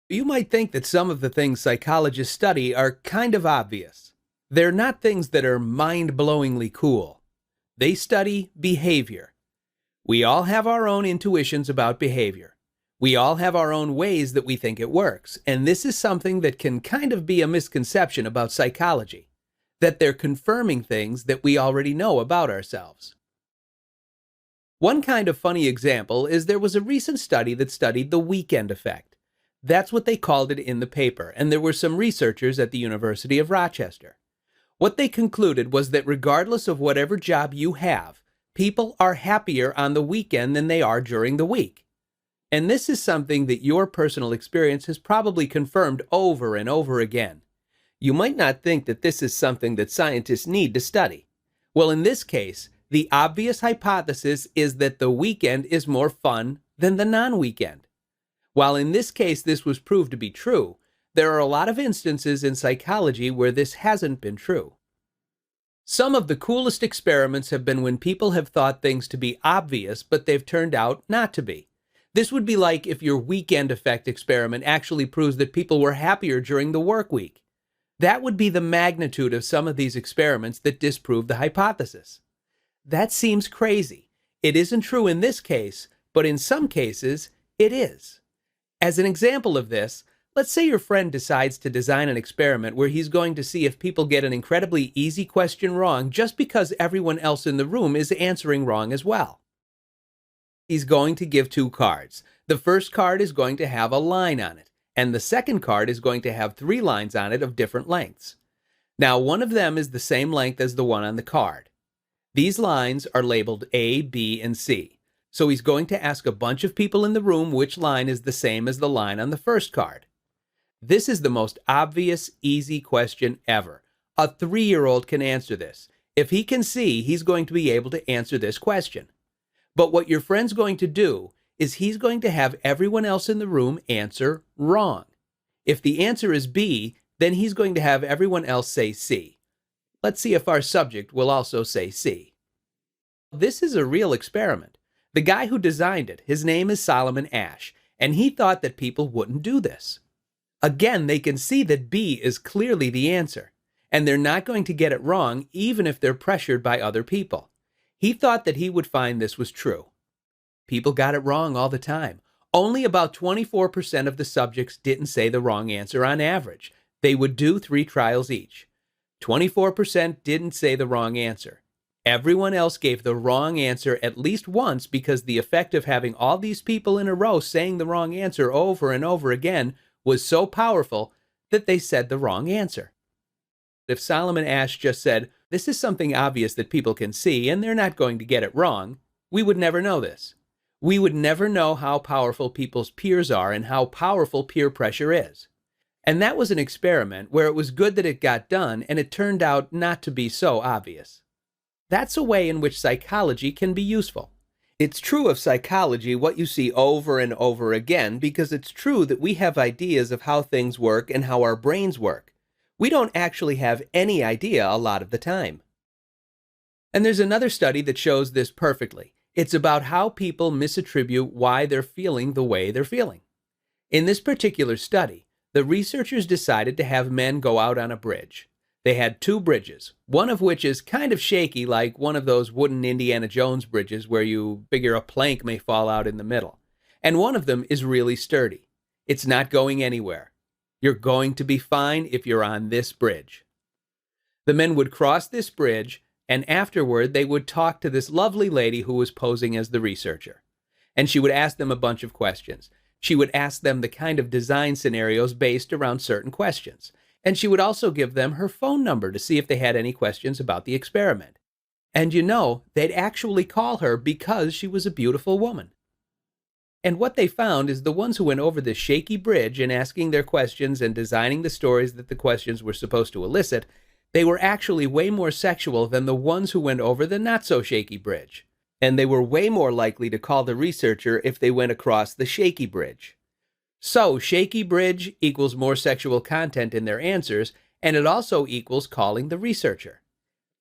You might think that some of the things psychologists study are kind of obvious. They're not things that are mind-blowingly cool. They study behavior. We all have our own intuitions about behavior. We all have our own ways that we think it works, and this is something that can kind of be a misconception about psychology, that they're confirming things that we already know about ourselves. One kind of funny example is there was a recent study that studied the weekend effect. That's what they called it in the paper, and there were some researchers at the University of Rochester. What they concluded was that regardless of whatever job you have, people are happier on the weekend than they are during the week. And this is something that your personal experience has probably confirmed over and over again. You might not think that this is something that scientists need to study. Well, in this case, the obvious hypothesis is that the weekend is more fun than the non-weekend. While in this case this was proved to be true, there are a lot of instances in psychology where this hasn't been true. Some of the coolest experiments have been when people have thought things to be obvious, but they've turned out not to be. This would be like if your weekend effect experiment actually proves that people were happier during the work week. That would be the magnitude of some of these experiments that disprove the hypothesis. That seems crazy. It isn't true in this case, but in some cases, it is. As an example of this, let's say your friend decides to design an experiment where he's going to see if people get an incredibly easy question wrong just because everyone else in the room is answering wrong as well. He's going to give two cards. The first card is going to have a line on it, and the second card is going to have 3 lines on it of different lengths. Now, one of them is the same length as the one on the card. These lines are labeled A, B, and C. So he's going to ask a bunch of people in the room which line is the same as the line on the first card. This is the most obvious, easy question ever. A 3-year-old can answer this. If he can see, he's going to be able to answer this question. But what your friend's going to do is he's going to have everyone else in the room answer wrong. If the answer is B, then he's going to have everyone else say C. Let's see if our subject will also say C. This is a real experiment. The guy who designed it, his name is Solomon Asch, and he thought that people wouldn't do this. Again, they can see that B is clearly the answer, and they're not going to get it wrong even if they're pressured by other people. He thought that he would find this was true. People got it wrong all the time. Only about 24% of the subjects didn't say the wrong answer on average. They would do 3 trials each. 24% didn't say the wrong answer. Everyone else gave the wrong answer at least once because the effect of having all these people in a row saying the wrong answer over and over again was so powerful that they said the wrong answer. If Solomon Asch just said, "This is something obvious that people can see and they're not going to get it wrong," we would never know this. We would never know how powerful people's peers are and how powerful peer pressure is. And that was an experiment where it was good that it got done and it turned out not to be so obvious. That's a way in which psychology can be useful. It's true of psychology what you see over and over again because it's true that we have ideas of how things work and how our brains work. We don't actually have any idea a lot of the time. And there's another study that shows this perfectly. It's about how people misattribute why they're feeling the way they're feeling. In this particular study, the researchers decided to have men go out on a bridge. They had 2 bridges, one of which is kind of shaky like one of those wooden Indiana Jones bridges where you figure a plank may fall out in the middle. And one of them is really sturdy. It's not going anywhere. You're going to be fine if you're on this bridge. The men would cross this bridge, and afterward they would talk to this lovely lady who was posing as the researcher. And she would ask them a bunch of questions. She would ask them the kind of design scenarios based around certain questions. And she would also give them her phone number to see if they had any questions about the experiment. And you know, they'd actually call her because she was a beautiful woman. And what they found is the ones who went over the shaky bridge and asking their questions and designing the stories that the questions were supposed to elicit, they were actually way more sexual than the ones who went over the not-so-shaky bridge. And they were way more likely to call the researcher if they went across the shaky bridge. So, shaky bridge equals more sexual content in their answers, and it also equals calling the researcher.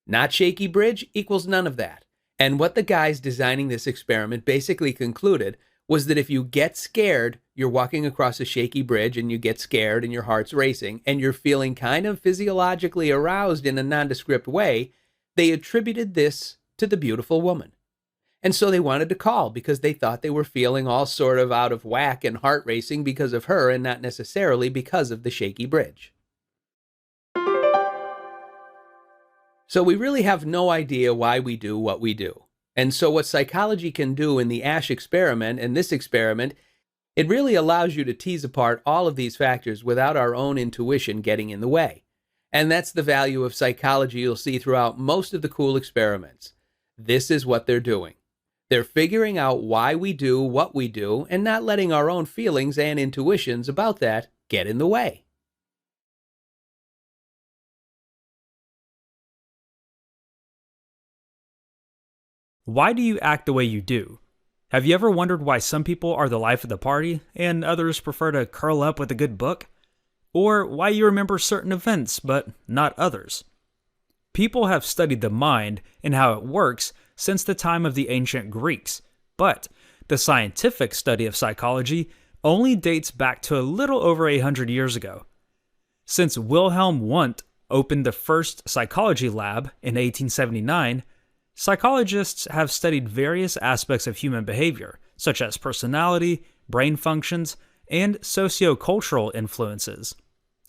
Not shaky bridge equals none of that. And what the guys designing this experiment basically concluded was that if you get scared, you're walking across a shaky bridge and you get scared and your heart's racing and you're feeling kind of physiologically aroused in a nondescript way, they attributed this to the beautiful woman. And so they wanted to call because they thought they were feeling all sort of out of whack and heart racing because of her and not necessarily because of the shaky bridge. So we really have no idea why we do what we do. And so what psychology can do in the Ash experiment and this experiment, it really allows you to tease apart all of these factors without our own intuition getting in the way. And that's the value of psychology you'll see throughout most of the cool experiments. This is what they're doing. They're figuring out why we do what we do and not letting our own feelings and intuitions about that get in the way. Why do you act the way you do? Have you ever wondered why some people are the life of the party and others prefer to curl up with a good book? Or why you remember certain events but not others? People have studied the mind and how it works since the time of the ancient Greeks, but the scientific study of psychology only dates back to a little over 100 years ago. Since Wilhelm Wundt opened the first psychology lab in 1879, psychologists have studied various aspects of human behavior, such as personality, brain functions, and sociocultural influences.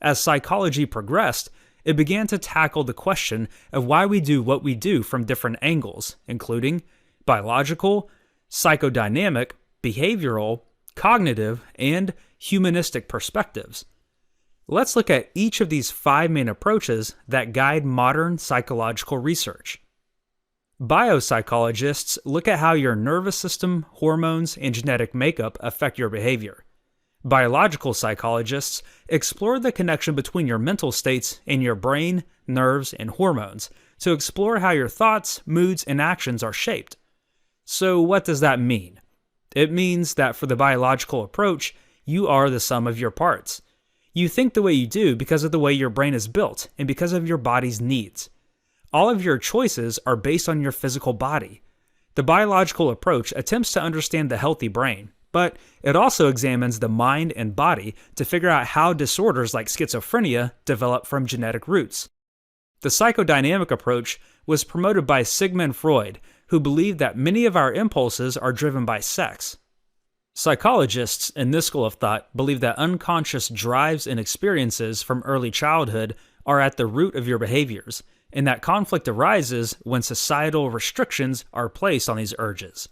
As psychology progressed, it began to tackle the question of why we do what we do from different angles, including biological, psychodynamic, behavioral, cognitive, and humanistic perspectives. Let's look at each of these 5 main approaches that guide modern psychological research. Biopsychologists look at how your nervous system, hormones, and genetic makeup affect your behavior. Biological psychologists explore the connection between your mental states and your brain, nerves, and hormones to explore how your thoughts, moods, and actions are shaped. So what does that mean? It means that for the biological approach, you are the sum of your parts. You think the way you do because of the way your brain is built and because of your body's needs. All of your choices are based on your physical body. The biological approach attempts to understand the healthy brain, but it also examines the mind and body to figure out how disorders like schizophrenia develop from genetic roots. The psychodynamic approach was promoted by Sigmund Freud, who believed that many of our impulses are driven by sex. Psychologists in this school of thought believe that unconscious drives and experiences from early childhood are at the root of your behaviors, and that conflict arises when societal restrictions are placed on these urges.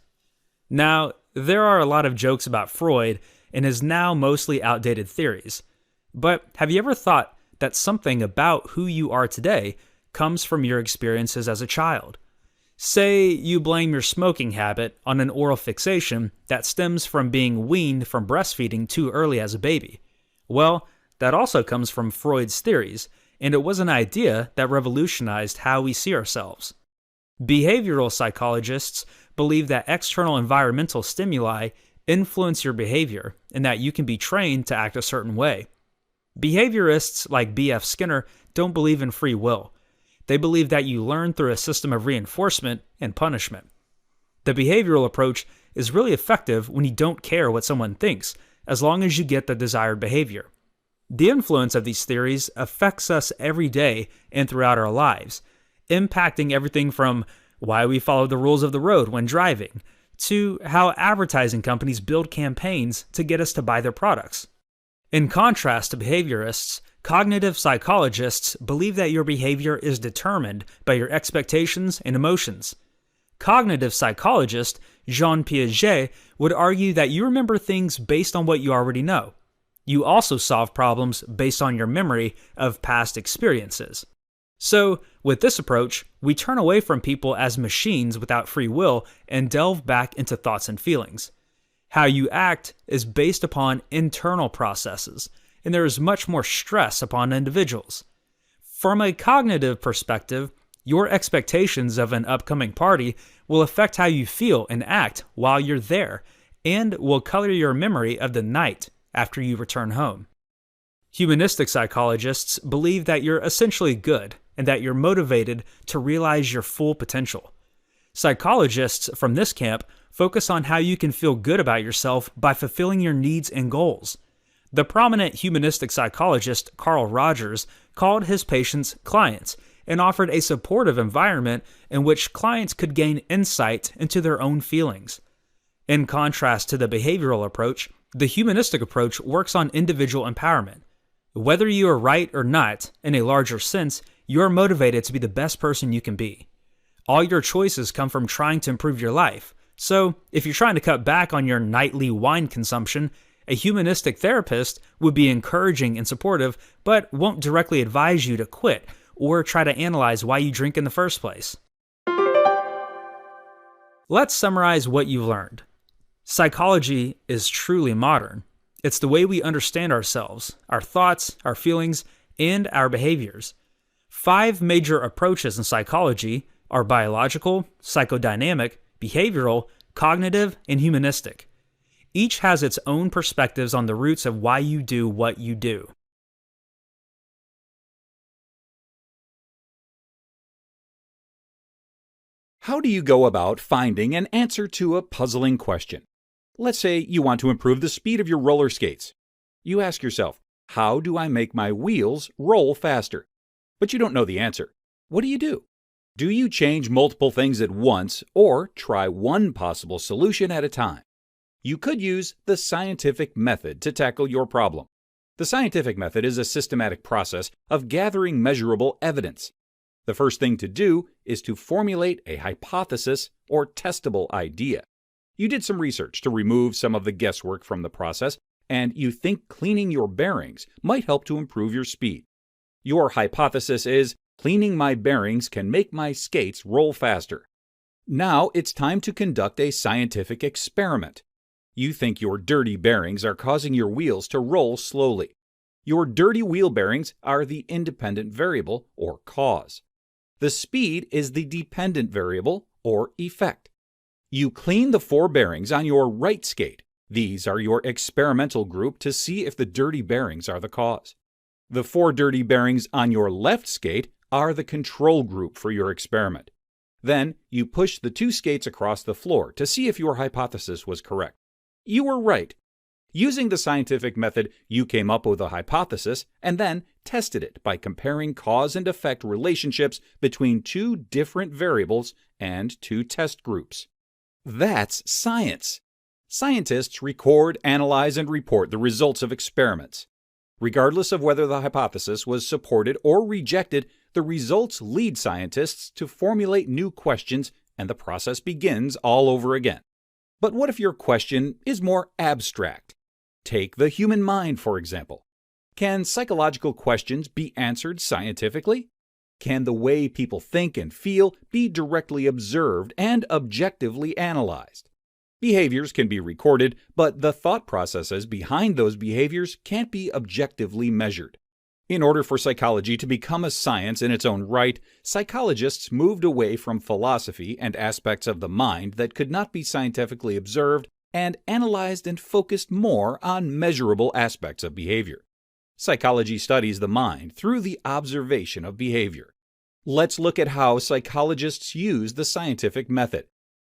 Now, there are a lot of jokes about Freud and his now mostly outdated theories, but have you ever thought that something about who you are today comes from your experiences as a child? Say you blame your smoking habit on an oral fixation that stems from being weaned from breastfeeding too early as a baby. Well, that also comes from Freud's theories, and it was an idea that revolutionized how we see ourselves. Behavioral psychologists believe that external environmental stimuli influence your behavior and that you can be trained to act a certain way. Behaviorists like B.F. Skinner don't believe in free will. They believe that you learn through a system of reinforcement and punishment. The behavioral approach is really effective when you don't care what someone thinks, as long as you get the desired behavior. The influence of these theories affects us every day and throughout our lives, impacting everything from why we follow the rules of the road when driving, to how advertising companies build campaigns to get us to buy their products. In contrast to behaviorists, cognitive psychologists believe that your behavior is determined by your expectations and emotions. Cognitive psychologist Jean Piaget would argue that you remember things based on what you already know. You also solve problems based on your memory of past experiences. So, with this approach, we turn away from people as machines without free will and delve back into thoughts and feelings. How you act is based upon internal processes, and there is much more stress upon individuals. From a cognitive perspective, your expectations of an upcoming party will affect how you feel and act while you're there, and will color your memory of the night after you return home. Humanistic psychologists believe that you're essentially good and that you're motivated to realize your full potential. Psychologists from this camp focus on how you can feel good about yourself by fulfilling your needs and goals. The prominent humanistic psychologist Carl Rogers called his patients clients and offered a supportive environment in which clients could gain insight into their own feelings. In contrast to the behavioral approach, the humanistic approach works on individual empowerment. Whether you are right or not, in a larger sense, you are motivated to be the best person you can be. All your choices come from trying to improve your life. So, if you're trying to cut back on your nightly wine consumption, a humanistic therapist would be encouraging and supportive, but won't directly advise you to quit or try to analyze why you drink in the first place. Let's summarize what you've learned. Psychology is truly modern. It's the way we understand ourselves, our thoughts, our feelings, and our behaviors. 5 major approaches in psychology are biological, psychodynamic, behavioral, cognitive, and humanistic. Each has its own perspectives on the roots of why you do what you do. How do you go about finding an answer to a puzzling question? Let's say you want to improve the speed of your roller skates. You ask yourself, how do I make my wheels roll faster? But you don't know the answer. What do? Do you change multiple things at once or try one possible solution at a time? You could use the scientific method to tackle your problem. The scientific method is a systematic process of gathering measurable evidence. The first thing to do is to formulate a hypothesis or testable idea. You did some research to remove some of the guesswork from the process, and you think cleaning your bearings might help to improve your speed. Your hypothesis is, cleaning my bearings can make my skates roll faster. Now it's time to conduct a scientific experiment. You think your dirty bearings are causing your wheels to roll slowly. Your dirty wheel bearings are the independent variable, or cause. The speed is the dependent variable, or effect. You clean the 4 bearings on your right skate. These are your experimental group to see if the dirty bearings are the cause. The 4 dirty bearings on your left skate are the control group for your experiment. Then you push the 2 skates across the floor to see if your hypothesis was correct. You were right. Using the scientific method, you came up with a hypothesis and then tested it by comparing cause and effect relationships between 2 different variables and 2 test groups. That's science. Scientists record, analyze, and report the results of experiments. Regardless of whether the hypothesis was supported or rejected, the results lead scientists to formulate new questions, and the process begins all over again. But what if your question is more abstract? Take the human mind, for example. Can psychological questions be answered scientifically? Can the way people think and feel be directly observed and objectively analyzed? Behaviors can be recorded, but the thought processes behind those behaviors can't be objectively measured. In order for psychology to become a science in its own right, psychologists moved away from philosophy and aspects of the mind that could not be scientifically observed and analyzed and focused more on measurable aspects of behavior. Psychology studies the mind through the observation of behavior. Let's look at how psychologists use the scientific method.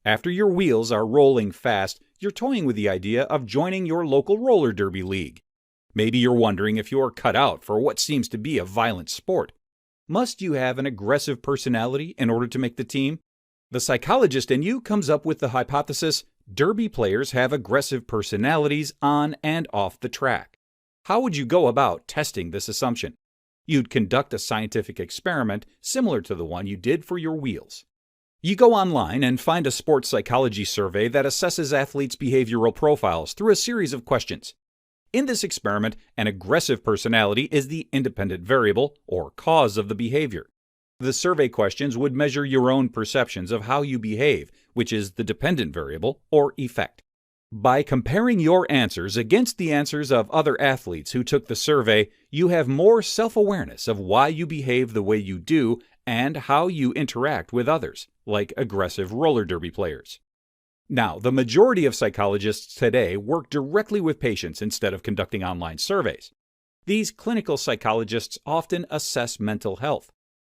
After your wheels are rolling fast, you're toying with the idea of joining your local roller derby league. Maybe you're wondering if you're cut out for what seems to be a violent sport. Must you have an aggressive personality in order to make the team? The psychologist in you comes up with the hypothesis, derby players have aggressive personalities on and off the track. How would you go about testing this assumption? You'd conduct a scientific experiment similar to the one you did for your wheels. You go online and find a sports psychology survey that assesses athletes' behavioral profiles through a series of questions. In this experiment, an aggressive personality is the independent variable, or cause of the behavior. The survey questions would measure your own perceptions of how you behave, which is the dependent variable, or effect. By comparing your answers against the answers of other athletes who took the survey, you have more self-awareness of why you behave the way you do and how you interact with others, like aggressive roller derby players. Now, the majority of psychologists today work directly with patients instead of conducting online surveys. These clinical psychologists often assess mental health.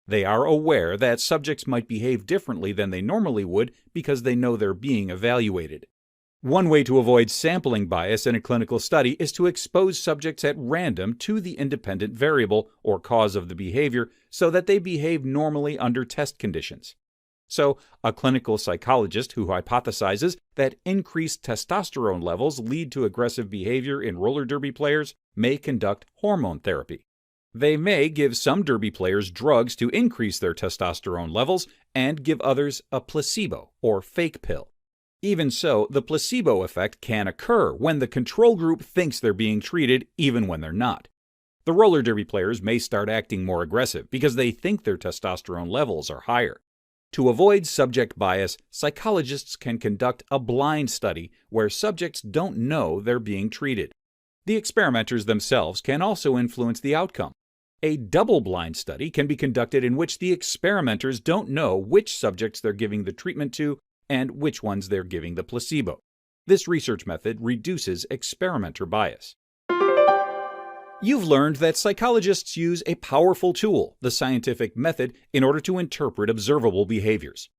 They are aware that subjects might behave differently than they normally would because they know they're being evaluated. One way to avoid sampling bias in a clinical study is to expose subjects at random to the independent variable or cause of the behavior so that they behave normally under test conditions. So, a clinical psychologist who hypothesizes that increased testosterone levels lead to aggressive behavior in roller derby players may conduct hormone therapy. They may give some derby players drugs to increase their testosterone levels and give others a placebo or fake pill. Even so, the placebo effect can occur when the control group thinks they're being treated even when they're not. The roller derby players may start acting more aggressive because they think their testosterone levels are higher. To avoid subject bias, psychologists can conduct a blind study where subjects don't know they're being treated. The experimenters themselves can also influence the outcome. A double-blind study can be conducted in which the experimenters don't know which subjects they're giving the treatment to and which ones they're giving the placebo. This research method reduces experimenter bias. You've learned that psychologists use a powerful tool, the scientific method, in order to interpret observable behaviors.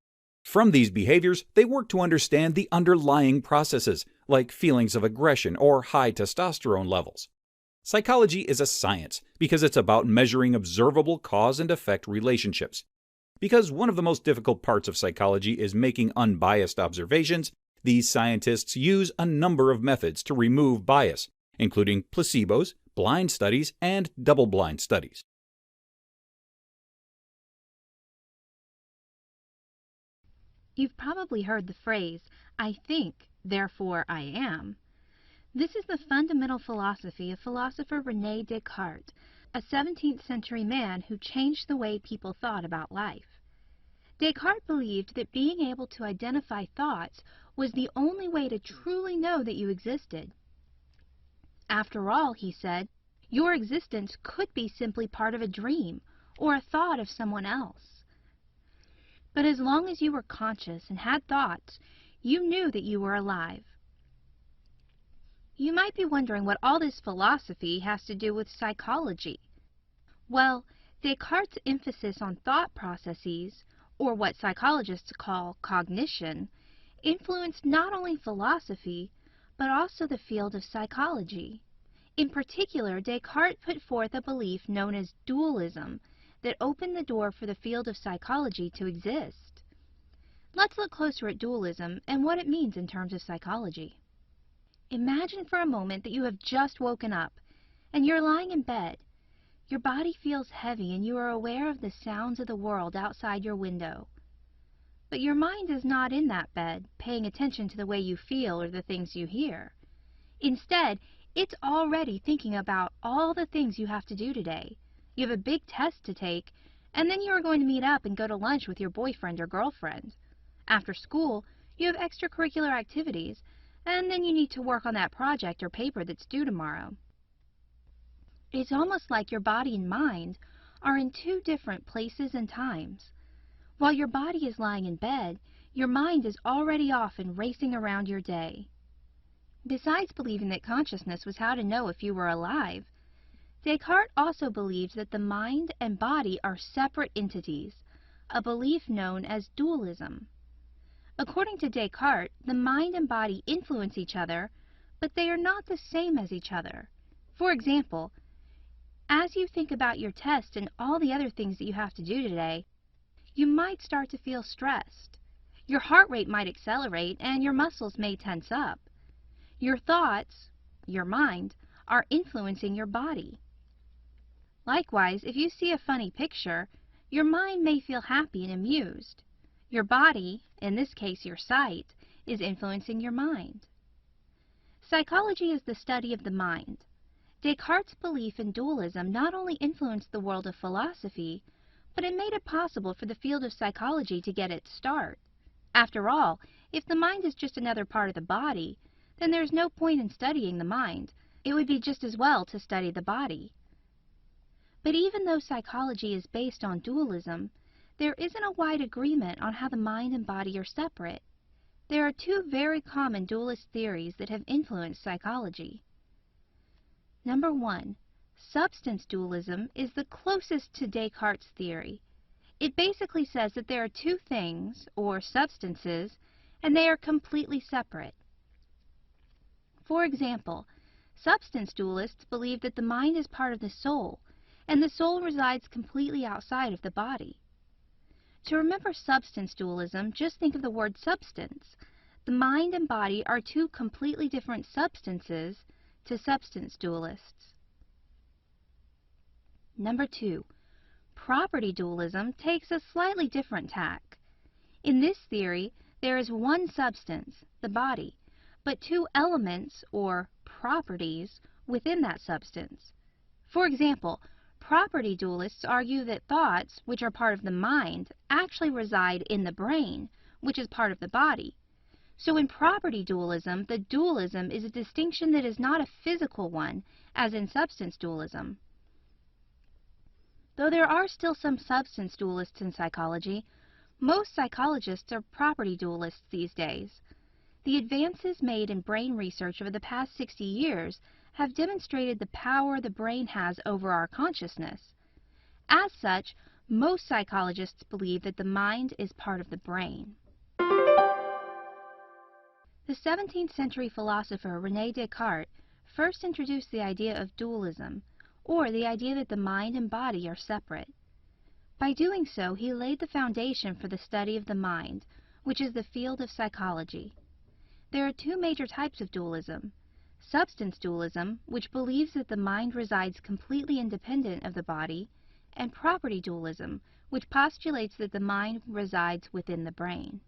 From these behaviors, they work to understand the underlying processes, like feelings of aggression or high testosterone levels. Psychology is a science because it's about measuring observable cause and effect relationships. Because one of the most difficult parts of psychology is making unbiased observations, these scientists use a number of methods to remove bias, including placebos, blind studies, and double-blind studies. You've probably heard the phrase, "I think, therefore I am." This is the fundamental philosophy of philosopher René Descartes, a 17th century man who changed the way people thought about life. Descartes believed that being able to identify thoughts was the only way to truly know that you existed. After all, he said, your existence could be simply part of a dream or a thought of someone else. But as long as you were conscious and had thoughts, you knew that you were alive. You might be wondering what all this philosophy has to do with psychology. Well, Descartes' emphasis on thought processes, or what psychologists call cognition, influenced not only philosophy, but also the field of psychology. In particular, Descartes put forth a belief known as dualism that opened the door for the field of psychology to exist. Let's look closer at dualism and what it means in terms of psychology. Imagine for a moment that you have just woken up and you're lying in bed. Your body feels heavy and you are aware of the sounds of the world outside your window. But your mind is not in that bed, paying attention to the way you feel or the things you hear. Instead, it's already thinking about all the things you have to do today. You have a big test to take, and then you are going to meet up and go to lunch with your boyfriend or girlfriend. After school, you have extracurricular activities, and then you need to work on that project or paper that's due tomorrow. It's almost like your body and mind are in two different places and times. While your body is lying in bed, your mind is already off and racing around your day. Besides believing that consciousness was how to know if you were alive, Descartes also believed that the mind and body are separate entities, a belief known as dualism. According to Descartes, the mind and body influence each other, but they are not the same as each other. For example, as you think about your test and all the other things that you have to do today, you might start to feel stressed. Your heart rate might accelerate and your muscles may tense up. Your thoughts, your mind, are influencing your body. Likewise, if you see a funny picture, your mind may feel happy and amused. Your body, in this case your sight, is influencing your mind. Psychology is the study of the mind. Descartes' belief in dualism not only influenced the world of philosophy, but it made it possible for the field of psychology to get its start. After all, if the mind is just another part of the body, then there's no point in studying the mind. It would be just as well to study the body. But even though psychology is based on dualism, there isn't a wide agreement on how the mind and body are separate. There are two very common dualist theories that have influenced psychology. Number one, substance dualism is the closest to Descartes' theory. It basically says that there are two things, or substances, and they are completely separate. For example, substance dualists believe that the mind is part of the soul, and the soul resides completely outside of the body. To remember substance dualism, just think of the word substance. The mind and body are two completely different substances to substance dualists. Number 2. Property dualism takes a slightly different tack. In this theory, there is one substance, the body, but two elements, or properties, within that substance. For example, property dualists argue that thoughts, which are part of the mind, actually reside in the brain, which is part of the body. So in property dualism, the dualism is a distinction that is not a physical one, as in substance dualism. Though there are still some substance dualists in psychology, most psychologists are property dualists these days. The advances made in brain research over the past 60 years have demonstrated the power the brain has over our consciousness. As such, most psychologists believe that the mind is part of the brain. The 17th century philosopher René Descartes first introduced the idea of dualism, or the idea that the mind and body are separate. By doing so, he laid the foundation for the study of the mind, which is the field of psychology. There are two major types of dualism: substance dualism, which believes that the mind resides completely independent of the body, and property dualism, which postulates that the mind resides within the brain.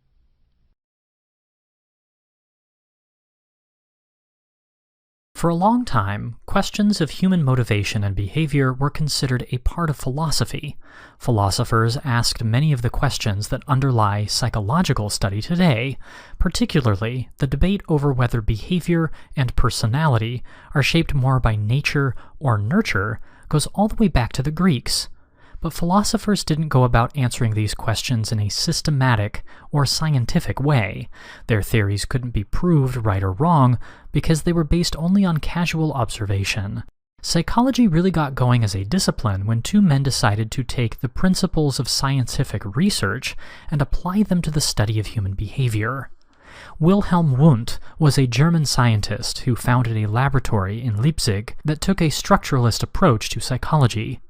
For a long time, questions of human motivation and behavior were considered a part of philosophy. Philosophers asked many of the questions that underlie psychological study today, particularly the debate over whether behavior and personality are shaped more by nature or nurture goes all the way back to the Greeks. But philosophers didn't go about answering these questions in a systematic or scientific way. Their theories couldn't be proved right or wrong because they were based only on casual observation. Psychology really got going as a discipline when two men decided to take the principles of scientific research and apply them to the study of human behavior. Wilhelm Wundt was a German scientist who founded a laboratory in Leipzig that took a structuralist approach to psychology.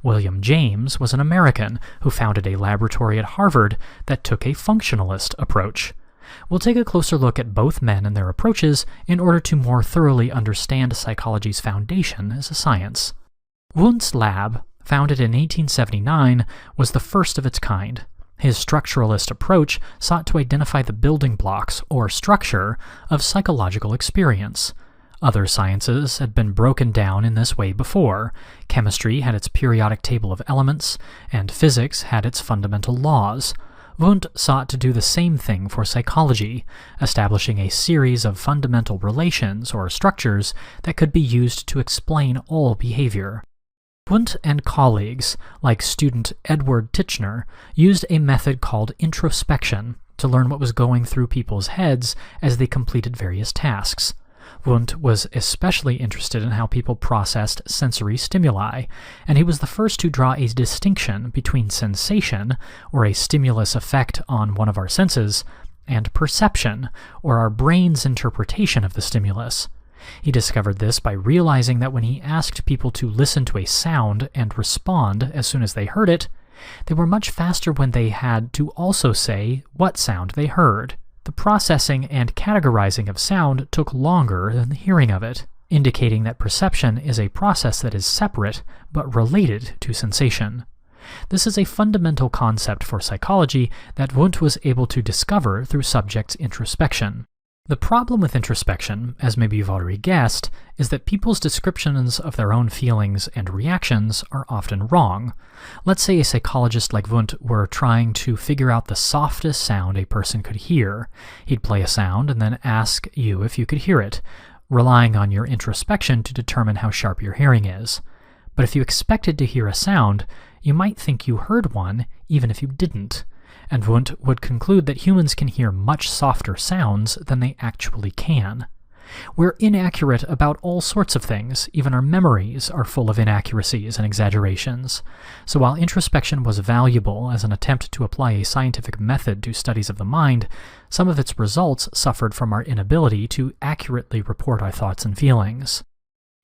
William James was an American who founded a laboratory at Harvard that took a functionalist approach. We'll take a closer look at both men and their approaches in order to more thoroughly understand psychology's foundation as a science. Wundt's lab, founded in 1879, was the first of its kind. His structuralist approach sought to identify the building blocks, or structure, of psychological experience. Other sciences had been broken down in this way before. Chemistry had its periodic table of elements, and physics had its fundamental laws. Wundt sought to do the same thing for psychology, establishing a series of fundamental relations or structures that could be used to explain all behavior. Wundt and colleagues, like student Edward Titchener, used a method called introspection to learn what was going through people's heads as they completed various tasks. Wundt was especially interested in how people processed sensory stimuli, and he was the first to draw a distinction between sensation, or a stimulus effect on one of our senses, and perception, or our brain's interpretation of the stimulus. He discovered this by realizing that when he asked people to listen to a sound and respond as soon as they heard it, they were much faster when they had to also say what sound they heard. The processing and categorizing of sound took longer than the hearing of it, indicating that perception is a process that is separate but related to sensation. This is a fundamental concept for psychology that Wundt was able to discover through subject introspection. The problem with introspection, as maybe you've already guessed, is that people's descriptions of their own feelings and reactions are often wrong. Let's say a psychologist like Wundt were trying to figure out the softest sound a person could hear. He'd play a sound and then ask you if you could hear it, relying on your introspection to determine how sharp your hearing is. But if you expected to hear a sound, you might think you heard one even if you didn't. And Wundt would conclude that humans can hear much softer sounds than they actually can. We're inaccurate about all sorts of things. Even our memories are full of inaccuracies and exaggerations. So while introspection was valuable as an attempt to apply a scientific method to studies of the mind, some of its results suffered from our inability to accurately report our thoughts and feelings.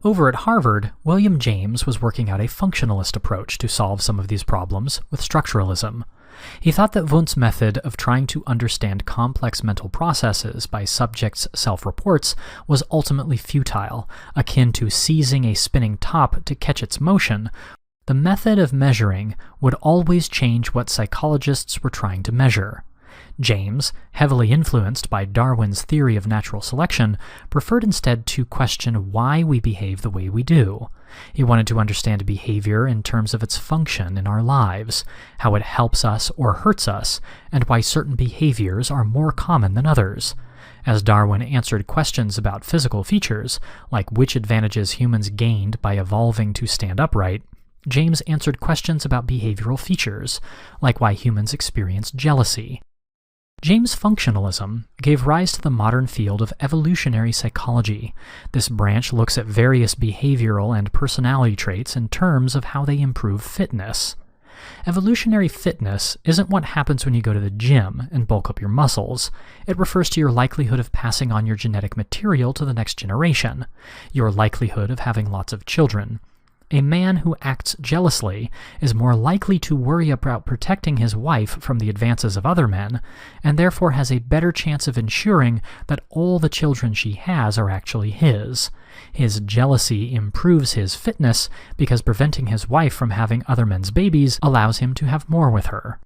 Over at Harvard, William James was working out a functionalist approach to solve some of these problems with structuralism. He thought that Wundt's method of trying to understand complex mental processes by subjects' self-reports was ultimately futile, akin to seizing a spinning top to catch its motion. The method of measuring would always change what psychologists were trying to measure. James, heavily influenced by Darwin's theory of natural selection, preferred instead to question why we behave the way we do. He wanted to understand behavior in terms of its function in our lives, how it helps us or hurts us, and why certain behaviors are more common than others. As Darwin answered questions about physical features, like which advantages humans gained by evolving to stand upright, James answered questions about behavioral features, like why humans experience jealousy. James' functionalism gave rise to the modern field of evolutionary psychology. This branch looks at various behavioral and personality traits in terms of how they improve fitness. Evolutionary fitness isn't what happens when you go to the gym and bulk up your muscles. It refers to your likelihood of passing on your genetic material to the next generation, your likelihood of having lots of children. A man who acts jealously is more likely to worry about protecting his wife from the advances of other men, and therefore has a better chance of ensuring that all the children she has are actually his. His jealousy improves his fitness because preventing his wife from having other men's babies allows him to have more with her.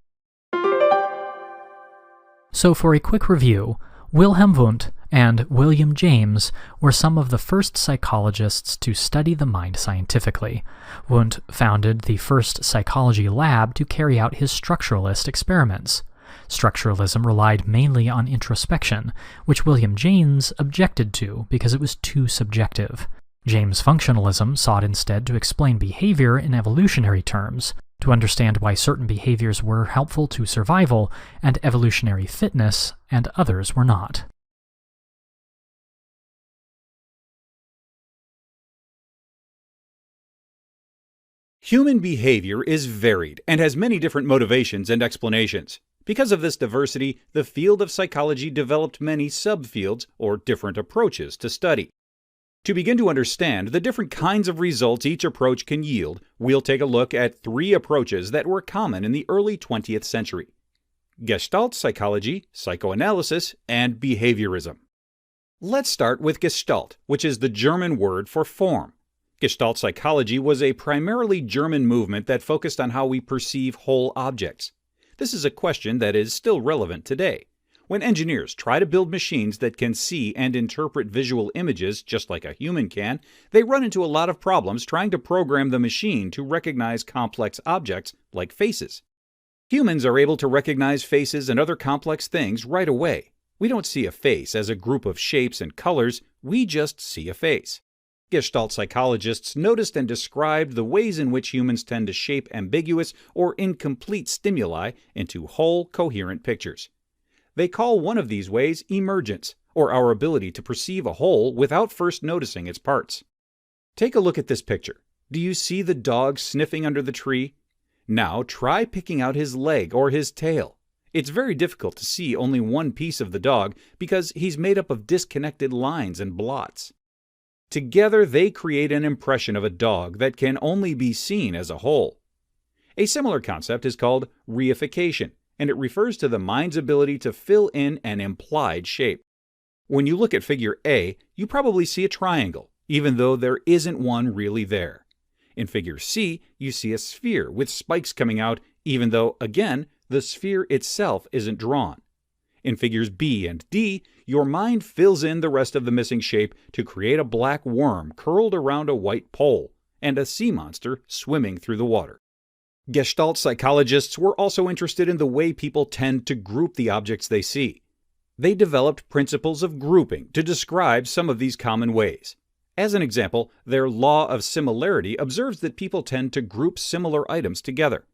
So for a quick review, Wilhelm Wundt and William James were some of the first psychologists to study the mind scientifically. Wundt founded the first psychology lab to carry out his structuralist experiments. Structuralism relied mainly on introspection, which William James objected to because it was too subjective. James' functionalism sought instead to explain behavior in evolutionary terms, to understand why certain behaviors were helpful to survival and evolutionary fitness and others were not. Human behavior is varied and has many different motivations and explanations. Because of this diversity, the field of psychology developed many subfields or different approaches to study. To begin to understand the different kinds of results each approach can yield, we'll take a look at 3 approaches that were common in the early 20th century: Gestalt psychology, psychoanalysis, and behaviorism. Let's start with Gestalt, which is the German word for form. Gestalt psychology was a primarily German movement that focused on how we perceive whole objects. This is a question that is still relevant today. When engineers try to build machines that can see and interpret visual images just like a human can, they run into a lot of problems trying to program the machine to recognize complex objects like faces. Humans are able to recognize faces and other complex things right away. We don't see a face as a group of shapes and colors, we just see a face. Gestalt psychologists noticed and described the ways in which humans tend to shape ambiguous or incomplete stimuli into whole, coherent pictures. They call one of these ways emergence, or our ability to perceive a whole without first noticing its parts. Take a look at this picture. Do you see the dog sniffing under the tree? Now try picking out his leg or his tail. It's very difficult to see only one piece of the dog because he's made up of disconnected lines and blots. Together they create an impression of a dog that can only be seen as a whole. A similar concept is called reification, and it refers to the mind's ability to fill in an implied shape. When you look at figure A, you probably see a triangle, even though there isn't one really there. In figure C, you see a sphere with spikes coming out, even though, again, the sphere itself isn't drawn. In figures B and D, your mind fills in the rest of the missing shape to create a black worm curled around a white pole and a sea monster swimming through the water. Gestalt psychologists were also interested in the way people tend to group the objects they see. They developed principles of grouping to describe some of these common ways. As an example, their law of similarity observes that people tend to group similar items together.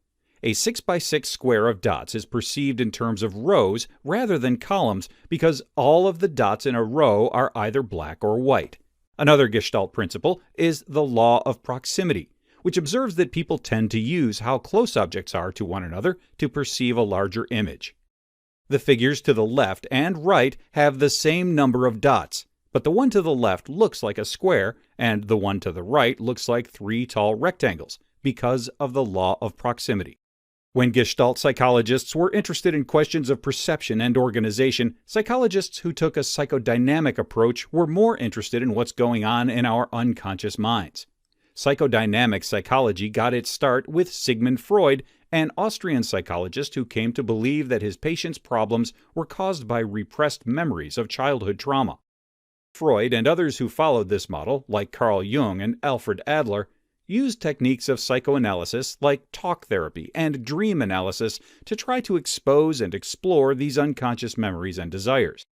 A 6x6 square of dots is perceived in terms of rows rather than columns because all of the dots in a row are either black or white. Another Gestalt principle is the law of proximity, which observes that people tend to use how close objects are to one another to perceive a larger image. The figures to the left and right have the same number of dots, but the one to the left looks like a square and the one to the right looks like 3 tall rectangles because of the law of proximity. When Gestalt psychologists were interested in questions of perception and organization, psychologists who took a psychodynamic approach were more interested in what's going on in our unconscious minds. Psychodynamic psychology got its start with Sigmund Freud, an Austrian psychologist who came to believe that his patients' problems were caused by repressed memories of childhood trauma. Freud and others who followed this model, like Carl Jung and Alfred Adler, used techniques of psychoanalysis like talk therapy and dream analysis to try to expose and explore these unconscious memories and desires.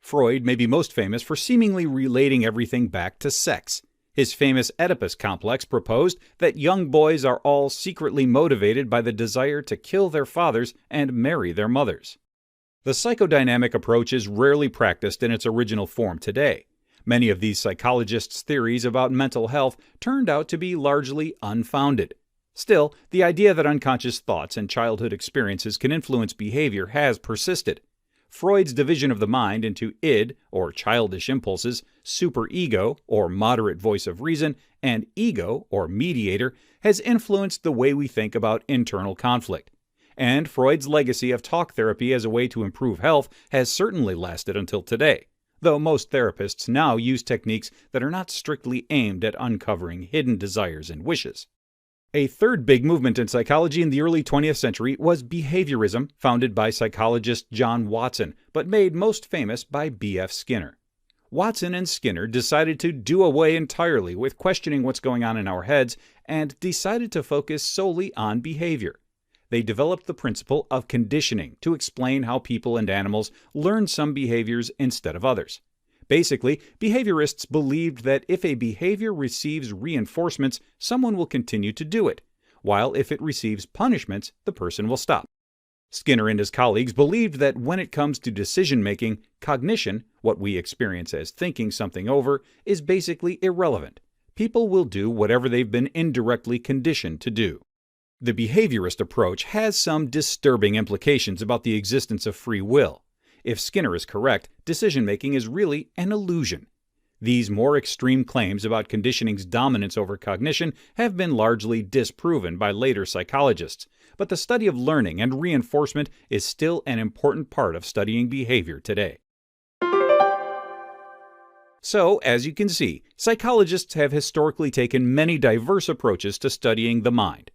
Freud may be most famous for seemingly relating everything back to sex. His famous Oedipus complex proposed that young boys are all secretly motivated by the desire to kill their fathers and marry their mothers. The psychodynamic approach is rarely practiced in its original form today. Many of these psychologists' theories about mental health turned out to be largely unfounded. Still, the idea that unconscious thoughts and childhood experiences can influence behavior has persisted. Freud's division of the mind into id, or childish impulses, superego, or moderate voice of reason, and ego, or mediator, has influenced the way we think about internal conflict. And Freud's legacy of talk therapy as a way to improve health has certainly lasted until today, though most therapists now use techniques that are not strictly aimed at uncovering hidden desires and wishes. A third big movement in psychology in the early 20th century was behaviorism, founded by psychologist John Watson, but made most famous by B.F. Skinner. Watson and Skinner decided to do away entirely with questioning what's going on in our heads and decided to focus solely on behavior. They developed the principle of conditioning to explain how people and animals learn some behaviors instead of others. Basically, behaviorists believed that if a behavior receives reinforcements, someone will continue to do it, while if it receives punishments, the person will stop. Skinner and his colleagues believed that when it comes to decision-making, cognition, what we experience as thinking something over, is basically irrelevant. People will do whatever they've been indirectly conditioned to do. The behaviorist approach has some disturbing implications about the existence of free will. If Skinner is correct, decision-making is really an illusion. These more extreme claims about conditioning's dominance over cognition have been largely disproven by later psychologists, but the study of learning and reinforcement is still an important part of studying behavior today. So, as you can see, psychologists have historically taken many diverse approaches to studying the mind.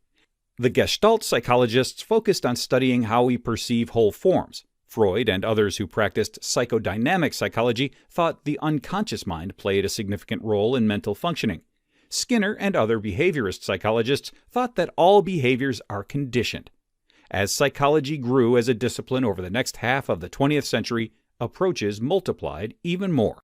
The Gestalt psychologists focused on studying how we perceive whole forms. Freud and others who practiced psychodynamic psychology thought the unconscious mind played a significant role in mental functioning. Skinner and other behaviorist psychologists thought that all behaviors are conditioned. As psychology grew as a discipline over the next half of the 20th century, approaches multiplied even more.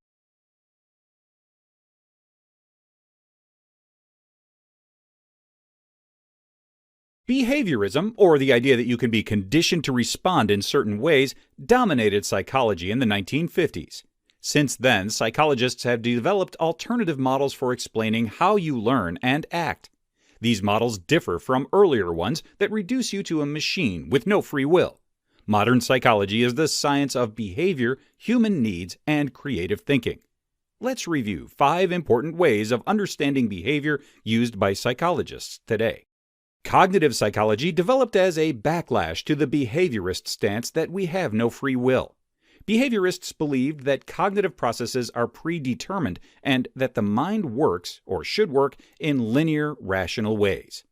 Behaviorism, or the idea that you can be conditioned to respond in certain ways, dominated psychology in the 1950s. Since then, psychologists have developed alternative models for explaining how you learn and act. These models differ from earlier ones that reduce you to a machine with no free will. Modern psychology is the science of behavior, human needs, and creative thinking. Let's review 5 important ways of understanding behavior used by psychologists today. Cognitive psychology developed as a backlash to the behaviorist stance that we have no free will. Behaviorists believed that cognitive processes are predetermined and that the mind works, or should work, in linear, rational ways.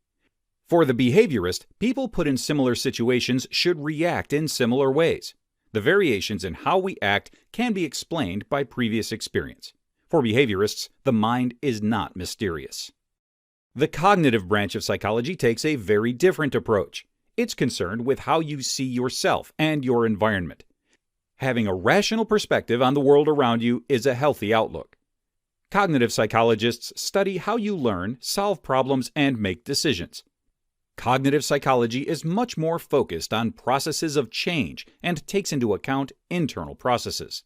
For the behaviorist, people put in similar situations should react in similar ways. The variations in how we act can be explained by previous experience. For behaviorists, the mind is not mysterious. The cognitive branch of psychology takes a very different approach. It's concerned with how you see yourself and your environment. Having a rational perspective on the world around you is a healthy outlook. Cognitive psychologists study how you learn, solve problems, and make decisions. Cognitive psychology is much more focused on processes of change and takes into account internal processes.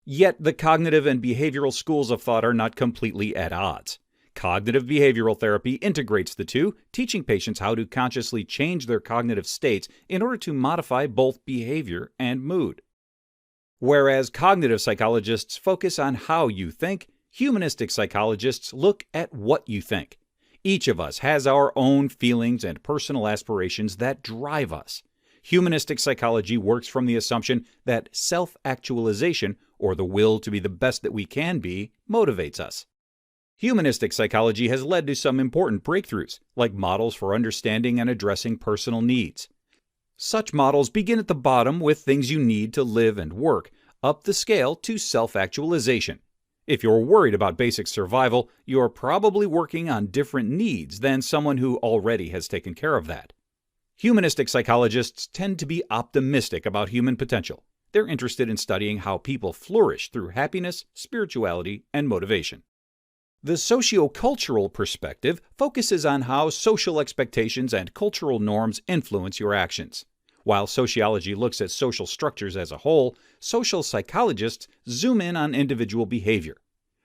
Yet the cognitive and behavioral schools of thought are not completely at odds. Cognitive behavioral therapy integrates the two, teaching patients how to consciously change their cognitive states in order to modify both behavior and mood. Whereas cognitive psychologists focus on how you think, humanistic psychologists look at what you think. Each of us has our own feelings and personal aspirations that drive us. Humanistic psychology works from the assumption that self-actualization, or the will to be the best that we can be, motivates us. Humanistic psychology has led to some important breakthroughs, like models for understanding and addressing personal needs. Such models begin at the bottom with things you need to live and work, up the scale to self-actualization. If you're worried about basic survival, you're probably working on different needs than someone who already has taken care of that. Humanistic psychologists tend to be optimistic about human potential. They're interested in studying how people flourish through happiness, spirituality, and motivation. The sociocultural perspective focuses on how social expectations and cultural norms influence your actions. While sociology looks at social structures as a whole, social psychologists zoom in on individual behavior.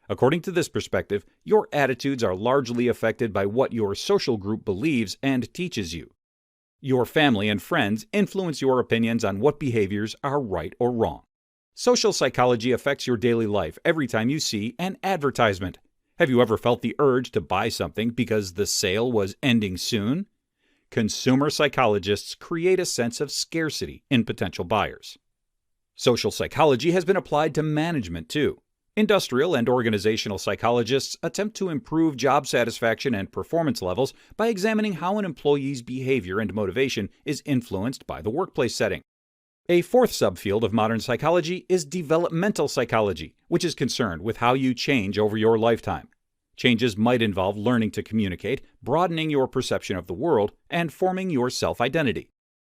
According to this perspective, your attitudes are largely affected by what your social group believes and teaches you. Your family and friends influence your opinions on what behaviors are right or wrong. Social psychology affects your daily life every time you see an advertisement. Have you ever felt the urge to buy something because the sale was ending soon? Consumer psychologists create a sense of scarcity in potential buyers. Social psychology has been applied to management too. Industrial and organizational psychologists attempt to improve job satisfaction and performance levels by examining how an employee's behavior and motivation is influenced by the workplace setting. A fourth subfield of modern psychology is developmental psychology, which is concerned with how you change over your lifetime. Changes might involve learning to communicate, broadening your perception of the world, and forming your self-identity.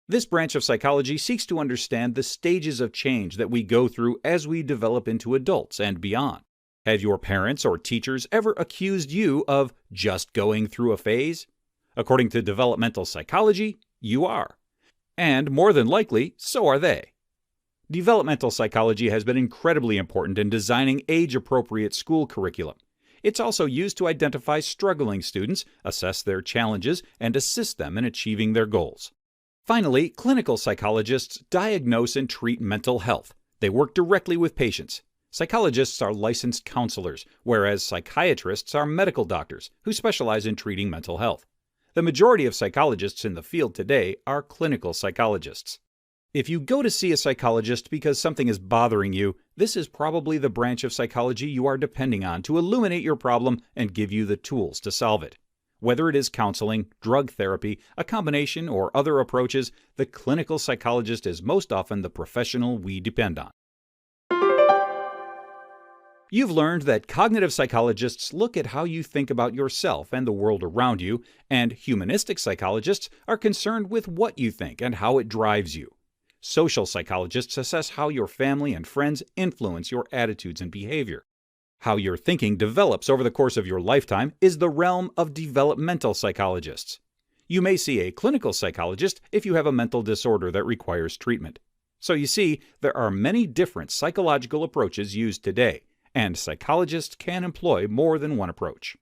This branch of psychology seeks to understand the stages of change that we go through as we develop into adults and beyond. Have your parents or teachers ever accused you of just going through a phase? According to developmental psychology, you are. And more than likely, so are they. Developmental psychology has been incredibly important in designing age-appropriate school curriculum. It's also used to identify struggling students, assess their challenges, and assist them in achieving their goals. Finally, clinical psychologists diagnose and treat mental health. They work directly with patients. Psychologists are licensed counselors, whereas psychiatrists are medical doctors who specialize in treating mental health. The majority of psychologists in the field today are clinical psychologists. If you go to see a psychologist because something is bothering you, this is probably the branch of psychology you are depending on to illuminate your problem and give you the tools to solve it. Whether it is counseling, drug therapy, a combination, or other approaches, the clinical psychologist is most often the professional we depend on. You've learned that cognitive psychologists look at how you think about yourself and the world around you, and humanistic psychologists are concerned with what you think and how it drives you. Social psychologists assess how your family and friends influence your attitudes and behavior. How your thinking develops over the course of your lifetime is the realm of developmental psychologists. You may see a clinical psychologist if you have a mental disorder that requires treatment. So you see, there are many different psychological approaches used today, and psychologists can employ more than one approach.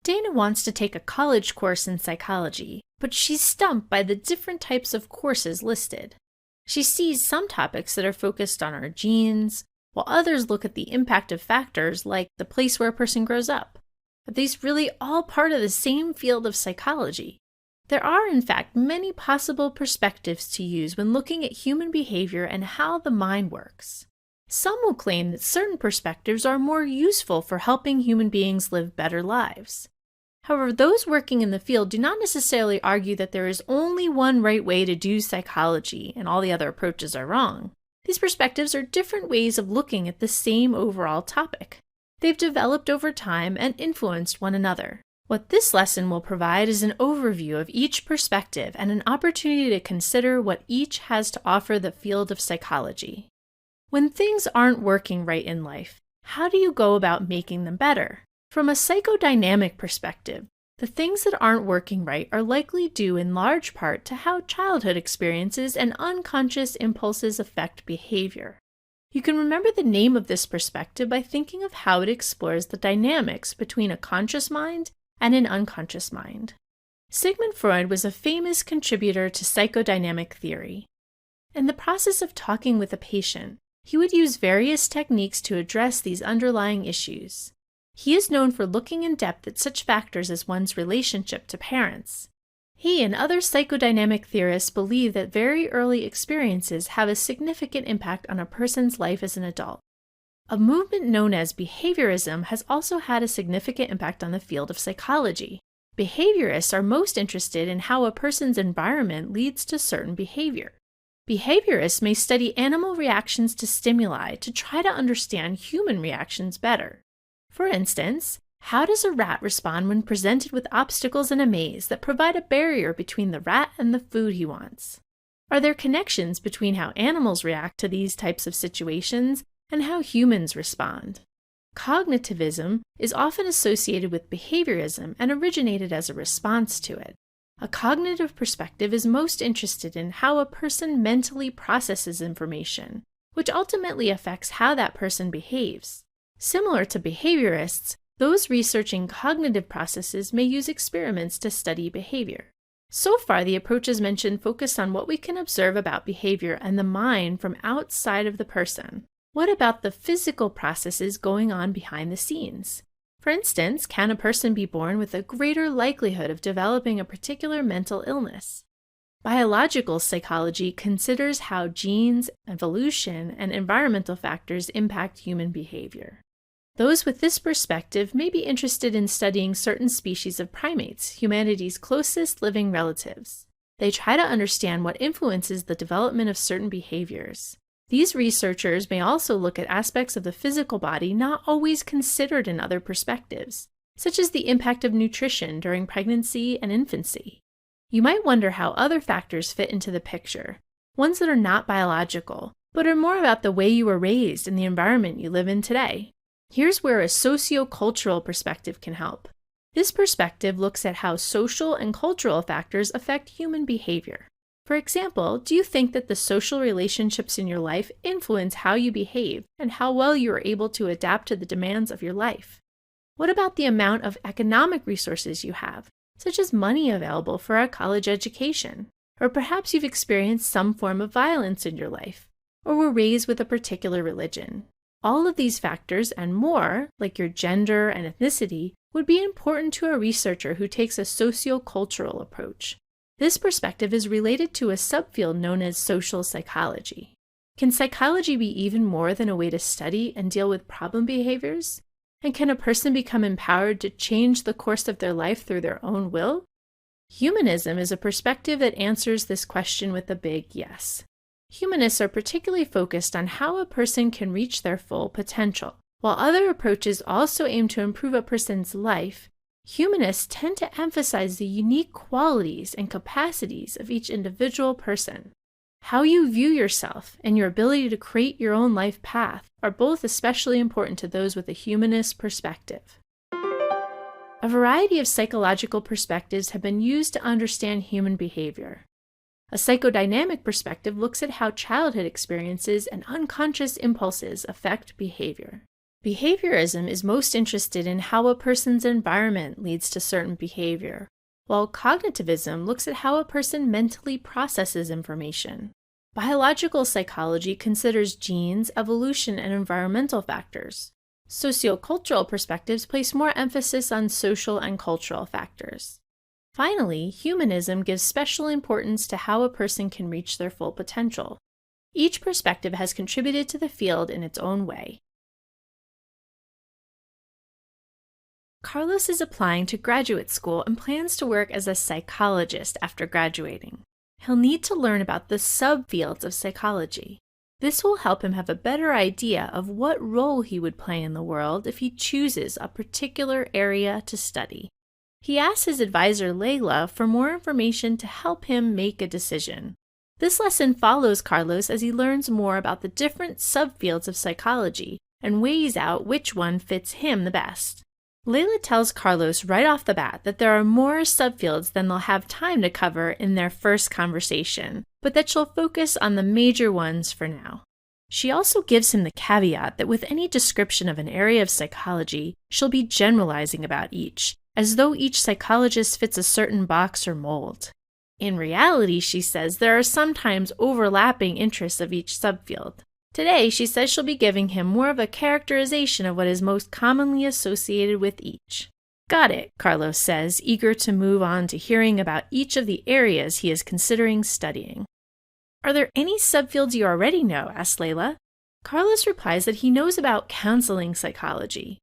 Dana wants to take a college course in psychology, but she's stumped by the different types of courses listed. She sees some topics that are focused on our genes, while others look at the impact of factors like the place where a person grows up. Are these really all part of the same field of psychology? There are, in fact, many possible perspectives to use when looking at human behavior and how the mind works. Some will claim that certain perspectives are more useful for helping human beings live better lives. However, those working in the field do not necessarily argue that there is only one right way to do psychology and all the other approaches are wrong. These perspectives are different ways of looking at the same overall topic. They've developed over time and influenced one another. What this lesson will provide is an overview of each perspective and an opportunity to consider what each has to offer the field of psychology. When things aren't working right in life, How do you go about making them better? From a psychodynamic perspective, the things that aren't working right are likely due in large part to how childhood experiences and unconscious impulses affect behavior. You can remember the name of this perspective by thinking of how it explores the dynamics between a conscious mind and an unconscious mind. Sigmund Freud was a famous contributor to psychodynamic theory. In the process of talking with a patient, he would use various techniques to address these underlying issues. He is known for looking in depth at such factors as one's relationship to parents. He and other psychodynamic theorists believe that very early experiences have a significant impact on a person's life as an adult. A movement known as behaviorism has also had a significant impact on the field of psychology. Behaviorists are most interested in how a person's environment leads to certain behavior. Behaviorists may study animal reactions to stimuli to try to understand human reactions better. For instance, how does a rat respond when presented with obstacles in a maze that provide a barrier between the rat and the food he wants? Are there connections between how animals react to these types of situations and how humans respond? Cognitivism is often associated with behaviorism and originated as a response to it. A cognitive perspective is most interested in how a person mentally processes information, which ultimately affects how that person behaves. Similar to behaviorists, those researching cognitive processes may use experiments to study behavior. So far, the approaches mentioned focus on what we can observe about behavior and the mind from outside of the person. What about the physical processes going on behind the scenes? For instance, can a person be born with a greater likelihood of developing a particular mental illness? Biological psychology considers how genes, evolution, and environmental factors impact human behavior. Those with this perspective may be interested in studying certain species of primates, humanity's closest living relatives. They try to understand what influences the development of certain behaviors. These researchers may also look at aspects of the physical body not always considered in other perspectives, such as the impact of nutrition during pregnancy and infancy. You might wonder how other factors fit into the picture, ones that are not biological, but are more about the way you were raised and the environment you live in today. Here's where a sociocultural perspective can help. This perspective looks at how social and cultural factors affect human behavior. For example, do you think that the social relationships in your life influence how you behave and how well you are able to adapt to the demands of your life? What about the amount of economic resources you have, such as money available for a college education? Or perhaps you've experienced some form of violence in your life, or were raised with a particular religion. All of these factors and more, like your gender and ethnicity, would be important to a researcher who takes a sociocultural approach. This perspective is related to a subfield known as social psychology. Can psychology be even more than a way to study and deal with problem behaviors? And can a person become empowered to change the course of their life through their own will? Humanism is a perspective that answers this question with a big yes. Humanists are particularly focused on how a person can reach their full potential. While other approaches also aim to improve a person's life, humanists tend to emphasize the unique qualities and capacities of each individual person. How you view yourself and your ability to create your own life path are both especially important to those with a humanist perspective. A variety of psychological perspectives have been used to understand human behavior. A psychodynamic perspective looks at how childhood experiences and unconscious impulses affect behavior. Behaviorism is most interested in how a person's environment leads to certain behavior, while cognitivism looks at how a person mentally processes information. Biological psychology considers genes, evolution, and environmental factors. Sociocultural perspectives place more emphasis on social and cultural factors. Finally, humanism gives special importance to how a person can reach their full potential. Each perspective has contributed to the field in its own way. Carlos is applying to graduate school and plans to work as a psychologist after graduating. He'll need to learn about the subfields of psychology. This will help him have a better idea of what role he would play in the world if he chooses a particular area to study. He asks his advisor Layla for more information to help him make a decision. This lesson follows Carlos as he learns more about the different subfields of psychology and weighs out which one fits him the best. Layla tells Carlos right off the bat that there are more subfields than they'll have time to cover in their first conversation, but that she'll focus on the major ones for now. She also gives him the caveat that with any description of an area of psychology, she'll be generalizing about each, as though each psychologist fits a certain box or mold. In reality, she says, there are sometimes overlapping interests of each subfield. Today, she says she'll be giving him more of a characterization of what is most commonly associated with each. Got it, Carlos says, eager to move on to hearing about each of the areas he is considering studying. Are there any subfields you already know? Asks Layla. Carlos replies that he knows about counseling psychology.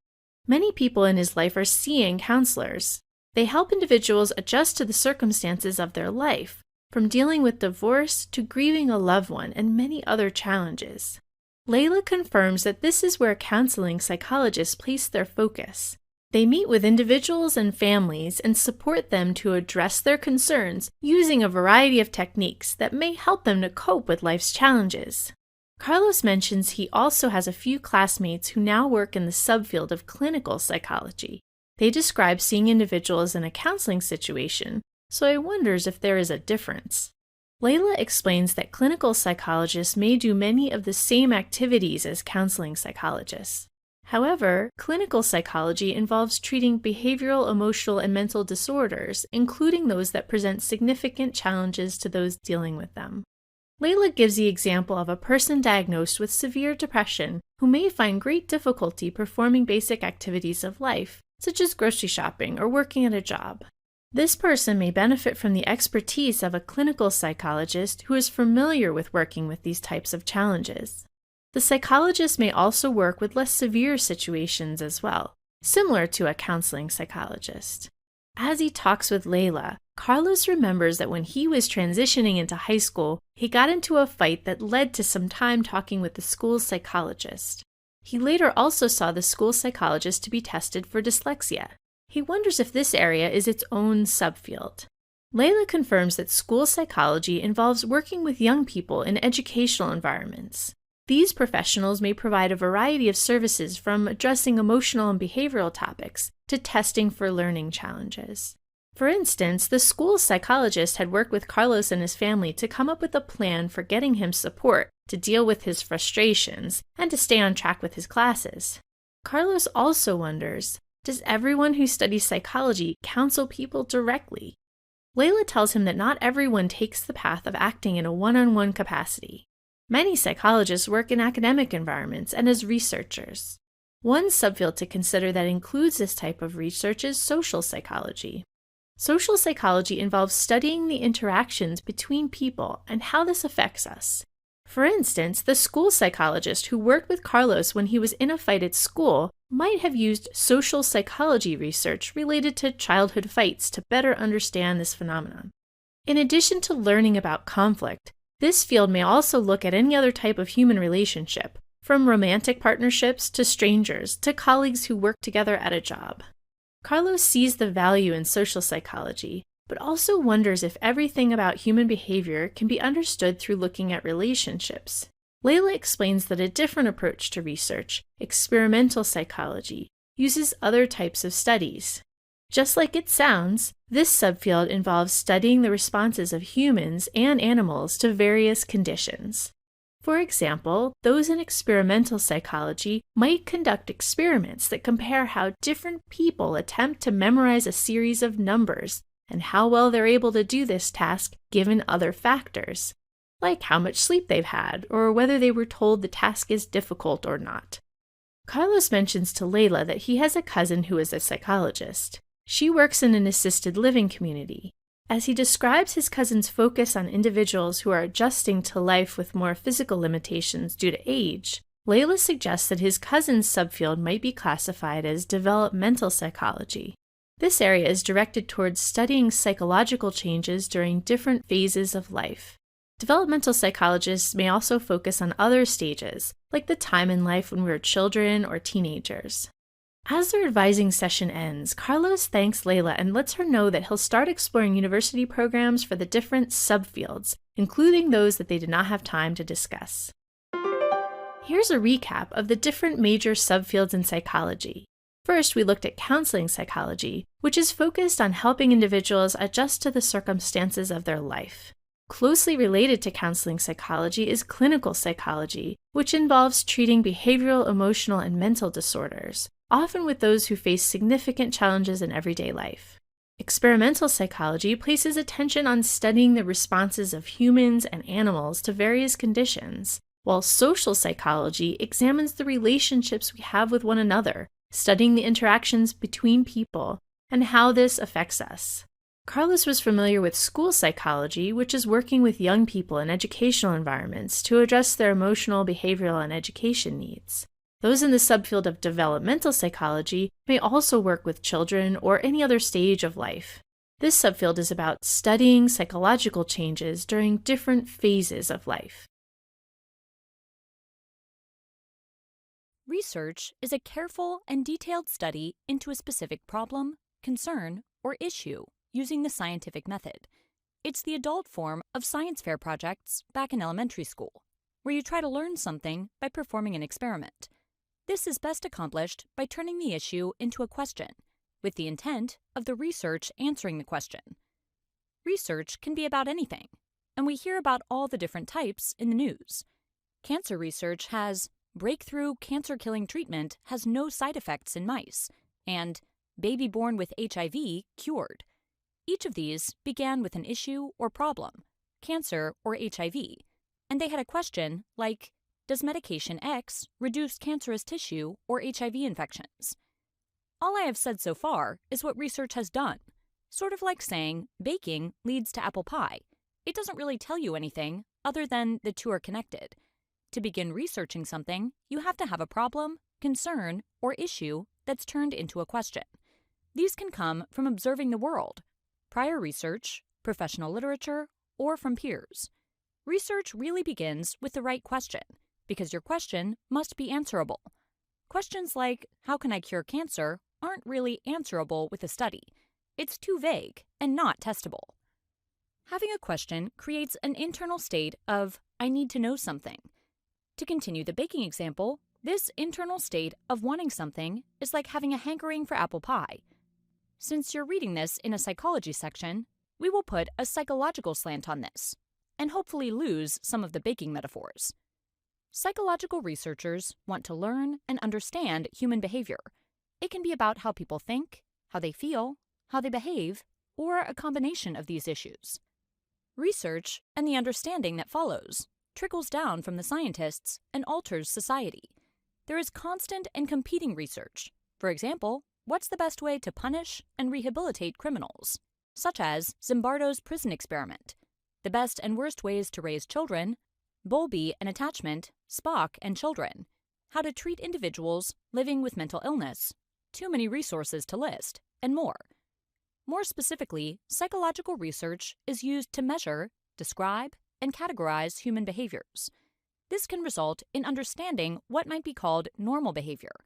Many people in his life are seeing counselors. They help individuals adjust to the circumstances of their life, from dealing with divorce to grieving a loved one and many other challenges. Layla confirms that this is where counseling psychologists place their focus. They meet with individuals and families and support them to address their concerns using a variety of techniques that may help them to cope with life's challenges. Carlos mentions he also has a few classmates who now work in the subfield of clinical psychology. They describe seeing individuals in a counseling situation, so he wonders if there is a difference. Layla explains that clinical psychologists may do many of the same activities as counseling psychologists. However, clinical psychology involves treating behavioral, emotional, and mental disorders, including those that present significant challenges to those dealing with them. Layla gives the example of a person diagnosed with severe depression who may find great difficulty performing basic activities of life, such as grocery shopping or working at a job. This person may benefit from the expertise of a clinical psychologist who is familiar with working with these types of challenges. The psychologist may also work with less severe situations as well, similar to a counseling psychologist. As he talks with Layla, Carlos remembers that when he was transitioning into high school, he got into a fight that led to some time talking with the school's psychologist. He later also saw the school psychologist to be tested for dyslexia. He wonders if this area is its own subfield. Layla confirms that school psychology involves working with young people in educational environments. These professionals may provide a variety of services from addressing emotional and behavioral topics to testing for learning challenges. For instance, the school psychologist had worked with Carlos and his family to come up with a plan for getting him support to deal with his frustrations and to stay on track with his classes. Carlos also wonders, does everyone who studies psychology counsel people directly? Layla tells him that not everyone takes the path of acting in a one-on-one capacity. Many psychologists work in academic environments and as researchers. One subfield to consider that includes this type of research is social psychology. Social psychology involves studying the interactions between people and how this affects us. For instance, the school psychologist who worked with Carlos when he was in a fight at school might have used social psychology research related to childhood fights to better understand this phenomenon. In addition to learning about conflict, this field may also look at any other type of human relationship, from romantic partnerships to strangers to colleagues who work together at a job. Carlos sees the value in social psychology, but also wonders if everything about human behavior can be understood through looking at relationships. Layla explains that a different approach to research, experimental psychology, uses other types of studies. Just like it sounds, this subfield involves studying the responses of humans and animals to various conditions. For example, those in experimental psychology might conduct experiments that compare how different people attempt to memorize a series of numbers and how well they're able to do this task given other factors, like how much sleep they've had or whether they were told the task is difficult or not. Carlos mentions to Layla that he has a cousin who is a psychologist. She works in an assisted living community. As he describes his cousin's focus on individuals who are adjusting to life with more physical limitations due to age, Layla suggests that his cousin's subfield might be classified as developmental psychology. This area is directed towards studying psychological changes during different phases of life. Developmental psychologists may also focus on other stages, like the time in life when we're children or teenagers. As their advising session ends, Carlos thanks Layla and lets her know that he'll start exploring university programs for the different subfields, including those that they did not have time to discuss. Here's a recap of the different major subfields in psychology. First, we looked at counseling psychology, which is focused on helping individuals adjust to the circumstances of their life. Closely related to counseling psychology is clinical psychology, which involves treating behavioral, emotional, and mental disorders, often with those who face significant challenges in everyday life. Experimental psychology places attention on studying the responses of humans and animals to various conditions, while social psychology examines the relationships we have with one another, studying the interactions between people and how this affects us. Carlos was familiar with school psychology, which is working with young people in educational environments to address their emotional, behavioral, and education needs. Those in the subfield of developmental psychology may also work with children or any other stage of life. This subfield is about studying psychological changes during different phases of life. Research is a careful and detailed study into a specific problem, concern, or issue using the scientific method. It's the adult form of science fair projects back in elementary school, where you try to learn something by performing an experiment. This is best accomplished by turning the issue into a question, with the intent of the research answering the question. Research can be about anything, and we hear about all the different types in the news. Cancer research has breakthrough cancer-killing treatment has no side effects in mice, and baby born with HIV cured. Each of these began with an issue or problem, cancer or HIV, and they had a question like, does medication X reduce cancerous tissue or HIV infections? All I have said so far is what research has done, sort of like saying baking leads to apple pie. It doesn't really tell you anything other than the two are connected. To begin researching something, you have to have a problem, concern, or issue that's turned into a question. These can come from observing the world, prior research, professional literature, or from peers. Research really begins with the right question, because your question must be answerable. Questions like, how can I cure cancer, aren't really answerable with a study. It's too vague and not testable. Having a question creates an internal state of, I need to know something. To continue the baking example, this internal state of wanting something is like having a hankering for apple pie. Since you're reading this in a psychology section, we will put a psychological slant on this, and hopefully lose some of the baking metaphors. Psychological researchers want to learn and understand human behavior. It can be about how people think, how they feel, how they behave, or a combination of these issues. Research and the understanding that follows trickles down from the scientists and alters society. There is constant and competing research. For example, what's the best way to punish and rehabilitate criminals, such as Zimbardo's prison experiment, the best and worst ways to raise children, Bowlby and attachment, Spock and children, how to treat individuals living with mental illness, too many resources to list, and more. More specifically, psychological research is used to measure, describe, and categorize human behaviors. This can result in understanding what might be called normal behavior.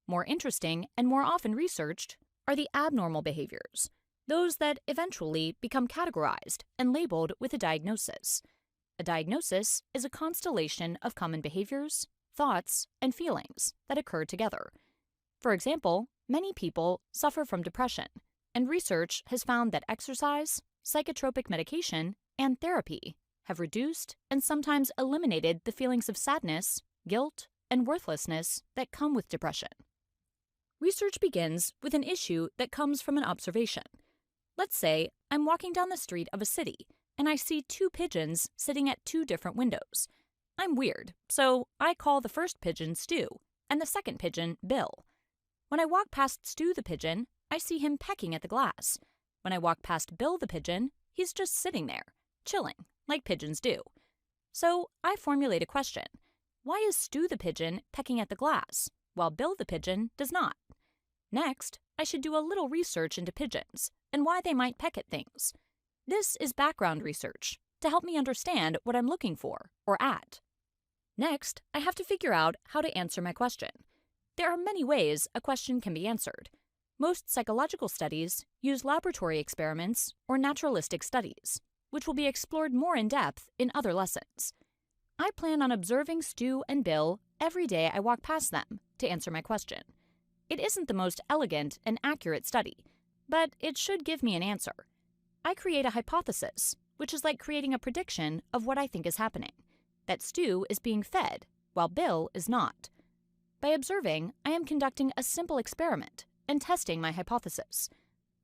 More interesting and more often researched are the abnormal behaviors, those that eventually become categorized and labeled with a diagnosis. A diagnosis is a constellation of common behaviors, thoughts, and feelings that occur together. For example, many people suffer from depression, and research has found that exercise, psychotropic medication, and therapy have reduced and sometimes eliminated the feelings of sadness, guilt, and worthlessness that come with depression. Research begins with an issue that comes from an observation. Let's say I'm walking down the street of a city, and I see two pigeons sitting at two different windows. I'm weird, so I call the first pigeon Stu, and the second pigeon Bill. When I walk past Stu the pigeon, I see him pecking at the glass. When I walk past Bill the pigeon, he's just sitting there, chilling, like pigeons do. So I formulate a question. Why is Stu the pigeon pecking at the glass, while Bill the pigeon does not? Next, I should do a little research into pigeons and why they might peck at things. This is background research to help me understand what I'm looking for or at. Next, I have to figure out how to answer my question. There are many ways a question can be answered. Most psychological studies use laboratory experiments or naturalistic studies, which will be explored more in depth in other lessons. I plan on observing Stu and Bill every day I walk past them to answer my question. It isn't the most elegant and accurate study, but it should give me an answer. I create a hypothesis, which is like creating a prediction of what I think is happening, that Stu is being fed while Bill is not. By observing, I am conducting a simple experiment and testing my hypothesis.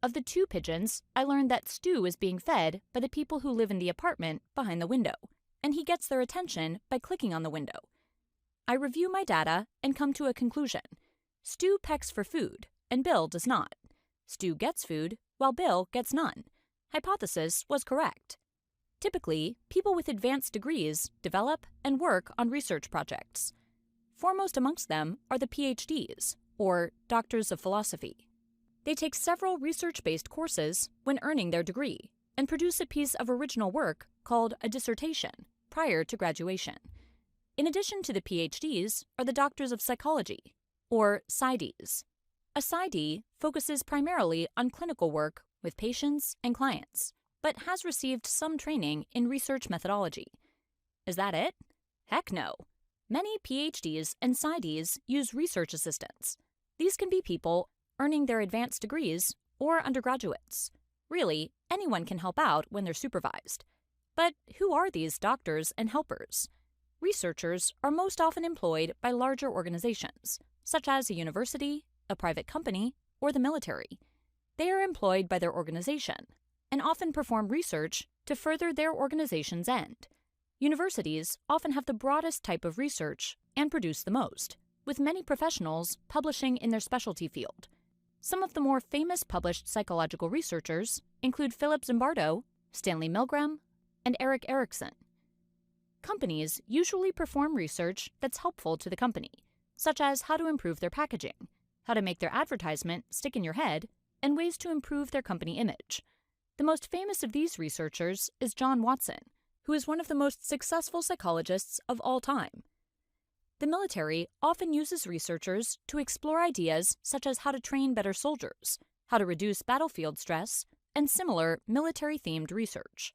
Of the 2 pigeons, I learned that Stu is being fed by the people who live in the apartment behind the window, and he gets their attention by clicking on the window. I review my data and come to a conclusion. Stu pecks for food, and Bill does not. Stu gets food, while Bill gets none. Hypothesis was correct. Typically, people with advanced degrees develop and work on research projects. Foremost amongst them are the PhDs, or Doctors of Philosophy. They take several research-based courses when earning their degree and produce a piece of original work called a dissertation prior to graduation. In addition to the PhDs are the Doctors of Psychology, or PsyDs. A PsyD focuses primarily on clinical work with patients and clients, but has received some training in research methodology. Is that it? Heck no. Many PhDs and PsyDs use research assistants. These can be people earning their advanced degrees or undergraduates. Really, anyone can help out when they're supervised. But who are these doctors and helpers? Researchers are most often employed by larger organizations, such as a university, a private company, or the military. They are employed by their organization and often perform research to further their organization's end. Universities often have the broadest type of research and produce the most, with many professionals publishing in their specialty field. Some of the more famous published psychological researchers include Philip Zimbardo, Stanley Milgram, and Erik Erikson. Companies usually perform research that's helpful to the company, such as how to improve their packaging, how to make their advertisement stick in your head, and ways to improve their company image. The most famous of these researchers is John Watson, who is one of the most successful psychologists of all time. The military often uses researchers to explore ideas such as how to train better soldiers, how to reduce battlefield stress, and similar military-themed research.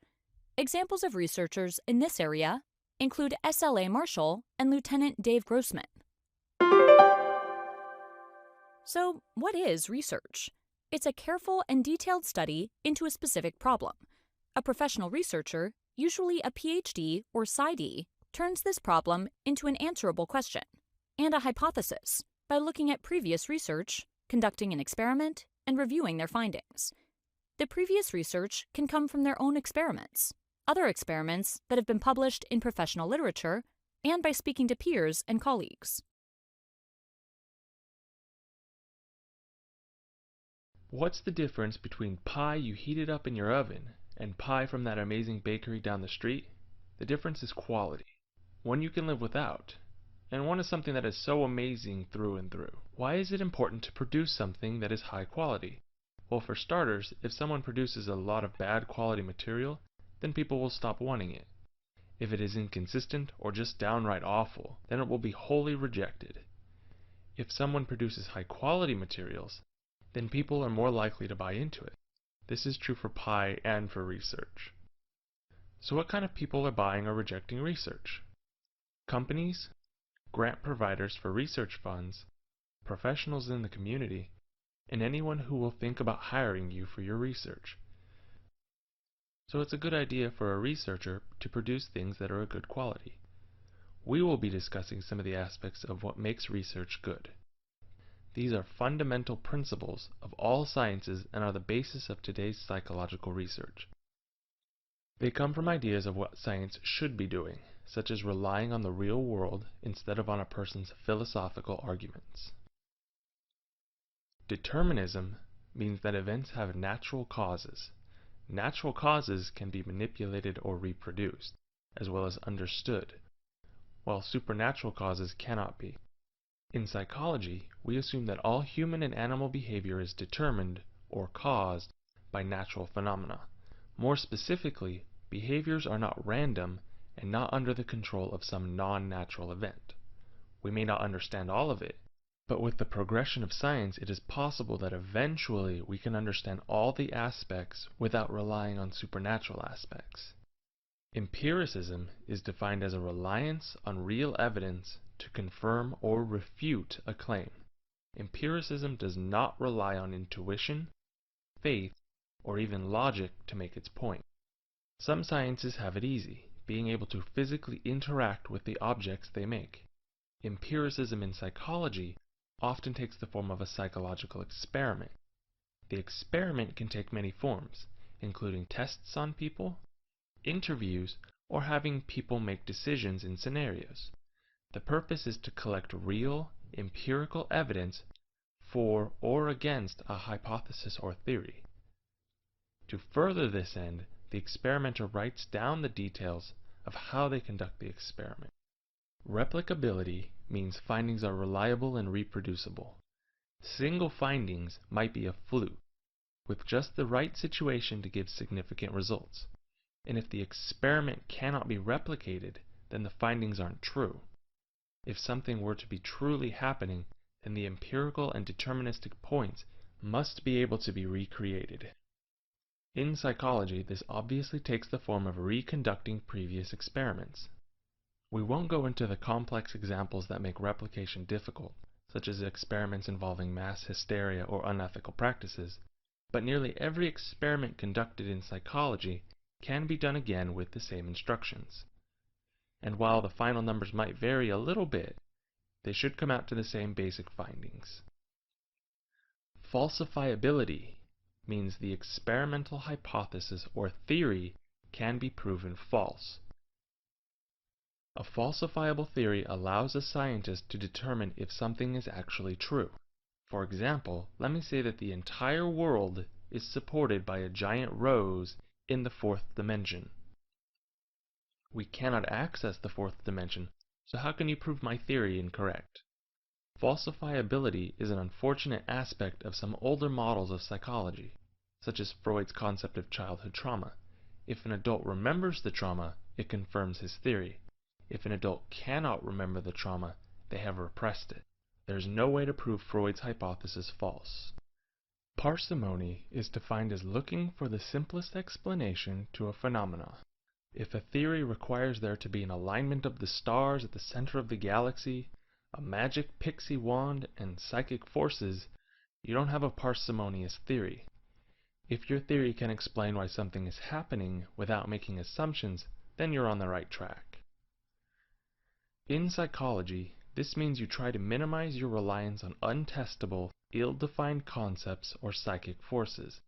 Examples of researchers in this area include SLA Marshall and Lieutenant Dave Grossman. So, what is research? It's a careful and detailed study into a specific problem. A professional researcher, usually a PhD or PsyD, turns this problem into an answerable question and a hypothesis by looking at previous research, conducting an experiment, and reviewing their findings. The previous research can come from their own experiments, other experiments that have been published in professional literature, and by speaking to peers and colleagues. What's the difference between pie you heated up in your oven and pie from that amazing bakery down the street? The difference is quality. One you can live without, and one is something that is so amazing through and through. Why is it important to produce something that is high quality? Well, for starters, if someone produces a lot of bad quality material, then people will stop wanting it. If it is inconsistent or just downright awful, then it will be wholly rejected. If someone produces high quality materials, then people are more likely to buy into it. This is true for pie and for research. So what kind of people are buying or rejecting research? Companies, grant providers for research funds, professionals in the community, and anyone who will think about hiring you for your research. So it's a good idea for a researcher to produce things that are of good quality. We will be discussing some of the aspects of what makes research good. These are fundamental principles of all sciences and are the basis of today's psychological research. They come from ideas of what science should be doing, such as relying on the real world instead of on a person's philosophical arguments. Determinism means that events have natural causes. Natural causes can be manipulated or reproduced, as well as understood, while supernatural causes cannot be. In psychology, we assume that all human and animal behavior is determined or caused by natural phenomena. More specifically, behaviors are not random and not under the control of some non-natural event. We may not understand all of it, but with the progression of science, it is possible that eventually we can understand all the aspects without relying on supernatural aspects. Empiricism is defined as a reliance on real evidence to confirm or refute a claim. Empiricism does not rely on intuition, faith, or even logic to make its point. Some sciences have it easy, being able to physically interact with the objects they make. Empiricism in psychology often takes the form of a psychological experiment. The experiment can take many forms, including tests on people, interviews, or having people make decisions in scenarios. The purpose is to collect real, empirical evidence for or against a hypothesis or theory. To further this end, the experimenter writes down the details of how they conduct the experiment. Replicability means findings are reliable and reproducible. Single findings might be a fluke, with just the right situation to give significant results. And if the experiment cannot be replicated, then the findings aren't true. If something were to be truly happening, then the empirical and deterministic points must be able to be recreated. In psychology, this obviously takes the form of reconducting previous experiments. We won't go into the complex examples that make replication difficult, such as experiments involving mass hysteria or unethical practices, but nearly every experiment conducted in psychology can be done again with the same instructions. And while the final numbers might vary a little bit, they should come out to the same basic findings. Falsifiability means the experimental hypothesis or theory can be proven false. A falsifiable theory allows a scientist to determine if something is actually true. For example, let me say that the entire world is supported by a giant rose in the fourth dimension. We cannot access the fourth dimension, so how can you prove my theory incorrect? Falsifiability is an unfortunate aspect of some older models of psychology, such as Freud's concept of childhood trauma. If an adult remembers the trauma, it confirms his theory. If an adult cannot remember the trauma, they have repressed it. There is no way to prove Freud's hypothesis false. Parsimony is defined as looking for the simplest explanation to a phenomena. If a theory requires there to be an alignment of the stars at the center of the galaxy, a magic pixie wand, and psychic forces, you don't have a parsimonious theory. If your theory can explain why something is happening without making assumptions, then you're on the right track. In psychology, this means you try to minimize your reliance on untestable, ill-defined concepts or psychic forces.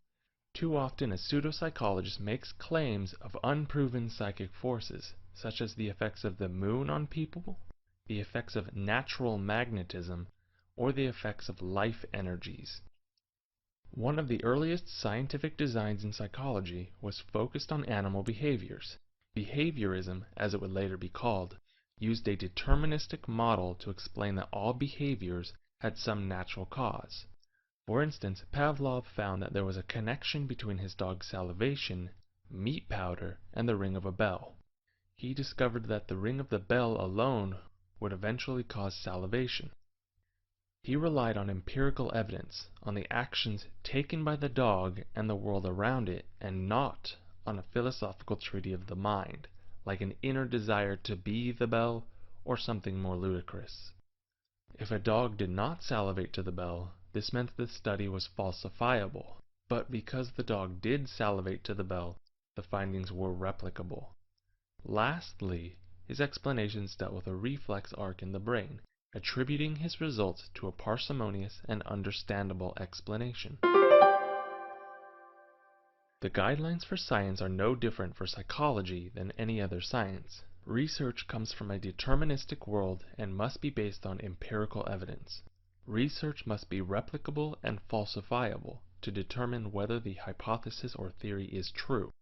Too often a pseudopsychologist makes claims of unproven psychic forces, such as the effects of the moon on people, the effects of natural magnetism, or the effects of life energies. One of the earliest scientific designs in psychology was focused on animal behaviors. Behaviorism, as it would later be called, used a deterministic model to explain that all behaviors had some natural cause. For instance, Pavlov found that there was a connection between his dog's salivation, meat powder, and the ring of a bell. He discovered that the ring of the bell alone would eventually cause salivation. He relied on empirical evidence, on the actions taken by the dog and the world around it, and not on a philosophical treatise of the mind, like an inner desire to be the bell or something more ludicrous. If a dog did not salivate to the bell, this meant the study was falsifiable, but because the dog did salivate to the bell, the findings were replicable. Lastly, his explanations dealt with a reflex arc in the brain, attributing his results to a parsimonious and understandable explanation. The guidelines for science are no different for psychology than any other science. Research comes from a deterministic world and must be based on empirical evidence. Research must be replicable and falsifiable to determine whether the hypothesis or theory is true,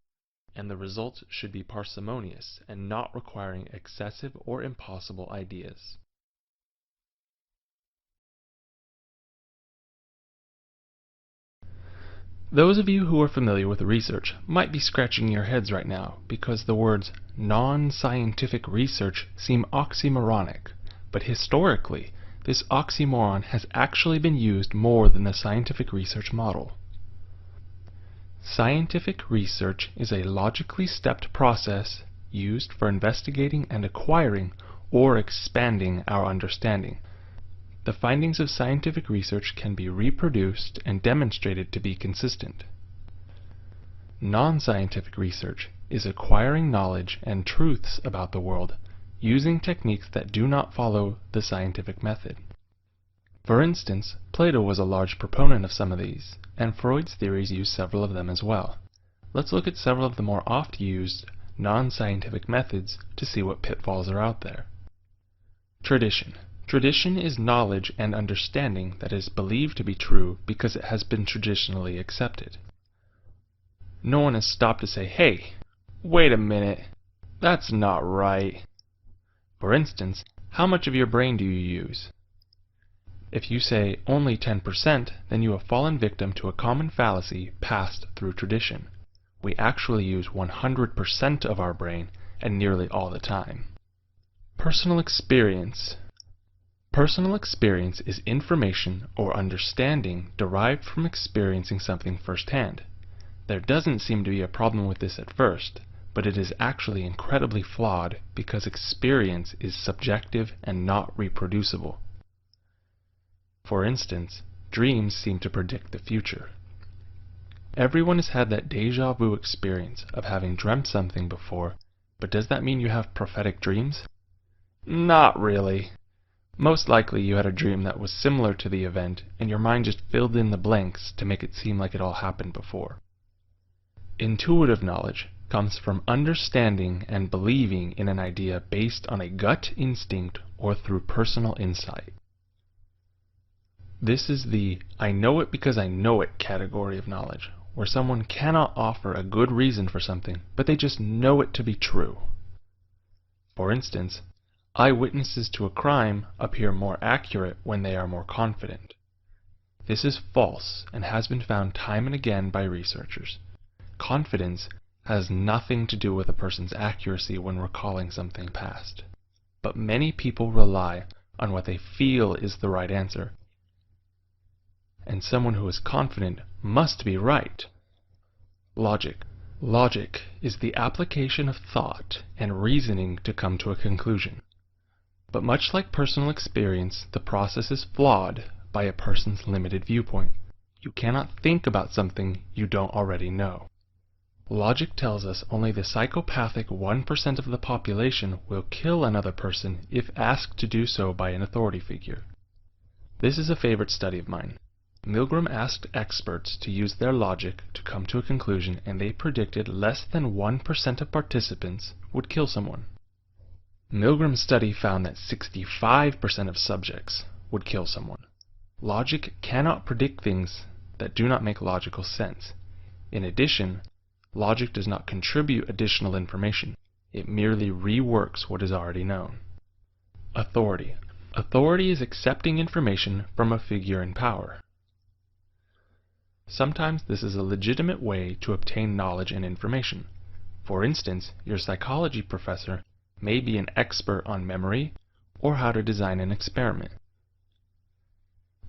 and the results should be parsimonious and not requiring excessive or impossible ideas. Those of you who are familiar with research might be scratching your heads right now because the words non-scientific research seem oxymoronic, but historically, this oxymoron has actually been used more than the scientific research model. Scientific research is a logically stepped process used for investigating and acquiring or expanding our understanding. The findings of scientific research can be reproduced and demonstrated to be consistent. Non-scientific research is acquiring knowledge and truths about the world using techniques that do not follow the scientific method. For instance, Plato was a large proponent of some of these, and Freud's theories use several of them as well. Let's look at several of the more oft-used non-scientific methods to see what pitfalls are out there. Tradition. Tradition is knowledge and understanding that is believed to be true because it has been traditionally accepted. No one has stopped to say, hey, wait a minute, that's not right. For instance, how much of your brain do you use? If you say only 10%, then you have fallen victim to a common fallacy passed through tradition. We actually use 100% of our brain, and nearly all the time. Personal experience. Personal experience is information or understanding derived from experiencing something firsthand. There doesn't seem to be a problem with this at first, but it is actually incredibly flawed because experience is subjective and not reproducible. For instance, dreams seem to predict the future. Everyone has had that déjà vu experience of having dreamt something before, but does that mean you have prophetic dreams? Not really. Most likely you had a dream that was similar to the event, and your mind just filled in the blanks to make it seem like it all happened before. Intuitive knowledge comes from understanding and believing in an idea based on a gut instinct or through personal insight. This is the I know it because I know it category of knowledge, where someone cannot offer a good reason for something, but they just know it to be true. For instance, eyewitnesses to a crime appear more accurate when they are more confident. This is false and has been found time and again by researchers. Confidence has nothing to do with a person's accuracy when recalling something past. But many people rely on what they feel is the right answer. And someone who is confident must be right. Logic. Logic is the application of thought and reasoning to come to a conclusion. But much like personal experience, the process is flawed by a person's limited viewpoint. You cannot think about something you don't already know. Logic tells us only the psychopathic 1% of the population will kill another person if asked to do so by an authority figure. This is a favorite study of mine. Milgram asked experts to use their logic to come to a conclusion, and they predicted less than 1% of participants would kill someone. Milgram's study found that 65% of subjects would kill someone. Logic cannot predict things that do not make logical sense. In addition, logic does not contribute additional information. It merely reworks what is already known. Authority. Authority is accepting information from a figure in power. Sometimes this is a legitimate way to obtain knowledge and information. For instance, your psychology professor may be an expert on memory or how to design an experiment.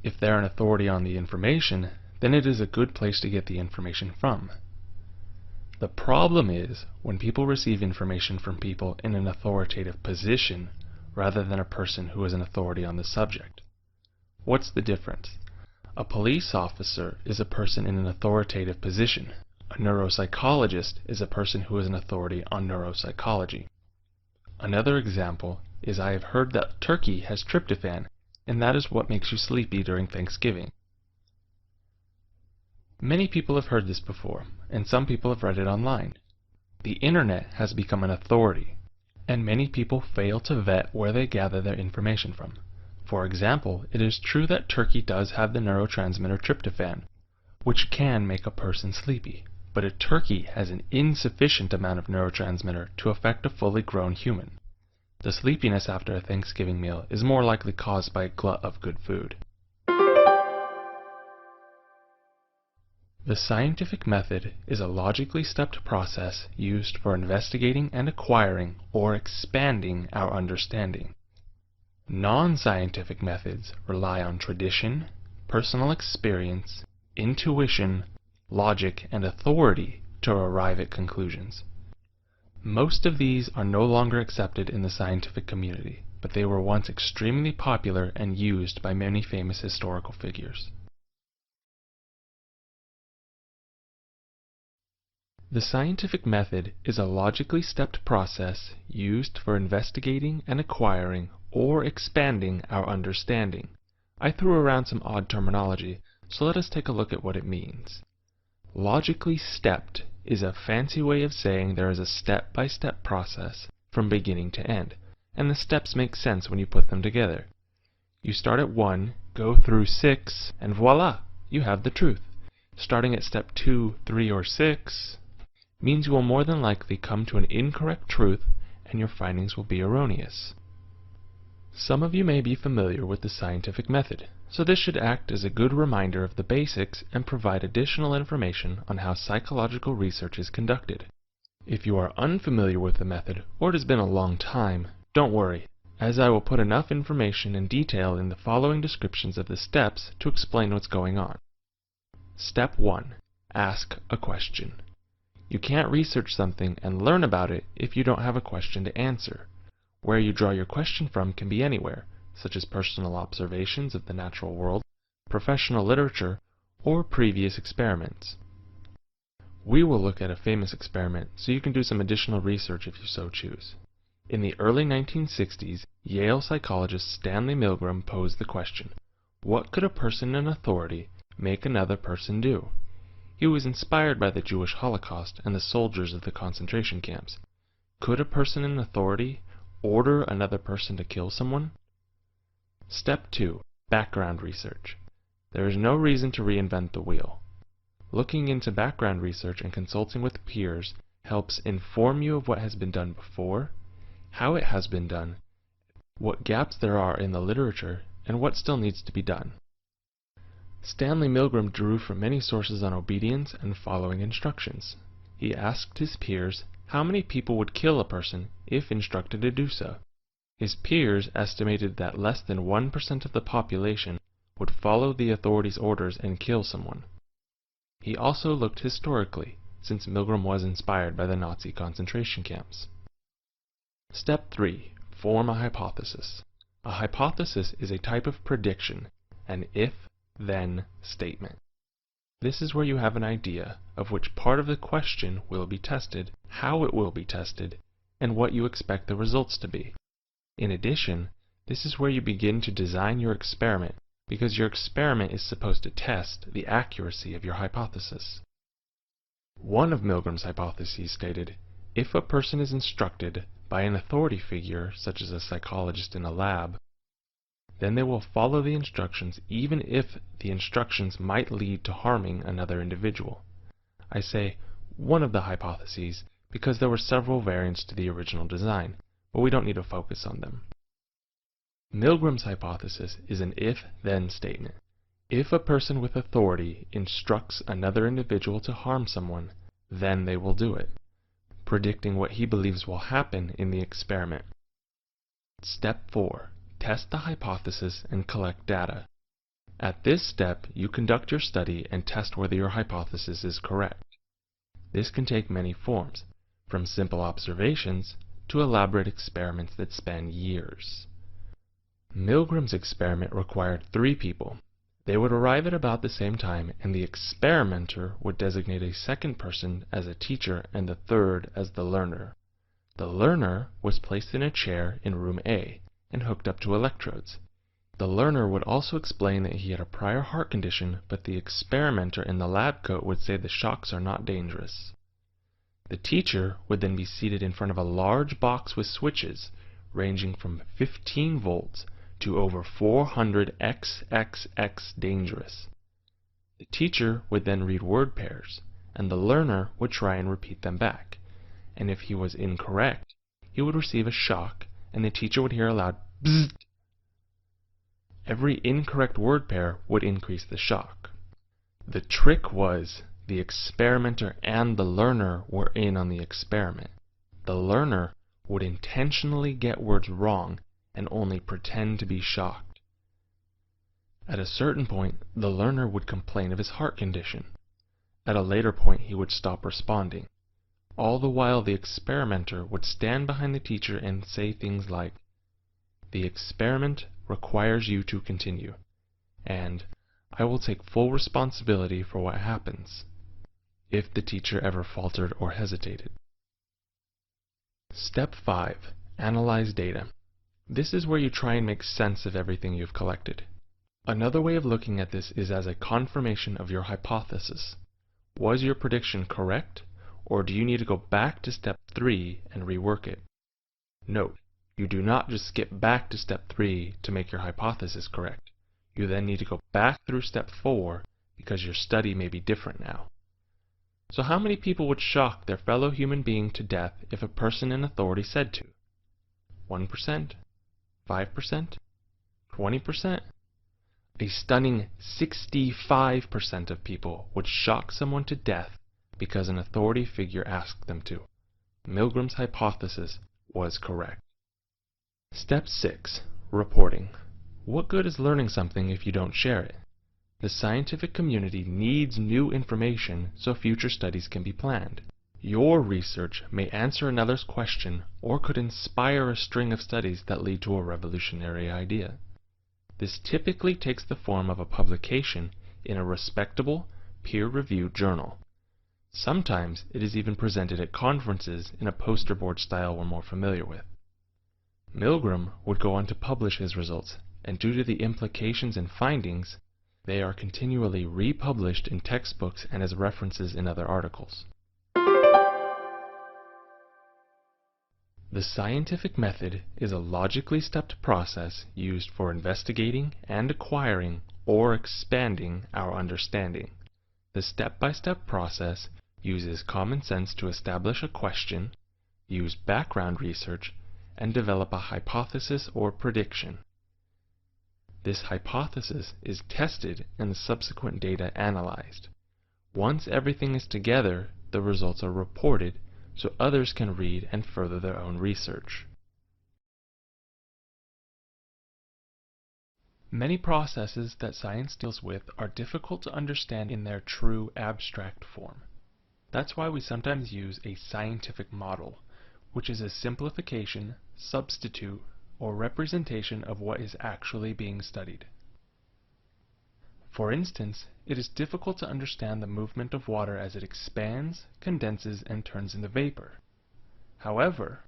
If they're an authority on the information, then it is a good place to get the information from. The problem is when people receive information from people in an authoritative position rather than a person who is an authority on the subject. What's the difference? A police officer is a person in an authoritative position. A neuropsychologist is a person who is an authority on neuropsychology. Another example is I have heard that turkey has tryptophan, and that is what makes you sleepy during Thanksgiving. Many people have heard this before, and some people have read it online. The internet has become an authority, and many people fail to vet where they gather their information from. For example, it is true that turkey does have the neurotransmitter tryptophan, which can make a person sleepy, but a turkey has an insufficient amount of neurotransmitter to affect a fully grown human. The sleepiness after a Thanksgiving meal is more likely caused by a glut of good food. The scientific method is a logically stepped process used for investigating and acquiring or expanding our understanding. Non-scientific methods rely on tradition, personal experience, intuition, logic, and authority to arrive at conclusions. Most of these are no longer accepted in the scientific community, but they were once extremely popular and used by many famous historical figures. The scientific method is a logically stepped process used for investigating and acquiring or expanding our understanding. I threw around some odd terminology, so let us take a look at what it means. Logically stepped is a fancy way of saying there is a step-by-step process from beginning to end, and the steps make sense when you put them together. You start at 1, go through 6, and voila, you have the truth. Starting at step 2, 3, or 6 means you will more than likely come to an incorrect truth and your findings will be erroneous. Some of you may be familiar with the scientific method, so this should act as a good reminder of the basics and provide additional information on how psychological research is conducted. If you are unfamiliar with the method, or it has been a long time, don't worry, as I will put enough information and detail in the following descriptions of the steps to explain what's going on. Step 1. Ask a question. You can't research something and learn about it if you don't have a question to answer. Where you draw your question from can be anywhere, such as personal observations of the natural world, professional literature, or previous experiments. We will look at a famous experiment, so you can do some additional research if you so choose. In the early 1960s, Yale psychologist Stanley Milgram posed the question, what could a person in authority make another person do? He was inspired by the Jewish Holocaust and the soldiers of the concentration camps. Could a person in authority order another person to kill someone? Step 2. Background research. There is no reason to reinvent the wheel. Looking into background research and consulting with peers helps inform you of what has been done before, how it has been done, what gaps there are in the literature, and what still needs to be done. Stanley Milgram drew from many sources on obedience and following instructions. He asked his peers how many people would kill a person if instructed to do so. His peers estimated that less than 1% of the population would follow the authorities' orders and kill someone. He also looked historically, since Milgram was inspired by the Nazi concentration camps. Step 3. Form a hypothesis. A hypothesis is a type of prediction, an if-then statement. This is where you have an idea of which part of the question will be tested, how it will be tested, and what you expect the results to be. In addition, this is where you begin to design your experiment, because your experiment is supposed to test the accuracy of your hypothesis. One of Milgram's hypotheses stated, if a person is instructed by an authority figure, such as a psychologist in a lab, then they will follow the instructions even if the instructions might lead to harming another individual. I say one of the hypotheses because there were several variants to the original design, but we don't need to focus on them. Milgram's hypothesis is an if-then statement. If a person with authority instructs another individual to harm someone, then they will do it, predicting what he believes will happen in the experiment. Step 4. Test the hypothesis and collect data. At this step, you conduct your study and test whether your hypothesis is correct. This can take many forms, from simple observations to elaborate experiments that span years. Milgram's experiment required 3 people. They would arrive at about the same time, and the experimenter would designate a second person as a teacher and the third as the learner. The learner was placed in a chair in room A and hooked up to electrodes. The learner would also explain that he had a prior heart condition, but the experimenter in the lab coat would say the shocks are not dangerous. The teacher would then be seated in front of a large box with switches ranging from 15 volts to over 400 XXX dangerous. The teacher would then read word pairs, and the learner would try and repeat them back. And if he was incorrect, he would receive a shock, and the teacher would hear a loud bzzzt. Every incorrect word pair would increase the shock. The trick was the experimenter and the learner were in on the experiment. The learner would intentionally get words wrong and only pretend to be shocked. At a certain point, the learner would complain of his heart condition. At a later point, he would stop responding. All the while, the experimenter would stand behind the teacher and say things like, The experiment requires you to continue, and I will take full responsibility for what happens if the teacher ever faltered or hesitated. Step 5. Analyze data. This is where you try and make sense of everything you've collected. Another way of looking at this is as a confirmation of your hypothesis. Was your prediction correct, or do you need to go back to step 3 and rework it? Note, you do not just skip back to step 3 to make your hypothesis correct. You then need to go back through step 4 because your study may be different now. So how many people would shock their fellow human being to death if a person in authority said to? 1%? 5%? 20%? A stunning 65% of people would shock someone to death because an authority figure asked them to. Milgram's hypothesis was correct. Step 6. Reporting. What good is learning something if you don't share it? The scientific community needs new information so future studies can be planned. Your research may answer another's question or could inspire a string of studies that lead to a revolutionary idea. This typically takes the form of a publication in a respectable, peer-reviewed journal. Sometimes it is even presented at conferences in a poster board style we're more familiar with. Milgram would go on to publish his results, and due to the implications and findings, they are continually republished in textbooks and as references in other articles. The scientific method is a logically stepped process used for investigating and acquiring or expanding our understanding. The step-by-step process uses common sense to establish a question, use background research, and develop a hypothesis or prediction. This hypothesis is tested and the subsequent data analyzed. Once everything is together, the results are reported so others can read and further their own research. Many processes that science deals with are difficult to understand in their true abstract form. That's why we sometimes use a scientific model, which is a simplification, substitute, or representation of what is actually being studied. For instance, it is difficult to understand the movement of water as it expands, condenses, and turns into vapor. However,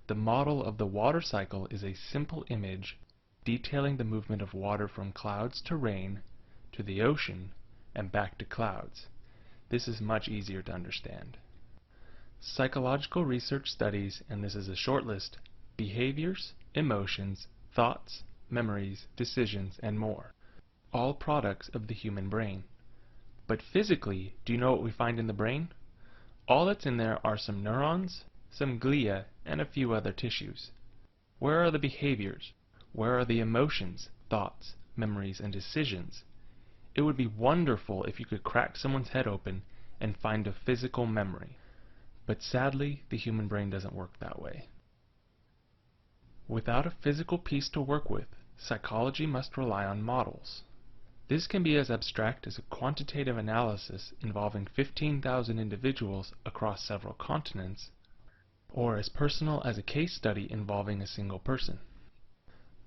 the model of the water cycle is a simple image detailing the movement of water from clouds to rain, to the ocean, and back to clouds. This is much easier to understand. Psychological research studies, and this is a short list, behaviors, emotions, thoughts, memories, decisions, and more. All products of the human brain. But physically, do you know what we find in the brain? All that's in there are some neurons, some glia, and a few other tissues. Where are the behaviors? Where are the emotions, thoughts, memories, and decisions? It would be wonderful if you could crack someone's head open and find a physical memory. But sadly, the human brain doesn't work that way. Without a physical piece to work with, psychology must rely on models. This can be as abstract as a quantitative analysis involving 15,000 individuals across several continents, or as personal as a case study involving a single person.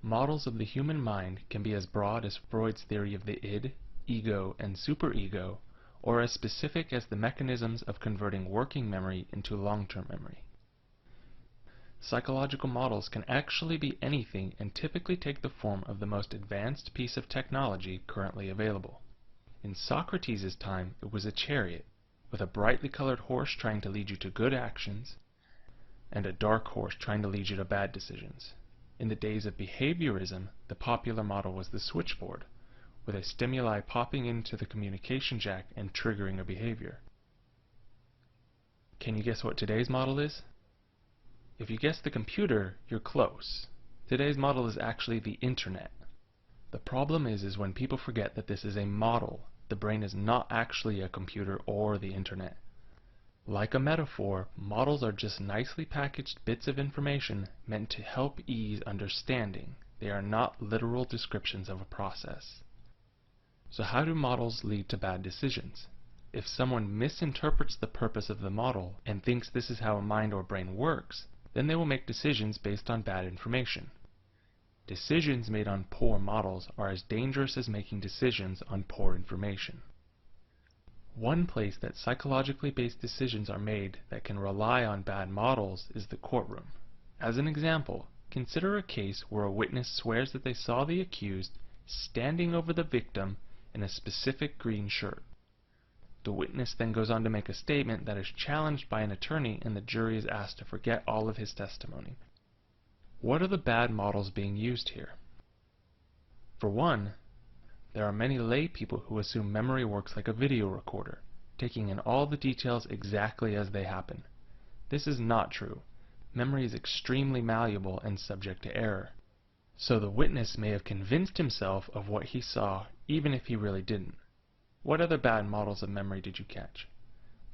Models of the human mind can be as broad as Freud's theory of the id, ego, and superego, or as specific as the mechanisms of converting working memory into long-term memory. Psychological models can actually be anything and typically take the form of the most advanced piece of technology currently available. In Socrates' time, it was a chariot, with a brightly colored horse trying to lead you to good actions, and a dark horse trying to lead you to bad decisions. In the days of behaviorism, the popular model was the switchboard, with a stimuli popping into the communication jack and triggering a behavior. Can you guess what today's model is? If you guess the computer, you're close. Today's model is actually the internet. The problem is when people forget that this is a model. The brain is not actually a computer or the internet. Like a metaphor, models are just nicely packaged bits of information meant to help ease understanding. They are not literal descriptions of a process. So how do models lead to bad decisions? If someone misinterprets the purpose of the model and thinks this is how a mind or brain works, then they will make decisions based on bad information. Decisions made on poor models are as dangerous as making decisions on poor information. One place that psychologically based decisions are made that can rely on bad models is the courtroom. As an example, consider a case where a witness swears that they saw the accused standing over the victim in a specific green shirt. The witness then goes on to make a statement that is challenged by an attorney, and the jury is asked to forget all of his testimony. What are the bad models being used here? For one, there are many lay people who assume memory works like a video recorder, taking in all the details exactly as they happen. This is not true. Memory is extremely malleable and subject to error. So the witness may have convinced himself of what he saw, even if he really didn't. What other bad models of memory did you catch?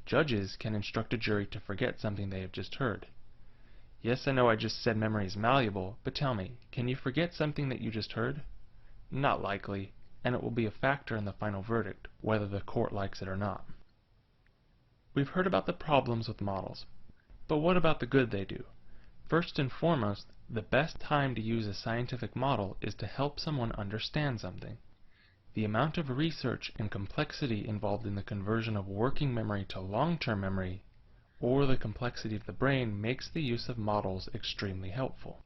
Judges can instruct a jury to forget something they have just heard. Yes, I know I just said memory is malleable, but tell me, can you forget something that you just heard? Not likely, and it will be a factor in the final verdict, whether the court likes it or not. We've heard about the problems with models, but what about the good they do? First and foremost, the best time to use a scientific model is to help someone understand something. The amount of research and complexity involved in the conversion of working memory to long-term memory, or the complexity of the brain, makes the use of models extremely helpful.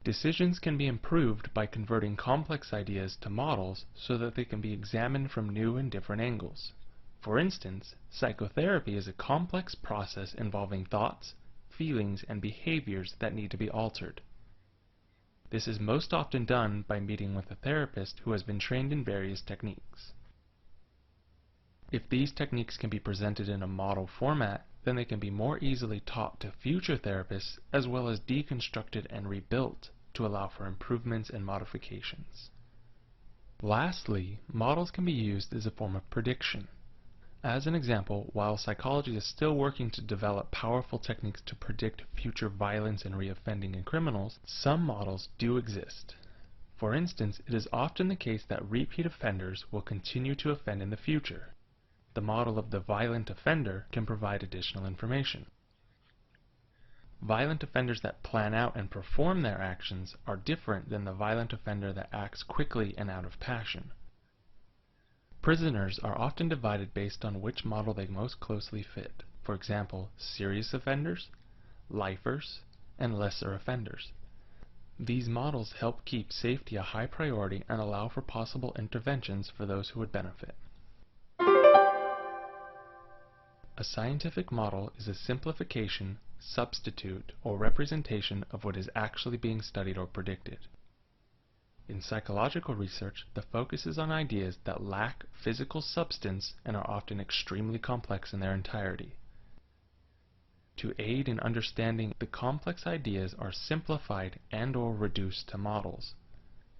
Decisions can be improved by converting complex ideas to models so that they can be examined from new and different angles. For instance, psychotherapy is a complex process involving thoughts, feelings, and behaviors that need to be altered. This is most often done by meeting with a therapist who has been trained in various techniques. If these techniques can be presented in a model format, then they can be more easily taught to future therapists, as well as deconstructed and rebuilt to allow for improvements and modifications. Lastly, models can be used as a form of prediction. As an example, while psychology is still working to develop powerful techniques to predict future violence and reoffending in criminals, some models do exist. For instance, it is often the case that repeat offenders will continue to offend in the future. The model of the violent offender can provide additional information. Violent offenders that plan out and perform their actions are different than the violent offender that acts quickly and out of passion. Prisoners are often divided based on which model they most closely fit. For example, serious offenders, lifers, and lesser offenders. These models help keep safety a high priority and allow for possible interventions for those who would benefit. A scientific model is a simplification, substitute, or representation of what is actually being studied or predicted. In psychological research, the focus is on ideas that lack physical substance and are often extremely complex in their entirety. To aid in understanding, the complex ideas are simplified and/or reduced to models.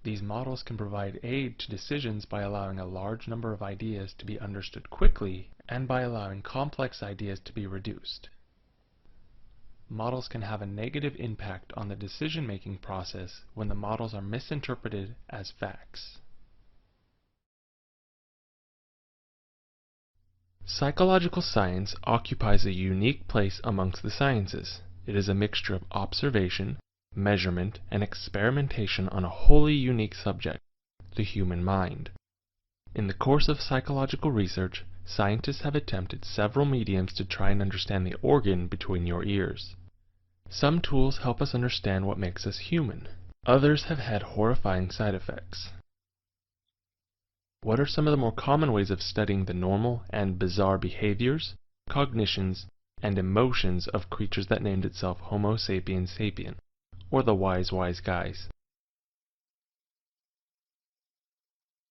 These models can provide aid to decisions by allowing a large number of ideas to be understood quickly and by allowing complex ideas to be reduced. Models can have a negative impact on the decision-making process when the models are misinterpreted as facts. Psychological science occupies a unique place amongst the sciences. It is a mixture of observation, measurement, and experimentation on a wholly unique subject, the human mind. In the course of psychological research, scientists have attempted several mediums to try and understand the organ between your ears. Some tools help us understand what makes us human. Others have had horrifying side effects. What are some of the more common ways of studying the normal and bizarre behaviors, cognitions, and emotions of creatures that named itself Homo sapiens sapien, or the wise guys?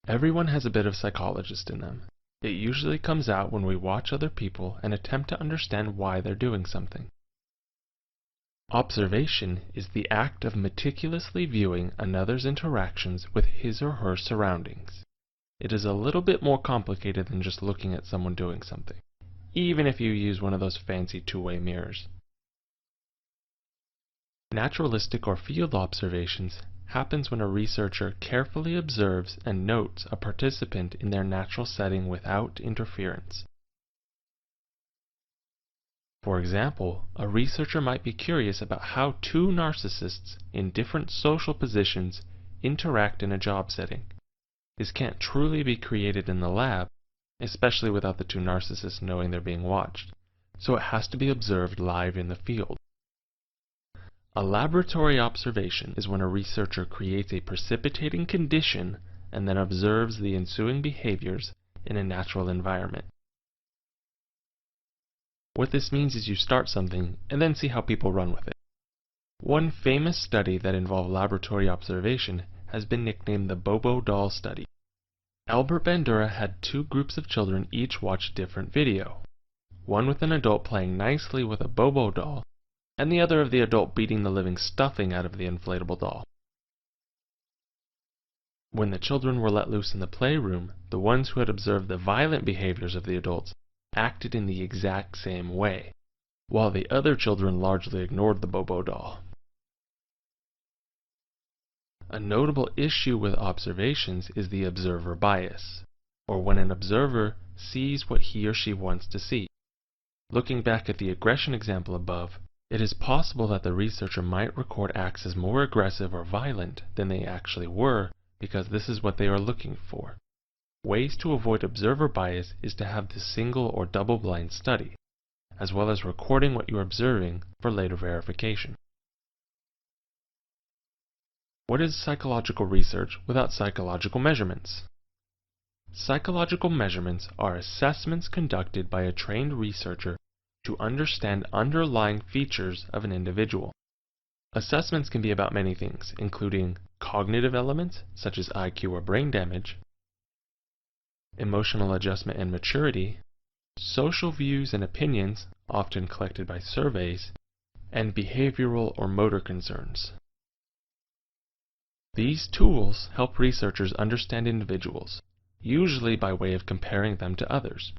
Everyone has a bit of psychologist in them. It usually comes out when we watch other people and attempt to understand why they're doing something. Observation is the act of meticulously viewing another's interactions with his or her surroundings. It is a little bit more complicated than just looking at someone doing something, even if you use one of those fancy two-way mirrors. Naturalistic or field observations happens when a researcher carefully observes and notes a participant in their natural setting without interference. For example, a researcher might be curious about how two narcissists in different social positions interact in a job setting. This can't truly be created in the lab, especially without the two narcissists knowing they're being watched, so it has to be observed live in the field. A laboratory observation is when a researcher creates a precipitating condition and then observes the ensuing behaviors in a natural environment. What this means is you start something and then see how people run with it. One famous study that involved laboratory observation has been nicknamed the Bobo doll study. Albert Bandura had two groups of children each watch a different video, one with an adult playing nicely with a Bobo doll, and the other of the adult beating the living stuffing out of the inflatable doll. When the children were let loose in the playroom, the ones who had observed the violent behaviors of the adults acted in the exact same way, while the other children largely ignored the Bobo doll. A notable issue with observations is the observer bias, or when an observer sees what he or she wants to see. Looking back at the aggression example above, it is possible that the researcher might record acts as more aggressive or violent than they actually were because this is what they are looking for. Ways to avoid observer bias is to have the single or double-blind study, as well as recording what you are observing for later verification. What is psychological research without psychological measurements? Psychological measurements are assessments conducted by a trained researcher to understand underlying features of an individual. Assessments can be about many things, including cognitive elements such as IQ or brain damage, emotional adjustment and maturity, social views and opinions, often collected by surveys, and behavioral or motor concerns. These tools help researchers understand individuals, usually by way of comparing them to others.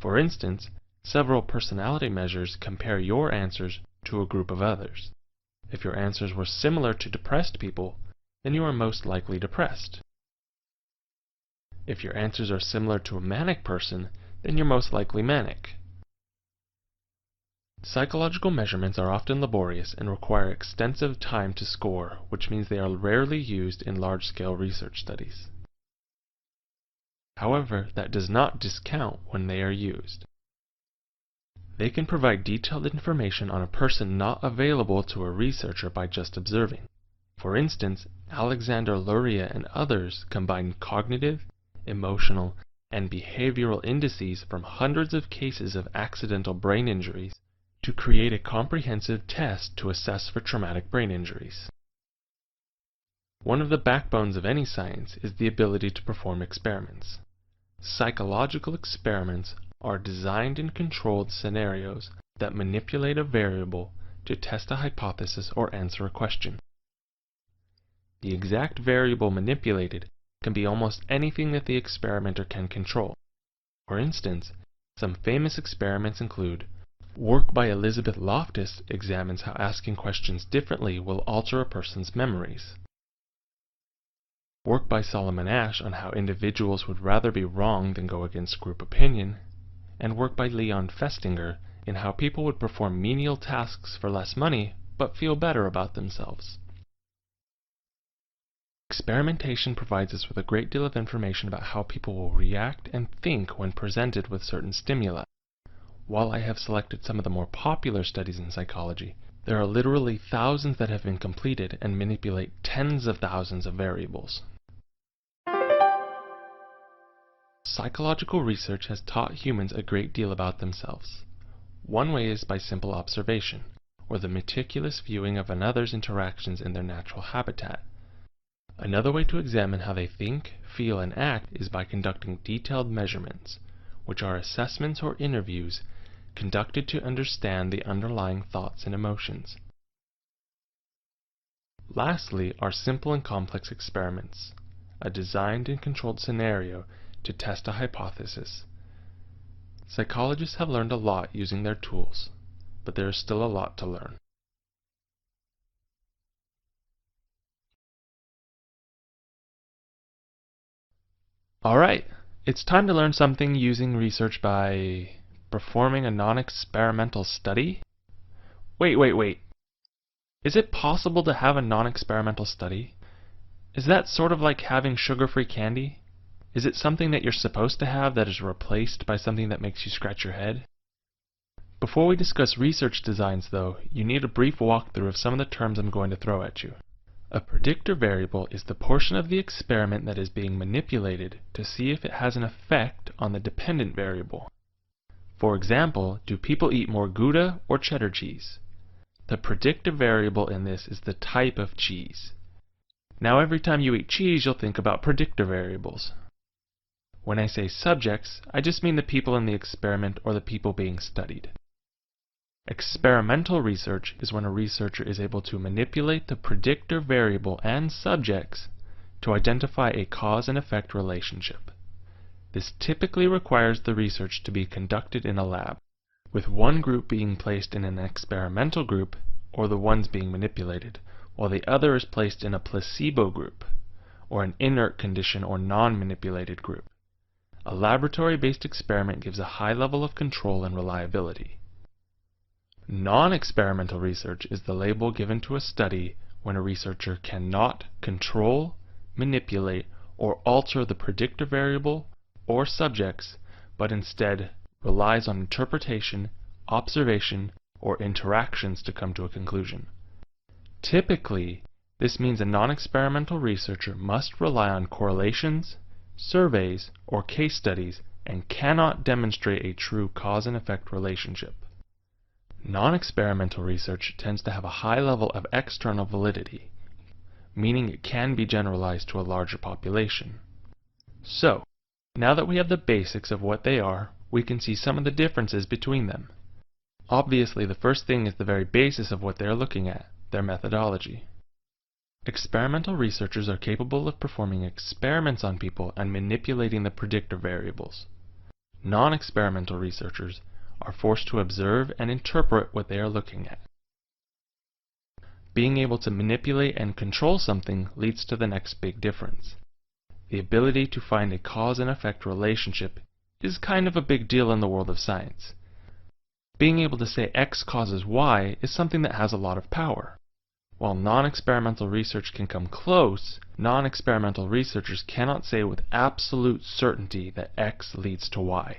For instance, several personality measures compare your answers to a group of others. If your answers were similar to depressed people, then you are most likely depressed. If your answers are similar to a manic person, then you're most likely manic. Psychological measurements are often laborious and require extensive time to score, which means they are rarely used in large-scale research studies. However, that does not discount when they are used. They can provide detailed information on a person not available to a researcher by just observing. For instance, Alexander Luria and others combined cognitive, emotional, and behavioral indices from hundreds of cases of accidental brain injuries to create a comprehensive test to assess for traumatic brain injuries. One of the backbones of any science is the ability to perform experiments. Psychological experiments are designed and controlled scenarios that manipulate a variable to test a hypothesis or answer a question. The exact variable manipulated can be almost anything that the experimenter can control. For instance, some famous experiments include work by Elizabeth Loftus examines how asking questions differently will alter a person's memories. Work by Solomon Asch on how individuals would rather be wrong than go against group opinion, and work by Leon Festinger in how people would perform menial tasks for less money but feel better about themselves. Experimentation provides us with a great deal of information about how people will react and think when presented with certain stimuli. While I have selected some of the more popular studies in psychology, there are literally thousands that have been completed and manipulate tens of thousands of variables. Psychological research has taught humans a great deal about themselves. One way is by simple observation, or the meticulous viewing of another's interactions in their natural habitat. Another way to examine how they think, feel, and act is by conducting detailed measurements, which are assessments or interviews conducted to understand the underlying thoughts and emotions. Lastly are simple and complex experiments, a designed and controlled scenario to test a hypothesis. Psychologists have learned a lot using their tools, but there is still a lot to learn. Alright, it's time to learn something using research by Performing a non-experimental study? Wait. Is it possible to have a non-experimental study? Is that sort of like having sugar-free candy? Is it something that you're supposed to have that is replaced by something that makes you scratch your head? Before we discuss research designs, though, you need a brief walkthrough of some of the terms I'm going to throw at you. A predictor variable is the portion of the experiment that is being manipulated to see if it has an effect on the dependent variable. For example, do people eat more Gouda or cheddar cheese? The predictor variable in this is the type of cheese. Now every time you eat cheese, you'll think about predictor variables. When I say subjects, I just mean the people in the experiment or the people being studied. Experimental research is when a researcher is able to manipulate the predictor variable and subjects to identify a cause and effect relationship. This typically requires the research to be conducted in a lab, with one group being placed in an experimental group, or the ones being manipulated, while the other is placed in a placebo group, or an inert condition or non-manipulated group. A laboratory-based experiment gives a high level of control and reliability. Non-experimental research is the label given to a study when a researcher cannot control, manipulate, or alter the predictor variable or subjects, but instead relies on interpretation, observation, or interactions to come to a conclusion. Typically, this means a non-experimental researcher must rely on correlations, surveys, or case studies and cannot demonstrate a true cause and effect relationship. Non-experimental research tends to have a high level of external validity, meaning it can be generalized to a larger population. So, now that we have the basics of what they are, we can see some of the differences between them. Obviously, the first thing is the very basis of what they are looking at, their methodology. Experimental researchers are capable of performing experiments on people and manipulating the predictor variables. Non-experimental researchers are forced to observe and interpret what they are looking at. Being able to manipulate and control something leads to the next big difference. The ability to find a cause and effect relationship is kind of a big deal in the world of science. Being able to say X causes Y is something that has a lot of power. While non-experimental research can come close, non-experimental researchers cannot say with absolute certainty that X leads to Y.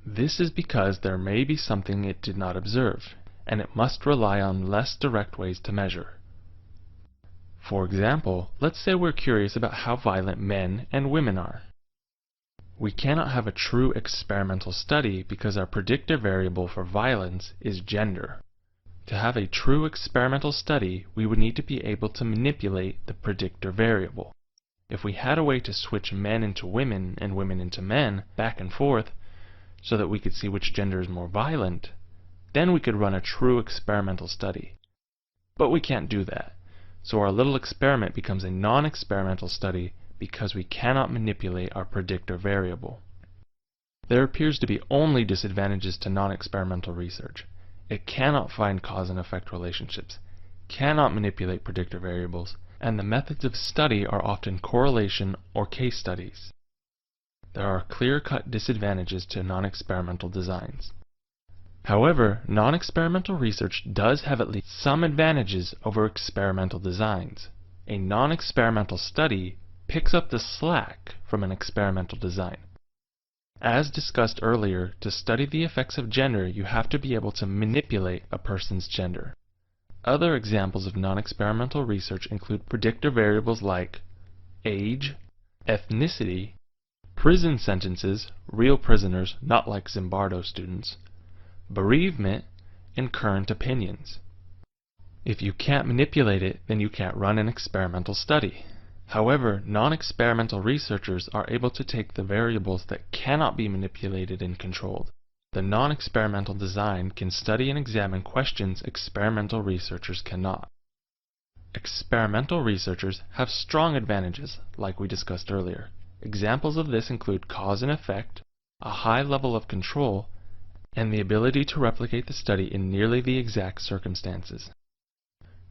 This is because there may be something it did not observe, and it must rely on less direct ways to measure. For example, let's say we're curious about how violent men and women are. We cannot have a true experimental study because our predictor variable for violence is gender. To have a true experimental study, we would need to be able to manipulate the predictor variable. If we had a way to switch men into women and women into men back and forth so that we could see which gender is more violent, then we could run a true experimental study. But we can't do that, so our little experiment becomes a non-experimental study because we cannot manipulate our predictor variable. There appears to be only disadvantages to non-experimental research. It cannot find cause and effect relationships, cannot manipulate predictor variables, and the methods of study are often correlation or case studies. There are clear-cut disadvantages to non-experimental designs. However, non-experimental research does have at least some advantages over experimental designs. A non-experimental study picks up the slack from an experimental design. As discussed earlier, to study the effects of gender, you have to be able to manipulate a person's gender. Other examples of non-experimental research include predictor variables like age, ethnicity, prison sentences, real prisoners, not like Zimbardo students, bereavement, and current opinions. If you can't manipulate it, then you can't run an experimental study. However, non-experimental researchers are able to take the variables that cannot be manipulated and controlled. The non-experimental design can study and examine questions experimental researchers cannot. Experimental researchers have strong advantages, like we discussed earlier. Examples of this include cause and effect, a high level of control, and the ability to replicate the study in nearly the exact circumstances.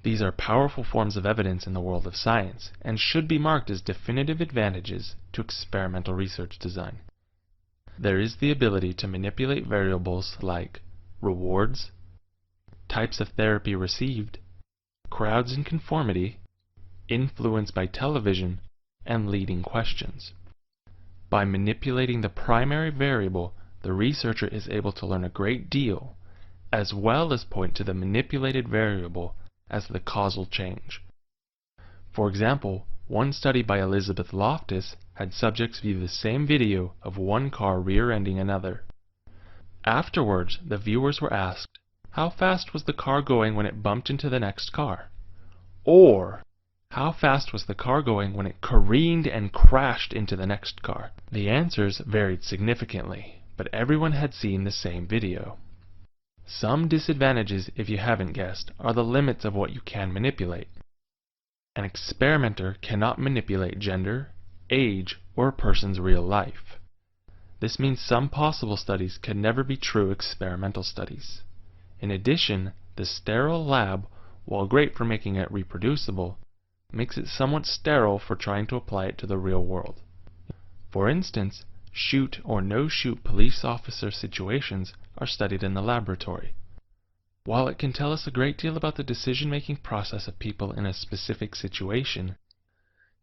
These are powerful forms of evidence in the world of science, and should be marked as definitive advantages to experimental research design. There is the ability to manipulate variables like rewards, types of therapy received, crowds and conformity, influence by television, and leading questions. By manipulating the primary variable, the researcher is able to learn a great deal, as well as point to the manipulated variable as the causal change. For example, one study by Elizabeth Loftus had subjects view the same video of one car rear-ending another. Afterwards, the viewers were asked, how fast was the car going when it bumped into the next car? Or, how fast was the car going when it careened and crashed into the next car? The answers varied significantly, but everyone had seen the same video. Some disadvantages, if you haven't guessed, are the limits of what you can manipulate. An experimenter cannot manipulate gender, age, or a person's real life. This means some possible studies can never be true experimental studies. In addition, the sterile lab, while great for making it reproducible, makes it somewhat sterile for trying to apply it to the real world. For instance, shoot or no-shoot police officer situations are studied in the laboratory. While it can tell us a great deal about the decision-making process of people in a specific situation,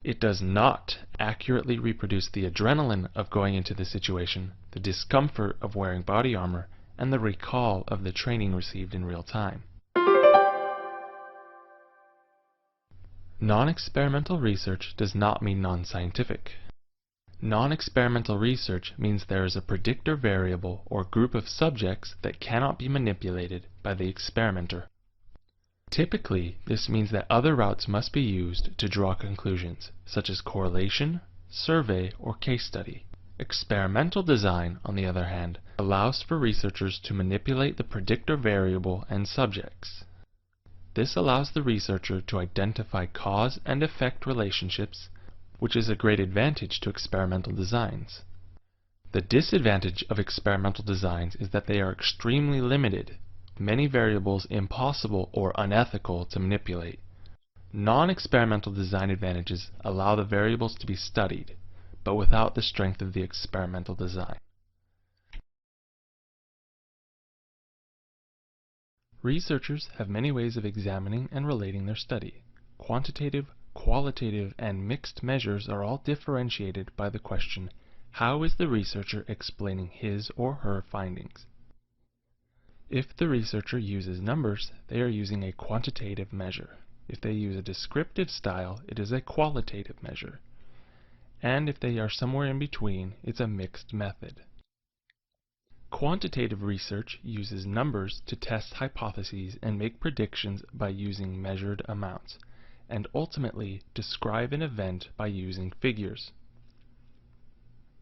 it does not accurately reproduce the adrenaline of going into the situation, the discomfort of wearing body armor, and the recall of the training received in real time. Non-experimental research does not mean non-scientific. Non-experimental research means there is a predictor variable or group of subjects that cannot be manipulated by the experimenter. Typically, this means that other routes must be used to draw conclusions, such as correlation, survey, or case study. Experimental design, on the other hand, allows for researchers to manipulate the predictor variable and subjects. This allows the researcher to identify cause and effect relationships, which is a great advantage to experimental designs. The disadvantage of experimental designs is that they are extremely limited, many variables impossible or unethical to manipulate. Non-experimental design advantages allow the variables to be studied, but without the strength of the experimental design. Researchers have many ways of examining and relating their study. Quantitative, qualitative, and mixed measures are all differentiated by the question, how is the researcher explaining his or her findings? If the researcher uses numbers, they are using a quantitative measure. If they use a descriptive style, it is a qualitative measure. And if they are somewhere in between, it's a mixed method. Quantitative research uses numbers to test hypotheses and make predictions by using measured amounts, and ultimately describe an event by using figures.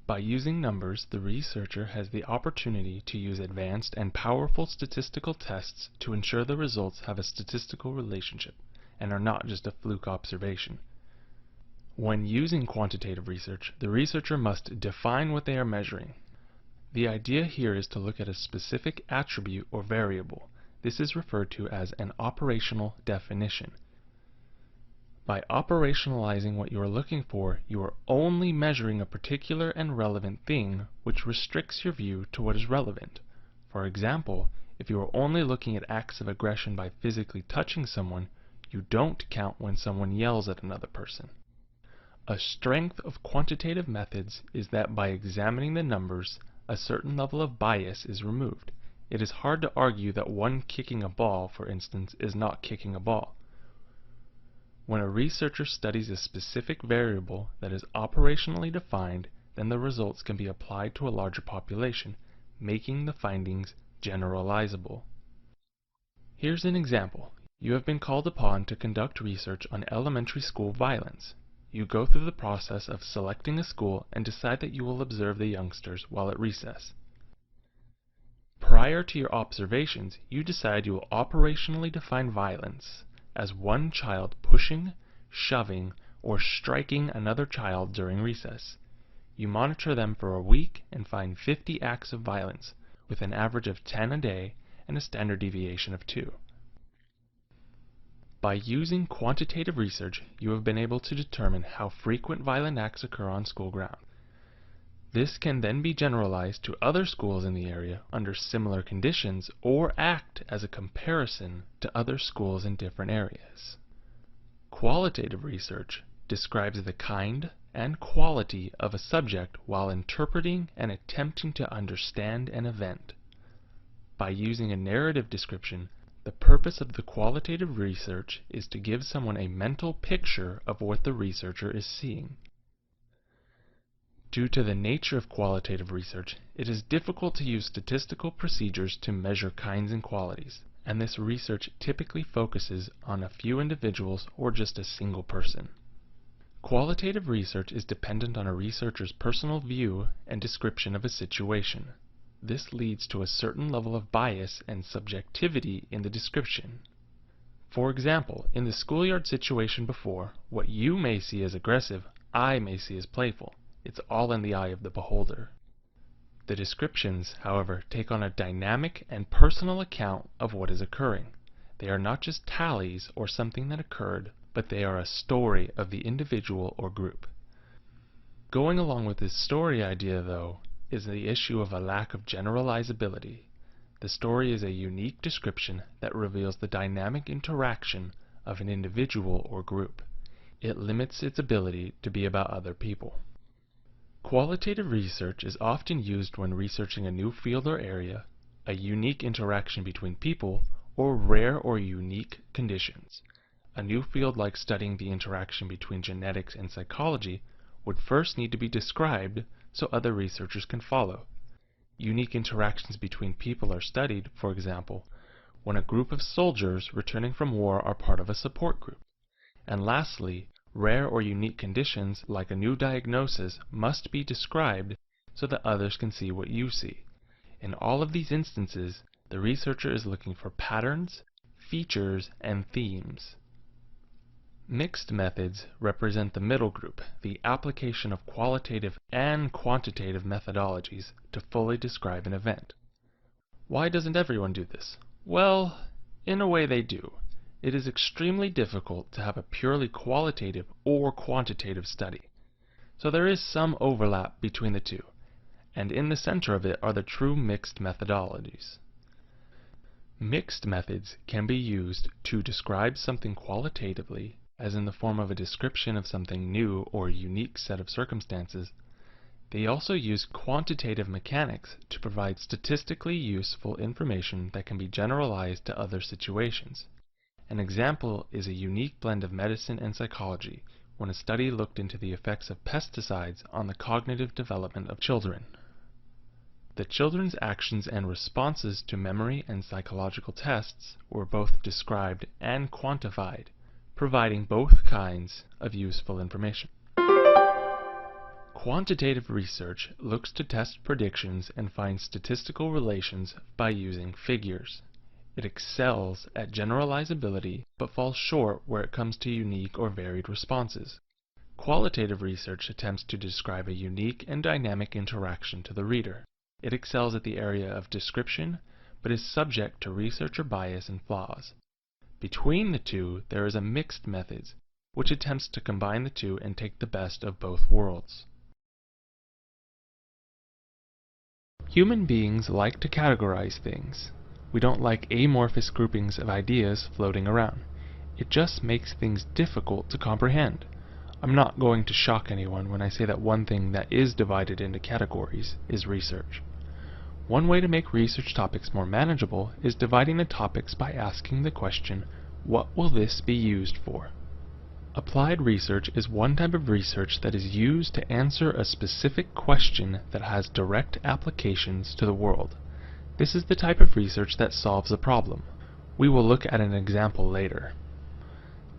By using numbers, the researcher has the opportunity to use advanced and powerful statistical tests to ensure the results have a statistical relationship and are not just a fluke observation. When using quantitative research, the researcher must define what they are measuring. The idea here is to look at a specific attribute or variable. This is referred to as an operational definition. By operationalizing what you are looking for, you are only measuring a particular and relevant thing, which restricts your view to what is relevant. For example, if you are only looking at acts of aggression by physically touching someone, you don't count when someone yells at another person. A strength of quantitative methods is that by examining the numbers, a certain level of bias is removed. It is hard to argue that one kicking a ball, for instance, is not kicking a ball. When a researcher studies a specific variable that is operationally defined, then the results can be applied to a larger population, making the findings generalizable. Here's an example. You have been called upon to conduct research on elementary school violence. You go through the process of selecting a school and decide that you will observe the youngsters while at recess. Prior to your observations, you decide you will operationally define violence as one child pushing, shoving, or striking another child during recess. You monitor them for a week and find 50 acts of violence, with an average of 10 a day and a standard deviation of 2. By using quantitative research, you have been able to determine how frequent violent acts occur on school grounds. This can then be generalized to other schools in the area under similar conditions or act as a comparison to other schools in different areas. Qualitative research describes the kind and quality of a subject while interpreting and attempting to understand an event. By using a narrative description, the purpose of the qualitative research is to give someone a mental picture of what the researcher is seeing. Due to the nature of qualitative research, it is difficult to use statistical procedures to measure kinds and qualities, and this research typically focuses on a few individuals or just a single person. Qualitative research is dependent on a researcher's personal view and description of a situation. This leads to a certain level of bias and subjectivity in the description. For example, in the schoolyard situation before, what you may see as aggressive, I may see as playful. It's all in the eye of the beholder. The descriptions, however, take on a dynamic and personal account of what is occurring. They are not just tallies or something that occurred, but they are a story of the individual or group. Going along with this story idea, though, is the issue of a lack of generalizability. The story is a unique description that reveals the dynamic interaction of an individual or group. It limits its ability to be about other people. Qualitative research is often used when researching a new field or area, a unique interaction between people, or rare or unique conditions. A new field like studying the interaction between genetics and psychology would first need to be described so other researchers can follow. Unique interactions between people are studied, for example, when a group of soldiers returning from war are part of a support group. And lastly, rare or unique conditions like a new diagnosis must be described so that others can see what you see. In all of these instances, the researcher is looking for patterns, features, and themes. Mixed methods represent the middle group, the application of qualitative and quantitative methodologies to fully describe an event. Why doesn't everyone do this? Well, in a way they do. It is extremely difficult to have a purely qualitative or quantitative study. So there is some overlap between the two, and in the center of it are the true mixed methodologies. Mixed methods can be used to describe something qualitatively, as in the form of a description of something new or unique set of circumstances. They also use quantitative mechanics to provide statistically useful information that can be generalized to other situations. An example is a unique blend of medicine and psychology, when a study looked into the effects of pesticides on the cognitive development of children. The children's actions and responses to memory and psychological tests were both described and quantified, providing both kinds of useful information. Quantitative research looks to test predictions and find statistical relations by using figures. It excels at generalizability, but falls short where it comes to unique or varied responses. Qualitative research attempts to describe a unique and dynamic interaction to the reader. It excels at the area of description, but is subject to researcher bias and flaws. Between the two, there is a mixed methods, which attempts to combine the two and take the best of both worlds. Human beings like to categorize things. We don't like amorphous groupings of ideas floating around. It just makes things difficult to comprehend. I'm not going to shock anyone when I say that one thing that is divided into categories is research. One way to make research topics more manageable is dividing the topics by asking the question, what will this be used for? Applied research is one type of research that is used to answer a specific question that has direct applications to the world. This is the type of research that solves a problem. We will look at an example later.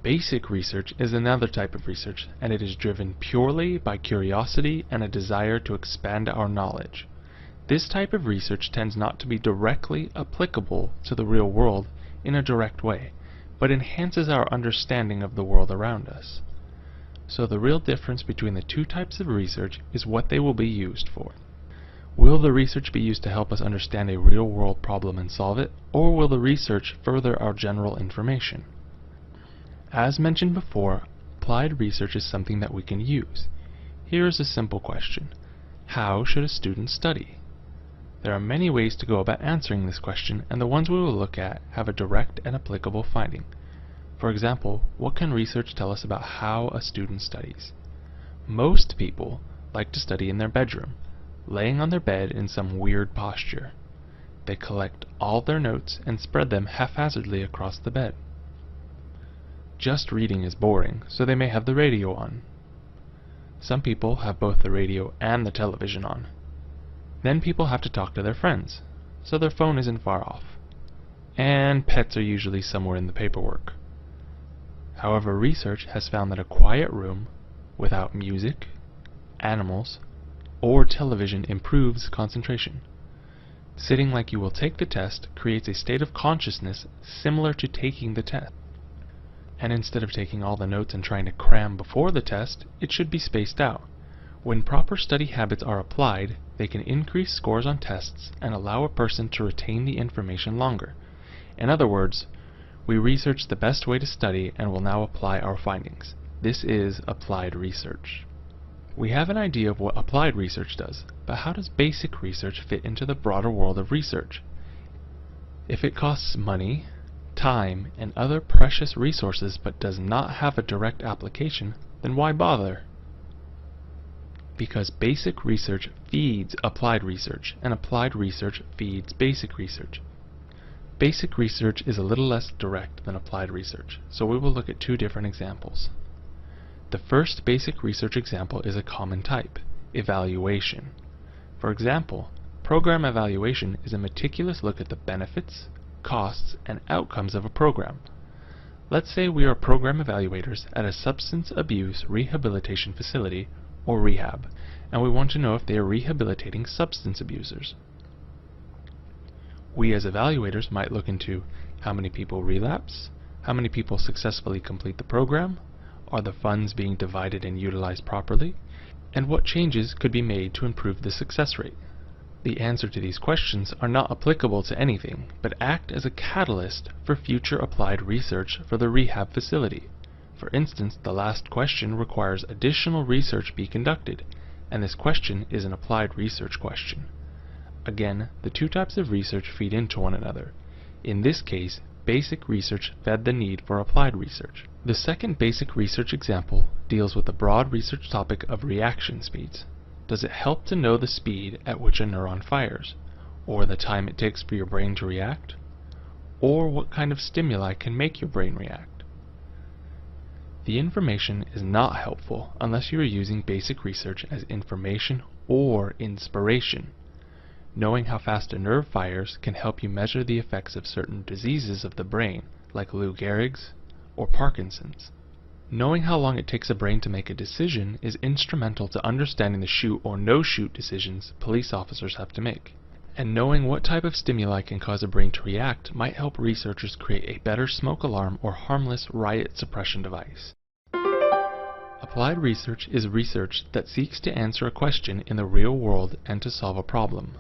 Basic research is another type of research, and it is driven purely by curiosity and a desire to expand our knowledge. This type of research tends not to be directly applicable to the real world in a direct way, but enhances our understanding of the world around us. So the real difference between the two types of research is what they will be used for. Will the research be used to help us understand a real-world problem and solve it, or will the research further our general information? As mentioned before, applied research is something that we can use. Here is a simple question. How should a student study? There are many ways to go about answering this question, and the ones we will look at have a direct and applicable finding. For example, what can research tell us about how a student studies? Most people like to study in their bedroom, laying on their bed in some weird posture. They collect all their notes and spread them haphazardly across the bed. Just reading is boring, so they may have the radio on. Some people have both the radio and the television on. Then people have to talk to their friends, so their phone isn't far off. And pets are usually somewhere in the paperwork. However, research has found that a quiet room without music, animals, or television improves concentration. Sitting like you will take the test creates a state of consciousness similar to taking the test. And instead of taking all the notes and trying to cram before the test, it should be spaced out. When proper study habits are applied, they can increase scores on tests and allow a person to retain the information longer. In other words, we researched the best way to study and will now apply our findings. This is applied research. We have an idea of what applied research does, but how does basic research fit into the broader world of research? If it costs money, time, and other precious resources but does not have a direct application, then why bother? Because basic research feeds applied research, and applied research feeds basic research. Basic research is a little less direct than applied research, so we will look at two different examples. The first basic research example is a common type, evaluation. For example, program evaluation is a meticulous look at the benefits, costs, and outcomes of a program. Let's say we are program evaluators at a substance abuse rehabilitation facility, or rehab, and we want to know if they are rehabilitating substance abusers. We as evaluators might look into how many people relapse, how many people successfully complete the program, are the funds being divided and utilized properly, and what changes could be made to improve the success rate. The answer to these questions are not applicable to anything, but act as a catalyst for future applied research for the rehab facility. For instance, the last question requires additional research be conducted, and this question is an applied research question. Again, the two types of research feed into one another. In this case, basic research fed the need for applied research. The second basic research example deals with the broad research topic of reaction speeds. Does it help to know the speed at which a neuron fires, or the time it takes for your brain to react, or what kind of stimuli can make your brain react? The information is not helpful unless you are using basic research as information or inspiration. Knowing how fast a nerve fires can help you measure the effects of certain diseases of the brain, like Lou Gehrig's or Parkinson's. Knowing how long it takes a brain to make a decision is instrumental to understanding the shoot or no-shoot decisions police officers have to make. And knowing what type of stimuli can cause a brain to react might help researchers create a better smoke alarm or harmless riot suppression device. Applied research is research that seeks to answer a question in the real world and to solve a problem.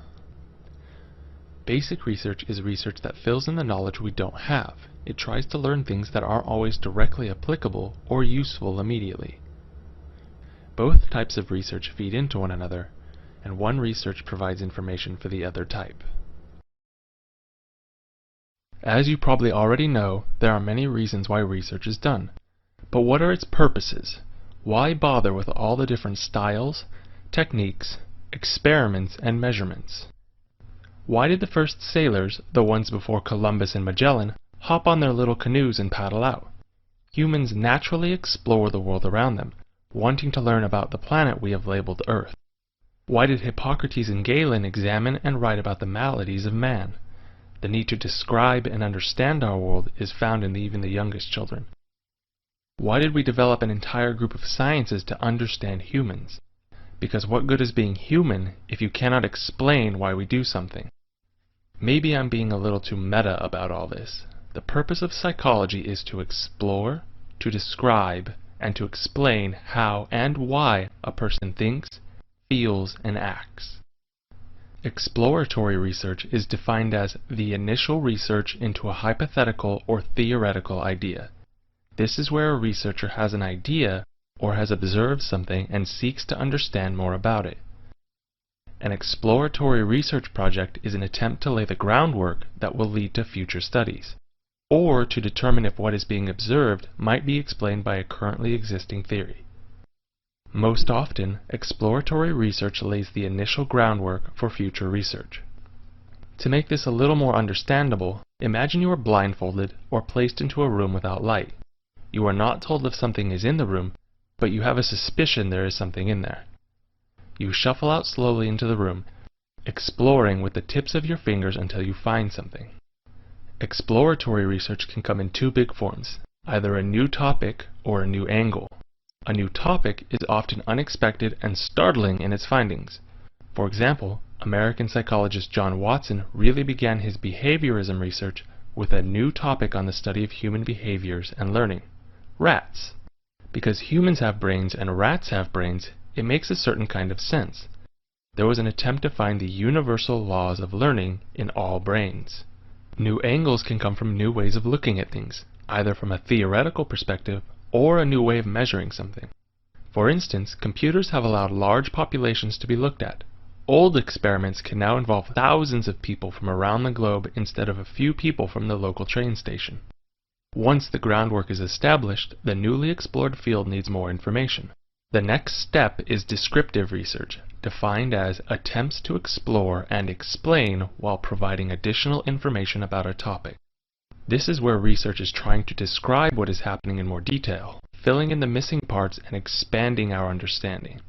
Basic research is research that fills in the knowledge we don't have. It tries to learn things that aren't always directly applicable or useful immediately. Both types of research feed into one another, and one research provides information for the other type. As you probably already know, there are many reasons why research is done. But what are its purposes? Why bother with all the different styles, techniques, experiments, and measurements? Why did the first sailors, the ones before Columbus and Magellan, hop on their little canoes and paddle out? Humans naturally explore the world around them, wanting to learn about the planet we have labeled Earth. Why did Hippocrates and Galen examine and write about the maladies of man? The need to describe and understand our world is found in even the youngest children. Why did we develop an entire group of sciences to understand humans? Because what good is being human if you cannot explain why we do something? Maybe I'm being a little too meta about all this. The purpose of psychology is to explore, to describe, and to explain how and why a person thinks, feels, and acts. Exploratory research is defined as the initial research into a hypothetical or theoretical idea. This is where a researcher has an idea or has observed something and seeks to understand more about it. An exploratory research project is an attempt to lay the groundwork that will lead to future studies, or to determine if what is being observed might be explained by a currently existing theory. Most often, exploratory research lays the initial groundwork for future research. To make this a little more understandable, imagine you are blindfolded or placed into a room without light. You are not told if something is in the room, but you have a suspicion there is something in there. You shuffle out slowly into the room, exploring with the tips of your fingers until you find something. Exploratory research can come in two big forms, either a new topic or a new angle. A new topic is often unexpected and startling in its findings. For example, American psychologist John Watson really began his behaviorism research with a new topic on the study of human behaviors and learning: rats. Because humans have brains and rats have brains, it makes a certain kind of sense. There was an attempt to find the universal laws of learning in all brains. New angles can come from new ways of looking at things, either from a theoretical perspective or a new way of measuring something. For instance, computers have allowed large populations to be looked at. Old experiments can now involve thousands of people from around the globe instead of a few people from the local train station. Once the groundwork is established, the newly explored field needs more information. The next step is descriptive research, defined as attempts to explore and explain while providing additional information about a topic. This is where research is trying to describe what is happening in more detail, filling in the missing parts and expanding our understanding.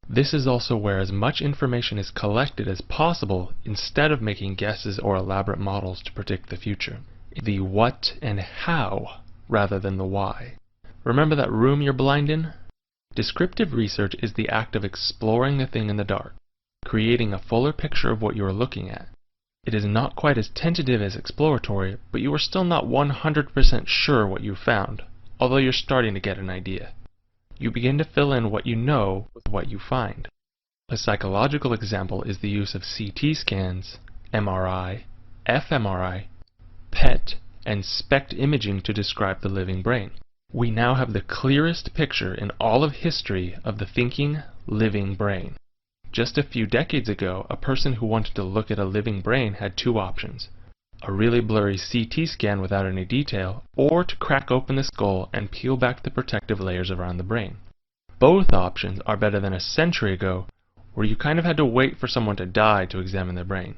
This is also where as much information is collected as possible instead of making guesses or elaborate models to predict the future. The what and how rather than the why. Remember that room you're blind in? Descriptive research is the act of exploring the thing in the dark, creating a fuller picture of what you are looking at. It is not quite as tentative as exploratory, but you are still not 100% sure what you found, although you're starting to get an idea. You begin to fill in what you know with what you find. A psychological example is the use of CT scans, MRI, fMRI, PET, and SPECT imaging to describe the living brain. We now have the clearest picture in all of history of the thinking, living brain. Just a few decades ago, a person who wanted to look at a living brain had two options: a really blurry CT scan without any detail, or to crack open the skull and peel back the protective layers around the brain. Both options are better than a century ago, where you kind of had to wait for someone to die to examine their brain.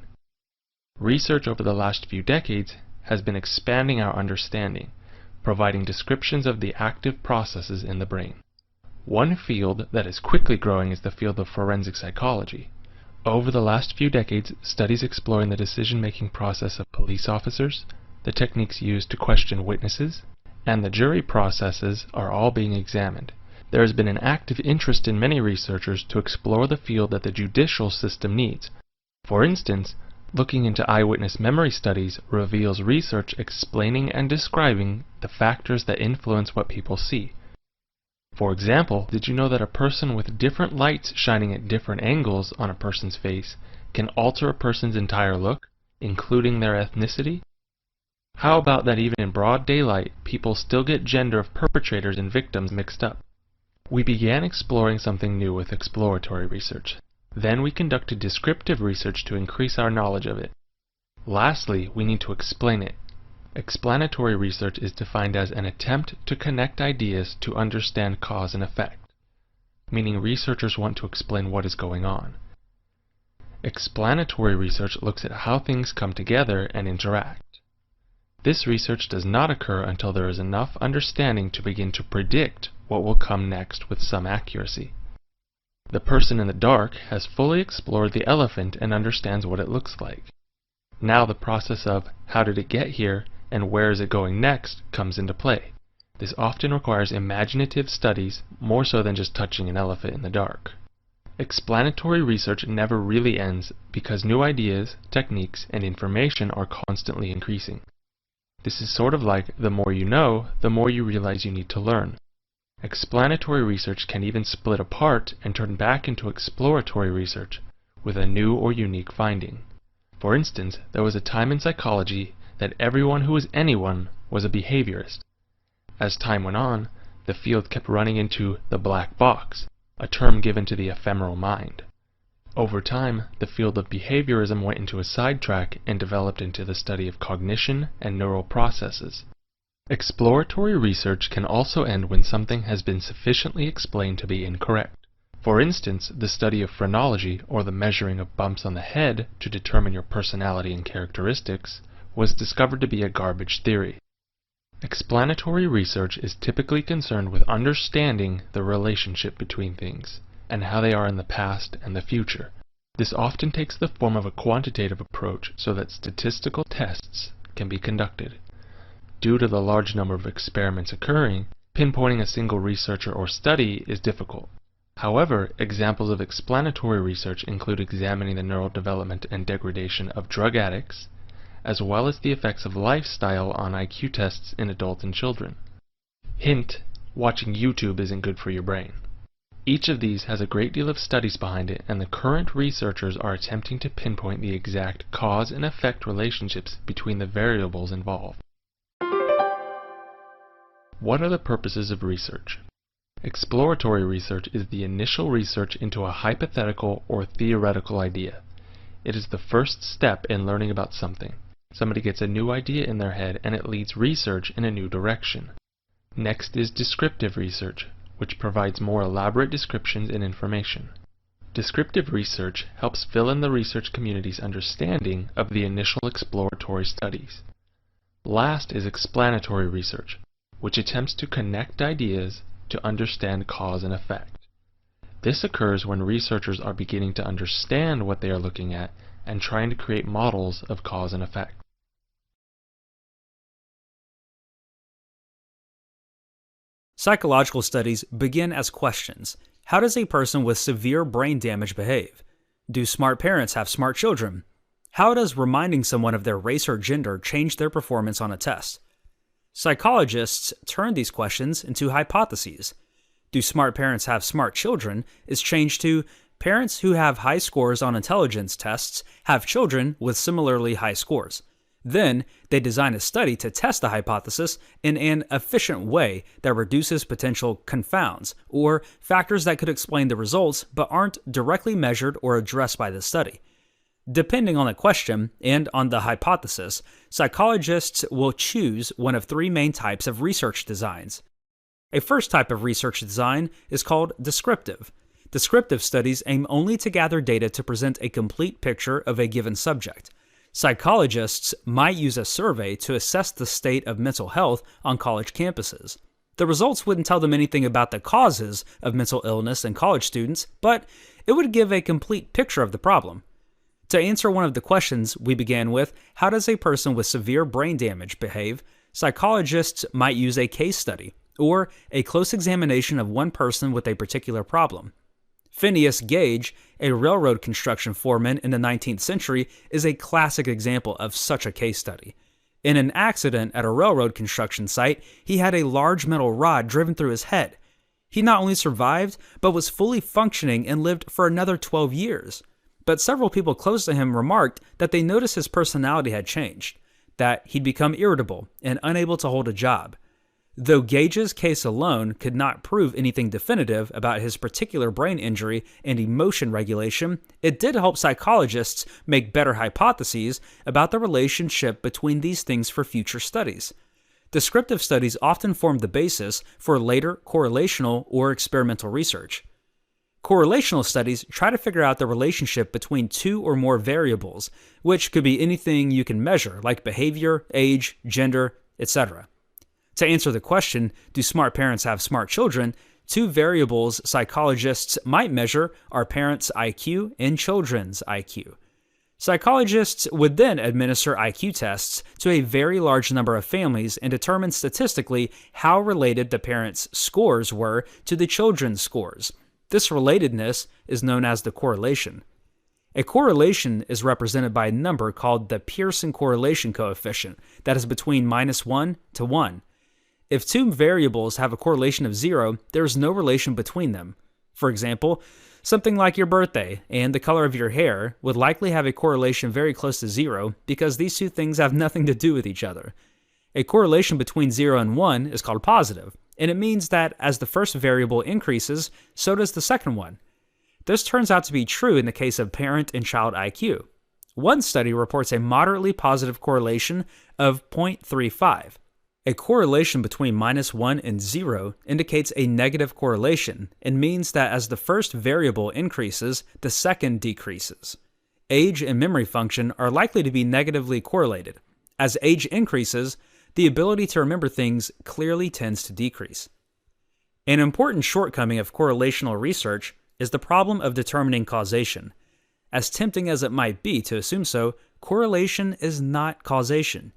Research over the last few decades has been expanding our understanding, providing descriptions of the active processes in the brain. One field that is quickly growing is the field of forensic psychology. Over the last few decades, studies exploring the decision-making process of police officers, the techniques used to question witnesses, and the jury processes are all being examined. There has been an active interest in many researchers to explore the field that the judicial system needs. For instance, looking into eyewitness memory studies reveals research explaining and describing the factors that influence what people see. For example, did you know that a person with different lights shining at different angles on a person's face can alter a person's entire look, including their ethnicity? How about that even in broad daylight, people still get gender of perpetrators and victims mixed up? We began exploring something new with exploratory research. Then we conducted descriptive research to increase our knowledge of it. Lastly, we need to explain it. Explanatory research is defined as an attempt to connect ideas to understand cause and effect, meaning researchers want to explain what is going on. Explanatory research looks at how things come together and interact. This research does not occur until there is enough understanding to begin to predict what will come next with some accuracy. The person in the dark has fully explored the elephant and understands what it looks like. Now the process of how did it get here and where is it going next comes into play. This often requires imaginative studies more so than just touching an elephant in the dark. Explanatory research never really ends because new ideas, techniques, and information are constantly increasing. This is sort of like the more you know, the more you realize you need to learn. Explanatory research can even split apart and turn back into exploratory research with a new or unique finding. For instance, there was a time in psychology that everyone who was anyone was a behaviorist. As time went on, the field kept running into the black box, a term given to the ephemeral mind. Over time, the field of behaviorism went into a sidetrack and developed into the study of cognition and neural processes. Exploratory research can also end when something has been sufficiently explained to be incorrect. For instance, the study of phrenology, or the measuring of bumps on the head to determine your personality and characteristics, was discovered to be a garbage theory. Explanatory research is typically concerned with understanding the relationship between things, and how they are in the past and the future. This often takes the form of a quantitative approach so that statistical tests can be conducted. Due to the large number of experiments occurring, pinpointing a single researcher or study is difficult. However, examples of explanatory research include examining the neural development and degradation of drug addicts, as well as the effects of lifestyle on IQ tests in adults and children. Hint: watching YouTube isn't good for your brain. Each of these has a great deal of studies behind it, and the current researchers are attempting to pinpoint the exact cause and effect relationships between the variables involved. What are the purposes of research? Exploratory research is the initial research into a hypothetical or theoretical idea. It is the first step in learning about something. Somebody gets a new idea in their head and it leads research in a new direction. Next is descriptive research, which provides more elaborate descriptions and information. Descriptive research helps fill in the research community's understanding of the initial exploratory studies. Last is explanatory research, which attempts to connect ideas to understand cause and effect. This occurs when researchers are beginning to understand what they are looking at and trying to create models of cause and effect. Psychological studies begin as questions. How does a person with severe brain damage behave? Do smart parents have smart children? How does reminding someone of their race or gender change their performance on a test? Psychologists turn these questions into hypotheses. Do smart parents have smart children is changed to parents who have high scores on intelligence tests have children with similarly high scores. Then, they design a study to test the hypothesis in an efficient way that reduces potential confounds, or factors that could explain the results but aren't directly measured or addressed by the study. Depending on the question and on the hypothesis, psychologists will choose one of three main types of research designs. A first type of research design is called descriptive. Descriptive studies aim only to gather data to present a complete picture of a given subject. Psychologists might use a survey to assess the state of mental health on college campuses. The results wouldn't tell them anything about the causes of mental illness in college students, but it would give a complete picture of the problem. To answer one of the questions we began with, how does a person with severe brain damage behave, psychologists might use a case study, or a close examination of one person with a particular problem. Phineas Gage, a railroad construction foreman in the 19th century, is a classic example of such a case study. In an accident at a railroad construction site, he had a large metal rod driven through his head. He not only survived, but was fully functioning and lived for another 12 years. But several people close to him remarked that they noticed his personality had changed, that he'd become irritable and unable to hold a job. Though Gage's case alone could not prove anything definitive about his particular brain injury and emotion regulation, it did help psychologists make better hypotheses about the relationship between these things for future studies. Descriptive studies often form the basis for later correlational or experimental research. Correlational studies try to figure out the relationship between two or more variables, which could be anything you can measure, like behavior, age, gender, etc. To answer the question, do smart parents have smart children, two variables psychologists might measure are parents' IQ and children's IQ. Psychologists would then administer IQ tests to a very large number of families and determine statistically how related the parents' scores were to the children's scores. This relatedness is known as the correlation. A correlation is represented by a number called the Pearson correlation coefficient that is between -1 to 1. If two variables have a correlation of 0, there is no relation between them. For example, something like your birthday and the color of your hair would likely have a correlation very close to 0 because these two things have nothing to do with each other. A correlation between 0 and 1 is called positive, and it means that as the first variable increases, so does the second one. This turns out to be true in the case of parent and child IQ. One study reports a moderately positive correlation of 0.35. A correlation between -1 and 0 indicates a negative correlation and means that as the first variable increases, the second decreases. Age and memory function are likely to be negatively correlated. As age increases, the ability to remember things clearly tends to decrease. An important shortcoming of correlational research is the problem of determining causation. As tempting as it might be to assume so, correlation is not causation.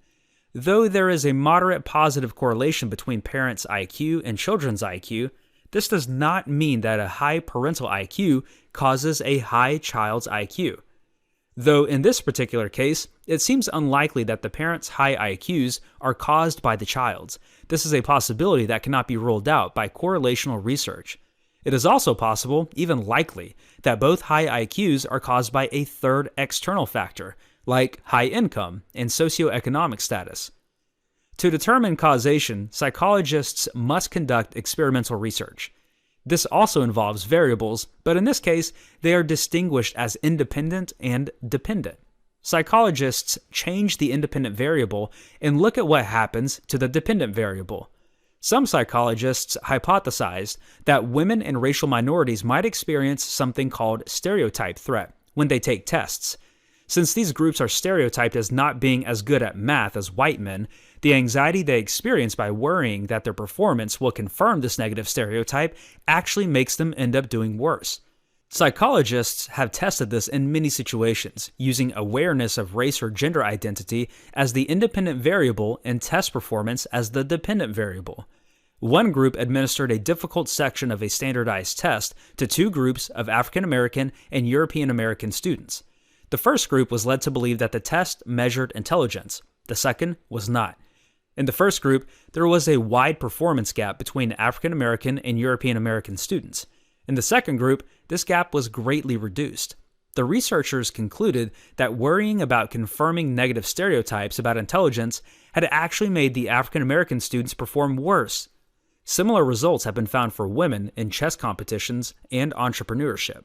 Though there is a moderate positive correlation between parents' IQ and children's IQ, this does not mean that a high parental IQ causes a high child's IQ. Though in this particular case, it seems unlikely that the parents' high IQs are caused by the child's. This is a possibility that cannot be ruled out by correlational research. It is also possible, even likely, that both high IQs are caused by a third external factor, like high income and socioeconomic status. To determine causation, psychologists must conduct experimental research. This also involves variables, but in this case, they are distinguished as independent and dependent. Psychologists change the independent variable and look at what happens to the dependent variable. Some psychologists hypothesized that women and racial minorities might experience something called stereotype threat when they take tests. Since these groups are stereotyped as not being as good at math as white men, the anxiety they experience by worrying that their performance will confirm this negative stereotype actually makes them end up doing worse. Psychologists have tested this in many situations, using awareness of race or gender identity as the independent variable and test performance as the dependent variable. One group administered a difficult section of a standardized test to two groups of African American and European American students. The first group was led to believe that the test measured intelligence. The second was not. In the first group, there was a wide performance gap between African American and European American students. In the second group, this gap was greatly reduced. The researchers concluded that worrying about confirming negative stereotypes about intelligence had actually made the African American students perform worse. Similar results have been found for women in chess competitions and entrepreneurship.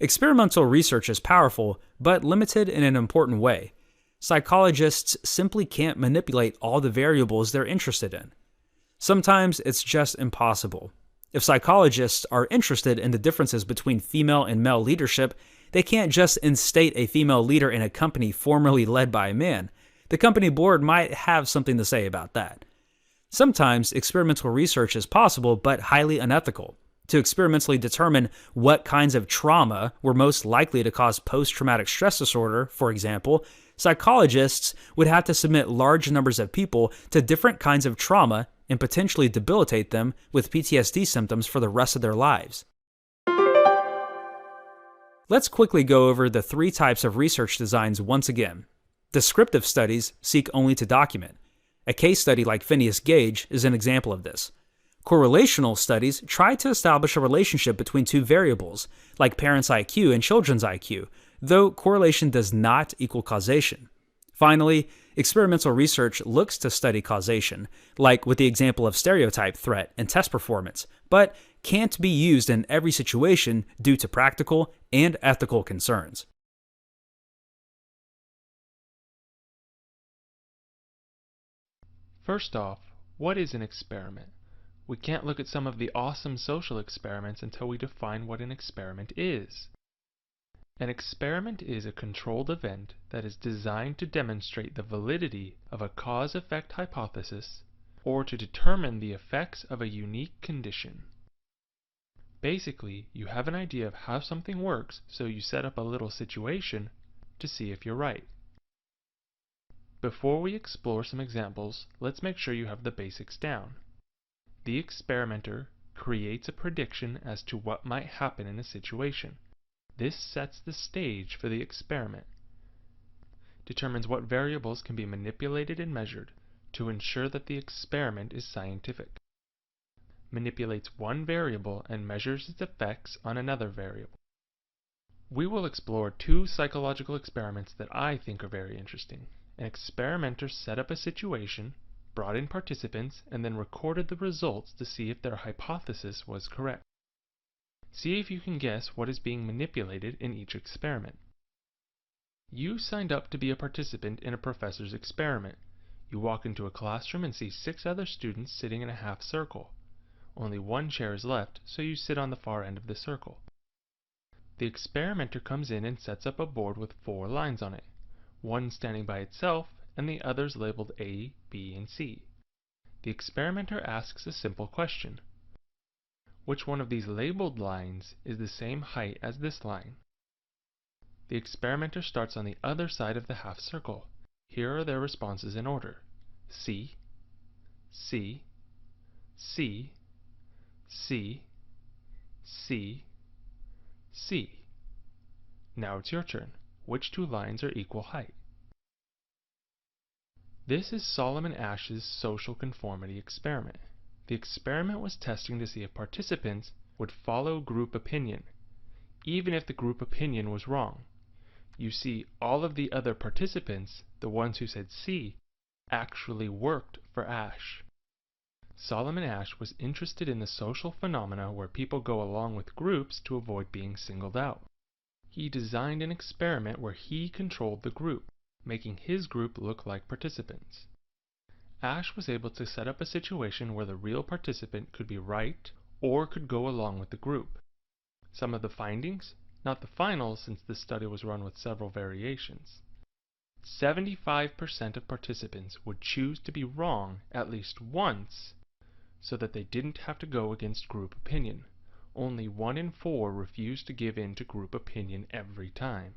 Experimental research is powerful, but limited in an important way. Psychologists simply can't manipulate all the variables they're interested in. Sometimes it's just impossible. If psychologists are interested in the differences between female and male leadership, they can't just instate a female leader in a company formerly led by a man. The company board might have something to say about that. Sometimes experimental research is possible but highly unethical. To experimentally determine what kinds of trauma were most likely to cause post-traumatic stress disorder, for example, psychologists would have to submit large numbers of people to different kinds of trauma and potentially debilitate them with PTSD symptoms for the rest of their lives. Let's quickly go over the three types of research designs once again. Descriptive studies seek only to document. A case study like Phineas Gage is an example of this. Correlational studies try to establish a relationship between two variables, like parents' IQ and children's IQ, though correlation does not equal causation. Finally, experimental research looks to study causation, like with the example of stereotype threat and test performance, but can't be used in every situation due to practical and ethical concerns. First off, what is an experiment? We can't look at some of the awesome social experiments until we define what an experiment is. An experiment is a controlled event that is designed to demonstrate the validity of a cause-effect hypothesis or to determine the effects of a unique condition. Basically, you have an idea of how something works, so you set up a little situation to see if you're right. Before we explore some examples, let's make sure you have the basics down. The experimenter creates a prediction as to what might happen in a situation. This sets the stage for the experiment, determines what variables can be manipulated and measured to ensure that the experiment is scientific, manipulates one variable and measures its effects on another variable. We will explore two psychological experiments that I think are very interesting. An experimenter set up a situation, brought in participants, and then recorded the results to see if their hypothesis was correct. See if you can guess what is being manipulated in each experiment. You signed up to be a participant in a professor's experiment. You walk into a classroom and see 6 other students sitting in a half circle. Only one chair is left, so you sit on the far end of the circle. The experimenter comes in and sets up a board with 4 lines on it, one standing by itself and the others labeled A, B, and C. The experimenter asks a simple question. Which one of these labeled lines is the same height as this line? The experimenter starts on the other side of the half circle. Here are their responses in order: C, C, C, C, C, C. Now it's your turn. Which 2 lines are equal height? This is Solomon Asch's social conformity experiment. The experiment was testing to see if participants would follow group opinion, even if the group opinion was wrong. You see, all of the other participants, the ones who said C, actually worked for Asch. Solomon Asch was interested in the social phenomena where people go along with groups to avoid being singled out. He designed an experiment where he controlled the group, making his group look like participants. Asch was able to set up a situation where the real participant could be right or could go along with the group. Some of the findings, not the final since this study was run with several variations. 75% of participants would choose to be wrong at least once so that they didn't have to go against group opinion. Only 1 in 4 refused to give in to group opinion every time.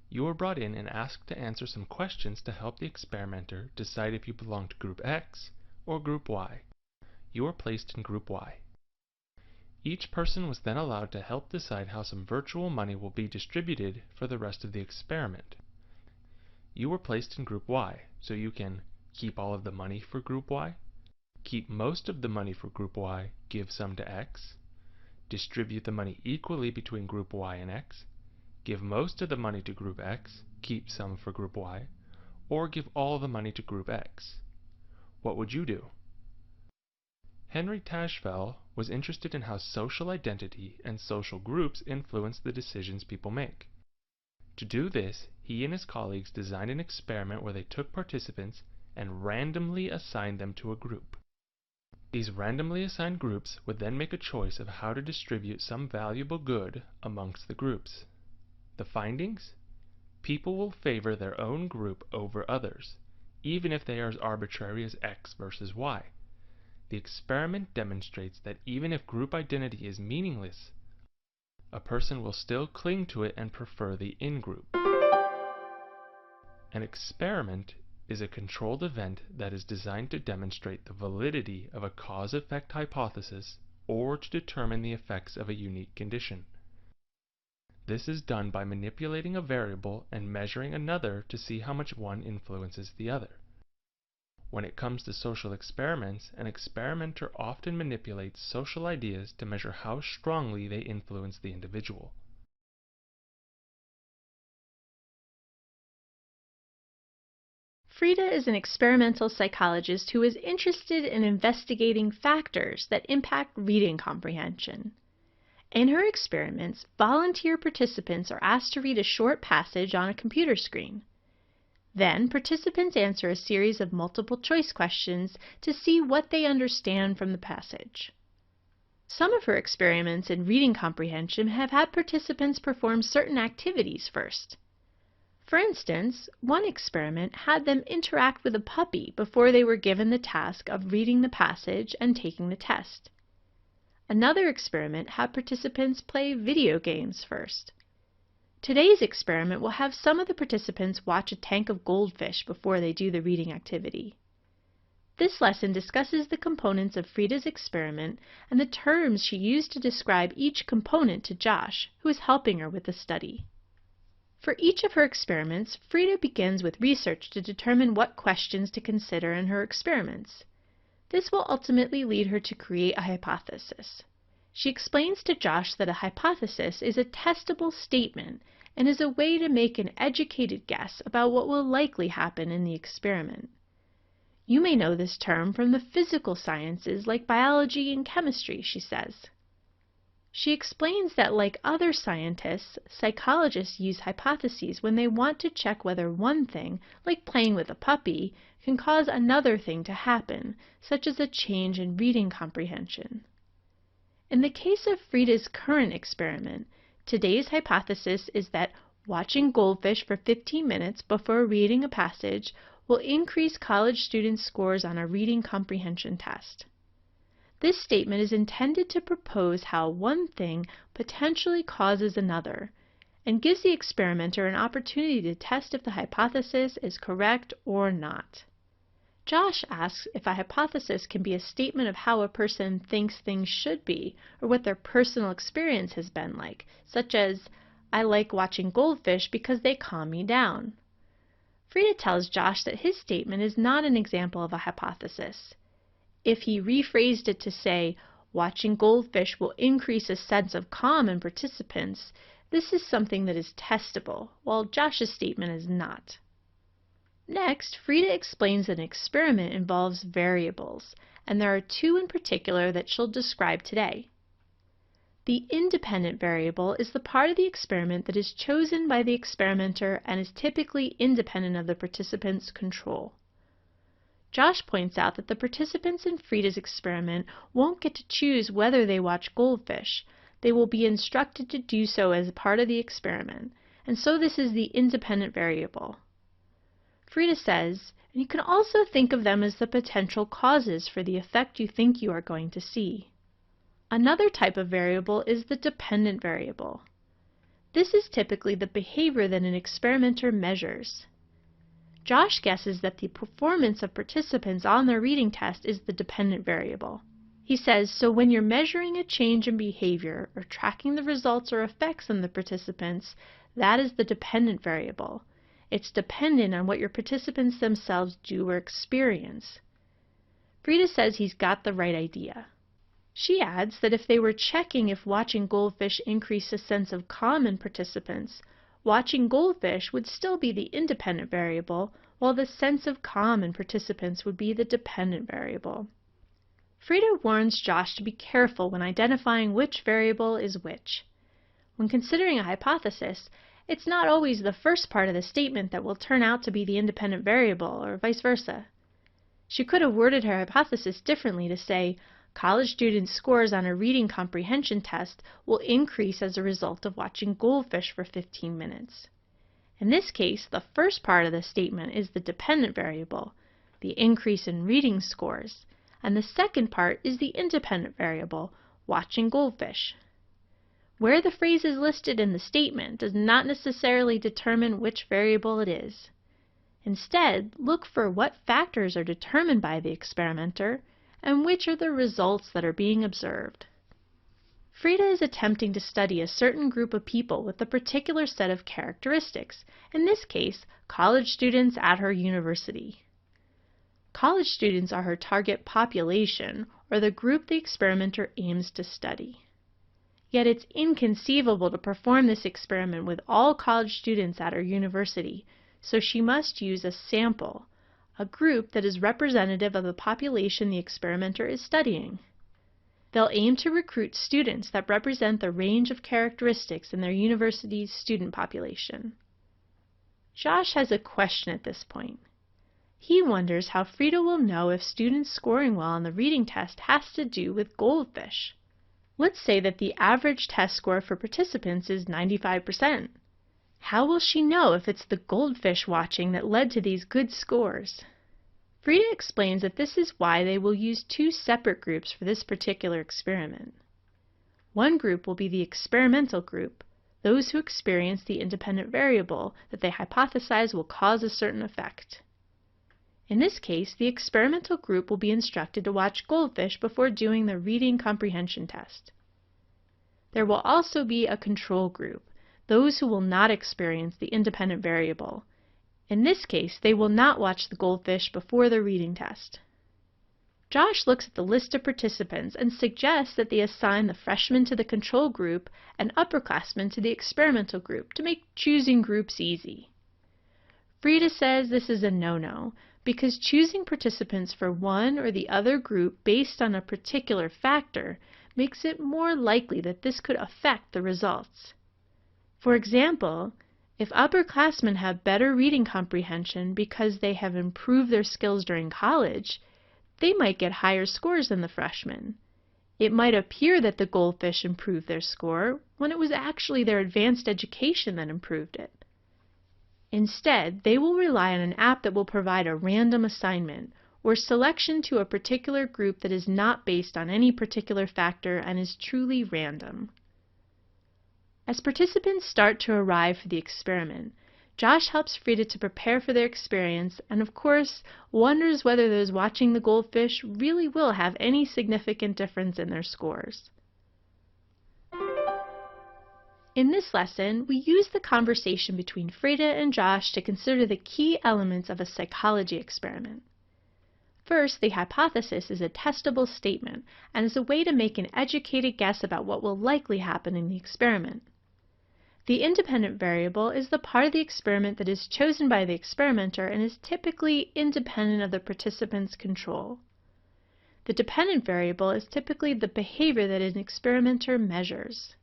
You were brought in and asked to answer some questions to help the experimenter decide if you belong to Group X or Group Y. You were placed in Group Y. Each person was then allowed to help decide how some virtual money will be distributed for the rest of the experiment. You were placed in Group Y, so you can keep all of the money for Group Y, keep most of the money for Group Y, give some to X, distribute the money equally between Group Y and X, give most of the money to Group X, keep some for Group Y, or give all the money to Group X. What would you do? Henry Tajfel was interested in how social identity and social groups influence the decisions people make. To do this, he and his colleagues designed an experiment where they took participants and randomly assigned them to a group. These randomly assigned groups would then make a choice of how to distribute some valuable good amongst the groups. The findings? People will favor their own group over others, even if they are as arbitrary as X versus Y. The experiment demonstrates that even if group identity is meaningless, a person will still cling to it and prefer the in-group. An experiment is a controlled event that is designed to demonstrate the validity of a cause-effect hypothesis or to determine the effects of a unique condition. This is done by manipulating a variable and measuring another to see how much one influences the other. When it comes to social experiments, an experimenter often manipulates social ideas to measure how strongly they influence the individual. Frida is an experimental psychologist who is interested in investigating factors that impact reading comprehension. In her experiments, volunteer participants are asked to read a short passage on a computer screen. Then, participants answer a series of multiple-choice questions to see what they understand from the passage. Some of her experiments in reading comprehension have had participants perform certain activities first. For instance, one experiment had them interact with a puppy before they were given the task of reading the passage and taking the test. Another experiment had participants play video games first. Today's experiment will have some of the participants watch a tank of goldfish before they do the reading activity. This lesson discusses the components of Frida's experiment and the terms she used to describe each component to Josh, who is helping her with the study. For each of her experiments, Frida begins with research to determine what questions to consider in her experiments. This will ultimately lead her to create a hypothesis. She explains to Josh that a hypothesis is a testable statement and is a way to make an educated guess about what will likely happen in the experiment. You may know this term from the physical sciences like biology and chemistry, she says. She explains that like other scientists, psychologists use hypotheses when they want to check whether one thing, like playing with a puppy, can cause another thing to happen, such as a change in reading comprehension. In the case of Frida's current experiment, today's hypothesis is that watching goldfish for 15 minutes before reading a passage will increase college students' scores on a reading comprehension test. This statement is intended to propose how one thing potentially causes another, and gives the experimenter an opportunity to test if the hypothesis is correct or not. Josh asks if a hypothesis can be a statement of how a person thinks things should be, or what their personal experience has been like, such as, "I like watching goldfish because they calm me down." Frida tells Josh that his statement is not an example of a hypothesis. If he rephrased it to say, "Watching goldfish will increase a sense of calm in participants," this is something that is testable, while Josh's statement is not. Next, Frida explains that an experiment involves variables, and there are two in particular that she'll describe today. The independent variable is the part of the experiment that is chosen by the experimenter and is typically independent of the participant's control. Josh points out that the participants in Frida's experiment won't get to choose whether they watch goldfish. They will be instructed to do so as part of the experiment, and so this is the independent variable. Frida says, and you can also think of them as the potential causes for the effect you think you are going to see. Another type of variable is the dependent variable. This is typically the behavior that an experimenter measures. Josh guesses that the performance of participants on their reading test is the dependent variable. He says, so when you're measuring a change in behavior or tracking the results or effects on the participants, that is the dependent variable. It's dependent on what your participants themselves do or experience. Frida says he's got the right idea. She adds that if they were checking if watching goldfish increased a sense of calm in participants, watching goldfish would still be the independent variable, while the sense of calm in participants would be the dependent variable. Frida warns Josh to be careful when identifying which variable is which. When considering a hypothesis, it's not always the first part of the statement that will turn out to be the independent variable, or vice versa. She could have worded her hypothesis differently to say, college students' scores on a reading comprehension test will increase as a result of watching goldfish for 15 minutes. In this case, the first part of the statement is the dependent variable, the increase in reading scores, and the second part is the independent variable, watching goldfish. Where the phrase is listed in the statement does not necessarily determine which variable it is. Instead, look for what factors are determined by the experimenter and which are the results that are being observed. Frida is attempting to study a certain group of people with a particular set of characteristics, in this case, college students at her university. College students are her target population, or the group the experimenter aims to study. Yet it's inconceivable to perform this experiment with all college students at her university, so she must use a sample, a group that is representative of the population the experimenter is studying. They'll aim to recruit students that represent the range of characteristics in their university's student population. Josh has a question at this point. He wonders how Frida will know if students scoring well on the reading test has to do with goldfish. Let's say that the average test score for participants is 95%. How will she know if it's the goldfish watching that led to these good scores? Frida explains that this is why they will use two separate groups for this particular experiment. One group will be the experimental group, those who experience the independent variable that they hypothesize will cause a certain effect. In this case, the experimental group will be instructed to watch goldfish before doing the reading comprehension test. There will also be a control group, those who will not experience the independent variable. In this case, they will not watch the goldfish before the reading test. Josh looks at the list of participants and suggests that they assign the freshmen to the control group and upperclassmen to the experimental group to make choosing groups easy. Frida says this is a no-no because choosing participants for one or the other group based on a particular factor makes it more likely that this could affect the results. For example, if upperclassmen have better reading comprehension because they have improved their skills during college, they might get higher scores than the freshmen. It might appear that the goldfish improved their score when it was actually their advanced education that improved it. Instead, they will rely on an app that will provide a random assignment or selection to a particular group that is not based on any particular factor and is truly random. As participants start to arrive for the experiment, Josh helps Frida to prepare for their experience and, of course, wonders whether those watching the goldfish really will have any significant difference in their scores. In this lesson, we use the conversation between Frida and Josh to consider the key elements of a psychology experiment. First, the hypothesis is a testable statement and is a way to make an educated guess about what will likely happen in the experiment. The independent variable is the part of the experiment that is chosen by the experimenter and is typically independent of the participant's control. The dependent variable is typically the behavior that an experimenter measures.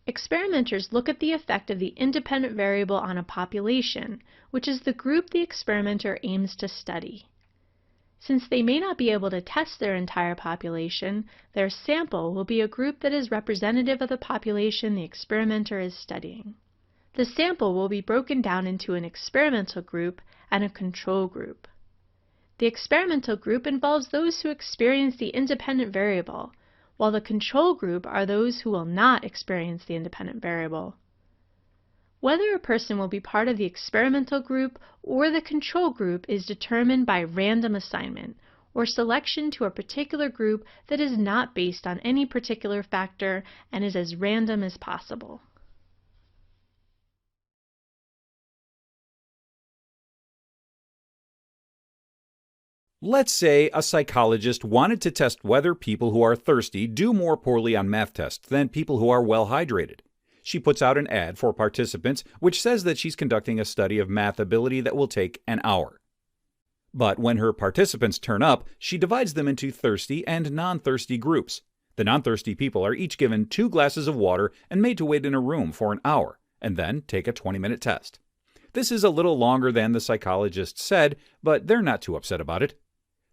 Experimenters look at the effect of the independent variable on a population, which is the group the experimenter aims to study. Since they may not be able to test their entire population, their sample will be a group that is representative of the population the experimenter is studying. The sample will be broken down into an experimental group and a control group. The experimental group involves those who experience the independent variable, while the control group are those who will not experience the independent variable. Whether a person will be part of the experimental group or the control group is determined by random assignment, or selection to a particular group that is not based on any particular factor and is as random as possible. Let's say a psychologist wanted to test whether people who are thirsty do more poorly on math tests than people who are well hydrated. She puts out an ad for participants which says that she's conducting a study of math ability that will take an hour. But when her participants turn up, she divides them into thirsty and non-thirsty groups. The non-thirsty people are each given 2 glasses of water and made to wait in a room for an hour, and then take a 20-minute test. This is a little longer than the psychologist said, but they're not too upset about it.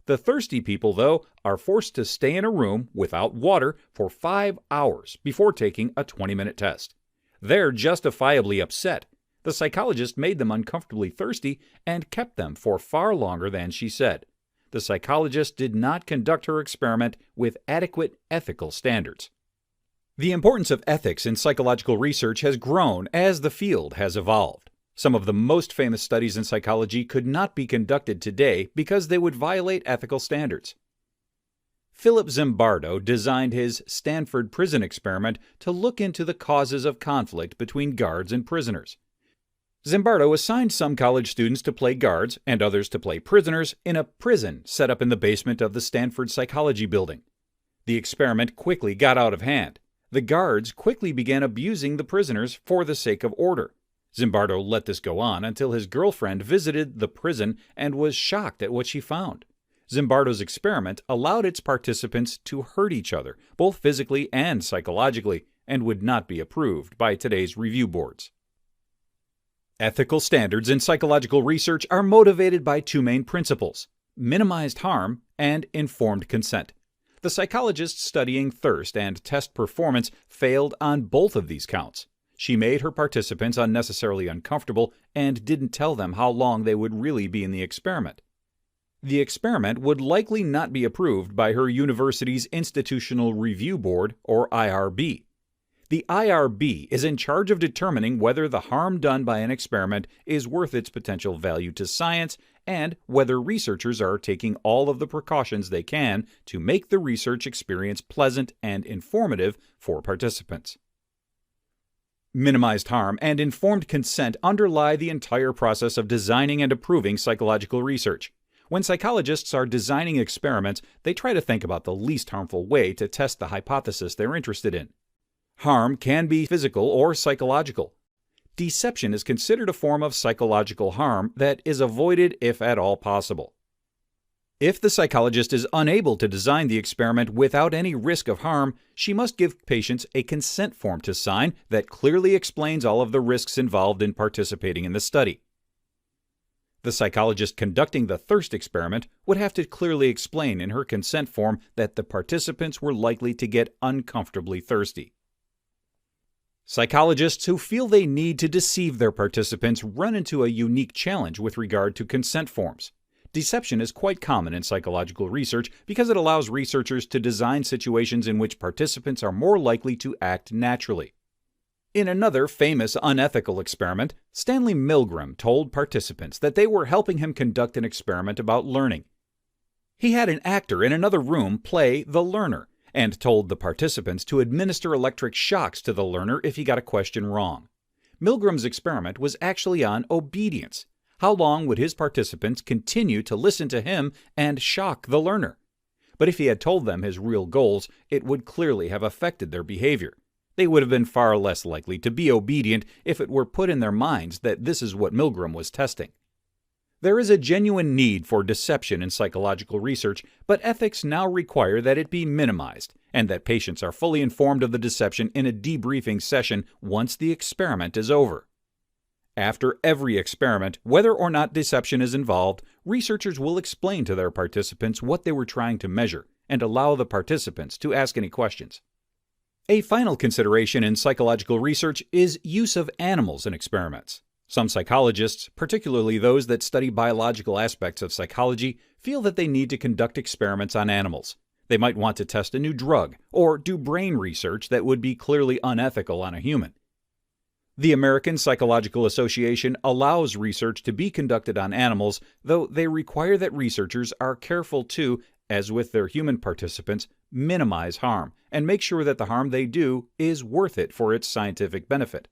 The thirsty people, though, are forced to stay in a room without water for 5 hours before taking a 20-minute test. They're justifiably upset. The psychologist made them uncomfortably thirsty and kept them for far longer than she said. The psychologist did not conduct her experiment with adequate ethical standards. The importance of ethics in psychological research has grown as the field has evolved. Some of the most famous studies in psychology could not be conducted today because they would violate ethical standards. Philip Zimbardo designed his Stanford prison experiment to look into the causes of conflict between guards and prisoners. Zimbardo assigned some college students to play guards and others to play prisoners in a prison set up in the basement of the Stanford Psychology Building. The experiment quickly got out of hand. The guards quickly began abusing the prisoners for the sake of order. Zimbardo let this go on until his girlfriend visited the prison and was shocked at what she found. Zimbardo's experiment allowed its participants to hurt each other, both physically and psychologically, and would not be approved by today's review boards. Ethical standards in psychological research are motivated by 2 main principles: minimized harm and informed consent. The psychologists studying thirst and test performance failed on both of these counts. She made her participants unnecessarily uncomfortable and didn't tell them how long they would really be in the experiment. The experiment would likely not be approved by her university's Institutional Review Board, or IRB. The IRB is in charge of determining whether the harm done by an experiment is worth its potential value to science and whether researchers are taking all of the precautions they can to make the research experience pleasant and informative for participants. Minimized harm and informed consent underlie the entire process of designing and approving psychological research. When psychologists are designing experiments, they try to think about the least harmful way to test the hypothesis they're interested in. Harm can be physical or psychological. Deception is considered a form of psychological harm that is avoided if at all possible. If the psychologist is unable to design the experiment without any risk of harm, she must give patients a consent form to sign that clearly explains all of the risks involved in participating in the study. The psychologist conducting the thirst experiment would have to clearly explain in her consent form that the participants were likely to get uncomfortably thirsty. Psychologists who feel they need to deceive their participants run into a unique challenge with regard to consent forms. Deception is quite common in psychological research because it allows researchers to design situations in which participants are more likely to act naturally. In another famous unethical experiment, Stanley Milgram told participants that they were helping him conduct an experiment about learning. He had an actor in another room play the learner, and told the participants to administer electric shocks to the learner if he got a question wrong. Milgram's experiment was actually on obedience. How long would his participants continue to listen to him and shock the learner? But if he had told them his real goals, it would clearly have affected their behavior. They would have been far less likely to be obedient if it were put in their minds that this is what Milgram was testing. There is a genuine need for deception in psychological research, but ethics now require that it be minimized, and that patients are fully informed of the deception in a debriefing session once the experiment is over. After every experiment, whether or not deception is involved, researchers will explain to their participants what they were trying to measure and allow the participants to ask any questions. A final consideration in psychological research is use of animals in experiments. Some psychologists, particularly those that study biological aspects of psychology, feel that they need to conduct experiments on animals. They might want to test a new drug or do brain research that would be clearly unethical on a human. The American Psychological Association allows research to be conducted on animals, though they require that researchers are careful to, as with their human participants, minimize harm and make sure that the harm they do is worth it for its scientific benefit.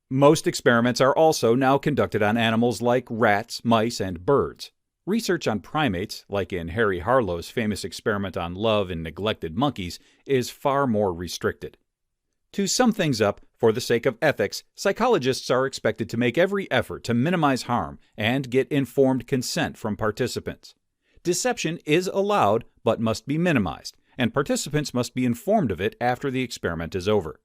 Most experiments are also now conducted on animals like rats, mice, and birds. Research on primates, like in Harry Harlow's famous experiment on love in neglected monkeys, is far more restricted. To sum things up, for the sake of ethics, psychologists are expected to make every effort to minimize harm and get informed consent from participants. Deception is allowed, but must be minimized, and participants must be informed of it after the experiment is over.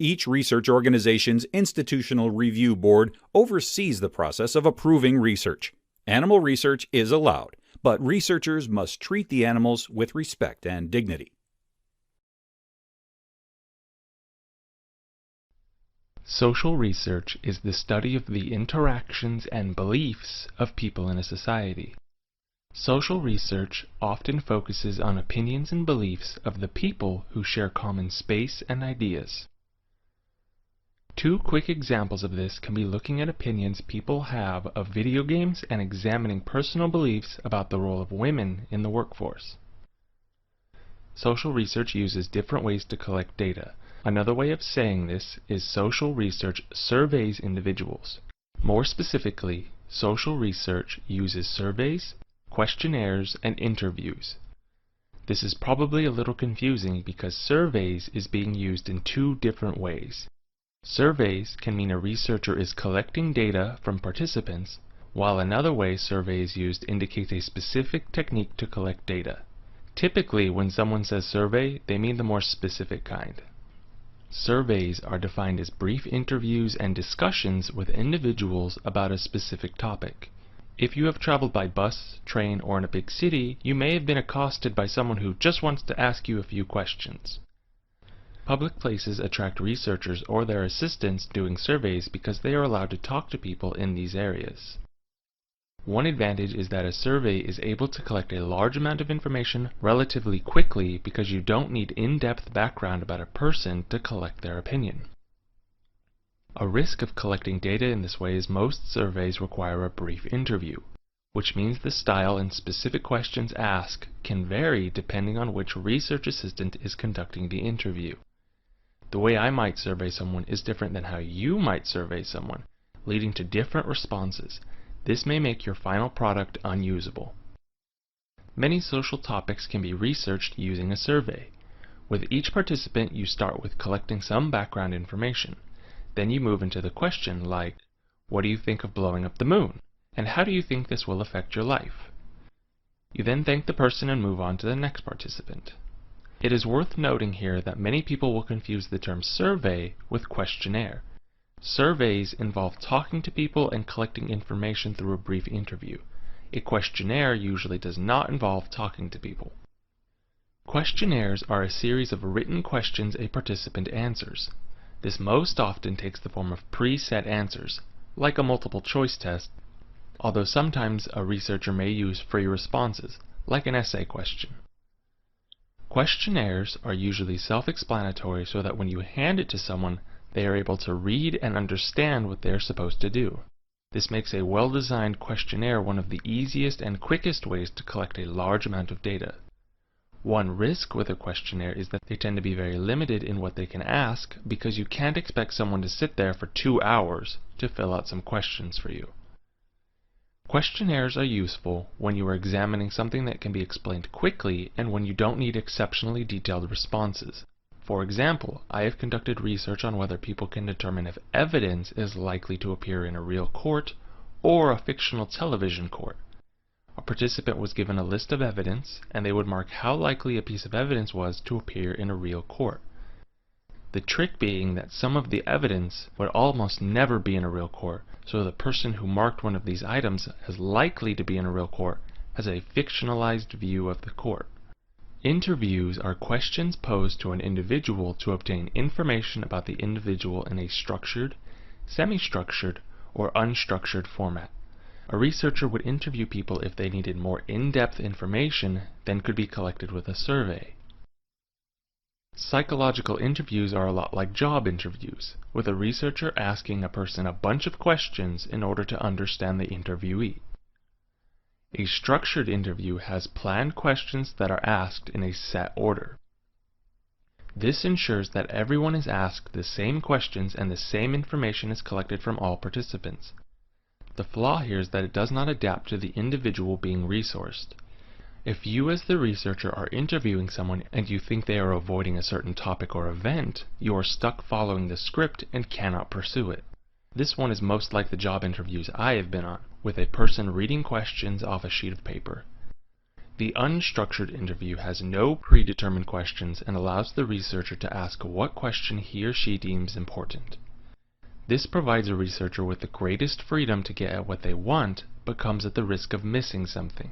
Each research organization's institutional review board oversees the process of approving research. Animal research is allowed, but researchers must treat the animals with respect and dignity. Social research is the study of the interactions and beliefs of people in a society. Social research often focuses on opinions and beliefs of the people who share common space and ideas. Two quick examples of this can be looking at opinions people have of video games and examining personal beliefs about the role of women in the workforce. Social research uses different ways to collect data. Another way of saying this is social research surveys individuals. More specifically, social research uses surveys, questionnaires, and interviews. This is probably a little confusing because surveys is being used in two different ways. Surveys can mean a researcher is collecting data from participants, while another way survey is used indicates a specific technique to collect data. Typically, when someone says survey, they mean the more specific kind. Surveys are defined as brief interviews and discussions with individuals about a specific topic. If you have traveled by bus, train, or in a big city, you may have been accosted by someone who just wants to ask you a few questions. Public places attract researchers or their assistants doing surveys because they are allowed to talk to people in these areas. One advantage is that a survey is able to collect a large amount of information relatively quickly because you don't need in-depth background about a person to collect their opinion. A risk of collecting data in this way is most surveys require a brief interview, which means the style and specific questions asked can vary depending on which research assistant is conducting the interview. The way I might survey someone is different than how you might survey someone, leading to different responses. This may make your final product unusable. Many social topics can be researched using a survey. With each participant, you start with collecting some background information. Then you move into the question like, what do you think of blowing up the moon? And how do you think this will affect your life? You then thank the person and move on to the next participant. It is worth noting here that many people will confuse the term survey with questionnaire. Surveys involve talking to people and collecting information through a brief interview. A questionnaire usually does not involve talking to people. Questionnaires are a series of written questions a participant answers. This most often takes the form of preset answers, like a multiple choice test, although sometimes a researcher may use free responses, like an essay question. Questionnaires are usually self-explanatory so that when you hand it to someone, they are able to read and understand what they are supposed to do. This makes a well-designed questionnaire one of the easiest and quickest ways to collect a large amount of data. One risk with a questionnaire is that they tend to be very limited in what they can ask because you can't expect someone to sit there for 2 hours to fill out some questions for you. Questionnaires are useful when you are examining something that can be explained quickly and when you don't need exceptionally detailed responses. For example, I have conducted research on whether people can determine if evidence is likely to appear in a real court or a fictional television court. A participant was given a list of evidence, and they would mark how likely a piece of evidence was to appear in a real court. The trick being that some of the evidence would almost never be in a real court, so the person who marked one of these items as likely to be in a real court has a fictionalized view of the court. Interviews are questions posed to an individual to obtain information about the individual in a structured, semi-structured, or unstructured format. A researcher would interview people if they needed more in-depth information than could be collected with a survey. Psychological interviews are a lot like job interviews, with a researcher asking a person a bunch of questions in order to understand the interviewee. A structured interview has planned questions that are asked in a set order. This ensures that everyone is asked the same questions and the same information is collected from all participants. The flaw here is that it does not adapt to the individual being resourced. If you as the researcher are interviewing someone and you think they are avoiding a certain topic or event, you are stuck following the script and cannot pursue it. This one is most like the job interviews I have been on, with a person reading questions off a sheet of paper. The unstructured interview has no predetermined questions and allows the researcher to ask what question he or she deems important. This provides a researcher with the greatest freedom to get at what they want, but comes at the risk of missing something.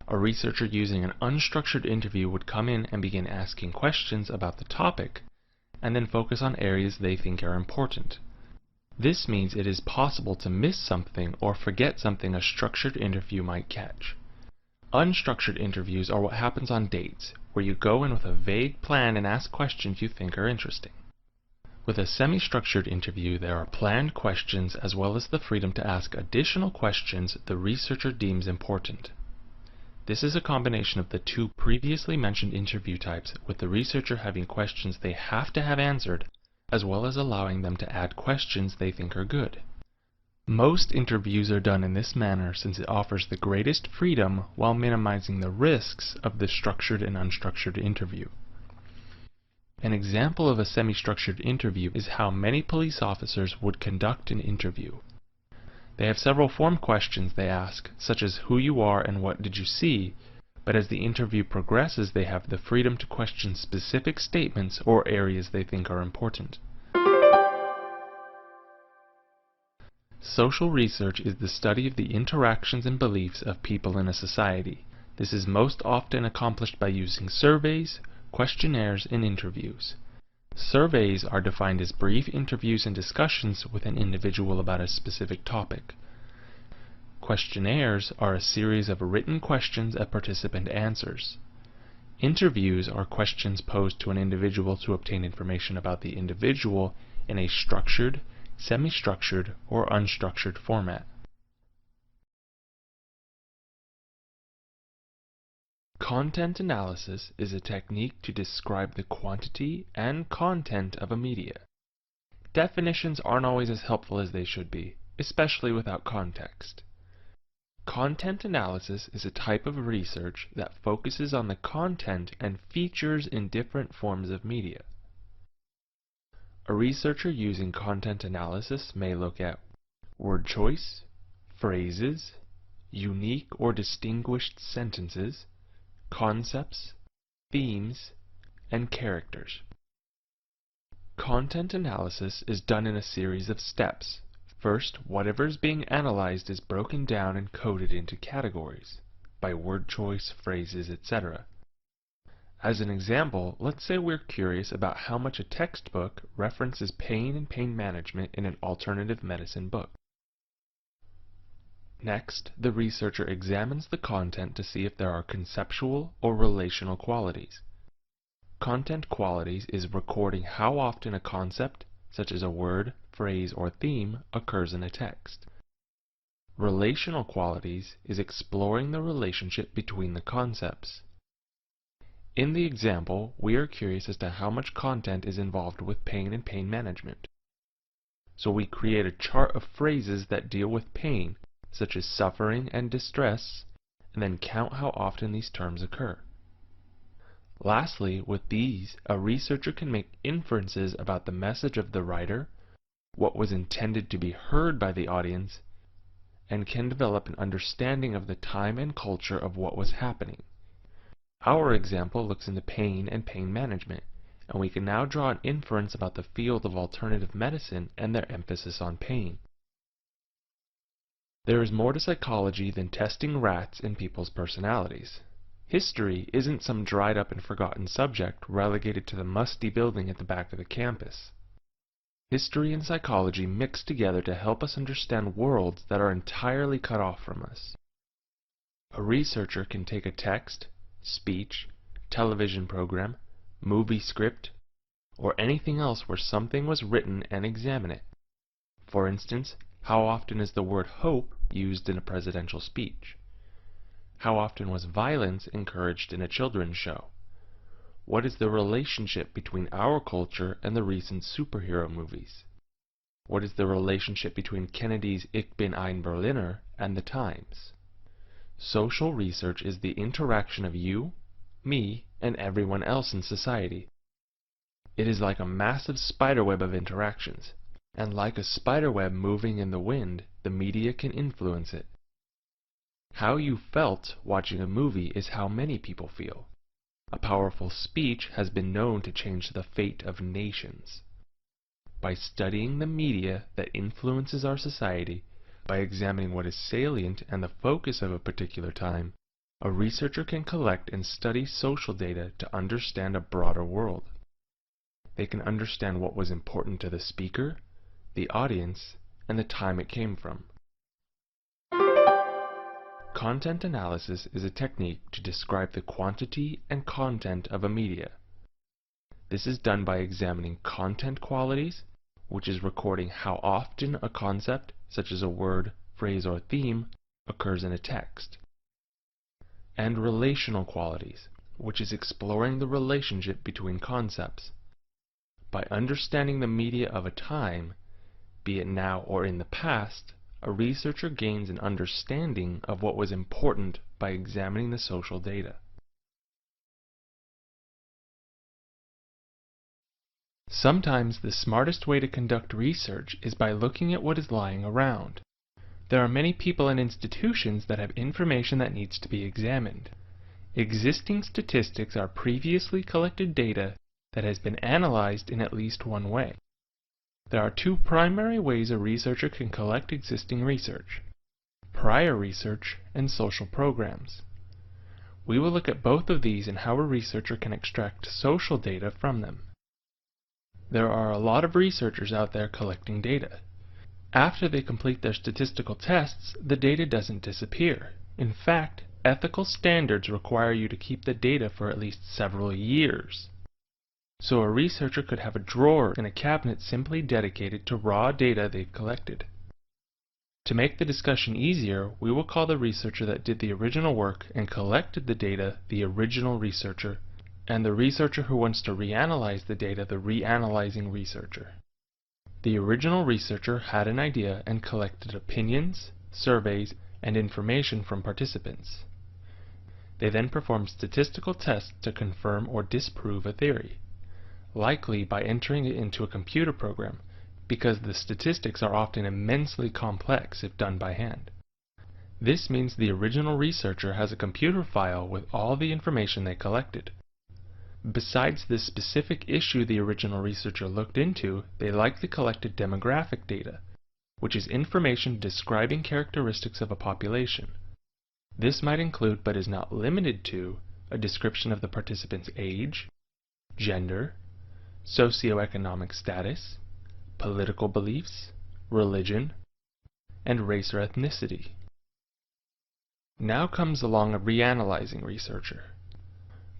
A researcher using an unstructured interview would come in and begin asking questions about the topic, and then focus on areas they think are important. This means it is possible to miss something or forget something a structured interview might catch. Unstructured interviews are what happens on dates, where you go in with a vague plan and ask questions you think are interesting. With a semi-structured interview, there are planned questions as well as the freedom to ask additional questions the researcher deems important. This is a combination of the two previously mentioned interview types, with the researcher having questions they have to have answered, as well as allowing them to add questions they think are good. Most interviews are done in this manner since it offers the greatest freedom while minimizing the risks of the structured and unstructured interview. An example of a semi-structured interview is how many police officers would conduct an interview. They have several form questions they ask, such as who you are and what did you see, but as the interview progresses they have the freedom to question specific statements or areas they think are important. Social research is the study of the interactions and beliefs of people in a society. This is most often accomplished by using surveys, questionnaires, and interviews. Surveys are defined as brief interviews and discussions with an individual about a specific topic. Questionnaires are a series of written questions a participant answers. Interviews are questions posed to an individual to obtain information about the individual in a structured, semi-structured, or unstructured format. Content analysis is a technique to describe the quantity and content of a media. Definitions aren't always as helpful as they should be, especially without context. Content analysis is a type of research that focuses on the content and features in different forms of media. A researcher using content analysis may look at word choice, phrases, unique or distinguished sentences, concepts, themes, and characters. Content analysis is done in a series of steps. First, whatever is being analyzed is broken down and coded into categories by word choice, phrases, etc. As an example, let's say we're curious about how much a textbook references pain and pain management in an alternative medicine book. Next, the researcher examines the content to see if there are conceptual or relational qualities. Content qualities is recording how often a concept, such as a word, phrase, or theme, occurs in a text. Relational qualities is exploring the relationship between the concepts. In the example, we are curious as to how much content is involved with pain and pain management. So we create a chart of phrases that deal with pain, such as suffering and distress, and then count how often these terms occur. Lastly, with these, a researcher can make inferences about the message of the writer, what was intended to be heard by the audience, and can develop an understanding of the time and culture of what was happening. Our example looks into pain and pain management, and we can now draw an inference about the field of alternative medicine and their emphasis on pain. There is more to psychology than testing rats in people's personalities. History isn't some dried up and forgotten subject relegated to the musty building at the back of the campus. History and psychology mix together to help us understand worlds that are entirely cut off from us. A researcher can take a text, speech, television program, movie script, or anything else where something was written and examine it. For instance, how often is the word hope used in a presidential speech? How often was violence encouraged in a children's show? What is the relationship between our culture and the recent superhero movies? What is the relationship between Kennedy's Ich bin ein Berliner and the Times? Social research is the interaction of you, me, and everyone else in society. It is like a massive spiderweb of interactions, and like a spiderweb moving in the wind, the media can influence it. How you felt watching a movie is how many people feel. A powerful speech has been known to change the fate of nations. By studying the media that influences our society, by examining what is salient and the focus of a particular time, a researcher can collect and study social data to understand a broader world. They can understand what was important to the speaker, the audience, and the time it came from. Content analysis is a technique to describe the quantity and content of a media. This is done by examining content qualities, which is recording how often a concept, such as a word, phrase, or theme, occurs in a text, and relational qualities, which is exploring the relationship between concepts. By understanding the media of a time, be it now or in the past, a researcher gains an understanding of what was important by examining the social data. Sometimes the smartest way to conduct research is by looking at what is lying around. There are many people and institutions that have information that needs to be examined. Existing statistics are previously collected data that has been analyzed in at least one way. There are two primary ways a researcher can collect existing research: prior research and social programs. We will look at both of these and how a researcher can extract social data from them. There are a lot of researchers out there collecting data. After they complete their statistical tests, the data doesn't disappear. In fact, ethical standards require you to keep the data for at least several years. So a researcher could have a drawer in a cabinet simply dedicated to raw data they've collected. To make the discussion easier, we will call the researcher that did the original work and collected the data the original researcher, and the researcher who wants to reanalyze the data the reanalyzing researcher. The original researcher had an idea and collected opinions, surveys, and information from participants. They then performed statistical tests to confirm or disprove a theory. likely by entering it into a computer program, because the statistics are often immensely complex if done by hand. This means the original researcher has a computer file with all the information they collected. Besides the specific issue the original researcher looked into, they likely collected demographic data, which is information describing characteristics of a population. This might include, but is not limited to, a description of the participant's age, gender, socioeconomic status, political beliefs, religion, and race or ethnicity. Now comes along a reanalyzing researcher.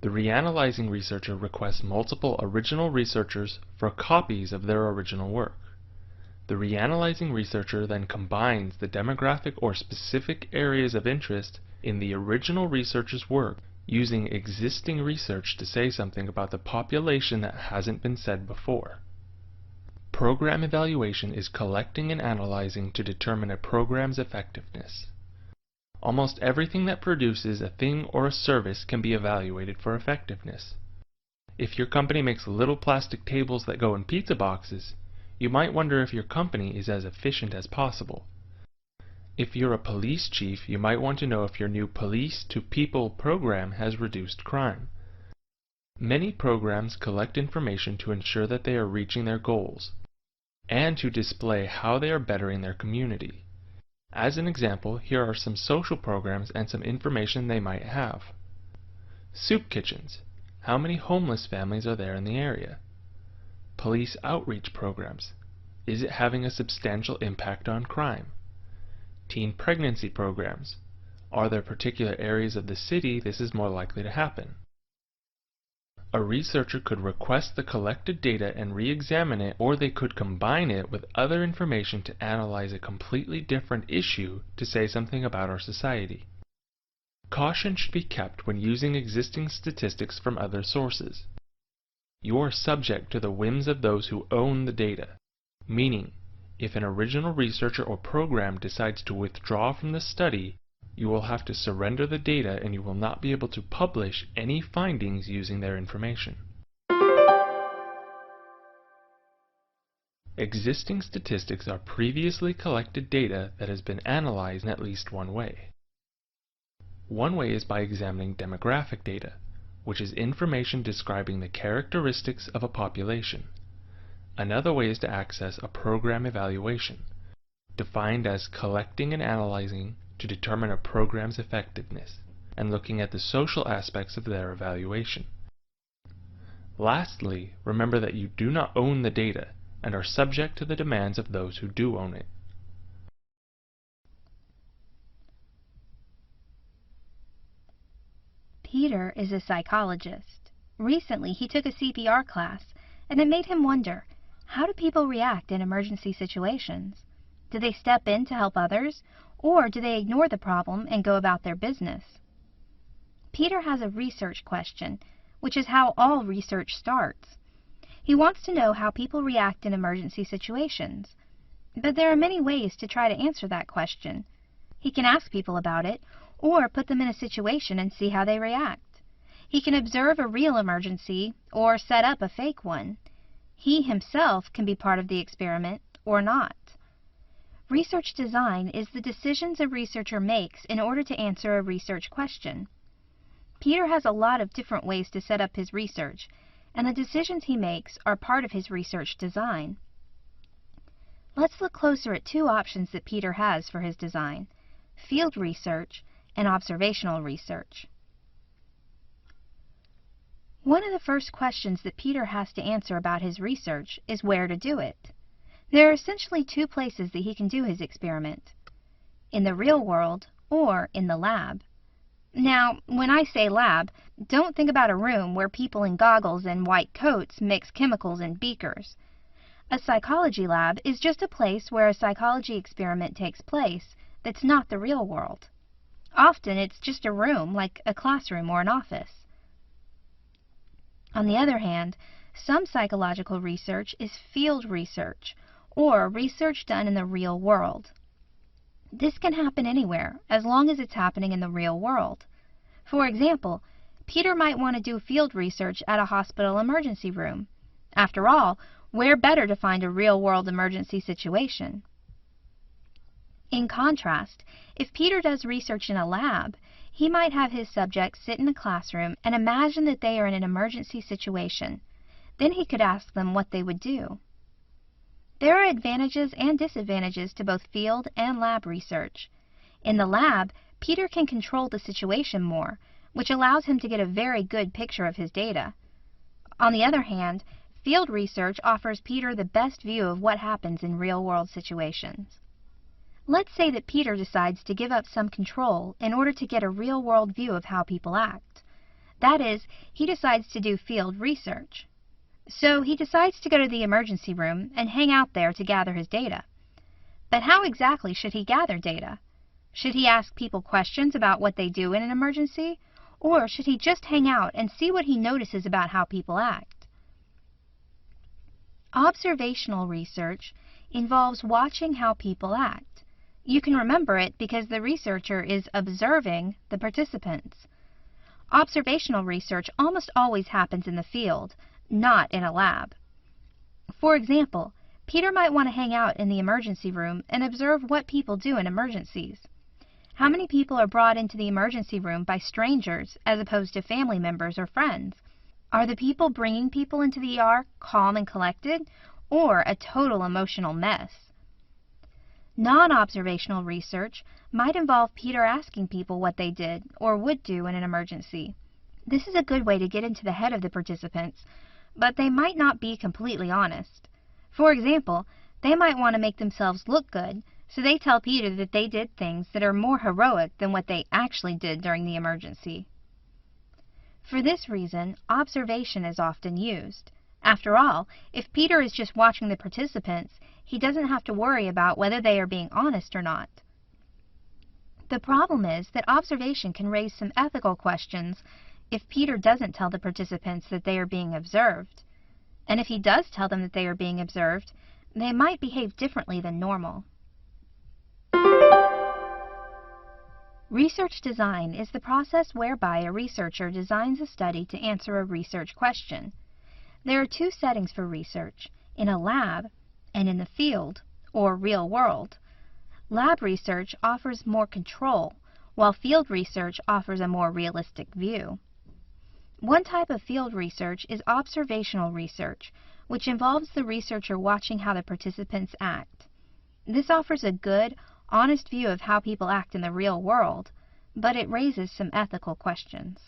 The reanalyzing researcher requests multiple original researchers for copies of their original work. The reanalyzing researcher then combines the demographic or specific areas of interest in the original researcher's work using existing research to say something about the population that hasn't been said before. Program evaluation is collecting and analyzing to determine a program's effectiveness. Almost everything that produces a thing or a service can be evaluated for effectiveness. If your company makes little plastic tables that go in pizza boxes, you might wonder if your company is as efficient as possible. If you're a police chief, you might want to know if your new Police to People program has reduced crime. Many programs collect information to ensure that they are reaching their goals, and to display how they are bettering their community. As an example, here are some social programs and some information they might have. Soup kitchens. How many homeless families are there in the area? Police outreach programs. Is it having a substantial impact on crime? Teen pregnancy programs. Are there particular areas of the city this is more likely to happen? A researcher could request the collected data and re-examine it, or they could combine it with other information to analyze a completely different issue to say something about our society. Caution should be kept when using existing statistics from other sources. You are subject to the whims of those who own the data, meaning, if an original researcher or program decides to withdraw from the study, you will have to surrender the data and you will not be able to publish any findings using their information. Existing statistics are previously collected data that has been analyzed in at least one way. One way is by examining demographic data, which is information describing the characteristics of a population. Another way is to access a program evaluation, defined as collecting and analyzing to determine a program's effectiveness, and looking at the social aspects of their evaluation. Lastly, remember that you do not own the data and are subject to the demands of those who do own it. Peter is a psychologist. Recently, he took a CPR class, and it made him wonder, how do people react in emergency situations? Do they step in to help others, or do they ignore the problem and go about their business? Peter has a research question, which is how all research starts. He wants to know how people react in emergency situations. But there are many ways to try to answer that question. He can ask people about it, or put them in a situation and see how they react. He can observe a real emergency, or set up a fake one. He himself can be part of the experiment, or not. Research design is the decisions a researcher makes in order to answer a research question. Peter has a lot of different ways to set up his research, and the decisions he makes are part of his research design. Let's look closer at two options that Peter has for his design: field research and observational research. One of the first questions that Peter has to answer about his research is where to do it. There are essentially two places that he can do his experiment: in the real world or in the lab. Now, when I say lab, don't think about a room where people in goggles and white coats mix chemicals in beakers. A psychology lab is just a place where a psychology experiment takes place that's not the real world. Often it's just a room, like a classroom or an office. On the other hand, some psychological research is field research, or research done in the real world. This can happen anywhere, as long as it's happening in the real world. For example, Peter might want to do field research at a hospital emergency room. After all, where better to find a real-world emergency situation? In contrast, if Peter does research in a lab, he might have his subjects sit in a classroom and imagine that they are in an emergency situation. Then he could ask them what they would do. There are advantages and disadvantages to both field and lab research. In the lab, Peter can control the situation more, which allows him to get a very good picture of his data. On the other hand, field research offers Peter the best view of what happens in real-world situations. Let's say that Peter decides to give up some control in order to get a real-world view of how people act. That is, he decides to do field research. So he decides to go to the emergency room and hang out there to gather his data. But how exactly should he gather data? Should he ask people questions about what they do in an emergency? Or should he just hang out and see what he notices about how people act? Observational research involves watching how people act. You can remember it because the researcher is observing the participants. Observational research almost always happens in the field, not in a lab. For example, Peter might want to hang out in the emergency room and observe what people do in emergencies. How many people are brought into the emergency room by strangers as opposed to family members or friends? Are the people bringing people into the ER calm and collected, or a total emotional mess? Non-observational research might involve Peter asking people what they did or would do in an emergency. This is a good way to get into the head of the participants, but they might not be completely honest. For example, they might want to make themselves look good, so they tell Peter that they did things that are more heroic than what they actually did during the emergency. For this reason, observation is often used. After all, if Peter is just watching the participants, he doesn't have to worry about whether they are being honest or not. The problem is that observation can raise some ethical questions if Peter doesn't tell the participants that they are being observed. And if he does tell them that they are being observed, they might behave differently than normal. Research design is the process whereby a researcher designs a study to answer a research question. There are two settings for research, in a lab and in the field, or real world. Lab research offers more control, while field research offers a more realistic view. One type of field research is observational research, which involves the researcher watching how the participants act. This offers a good, honest view of how people act in the real world, but it raises some ethical questions.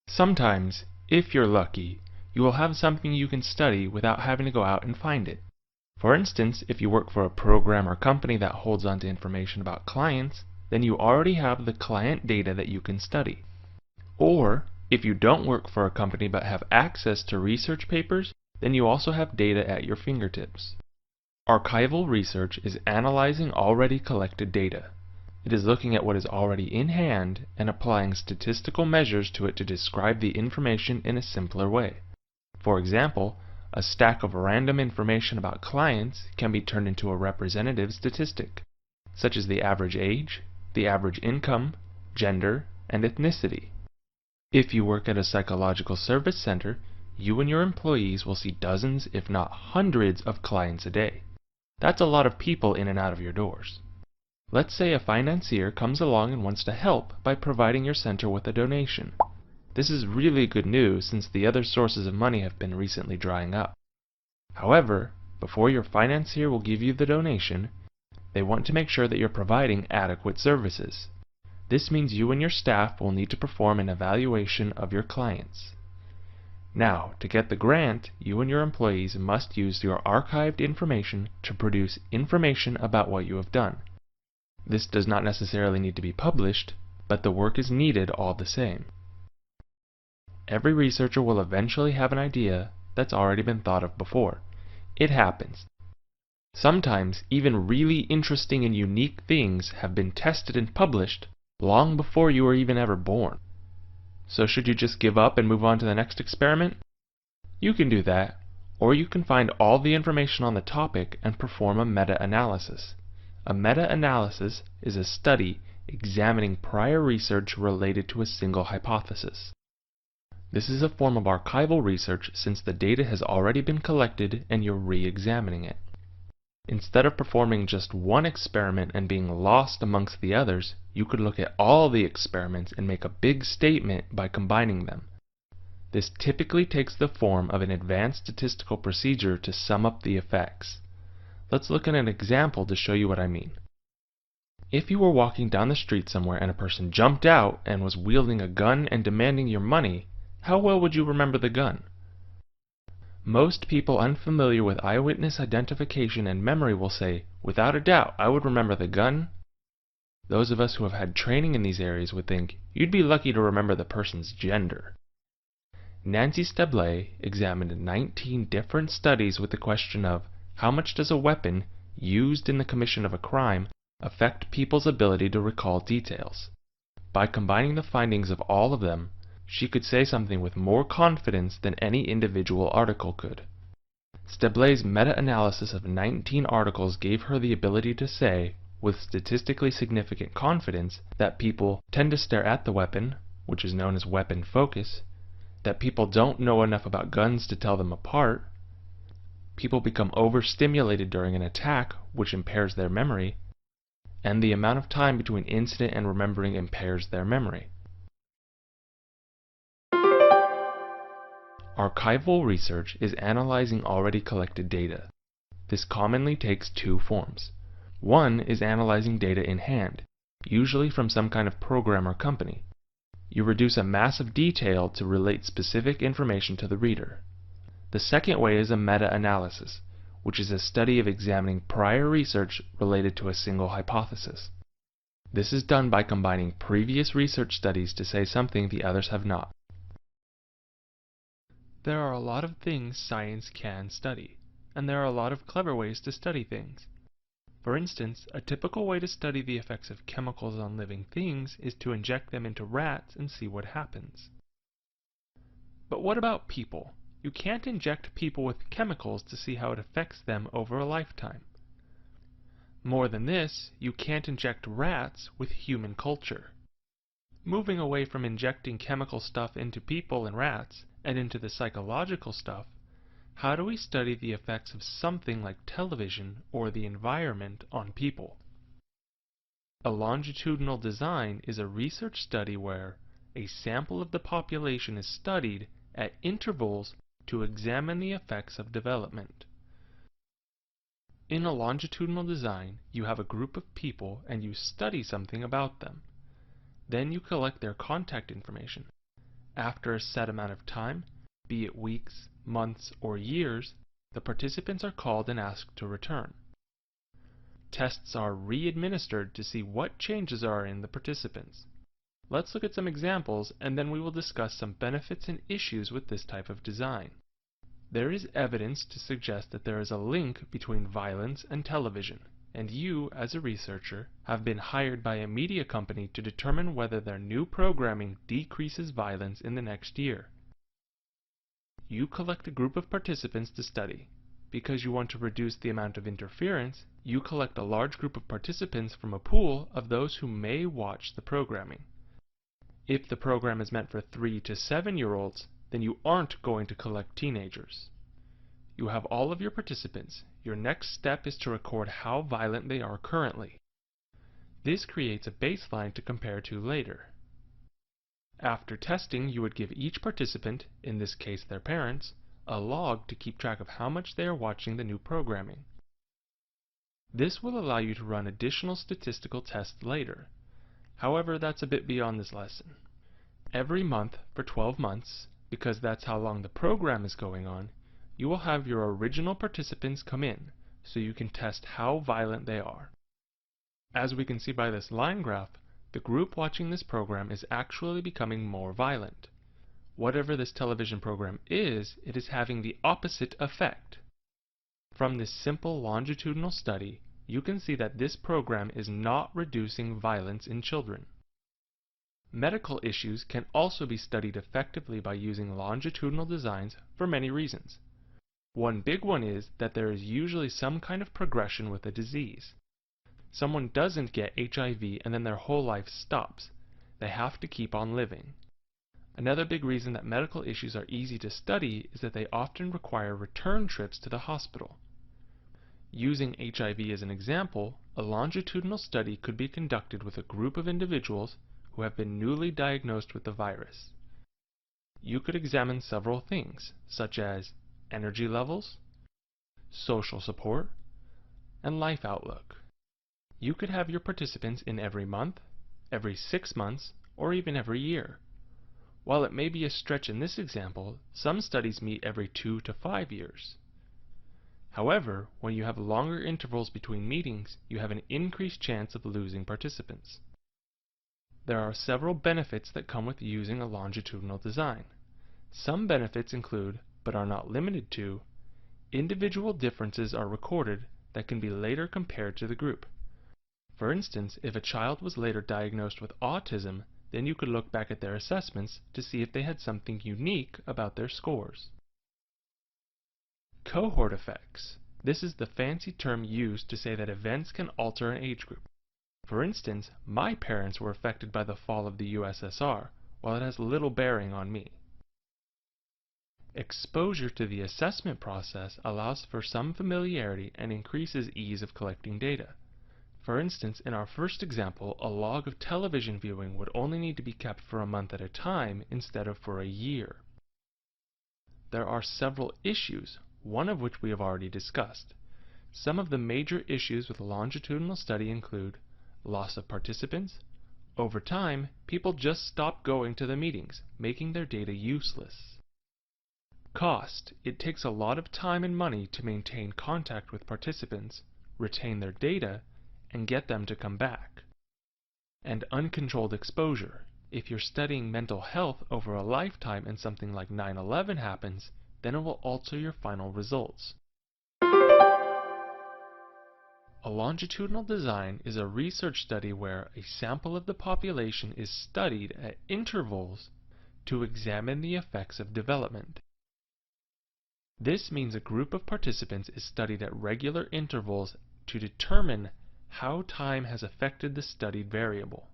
Sometimes, if you're lucky, you will have something you can study without having to go out and find it. For instance, if you work for a program or company that holds onto information about clients, then you already have the client data that you can study. Or, if you don't work for a company but have access to research papers, then you also have data at your fingertips. Archival research is analyzing already collected data. It is looking at what is already in hand and applying statistical measures to it to describe the information in a simpler way. For example, a stack of random information about clients can be turned into a representative statistic, such as the average age, the average income, gender, and ethnicity. If you work at a psychological service center, you and your employees will see dozens, if not hundreds, of clients a day. That's a lot of people in and out of your doors. Let's say a financier comes along and wants to help by providing your center with a donation. This is really good news since the other sources of money have been recently drying up. However, before your financier will give you the donation, they want to make sure that you're providing adequate services. This means you and your staff will need to perform an evaluation of your clients. Now, to get the grant, you and your employees must use your archived information to produce information about what you have done. This does not necessarily need to be published, but the work is needed all the same. Every researcher will eventually have an idea that's already been thought of before. It happens. Sometimes, even really interesting and unique things have been tested and published long before you were even ever born. So should you just give up and move on to the next experiment? You can do that, or you can find all the information on the topic and perform a meta-analysis. A meta-analysis is a study examining prior research related to a single hypothesis. This is a form of archival research since the data has already been collected and you're re-examining it. Instead of performing just one experiment and being lost amongst the others, you could look at all the experiments and make a big statement by combining them. This typically takes the form of an advanced statistical procedure to sum up the effects. Let's look at an example to show you what I mean. If you were walking down the street somewhere and a person jumped out and was wielding a gun and demanding your money, how well would you remember the gun? Most people unfamiliar with eyewitness identification and memory will say, without a doubt, I would remember the gun. Those of us who have had training in these areas would think, you'd be lucky to remember the person's gender. Nancy Steble examined 19 different studies with the question of, how much does a weapon used in the commission of a crime affect people's ability to recall details? By combining the findings of all of them, she could say something with more confidence than any individual article could. Steble's meta-analysis of 19 articles gave her the ability to say, with statistically significant confidence, that people tend to stare at the weapon, which is known as weapon focus, that people don't know enough about guns to tell them apart, people become overstimulated during an attack, which impairs their memory, and the amount of time between incident and remembering impairs their memory. Archival research is analyzing already collected data. This commonly takes two forms. One is analyzing data in hand, usually from some kind of program or company. You reduce a mass of detail to relate specific information to the reader. The second way is a meta-analysis, which is a study of examining prior research related to a single hypothesis. This is done by combining previous research studies to say something the others have not. There are a lot of things science can study, and there are a lot of clever ways to study things. For instance, a typical way to study the effects of chemicals on living things is to inject them into rats and see what happens. But what about people? You can't inject people with chemicals to see how it affects them over a lifetime. More than this, you can't inject rats with human culture. Moving away from injecting chemical stuff into people and rats, and into the psychological stuff, how do we study the effects of something like television or the environment on people? A longitudinal design is a research study where a sample of the population is studied at intervals to examine the effects of development. In a longitudinal design, you have a group of people and you study something about them. Then you collect their contact information. After a set amount of time, be it weeks, months, or years, the participants are called and asked to return. Tests are re-administered to see what changes are in the participants. Let's look at some examples and then we will discuss some benefits and issues with this type of design. There is evidence to suggest that there is a link between violence and television, and you, as a researcher, have been hired by a media company to determine whether their new programming decreases violence in the next year. You collect a group of participants to study. Because you want to reduce the amount of interference, you collect a large group of participants from a pool of those who may watch the programming. If the program is meant for 3 to 7-year-olds, then you aren't going to collect teenagers. You have all of your participants. Your next step is to record how violent they are currently. This creates a baseline to compare to later. After testing, you would give each participant, in this case their parents, a log to keep track of how much they are watching the new programming. This will allow you to run additional statistical tests later. However, that's a bit beyond this lesson. Every month for 12 months, because that's how long the program is going on, you will have your original participants come in, so you can test how violent they are. As we can see by this line graph, the group watching this program is actually becoming more violent. Whatever this television program is, it is having the opposite effect. From this simple longitudinal study, you can see that this program is not reducing violence in children. Medical issues can also be studied effectively by using longitudinal designs for many reasons. One big one is that there is usually some kind of progression with a disease. Someone doesn't get HIV and then their whole life stops. They have to keep on living. Another big reason that medical issues are easy to study is that they often require return trips to the hospital. Using HIV as an example, a longitudinal study could be conducted with a group of individuals who have been newly diagnosed with the virus. You could examine several things, such as energy levels, social support, and life outlook. You could have your participants in every month, every 6 months, or even every year. While it may be a stretch in this example, some studies meet every 2 to 5 years. However, when you have longer intervals between meetings, you have an increased chance of losing participants. There are several benefits that come with using a longitudinal design. Some benefits include, but are not limited to, individual differences are recorded that can be later compared to the group. For instance, if a child was later diagnosed with autism, then you could look back at their assessments to see if they had something unique about their scores. Cohort effects. This is the fancy term used to say that events can alter an age group. For instance, my parents were affected by the fall of the USSR, while it has little bearing on me. Exposure to the assessment process allows for some familiarity and increases ease of collecting data. For instance, in our first example, a log of television viewing would only need to be kept for a month at a time instead of for a year. There are several issues, one of which we have already discussed. Some of the major issues with a longitudinal study include loss of participants. Over time, people just stop going to the meetings, making their data useless. Cost. It takes a lot of time and money to maintain contact with participants, retain their data, and get them to come back. And uncontrolled exposure. If you're studying mental health over a lifetime and something like 9/11 happens, then it will alter your final results. A longitudinal design is a research study where a sample of the population is studied at intervals to examine the effects of development. This means a group of participants is studied at regular intervals to determine how time has affected the studied variable.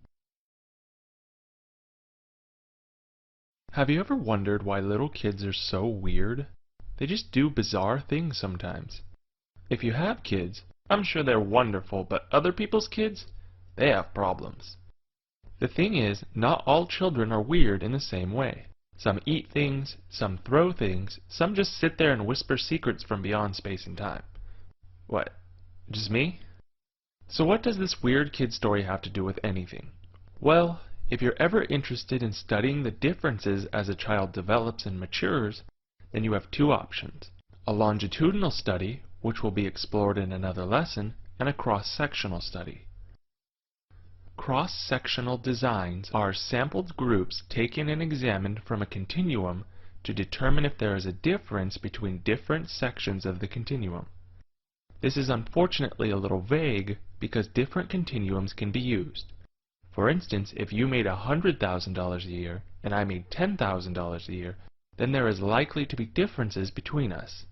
Have you ever wondered why little kids are so weird? They just do bizarre things sometimes. If you have kids, I'm sure they're wonderful, but other people's kids, they have problems. The thing is, not all children are weird in the same way. Some eat things, some throw things, some just sit there and whisper secrets from beyond space and time. What, just me? So what does this weird kid story have to do with anything? Well, if you're ever interested in studying the differences as a child develops and matures, then you have two options. A longitudinal study, which will be explored in another lesson, and a cross-sectional study. Cross-sectional designs are sampled groups taken and examined from a continuum to determine if there is a difference between different sections of the continuum. This is unfortunately a little vague because different continuums can be used. For instance, if you made $100,000 a year and I made $10,000 a year, then there is likely to be differences between us.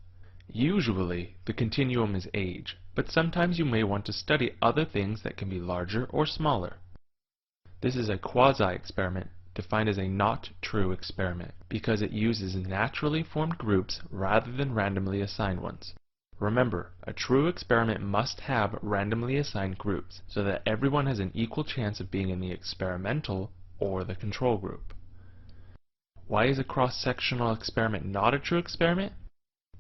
Usually, the continuum is age, but sometimes you may want to study other things that can be larger or smaller. This is a quasi-experiment, defined as a not true experiment, because it uses naturally formed groups rather than randomly assigned ones. Remember, a true experiment must have randomly assigned groups, so that everyone has an equal chance of being in the experimental or the control group. Why is a cross-sectional experiment not a true experiment?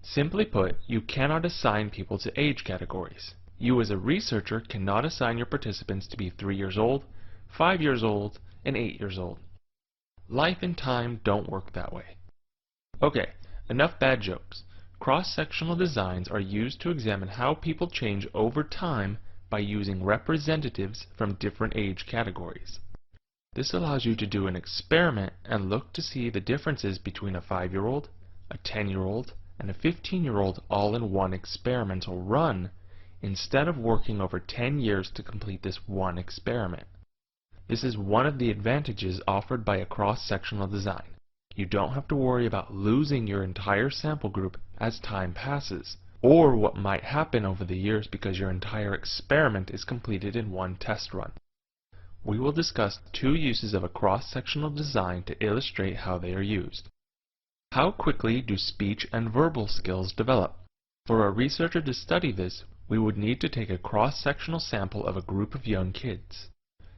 Simply put, you cannot assign people to age categories. You as a researcher cannot assign your participants to be 3 years old, 5 years old, and 8 years old. Life and time don't work that way. Okay, enough bad jokes. Cross-sectional designs are used to examine how people change over time by using representatives from different age categories. This allows you to do an experiment and look to see the differences between a 5-year-old, a 10-year-old, and a 15-year-old all in one experimental run, instead of working over 10 years to complete this one experiment. This is one of the advantages offered by a cross-sectional design. You don't have to worry about losing your entire sample group as time passes, or what might happen over the years because your entire experiment is completed in one test run. We will discuss two uses of a cross-sectional design to illustrate how they are used. How quickly do speech and verbal skills develop? For a researcher to study this, we would need to take a cross-sectional sample of a group of young kids.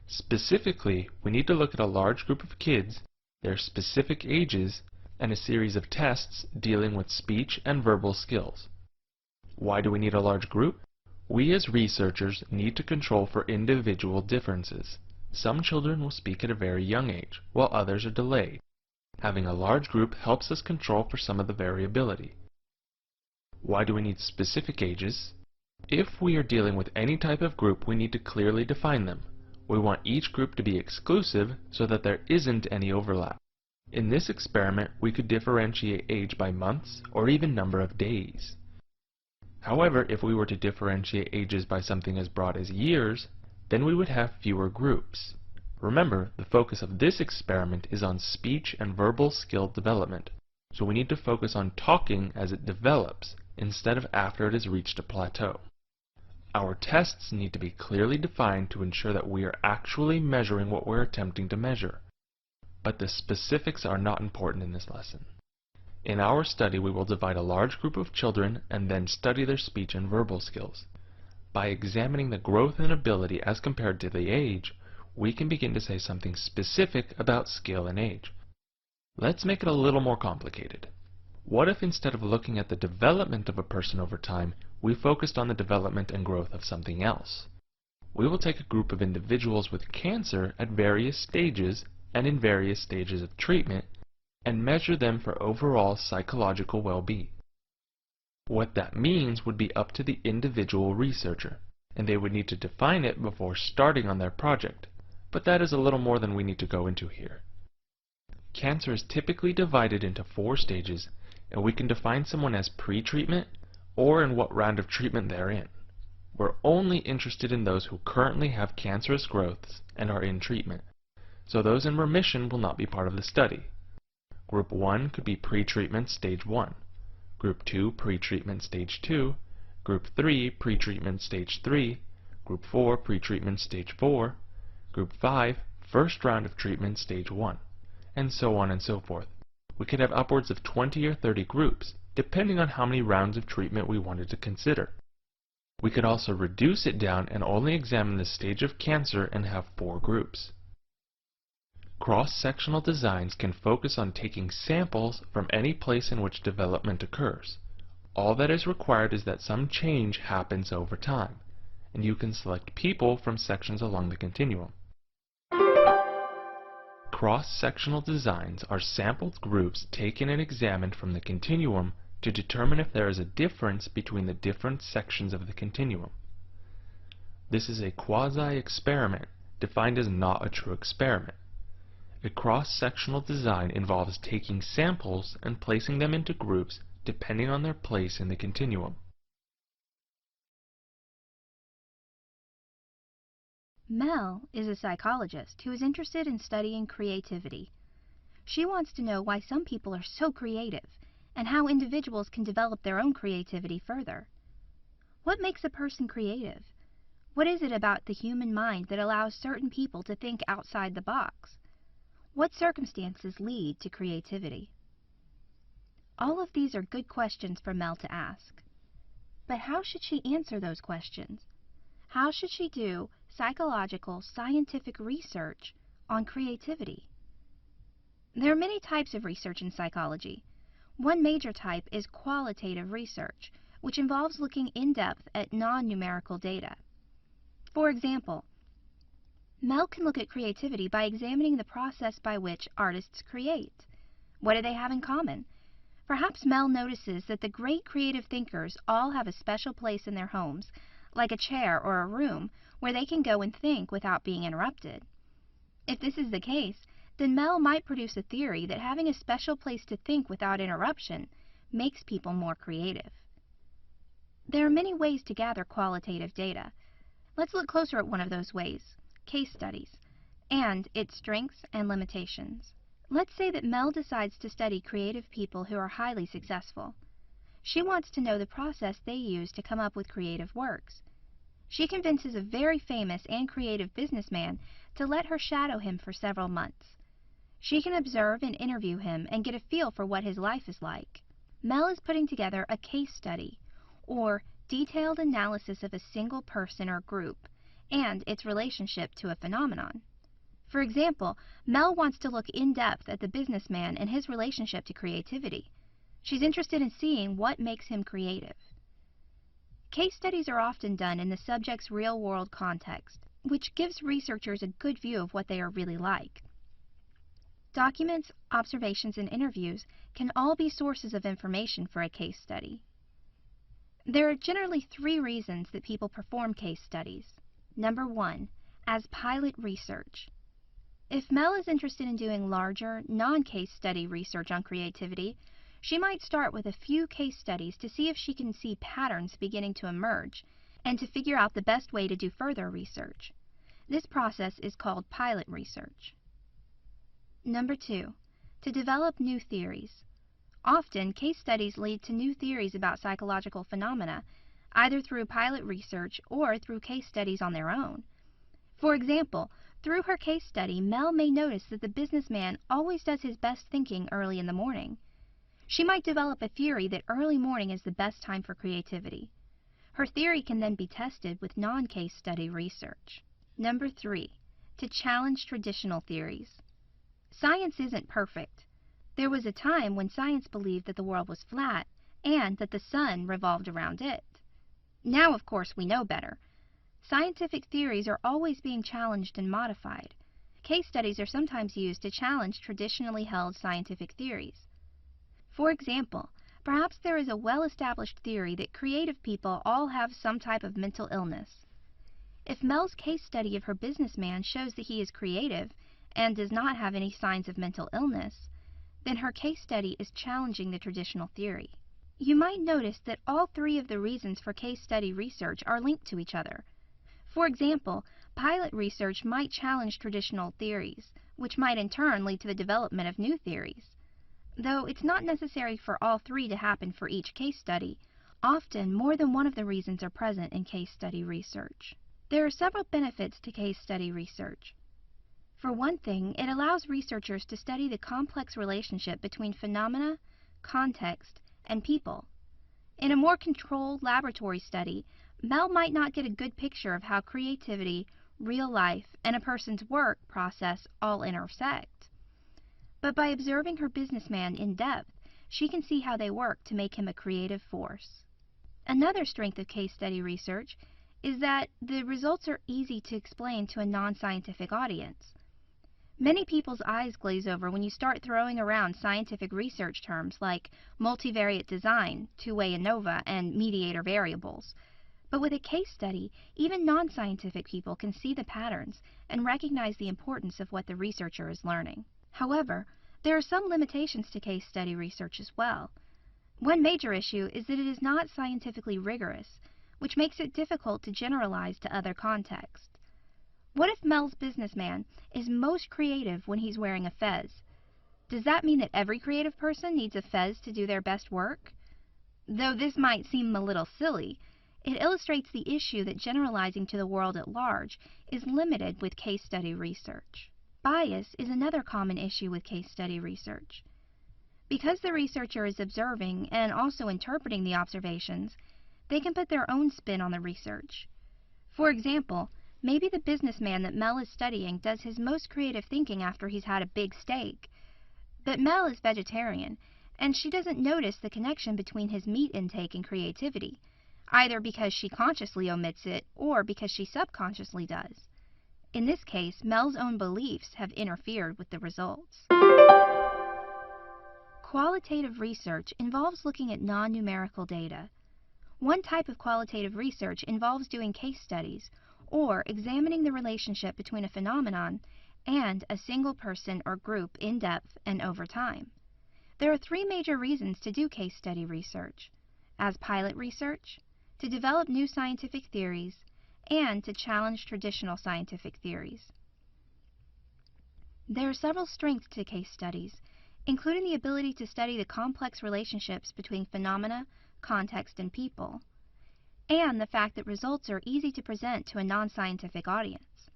Specifically, we need to look at a large group of kids, their specific ages, and a series of tests dealing with speech and verbal skills. Why do we need a large group? We as researchers need to control for individual differences. Some children will speak at a very young age, while others are delayed. Having a large group helps us control for some of the variability. Why do we need specific ages? If we are dealing with any type of group, we need to clearly define them. We want each group to be exclusive so that there isn't any overlap. In this experiment, we could differentiate age by months or even number of days. However, if we were to differentiate ages by something as broad as years, then we would have fewer groups. Remember, the focus of this experiment is on speech and verbal skill development, so we need to focus on talking as it develops instead of after it has reached a plateau. Our tests need to be clearly defined to ensure that we are actually measuring what we're attempting to measure. But the specifics are not important in this lesson. In our study, we will divide a large group of children and then study their speech and verbal skills. By examining the growth and ability as compared to the age, we can begin to say something specific about skill and age. Let's make it a little more complicated. What if instead of looking at the development of a person over time, we focused on the development and growth of something else? We will take a group of individuals with cancer at various stages and in various stages of treatment and measure them for overall psychological well-being. What that means would be up to the individual researcher, and they would need to define it before starting on their project, but that is a little more than we need to go into here. Cancer is typically divided into 4 stages, and we can define someone as pre-treatment or in what round of treatment they're in. We're only interested in those who currently have cancerous growths and are in treatment, so those in remission will not be part of the study. Group 1 could be pre-treatment stage 1, Group 2 pre-treatment stage 2, Group 3 pre-treatment stage 3, Group 4 pre-treatment stage 4, Group 5 first round of treatment stage 1, and so on and so forth. We could have upwards of 20 or 30 groups, depending on how many rounds of treatment we wanted to consider. We could also reduce it down and only examine the stage of cancer and have 4 groups. Cross-sectional designs can focus on taking samples from any place in which development occurs. All that is required is that some change happens over time, and you can select people from sections along the continuum. Cross-sectional designs are sampled groups taken and examined from the continuum to determine if there is a difference between the different sections of the continuum. This is a quasi-experiment, defined as not a true experiment. A cross-sectional design involves taking samples and placing them into groups depending on their place in the continuum. Mel is a psychologist who is interested in studying creativity. She wants to know why some people are so creative and how individuals can develop their own creativity further. What makes a person creative? What is it about the human mind that allows certain people to think outside the box? What circumstances lead to creativity? All of these are good questions for Mel to ask. But how should she answer those questions? How should she do psychological, scientific research on creativity? There are many types of research in psychology. One major type is qualitative research, which involves looking in depth at non-numerical data. For example, Mel can look at creativity by examining the process by which artists create. What do they have in common? Perhaps Mel notices that the great creative thinkers all have a special place in their homes, like a chair or a room, where they can go and think without being interrupted. If this is the case, then Mel might produce a theory that having a special place to think without interruption makes people more creative. There are many ways to gather qualitative data. Let's look closer at one of those ways, case studies, and its strengths and limitations. Let's say that Mel decides to study creative people who are highly successful. She wants to know the process they use to come up with creative works. She convinces a very famous and creative businessman to let her shadow him for several months. She can observe and interview him and get a feel for what his life is like. Mel is putting together a case study, or detailed analysis of a single person or group and its relationship to a phenomenon. For example, Mel wants to look in depth at the businessman and his relationship to creativity. She's interested in seeing what makes him creative. Case studies are often done in the subject's real-world context, which gives researchers a good view of what they are really like. Documents, observations, and interviews can all be sources of information for a case study. There are generally 3 reasons that people perform case studies. Number 1, as pilot research. If Mel is interested in doing larger, non-case study research on creativity, she might start with a few case studies to see if she can see patterns beginning to emerge and to figure out the best way to do further research. This process is called pilot research. Number 2, to develop new theories. Often, case studies lead to new theories about psychological phenomena, either through pilot research or through case studies on their own. For example, through her case study, Mel may notice that the businessman always does his best thinking early in the morning. She might develop a theory that early morning is the best time for creativity. Her theory can then be tested with non-case study research. Number 3, to challenge traditional theories. Science isn't perfect. There was a time when science believed that the world was flat and that the sun revolved around it. Now, of course, we know better. Scientific theories are always being challenged and modified. Case studies are sometimes used to challenge traditionally held scientific theories. For example, perhaps there is a well-established theory that creative people all have some type of mental illness. If Mel's case study of her businessman shows that he is creative and does not have any signs of mental illness, then her case study is challenging the traditional theory. You might notice that all 3 of the reasons for case study research are linked to each other. For example, pilot research might challenge traditional theories, which might in turn lead to the development of new theories. Though it's not necessary for all 3 to happen for each case study, often more than one of the reasons are present in case study research. There are several benefits to case study research. For one thing, it allows researchers to study the complex relationship between phenomena, context, and people. In a more controlled laboratory study, Mel might not get a good picture of how creativity, real life, and a person's work process all intersect. But by observing her businessman in depth, she can see how they work to make him a creative force. Another strength of case study research is that the results are easy to explain to a non-scientific audience. Many people's eyes glaze over when you start throwing around scientific research terms like multivariate design, two-way ANOVA, and mediator variables. But with a case study, even non-scientific people can see the patterns and recognize the importance of what the researcher is learning. However, there are some limitations to case study research as well. One major issue is that it is not scientifically rigorous, which makes it difficult to generalize to other contexts. What if Mel's businessman is most creative when he's wearing a fez? Does that mean that every creative person needs a fez to do their best work? Though this might seem a little silly, it illustrates the issue that generalizing to the world at large is limited with case study research. Bias is another common issue with case study research. Because the researcher is observing and also interpreting the observations, they can put their own spin on the research. For example, maybe the businessman that Mel is studying does his most creative thinking after he's had a big steak. But Mel is vegetarian, and she doesn't notice the connection between his meat intake and creativity, either because she consciously omits it or because she subconsciously does. In this case, Mel's own beliefs have interfered with the results. Qualitative research involves looking at non-numerical data. One type of qualitative research involves doing case studies, or examining the relationship between a phenomenon and a single person or group in depth and over time. There are 3 major reasons to do case study research: as pilot research, to develop new scientific theories, and to challenge traditional scientific theories. There are several strengths to case studies, including the ability to study the complex relationships between phenomena, context, and people. and the fact that results are easy to present to a non-scientific audience.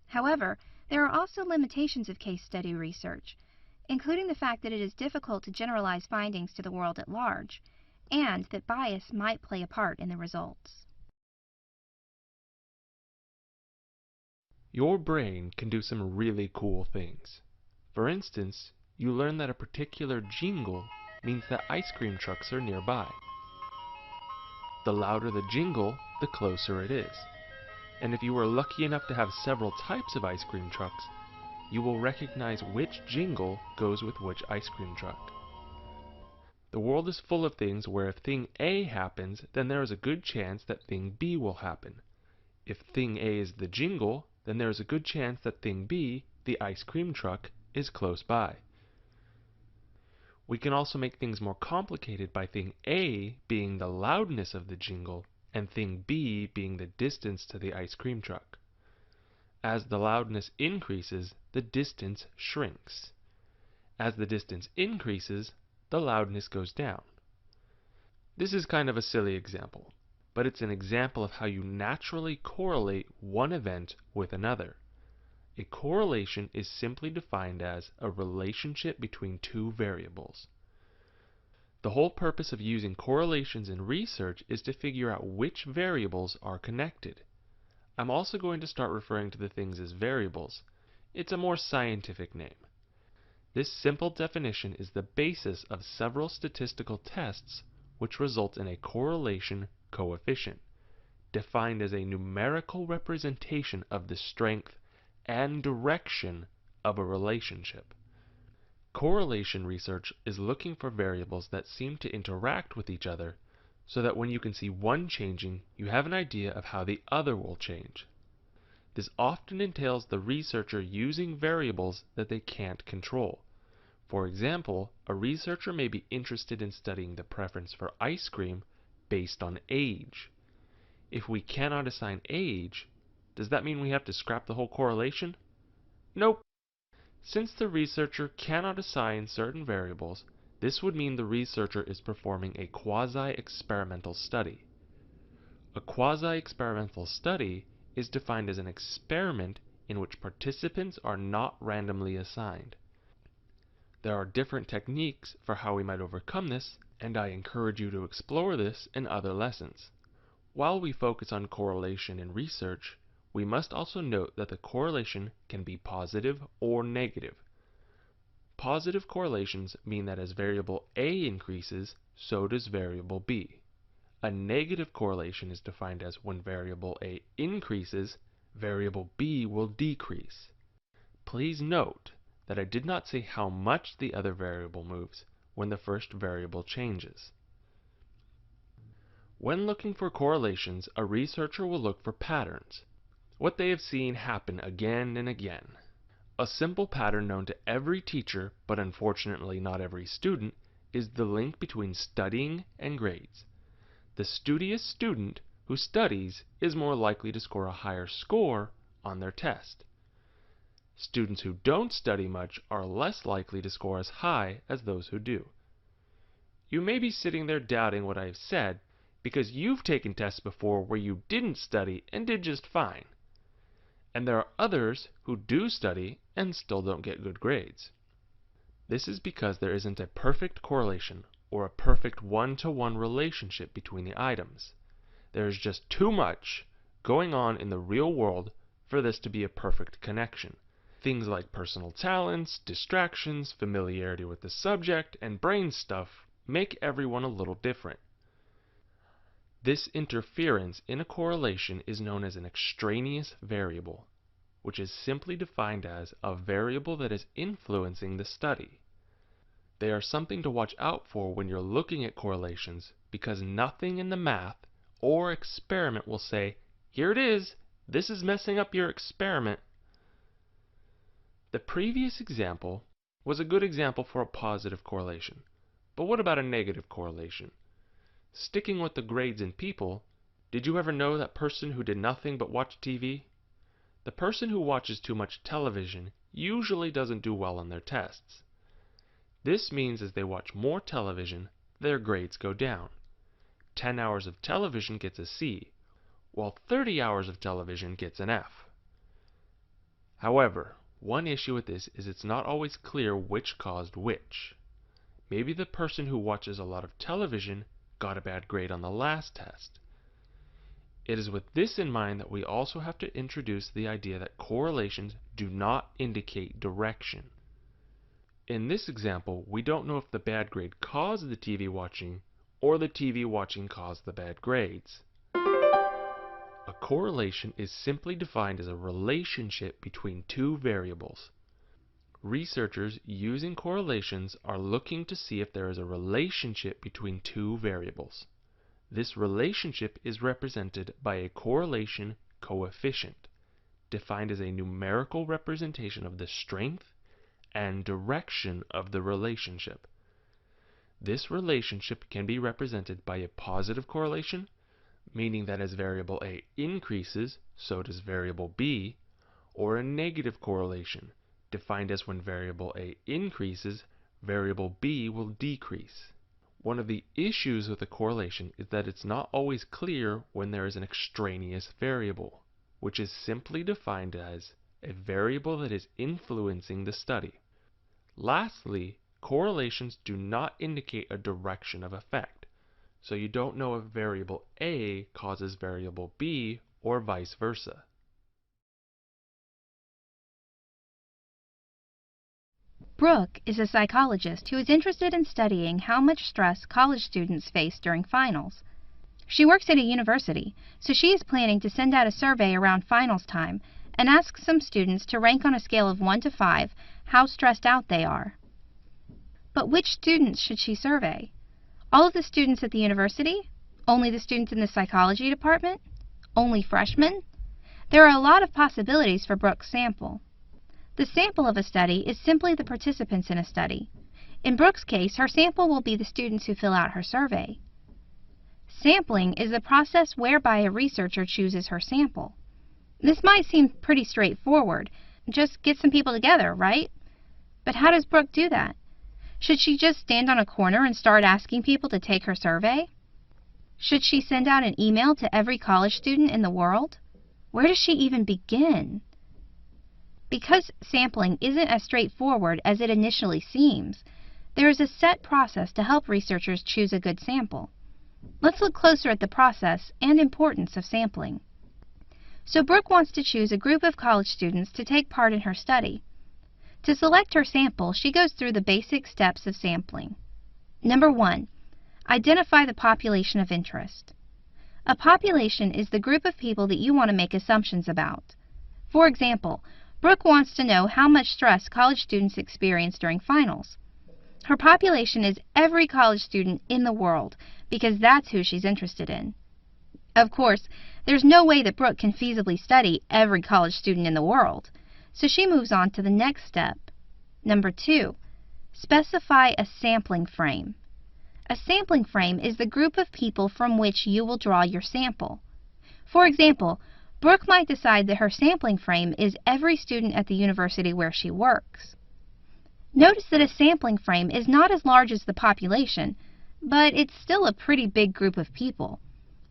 However, there are also limitations of case study research, including the fact that it is difficult to generalize findings to the world at large, and that bias might play a part in the results. Your brain can do some really cool things. For instance, you learn that a particular jingle means that ice cream trucks are nearby. The louder the jingle, the closer it is. And if you are lucky enough to have several types of ice cream trucks, you will recognize which jingle goes with which ice cream truck. The world is full of things where if thing A happens, then there is a good chance that thing B will happen. If thing A is the jingle, then there is a good chance that thing B, the ice cream truck, is close by. We can also make things more complicated by thing A being the loudness of the jingle and thing B being the distance to the ice cream truck. As the loudness increases, the distance shrinks. As the distance increases, the loudness goes down. This is kind of a silly example, but it's an example of how you naturally correlate one event with another. A correlation is simply defined as a relationship between two variables. The whole purpose of using correlations in research is to figure out which variables are connected. I'm also going to start referring to the things as variables. It's a more scientific name. This simple definition is the basis of several statistical tests which result in a correlation coefficient, defined as a numerical representation of the strength and direction of a relationship. Correlation research is looking for variables that seem to interact with each other so that when you can see one changing, you have an idea of how the other will change. This often entails the researcher using variables that they can't control. For example, a researcher may be interested in studying the preference for ice cream based on age. If we cannot assign age, does that mean we have to scrap the whole correlation? Nope. Since the researcher cannot assign certain variables, this would mean the researcher is performing a quasi-experimental study. A quasi-experimental study is defined as an experiment in which participants are not randomly assigned. There are different techniques for how we might overcome this, and I encourage you to explore this in other lessons. While we focus on correlation in research, we must also note that the correlation can be positive or negative. Positive correlations mean that as variable A increases, so does variable B. A negative correlation is defined as when variable A increases, variable B will decrease. Please note that I did not say how much the other variable moves when the first variable changes. When looking for correlations, a researcher will look for patterns, what they have seen happen again and again. A simple pattern known to every teacher, but unfortunately not every student, is the link between studying and grades. The studious student who studies is more likely to score a higher score on their test. Students who don't study much are less likely to score as high as those who do. You may be sitting there doubting what I have said because you've taken tests before where you didn't study and did just fine. And there are others who do study and still don't get good grades. This is because there isn't a perfect correlation or a perfect one-to-one relationship between the items. There is just too much going on in the real world for this to be a perfect connection. Things like personal talents, distractions, familiarity with the subject, and brain stuff make everyone a little different. This interference in a correlation is known as an extraneous variable, which is simply defined as a variable that is influencing the study. They are something to watch out for when you're looking at correlations because nothing in the math or experiment will say, "Here it is, this is messing up your experiment." The previous example was a good example for a positive correlation, but what about a negative correlation? Sticking with the grades in people, did you ever know that person who did nothing but watch TV? The person who watches too much television usually doesn't do well on their tests. This means as they watch more television, their grades go down. 10 hours of television gets a C, while 30 hours of television gets an F. However, one issue with this is it's not always clear which caused which. Maybe the person who watches a lot of television got a bad grade on the last test. It is with this in mind that we also have to introduce the idea that correlations do not indicate direction. In this example, we don't know if the bad grade caused the TV watching or the TV watching caused the bad grades. A correlation is simply defined as a relationship between two variables. Researchers using correlations are looking to see if there is a relationship between two variables. This relationship is represented by a correlation coefficient, defined as a numerical representation of the strength and direction of the relationship. This relationship can be represented by a positive correlation, meaning that as variable A increases, so does variable B, or a negative correlation, defined as when variable A increases, variable B will decrease. One of the issues with a correlation is that it's not always clear when there is an extraneous variable, which is simply defined as a variable that is influencing the study. Lastly, correlations do not indicate a direction of effect, so you don't know if variable A causes variable B or vice versa. Brooke is a psychologist who is interested in studying how much stress college students face during finals. She works at a university, so she is planning to send out a survey around finals time and ask some students to rank on a scale of 1 to 5 how stressed out they are. But which students should she survey? All of the students at the university? Only the students in the psychology department? Only freshmen? There are a lot of possibilities for Brooke's sample. The sample of a study is simply the participants in a study. In Brooke's case, her sample will be the students who fill out her survey. Sampling is the process whereby a researcher chooses her sample. This might seem pretty straightforward. Just get some people together, right? But how does Brooke do that? Should she just stand on a corner and start asking people to take her survey? Should she send out an email to every college student in the world? Where does she even begin? Because sampling isn't as straightforward as it initially seems, there is a set process to help researchers choose a good sample. Let's look closer at the process and importance of sampling. So Brooke wants to choose a group of college students to take part in her study. To select her sample, she goes through the basic steps of sampling. Number 1. Identify the population of interest. A population is the group of people that you want to make assumptions about. For example, Brooke wants to know how much stress college students experience during finals. Her population is every college student in the world because that's who she's interested in. Of course, there's no way that Brooke can feasibly study every college student in the world, so she moves on to the next step. Number 2, specify a sampling frame. A sampling frame is the group of people from which you will draw your sample. For example, Brooke might decide that her sampling frame is every student at the university where she works. Notice that a sampling frame is not as large as the population, but it's still a pretty big group of people.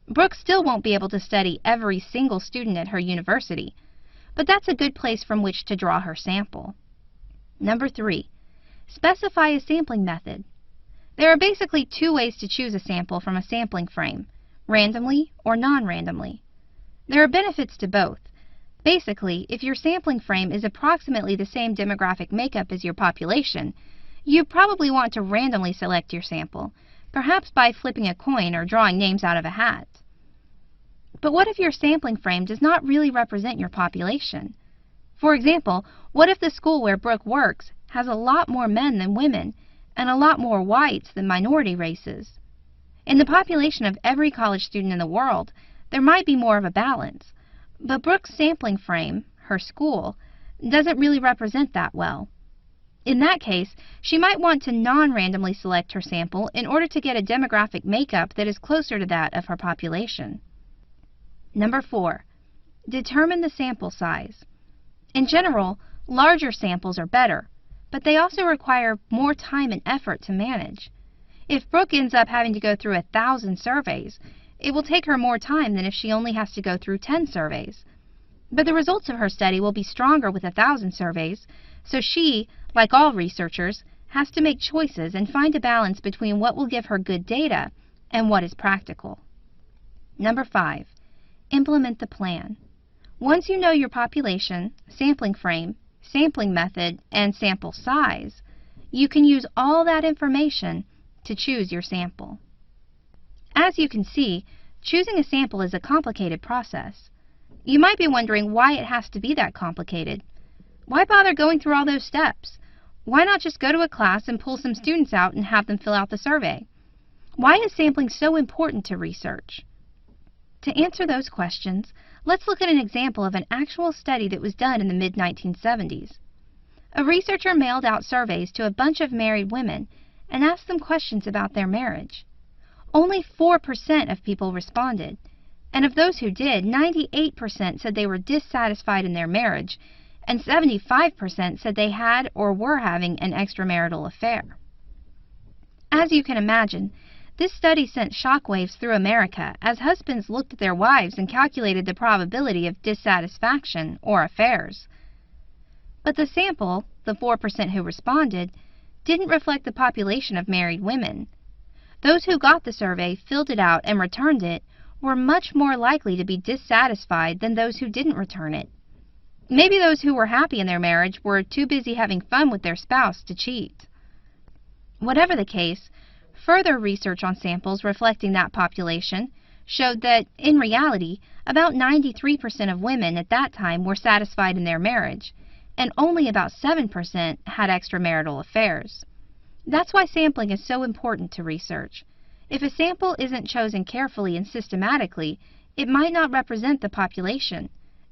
Brooke still won't be able to study every single student at her university, but that's a good place from which to draw her sample. Number 3, specify a sampling method. There are basically 2 ways to choose a sample from a sampling frame, randomly or non-randomly. There are benefits to both. Basically, if your sampling frame is approximately the same demographic makeup as your population, you probably want to randomly select your sample, perhaps by flipping a coin or drawing names out of a hat. But what if your sampling frame does not really represent your population? For example, what if the school where Brooke works has a lot more men than women and a lot more whites than minority races? In the population of every college student in the world, there might be more of a balance, but Brooke's sampling frame, her school, doesn't really represent that well. In that case, she might want to non-randomly select her sample in order to get a demographic makeup that is closer to that of her population. Number 4, determine the sample size. In general, larger samples are better, but they also require more time and effort to manage. If Brooke ends up having to go through 1,000 surveys, it will take her more time than if she only has to go through 10 surveys. But the results of her study will be stronger with 1,000 surveys, so she, like all researchers, has to make choices and find a balance between what will give her good data and what is practical. Number 5. Implement the plan. Once you know your population, sampling frame, sampling method, and sample size, you can use all that information to choose your sample. As you can see, choosing a sample is a complicated process. You might be wondering why it has to be that complicated. Why bother going through all those steps? Why not just go to a class and pull some students out and have them fill out the survey? Why is sampling so important to research? To answer those questions, let's look at an example of an actual study that was done in the mid-1970s. A researcher mailed out surveys to a bunch of married women and asked them questions about their marriage. Only 4% of people responded, and of those who did, 98% said they were dissatisfied in their marriage, and 75% said they had or were having an extramarital affair. As you can imagine, this study sent shockwaves through America as husbands looked at their wives and calculated the probability of dissatisfaction or affairs. But the sample, the 4% who responded, didn't reflect the population of married women. Those who got the survey, filled it out, and returned it were much more likely to be dissatisfied than those who didn't return it. Maybe those who were happy in their marriage were too busy having fun with their spouse to cheat. Whatever the case, further research on samples reflecting that population showed that, in reality, about 93% of women at that time were satisfied in their marriage, and only about 7% had extramarital affairs. That's why sampling is so important to research. If a sample isn't chosen carefully and systematically, it might not represent the population.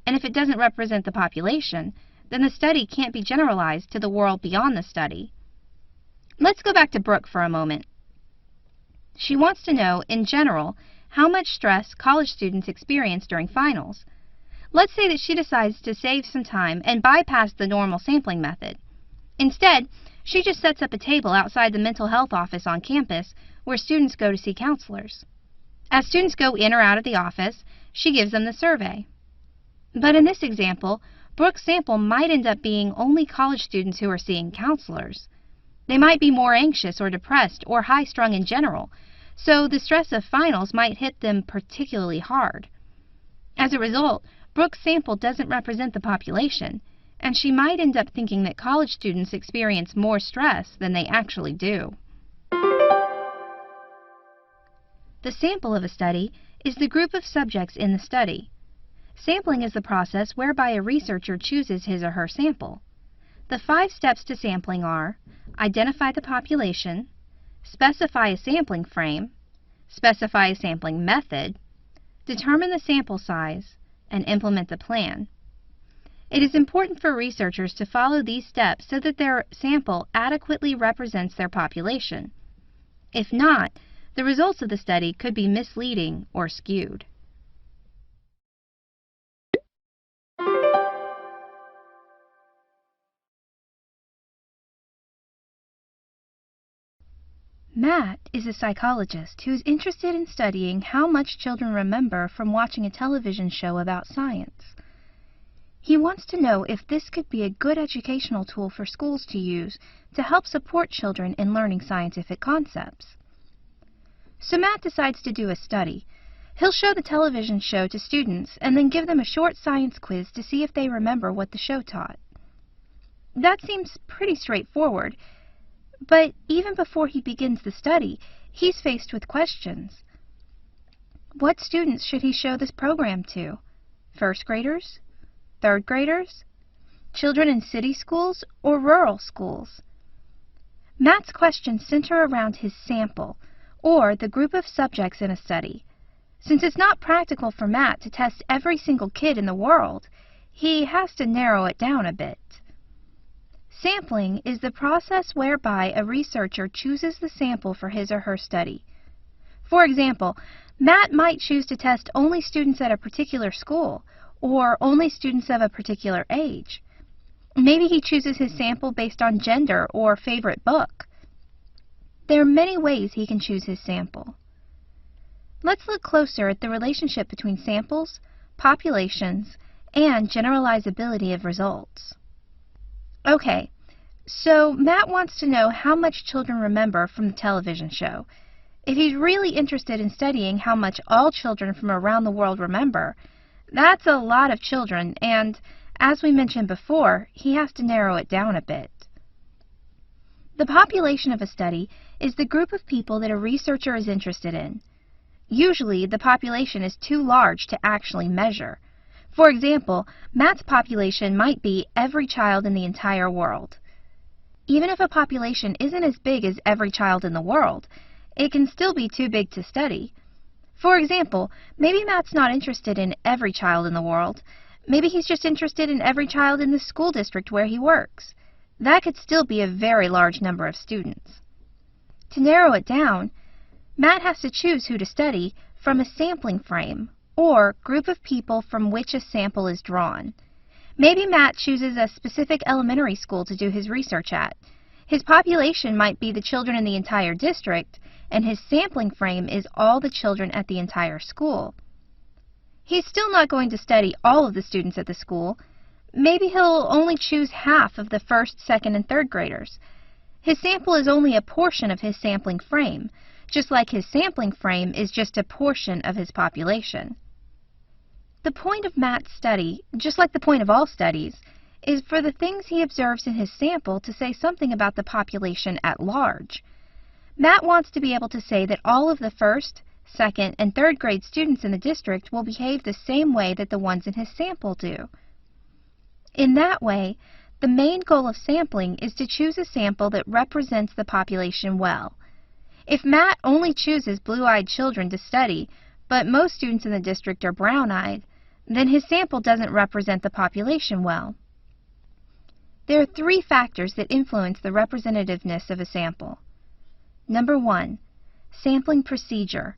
And if it doesn't represent the population, then the study can't be generalized to the world beyond the study. Let's go back to Brooke for a moment. She wants to know, in general, how much stress college students experience during finals. Let's say that she decides to save some time and bypass the normal sampling method. Instead, she just sets up a table outside the mental health office on campus where students go to see counselors. As students go in or out of the office, she gives them the survey. But in this example, Brooke's sample might end up being only college students who are seeing counselors. They might be more anxious or depressed or high-strung in general, so the stress of finals might hit them particularly hard. As a result, Brooke's sample doesn't represent the population, and she might end up thinking that college students experience more stress than they actually do. The sample of a study is the group of subjects in the study. Sampling is the process whereby a researcher chooses his or her sample. The 5 steps to sampling are: identify the population, specify a sampling frame, specify a sampling method, determine the sample size, and implement the plan. It is important for researchers to follow these steps so that their sample adequately represents their population. If not, the results of the study could be misleading or skewed. Matt is a psychologist who's interested in studying how much children remember from watching a television show about science. He wants to know if this could be a good educational tool for schools to use to help support children in learning scientific concepts. So Matt decides to do a study. He'll show the television show to students and then give them a short science quiz to see if they remember what the show taught. That seems pretty straightforward, but even before he begins the study, he's faced with questions. What students should he show this program to? First graders? Third graders? Children in city schools or rural schools? Matt's questions center around his sample, or the group of subjects in a study. Since it's not practical for Matt to test every single kid in the world, he has to narrow it down a bit. Sampling is the process whereby a researcher chooses the sample for his or her study. For example, Matt might choose to test only students at a particular school, or only students of a particular age. Maybe he chooses his sample based on gender or favorite book. there are many ways he can choose his sample. Let's look closer at the relationship between samples, populations, and generalizability of results. Okay, so Matt wants to know how much children remember from the television show. If he's really interested in studying how much all children from around the world remember, that's a lot of children, and, as we mentioned before, he has to narrow it down a bit. The population of a study is the group of people that a researcher is interested in. Usually, the population is too large to actually measure. For example, Matt's population might be every child in the entire world. Even if a population isn't as big as every child in the world, it can still be too big to study. For example, maybe Matt's not interested in every child in the world. Maybe he's just interested in every child in the school district where he works. That could still be a very large number of students. To narrow it down, Matt has to choose who to study from a sampling frame, or group of people from which a sample is drawn. Maybe Matt chooses a specific elementary school to do his research at. His population might be the children in the entire district, and his sampling frame is all the children at the entire school. He's still not going to study all of the students at the school. Maybe he'll only choose half of the first, second, and third graders. His sample is only a portion of his sampling frame, just like his sampling frame is just a portion of his population. The point of Matt's study, just like the point of all studies, is for the things he observes in his sample to say something about the population at large. Matt wants to be able to say that all of the first, second, and third grade students in the district will behave the same way that the ones in his sample do. In that way, the main goal of sampling is to choose a sample that represents the population well. If Matt only chooses blue-eyed children to study, but most students in the district are brown-eyed, then his sample doesn't represent the population well. There are 3 factors that influence the representativeness of a sample. Number 1, sampling procedure.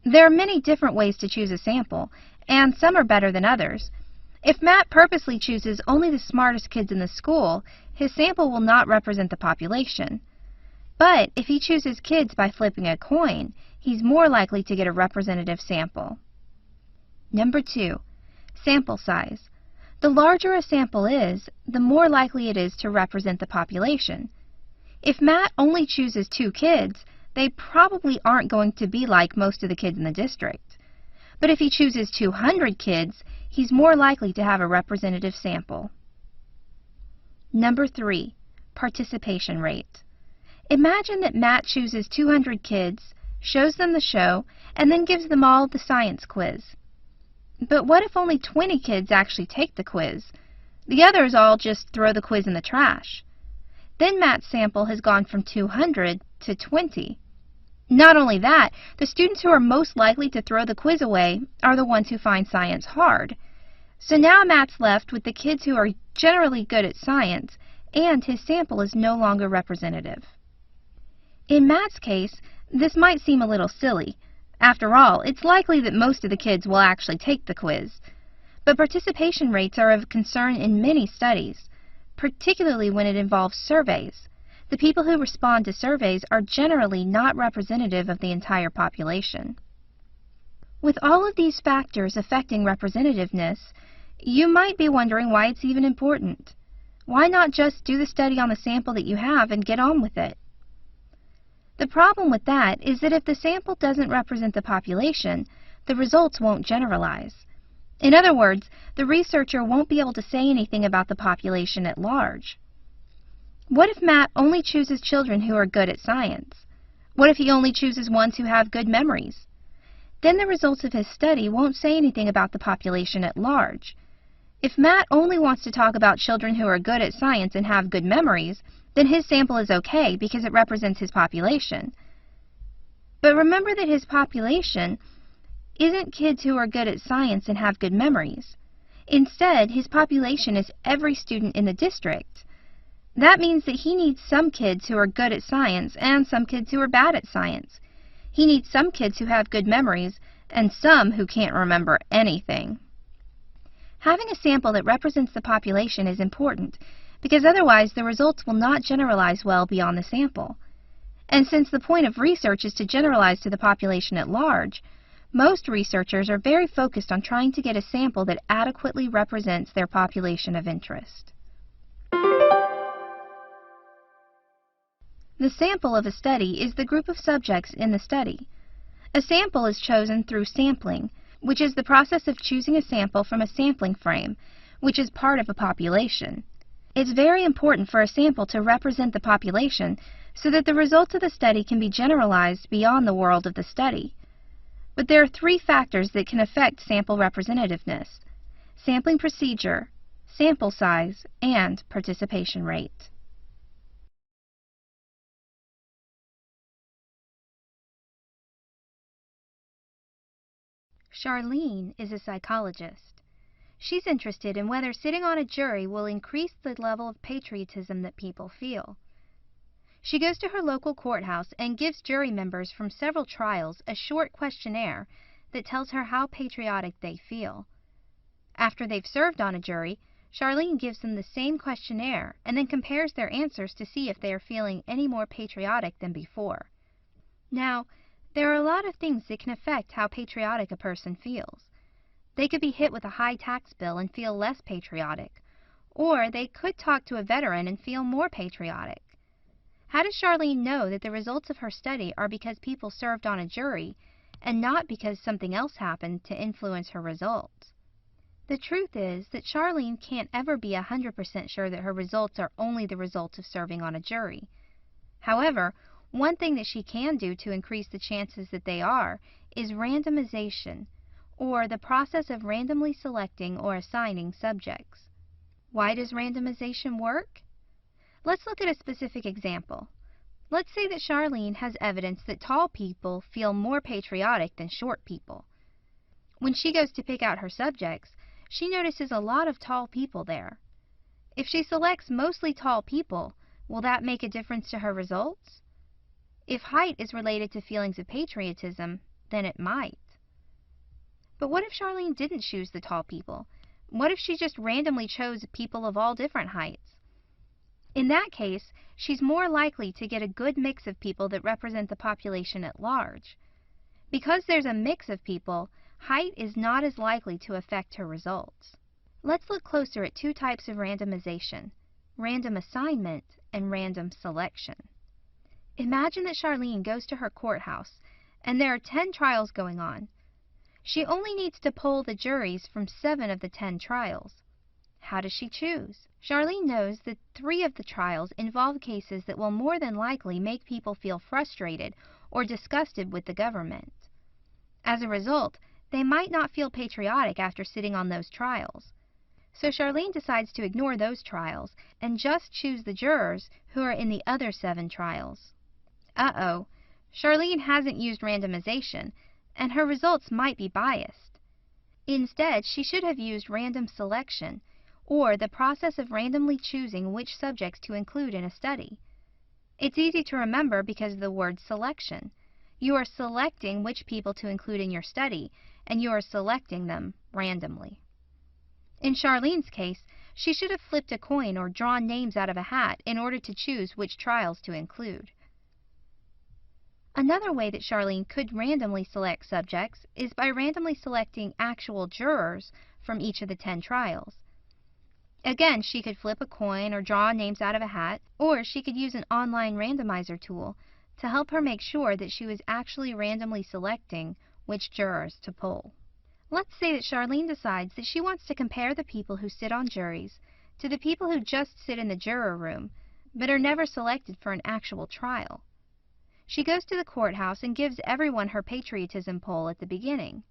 There are many different ways to choose a sample, and some are better than others. If Matt purposely chooses only the smartest kids in the school, his sample will not represent the population. But if he chooses kids by flipping a coin, he's more likely to get a representative sample. Number 2, sample size. The larger a sample is, the more likely it is to represent the population. If Matt only chooses 2 kids, they probably aren't going to be like most of the kids in the district. But if he chooses 200 kids, he's more likely to have a representative sample. Number 3, participation rate. Imagine that Matt chooses 200 kids, shows them the show, and then gives them all the science quiz. But what if only 20 kids actually take the quiz? The others all just throw the quiz in the trash. Then Matt's sample has gone from 200 to 20. Not only that, the students who are most likely to throw the quiz away are the ones who find science hard. So now Matt's left with the kids who are generally good at science, and his sample is no longer representative. In Matt's case, this might seem a little silly. After all, it's likely that most of the kids will actually take the quiz. But participation rates are of concern in many studies, particularly when it involves surveys. The people who respond to surveys are generally not representative of the entire population. With all of these factors affecting representativeness, you might be wondering why it's even important. Why not just do the study on the sample that you have and get on with it? The problem with that is that if the sample doesn't represent the population, the results won't generalize. In other words, the researcher won't be able to say anything about the population at large. What if Matt only chooses children who are good at science? What if he only chooses ones who have good memories? Then the results of his study won't say anything about the population at large. If Matt only wants to talk about children who are good at science and have good memories, then his sample is okay because it represents his population. But remember that his population isn't kids who are good at science and have good memories. Instead, his population is every student in the district. That means that he needs some kids who are good at science and some kids who are bad at science. He needs some kids who have good memories and some who can't remember anything. Having a sample that represents the population is important because otherwise the results will not generalize well beyond the sample. And since the point of research is to generalize to the population at large, most researchers are very focused on trying to get a sample that adequately represents their population of interest. The sample of a study is the group of subjects in the study. A sample is chosen through sampling, which is the process of choosing a sample from a sampling frame, which is part of a population. It's very important for a sample to represent the population so that the results of the study can be generalized beyond the world of the study. But there are three factors that can affect sample representativeness: sampling procedure, sample size, and participation rate. Charlene is a psychologist. She's interested in whether sitting on a jury will increase the level of patriotism that people feel. She goes to her local courthouse and gives jury members from several trials a short questionnaire that tells her how patriotic they feel. After they've served on a jury, Charlene gives them the same questionnaire and then compares their answers to see if they are feeling any more patriotic than before. Now, there are a lot of things that can affect how patriotic a person feels. They could be hit with a high tax bill and feel less patriotic, or they could talk to a veteran and feel more patriotic. How does Charlene know that the results of her study are because people served on a jury and not because something else happened to influence her results? The truth is that Charlene can't ever be 100% sure that her results are only the result of serving on a jury. However, one thing that she can do to increase the chances that they are is randomization, or the process of randomly selecting or assigning subjects. Why does randomization work? Let's look at a specific example. Let's say that Charlene has evidence that tall people feel more patriotic than short people. When she goes to pick out her subjects, she notices a lot of tall people there. If she selects mostly tall people, will that make a difference to her results? If height is related to feelings of patriotism, then it might. But what if Charlene didn't choose the tall people? What if she just randomly chose people of all different heights? In that case, she's more likely to get a good mix of people that represent the population at large. Because there's a mix of people, height is not as likely to affect her results. Let's look closer at two types of randomization: random assignment and random selection. Imagine that Charlene goes to her courthouse and there are 10 trials going on. She only needs to poll the juries from 7 of the 10 trials. How does she choose? Charlene knows that 3 of the trials involve cases that will more than likely make people feel frustrated or disgusted with the government. As a result, they might not feel patriotic after sitting on those trials. So Charlene decides to ignore those trials and just choose the jurors who are in the other 7 trials. Uh-oh, Charlene hasn't used randomization, and her results might be biased. Instead, she should have used random selection, or the process of randomly choosing which subjects to include in a study. It's easy to remember because of the word selection. You are selecting which people to include in your study, and you are selecting them randomly. In Charlene's case, she should have flipped a coin or drawn names out of a hat in order to choose which trials to include. Another way that Charlene could randomly select subjects is by randomly selecting actual jurors from each of the 10 trials. Again, she could flip a coin or draw names out of a hat, or she could use an online randomizer tool to help her make sure that she was actually randomly selecting which jurors to poll. Let's say that Charlene decides that she wants to compare the people who sit on juries to the people who just sit in the juror room, but are never selected for an actual trial. She goes to the courthouse and gives everyone her patriotism poll at the beginning.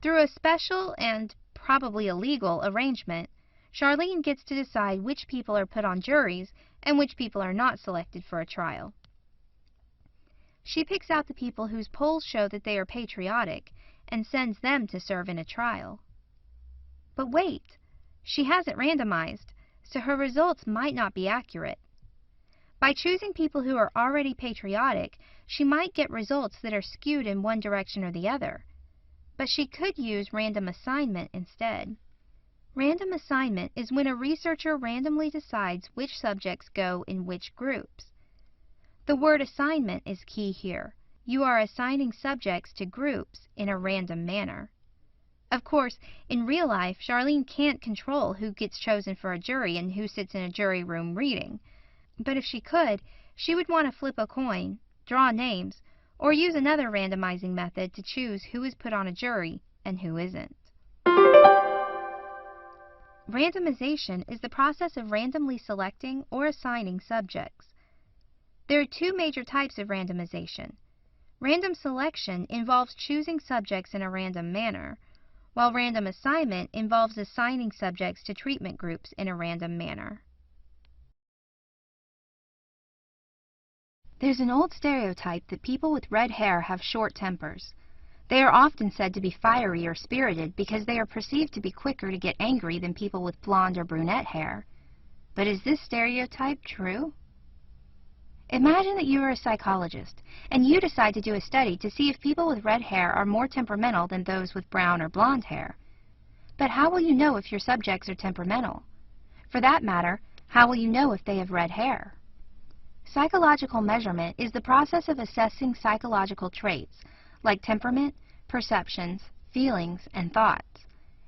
Through a special and probably illegal arrangement, Charlene gets to decide which people are put on juries and which people are not selected for a trial. She picks out the people whose polls show that they are patriotic and sends them to serve in a trial. But wait, she has it randomized, so her results might not be accurate. By choosing people who are already patriotic, she might get results that are skewed in one direction or the other. But she could use random assignment instead. Random assignment is when a researcher randomly decides which subjects go in which groups. The word assignment is key here. You are assigning subjects to groups in a random manner. Of course, in real life, Charlene can't control who gets chosen for a jury and who sits in a jury room reading. But if she could, she would want to flip a coin, draw names, or use another randomizing method to choose who is put on a jury and who isn't. Randomization is the process of randomly selecting or assigning subjects. There are two major types of randomization. Random selection involves choosing subjects in a random manner, while random assignment involves assigning subjects to treatment groups in a random manner. There's an old stereotype that people with red hair have short tempers. They are often said to be fiery or spirited because they are perceived to be quicker to get angry than people with blonde or brunette hair. But is this stereotype true? Imagine that you are a psychologist, and you decide to do a study to see if people with red hair are more temperamental than those with brown or blonde hair. But how will you know if your subjects are temperamental? For that matter, how will you know if they have red hair? Psychological measurement is the process of assessing psychological traits, like temperament, perceptions, feelings, and thoughts.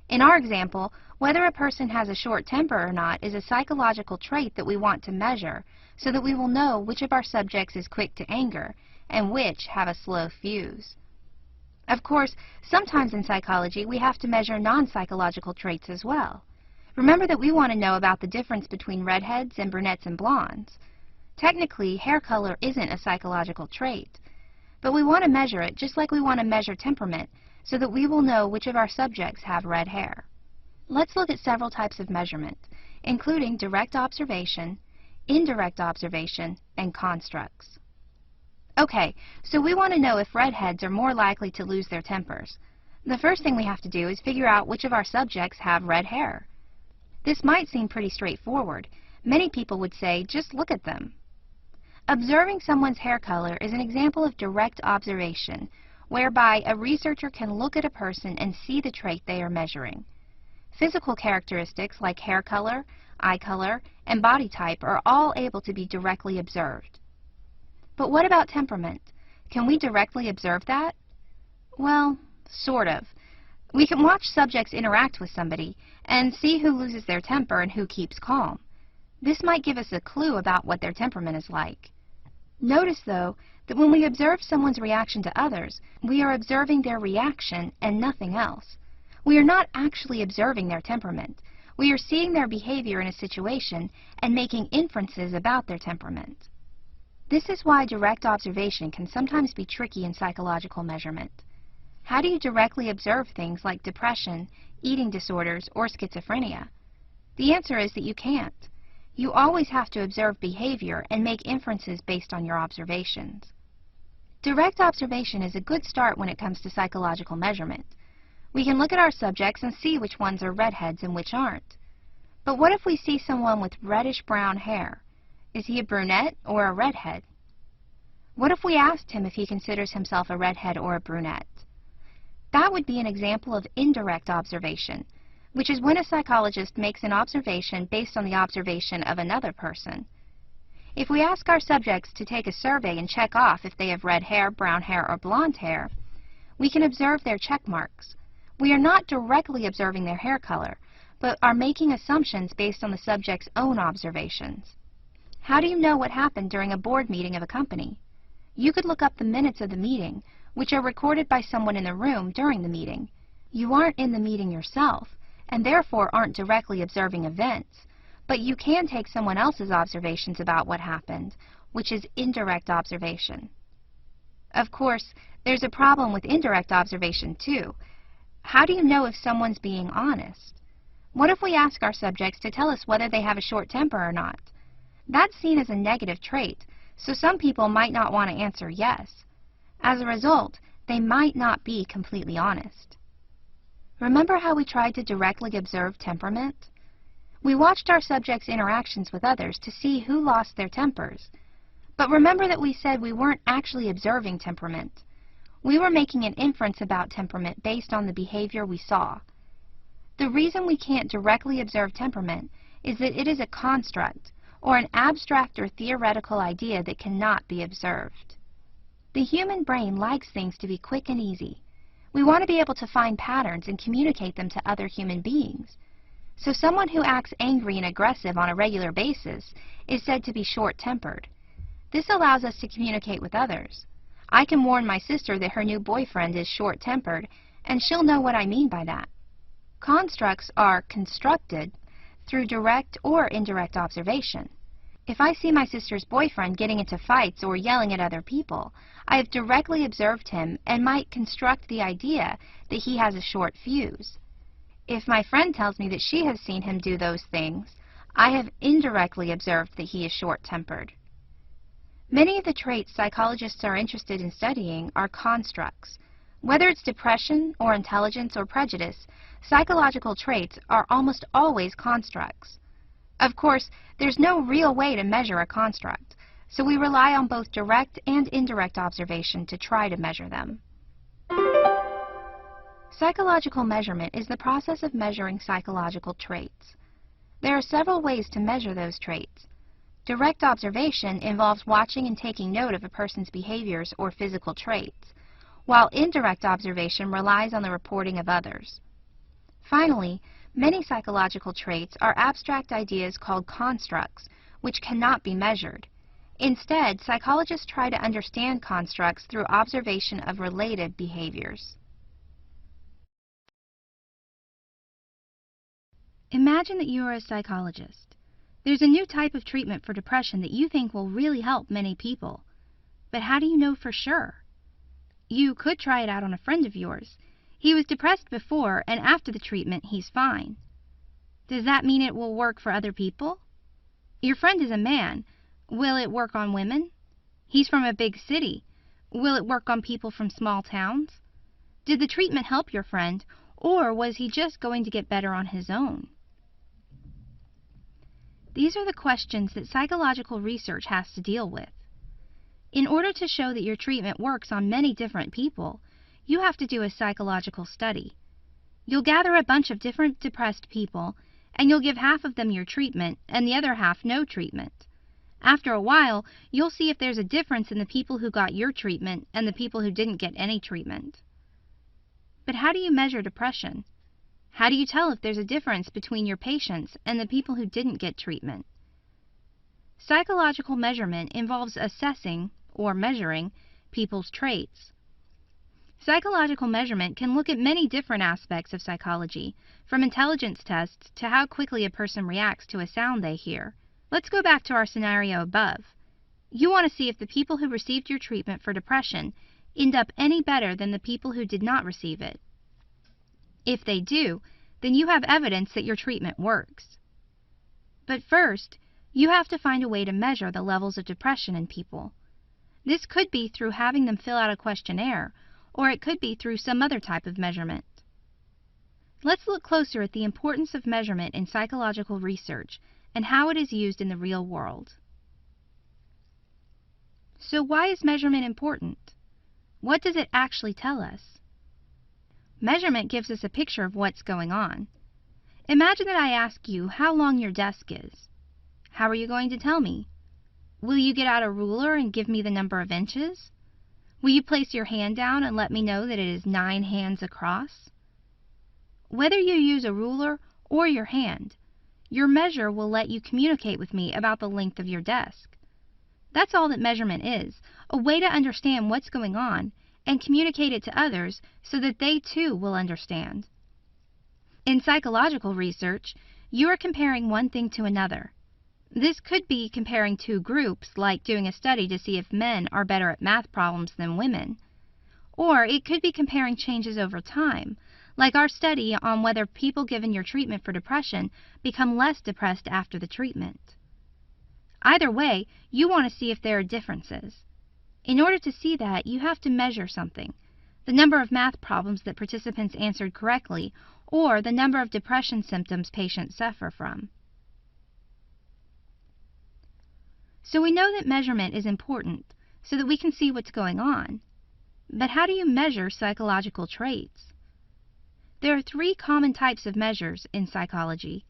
In our example, whether a person has a short temper or not is a psychological trait that we want to measure, so that we will know which of our subjects is quick to anger and which have a slow fuse. Of course, sometimes in psychology we have to measure non-psychological traits as well. Remember that we want to know about the difference between redheads and brunettes and blondes. Technically, hair color isn't a psychological trait, but we want to measure it just like we want to measure temperament so that we will know which of our subjects have red hair. Let's look at several types of measurement, including direct observation, indirect observation, and constructs. Okay, so we want to know if redheads are more likely to lose their tempers. The first thing we have to do is figure out which of our subjects have red hair. This might seem pretty straightforward. Many people would say, just look at them. Observing someone's hair color is an example of direct observation, whereby a researcher can look at a person and see the trait they are measuring. Physical characteristics like hair color, eye color, and body type are all able to be directly observed. But what about temperament? Can we directly observe that? Well, sort of. We can watch subjects interact with somebody and see who loses their temper and who keeps calm. This might give us a clue about what their temperament is like. Notice, though, that when we observe someone's reaction to others, we are observing their reaction and nothing else. We are not actually observing their temperament. We are seeing their behavior in a situation and making inferences about their temperament. This is why direct observation can sometimes be tricky in psychological measurement. How do you directly observe things like depression, eating disorders, or schizophrenia? The answer is that you can't. You always have to observe behavior and make inferences based on your observations. Direct observation is a good start when it comes to psychological measurement. We can look at our subjects and see which ones are redheads and which aren't. But what if we see someone with reddish-brown hair? Is he a brunette or a redhead? What if we asked him if he considers himself a redhead or a brunette? That would be an example of indirect observation, which is when a psychologist makes an observation based on the observation of another person. If we ask our subjects to take a survey and check off if they have red hair, brown hair, or blonde hair, we can observe their check marks. We are not directly observing their hair color, but are making assumptions based on the subject's own observations. How do you know what happened during a board meeting of a company? You could look up the minutes of the meeting, which are recorded by someone in the room during the meeting. You aren't in the meeting yourself, and therefore aren't directly observing events, but you can take someone else's observations about what happened, which is indirect observation. Of course, there's a problem with indirect observation too. How do you know if someone's being honest? What if we ask our subjects to tell us whether they have a short temper or not? That's seen as a negative trait, so some people might not want to answer yes. As a result, they might not be completely honest. Remember how we tried to directly observe temperament? We watched our subjects' interactions with others to see who lost their tempers. But remember that we said we weren't actually observing temperament. We were making an inference about temperament based on the behavior we saw. The reason we can't directly observe temperament is that it is a construct, or an abstract or theoretical idea that cannot be observed. The human brain likes things to be quick and easy. We want to be able to find patterns and communicate them to other human beings. So someone who acts angry and aggressive on a regular basis is said to be short-tempered. This allows us to communicate with others. I can warn my sister that her new boyfriend is short-tempered, and she'll know what I mean by that. Constructs are constructed through direct or indirect observation. If I see my sister's boyfriend getting into fights or yelling at other people, I have directly observed him and might construct the idea that he has a short fuse. If my friend tells me that she has seen him do those things, I have indirectly observed that he is short-tempered. Many of the traits psychologists are interested in studying are constructs. Whether it's depression or intelligence or prejudice, psychological traits are almost always constructs. Of course, there's no real way to measure a construct, so we rely on both direct and indirect observation to try to measure them. Psychological measurement is the process of measuring psychological traits. There are several ways to measure those traits. Direct observation involves watching and taking note of a person's behaviors or physical traits, while indirect observation relies on the reporting of others. Finally, many psychological traits are abstract ideas called constructs, which cannot be measured. Instead, psychologists try to understand constructs through observation of related behaviors. Imagine that you are a psychologist. There's a new type of treatment for depression that you think will really help many people. But how do you know for sure? You could try it out on a friend of yours. He was depressed before, and after the treatment, he's fine. Does that mean it will work for other people? Your friend is a man. Will it work on women? He's from a big city. Will it work on people from small towns? Did the treatment help your friend, or was he just going to get better on his own? These are the questions that psychological research has to deal with. In order to show that your treatment works on many different people, you have to do a psychological study. You'll gather a bunch of different depressed people, and you'll give half of them your treatment and the other half no treatment. After a while, you'll see if there's a difference in the people who got your treatment and the people who didn't get any treatment. But how do you measure depression? How do you tell if there's a difference between your patients and the people who didn't get treatment? Psychological measurement involves assessing, or measuring, people's traits. Psychological measurement can look at many different aspects of psychology, from intelligence tests to how quickly a person reacts to a sound they hear. Let's go back to our scenario above. You want to see if the people who received your treatment for depression end up any better than the people who did not receive it. If they do, then you have evidence that your treatment works. But first, you have to find a way to measure the levels of depression in people. This could be through having them fill out a questionnaire, or it could be through some other type of measurement. Let's look closer at the importance of measurement in psychological research and how it is used in the real world. So why is measurement important? What does it actually tell us? Measurement gives us a picture of what's going on. Imagine that I ask you how long your desk is. How are you going to tell me? Will you get out a ruler and give me the number of inches? Will you place your hand down and let me know that it is 9 hands across? Whether you use a ruler or your hand, your measure will let you communicate with me about the length of your desk. That's all that measurement is, a way to understand what's going on and communicate it to others so that they too will understand. In psychological research, you are comparing one thing to another. This could be comparing two groups, like doing a study to see if men are better at math problems than women. Or it could be comparing changes over time, like our study on whether people given your treatment for depression become less depressed after the treatment. Either way, you want to see if there are differences. In order to see that, you have to measure something: the number of math problems that participants answered correctly, or the number of depression symptoms patients suffer from. So we know that measurement is important so that we can see what's going on. But how do you measure psychological traits? There are 3 common types of measures in psychology: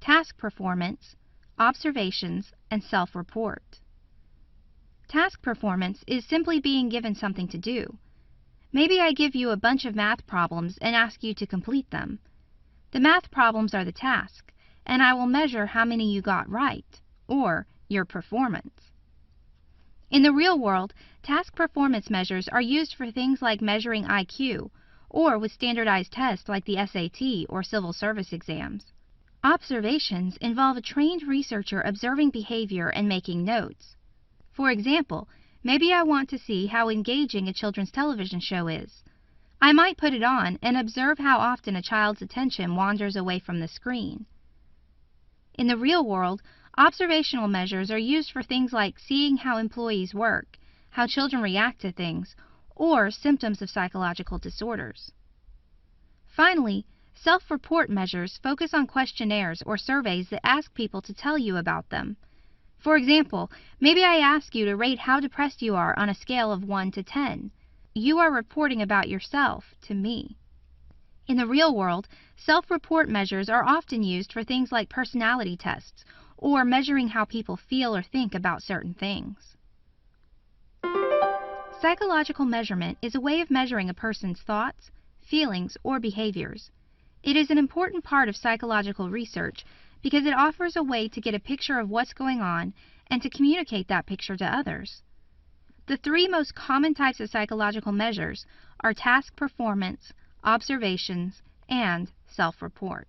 task performance, observations, and self-report. Task performance is simply being given something to do. Maybe I give you a bunch of math problems and ask you to complete them. The math problems are the task, and I will measure how many you got right, or your performance. In the real world, task performance measures are used for things like measuring IQ, or with standardized tests like the SAT or civil service exams. Observations involve a trained researcher observing behavior and making notes. For example, maybe I want to see how engaging a children's television show is. I might put it on and observe how often a child's attention wanders away from the screen. In the real world, observational measures are used for things like seeing how employees work, how children react to things, or symptoms of psychological disorders. Finally, self-report measures focus on questionnaires or surveys that ask people to tell you about them. For example, maybe I ask you to rate how depressed you are on a scale of 1 to 10. You are reporting about yourself to me. In the real world, self-report measures are often used for things like personality tests or measuring how people feel or think about certain things. Psychological measurement is a way of measuring a person's thoughts, feelings, or behaviors. It is an important part of psychological research because it offers a way to get a picture of what's going on and to communicate that picture to others. The three most common types of psychological measures are task performance, observations, and self-report.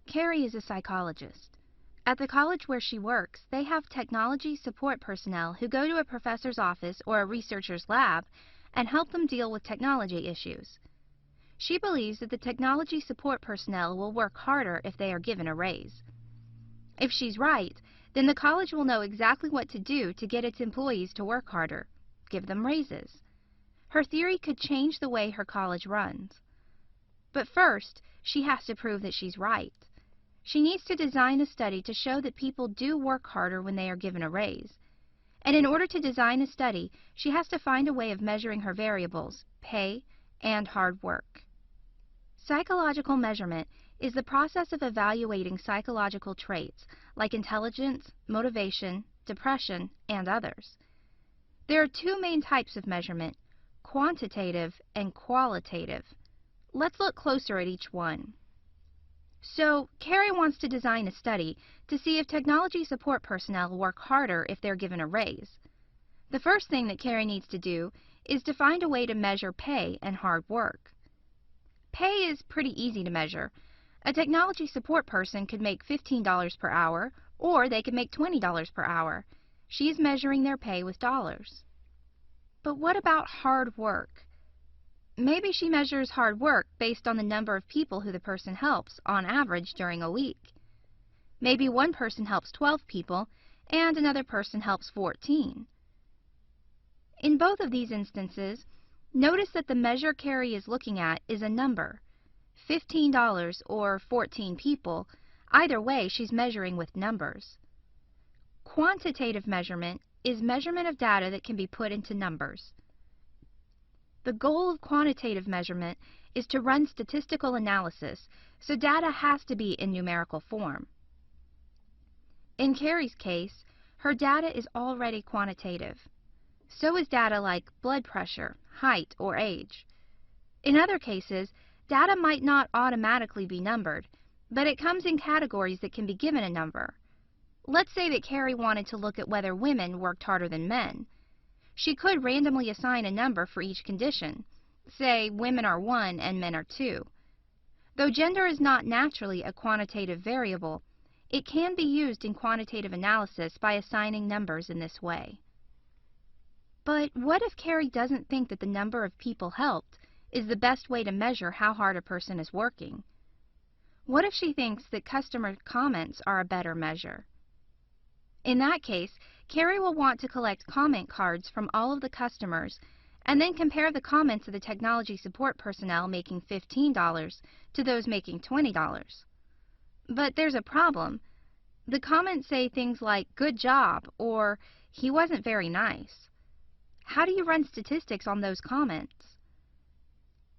Carrie is a psychologist. At the college where she works, they have technology support personnel who go to a professor's office or a researcher's lab and help them deal with technology issues. She believes that the technology support personnel will work harder if they are given a raise. If she's right, then the college will know exactly what to do to get its employees to work harder, give them raises. Her theory could change the way her college runs. But first, she has to prove that she's right. She needs to design a study to show that people do work harder when they are given a raise. And in order to design a study, she has to find a way of measuring her variables, pay, and hard work. Psychological measurement is the process of evaluating psychological traits like intelligence, motivation, depression, and others. There are two main types of measurement, quantitative and qualitative. Let's look closer at each one. So, Carrie wants to design a study to see if technology support personnel work harder if they're given a raise. The first thing that Carrie needs to do is to find a way to measure pay and hard work. Pay is pretty easy to measure. A technology support person could make $15 per hour, or they could make $20 per hour. She's measuring their pay with dollars. But what about hard work? Maybe she measures hard work based on the number of people who the person helps on average during a week. Maybe one person helps 12 people and another person helps 14. In both of these instances, notice that the measure Carrie is looking at is a number, $15 or 14 people. Either way, she's measuring with numbers. Quantitative measurement is measurement of data that can be put into numbers. The goal of quantitative measurement is to run statistical analysis, so data has to be in numerical form. In Carrie's case, her data is already quantitative. So is data like blood pressure, height, or age. In other cases, data might not automatically be numbered, but it comes in categories that can be given a number. Let's say that Carrie wanted to look at whether women worked harder than men. She could randomly assign a number for each condition. Say women are 1 and men are 2. Though gender is not naturally a quantitative variable, it can be used in quantitative analysis by assigning numbers in this way. But what if Carrie doesn't think that the number of people helped is the best way to measure how hard a person is working? What if she thinks that customer comments are a better measure? In that case, Carrie will want to collect comment cards from all of the customers and then compare the comments of the technology support personnel making $15 to those making $20. But there's a problem. The comments say things like, "Good job," or "He wasn't very nice." How do you run statistics on those comments?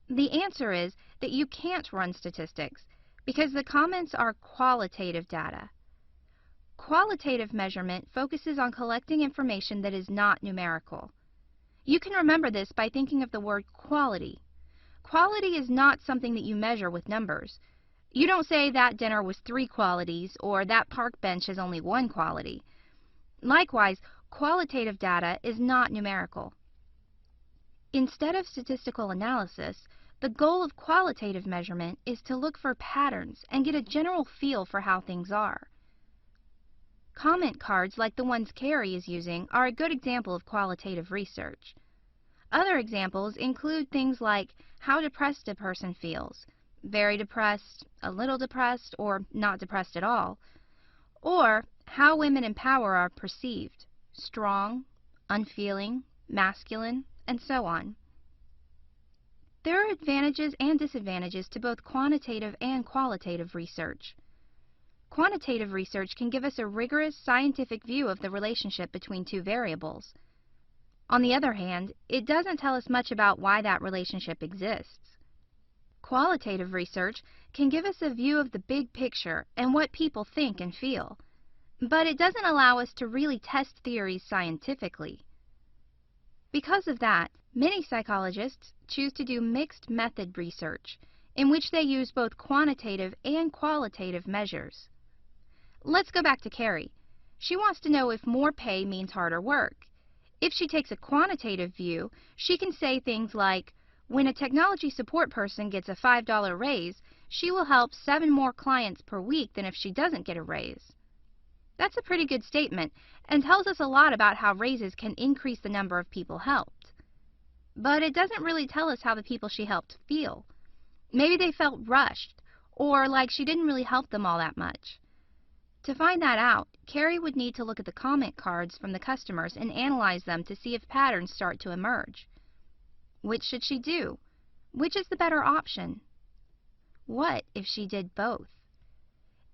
The answer is that you can't run statistics Because the comments are qualitative data. Qualitative measurement focuses on collecting information that is not numerical. You can remember this by thinking of the word quality. Quality is not something that you measure with numbers. You don't say that dinner was 3 qualities or that park bench has only 1 quality. Likewise, qualitative data is not numerical. Instead of statistical analysis, the goal of qualitative measurement is to look for patterns and get a general feel for how things are. Comment cards like the ones Carrie is using are a good example of qualitative research. Other examples include things like how depressed a person feels, very depressed, a little depressed, or not depressed at all, or how women in power are perceived, strong, unfeeling, masculine, and so on. There are advantages and disadvantages to both quantitative and qualitative research. Quantitative research can give us a rigorous scientific view of the relationship between 2 variables. On the other hand, it doesn't tell us much about why that relationship exists. Qualitative research can give us a view of the big picture and what people think and feel, but it doesn't allow us to really test theories scientifically. Because of that, many psychologists choose to do mixed method research, in which they use both quantitative and qualitative measures. Let's go back to Carrie. She wants to know if more pay means harder work. If she takes a quantitative view, she can say things like, when a technology support person gets a $5 raise, she will help 7 more clients per week than if she doesn't get a raise. That's a pretty good statement and tells us a lot about how raises can increase the number of people helped. But it doesn't really tell us how the people she helped feel. Maybe they felt rushed, or like she didn't really help them all that much. To find that out, Carrie would need to look at the comment cards from the customers and analyze them to see if patterns start to emerge. Which should she do? Which is the better option? What if she did both?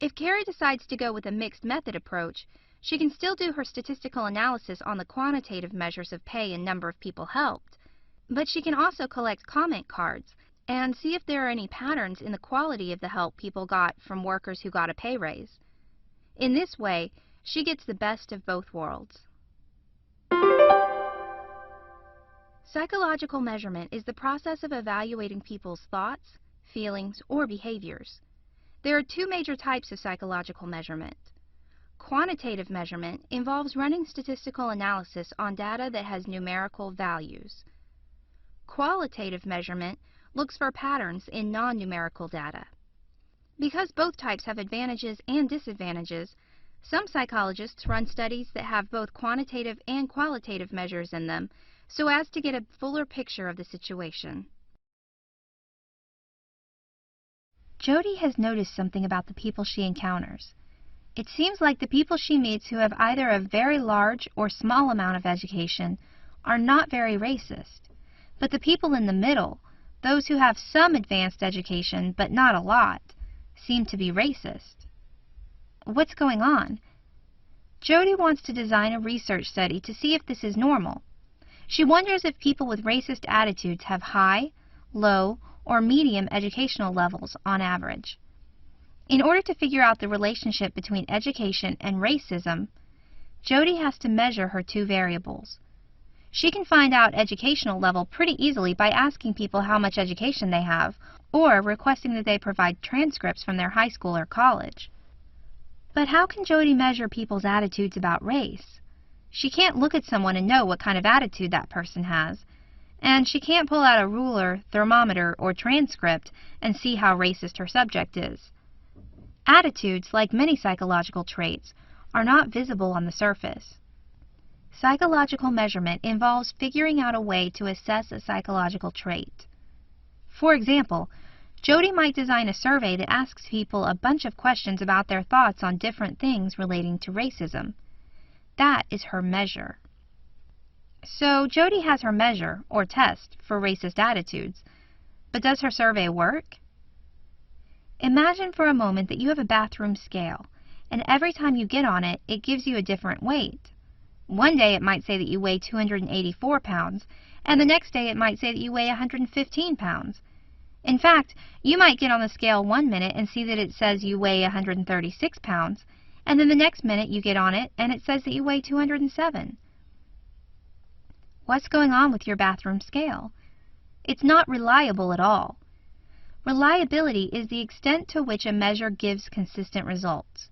If Carrie decides to go with a mixed method approach, she can still do her statistical analysis on the quantitative measures of pay and number of people helped, but she can also collect comment cards and see if there are any patterns in the quality of the help people got from workers who got a pay raise. In this way, she gets the best of both worlds. Psychological measurement is the process of evaluating people's thoughts, feelings, or behaviors. There are 2 major types of psychological measurement. Quantitative measurement involves running statistical analysis on data that has numerical values. Qualitative measurement looks for patterns in non-numerical data. Because both types have advantages and disadvantages, some psychologists run studies that have both quantitative and qualitative measures in them so as to get a fuller picture of the situation. Jody has noticed something about the people she encounters. It seems like the people she meets who have either a very large or small amount of education are not very racist, but the people in the middle, those who have some advanced education but not a lot, seem to be racist. What's going on? Jody wants to design a research study to see if this is normal. She wonders if people with racist attitudes have high, low, or medium educational levels on average. In order to figure out the relationship between education and racism, Jody has to measure her 2 variables. She can find out educational level pretty easily by asking people how much education they have, or requesting that they provide transcripts from their high school or college. But how can Jody measure people's attitudes about race? She can't look at someone and know what kind of attitude that person has, and she can't pull out a ruler, thermometer, or transcript and see how racist her subject is. Attitudes, like many psychological traits, are not visible on the surface. Psychological measurement involves figuring out a way to assess a psychological trait. For example, Jody might design a survey that asks people a bunch of questions about their thoughts on different things relating to racism. That is her measure. So Jody has her measure, or test, for racist attitudes. But does her survey work? Imagine for a moment that you have a bathroom scale, and every time you get on it, it gives you a different weight. One day it might say that you weigh 284 pounds, and the next day it might say that you weigh 115 pounds. In fact, you might get on the scale one minute and see that it says you weigh 136 pounds, and then the next minute you get on it and it says that you weigh 207. What's going on with your bathroom scale? It's not reliable at all. Reliability is the extent to which a measure gives consistent results.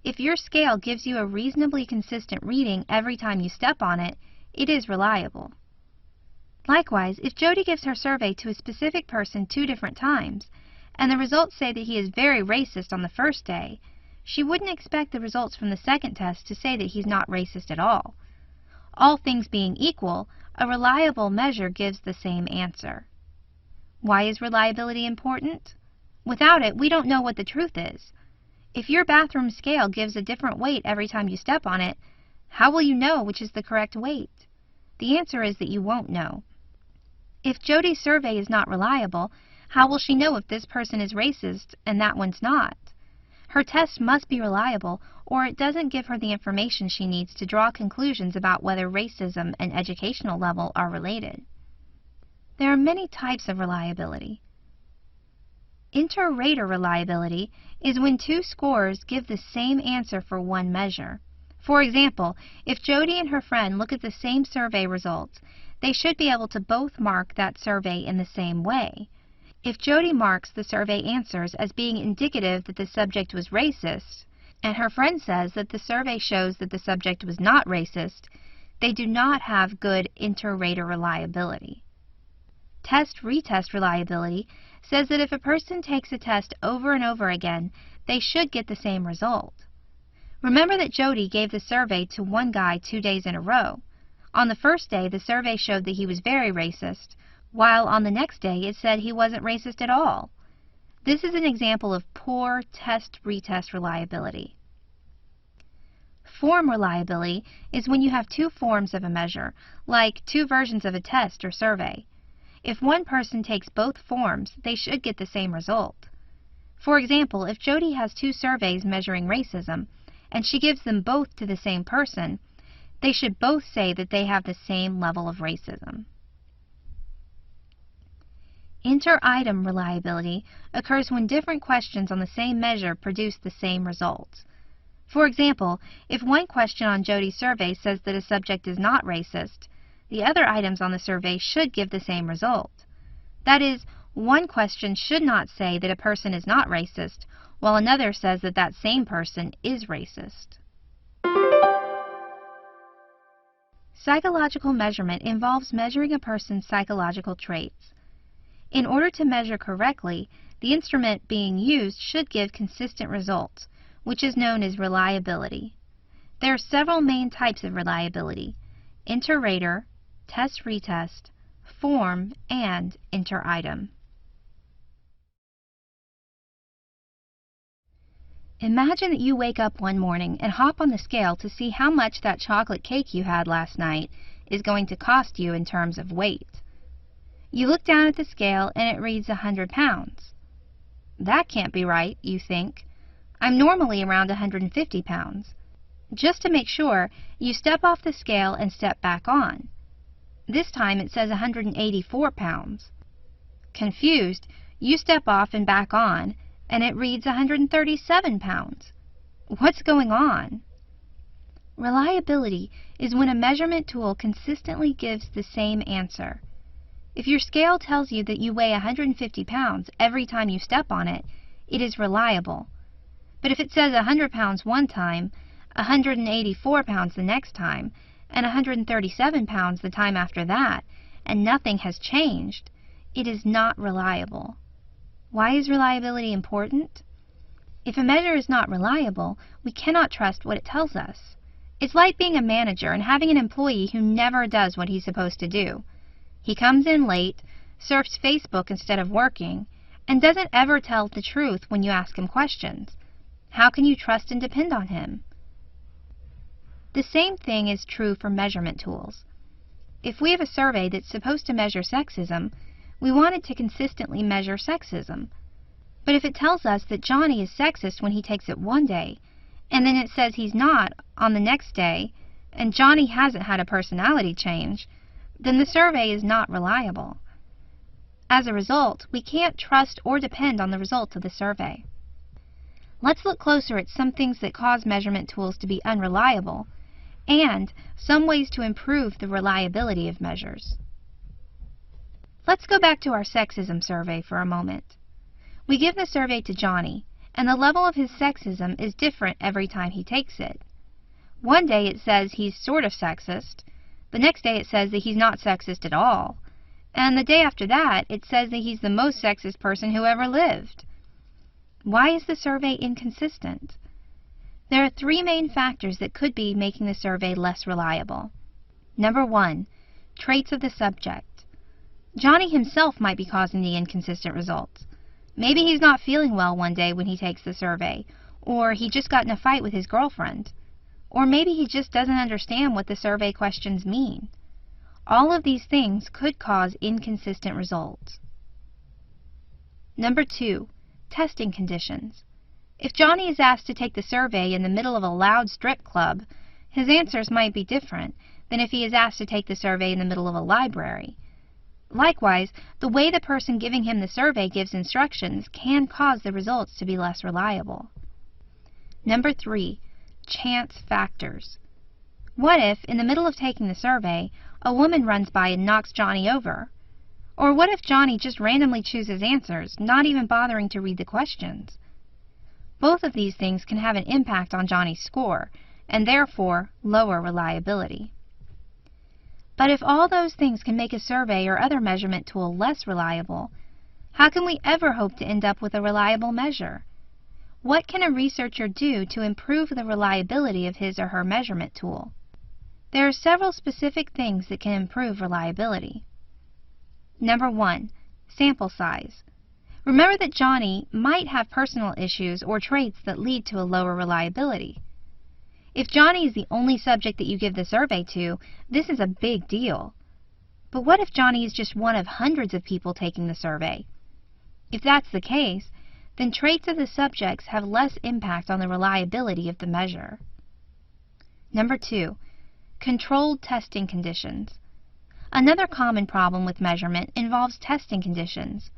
If your scale gives you a reasonably consistent reading every time you step on it, it is reliable. Likewise, if Jody gives her survey to a specific person 2 different times, and the results say that he is very racist on the first day, she wouldn't expect the results from the second test to say that he's not racist at all. All things being equal, a reliable measure gives the same answer. Why is reliability important? Without it, we don't know what the truth is. If your bathroom scale gives a different weight every time you step on it, how will you know which is the correct weight? The answer is that you won't know. If Jody's survey is not reliable, how will she know if this person is racist and that one's not? Her test must be reliable, or it doesn't give her the information she needs to draw conclusions about whether racism and educational level are related. There are many types of reliability. Inter-rater reliability is when 2 scorers give the same answer for one measure. For example, if Jody and her friend look at the same survey results, they should be able to both mark that survey in the same way. If Jody marks the survey answers as being indicative that the subject was racist, and her friend says that the survey shows that the subject was not racist, they do not have good inter-rater reliability. Test-retest reliability says that if a person takes a test over and over again, they should get the same result. Remember that Jody gave the survey to one guy 2 days in a row. On the first day, the survey showed that he was very racist, while on the next day it said he wasn't racist at all. This is an example of poor test-retest reliability. Form reliability is when you have 2 forms of a measure, like 2 versions of a test or survey. If one person takes both forms, they should get the same result. For example, if Jody has 2 surveys measuring racism, and she gives them both to the same person, they should both say that they have the same level of racism. Inter-item reliability occurs when different questions on the same measure produce the same results. For example, if one question on Jody's survey says that a subject is not racist, the other items on the survey should give the same result. That is, one question should not say that a person is not racist, while another says that that same person is racist. Psychological measurement involves measuring a person's psychological traits. In order to measure correctly, the instrument being used should give consistent results, which is known as reliability. There are several main types of reliability: inter-rater, test-retest, form, and inter-item. Imagine that you wake up one morning and hop on the scale to see how much that chocolate cake you had last night is going to cost you in terms of weight. You look down at the scale and it reads 100 pounds. That can't be right, you think. I'm normally around 150 pounds. Just to make sure, you step off the scale and step back on. This time it says 184 pounds. Confused, you step off and back on, and it reads 137 pounds. What's going on? Reliability is when a measurement tool consistently gives the same answer. If your scale tells you that you weigh 150 pounds every time you step on it, it is reliable. But if it says 100 pounds one time, 184 pounds the next time, and 137 pounds the time after that, and nothing has changed, it is not reliable. Why is reliability important? If a measure is not reliable, we cannot trust what it tells us. It's like being a manager and having an employee who never does what he's supposed to do. He comes in late, surfs Facebook instead of working, and doesn't ever tell the truth when you ask him questions. How can you trust and depend on him? The same thing is true for measurement tools. If we have a survey that's supposed to measure sexism, we want it to consistently measure sexism. But if it tells us that Johnny is sexist when he takes it one day, and then it says he's not on the next day, and Johnny hasn't had a personality change, then the survey is not reliable. As a result, we can't trust or depend on the results of the survey. Let's look closer at some things that cause measurement tools to be unreliable and some ways to improve the reliability of measures. Let's go back to our sexism survey for a moment. We give the survey to Johnny, and the level of his sexism is different every time he takes it. One day it says he's sort of sexist, the next day it says that he's not sexist at all, and the day after that it says that he's the most sexist person who ever lived. Why is the survey inconsistent? There are three main factors that could be making the survey less reliable. Number 1, traits of the subject. Johnny himself might be causing the inconsistent results. Maybe he's not feeling well one day when he takes the survey, or he just got in a fight with his girlfriend, or maybe he just doesn't understand what the survey questions mean. All of these things could cause inconsistent results. Number 2, testing conditions. If Johnny is asked to take the survey in the middle of a loud strip club, his answers might be different than if he is asked to take the survey in the middle of a library. Likewise, the way the person giving him the survey gives instructions can cause the results to be less reliable. Number 3, chance factors. What if, in the middle of taking the survey, a woman runs by and knocks Johnny over? Or what if Johnny just randomly chooses answers, not even bothering to read the questions? Both of these things can have an impact on Johnny's score, and therefore lower reliability. But if all those things can make a survey or other measurement tool less reliable, how can we ever hope to end up with a reliable measure? What can a researcher do to improve the reliability of his or her measurement tool? There are several specific things that can improve reliability. Number 1, sample size. Remember that Johnny might have personal issues or traits that lead to a lower reliability. If Johnny is the only subject that you give the survey to, this is a big deal. But what if Johnny is just one of hundreds of people taking the survey? If that's the case, then traits of the subjects have less impact on the reliability of the measure. Number 2, controlled testing conditions. Another common problem with measurement involves testing conditions.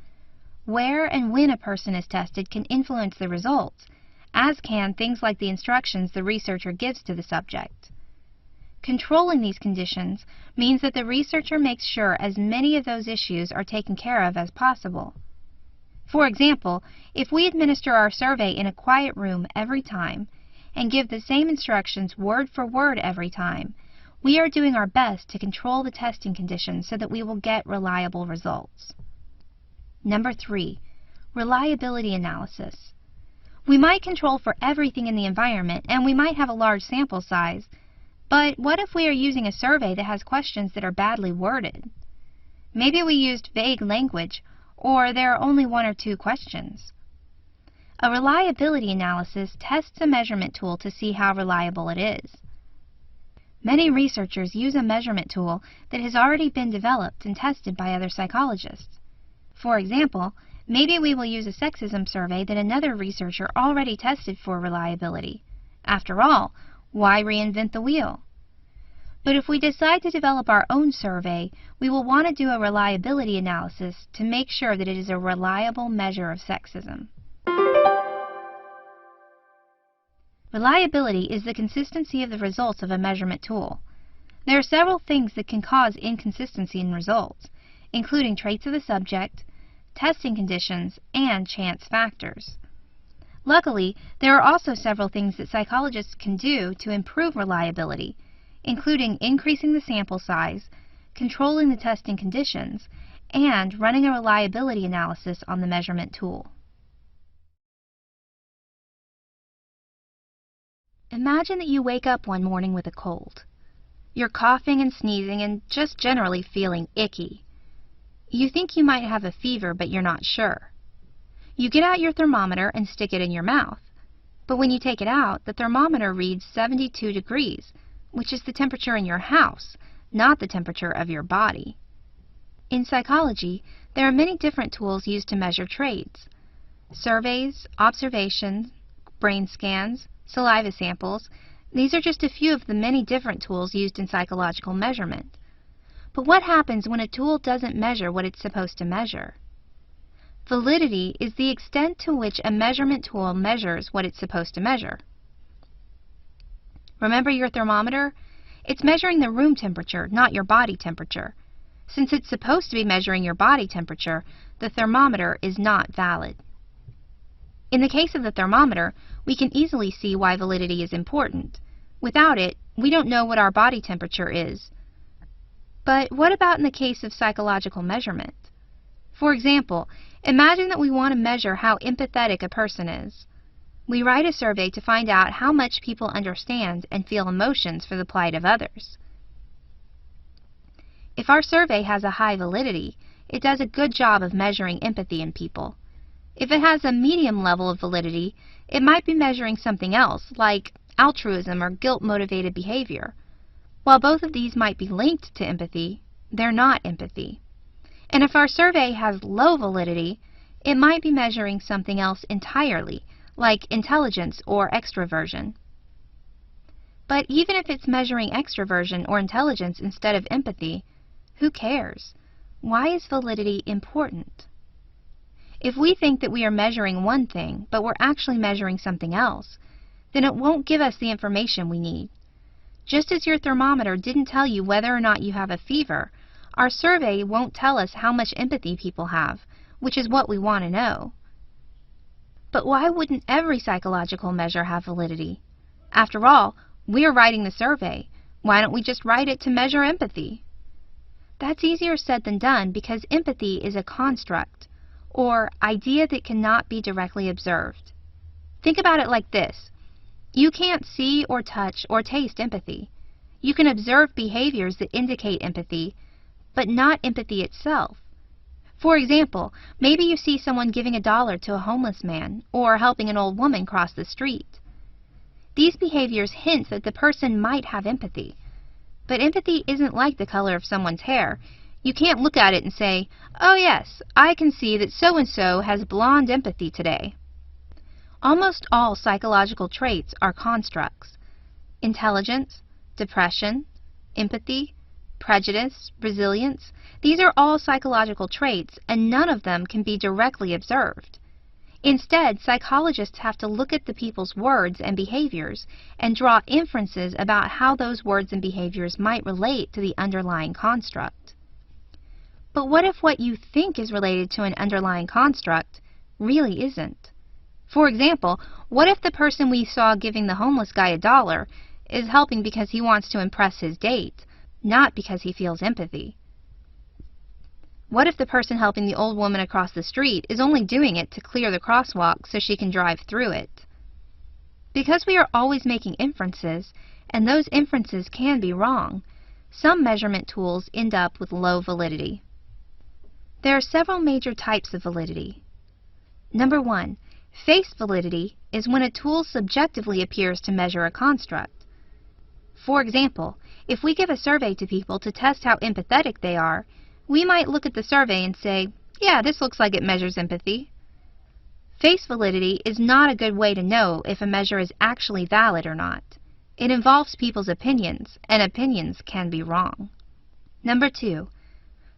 Where and when a person is tested can influence the results, as can things like the instructions the researcher gives to the subject. Controlling these conditions means that the researcher makes sure as many of those issues are taken care of as possible. For example, if we administer our survey in a quiet room every time and give the same instructions word for word every time, we are doing our best to control the testing conditions so that we will get reliable results. Number 3, reliability analysis. We might control for everything in the environment and we might have a large sample size, but what if we are using a survey that has questions that are badly worded? Maybe we used vague language, or there are only 1 or 2 questions. A reliability analysis tests a measurement tool to see how reliable it is. Many researchers use a measurement tool that has already been developed and tested by other psychologists. For example, maybe we will use a sexism survey that another researcher already tested for reliability. After all, why reinvent the wheel? But if we decide to develop our own survey, we will want to do a reliability analysis to make sure that it is a reliable measure of sexism. Reliability is the consistency of the results of a measurement tool. There are several things that can cause inconsistency in results, including traits of the subject, testing conditions, and chance factors. Luckily, there are also several things that psychologists can do to improve reliability, including increasing the sample size, controlling the testing conditions, and running a reliability analysis on the measurement tool. Imagine that you wake up one morning with a cold. You're coughing and sneezing and just generally feeling icky. You think you might have a fever, but you're not sure. You get out your thermometer and stick it in your mouth. But when you take it out, the thermometer reads 72 degrees, which is the temperature in your house, not the temperature of your body. In psychology, there are many different tools used to measure traits. Surveys, observations, brain scans, saliva samples, these are just a few of the many different tools used in psychological measurement. But what happens when a tool doesn't measure what it's supposed to measure? Validity is the extent to which a measurement tool measures what it's supposed to measure. Remember your thermometer? It's measuring the room temperature, not your body temperature. Since it's supposed to be measuring your body temperature, the thermometer is not valid. In the case of the thermometer, we can easily see why validity is important. Without it, we don't know what our body temperature is. But what about in the case of psychological measurement? For example, imagine that we want to measure how empathetic a person is. We write a survey to find out how much people understand and feel emotions for the plight of others. If our survey has a high validity, it does a good job of measuring empathy in people. If it has a medium level of validity, it might be measuring something else, like altruism or guilt-motivated behavior. While both of these might be linked to empathy, they're not empathy. And if our survey has low validity, it might be measuring something else entirely, like intelligence or extroversion. But even if it's measuring extroversion or intelligence instead of empathy, who cares? Why is validity important? If we think that we are measuring one thing, but we're actually measuring something else, then it won't give us the information we need. Just as your thermometer didn't tell you whether or not you have a fever, our survey won't tell us how much empathy people have, which is what we want to know. But why wouldn't every psychological measure have validity? After all, we are writing the survey. Why don't we just write it to measure empathy? That's easier said than done because empathy is a construct, or idea that cannot be directly observed. Think about it like this. You can't see or touch or taste empathy. You can observe behaviors that indicate empathy, but not empathy itself. For example, maybe you see someone giving $1 to a homeless man or helping an old woman cross the street. These behaviors hint that the person might have empathy. But empathy isn't like the color of someone's hair. You can't look at it and say, "Oh yes, I can see that so-and-so has blonde empathy today." Almost all psychological traits are constructs. Intelligence, depression, empathy, prejudice, resilience, these are all psychological traits, and none of them can be directly observed. Instead, psychologists have to look at the people's words and behaviors and draw inferences about how those words and behaviors might relate to the underlying construct. But what if what you think is related to an underlying construct really isn't? For example, what if the person we saw giving the homeless guy $1 is helping because he wants to impress his date, not because he feels empathy? What if the person helping the old woman across the street is only doing it to clear the crosswalk so she can drive through it? Because we are always making inferences, and those inferences can be wrong, some measurement tools end up with low validity. There are several major types of validity. Number 1, face validity is when a tool subjectively appears to measure a construct. For example, if we give a survey to people to test how empathetic they are, we might look at the survey and say, "Yeah, this looks like it measures empathy." Face validity is not a good way to know if a measure is actually valid or not. It involves people's opinions, and opinions can be wrong. Number 2,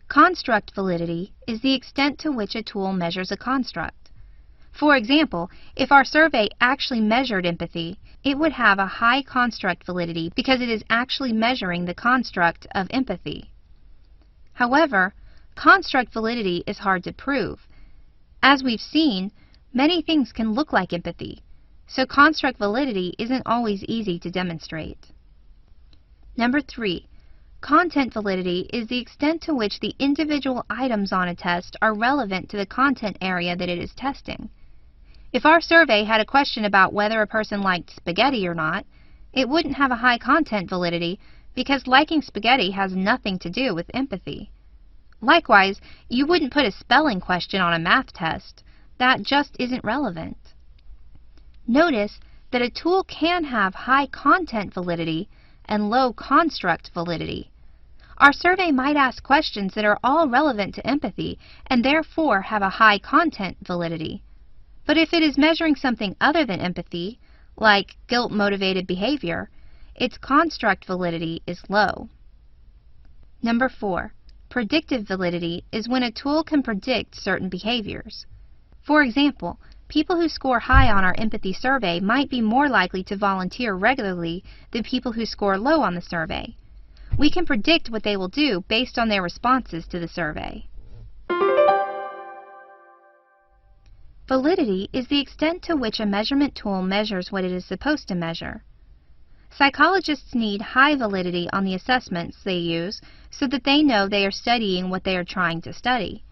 construct validity is the extent to which a tool measures a construct. For example, if our survey actually measured empathy, it would have a high construct validity because it is actually measuring the construct of empathy. However, construct validity is hard to prove. As we've seen, many things can look like empathy, so construct validity isn't always easy to demonstrate. Number 3, content validity is the extent to which the individual items on a test are relevant to the content area that it is testing. If our survey had a question about whether a person liked spaghetti or not, it wouldn't have a high content validity because liking spaghetti has nothing to do with empathy. Likewise, you wouldn't put a spelling question on a math test. That just isn't relevant. Notice that a tool can have high content validity and low construct validity. Our survey might ask questions that are all relevant to empathy and therefore have a high content validity. But if it is measuring something other than empathy, like guilt-motivated behavior, its construct validity is low. Number 4, predictive validity is when a tool can predict certain behaviors. For example, people who score high on our empathy survey might be more likely to volunteer regularly than people who score low on the survey. We can predict what they will do based on their responses to the survey. Validity is the extent to which a measurement tool measures what it is supposed to measure. Psychologists need high validity on the assessments they use so that they know they are studying what they are trying to study.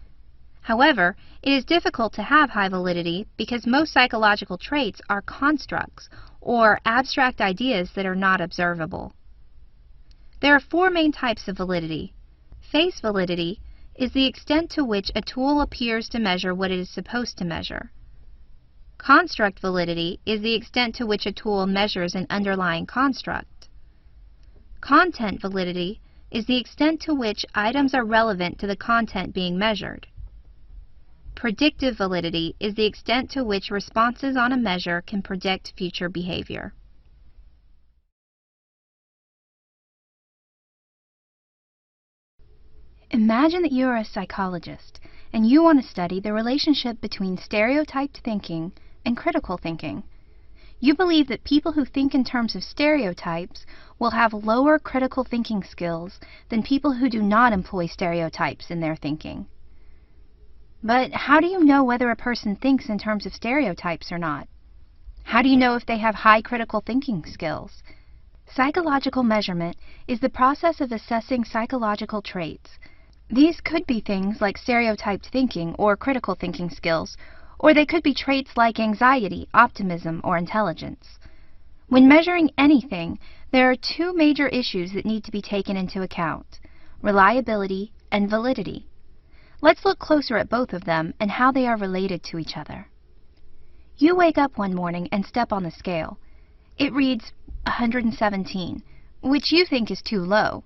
However, it is difficult to have high validity because most psychological traits are constructs or abstract ideas that are not observable. There are four main types of validity. Face validity is the extent to which a tool appears to measure what it is supposed to measure. Construct validity is the extent to which a tool measures an underlying construct. Content validity is the extent to which items are relevant to the content being measured. Predictive validity is the extent to which responses on a measure can predict future behavior. Imagine that you are a psychologist and you want to study the relationship between stereotyped thinking and critical thinking. You believe that people who think in terms of stereotypes will have lower critical thinking skills than people who do not employ stereotypes in their thinking. But how do you know whether a person thinks in terms of stereotypes or not? How do you know if they have high critical thinking skills? Psychological measurement is the process of assessing psychological traits. These could be things like stereotyped thinking or critical thinking skills, or they could be traits like anxiety, optimism, or intelligence. When measuring anything, there are two major issues that need to be taken into account: reliability and validity. Let's look closer at both of them and how they are related to each other. You wake up one morning and step on the scale. It reads 117, which you think is too low.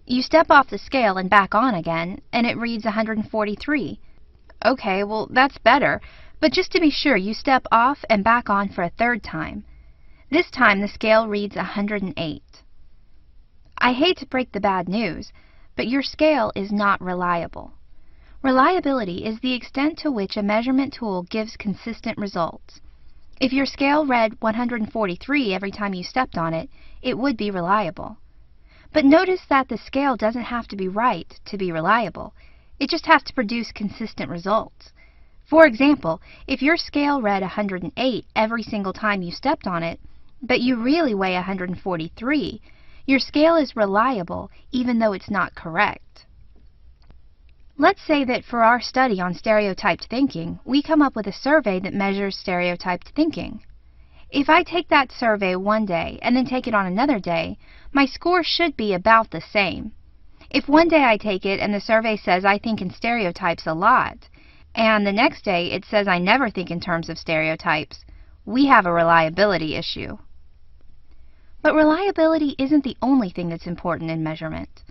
You step off the scale and back on again, and it reads 143. Okay, well, that's better, but just to be sure, you step off and back on for a third time. This time the scale reads 108. I hate to break the bad news, but your scale is not reliable. Reliability is the extent to which a measurement tool gives consistent results. If your scale read 143 every time you stepped on it, it would be reliable. But notice that the scale doesn't have to be right to be reliable. It just has to produce consistent results. For example, if your scale read 108 every single time you stepped on it, but you really weigh 143, your scale is reliable even though it's not correct. Let's say that for our study on stereotyped thinking, we come up with a survey that measures stereotyped thinking. If I take that survey one day and then take it on another day, my score should be about the same. If one day I take it and the survey says I think in stereotypes a lot, and the next day it says I never think in terms of stereotypes, we have a reliability issue. But reliability isn't the only thing that's important in measurement.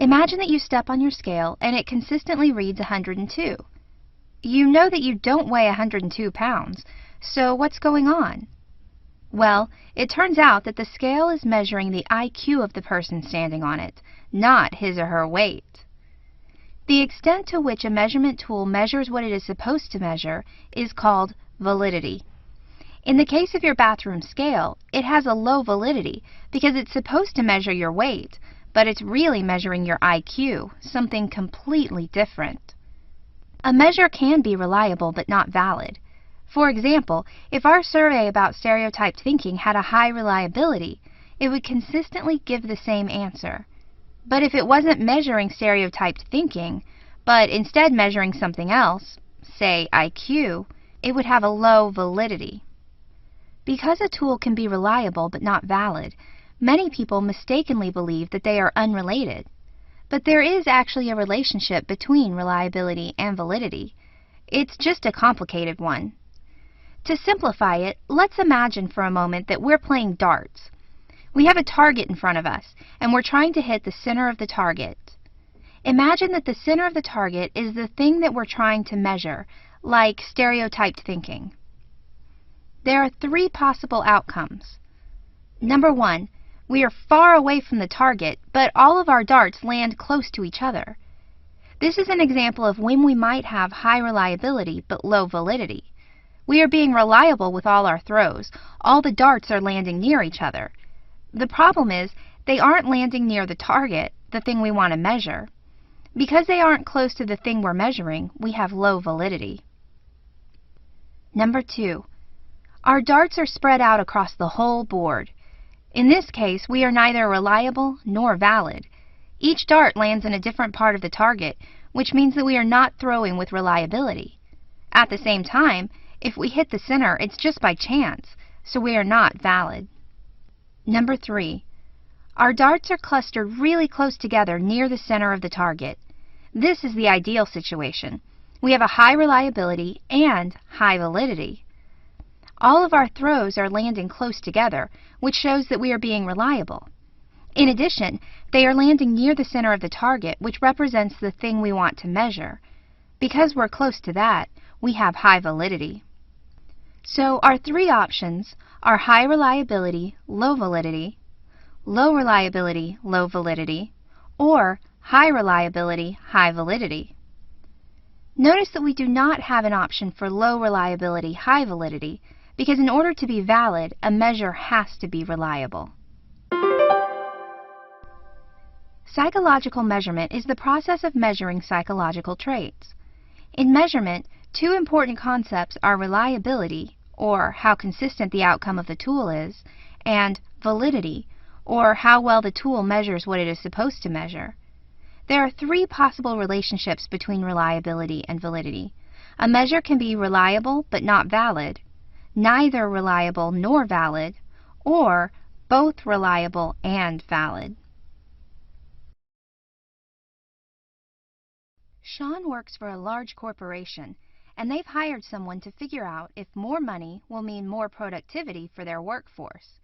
Imagine that you step on your scale and it consistently reads 102. You know that you don't weigh 102 pounds, so what's going on? Well, it turns out that the scale is measuring the IQ of the person standing on it, not his or her weight. The extent to which a measurement tool measures what it is supposed to measure is called validity. In the case of your bathroom scale, it has a low validity because it's supposed to measure your weight, but it's really measuring your IQ, something completely different. A measure can be reliable but not valid. For example, if our survey about stereotyped thinking had a high reliability, it would consistently give the same answer. But if it wasn't measuring stereotyped thinking, but instead measuring something else, say IQ, it would have a low validity. Because a tool can be reliable but not valid, many people mistakenly believe that they are unrelated. But there is actually a relationship between reliability and validity. It's just a complicated one. To simplify it, let's imagine for a moment that we're playing darts. We have a target in front of us, and we're trying to hit the center of the target. Imagine that the center of the target is the thing that we're trying to measure, like stereotyped thinking. There are three possible outcomes. Number one, we are far away from the target, but all of our darts land close to each other. This is an example of when we might have high reliability but low validity. We are being reliable with all our throws. All the darts are landing near each other. The problem is they aren't landing near the target, the thing we want to measure. Because they aren't close to the thing we're measuring, we have low validity. Number 2. Our darts are spread out across the whole board. In this case, we are neither reliable nor valid. Each dart lands in a different part of the target, which means that we are not throwing with reliability. At the same time, if we hit the center, it's just by chance, so we are not valid. Number 3. Our darts are clustered really close together near the center of the target. This is the ideal situation. We have a high reliability and high validity. All of our throws are landing close together, which shows that we are being reliable. In addition, they are landing near the center of the target, which represents the thing we want to measure. Because we're close to that, we have high validity. So our three options are high reliability, low validity, low reliability, low validity, or high reliability, high validity. Notice that we do not have an option for low reliability, high validity, because in order to be valid, a measure has to be reliable. Psychological measurement is the process of measuring psychological traits. In measurement, two important concepts are reliability, or how consistent the outcome of the tool is, and validity, or how well the tool measures what it is supposed to measure. There are three possible relationships between reliability and validity. A measure can be reliable but not valid, neither reliable nor valid, or both reliable and valid. Sean works for a large corporation, and they've hired someone to figure out if more money will mean more productivity for their workforce.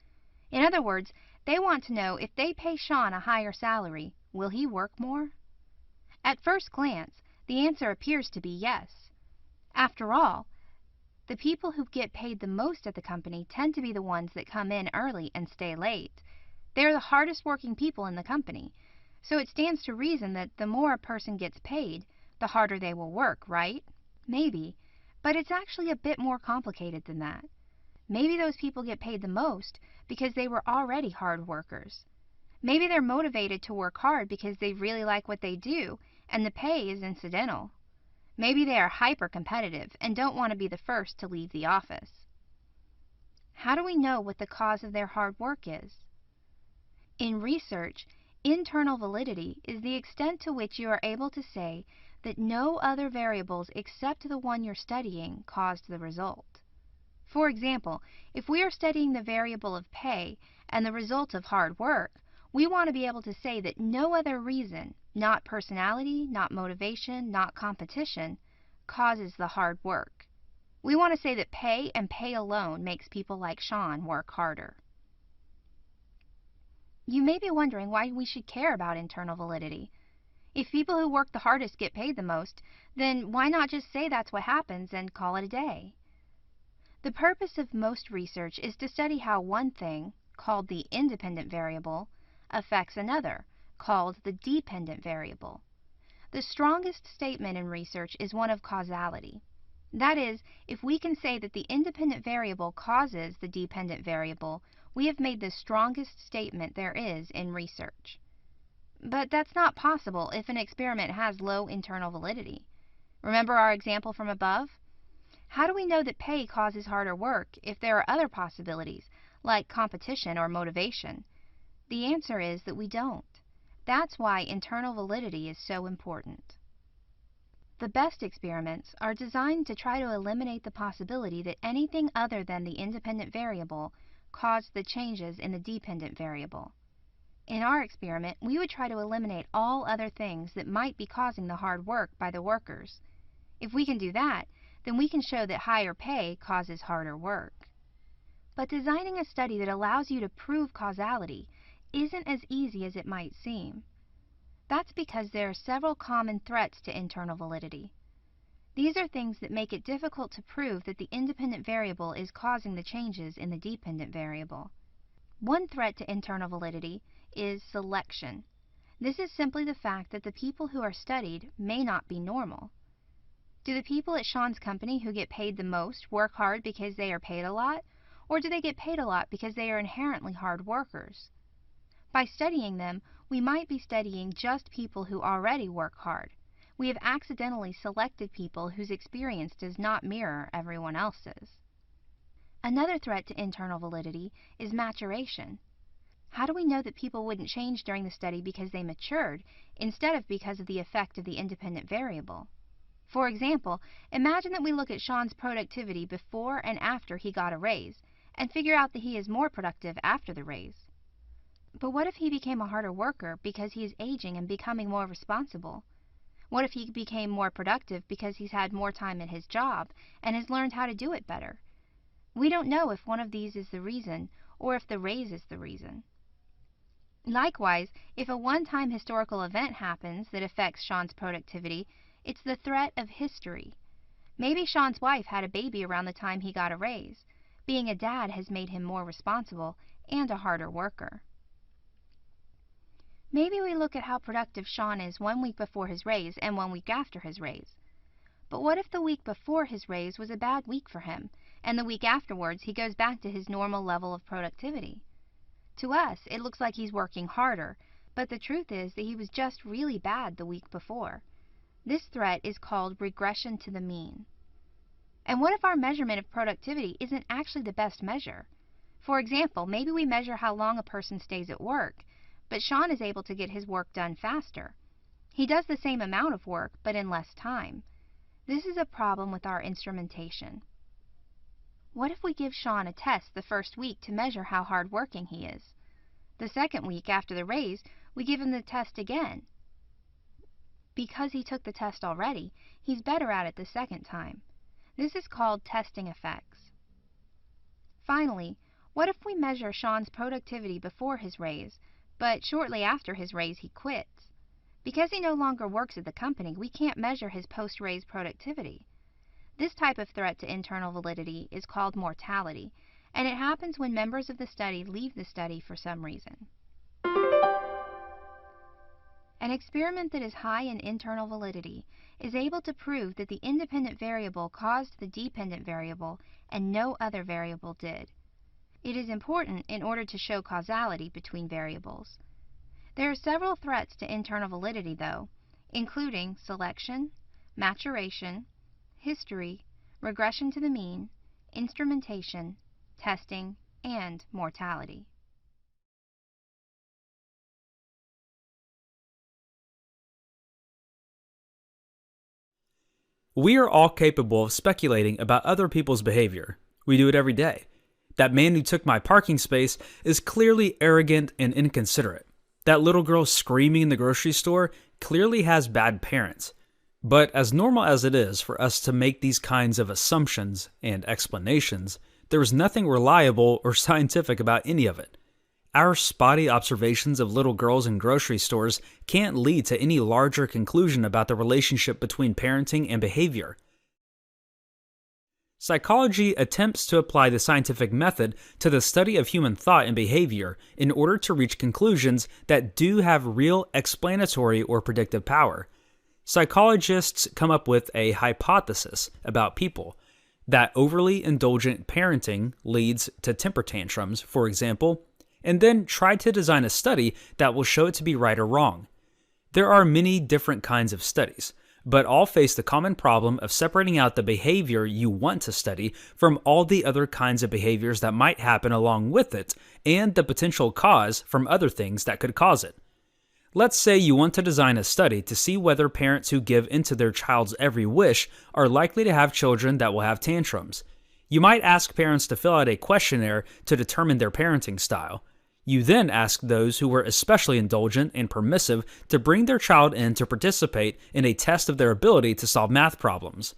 In other words, they want to know if they pay Sean a higher salary, will he work more? At first glance, the answer appears to be yes. After all, the people who get paid the most at the company tend to be the ones that come in early and stay late. They're the hardest working people in the company, so it stands to reason that the more a person gets paid, the harder they will work, right? Maybe, but it's actually a bit more complicated than that. Maybe those people get paid the most because they were already hard workers. Maybe they're motivated to work hard because they really like what they do, and the pay is incidental. Maybe they are hyper-competitive and don't want to be the first to leave the office. How do we know what the cause of their hard work is? In research, internal validity is the extent to which you are able to say that no other variables except the one you're studying caused the result. For example, if we are studying the variable of pay and the result of hard work, we want to be able to say that no other reason, not personality, not motivation, not competition, causes the hard work. We want to say that pay and pay alone makes people like Sean work harder. You may be wondering why we should care about internal validity. If people who work the hardest get paid the most, then why not just say that's what happens and call it a day? The purpose of most research is to study how one thing, called the independent variable, affects another, called the dependent variable. The strongest statement in research is one of causality. That is, if we can say that the independent variable causes the dependent variable, we have made the strongest statement there is in research. But that's not possible if an experiment has low internal validity. Remember our example from above? How do we know that pay causes harder work if there are other possibilities, like competition or motivation? The answer is that we don't. That's why internal validity is so important. The best experiments are designed to try to eliminate the possibility that anything other than the independent variable caused the changes in the dependent variable. In our experiment, we would try to eliminate all other things that might be causing the hard work by the workers. If we can do that, then we can show that higher pay causes harder work. But designing a study that allows you to prove causality isn't as easy as it might seem. That's because there are several common threats to internal validity. These are things that make it difficult to prove that the independent variable is causing the changes in the dependent variable. One threat to internal validity is selection. This is simply the fact that the people who are studied may not be normal. Do the people at Sean's company who get paid the most work hard because they are paid a lot, or do they get paid a lot because they are inherently hard workers? By studying them, we might be studying just people who already work hard. We have accidentally selected people whose experience does not mirror everyone else's. Another threat to internal validity is maturation. How do we know that people wouldn't change during the study because they matured, instead of because of the effect of the independent variable? For example, imagine that we look at Sean's productivity before and after he got a raise, and figure out that he is more productive after the raise. But what if he became a harder worker because he is aging and becoming more responsible? What if he became more productive because he's had more time at his job and has learned how to do it better? We don't know if one of these is the reason, or if the raise is the reason. Likewise, if a one-time historical event happens that affects Sean's productivity, it's the threat of history. Maybe Sean's wife had a baby around the time he got a raise. Being a dad has made him more responsible and a harder worker. Maybe we look at how productive Sean is 1 week before his raise and 1 week after his raise. But what if the week before his raise was a bad week for him, and the week afterwards he goes back to his normal level of productivity? To us, it looks like he's working harder, but the truth is that he was just really bad the week before. This threat is called regression to the mean. And what if our measurement of productivity isn't actually the best measure? For example, maybe we measure how long a person stays at work, but Sean is able to get his work done faster. He does the same amount of work, but in less time. This is a problem with our instrumentation. What if we give Sean a test the first week to measure how hard-working he is? The second week after the raise, we give him the test again. Because he took the test already, he's better at it the second time. This is called testing effects. Finally, what if we measure Sean's productivity before his raise, but shortly after his raise he quits? Because he no longer works at the company, we can't measure his post-raise productivity. This type of threat to internal validity is called mortality, and it happens when members of the study leave the study for some reason. An experiment that is high in internal validity is able to prove that the independent variable caused the dependent variable and no other variable did. It is important in order to show causality between variables. There are several threats to internal validity, though, including selection, maturation, history, regression to the mean, instrumentation, testing, and mortality. We are all capable of speculating about other people's behavior. We do it every day. That man who took my parking space is clearly arrogant and inconsiderate. That little girl screaming in the grocery store clearly has bad parents. But as normal as it is for us to make these kinds of assumptions and explanations, there is nothing reliable or scientific about any of it. Our spotty observations of little girls in grocery stores can't lead to any larger conclusion about the relationship between parenting and behavior. Psychology attempts to apply the scientific method to the study of human thought and behavior in order to reach conclusions that do have real explanatory or predictive power. Psychologists come up with a hypothesis about people, that overly indulgent parenting leads to temper tantrums, for example, and then try to design a study that will show it to be right or wrong. There are many different kinds of studies, but all face the common problem of separating out the behavior you want to study from all the other kinds of behaviors that might happen along with it, and the potential cause from other things that could cause it. Let's say you want to design a study to see whether parents who give into their child's every wish are likely to have children that will have tantrums. You might ask parents to fill out a questionnaire to determine their parenting style. You then ask those who were especially indulgent and permissive to bring their child in to participate in a test of their ability to solve math problems.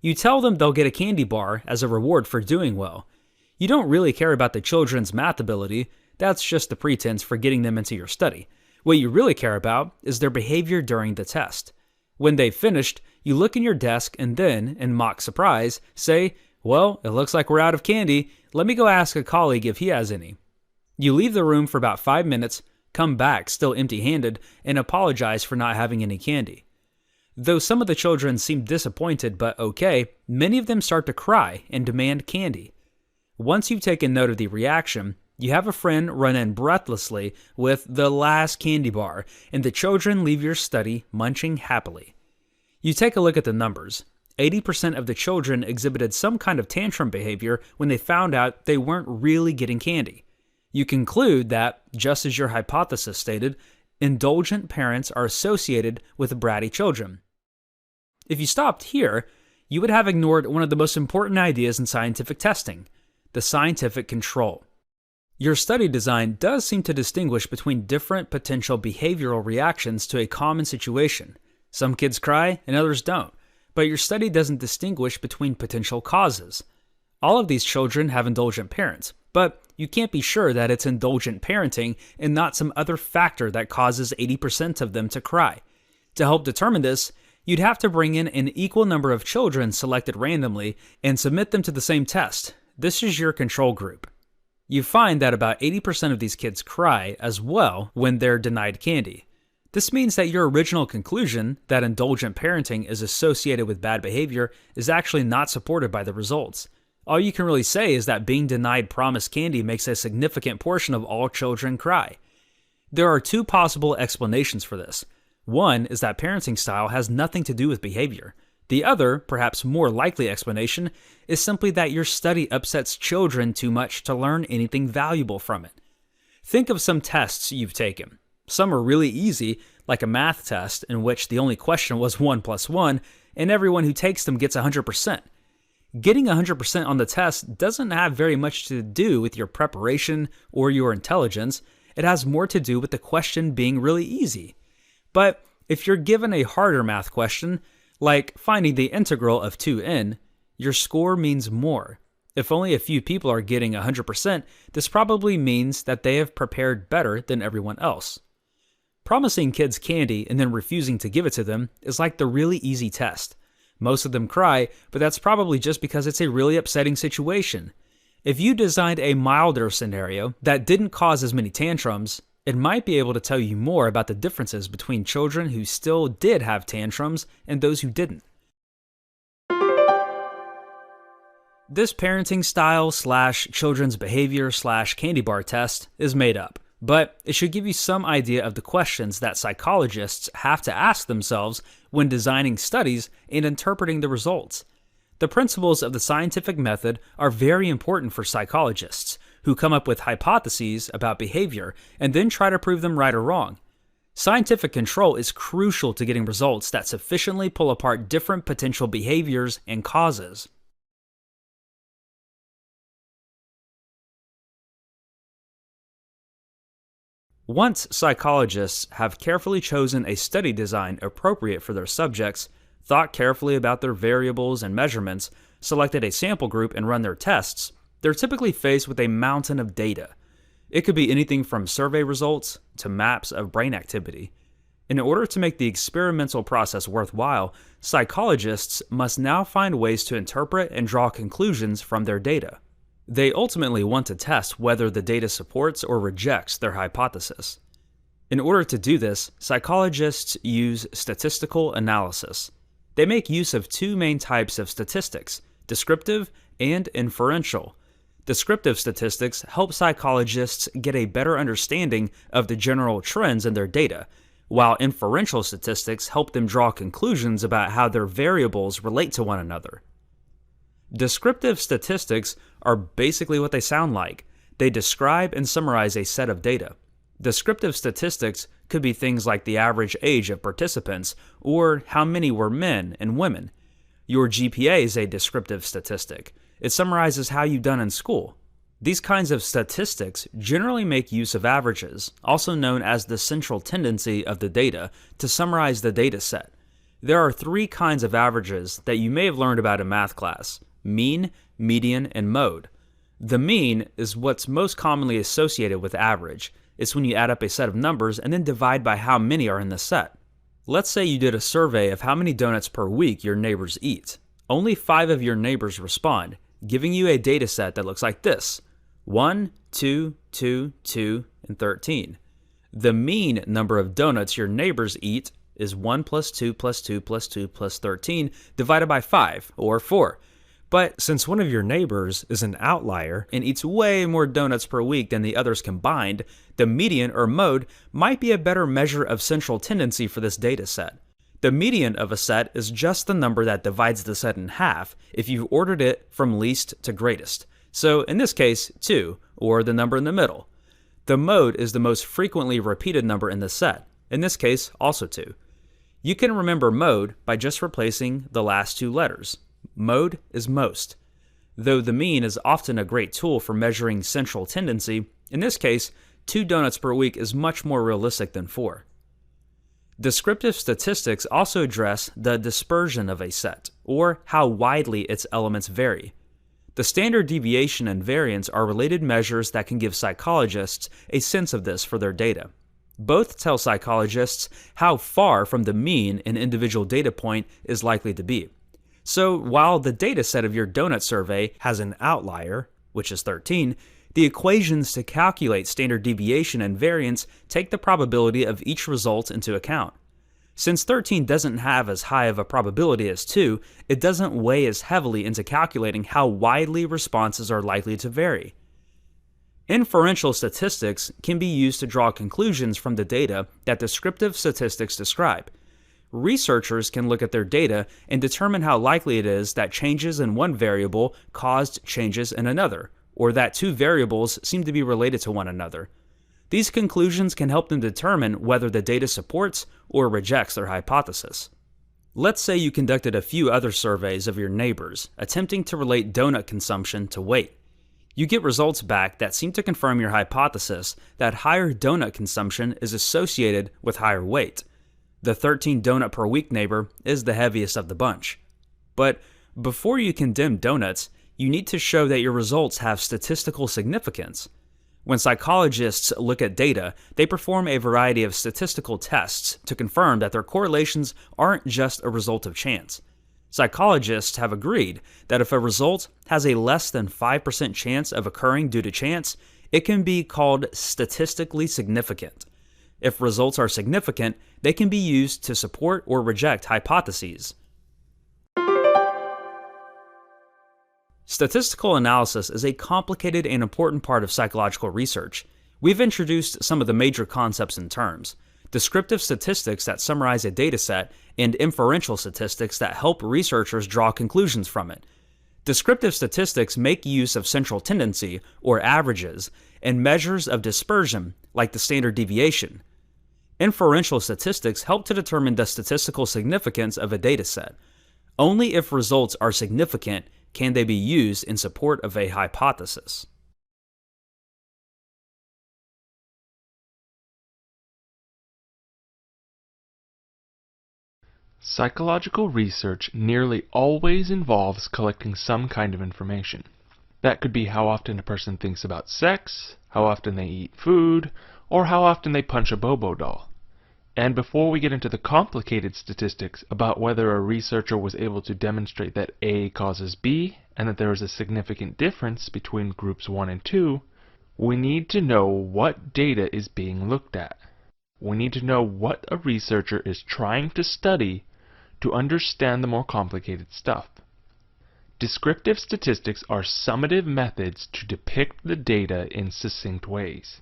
You tell them they'll get a candy bar as a reward for doing well. You don't really care about the children's math ability, that's just the pretense for getting them into your study. What you really care about is their behavior during the test. When they've finished, you look in your desk and then, in mock surprise, say, "Well, it looks like we're out of candy. Let me go ask a colleague if he has any." You leave the room for about 5 minutes, come back still empty-handed and apologize for not having any candy. Though some of the children seem disappointed but okay, many of them start to cry and demand candy. Once you've taken note of the reaction, you have a friend run in breathlessly with the last candy bar, and the children leave your study munching happily. You take a look at the numbers. 80% of the children exhibited some kind of tantrum behavior when they found out they weren't really getting candy. You conclude that, just as your hypothesis stated, indulgent parents are associated with bratty children. If you stopped here, you would have ignored one of the most important ideas in scientific testing, the scientific control. Your study design does seem to distinguish between different potential behavioral reactions to a common situation. Some kids cry and others don't, but your study doesn't distinguish between potential causes. All of these children have indulgent parents, but you can't be sure that it's indulgent parenting and not some other factor that causes 80% of them to cry. To help determine this, you'd have to bring in an equal number of children selected randomly and submit them to the same test. This is your control group. You find that about 80% of these kids cry as well when they're denied candy. This means that your original conclusion that indulgent parenting is associated with bad behavior is actually not supported by the results. All you can really say is that being denied promised candy makes a significant portion of all children cry. There are two possible explanations for this. One is that parenting style has nothing to do with behavior. The other, perhaps more likely explanation, is simply that your study upsets children too much to learn anything valuable from it. Think of some tests you've taken. Some are really easy, like a math test in which the only question was 1 + 1, and everyone who takes them gets 100%. Getting 100% on the test doesn't have very much to do with your preparation or your intelligence. It has more to do with the question being really easy. But if you're given a harder math question, like finding the integral of 2n, your score means more. If only a few people are getting 100%, this probably means that they have prepared better than everyone else. Promising kids candy and then refusing to give it to them is like the really easy test. Most of them cry, but that's probably just because it's a really upsetting situation. If you designed a milder scenario that didn't cause as many tantrums, it might be able to tell you more about the differences between children who still did have tantrums and those who didn't. This parenting style / children's behavior / candy bar test is made up, but it should give you some idea of the questions that psychologists have to ask themselves when designing studies and interpreting the results. The principles of the scientific method are very important for psychologists, who come up with hypotheses about behavior and then try to prove them right or wrong. Scientific control is crucial to getting results that sufficiently pull apart different potential behaviors and causes. Once psychologists have carefully chosen a study design appropriate for their subjects, thought carefully about their variables and measurements, selected a sample group and run their tests, they're typically faced with a mountain of data. It could be anything from survey results to maps of brain activity. In order to make the experimental process worthwhile, psychologists must now find ways to interpret and draw conclusions from their data. They ultimately want to test whether the data supports or rejects their hypothesis. In order to do this, psychologists use statistical analysis. They make use of two main types of statistics, descriptive and inferential. Descriptive statistics help psychologists get a better understanding of the general trends in their data, while inferential statistics help them draw conclusions about how their variables relate to one another. Descriptive statistics are basically what they sound like. They describe and summarize a set of data. Descriptive statistics could be things like the average age of participants or how many were men and women. Your GPA is a descriptive statistic. It summarizes how you've done in school. These kinds of statistics generally make use of averages, also known as the central tendency of the data, to summarize the data set. There are three kinds of averages that you may have learned about in math class: mean, median, and mode. The mean is what's most commonly associated with average. It's when you add up a set of numbers and then divide by how many are in the set. Let's say you did a survey of how many donuts per week your neighbors eat. Only 5 of your neighbors respond, giving you a data set that looks like this: 1, 2, 2, 2, and 13. The mean number of donuts your neighbors eat is 1 plus 2 plus 2 plus 2 plus 13 divided by 5, or 4. But since one of your neighbors is an outlier and eats way more donuts per week than the others combined, the median or mode might be a better measure of central tendency for this data set. The median of a set is just the number that divides the set in half if you've ordered it from least to greatest. So in this case, 2, or the number in the middle. The mode is the most frequently repeated number in the set, in this case also 2. You can remember mode by just replacing the last 2 letters. Mode is most. Though the mean is often a great tool for measuring central tendency, in this case, 2 donuts per week is much more realistic than 4. Descriptive statistics also address the dispersion of a set, or how widely its elements vary. The standard deviation and variance are related measures that can give psychologists a sense of this for their data. Both tell psychologists how far from the mean an individual data point is likely to be. So while the data set of your donut survey has an outlier, which is 13, the equations to calculate standard deviation and variance take the probability of each result into account. Since 13 doesn't have as high of a probability as 2, it doesn't weigh as heavily into calculating how widely responses are likely to vary. Inferential statistics can be used to draw conclusions from the data that descriptive statistics describe. Researchers can look at their data and determine how likely it is that changes in one variable caused changes in another, or that 2 variables seem to be related to one another. These conclusions can help them determine whether the data supports or rejects their hypothesis. Let's say you conducted a few other surveys of your neighbors, attempting to relate donut consumption to weight. You get results back that seem to confirm your hypothesis that higher donut consumption is associated with higher weight. The 13 donut per week neighbor is the heaviest of the bunch. But before you condemn donuts, you need to show that your results have statistical significance. When psychologists look at data, they perform a variety of statistical tests to confirm that their correlations aren't just a result of chance. Psychologists have agreed that if a result has a less than 5% chance of occurring due to chance, it can be called statistically significant. If results are significant, they can be used to support or reject hypotheses. Statistical analysis is a complicated and important part of psychological research. We've introduced some of the major concepts and terms: descriptive statistics that summarize a dataset, and inferential statistics that help researchers draw conclusions from it. Descriptive statistics make use of central tendency, or averages, and measures of dispersion, like the standard deviation. Inferential statistics help to determine the statistical significance of a dataset. Only if results are significant can they be used in support of a hypothesis. Psychological research nearly always involves collecting some kind of information. That could be how often a person thinks about sex, how often they eat food, or how often they punch a Bobo doll. And before we get into the complicated statistics about whether a researcher was able to demonstrate that A causes B and that there is a significant difference between groups 1 and 2, we need to know what data is being looked at. We need to know what a researcher is trying to study to understand the more complicated stuff. Descriptive statistics are summative methods to depict the data in succinct ways.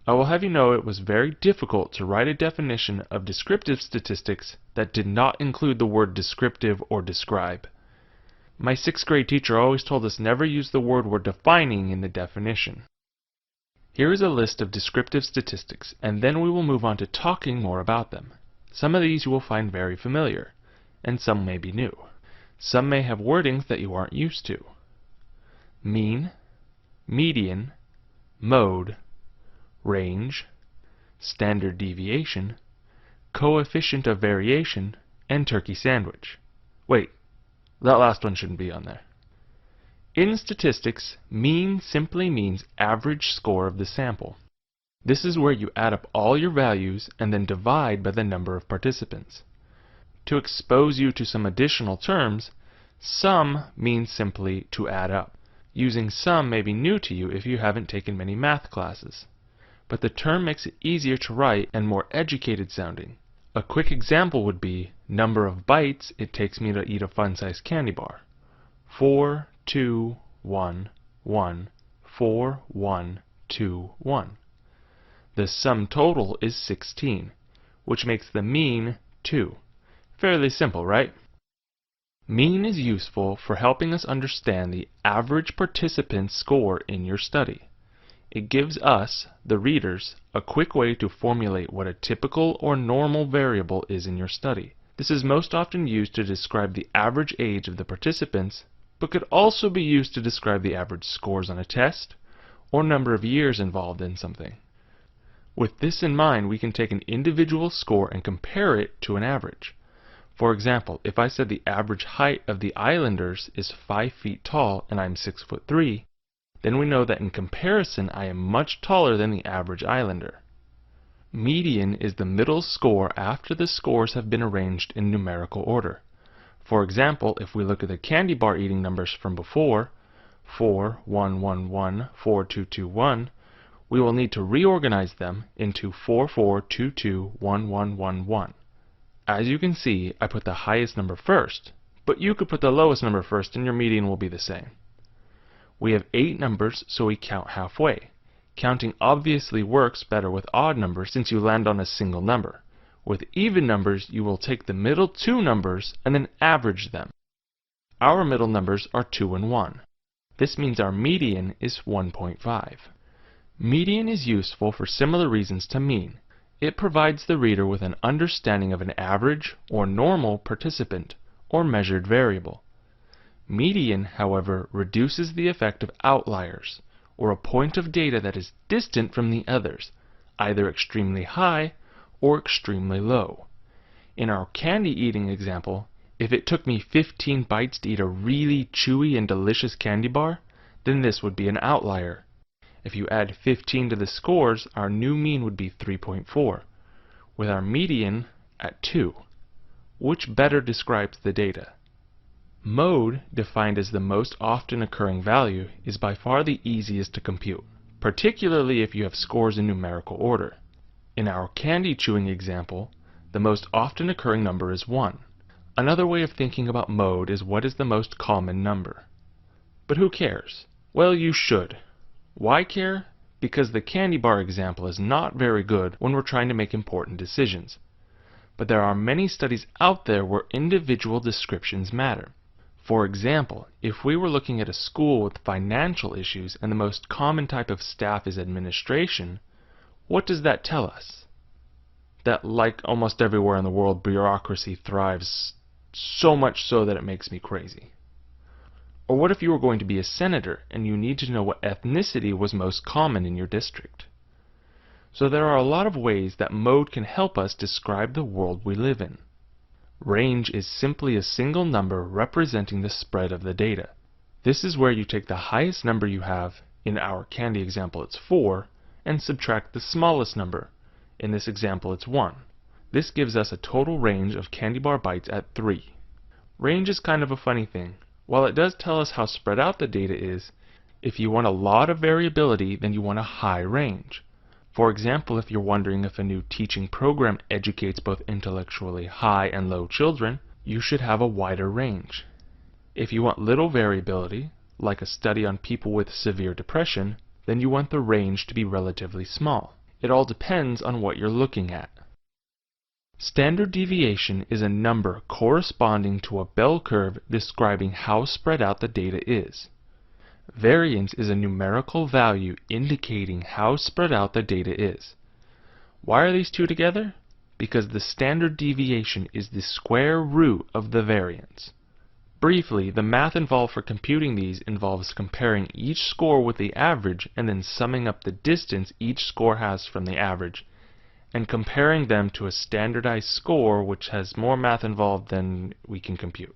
I will have you know it was very difficult to write a definition of descriptive statistics that did not include the word descriptive or describe. My 6th grade teacher always told us never use the word we're defining in the definition. Here is a list of descriptive statistics, and then we will move on to talking more about them. Some of these you will find very familiar, and some may be new. Some may have wordings that you aren't used to. Mean, median, mode, range, standard deviation, coefficient of variation, and turkey sandwich. Wait, that last one shouldn't be on there. In statistics, mean simply means average score of the sample. This is where you add up all your values and then divide by the number of participants. To expose you to some additional terms, sum means simply to add up. Using sum may be new to you if you haven't taken many math classes. but the term makes it easier to write and more educated sounding. A quick example would be number of bites it takes me to eat a fun-sized candy bar. 4, 2, 1, 1, 4, 1, 2, 1. The sum total is 16, which makes the mean 2. Fairly simple, right? Mean is useful for helping us understand the average participant's score in your study. It gives us, the readers, a quick way to formulate what a typical or normal variable is in your study. This is most often used to describe the average age of the participants, but could also be used to describe the average scores on a test or number of years involved in something. With this in mind, we can take an individual score and compare it to an average. For example, if I said the average height of the Islanders is 5 feet tall and I'm 6'3", then we know that in comparison I am much taller than the average Islander. Median is the middle score after the scores have been arranged in numerical order. For example, if we look at the candy bar eating numbers from before, 4, 1, 1, 1, 4, 2, 2, 1, we will need to reorganize them into 4, 4, 2, 2, 1, 1, 1, 1. As you can see, I put the highest number first, but you could put the lowest number first and your median will be the same. We have 8 numbers, so we count halfway. Counting obviously works better with odd numbers since you land on a single number. With even numbers, you will take the middle 2 numbers and then average them. Our middle numbers are 2 and 1. This means our median is 1.5. Median is useful for similar reasons to mean. It provides the reader with an understanding of an average or normal participant or measured variable. Median, however, reduces the effect of outliers, or a point of data that is distant from the others, either extremely high or extremely low. In our candy eating example, if it took me 15 bites to eat a really chewy and delicious candy bar, then this would be an outlier. If you add 15 to the scores, our new mean would be 3.4, with our median at 2. Which better describes the data? Mode, defined as the most often occurring value, is by far the easiest to compute, particularly if you have scores in numerical order. In our candy chewing example, the most often occurring number is 1. Another way of thinking about mode is what is the most common number. But who cares? Well, you should. Why care? Because the candy bar example is not very good when we're trying to make important decisions. But there are many studies out there where individual descriptions matter. For example, if we were looking at a school with financial issues and the most common type of staff is administration, what does that tell us? That, like almost everywhere in the world, bureaucracy thrives so much so that it makes me crazy. Or what if you were going to be a senator and you need to know what ethnicity was most common in your district? So there are a lot of ways that mode can help us describe the world we live in. Range is simply a single number representing the spread of the data. This is where you take the highest number you have, in our candy example it's 4, and subtract the smallest number. In this example it's 1. This gives us a total range of candy bar bites at 3. Range is kind of a funny thing. While it does tell us how spread out the data is, if you want a lot of variability, then you want a high range. For example, if you're wondering if a new teaching program educates both intellectually high and low children, you should have a wider range. If you want little variability, like a study on people with severe depression, then you want the range to be relatively small. It all depends on what you're looking at. Standard deviation is a number corresponding to a bell curve describing how spread out the data is. Variance is a numerical value indicating how spread out the data is. Why are these two together? Because the standard deviation is the square root of the variance. Briefly, the math involved for computing these involves comparing each score with the average and then summing up the distance each score has from the average, and comparing them to a standardized score which has more math involved than we can compute.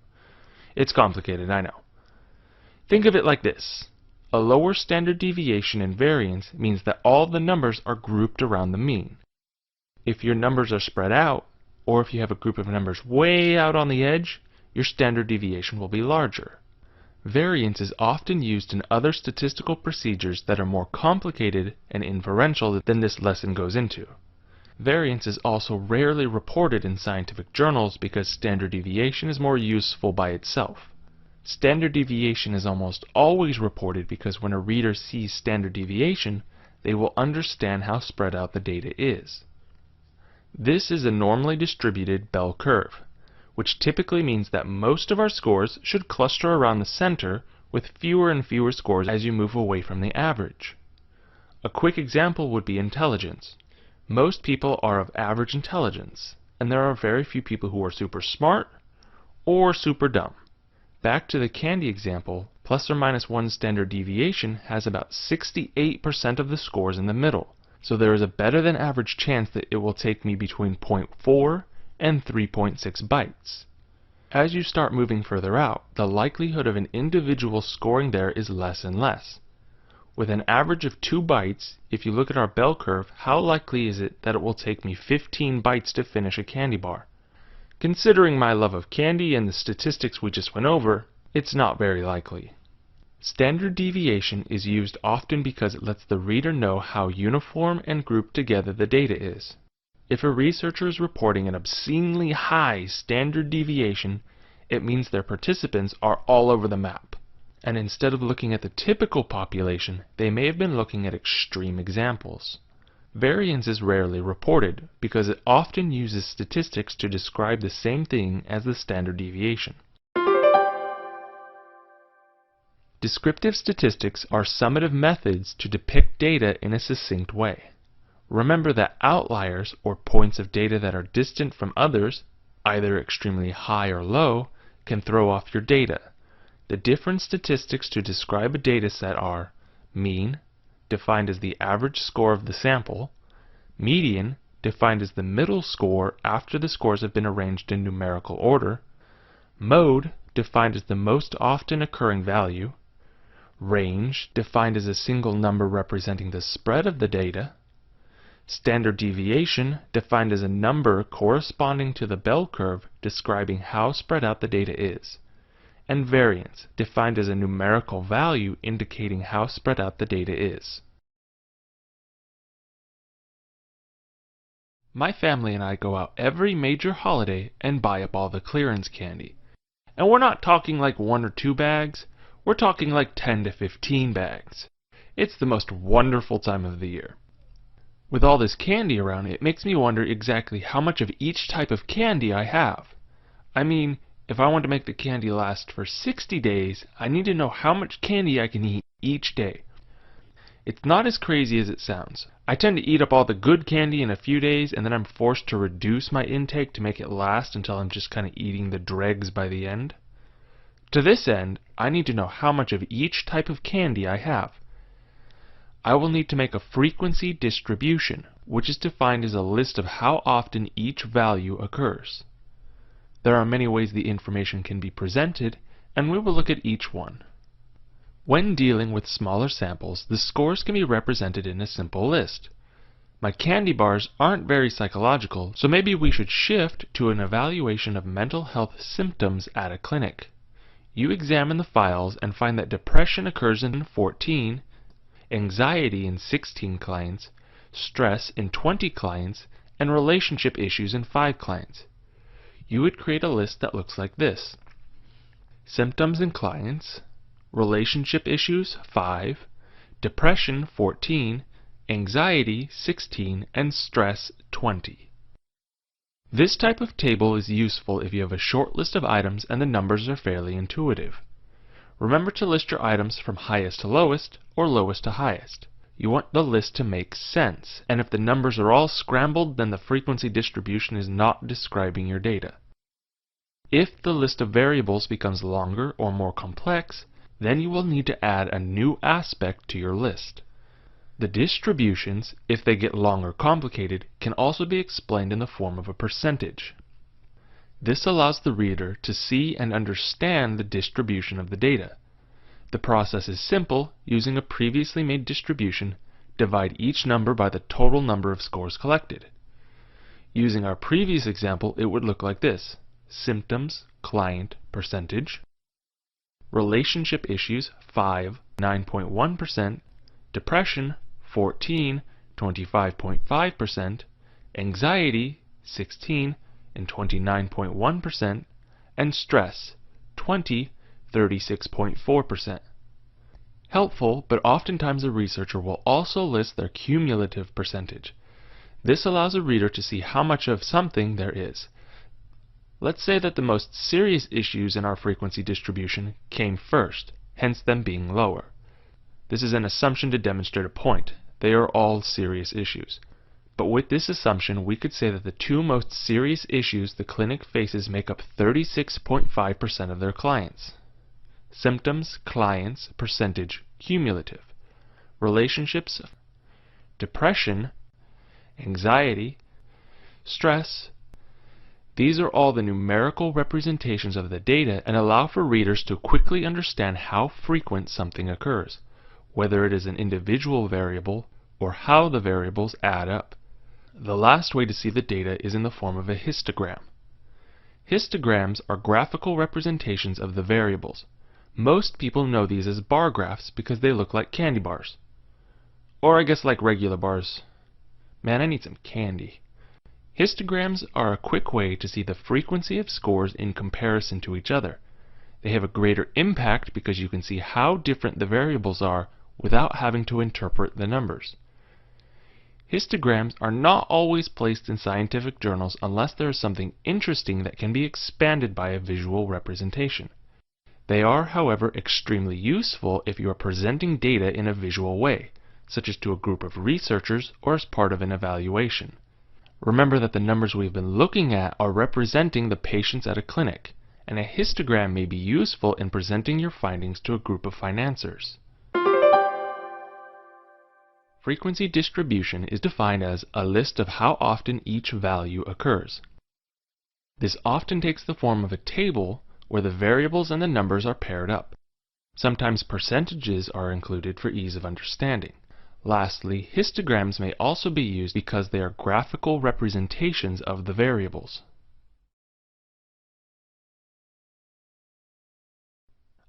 It's complicated, I know. Think of it like this. A lower standard deviation in variance means that all the numbers are grouped around the mean. If your numbers are spread out, or if you have a group of numbers way out on the edge, your standard deviation will be larger. Variance is often used in other statistical procedures that are more complicated and inferential than this lesson goes into. Variance is also rarely reported in scientific journals because standard deviation is more useful by itself. Standard deviation is almost always reported because when a reader sees standard deviation, they will understand how spread out the data is. This is a normally distributed bell curve, which typically means that most of our scores should cluster around the center with fewer and fewer scores as you move away from the average. A quick example would be intelligence. Most people are of average intelligence, and there are very few people who are super smart or super dumb. Back to the candy example, plus or minus 1 standard deviation has about 68% of the scores in the middle, so there is a better than average chance that it will take me between 0.4 and 3.6 bytes. As you start moving further out, the likelihood of an individual scoring there is less and less. With an average of 2 bytes, if you look at our bell curve, how likely is it that it will take me 15 bytes to finish a candy bar? Considering my love of candy and the statistics we just went over, it's not very likely. Standard deviation is used often because it lets the reader know how uniform and grouped together the data is. If a researcher is reporting an obscenely high standard deviation, it means their participants are all over the map. And instead of looking at the typical population, they may have been looking at extreme examples. Variance is rarely reported because it often uses statistics to describe the same thing as the standard deviation. Descriptive statistics are summative methods to depict data in a succinct way. Remember that outliers, or points of data that are distant from others, either extremely high or low, can throw off your data. The different statistics to describe a data set are mean, defined as the average score of the sample, median, defined as the middle score after the scores have been arranged in numerical order, mode, defined as the most often occurring value, range, defined as a single number representing the spread of the data, standard deviation, defined as a number corresponding to the bell curve describing how spread out the data is, and variance, defined as a numerical value indicating how spread out the data is. My family and I go out every major holiday and buy up all the clearance candy. And we're not talking like 1 or 2 bags, we're talking like 10 to 15 bags. It's the most wonderful time of the year. With all this candy around, it makes me wonder exactly how much of each type of candy I have. I mean, if I want to make the candy last for 60 days, I need to know how much candy I can eat each day. It's not as crazy as it sounds. I tend to eat up all the good candy in a few days, and then I'm forced to reduce my intake to make it last until I'm just kind of eating the dregs by the end. To this end, I need to know how much of each type of candy I have. I will need to make a frequency distribution, which is defined as a list of how often each value occurs. There are many ways the information can be presented, and we will look at each one. When dealing with smaller samples, the scores can be represented in a simple list. My candy bars aren't very psychological, so maybe we should shift to an evaluation of mental health symptoms at a clinic. You examine the files and find that depression occurs in 14, anxiety in 16 clients, stress in 20 clients, and relationship issues in 5 clients. You would create a list that looks like this: symptoms in clients, relationship issues 5, depression 14, anxiety 16, and stress 20. This type of table is useful if you have a short list of items and the numbers are fairly intuitive. Remember to list your items from highest to lowest or lowest to highest. You want the list to make sense, and if the numbers are all scrambled, then the frequency distribution is not describing your data. If the list of variables becomes longer or more complex, then you will need to add a new aspect to your list. The distributions, if they get long or complicated, can also be explained in the form of a percentage. This allows the reader to see and understand the distribution of the data. The process is simple. Using a previously made distribution, divide each number by the total number of scores collected. Using our previous example, it would look like this: symptoms, client, percentage, relationship issues 5, 9.1%, depression 14, 25.5%, anxiety 16 and 29.1%, and stress 20, 36.4%. Helpful, but oftentimes a researcher will also list their cumulative percentage. This allows a reader to see how much of something there is. Let's say that the most serious issues in our frequency distribution came first, hence them being lower. This is an assumption to demonstrate a point. They are all serious issues. But with this assumption, we could say that the two most serious issues the clinic faces make up 36.5% of their clients. Symptoms, clients, percentage, cumulative. Relationships, depression, anxiety, stress. These are all the numerical representations of the data and allow for readers to quickly understand how frequent something occurs, whether it is an individual variable or how the variables add up. The last way to see the data is in the form of a histogram. Histograms are graphical representations of the variables. Most people know these as bar graphs because they look like candy bars. Or I guess like regular bars. Man, I need some candy. Histograms are a quick way to see the frequency of scores in comparison to each other. They have a greater impact because you can see how different the variables are without having to interpret the numbers. Histograms are not always placed in scientific journals unless there is something interesting that can be expanded by a visual representation. They are, however, extremely useful if you are presenting data in a visual way, such as to a group of researchers or as part of an evaluation. Remember that the numbers we've been looking at are representing the patients at a clinic, and a histogram may be useful in presenting your findings to a group of financiers. Frequency distribution is defined as a list of how often each value occurs. This often takes the form of a table where the variables and the numbers are paired up. Sometimes percentages are included for ease of understanding. Lastly, histograms may also be used because they are graphical representations of the variables.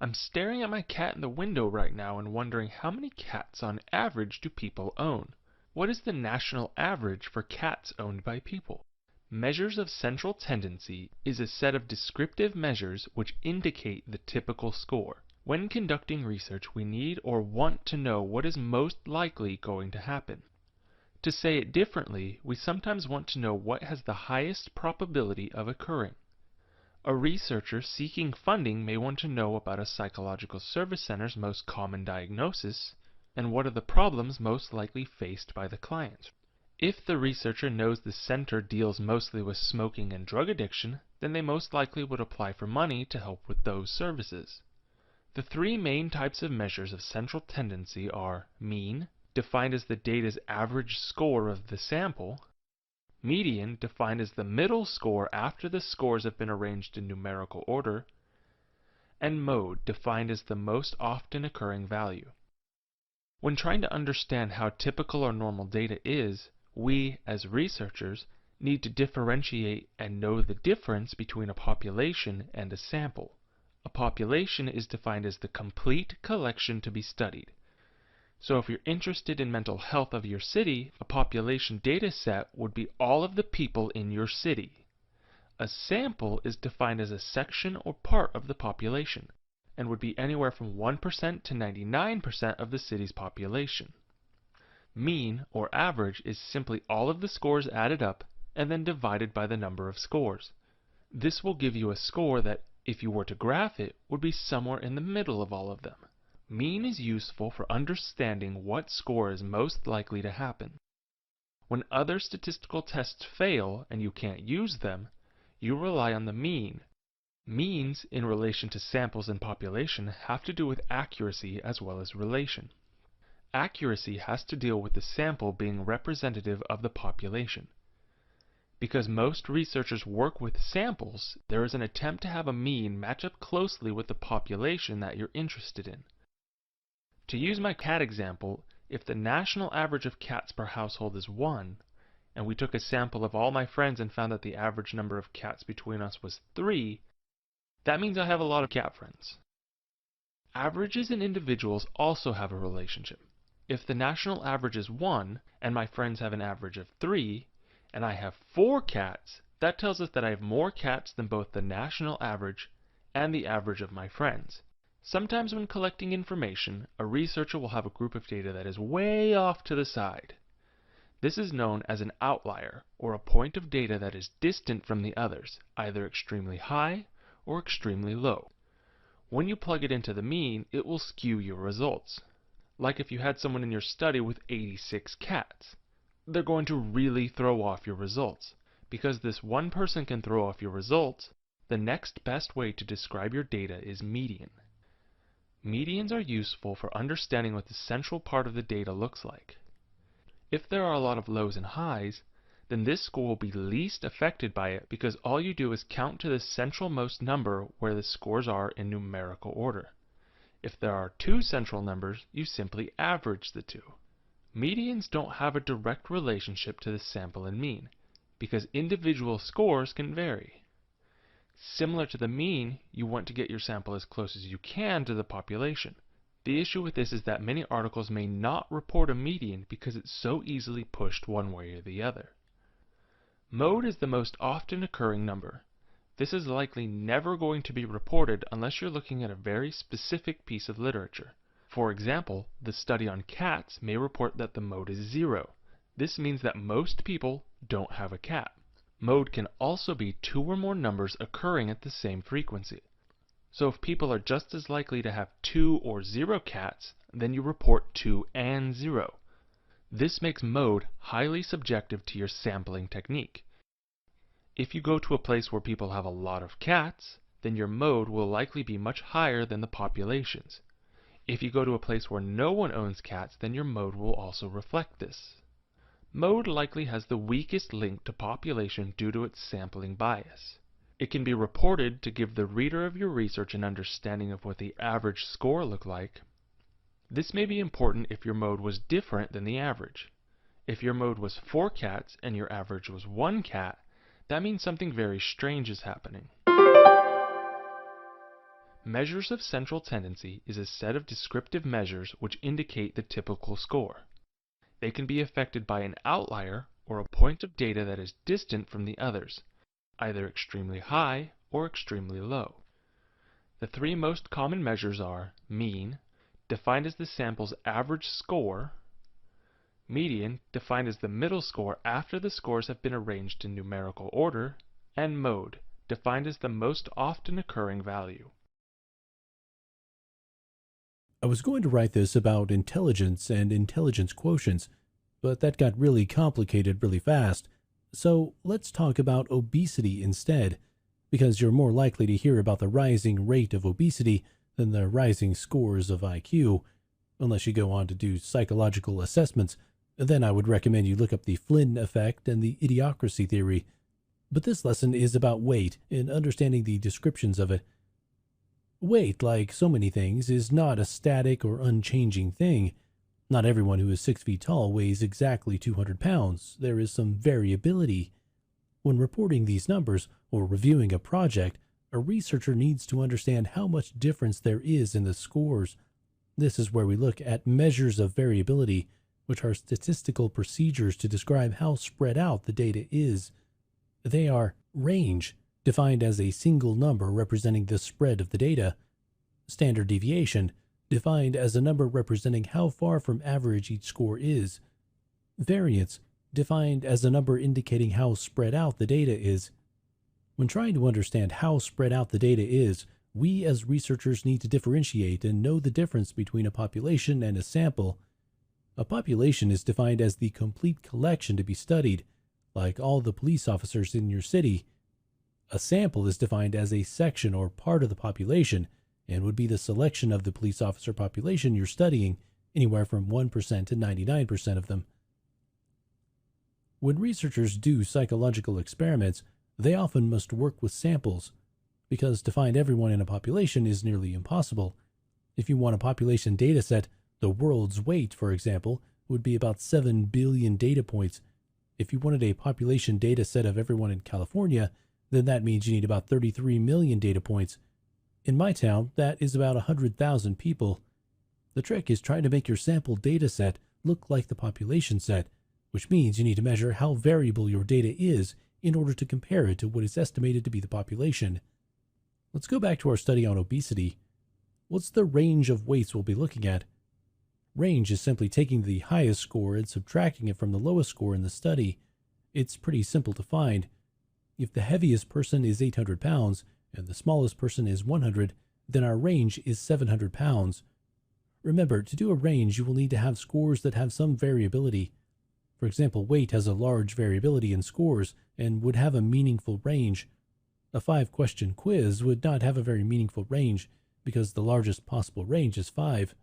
I'm staring at my cat in the window right now and wondering how many cats on average do people own? What is the national average for cats owned by people? Measures of central tendency is a set of descriptive measures which indicate the typical score. When conducting research, we need or want to know what is most likely going to happen. To say it differently, we sometimes want to know what has the highest probability of occurring. A researcher seeking funding may want to know about a psychological service center's most common diagnosis and what are the problems most likely faced by the client. If the researcher knows the center deals mostly with smoking and drug addiction, then they most likely would apply for money to help with those services. The three main types of measures of central tendency are mean, defined as the data's average score of the sample, median, defined as the middle score after the scores have been arranged in numerical order, and mode, defined as the most often occurring value. When trying to understand how typical or normal data is, we, as researchers, need to differentiate and know the difference between a population and a sample. A population is defined as the complete collection to be studied. So if you're interested in mental health of your city, a population data set would be all of the people in your city. A sample is defined as a section or part of the population, and would be anywhere from 1% to 99% of the city's population. Mean, or average, is simply all of the scores added up and then divided by the number of scores. This will give you a score that, if you were to graph it, would be somewhere in the middle of all of them. Mean is useful for understanding what score is most likely to happen. When other statistical tests fail and you can't use them, you rely on the mean. Means in relation to samples and population have to do with accuracy as well as relation. Accuracy has to deal with the sample being representative of the population. Because most researchers work with samples, there is an attempt to have a mean match up closely with the population that you're interested in. To use my cat example, if the national average of cats per household is 1, and we took a sample of all my friends and found that the average number of cats between us was 3, that means I have a lot of cat friends. Averages and individuals also have a relationship. If the national average is 1, and my friends have an average of 3, and I have 4 cats, that tells us that I have more cats than both the national average and the average of my friends. Sometimes when collecting information, a researcher will have a group of data that is way off to the side. This is known as an outlier, or a point of data that is distant from the others, either extremely high or extremely low. When you plug it into the mean, it will skew your results. Like if you had someone in your study with 86 cats. They're going to really throw off your results. Because this one person can throw off your results, the next best way to describe your data is median. Medians are useful for understanding what the central part of the data looks like. If there are a lot of lows and highs, then this score will be least affected by it because all you do is count to the centralmost number where the scores are in numerical order. If there are 2 central numbers, you simply average the 2. Medians don't have a direct relationship to the sample and mean, because individual scores can vary. Similar to the mean, you want to get your sample as close as you can to the population. The issue with this is that many articles may not report a median because it's so easily pushed one way or the other. Mode is the most often occurring number. This is likely never going to be reported unless you're looking at a very specific piece of literature. For example, the study on cats may report that the mode is 0. This means that most people don't have a cat. Mode can also be 2 or more numbers occurring at the same frequency. So if people are just as likely to have 2 or 0 cats, then you report 2 and 0. This makes mode highly subjective to your sampling technique. If you go to a place where people have a lot of cats, then your mode will likely be much higher than the population's. If you go to a place where no one owns cats, then your mode will also reflect this. Mode likely has the weakest link to population due to its sampling bias. It can be reported to give the reader of your research an understanding of what the average score looked like. This may be important if your mode was different than the average. If your mode was 4 cats and your average was 1 cat, that means something very strange is happening. Measures of central tendency is a set of descriptive measures which indicate the typical score. They can be affected by an outlier or a point of data that is distant from the others, either extremely high or extremely low. The 3 most common measures are mean, defined as the sample's average score, median, defined as the middle score after the scores have been arranged in numerical order, and mode, defined as the most often occurring value. I was going to write this about intelligence and intelligence quotients, but that got really complicated really fast. So let's talk about obesity instead, because you're more likely to hear about the rising rate of obesity than the rising scores of IQ. Unless you go on to do psychological assessments, then I would recommend you look up the Flynn effect and the idiocracy theory. But this lesson is about weight and understanding the descriptions of it. Weight, like so many things, is not a static or unchanging thing. Not everyone who is 6 feet tall weighs exactly 200 pounds. There is some variability. When reporting these numbers or reviewing a project, a researcher needs to understand how much difference there is in the scores. This is where we look at measures of variability, which are statistical procedures to describe how spread out the data is. They are range, defined as a single number representing the spread of the data. Standard deviation, defined as a number representing how far from average each score is. Variance, defined as a number indicating how spread out the data is. When trying to understand how spread out the data is, we as researchers need to differentiate and know the difference between a population and a sample. A population is defined as the complete collection to be studied, like all the police officers in your city. A sample is defined as a section or part of the population and would be the selection of the police officer population you're studying, anywhere from 1% to 99% of them. When researchers do psychological experiments, they often must work with samples, because to find everyone in a population is nearly impossible. If you want a population data set, the world's weight, for example, would be about 7 billion data points. If you wanted a population data set of everyone in California, then that means you need about 33 million data points. In my town, that is about 100,000 people. The trick is trying to make your sample data set look like the population set, which means you need to measure how variable your data is in order to compare it to what is estimated to be the population. Let's go back to our study on obesity. What's the range of weights we'll be looking at? Range is simply taking the highest score and subtracting it from the lowest score in the study. It's pretty simple to find. If the heaviest person is 800 pounds and the smallest person is 100, then our range is 700 pounds. Remember, to do a range, you will need to have scores that have some variability. For example, weight has a large variability in scores and would have a meaningful range. A 5-question quiz would not have a very meaningful range because the largest possible range is 5.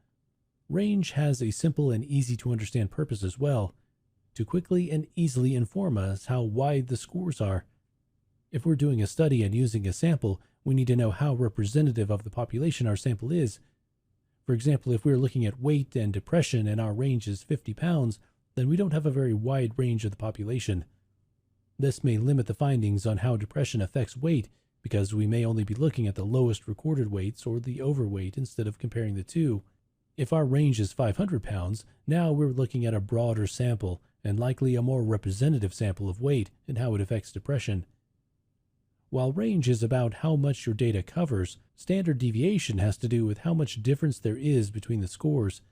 Range has a simple and easy to understand purpose as well, to quickly and easily inform us how wide the scores are. If we're doing a study and using a sample, we need to know how representative of the population our sample is. For example, if we're looking at weight and depression and our range is 50 pounds, then we don't have a very wide range of the population. This may limit the findings on how depression affects weight because we may only be looking at the lowest recorded weights or the overweight instead of comparing the two. If our range is 500 pounds, now we're looking at a broader sample and likely a more representative sample of weight and how it affects depression. While range is about how much your data covers, standard deviation has to do with how much difference there is between the scores.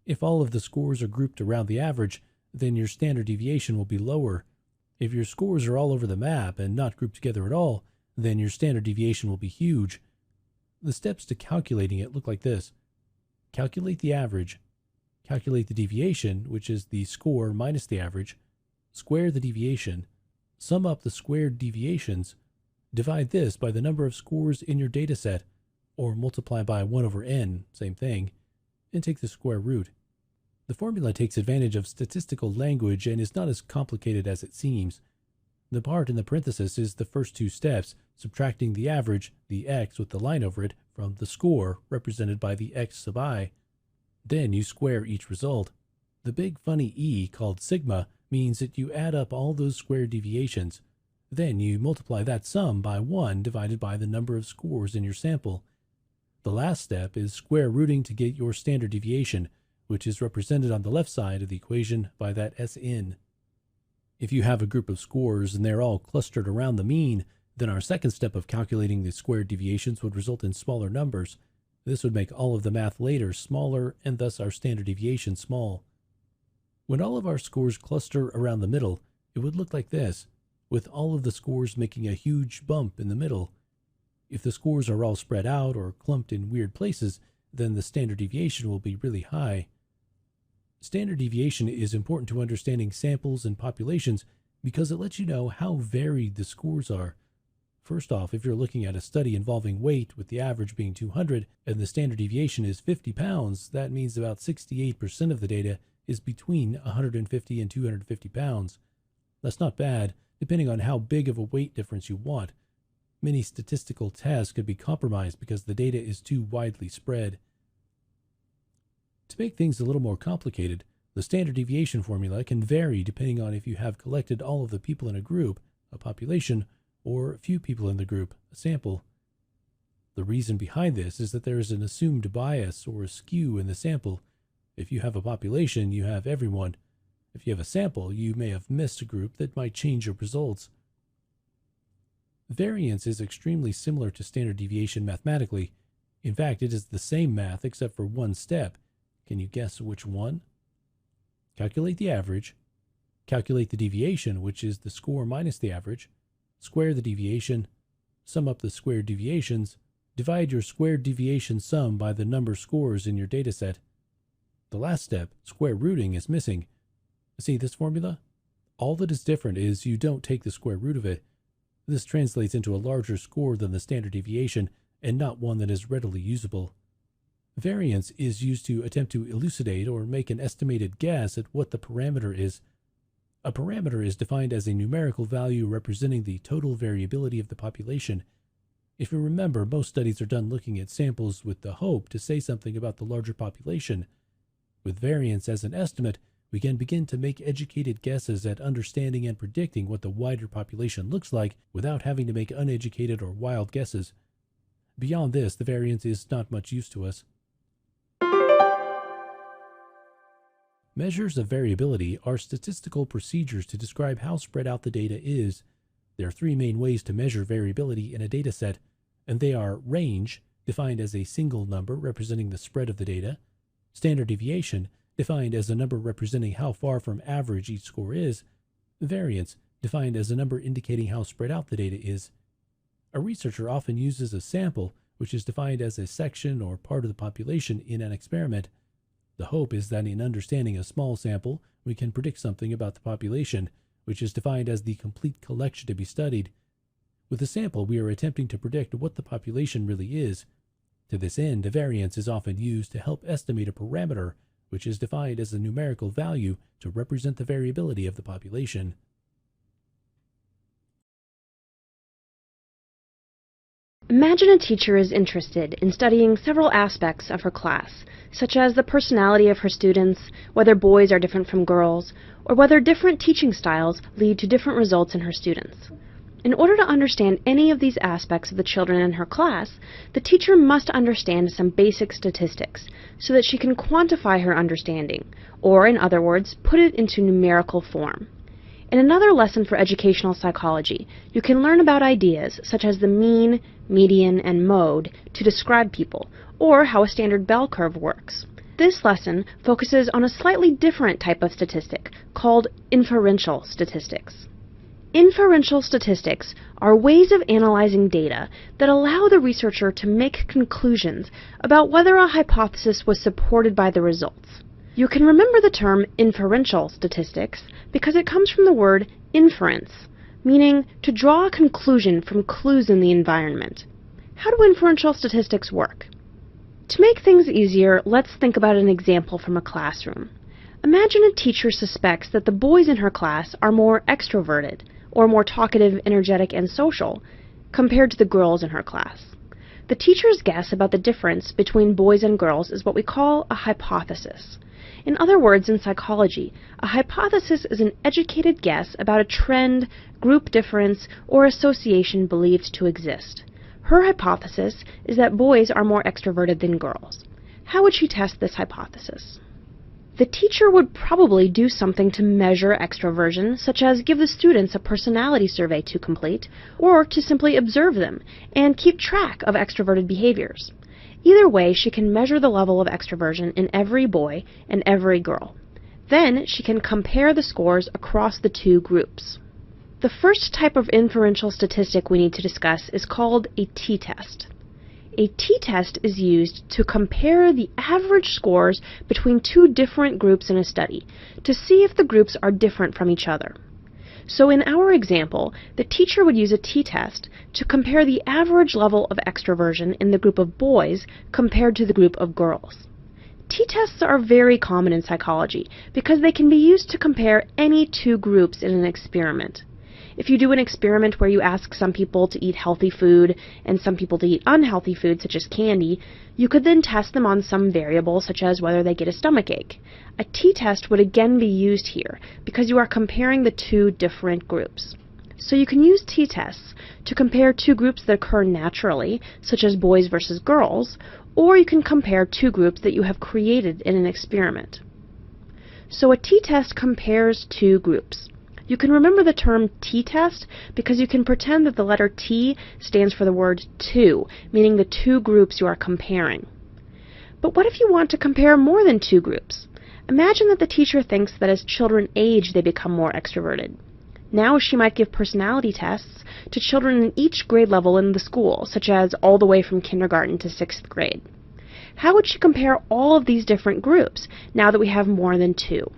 If all of the scores are grouped around the average, then your standard deviation will be lower. If your scores are all over the map and not grouped together at all, then your standard deviation will be huge. The steps to calculating it look like this. Calculate the average. Calculate the deviation, which is the score minus the average. Square the deviation. Sum up the squared deviations. Divide this by the number of scores in your dataset, or multiply by 1 over n, same thing, and take the square root. The formula takes advantage of statistical language and is not as complicated as it seems. The part in the parenthesis is the first two steps, subtracting the average, the x with the line over it, from the score, represented by the x sub I. Then you square each result. The big funny e, called sigma, means that you add up all those square deviations. Then you multiply that sum by 1 divided by the number of scores in your sample. The last step is square rooting to get your standard deviation, which is represented on the left side of the equation by that Sn. If you have a group of scores and they're all clustered around the mean, then our second step of calculating the squared deviations would result in smaller numbers. This would make all of the math later smaller and thus our standard deviation small. When all of our scores cluster around the middle, it would look like this, with all of the scores making a huge bump in the middle. If the scores are all spread out or clumped in weird places, then the standard deviation will be really high. Standard deviation is important to understanding samples and populations because it lets you know how varied the scores are. First off, if you're looking at a study involving weight with the average being 200 and the standard deviation is 50 pounds, that means about 68% of the data is between 150 and 250 pounds. That's not bad, depending on how big of a weight difference you want. Many statistical tests could be compromised because the data is too widely spread. To make things a little more complicated, the standard deviation formula can vary depending on if you have collected all of the people in a group, a population, or few people in the group, a sample. The reason behind this is that there is an assumed bias or a skew in the sample. If you have a population, you have everyone. If you have a sample, you may have missed a group that might change your results. Variance is extremely similar to standard deviation mathematically. In fact, it is the same math except for one step. Can you guess which one? Calculate the average. Calculate the deviation, which is the score minus the average. Square the deviation. Sum up the squared deviations. Divide your squared deviation sum by the number of scores in your dataset. The last step, square rooting, is missing. See this formula? All that is different is you don't take the square root of it. This translates into a larger score than the standard deviation and not one that is readily usable. Variance is used to attempt to elucidate or make an estimated guess at what the parameter is. A parameter is defined as a numerical value representing the total variability of the population. If you remember, most studies are done looking at samples with the hope to say something about the larger population. With variance as an estimate, we can begin to make educated guesses at understanding and predicting what the wider population looks like without having to make uneducated or wild guesses. Beyond this, the variance is not much use to us. Measures of variability are statistical procedures to describe how spread out the data is. There are three main ways to measure variability in a data set, and they are range, defined as a single number representing the spread of the data, standard deviation, defined as a number representing how far from average each score is, variance, defined as a number indicating how spread out the data is. A researcher often uses a sample, which is defined as a section or part of the population in an experiment. The hope is that in understanding a small sample, we can predict something about the population, which is defined as the complete collection to be studied. With a sample, we are attempting to predict what the population really is. To this end, a variance is often used to help estimate a parameter, which is defined as a numerical value to represent the variability of the population. Imagine a teacher is interested in studying several aspects of her class, such as the personality of her students, whether boys are different from girls, or whether different teaching styles lead to different results in her students. In order to understand any of these aspects of the children in her class, the teacher must understand some basic statistics so that she can quantify her understanding, or in other words, put it into numerical form. In another lesson for educational psychology, you can learn about ideas such as the mean, median, and mode to describe people, or how a standard bell curve works. This lesson focuses on a slightly different type of statistic called inferential statistics. Inferential statistics are ways of analyzing data that allow the researcher to make conclusions about whether a hypothesis was supported by the results. You can remember the term inferential statistics because it comes from the word inference, meaning to draw a conclusion from clues in the environment. How do inferential statistics work? To make things easier, let's think about an example from a classroom. Imagine a teacher suspects that the boys in her class are more extroverted, or more talkative, energetic, and social, compared to the girls in her class. The teacher's guess about the difference between boys and girls is what we call a hypothesis. In other words, in psychology, a hypothesis is an educated guess about a trend, group difference, or association believed to exist. Her hypothesis is that boys are more extroverted than girls. How would she test this hypothesis? The teacher would probably do something to measure extroversion, such as give the students a personality survey to complete, or to simply observe them and keep track of extroverted behaviors. Either way, she can measure the level of extroversion in every boy and every girl. Then she can compare the scores across the two groups. The first type of inferential statistic we need to discuss is called a t-test. A t-test is used to compare the average scores between two different groups in a study to see if the groups are different from each other. So in our example, the teacher would use a t-test to compare the average level of extroversion in the group of boys compared to the group of girls. T-tests are very common in psychology because they can be used to compare any two groups in an experiment. If you do an experiment where you ask some people to eat healthy food and some people to eat unhealthy food, such as candy, you could then test them on some variable, such as whether they get a stomachache. A t-test would again be used here because you are comparing the two different groups. So you can use t-tests to compare two groups that occur naturally, such as boys versus girls, or you can compare two groups that you have created in an experiment. So a t-test compares two groups. You can remember the term t-test because you can pretend that the letter T stands for the word two, meaning the two groups you are comparing. But what if you want to compare more than two groups? Imagine that the teacher thinks that as children age, they become more extroverted. Now she might give personality tests to children in each grade level in the school, such as all the way from kindergarten to 6th grade. How would she compare all of these different groups now that we have more than two?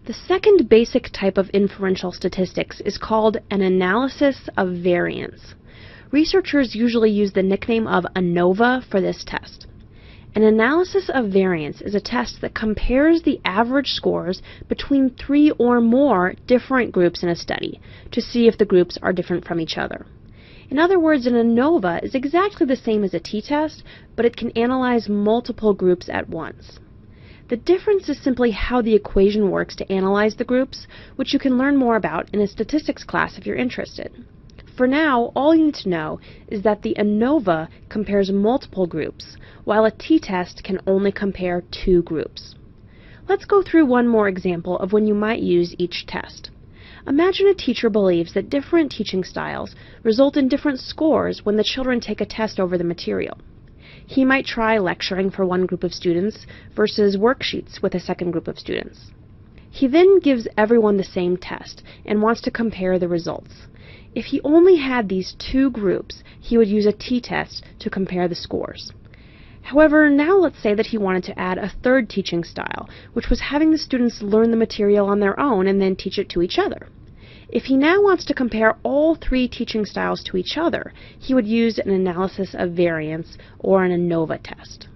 The second basic type of inferential statistics is called an analysis of variance. Researchers usually use the nickname of ANOVA for this test. An analysis of variance is a test that compares the average scores between 3 or more different groups in a study to see if the groups are different from each other. In other words, an ANOVA is exactly the same as a t-test, but it can analyze multiple groups at once. The difference is simply how the equation works to analyze the groups, which you can learn more about in a statistics class if you're interested. For now, all you need to know is that the ANOVA compares multiple groups, while a t-test can only compare 2 groups. Let's go through one more example of when you might use each test. Imagine a teacher believes that different teaching styles result in different scores when the children take a test over the material. He might try lecturing for one group of students versus worksheets with a second group of students. He then gives everyone the same test and wants to compare the results. If he only had these 2 groups, he would use a t-test to compare the scores. However, now let's say that he wanted to add a third teaching style, which was having the students learn the material on their own and then teach it to each other. If he now wants to compare all 3 teaching styles to each other, he would use an analysis of variance or an ANOVA test.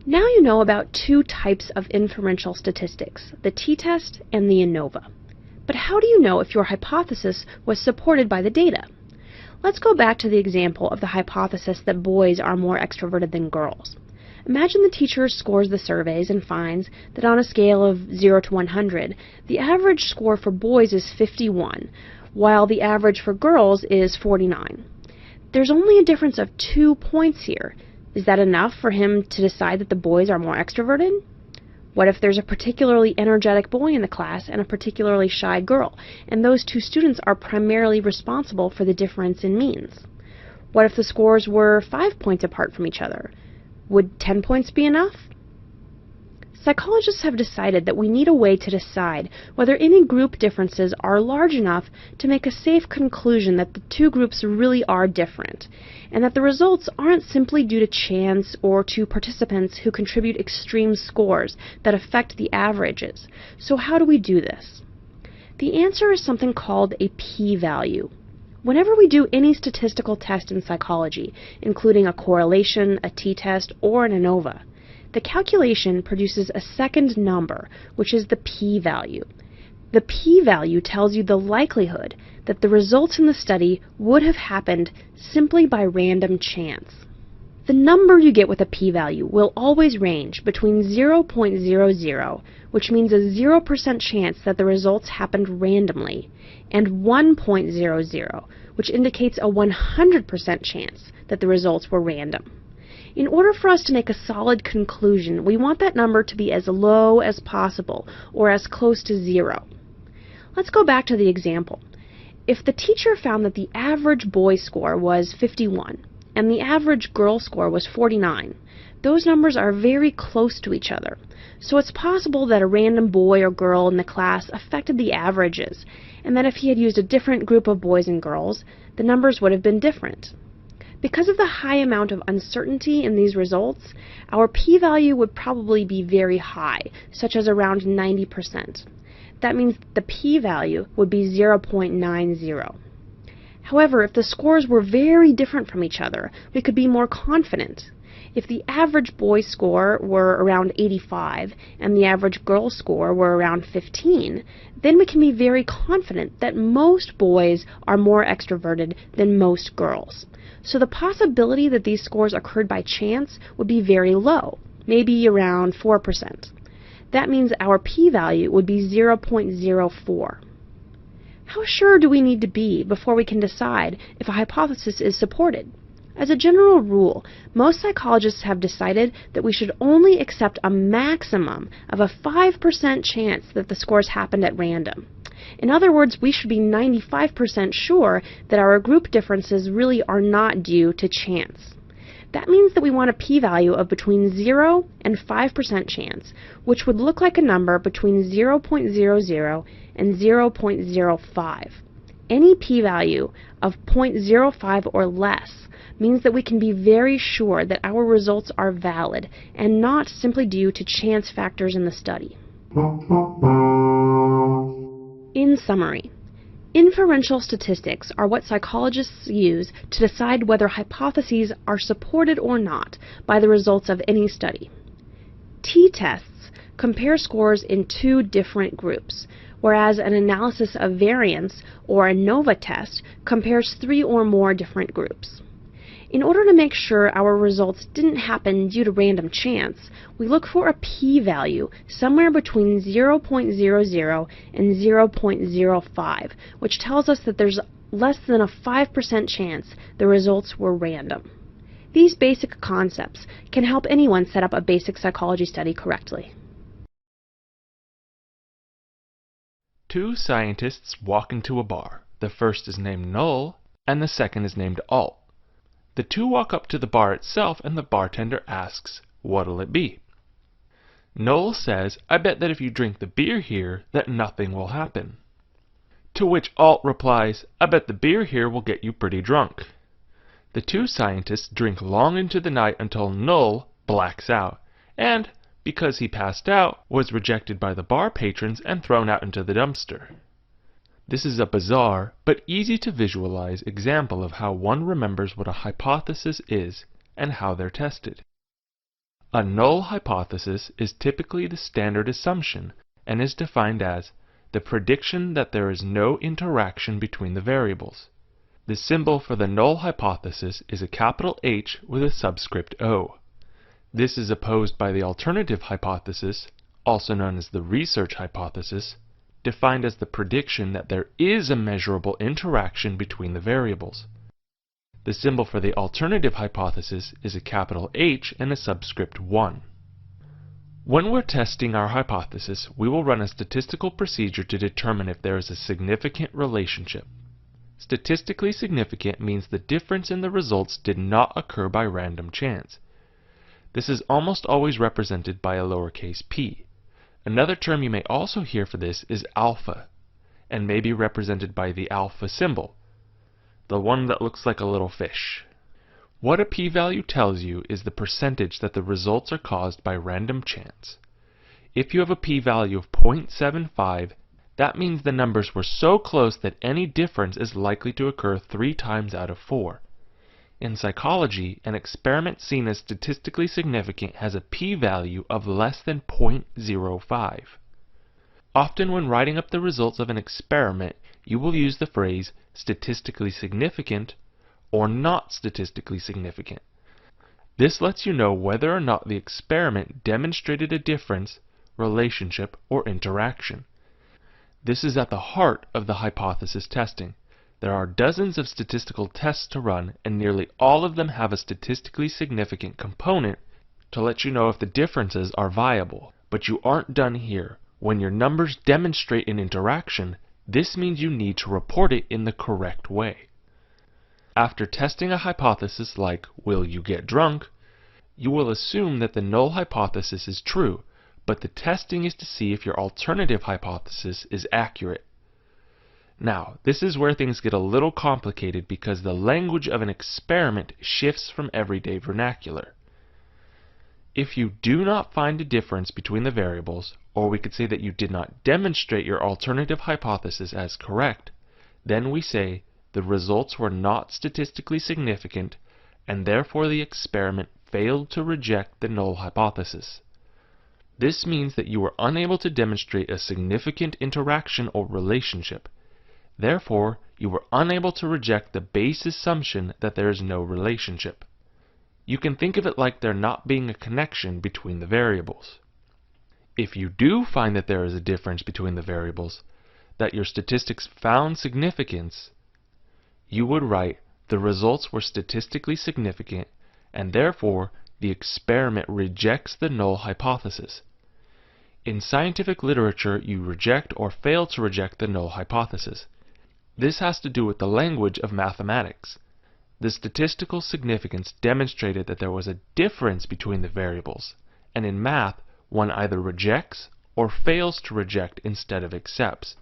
Now you know about 2 types of inferential statistics, the t-test and the ANOVA. But how do you know if your hypothesis was supported by the data? Let's go back to the example of the hypothesis that boys are more extroverted than girls. Imagine the teacher scores the surveys and finds that on a scale of 0 to 100, the average score for boys is 51, while the average for girls is 49. There's only a difference of 2 points here. Is that enough for him to decide that the boys are more extroverted? What if there's a particularly energetic boy in the class and a particularly shy girl, and those 2 students are primarily responsible for the difference in means? What if the scores were 5 points apart from each other? Would 10 points be enough? Psychologists have decided that we need a way to decide whether any group differences are large enough to make a safe conclusion that the 2 groups really are different, and that the results aren't simply due to chance or to participants who contribute extreme scores that affect the averages. So how do we do this? The answer is something called a p-value. Whenever we do any statistical test in psychology, including a correlation, a t-test, or an ANOVA, the calculation produces a second number, which is the p-value. The p-value tells you the likelihood that the results in the study would have happened simply by random chance. The number you get with a p-value will always range between 0.00, which means a 0% chance that the results happened randomly, and 1.00, which indicates a 100% chance that the results were random. In order for us to make a solid conclusion, we want that number to be as low as possible, or as close to 0. Let's go back to the example. If the teacher found that the average boy score was 51, and the average girl score was 49, those numbers are very close to each other. So it's possible that a random boy or girl in the class affected the averages, and that if he had used a different group of boys and girls, the numbers would have been different. Because of the high amount of uncertainty in these results, our p-value would probably be very high, such as around 90%. That means the p-value would be 0.90. However, if the scores were very different from each other, we could be more confident. If the average boy score were around 85 and the average girl score were around 15, then we can be very confident that most boys are more extroverted than most girls. So the possibility that these scores occurred by chance would be very low, maybe around 4%. That means our p-value would be 0.04. How sure do we need to be before we can decide if a hypothesis is supported? As a general rule, most psychologists have decided that we should only accept a maximum of a 5% chance that the scores happened at random. In other words, we should be 95% sure that our group differences really are not due to chance. That means that we want a p-value of between 0 and 5% chance, which would look like a number between 0.00 and 0.05. Any p-value of 0.05 or less means that we can be very sure that our results are valid and not simply due to chance factors in the study. In summary, inferential statistics are what psychologists use to decide whether hypotheses are supported or not by the results of any study. T-tests compare scores in 2 different groups, whereas an analysis of variance or ANOVA test compares 3 or more different groups. In order to make sure our results didn't happen due to random chance, we look for a p-value somewhere between 0.00 and 0.05, which tells us that there's less than a 5% chance the results were random. These basic concepts can help anyone set up a basic psychology study correctly. Two scientists walk into a bar. The first is named Null, and the second is named Alt. The two walk up to the bar itself, and the bartender asks, "What'll it be?" Null says, "I bet that if you drink the beer here, that nothing will happen." To which Alt replies, "I bet the beer here will get you pretty drunk." The two scientists drink long into the night until Null blacks out, and, because he passed out, was rejected by the bar patrons and thrown out into the dumpster. This is a bizarre, but easy to visualize example of how one remembers what a hypothesis is and how they're tested. A null hypothesis is typically the standard assumption and is defined as the prediction that there is no interaction between the variables. The symbol for the null hypothesis is a capital H with a subscript O. This is opposed by the alternative hypothesis, also known as the research hypothesis, defined as the prediction that there is a measurable interaction between the variables. The symbol for the alternative hypothesis is a capital H and a subscript 1. When we're testing our hypothesis, we will run a statistical procedure to determine if there is a significant relationship. Statistically significant means the difference in the results did not occur by random chance. This is almost always represented by a lowercase p. Another term you may also hear for this is alpha, and may be represented by the alpha symbol, the one that looks like a little fish. What a p-value tells you is the percentage that the results are caused by random chance. If you have a p-value of 0.75, that means the numbers were so close that any difference is likely to occur 3 times out of 4. In psychology, an experiment seen as statistically significant has a p-value of less than 0.05. Often when writing up the results of an experiment, you will use the phrase statistically significant or not statistically significant. This lets you know whether or not the experiment demonstrated a difference, relationship, or interaction. This is at the heart of the hypothesis testing. There are dozens of statistical tests to run, and nearly all of them have a statistically significant component to let you know if the differences are viable. But you aren't done here. When your numbers demonstrate an interaction, this means you need to report it in the correct way. After testing a hypothesis like, "Will you get drunk?" you will assume that the null hypothesis is true, but the testing is to see if your alternative hypothesis is accurate. Now, this is where things get a little complicated because the language of an experiment shifts from everyday vernacular. If you do not find a difference between the variables, or we could say that you did not demonstrate your alternative hypothesis as correct, then we say the results were not statistically significant, and therefore the experiment failed to reject the null hypothesis. This means that you were unable to demonstrate a significant interaction or relationship. Therefore, you were unable to reject the base assumption that there is no relationship. You can think of it like there not being a connection between the variables. If you do find that there is a difference between the variables, that your statistics found significance, you would write the results were statistically significant, and therefore the experiment rejects the null hypothesis. In scientific literature, you reject or fail to reject the null hypothesis. This has to do with the language of mathematics. The statistical significance demonstrated that there was a difference between the variables, and in math, one either rejects or fails to reject instead of accepts.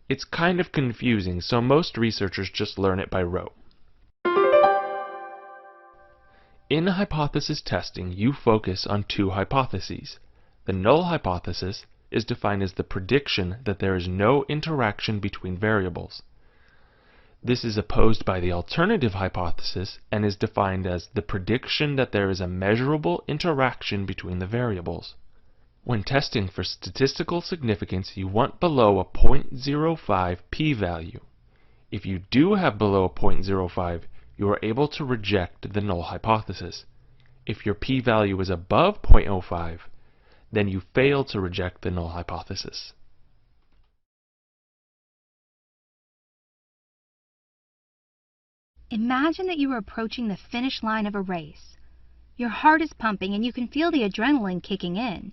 It's kind of confusing, so most researchers just learn it by rote. In hypothesis testing, you focus on 2 hypotheses. The null hypothesis is defined as the prediction that there is no interaction between variables. This is opposed by the alternative hypothesis and is defined as the prediction that there is a measurable interaction between the variables. When testing for statistical significance, you want below a 0.05 p-value. If you do have below a 0.05, you are able to reject the null hypothesis. If your p-value is above 0.05, then you fail to reject the null hypothesis. Imagine that you are approaching the finish line of a race. Your heart is pumping and you can feel the adrenaline kicking in.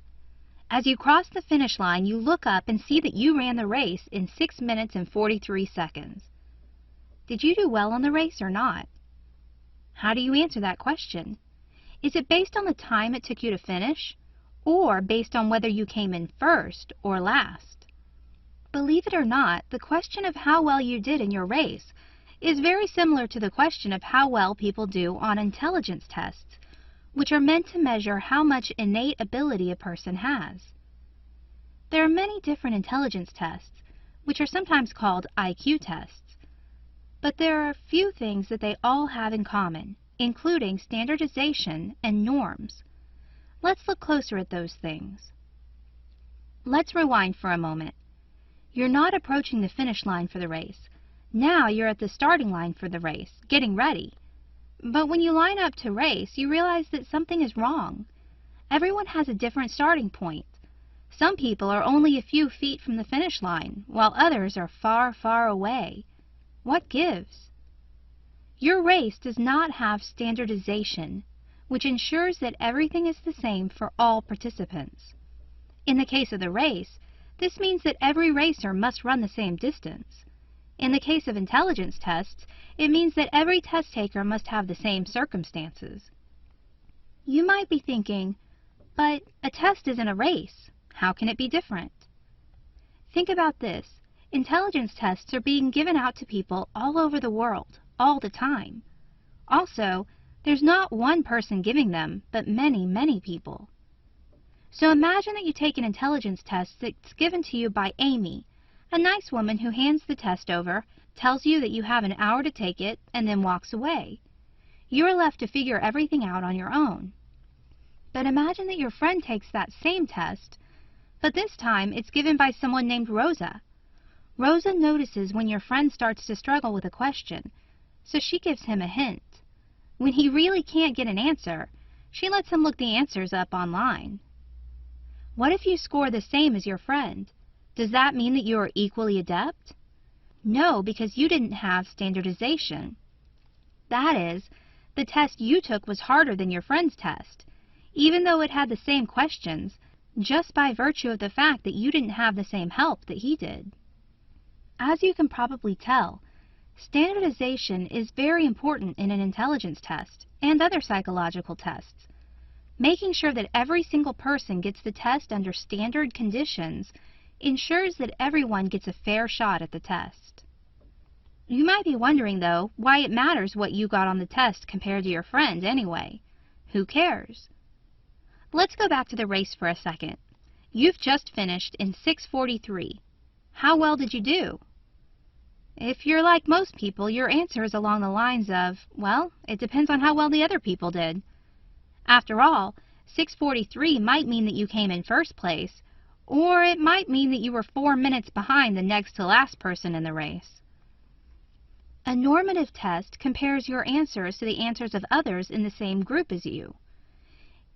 As you cross the finish line, you look up and see that you ran the race in 6 minutes and 43 seconds. Did you do well on the race or not? How do you answer that question? Is it based on the time it took you to finish, or based on whether you came in first or last? Believe it or not, the question of how well you did in your race is very similar to the question of how well people do on intelligence tests, which are meant to measure how much innate ability a person has. There are many different intelligence tests, which are sometimes called IQ tests, but there are a few things that they all have in common, including standardization and norms. Let's look closer at those things. Let's rewind for a moment. You're not approaching the finish line for the race. Now you're at the starting line for the race, getting ready. But when you line up to race, you realize that something is wrong. Everyone has a different starting point. Some people are only a few feet from the finish line, while others are far, far away. What gives? Your race does not have standardization, which ensures that everything is the same for all participants. In the case of the race, this means that every racer must run the same distance. In the case of intelligence tests, it means that every test taker must have the same circumstances. You might be thinking, but a test isn't a race. How can it be different? Think about this. Intelligence tests are being given out to people all over the world, all the time. Also, there's not one person giving them, but many, many people. So imagine that you take an intelligence test that's given to you by Amy, a nice woman who hands the test over, tells you that you have an hour to take it, and then walks away. You are left to figure everything out on your own. But imagine that your friend takes that same test, but this time it's given by someone named Rosa. Rosa notices when your friend starts to struggle with a question, so she gives him a hint. When he really can't get an answer, she lets him look the answers up online. What if you score the same as your friend? Does that mean that you are equally adept? No, because you didn't have standardization. That is, the test you took was harder than your friend's test, even though it had the same questions, just by virtue of the fact that you didn't have the same help that he did. As you can probably tell, standardization is very important in an intelligence test and other psychological tests. Making sure that every single person gets the test under standard conditions ensures that everyone gets a fair shot at the test. You might be wondering, though, why it matters what you got on the test compared to your friend anyway. Who cares? Let's go back to the race for a second. You've just finished in 6:43. How well did you do? If you're like most people, your answer is along the lines of, well, it depends on how well the other people did. After all, 6:43 might mean that you came in first place, or it might mean that you were 4 minutes behind the next to last person in the race. A normative test compares your answers to the answers of others in the same group as you.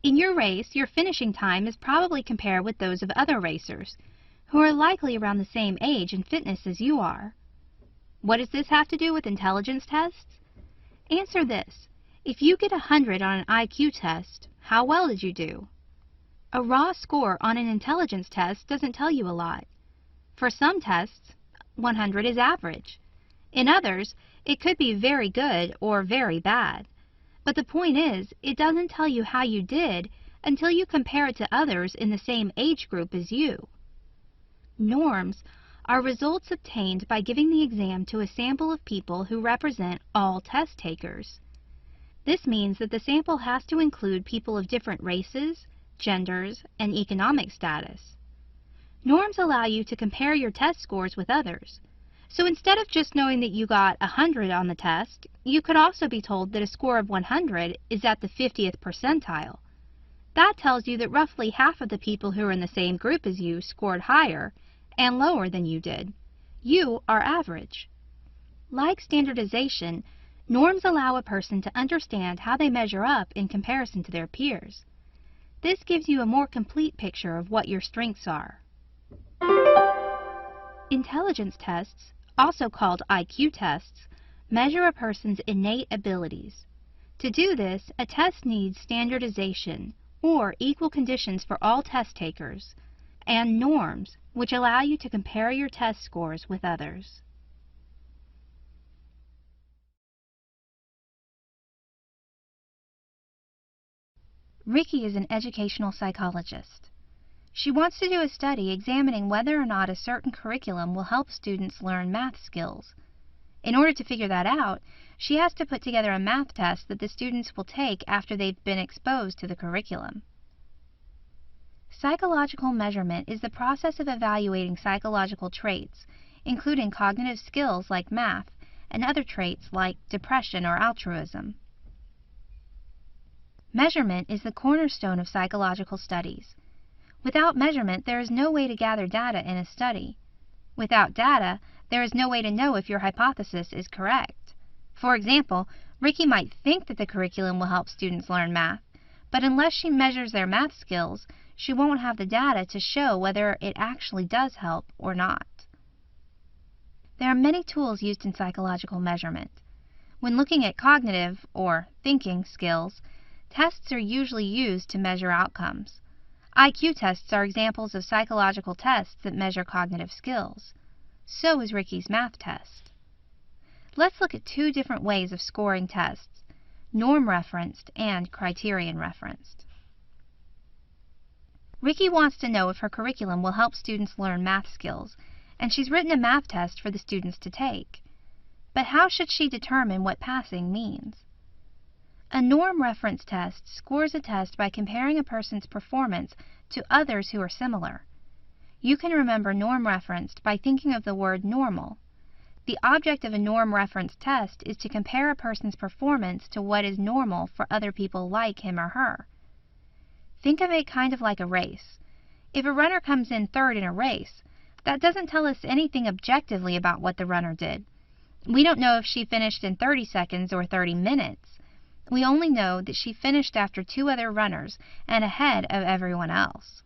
In your race, your finishing time is probably compared with those of other racers, who are likely around the same age and fitness as you are. What does this have to do with intelligence tests? Answer this. If you get 100 on an IQ test, how well did you do? A raw score on an intelligence test doesn't tell you a lot. For some tests, 100 is average. In others, it could be very good or very bad. But the point is, it doesn't tell you how you did until you compare it to others in the same age group as you. Norms are results obtained by giving the exam to a sample of people who represent all test takers. This means that the sample has to include people of different races, genders, and economic status. Norms allow you to compare your test scores with others. So instead of just knowing that you got 100 on the test, you could also be told that a score of 100 is at the 50th percentile. That tells you that roughly half of the people who are in the same group as you scored higher and lower than you did. You are average. Like standardization, norms allow a person to understand how they measure up in comparison to their peers. This gives you a more complete picture of what your strengths are. Intelligence tests, also called IQ tests, Measure a person's innate abilities. To do this, a test needs standardization, or equal conditions for all test takers, and norms, which allow you to compare your test scores with others. Ricky is an educational psychologist. She wants to do a study examining whether or not a certain curriculum will help students learn math skills. In order to figure that out, she has to put together a math test that the students will take after they've been exposed to the curriculum. Psychological measurement is the process of evaluating psychological traits, including cognitive skills like math and other traits like depression or altruism. Measurement is the cornerstone of psychological studies. Without measurement, there is no way to gather data in a study. Without data, there is no way to know if your hypothesis is correct. For example, Ricky might think that the curriculum will help students learn math, but unless she measures their math skills, she won't have the data to show whether it actually does help or not. There are many tools used in psychological measurement. When looking at cognitive, or thinking, skills, tests are usually used to measure outcomes. IQ tests are examples of psychological tests that measure cognitive skills. So is Ricky's math test. Let's look at two different ways of scoring tests: norm-referenced and criterion-referenced. Ricky wants to know if her curriculum will help students learn math skills, and she's written a math test for the students to take. But how should she determine what passing means? A norm-reference test scores a test by comparing a person's performance to others who are similar. You can remember norm-referenced by thinking of the word normal. The object of a norm-reference test is to compare a person's performance to what is normal for other people like him or her. Think of it kind of like a race. If a runner comes in third in a race, that doesn't tell us anything objectively about what the runner did. We don't know if she finished in 30 seconds or 30 minutes. We only know that she finished after two other runners and ahead of everyone else.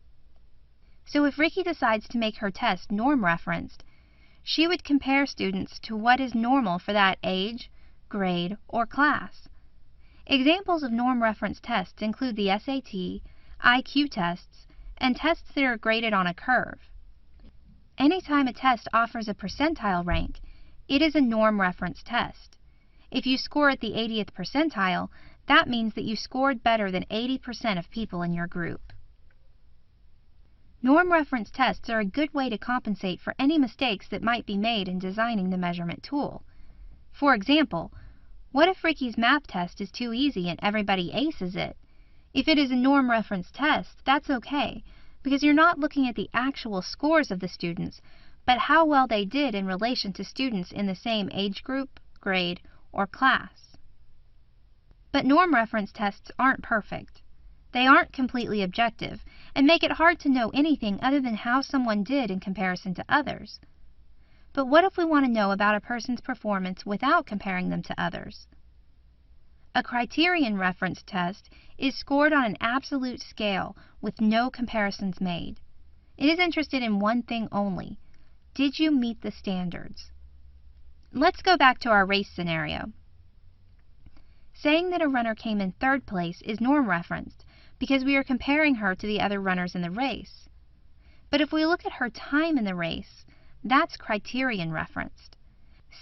So if Ricky decides to make her test norm-referenced, she would compare students to what is normal for that age, grade, or class. Examples of norm-reference tests include the SAT, IQ tests, and tests that are graded on a curve. Anytime a test offers a percentile rank, it is a norm-reference test. If you score at the 80th percentile, that means that you scored better than 80% of people in your group. Norm-reference tests are a good way to compensate for any mistakes that might be made in designing the measurement tool. For example, what if Ricky's math test is too easy and everybody aces it? If it is a norm-reference test, that's okay, because you're not looking at the actual scores of the students, but how well they did in relation to students in the same age group, grade, or class. But norm-reference tests aren't perfect. They aren't completely objective and make it hard to know anything other than how someone did in comparison to others. But what if we want to know about a person's performance without comparing them to others? A criterion reference test is scored on an absolute scale with no comparisons made. It is interested in one thing only: did you meet the standards? Let's go back to our race scenario. Saying that a runner came in third place is norm-referenced because we are comparing her to the other runners in the race. But if we look at her time in the race, that's criterion-referenced.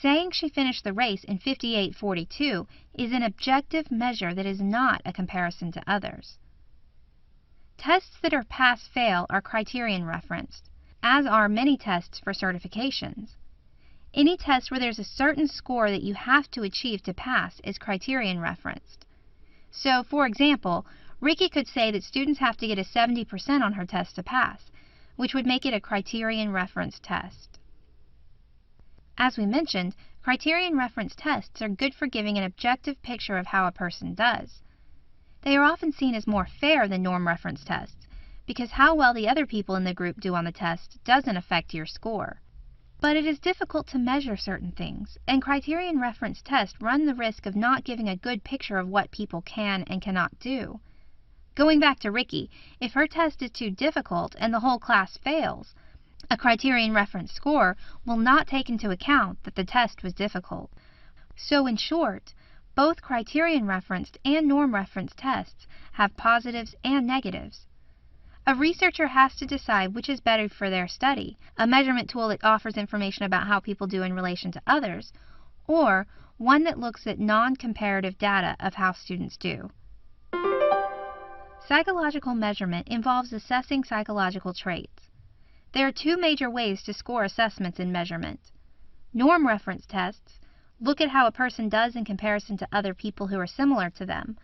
Saying she finished the race in 58:42 is an objective measure that is not a comparison to others. Tests that are pass-fail are criterion-referenced, as are many tests for certifications. Any test where there's a certain score that you have to achieve to pass is criterion-referenced. So, for example, Ricky could say that students have to get a 70% on her test to pass, which would make it a criterion-referenced test. As we mentioned, criterion-referenced tests are good for giving an objective picture of how a person does. They are often seen as more fair than norm-reference tests, because how well the other people in the group do on the test doesn't affect your score. But it is difficult to measure certain things, and criterion reference tests run the risk of not giving a good picture of what people can and cannot do. Going back to Ricky, if her test is too difficult and the whole class fails, a criterion reference score will not take into account that the test was difficult. So in short, both criterion-referenced and norm-referenced tests have positives and negatives. A researcher has to decide which is better for their study, a measurement tool that offers information about how people do in relation to others, or one that looks at non-comparative data of how students do. Psychological measurement involves assessing psychological traits. There are two major ways to score assessments in measurement. Norm reference tests look at how a person does in comparison to other people who are similar to them,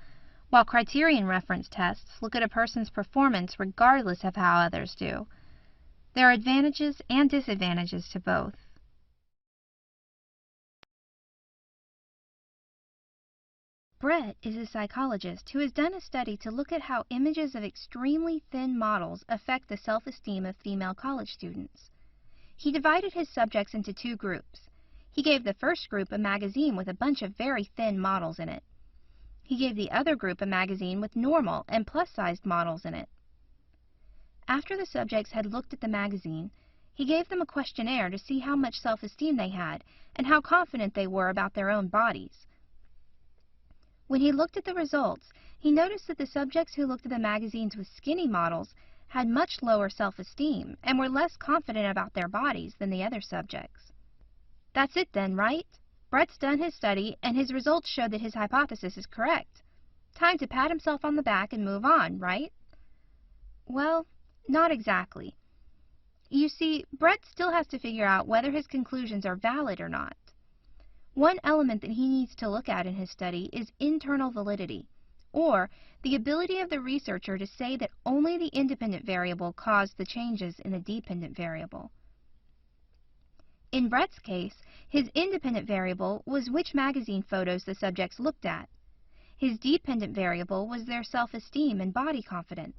while criterion reference tests look at a person's performance regardless of how others do. There are advantages and disadvantages to both. Brett is a psychologist who has done a study to look at how images of extremely thin models affect the self-esteem of female college students. He divided his subjects into two groups. He gave the first group a magazine with a bunch of very thin models in it. He gave the other group a magazine with normal and plus-sized models in it. After the subjects had looked at the magazine, he gave them a questionnaire to see how much self-esteem they had and how confident they were about their own bodies. When he looked at the results, he noticed that the subjects who looked at the magazines with skinny models had much lower self-esteem and were less confident about their bodies than the other subjects. That's it then, right? Brett's done his study, and his results show that his hypothesis is correct. Time to pat himself on the back and move on, right? Well, not exactly. You see, Brett still has to figure out whether his conclusions are valid or not. One element that he needs to look at in his study is internal validity, or the ability of the researcher to say that only the independent variable caused the changes in the dependent variable. In Brett's case, his independent variable was which magazine photos the subjects looked at. His dependent variable was their self-esteem and body confidence.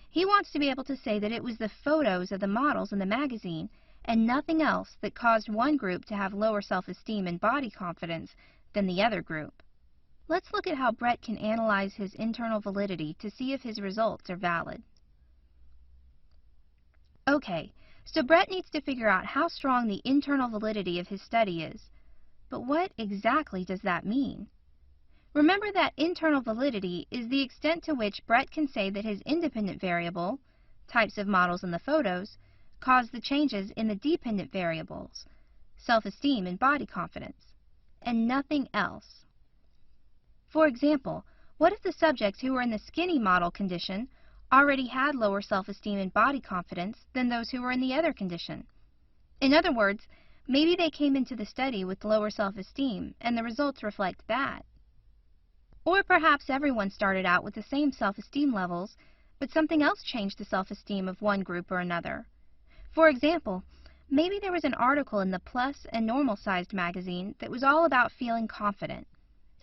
He wants to be able to say that it was the photos of the models in the magazine and nothing else that caused one group to have lower self-esteem and body confidence than the other group. Let's look at how Brett can analyze his internal validity to see if his results are valid. Okay, so Brett needs to figure out how strong the internal validity of his study is. But what exactly does that mean? Remember that internal validity is the extent to which Brett can say that his independent variable, types of models in the photos, caused the changes in the dependent variables, self-esteem and body confidence, and nothing else. For example, what if the subjects who were in the skinny model condition already had lower self-esteem and body confidence than those who were in the other condition? In other words, maybe they came into the study with lower self-esteem and the results reflect that. Or perhaps everyone started out with the same self-esteem levels, but something else changed the self-esteem of one group or another. For example, maybe there was an article in the plus and normal-sized magazine that was all about feeling confident.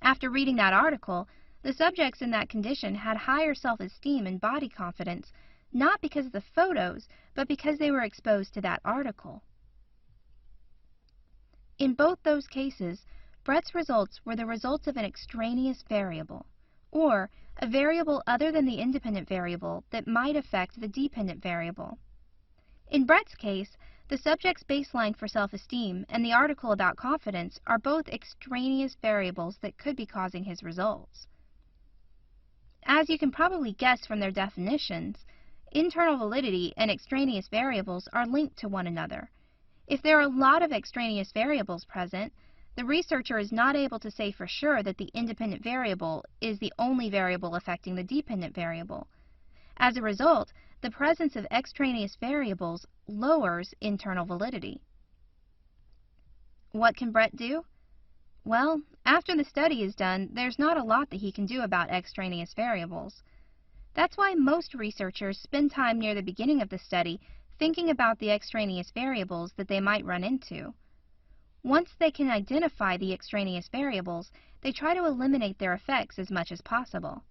After reading that article, the subjects in that condition had higher self-esteem and body confidence, not because of the photos, but because they were exposed to that article. In both those cases, Brett's results were the results of an extraneous variable, or a variable other than the independent variable that might affect the dependent variable. In Brett's case, the subject's baseline for self-esteem and the article about confidence are both extraneous variables that could be causing his results. As you can probably guess from their definitions, internal validity and extraneous variables are linked to one another. If there are a lot of extraneous variables present, the researcher is not able to say for sure that the independent variable is the only variable affecting the dependent variable. As a result, the presence of extraneous variables lowers internal validity. What can Brett do? Well, after the study is done, there's not a lot that he can do about extraneous variables. That's why most researchers spend time near the beginning of the study thinking about the extraneous variables that they might run into. Once they can identify the extraneous variables, they try to eliminate their effects as much as possible.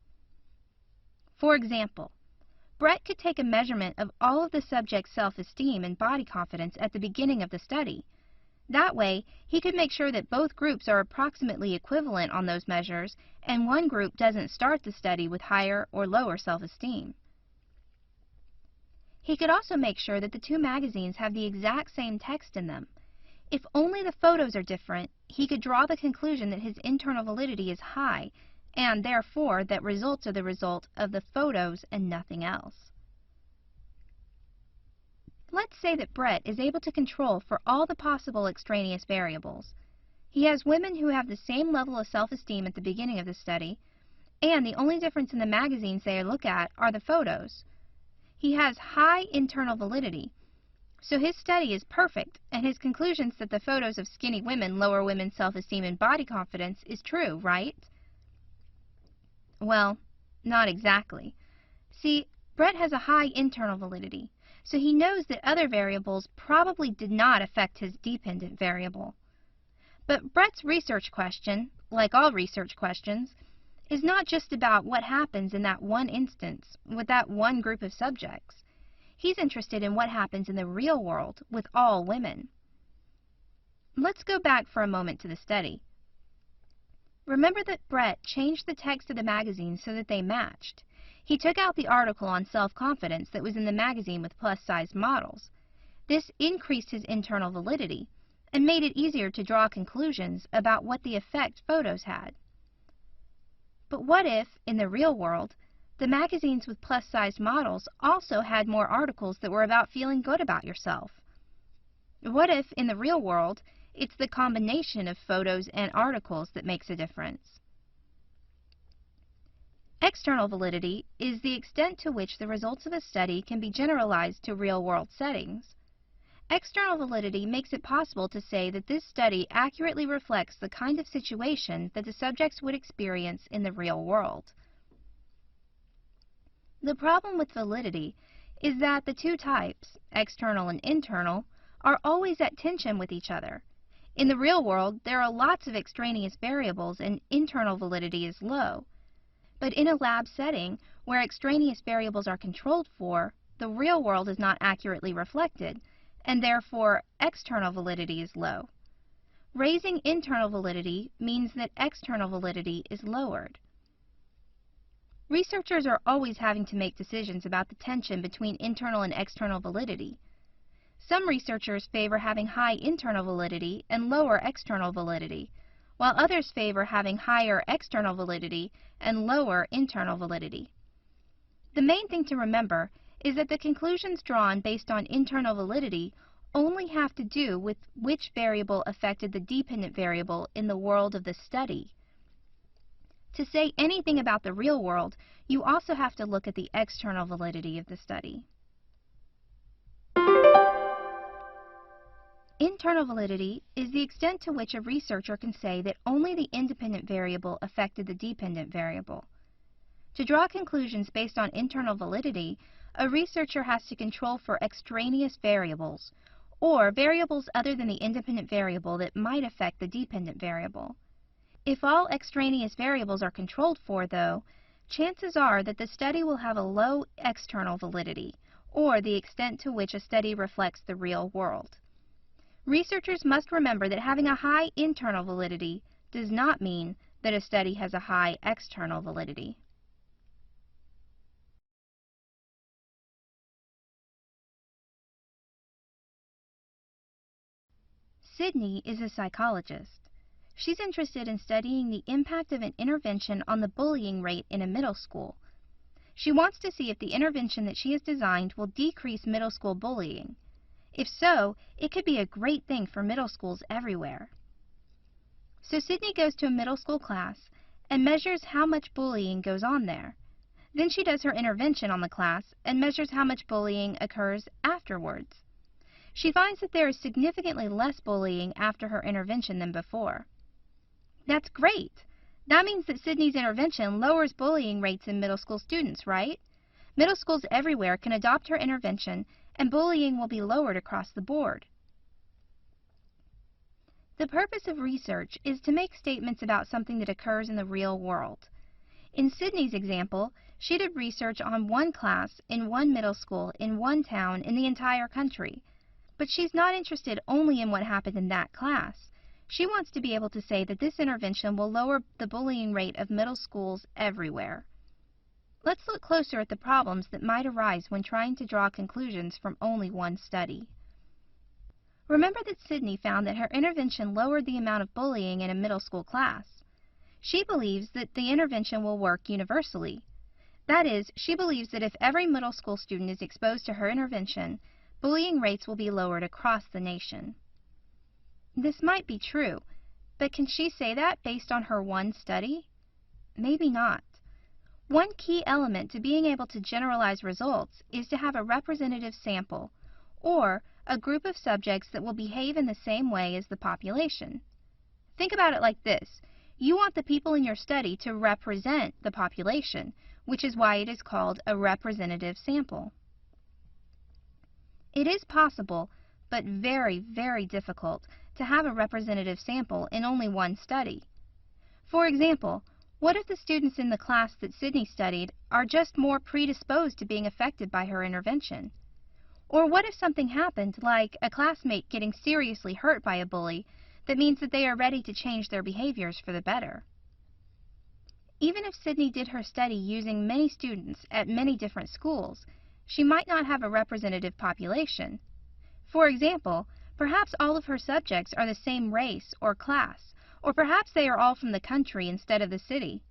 For example, Brett could take a measurement of all of the subject's self-esteem and body confidence at the beginning of the study. That way, he could make sure that both groups are approximately equivalent on those measures and one group doesn't start the study with higher or lower self-esteem. He could also make sure that the two magazines have the exact same text in them. If only the photos are different, he could draw the conclusion that his internal validity is high, and therefore that results are the result of the photos and nothing else. Let's say that Brett is able to control for all the possible extraneous variables. He has women who have the same level of self-esteem at the beginning of the study, and the only difference in the magazines they look at are the photos. He has high internal validity, so his study is perfect, and his conclusions that the photos of skinny women lower women's self-esteem and body confidence is true, right? Well, not exactly. See, Brett has a high internal validity, so he knows that other variables probably did not affect his dependent variable. But Brett's research question, like all research questions, is not just about what happens in that one instance with that one group of subjects. He's interested in what happens in the real world with all women. Let's go back for a moment to the study. Remember that Brett changed the text of the magazine so that they matched. He took out the article on self-confidence that was in the magazine with plus-size models. This increased his internal validity and made it easier to draw conclusions about what the effect photos had. But what if, in the real world, the magazines with plus-size models also had more articles that were about feeling good about yourself? What if, in the real world, it's the combination of photos and articles that makes a difference? External validity is the extent to which the results of a study can be generalized to real-world settings. External validity makes it possible to say that this study accurately reflects the kind of situation that the subjects would experience in the real world. The problem with validity is that the two types, external and internal, are always at tension with each other. In the real world, there are lots of extraneous variables and internal validity is low. But in a lab setting, where extraneous variables are controlled for, the real world is not accurately reflected, and therefore external validity is low. Raising internal validity means that external validity is lowered. Researchers are always having to make decisions about the tension between internal and external validity. Some researchers favor having high internal validity and lower external validity, while others favor having higher external validity and lower internal validity. The main thing to remember is that the conclusions drawn based on internal validity only have to do with which variable affected the dependent variable in the world of the study. To say anything about the real world, you also have to look at the external validity of the study. Internal validity is the extent to which a researcher can say that only the independent variable affected the dependent variable. To draw conclusions based on internal validity, a researcher has to control for extraneous variables, or variables other than the independent variable that might affect the dependent variable. If all extraneous variables are controlled for, though, chances are that the study will have a low external validity, or the extent to which a study reflects the real world. Researchers must remember that having a high internal validity does not mean that a study has a high external validity. Sydney is a psychologist. She's interested in studying the impact of an intervention on the bullying rate in a middle school. She wants to see if the intervention that she has designed will decrease middle school bullying. If so, it could be a great thing for middle schools everywhere. So Sydney goes to a middle school class and measures how much bullying goes on there. Then she does her intervention on the class and measures how much bullying occurs afterwards. She finds that there is significantly less bullying after her intervention than before. That's great! That means that Sydney's intervention lowers bullying rates in middle school students, right? Middle schools everywhere can adopt her intervention and bullying will be lowered across the board. The purpose of research is to make statements about something that occurs in the real world. In Sydney's example, she did research on one class in one middle school in one town in the entire country. But she's not interested only in what happened in that class. She wants to be able to say that this intervention will lower the bullying rate of middle schools everywhere. Let's look closer at the problems that might arise when trying to draw conclusions from only one study. Remember that Sydney found that her intervention lowered the amount of bullying in a middle school class. She believes that the intervention will work universally. That is, she believes that if every middle school student is exposed to her intervention, bullying rates will be lowered across the nation. This might be true, but can she say that based on her one study? Maybe not. One key element to being able to generalize results is to have a representative sample, or a group of subjects that will behave in the same way as the population. Think about it like this. You want the people in your study to represent the population, which is why it is called a representative sample. It is possible, but very, very difficult, to have a representative sample in only one study. For example, what if the students in the class that Sydney studied are just more predisposed to being affected by her intervention? Or what if something happened, like a classmate getting seriously hurt by a bully, that means that they are ready to change their behaviors for the better? Even if Sydney did her study using many students at many different schools, she might not have a representative population. For example, perhaps all of her subjects are the same race or class, or perhaps they are all from the country instead of the city.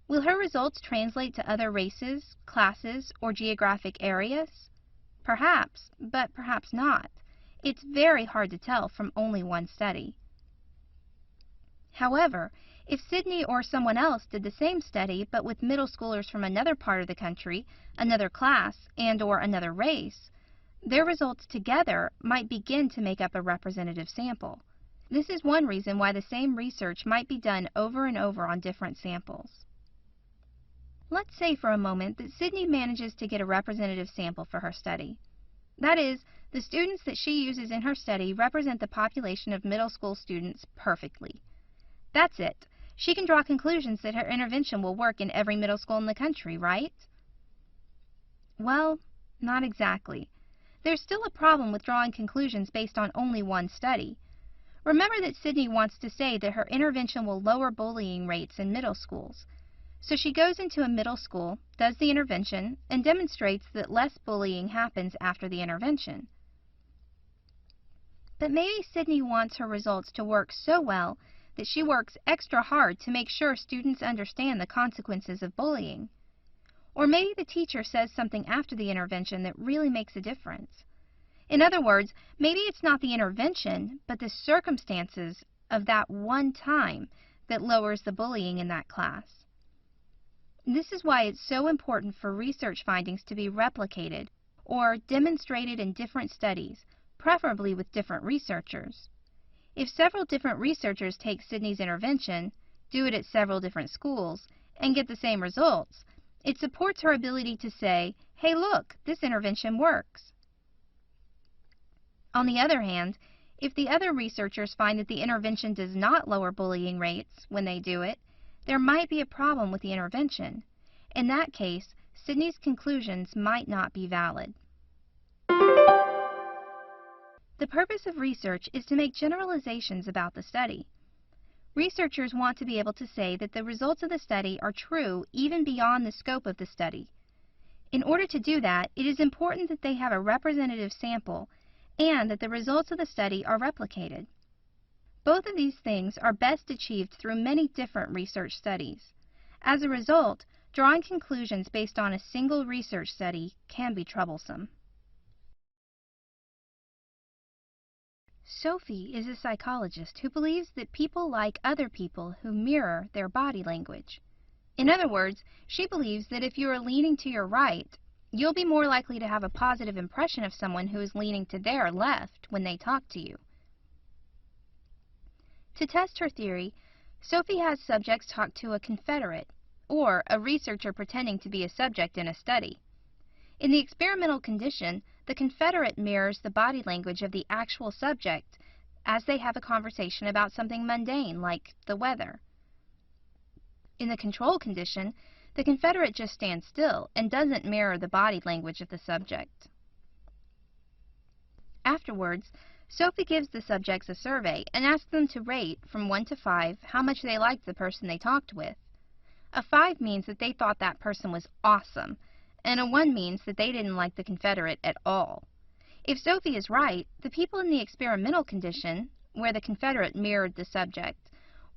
Will her results translate to other races, classes, or geographic areas? Perhaps, but perhaps not. It's very hard to tell from only one study. However, if Sydney or someone else did the same study but with middle schoolers from another part of the country, another class, and/or another race, their results together might begin to make up a representative sample. This is one reason why the same research might be done over and over on different samples. Let's say for a moment that Sydney manages to get a representative sample for her study. That is, the students that she uses in her study represent the population of middle school students perfectly. That's it. She can draw conclusions that her intervention will work in every middle school in the country, right? Well, not exactly. There's still a problem with drawing conclusions based on only one study. Remember that Sydney wants to say that her intervention will lower bullying rates in middle schools. So she goes into a middle school, does the intervention, and demonstrates that less bullying happens after the intervention. But maybe Sydney wants her results to work so well that she works extra hard to make sure students understand the consequences of bullying. Or maybe the teacher says something after the intervention that really makes a difference. In other words, maybe it's not the intervention, but the circumstances of that one time that lowers the bullying in that class. This is why it's so important for research findings to be replicated or demonstrated in different studies, preferably with different researchers. If several different researchers take Sydney's intervention, do it at several different schools, and get the same results, it supports her ability to say, hey look, this intervention works. On the other hand, if the other researchers find that the intervention does not lower bullying rates when they do it, there might be a problem with the intervention. In that case, Sydney's conclusions might not be valid. The purpose of research is to make generalizations about the study. Researchers want to be able to say that the results of the study are true even beyond the scope of the study. In order to do that, it is important that they have a representative sample and that the results of the study are replicated. Both of these things are best achieved through many different research studies. As a result, drawing conclusions based on a single research study can be troublesome. Sophie is a psychologist who believes that people like other people who mirror their body language. In other words, she believes that if you are leaning to your right, you'll be more likely to have a positive impression of someone who is leaning to their left when they talk to you. To test her theory, Sophie has subjects talk to a confederate, or a researcher pretending to be a subject in a study. In the experimental condition, the confederate mirrors the body language of the actual subject as they have a conversation about something mundane like the weather. In the control condition, the confederate just stands still and doesn't mirror the body language of the subject. Afterwards, Sophie gives the subjects a survey and asks them to rate from 1 to 5 how much they liked the person they talked with. A 5 means that they thought that person was awesome, and a 1 means that they didn't like the confederate at all. If Sophie is right, the people in the experimental condition, where the Confederate mirrored the subject,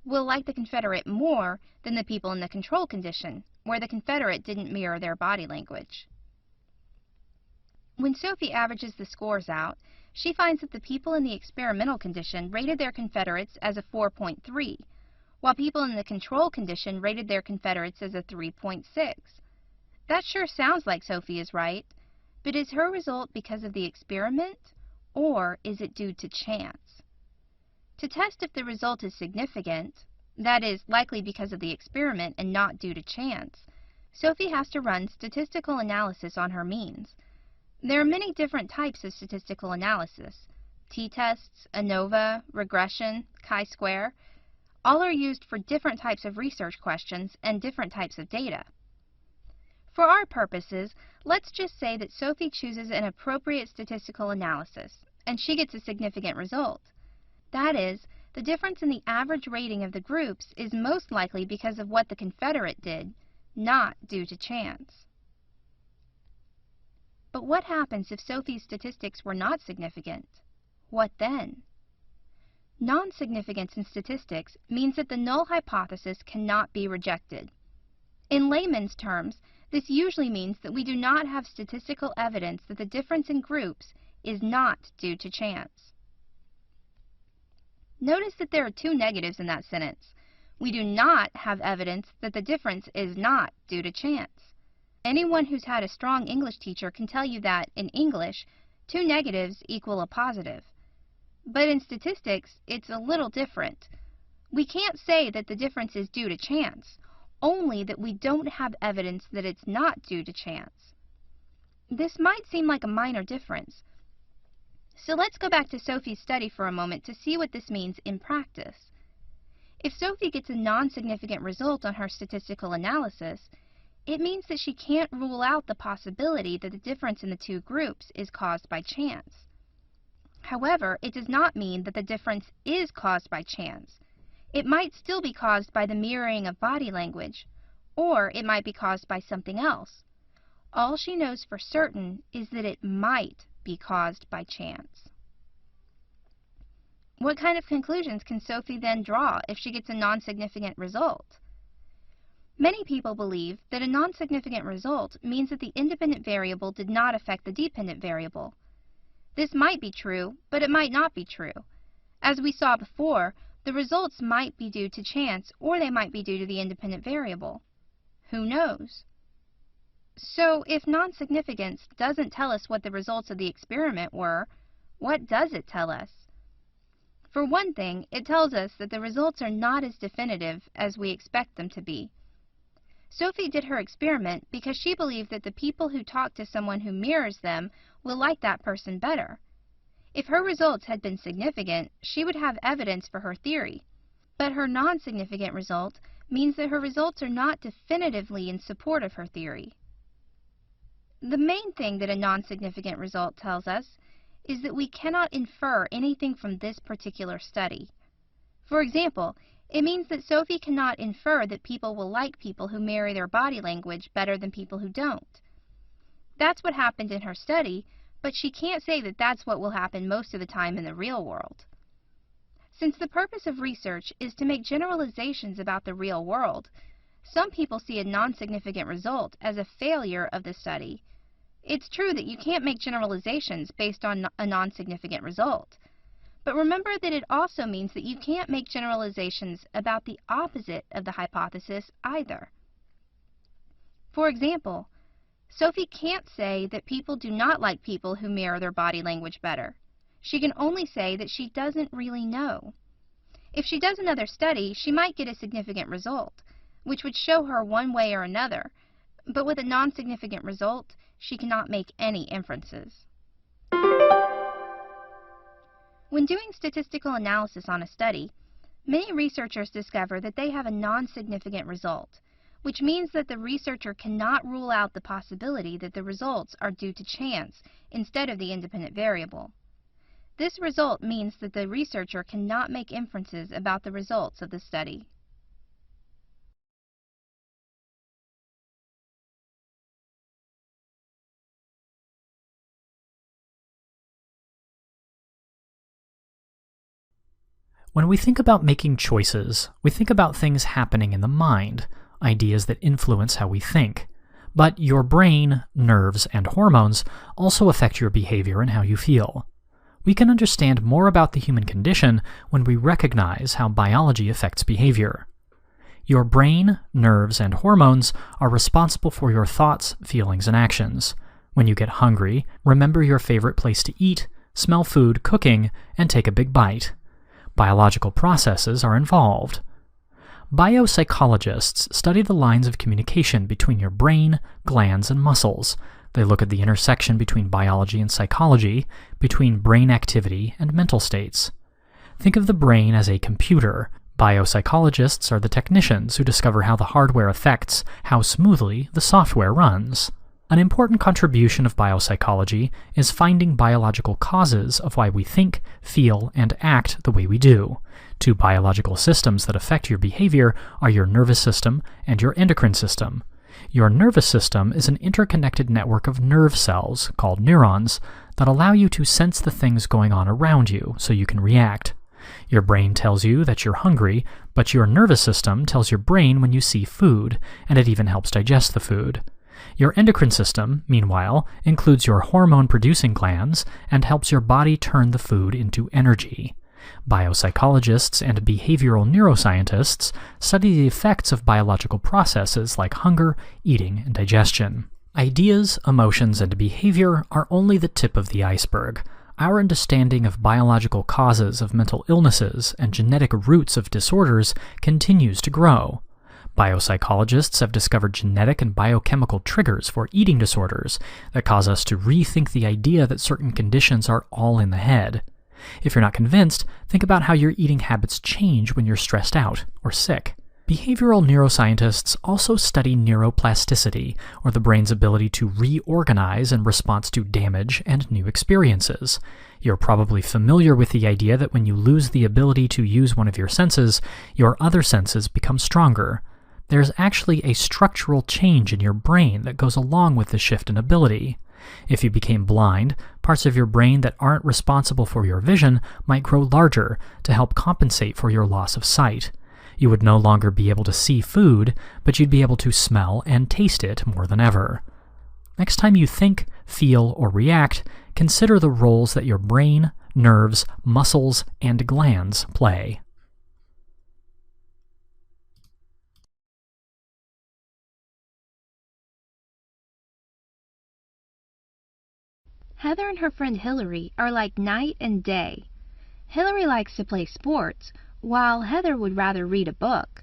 will like the Confederate more than the people in the control condition, where the Confederate didn't mirror their body language. When Sophie averages the scores out, she finds that the people in the experimental condition rated their Confederates as a 4.3, while people in the control condition rated their Confederates as a 3.6. That sure sounds like Sophie is right, but is her result because of the experiment, or is it due to chance? To test if the result is significant, that is, likely because of the experiment and not due to chance, Sophie has to run statistical analysis on her means. There are many different types of statistical analysis: t-tests, ANOVA, regression, chi-square. All are used for different types of research questions and different types of data. For our purposes, let's just say that Sophie chooses an appropriate statistical analysis, and she gets a significant result. That is, the difference in the average rating of the groups is most likely because of what the Confederate did, not due to chance. But what happens if Sophie's statistics were not significant? What then? Non-significance in statistics means that the null hypothesis cannot be rejected. In layman's terms, this usually means that we do not have statistical evidence that the difference in groups is not due to chance. Notice that there are two negatives in that sentence. We do not have evidence that the difference is not due to chance. Anyone who's had a strong English teacher can tell you that, in English, two negatives equal a positive. But in statistics, it's a little different. We can't say that the difference is due to chance, only that we don't have evidence that it's not due to chance. This might seem like a minor difference. So let's go back to Sophie's study for a moment to see what this means in practice. If Sophie gets a non-significant result on her statistical analysis, it means that she can't rule out the possibility that the difference in the two groups is caused by chance. However, it does not mean that the difference is caused by chance. It might still be caused by the mirroring of body language, or it might be caused by something else. All she knows for certain is that it might be caused by chance. What kind of conclusions can Sophie then draw if she gets a non-significant result? Many people believe that a non-significant result means that the independent variable did not affect the dependent variable. This might be true, but it might not be true. As we saw before, the results might be due to chance, or they might be due to the independent variable. Who knows? So, if non-significance doesn't tell us what the results of the experiment were, what does it tell us? For one thing, it tells us that the results are not as definitive as we expect them to be. Sophie did her experiment because she believed that the people who talk to someone who mirrors them will like that person better. If her results had been significant, she would have evidence for her theory. But her non-significant result means that her results are not definitively in support of her theory. The main thing that a non-significant result tells us is that we cannot infer anything from this particular study. For example, it means that Sophie cannot infer that people will like people who mirror their body language better than people who don't. That's what happened in her study, but she can't say that that's what will happen most of the time in the real world. Since the purpose of research is to make generalizations about the real world, some people see a non-significant result as a failure of the study. It's true that you can't make generalizations based on a non-significant result. But remember that it also means that you can't make generalizations about the opposite of the hypothesis either. For example, Sophie can't say that people do not like people who mirror their body language better. She can only say that she doesn't really know. If she does another study, she might get a significant result, which would show her one way or another. But with a non-significant result, she cannot make any inferences. When doing statistical analysis on a study, many researchers discover that they have a non-significant result, which means that the researcher cannot rule out the possibility that the results are due to chance instead of the independent variable. This result means that the researcher cannot make inferences about the results of the study. When we think about making choices, we think about things happening in the mind, ideas that influence how we think. But your brain, nerves, and hormones also affect your behavior and how you feel. We can understand more about the human condition when we recognize how biology affects behavior. Your brain, nerves, and hormones are responsible for your thoughts, feelings, and actions. When you get hungry, remember your favorite place to eat, smell food cooking, and take a big bite. Biological processes are involved. Biopsychologists study the lines of communication between your brain, glands, and muscles. They look at the intersection between biology and psychology, between brain activity and mental states. Think of the brain as a computer. Biopsychologists are the technicians who discover how the hardware affects how smoothly the software runs. An important contribution of biopsychology is finding biological causes of why we think, feel, and act the way we do. Two biological systems that affect your behavior are your nervous system and your endocrine system. Your nervous system is an interconnected network of nerve cells, called neurons, that allow you to sense the things going on around you so you can react. Your brain tells you that you're hungry, but your nervous system tells your brain when you see food, and it even helps digest the food. Your endocrine system, meanwhile, includes your hormone-producing glands and helps your body turn the food into energy. Biopsychologists and behavioral neuroscientists study the effects of biological processes like hunger, eating, and digestion. Ideas, emotions, and behavior are only the tip of the iceberg. Our understanding of biological causes of mental illnesses and genetic roots of disorders continues to grow. Biopsychologists have discovered genetic and biochemical triggers for eating disorders that cause us to rethink the idea that certain conditions are all in the head. If you're not convinced, think about how your eating habits change when you're stressed out or sick. Behavioral neuroscientists also study neuroplasticity, or the brain's ability to reorganize in response to damage and new experiences. You're probably familiar with the idea that when you lose the ability to use one of your senses, your other senses become stronger. There's actually a structural change in your brain that goes along with the shift in ability. If you became blind, parts of your brain that aren't responsible for your vision might grow larger to help compensate for your loss of sight. You would no longer be able to see food, but you'd be able to smell and taste it more than ever. Next time you think, feel, or react, consider the roles that your brain, nerves, muscles, and glands play. Heather and her friend Hillary are like night and day. Hillary likes to play sports, while Heather would rather read a book.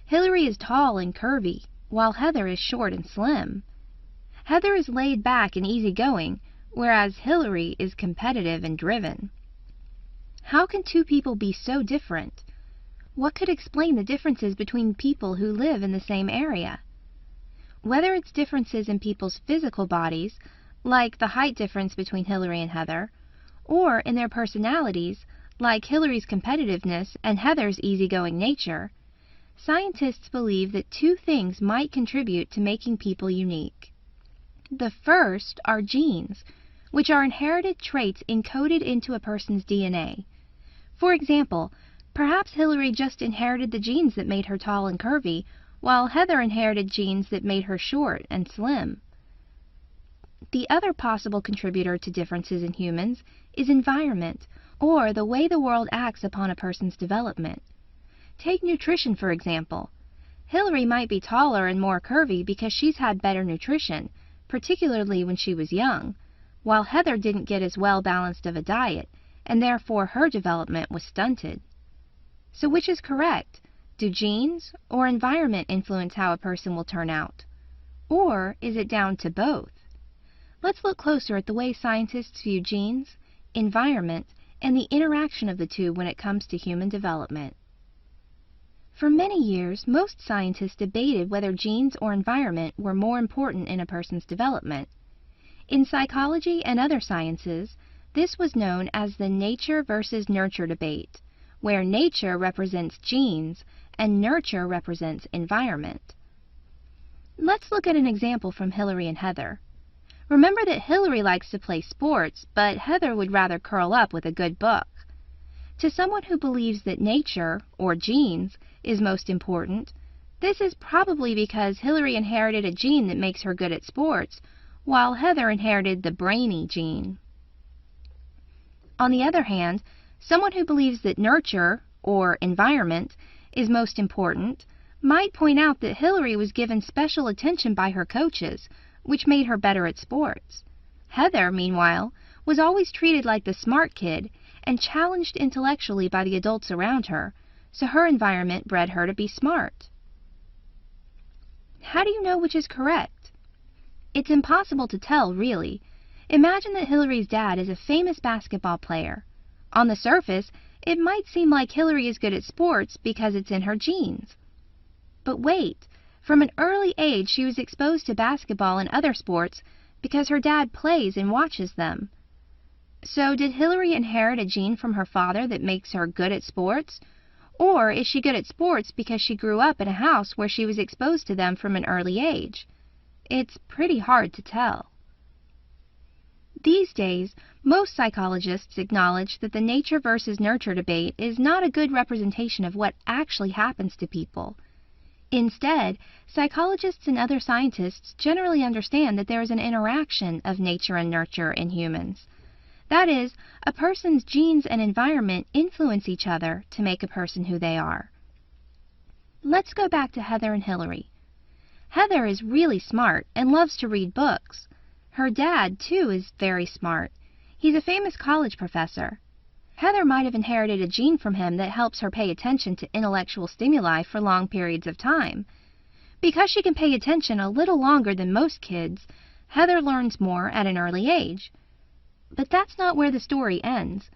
Hillary is tall and curvy, while Heather is short and slim. Heather is laid back and easygoing, whereas Hillary is competitive and driven. How can two people be so different? What could explain the differences between people who live in the same area? Whether it's differences in people's physical bodies, like the height difference between Hillary and Heather, or in their personalities, like Hillary's competitiveness and Heather's easygoing nature, scientists believe that two things might contribute to making people unique. The first are genes, which are inherited traits encoded into a person's DNA. For example, perhaps Hillary just inherited the genes that made her tall and curvy, while Heather inherited genes that made her short and slim. The other possible contributor to differences in humans is environment, or the way the world acts upon a person's development. Take nutrition, for example. Hillary might be taller and more curvy because she's had better nutrition, particularly when she was young, while Heather didn't get as well balanced of a diet, and therefore her development was stunted. So which is correct? Do genes or environment influence how a person will turn out? Or is it down to both? Let's look closer at the way scientists view genes, environment, and the interaction of the two when it comes to human development. For many years, most scientists debated whether genes or environment were more important in a person's development. In psychology and other sciences, this was known as the nature versus nurture debate, where nature represents genes and nurture represents environment. Let's look at an example from Hillary and Heather. Remember that Hillary likes to play sports, but Heather would rather curl up with a good book. To someone who believes that nature, or genes, is most important, this is probably because Hillary inherited a gene that makes her good at sports, while Heather inherited the brainy gene. On the other hand, someone who believes that nurture, or environment, is most important might point out that Hillary was given special attention by her coaches, which made her better at sports. Heather, meanwhile, was always treated like the smart kid and challenged intellectually by the adults around her, so her environment bred her to be smart. How do you know which is correct? It's impossible to tell, really. Imagine that Hillary's dad is a famous basketball player. On the surface, it might seem like Hillary is good at sports because it's in her genes. But wait, from an early age she was exposed to basketball and other sports because her dad plays and watches them. So did Hillary inherit a gene from her father that makes her good at sports? Or is she good at sports because she grew up in a house where she was exposed to them from an early age? It's pretty hard to tell. These days, most psychologists acknowledge that the nature versus nurture debate is not a good representation of what actually happens to people. Instead, psychologists and other scientists generally understand that there is an interaction of nature and nurture in humans. That is, a person's genes and environment influence each other to make a person who they are. Let's go back to Heather and Hillary. Heather is really smart and loves to read books. Her dad, too, is very smart. He's a famous college professor. Heather might have inherited a gene from him that helps her pay attention to intellectual stimuli for long periods of time. Because she can pay attention a little longer than most kids, Heather learns more at an early age. But that's not where the story ends.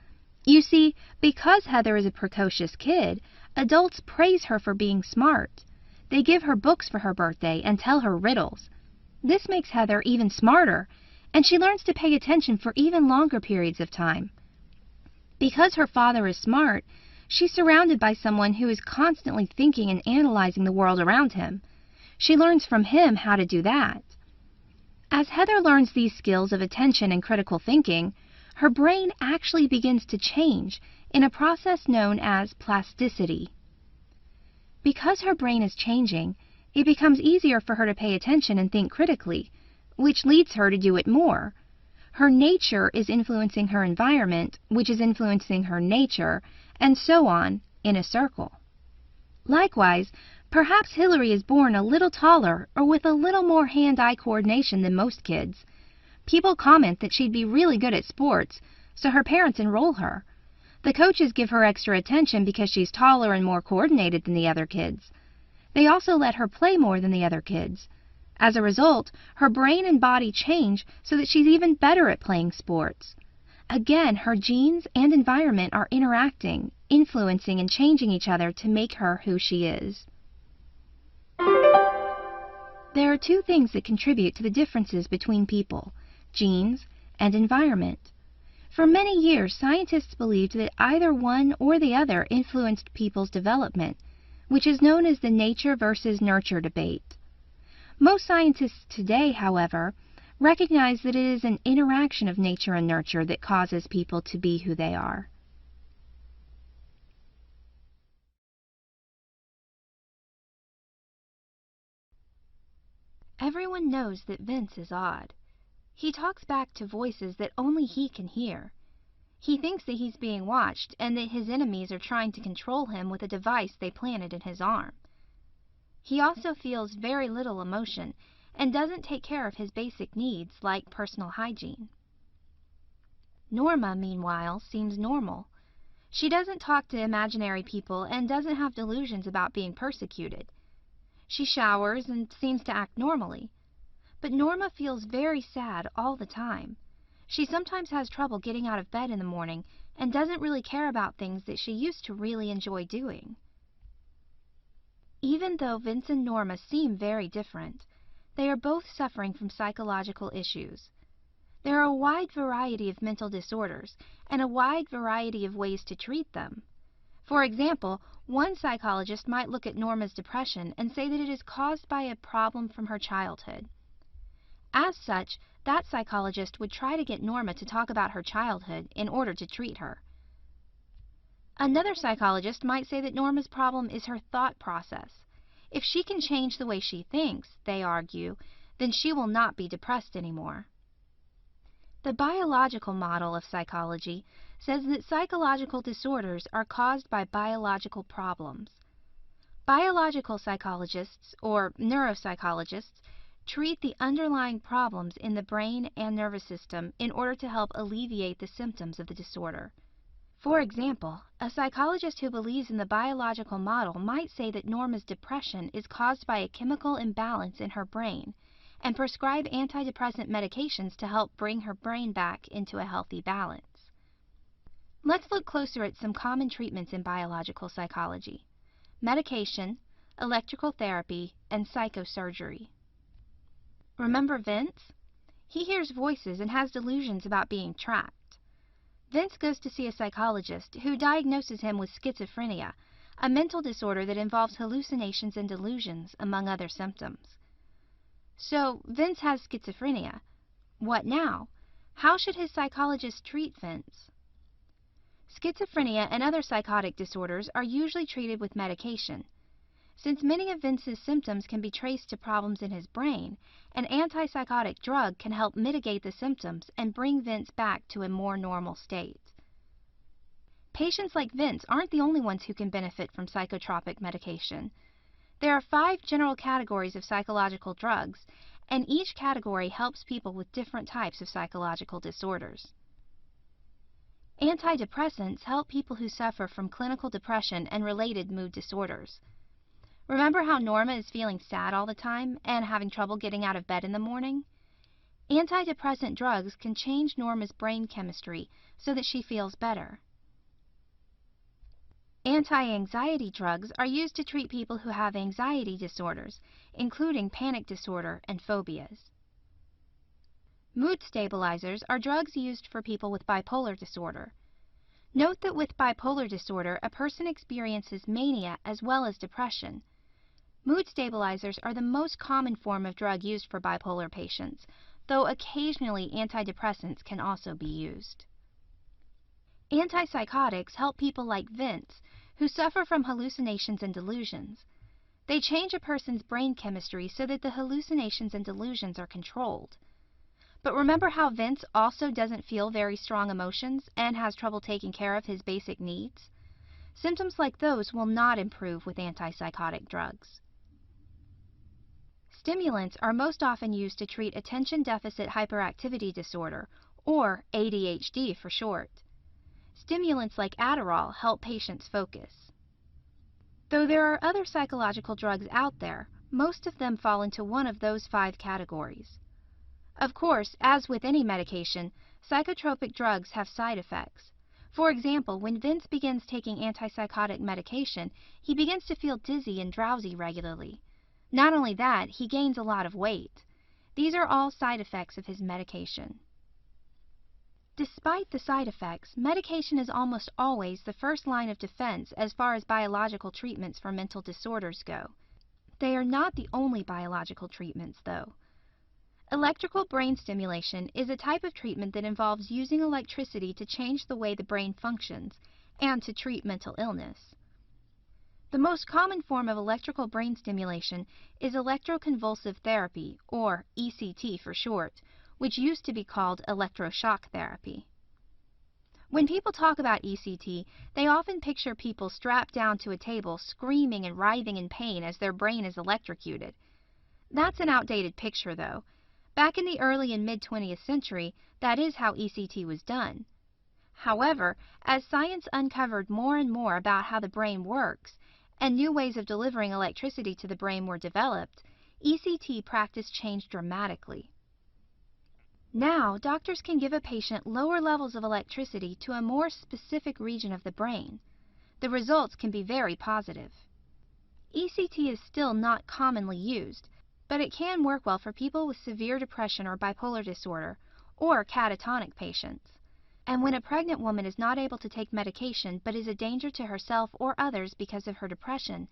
You see, because Heather is a precocious kid, adults praise her for being smart. They give her books for her birthday and tell her riddles. This makes Heather even smarter, and she learns to pay attention for even longer periods of time. Because her father is smart, she's surrounded by someone who is constantly thinking and analyzing the world around him. She learns from him how to do that. As Heather learns these skills of attention and critical thinking, her brain actually begins to change in a process known as plasticity. Because her brain is changing, it becomes easier for her to pay attention and think critically, which leads her to do it more. Her nature is influencing her environment, which is influencing her nature, and so on, in a circle. Likewise, perhaps Hillary is born a little taller or with a little more hand-eye coordination than most kids. People comment that she'd be really good at sports, so her parents enroll her. The coaches give her extra attention because she's taller and more coordinated than the other kids. They also let her play more than the other kids. As a result, her brain and body change so that she's even better at playing sports. Again, her genes and environment are interacting, influencing and changing each other to make her who she is. There are two things that contribute to the differences between people: genes and environment. For many years, scientists believed that either one or the other influenced people's development, which is known as the nature versus nurture debate. Most scientists today, however, recognize that it is an interaction of nature and nurture that causes people to be who they are. Everyone knows that Vince is odd. He talks back to voices that only he can hear. He thinks that he's being watched and that his enemies are trying to control him with a device they planted in his arm. He also feels very little emotion and doesn't take care of his basic needs like personal hygiene. Norma, meanwhile, seems normal. She doesn't talk to imaginary people and doesn't have delusions about being persecuted. She showers and seems to act normally. But Norma feels very sad all the time. She sometimes has trouble getting out of bed in the morning and doesn't really care about things that she used to really enjoy doing. Even though Vince and Norma seem very different, they are both suffering from psychological issues. There are a wide variety of mental disorders and a wide variety of ways to treat them. For example, one psychologist might look at Norma's depression and say that it is caused by a problem from her childhood. As such, that psychologist would try to get Norma to talk about her childhood in order to treat her. Another psychologist might say that Norma's problem is her thought process. If she can change the way she thinks, they argue, then she will not be depressed anymore. The biological model of psychology says that psychological disorders are caused by biological problems. Biological psychologists, or neuropsychologists, treat the underlying problems in the brain and nervous system in order to help alleviate the symptoms of the disorder. For example, a psychologist who believes in the biological model might say that Norma's depression is caused by a chemical imbalance in her brain and prescribe antidepressant medications to help bring her brain back into a healthy balance. Let's look closer at some common treatments in biological psychology: medication, electrical therapy, and psychosurgery. Remember Vince? He hears voices and has delusions about being trapped. Vince goes to see a psychologist who diagnoses him with schizophrenia, a mental disorder that involves hallucinations and delusions, among other symptoms. So, Vince has schizophrenia. What now? How should his psychologist treat Vince? Schizophrenia and other psychotic disorders are usually treated with medication. Since many of Vince's symptoms can be traced to problems in his brain, an antipsychotic drug can help mitigate the symptoms and bring Vince back to a more normal state. Patients like Vince aren't the only ones who can benefit from psychotropic medication. There are 5 general categories of psychological drugs, and each category helps people with different types of psychological disorders. Antidepressants help people who suffer from clinical depression and related mood disorders. Remember how Norma is feeling sad all the time and having trouble getting out of bed in the morning? Antidepressant drugs can change Norma's brain chemistry so that she feels better. Anti-anxiety drugs are used to treat people who have anxiety disorders, including panic disorder and phobias. Mood stabilizers are drugs used for people with bipolar disorder. Note that with bipolar disorder, a person experiences mania as well as depression. Mood stabilizers are the most common form of drug used for bipolar patients, though occasionally antidepressants can also be used. Antipsychotics help people like Vince, who suffer from hallucinations and delusions. They change a person's brain chemistry so that the hallucinations and delusions are controlled. But remember how Vince also doesn't feel very strong emotions and has trouble taking care of his basic needs? Symptoms like those will not improve with antipsychotic drugs. Stimulants are most often used to treat attention deficit hyperactivity disorder, or ADHD for short. Stimulants like Adderall help patients focus. Though there are other psychological drugs out there, most of them fall into one of those 5 categories. Of course, as with any medication, psychotropic drugs have side effects. For example, when Vince begins taking antipsychotic medication, he begins to feel dizzy and drowsy regularly. Not only that, he gains a lot of weight. These are all side effects of his medication. Despite the side effects, medication is almost always the first line of defense as far as biological treatments for mental disorders go. They are not the only biological treatments, though. Electrical brain stimulation is a type of treatment that involves using electricity to change the way the brain functions and to treat mental illness. The most common form of electrical brain stimulation is electroconvulsive therapy, or ECT for short, which used to be called electroshock therapy. When people talk about ECT, they often picture people strapped down to a table screaming and writhing in pain as their brain is electrocuted. That's an outdated picture, though. Back in the early and mid-20th century, that is how ECT was done. However, as science uncovered more and more about how the brain works, and new ways of delivering electricity to the brain were developed, ECT practice changed dramatically. Now, doctors can give a patient lower levels of electricity to a more specific region of the brain. The results can be very positive. ECT is still not commonly used, but it can work well for people with severe depression or bipolar disorder, or catatonic patients. And when a pregnant woman is not able to take medication but is a danger to herself or others because of her depression,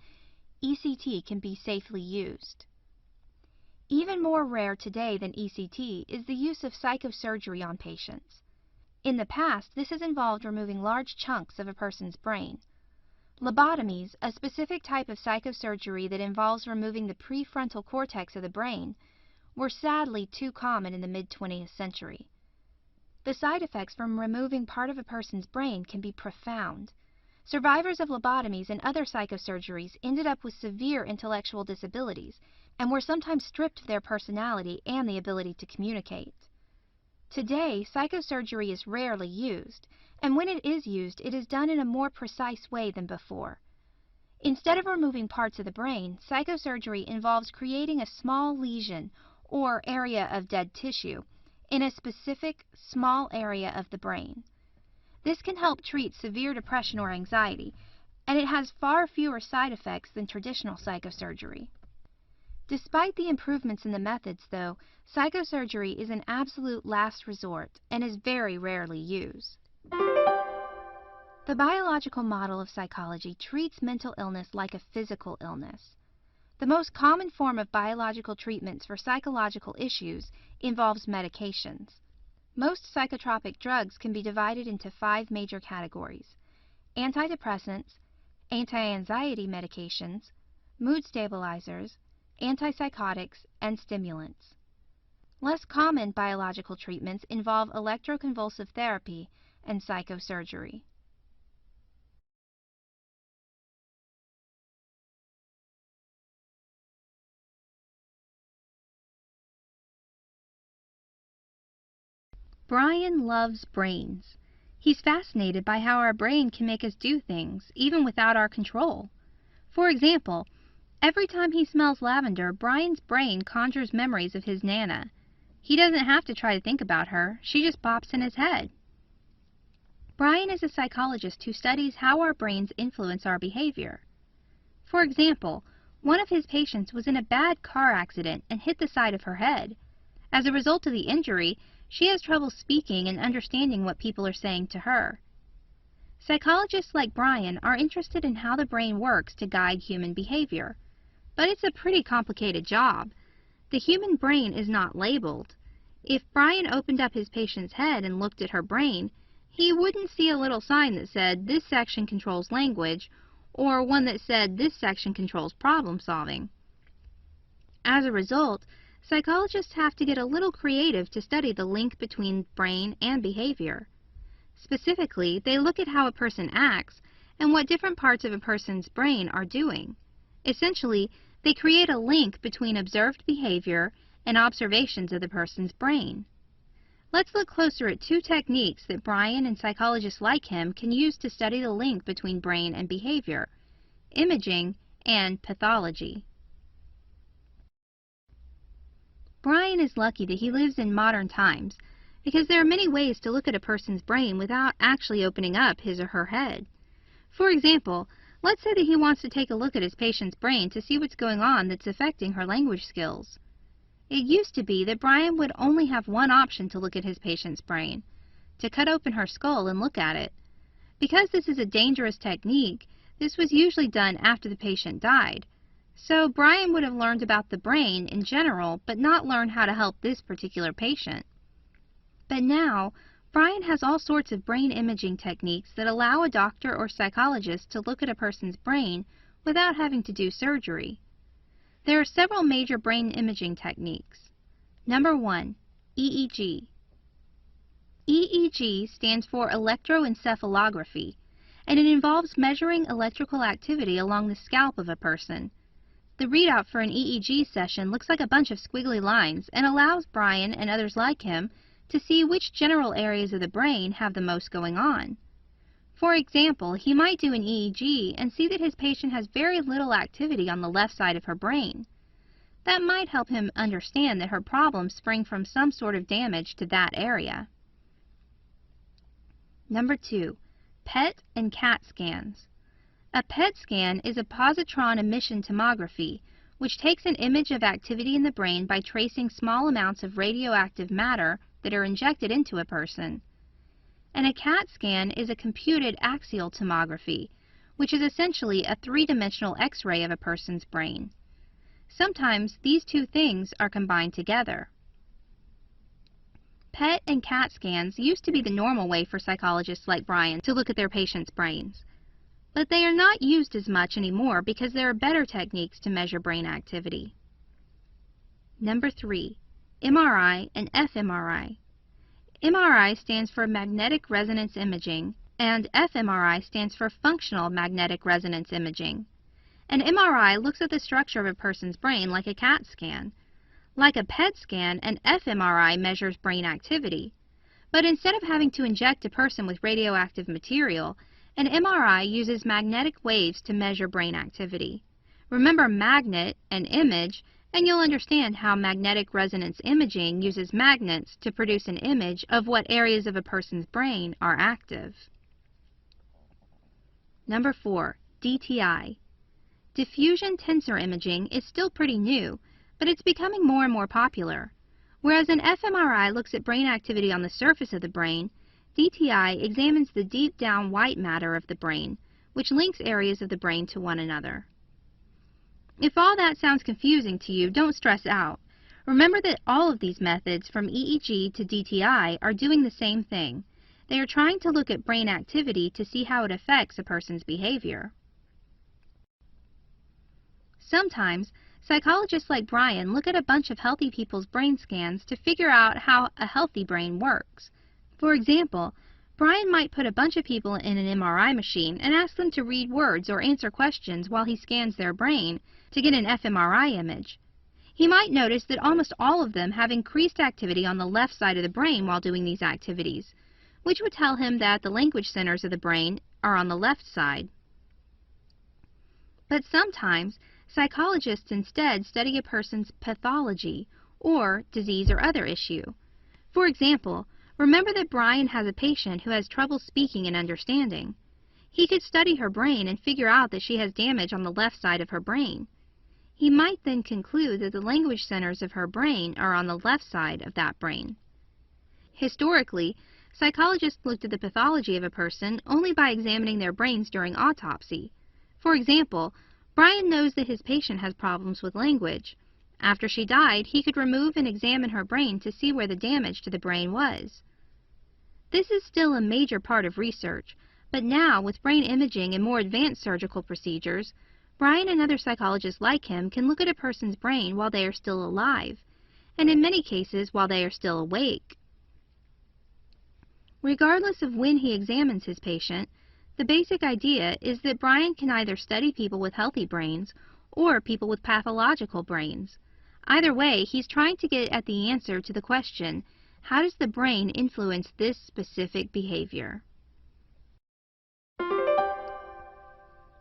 ECT can be safely used. Even more rare today than ECT is the use of psychosurgery on patients. In the past, this has involved removing large chunks of a person's brain. Lobotomies, a specific type of psychosurgery that involves removing the prefrontal cortex of the brain, were sadly too common in the mid-20th century. The side effects from removing part of a person's brain can be profound. Survivors of lobotomies and other psychosurgeries ended up with severe intellectual disabilities and were sometimes stripped of their personality and the ability to communicate. Today, psychosurgery is rarely used, and when it is used, it is done in a more precise way than before. Instead of removing parts of the brain, psychosurgery involves creating a small lesion or area of dead tissue in a specific small area of the brain. This can help treat severe depression or anxiety, and it has far fewer side effects than traditional psychosurgery. Despite the improvements in the methods, though, psychosurgery is an absolute last resort and is very rarely used. The biological model of psychology treats mental illness like a physical illness. The most common form of biological treatments for psychological issues involves medications. Most psychotropic drugs can be divided into 5 major categories: antidepressants, anti-anxiety medications, mood stabilizers, antipsychotics, and stimulants. Less common biological treatments involve electroconvulsive therapy and psychosurgery. Brian loves brains. He's fascinated by how our brain can make us do things, even without our control. For example, every time he smells lavender, Brian's brain conjures memories of his Nana. He doesn't have to try to think about her, she just pops in his head. Brian is a psychologist who studies how our brains influence our behavior. For example, one of his patients was in a bad car accident and hit the side of her head. As a result of the injury, she has trouble speaking and understanding what people are saying to her. Psychologists like Brian are interested in how the brain works to guide human behavior. But it's a pretty complicated job. The human brain is not labeled. If Brian opened up his patient's head and looked at her brain, he wouldn't see a little sign that said, "This section controls language," or one that said, "This section controls problem solving." As a result, psychologists have to get a little creative to study the link between brain and behavior. Specifically, they look at how a person acts and what different parts of a person's brain are doing. Essentially, they create a link between observed behavior and observations of the person's brain. Let's look closer at 2 techniques that Brian and psychologists like him can use to study the link between brain and behavior: imaging and pathology. Brian is lucky that he lives in modern times, because there are many ways to look at a person's brain without actually opening up his or her head. For example, let's say that he wants to take a look at his patient's brain to see what's going on that's affecting her language skills. It used to be that Brian would only have one option to look at his patient's brain: to cut open her skull and look at it. Because this is a dangerous technique, this was usually done after the patient died. So Brian would have learned about the brain in general, but not learned how to help this particular patient. But now, Brian has all sorts of brain imaging techniques that allow a doctor or psychologist to look at a person's brain without having to do surgery. There are several major brain imaging techniques. Number 1, EEG. EEG stands for electroencephalography, and it involves measuring electrical activity along the scalp of a person. The readout for an EEG session looks like a bunch of squiggly lines and allows Brian and others like him to see which general areas of the brain have the most going on. For example, he might do an EEG and see that his patient has very little activity on the left side of her brain. That might help him understand that her problems spring from some sort of damage to that area. Number 2, PET and CAT scans. A PET scan is a positron emission tomography, which takes an image of activity in the brain by tracing small amounts of radioactive matter that are injected into a person. And a CAT scan is a computed axial tomography, which is essentially a 3-dimensional X-ray of a person's brain. Sometimes these 2 things are combined together. PET and CAT scans used to be the normal way for psychologists like Brian to look at their patients' brains. But they are not used as much anymore because there are better techniques to measure brain activity. Number 3. MRI and fMRI. MRI stands for magnetic resonance imaging, and fMRI stands for functional magnetic resonance imaging. An MRI looks at the structure of a person's brain like a CAT scan. Like a PET scan, an fMRI measures brain activity. But instead of having to inject a person with radioactive material, an MRI uses magnetic waves to measure brain activity. Remember magnet and image, and you'll understand how magnetic resonance imaging uses magnets to produce an image of what areas of a person's brain are active. Number 4. DTI. Diffusion tensor imaging is still pretty new, but it's becoming more and more popular. Whereas an fMRI looks at brain activity on the surface of the brain, DTI examines the deep down white matter of the brain, which links areas of the brain to one another. If all that sounds confusing to you, don't stress out. Remember that all of these methods, from EEG to DTI, are doing the same thing. They are trying to look at brain activity to see how it affects a person's behavior. Sometimes, psychologists like Brian look at a bunch of healthy people's brain scans to figure out how a healthy brain works. For example, Brian might put a bunch of people in an MRI machine and ask them to read words or answer questions while he scans their brain to get an fMRI image. He might notice that almost all of them have increased activity on the left side of the brain while doing these activities, which would tell him that the language centers of the brain are on the left side. But sometimes, psychologists instead study a person's pathology, or disease or other issue. For example, remember that Brian has a patient who has trouble speaking and understanding. He could study her brain and figure out that she has damage on the left side of her brain. He might then conclude that the language centers of her brain are on the left side of that brain. Historically, psychologists looked at the pathology of a person only by examining their brains during autopsy. For example, Brian knows that his patient has problems with language. After she died, he could remove and examine her brain to see where the damage to the brain was. This is still a major part of research, but now, with brain imaging and more advanced surgical procedures, Brian and other psychologists like him can look at a person's brain while they are still alive, and in many cases while they are still awake. Regardless of when he examines his patient, the basic idea is that Brian can either study people with healthy brains or people with pathological brains. Either way, he's trying to get at the answer to the question, how does the brain influence this specific behavior?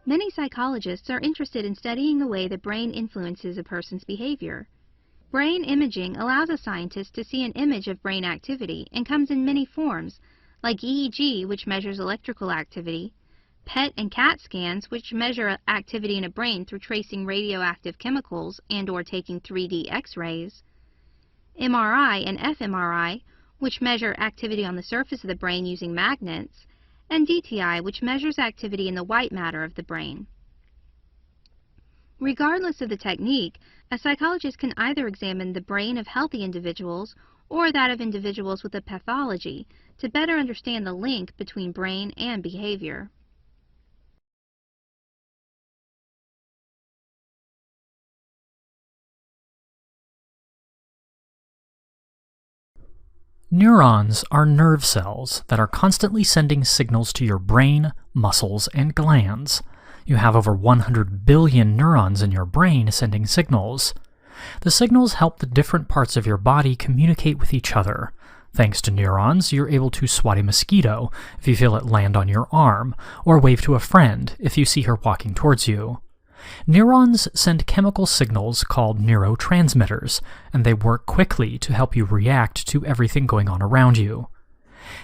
Many psychologists are interested in studying the way the brain influences a person's behavior. Brain imaging allows a scientist to see an image of brain activity and comes in many forms, like EEG, which measures electrical activity, PET and CAT scans, which measure activity in a brain through tracing radioactive chemicals and/or taking 3D X-rays, MRI and fMRI, which measure activity on the surface of the brain using magnets, and DTI, which measures activity in the white matter of the brain. Regardless of the technique, a psychologist can either examine the brain of healthy individuals or that of individuals with a pathology to better understand the link between brain and behavior. Neurons are nerve cells that are constantly sending signals to your brain, muscles, and glands. You have over 100 billion neurons in your brain sending signals. The signals help the different parts of your body communicate with each other. Thanks to neurons, you're able to swat a mosquito if you feel it land on your arm, or wave to a friend if you see her walking towards you. Neurons send chemical signals called neurotransmitters, and they work quickly to help you react to everything going on around you.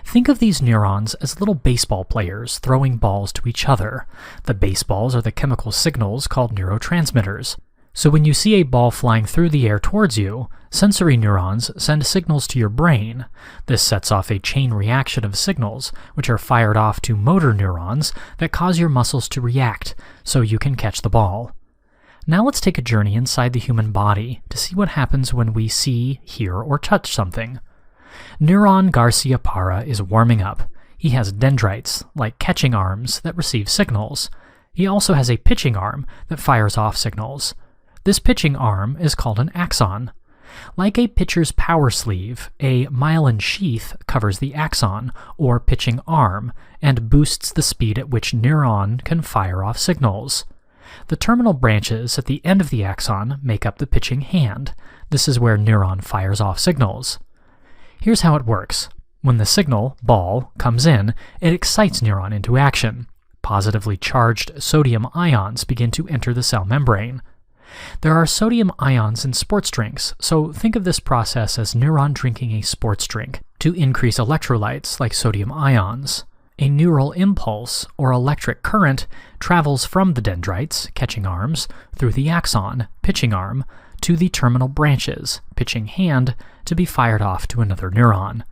Think of these neurons as little baseball players throwing balls to each other. The baseballs are the chemical signals called neurotransmitters. So when you see a ball flying through the air towards you, sensory neurons send signals to your brain. This sets off a chain reaction of signals, which are fired off to motor neurons that cause your muscles to react, so you can catch the ball. Now let's take a journey inside the human body to see what happens when we see, hear, or touch something. Neuron Garcia Parra is warming up. He has dendrites, like catching arms, that receive signals. He also has a pitching arm that fires off signals. This pitching arm is called an axon. Like a pitcher's power sleeve, a myelin sheath covers the axon, or pitching arm, and boosts the speed at which neuron can fire off signals. The terminal branches at the end of the axon make up the pitching hand. This is where neuron fires off signals. Here's how it works. When the signal, ball, comes in, it excites neuron into action. Positively charged sodium ions begin to enter the cell membrane. There are sodium ions in sports drinks, so think of this process as neuron drinking a sports drink to increase electrolytes like sodium ions. A neural impulse, or electric current, travels from the dendrites, catching arms, through the axon, pitching arm, to the terminal branches, pitching hand, to be fired off to another neuron.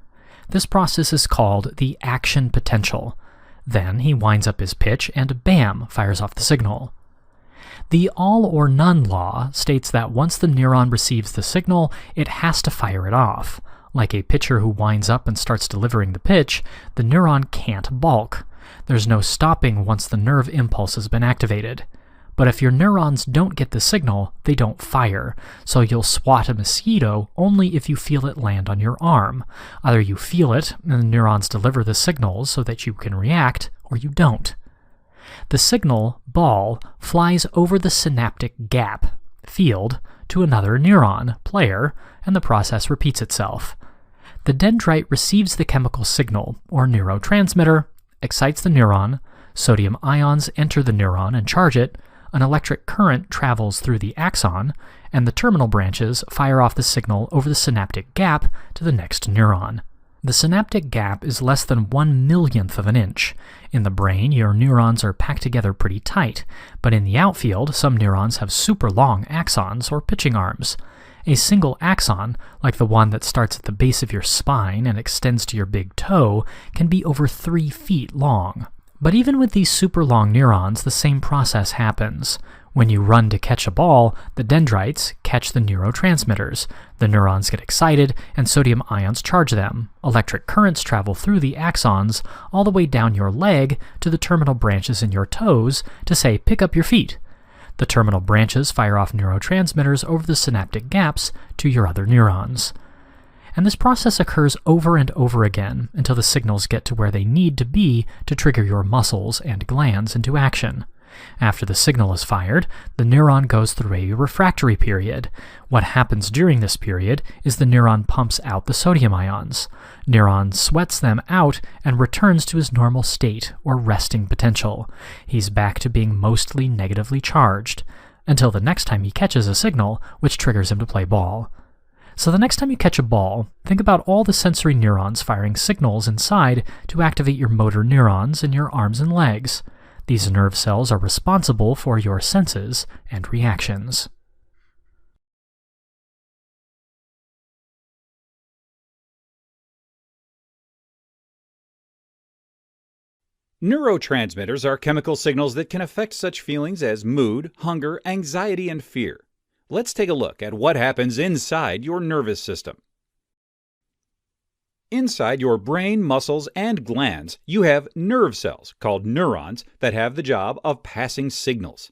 This process is called the action potential. Then he winds up his pitch and bam, fires off the signal. The all or none law states that once the neuron receives the signal, it has to fire it off. Like a pitcher who winds up and starts delivering the pitch, the neuron can't balk. There's no stopping once the nerve impulse has been activated. But if your neurons don't get the signal, they don't fire, so you'll swat a mosquito only if you feel it land on your arm. Either you feel it, and the neurons deliver the signals so that you can react, or you don't. The signal, ball, flies over the synaptic gap, field, to another neuron, player, and the process repeats itself. The dendrite receives the chemical signal, or neurotransmitter, excites the neuron, sodium ions enter the neuron and charge it, an electric current travels through the axon, and the terminal branches fire off the signal over the synaptic gap to the next neuron. The synaptic gap is less than 1/1,000,000th of an inch. In the brain, your neurons are packed together pretty tight, but in the outfield, some neurons have super long axons or pitching arms. A single axon, like the one that starts at the base of your spine and extends to your big toe, can be over 3 feet long. But even with these super long neurons, the same process happens. When you run to catch a ball, the dendrites catch the neurotransmitters. The neurons get excited, and sodium ions charge them. Electric currents travel through the axons all the way down your leg to the terminal branches in your toes to say, pick up your feet. The terminal branches fire off neurotransmitters over the synaptic gaps to your other neurons. And this process occurs over and over again until the signals get to where they need to be to trigger your muscles and glands into action. After the signal is fired, the neuron goes through a refractory period. What happens during this period is the neuron pumps out the sodium ions. Neuron sweats them out and returns to his normal state, or resting potential. He's back to being mostly negatively charged, until the next time he catches a signal, which triggers him to play ball. So the next time you catch a ball, think about all the sensory neurons firing signals inside to activate your motor neurons in your arms and legs. These nerve cells are responsible for your senses and reactions. Neurotransmitters are chemical signals that can affect such feelings as mood, hunger, anxiety, and fear. Let's take a look at what happens inside your nervous system. Inside your brain, muscles, and glands, you have nerve cells, called neurons, that have the job of passing signals.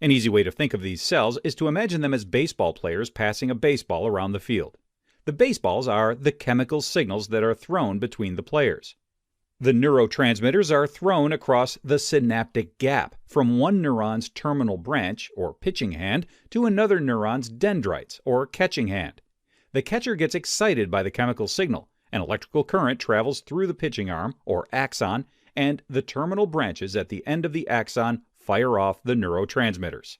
An easy way to think of these cells is to imagine them as baseball players passing a baseball around the field. The baseballs are the chemical signals that are thrown between the players. The neurotransmitters are thrown across the synaptic gap from one neuron's terminal branch, or pitching hand, to another neuron's dendrites, or catching hand. The catcher gets excited by the chemical signal. An electrical current travels through the pitching arm, or axon, and the terminal branches at the end of the axon fire off the neurotransmitters.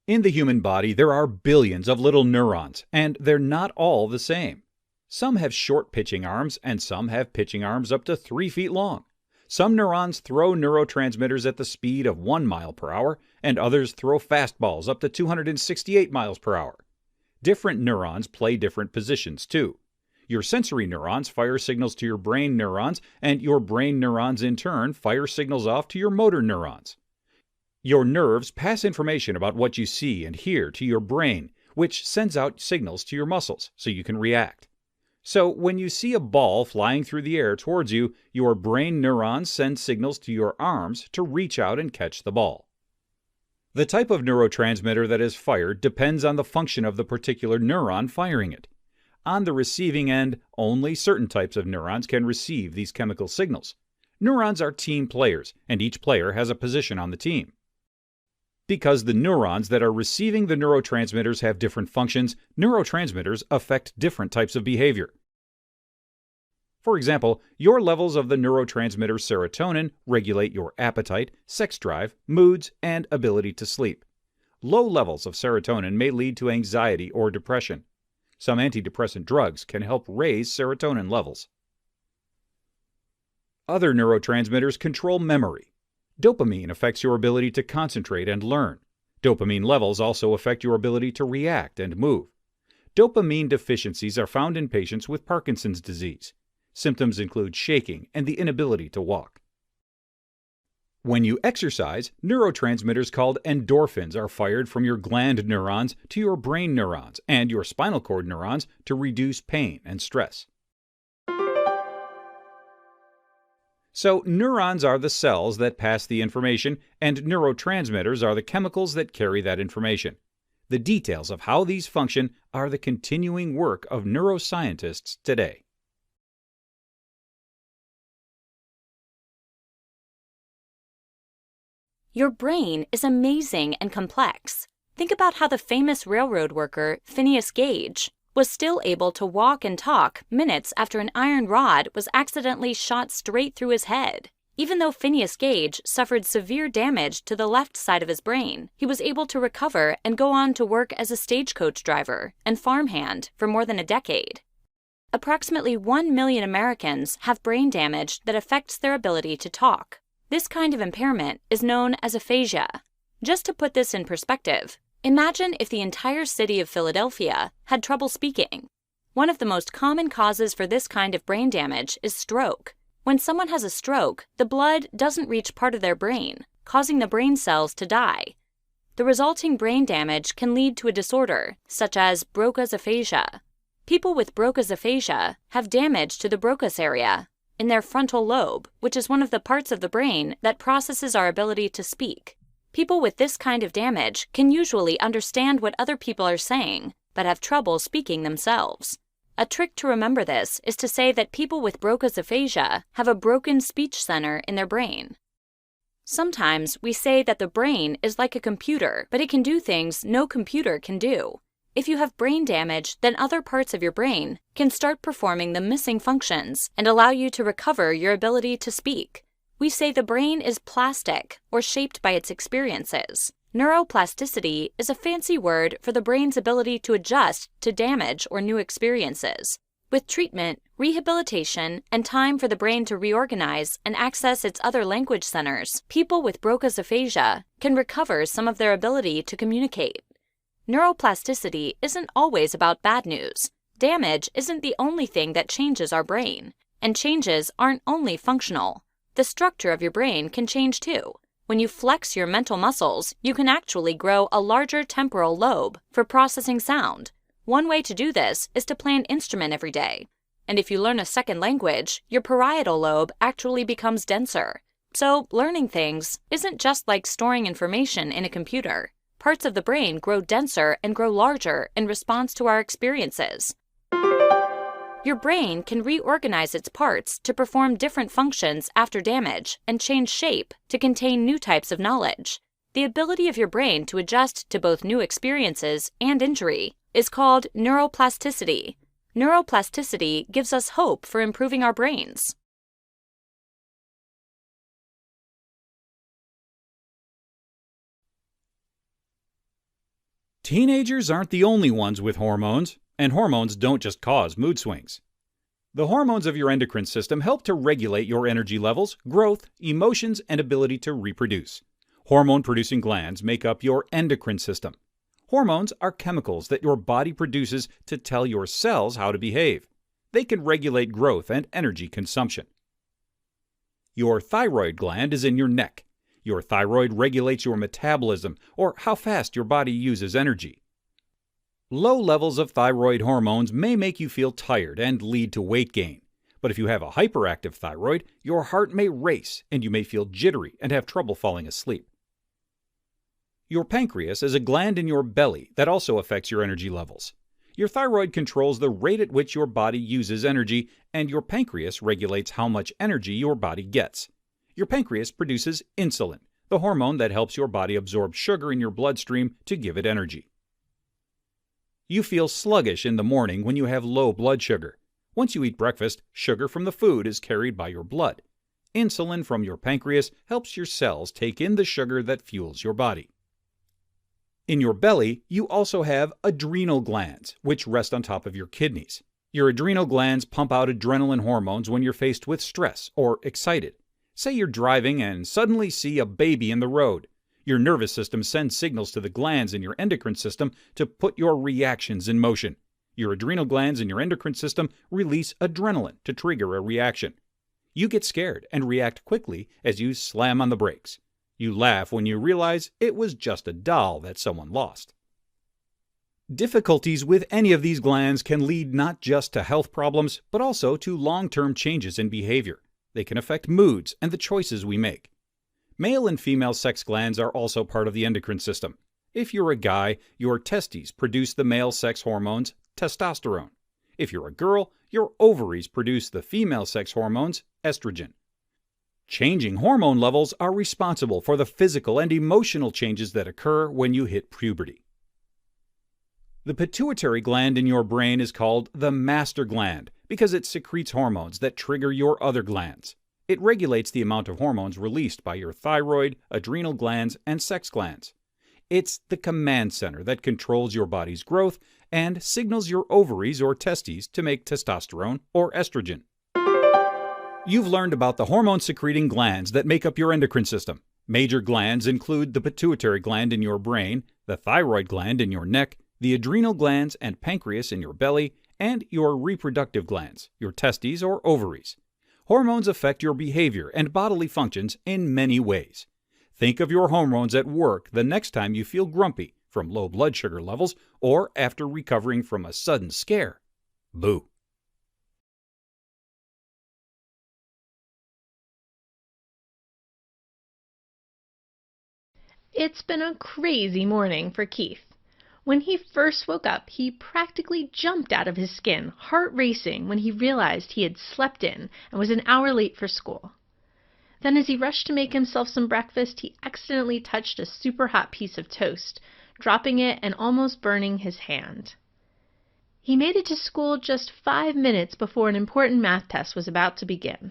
In the human body, there are billions of little neurons, and they're not all the same. Some have short pitching arms, and some have pitching arms up to 3 feet long. Some neurons throw neurotransmitters at the speed of 1 mile per hour, and others throw fastballs up to 268 miles per hour. Different neurons play different positions, too. Your sensory neurons fire signals to your brain neurons, and your brain neurons in turn fire signals off to your motor neurons. Your nerves pass information about what you see and hear to your brain, which sends out signals to your muscles so you can react. So when you see a ball flying through the air towards you, your brain neurons send signals to your arms to reach out and catch the ball. The type of neurotransmitter that is fired depends on the function of the particular neuron firing it. On the receiving end, only certain types of neurons can receive these chemical signals. Neurons are team players, and each player has a position on the team. Because the neurons that are receiving the neurotransmitters have different functions, neurotransmitters affect different types of behavior. For example, your levels of the neurotransmitter serotonin regulate your appetite, sex drive, moods, and ability to sleep. Low levels of serotonin may lead to anxiety or depression. Some antidepressant drugs can help raise serotonin levels. Other neurotransmitters control memory. Dopamine affects your ability to concentrate and learn. Dopamine levels also affect your ability to react and move. Dopamine deficiencies are found in patients with Parkinson's disease. Symptoms include shaking and the inability to walk. When you exercise, neurotransmitters called endorphins are fired from your gland neurons to your brain neurons and your spinal cord neurons to reduce pain and stress. So, neurons are the cells that pass the information, and neurotransmitters are the chemicals that carry that information. The details of how these function are the continuing work of neuroscientists today. Your brain is amazing and complex. Think about how the famous railroad worker, Phineas Gage, was still able to walk and talk minutes after an iron rod was accidentally shot straight through his head. Even though Phineas Gage suffered severe damage to the left side of his brain, he was able to recover and go on to work as a stagecoach driver and farmhand for more than a decade. Approximately 1 million Americans have brain damage that affects their ability to talk. This kind of impairment is known as aphasia. Just to put this in perspective, imagine if the entire city of Philadelphia had trouble speaking. One of the most common causes for this kind of brain damage is stroke. When someone has a stroke, the blood doesn't reach part of their brain, causing the brain cells to die. The resulting brain damage can lead to a disorder, such as Broca's aphasia. People with Broca's aphasia have damage to the Broca's area in their frontal lobe, which is one of the parts of the brain that processes our ability to speak. People with this kind of damage can usually understand what other people are saying, but have trouble speaking themselves. A trick to remember this is to say that people with Broca's aphasia have a broken speech center in their brain. Sometimes we say that the brain is like a computer, but it can do things no computer can do. If you have brain damage, then other parts of your brain can start performing the missing functions and allow you to recover your ability to speak. We say the brain is plastic or shaped by its experiences. Neuroplasticity is a fancy word for the brain's ability to adjust to damage or new experiences. With treatment, rehabilitation, and time for the brain to reorganize and access its other language centers, people with Broca's aphasia can recover some of their ability to communicate. Neuroplasticity isn't always about bad news. Damage isn't the only thing that changes our brain, and changes aren't only functional. The structure of your brain can change too. When you flex your mental muscles, you can actually grow a larger temporal lobe for processing sound. One way to do this is to play an instrument every day. And if you learn a second language, your parietal lobe actually becomes denser. So, learning things isn't just like storing information in a computer. Parts of the brain grow denser and grow larger in response to our experiences. Your brain can reorganize its parts to perform different functions after damage and change shape to contain new types of knowledge. The ability of your brain to adjust to both new experiences and injury is called neuroplasticity. Neuroplasticity gives us hope for improving our brains. Teenagers aren't the only ones with hormones, and hormones don't just cause mood swings. The hormones of your endocrine system help to regulate your energy levels, growth, emotions, and ability to reproduce. Hormone-producing glands make up your endocrine system. Hormones are chemicals that your body produces to tell your cells how to behave. They can regulate growth and energy consumption. Your thyroid gland is in your neck. Your thyroid regulates your metabolism, or how fast your body uses energy. Low levels of thyroid hormones may make you feel tired and lead to weight gain. But if you have a hyperactive thyroid, your heart may race and you may feel jittery and have trouble falling asleep. Your pancreas is a gland in your belly that also affects your energy levels. Your thyroid controls the rate at which your body uses energy, and your pancreas regulates how much energy your body gets. Your pancreas produces insulin, the hormone that helps your body absorb sugar in your bloodstream to give it energy. You feel sluggish in the morning when you have low blood sugar. Once you eat breakfast, sugar from the food is carried by your blood. Insulin from your pancreas helps your cells take in the sugar that fuels your body. In your belly, you also have adrenal glands, which rest on top of your kidneys. Your adrenal glands pump out adrenaline hormones when you're faced with stress or excited. Say you're driving and suddenly see a baby in the road. Your nervous system sends signals to the glands in your endocrine system to put your reactions in motion. Your adrenal glands in your endocrine system release adrenaline to trigger a reaction. You get scared and react quickly as you slam on the brakes. You laugh when you realize it was just a doll that someone lost. Difficulties with any of these glands can lead not just to health problems, but also to long-term changes in behavior. They can affect moods and the choices we make. Male and female sex glands are also part of the endocrine system. If you're a guy, your testes produce the male sex hormones, testosterone. If you're a girl, your ovaries produce the female sex hormones, estrogen. Changing hormone levels are responsible for the physical and emotional changes that occur when you hit puberty. The pituitary gland in your brain is called the master gland because it secretes hormones that trigger your other glands. It regulates the amount of hormones released by your thyroid, adrenal glands, and sex glands. It's the command center that controls your body's growth and signals your ovaries or testes to make testosterone or estrogen. You've learned about the hormone-secreting glands that make up your endocrine system. Major glands include the pituitary gland in your brain, the thyroid gland in your neck, the adrenal glands and pancreas in your belly, and your reproductive glands, your testes or ovaries. Hormones affect your behavior and bodily functions in many ways. Think of your hormones at work the next time you feel grumpy from low blood sugar levels or after recovering from a sudden scare. Boo. It's been a crazy morning for Keith. When he first woke up, he practically jumped out of his skin, heart racing, when he realized he had slept in and was an hour late for school. Then as he rushed to make himself some breakfast, he accidentally touched a super hot piece of toast, dropping it and almost burning his hand. He made it to school just 5 minutes before an important math test was about to begin.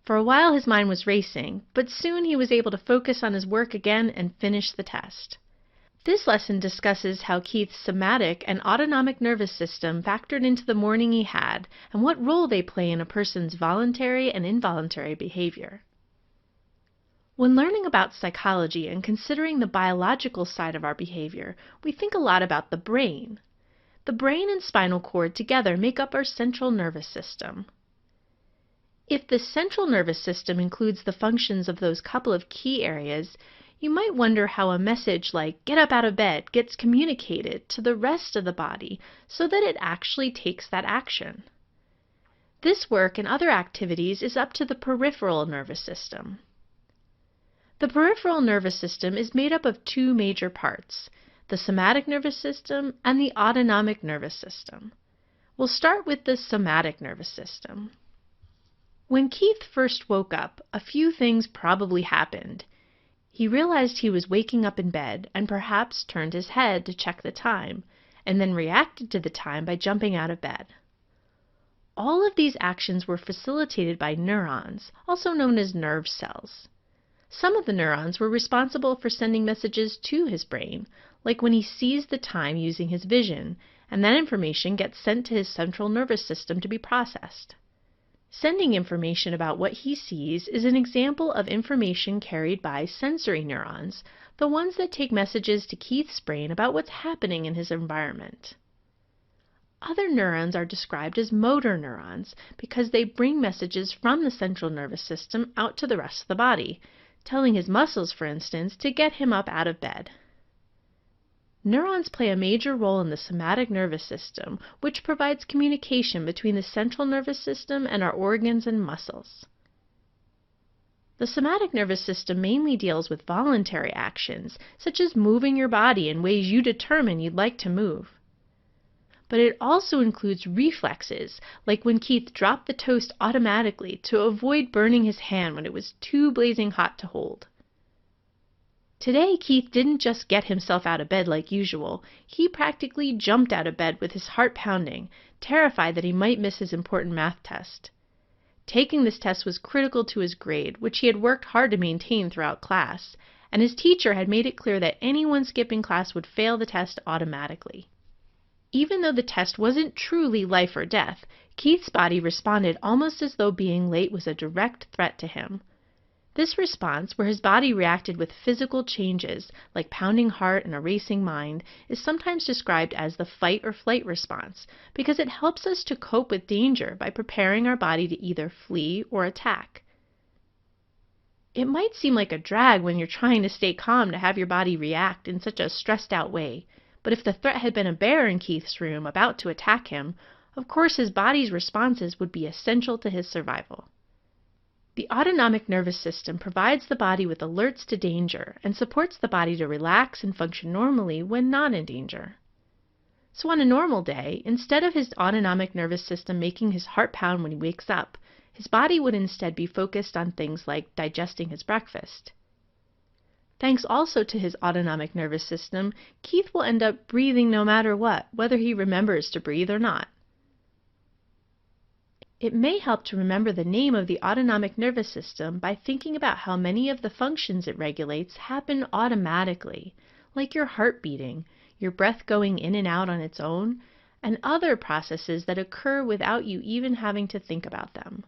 For a while his mind was racing, but soon he was able to focus on his work again and finish the test. This lesson discusses how Keith's somatic and autonomic nervous system factored into the morning he had and what role they play in a person's voluntary and involuntary behavior. When learning about psychology and considering the biological side of our behavior, we think a lot about the brain. The brain and spinal cord together make up our central nervous system. If the central nervous system includes the functions of those couple of key areas, you might wonder how a message like "get up out of bed" gets communicated to the rest of the body so that it actually takes that action. This work and other activities is up to the peripheral nervous system. The peripheral nervous system is made up of 2 major parts, the somatic nervous system and the autonomic nervous system. We'll start with the somatic nervous system. When Keith first woke up, a few things probably happened. He realized he was waking up in bed and perhaps turned his head to check the time, and then reacted to the time by jumping out of bed. All of these actions were facilitated by neurons, also known as nerve cells. Some of the neurons were responsible for sending messages to his brain, like when he sees the time using his vision, and that information gets sent to his central nervous system to be processed. Sending information about what he sees is an example of information carried by sensory neurons, the ones that take messages to Keith's brain about what's happening in his environment. Other neurons are described as motor neurons because they bring messages from the central nervous system out to the rest of the body, telling his muscles, for instance, to get him up out of bed. Neurons play a major role in the somatic nervous system, which provides communication between the central nervous system and our organs and muscles. The somatic nervous system mainly deals with voluntary actions, such as moving your body in ways you determine you'd like to move. But it also includes reflexes, like when Keith dropped the toast automatically to avoid burning his hand when it was too blazing hot to hold. Today, Keith didn't just get himself out of bed like usual. He practically jumped out of bed with his heart pounding, terrified that he might miss his important math test. Taking this test was critical to his grade, which he had worked hard to maintain throughout class, and his teacher had made it clear that anyone skipping class would fail the test automatically. Even though the test wasn't truly life or death, Keith's body responded almost as though being late was a direct threat to him. This response, where his body reacted with physical changes, like pounding heart and a racing mind, is sometimes described as the fight or flight response, because it helps us to cope with danger by preparing our body to either flee or attack. It might seem like a drag when you're trying to stay calm to have your body react in such a stressed-out way, but if the threat had been a bear in Keith's room about to attack him, of course his body's responses would be essential to his survival. The autonomic nervous system provides the body with alerts to danger and supports the body to relax and function normally when not in danger. So on a normal day, instead of his autonomic nervous system making his heart pound when he wakes up, his body would instead be focused on things like digesting his breakfast. Thanks also to his autonomic nervous system, Keith will end up breathing no matter what, whether he remembers to breathe or not. It may help to remember the name of the autonomic nervous system by thinking about how many of the functions it regulates happen automatically, like your heart beating, your breath going in and out on its own, and other processes that occur without you even having to think about them.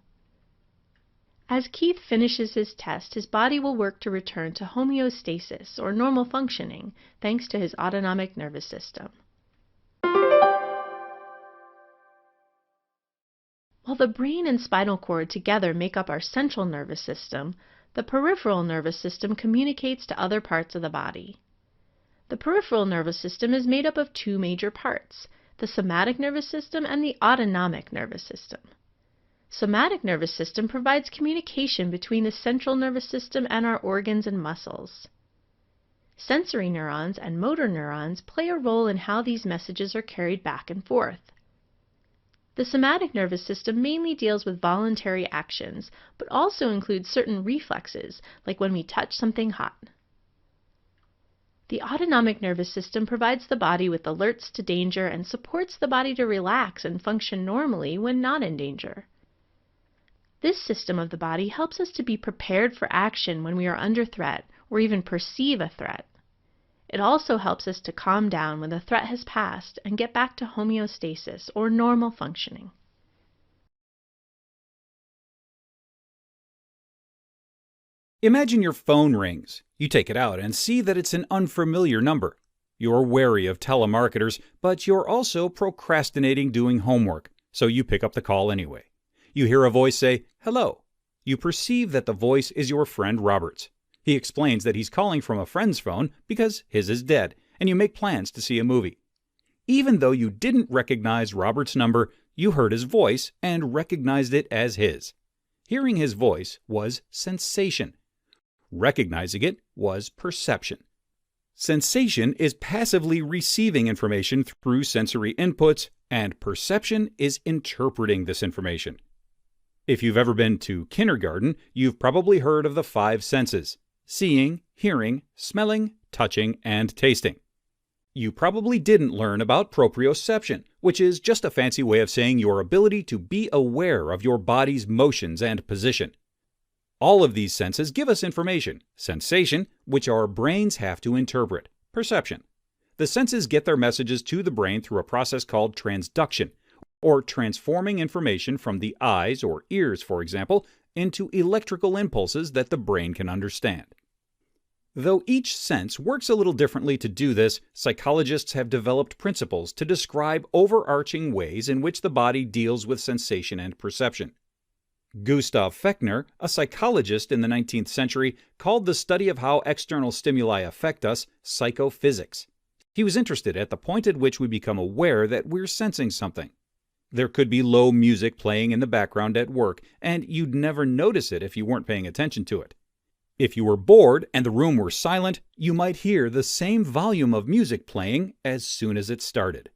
As Keith finishes his test, his body will work to return to homeostasis, or normal functioning, thanks to his autonomic nervous system. While the brain and spinal cord together make up our central nervous system, the peripheral nervous system communicates to other parts of the body. The peripheral nervous system is made up of two major parts, the somatic nervous system and the autonomic nervous system. Somatic nervous system provides communication between the central nervous system and our organs and muscles. Sensory neurons and motor neurons play a role in how these messages are carried back and forth. The somatic nervous system mainly deals with voluntary actions, but also includes certain reflexes, like when we touch something hot. The autonomic nervous system provides the body with alerts to danger and supports the body to relax and function normally when not in danger. This system of the body helps us to be prepared for action when we are under threat or even perceive a threat. It also helps us to calm down when the threat has passed and get back to homeostasis, or normal functioning. Imagine your phone rings. You take it out and see that it's an unfamiliar number. You're wary of telemarketers, but you're also procrastinating doing homework, so you pick up the call anyway. You hear a voice say, "Hello." You perceive that the voice is your friend Robert's. He explains that he's calling from a friend's phone because his is dead, and you make plans to see a movie. Even though you didn't recognize Robert's number, you heard his voice and recognized it as his. Hearing his voice was sensation. Recognizing it was perception. Sensation is passively receiving information through sensory inputs, and perception is interpreting this information. If you've ever been to kindergarten, you've probably heard of the 5 senses: seeing, hearing, smelling, touching, and tasting. You probably didn't learn about proprioception, which is just a fancy way of saying your ability to be aware of your body's motions and position. All of these senses give us information: sensation, which our brains have to interpret; perception. The senses get their messages to the brain through a process called transduction, or transforming information from the eyes or ears, for example, into electrical impulses that the brain can understand. Though each sense works a little differently to do this, psychologists have developed principles to describe overarching ways in which the body deals with sensation and perception. Gustav Fechner, a psychologist in the 19th century, called the study of how external stimuli affect us psychophysics. He was interested at the point at which we become aware that we're sensing something. There could be low music playing in the background at work, and you'd never notice it if you weren't paying attention to it. If you were bored and the room were silent, you might hear the same volume of music playing as soon as it started.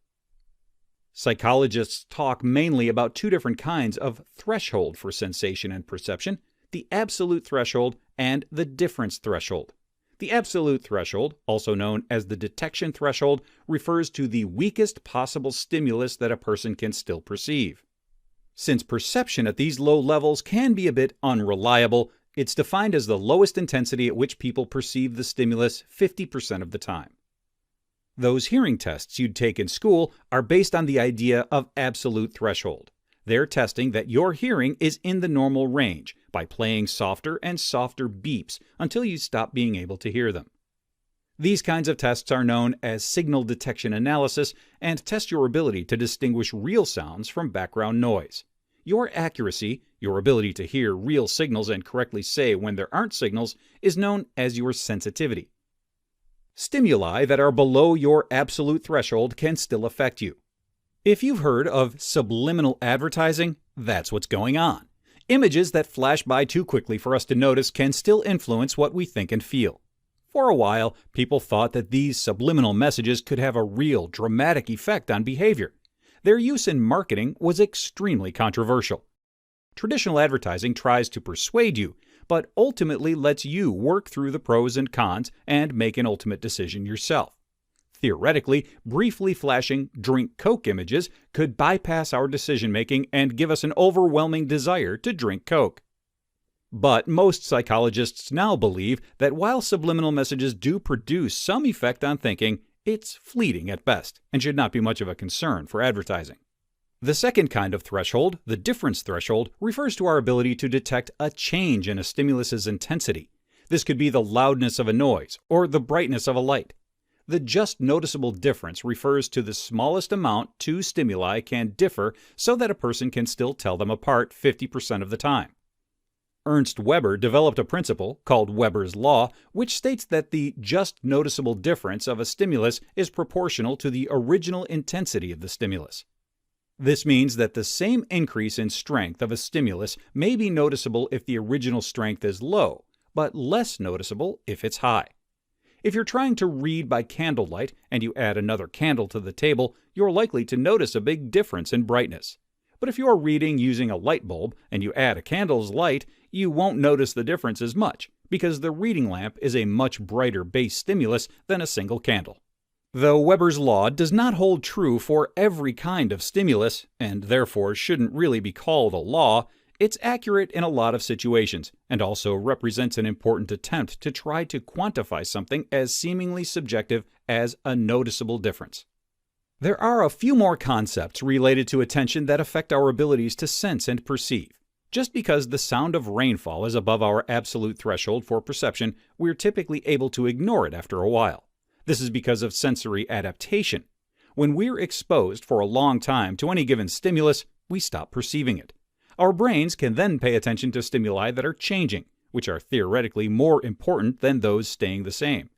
Psychologists talk mainly about two different kinds of threshold for sensation and perception: the absolute threshold and the difference threshold. The absolute threshold, also known as the detection threshold, refers to the weakest possible stimulus that a person can still perceive. Since perception at these low levels can be a bit unreliable, it's defined as the lowest intensity at which people perceive the stimulus 50% of the time. Those hearing tests you'd take in school are based on the idea of absolute threshold. They're testing that your hearing is in the normal range by playing softer and softer beeps until you stop being able to hear them. These kinds of tests are known as signal detection analysis and test your ability to distinguish real sounds from background noise. Your accuracy, your ability to hear real signals and correctly say when there aren't signals, is known as your sensitivity. Stimuli that are below your absolute threshold can still affect you. If you've heard of subliminal advertising, that's what's going on. Images that flash by too quickly for us to notice can still influence what we think and feel. For a while, people thought that these subliminal messages could have a real, dramatic effect on behavior. Their use in marketing was extremely controversial. Traditional advertising tries to persuade you, but ultimately lets you work through the pros and cons and make an ultimate decision yourself. Theoretically, briefly flashing "drink Coke" images could bypass our decision-making and give us an overwhelming desire to drink Coke. But most psychologists now believe that while subliminal messages do produce some effect on thinking, it's fleeting at best and should not be much of a concern for advertising. The second kind of threshold, the difference threshold, refers to our ability to detect a change in a stimulus's intensity. This could be the loudness of a noise or the brightness of a light. The just noticeable difference refers to the smallest amount two stimuli can differ so that a person can still tell them apart 50% of the time. Ernst Weber developed a principle called Weber's law, which states that the just noticeable difference of a stimulus is proportional to the original intensity of the stimulus. This means that the same increase in strength of a stimulus may be noticeable if the original strength is low, but less noticeable if it's high. If you're trying to read by candlelight and you add another candle to the table, you're likely to notice a big difference in brightness. But if you're reading using a light bulb and you add a candle's light, you won't notice the difference as much, because the reading lamp is a much brighter base stimulus than a single candle. Though Weber's law does not hold true for every kind of stimulus, and therefore shouldn't really be called a law, it's accurate in a lot of situations, and also represents an important attempt to try to quantify something as seemingly subjective as a noticeable difference. There are a few more concepts related to attention that affect our abilities to sense and perceive. Just because the sound of rainfall is above our absolute threshold for perception, we're typically able to ignore it after a while. This is because of sensory adaptation. When we're exposed for a long time to any given stimulus, we stop perceiving it. Our brains can then pay attention to stimuli that are changing, which are theoretically more important than those staying the same.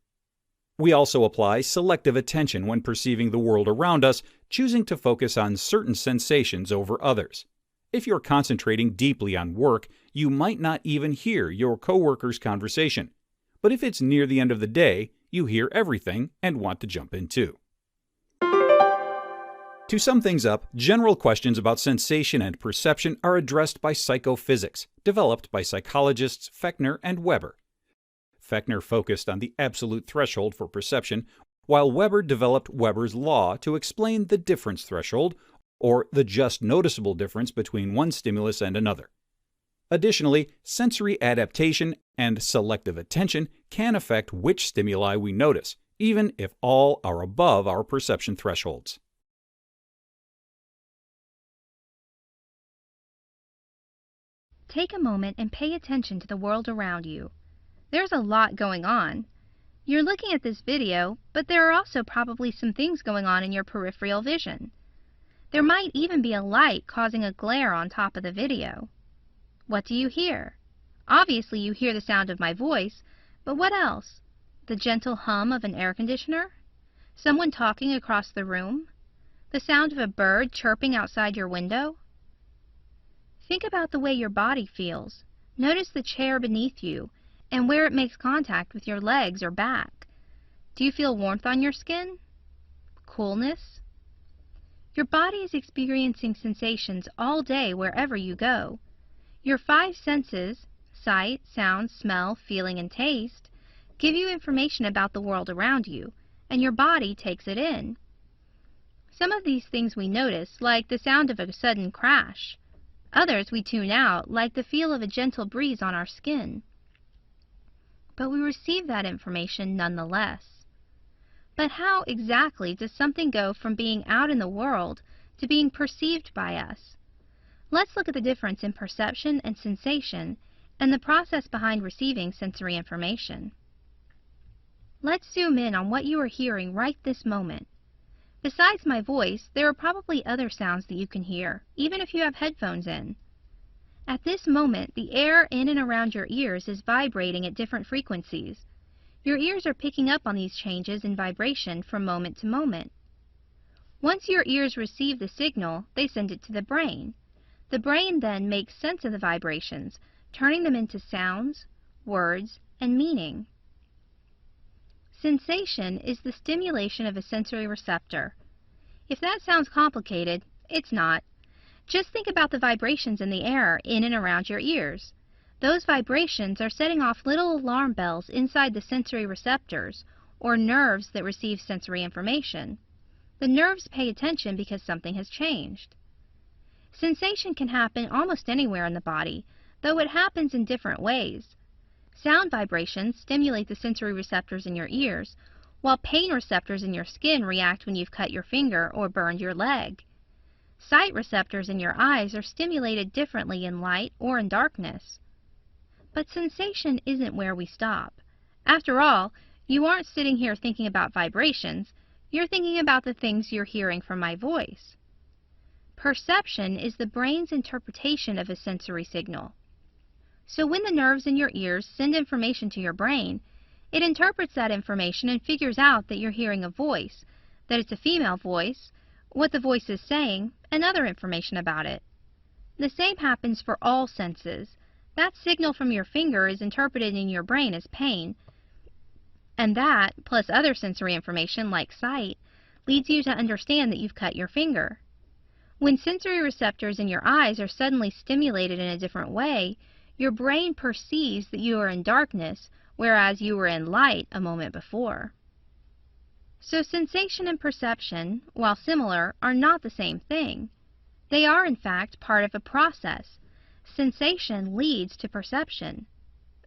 We also apply selective attention when perceiving the world around us, choosing to focus on certain sensations over others. If you're concentrating deeply on work, you might not even hear your coworker's conversation. But if it's near the end of the day, you hear everything and want to jump in too. To sum things up, general questions about sensation and perception are addressed by psychophysics, developed by psychologists Fechner and Weber. Fechner focused on the absolute threshold for perception, while Weber developed Weber's law to explain the difference threshold, or the just noticeable difference between one stimulus and another. Additionally, sensory adaptation and selective attention can affect which stimuli we notice, even if all are above our perception thresholds. Take a moment and pay attention to the world around you. There's a lot going on. You're looking at this video, but there are also probably some things going on in your peripheral vision. There might even be a light causing a glare on top of the video. What do you hear? Obviously you hear the sound of my voice, but what else? The gentle hum of an air conditioner? Someone talking across the room? The sound of a bird chirping outside your window? Think about the way your body feels. Notice the chair beneath you and where it makes contact with your legs or back. Do you feel warmth on your skin? Coolness? Your body is experiencing sensations all day wherever you go. Your five senses, sight, sound, smell, feeling, and taste, give you information about the world around you, and your body takes it in. Some of these things we notice, like the sound of a sudden crash. Others we tune out, like the feel of a gentle breeze on our skin. But we receive that information nonetheless. But how exactly does something go from being out in the world to being perceived by us? Let's look at the difference in perception and sensation and the process behind receiving sensory information. Let's zoom in on what you are hearing right this moment. Besides my voice, there are probably other sounds that you can hear, even if you have headphones in. At this moment, the air in and around your ears is vibrating at different frequencies. Your ears are picking up on these changes in vibration from moment to moment. Once your ears receive the signal, they send it to the brain. The brain then makes sense of the vibrations, turning them into sounds, words, and meaning. Sensation is the stimulation of a sensory receptor. If that sounds complicated, it's not. Just think about the vibrations in the air in and around your ears. Those vibrations are setting off little alarm bells inside the sensory receptors, or nerves that receive sensory information. The nerves pay attention because something has changed. Sensation can happen almost anywhere in the body, though it happens in different ways. Sound vibrations stimulate the sensory receptors in your ears, while pain receptors in your skin react when you've cut your finger or burned your leg. Sight receptors in your eyes are stimulated differently in light or in darkness. But sensation isn't where we stop. After all, you aren't sitting here thinking about vibrations, you're thinking about the things you're hearing from my voice. Perception is the brain's interpretation of a sensory signal. So when the nerves in your ears send information to your brain, it interprets that information and figures out that you're hearing a voice, that it's a female voice, what the voice is saying, and other information about it. The same happens for all senses. That signal from your finger is interpreted in your brain as pain, and that, plus other sensory information like sight, leads you to understand that you've cut your finger. When sensory receptors in your eyes are suddenly stimulated in a different way, your brain perceives that you are in darkness, whereas you were in light a moment before. So sensation and perception, while similar, are not the same thing. They are, in fact, part of a process. Sensation leads to perception.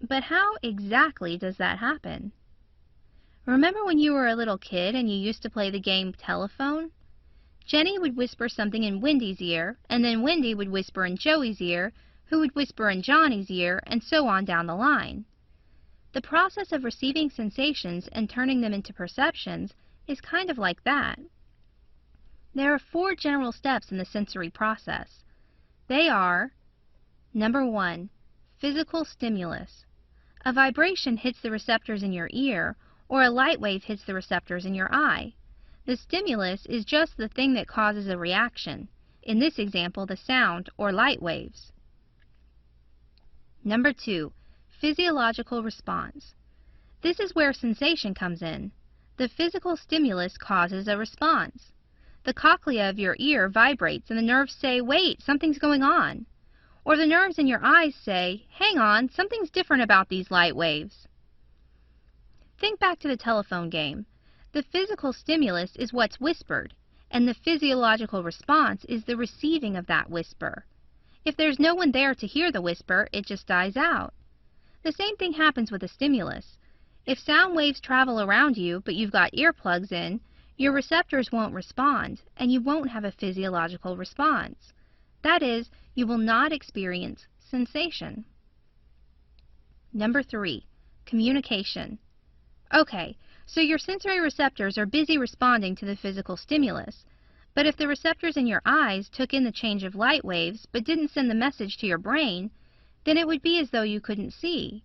But how exactly does that happen? Remember when you were a little kid and you used to play the game telephone? Jenny would whisper something in Wendy's ear, and then Wendy would whisper in Joey's ear, who would whisper in Johnny's ear, and so on down the line. The process of receiving sensations and turning them into perceptions is kind of like that. There are 4 general steps in the sensory process. They are: number 1, physical stimulus. A vibration hits the receptors in your ear, or a light wave hits the receptors in your eye. The stimulus is just the thing that causes a reaction, in this example the sound or light waves. Number 2, physiological response. This is where sensation comes in. The physical stimulus causes a response. The cochlea of your ear vibrates and the nerves say, "Wait, something's going on." Or the nerves in your eyes say, "Hang on, something's different about these light waves." Think back to the telephone game. The physical stimulus is what's whispered, and the physiological response is the receiving of that whisper. If there's no one there to hear the whisper, it just dies out. The same thing happens with a stimulus. If sound waves travel around you, but you've got earplugs in, your receptors won't respond, and you won't have a physiological response. That is, you will not experience sensation. Number 3, communication. Okay, so your sensory receptors are busy responding to the physical stimulus. But if the receptors in your eyes took in the change of light waves but didn't send the message to your brain, then it would be as though you couldn't see.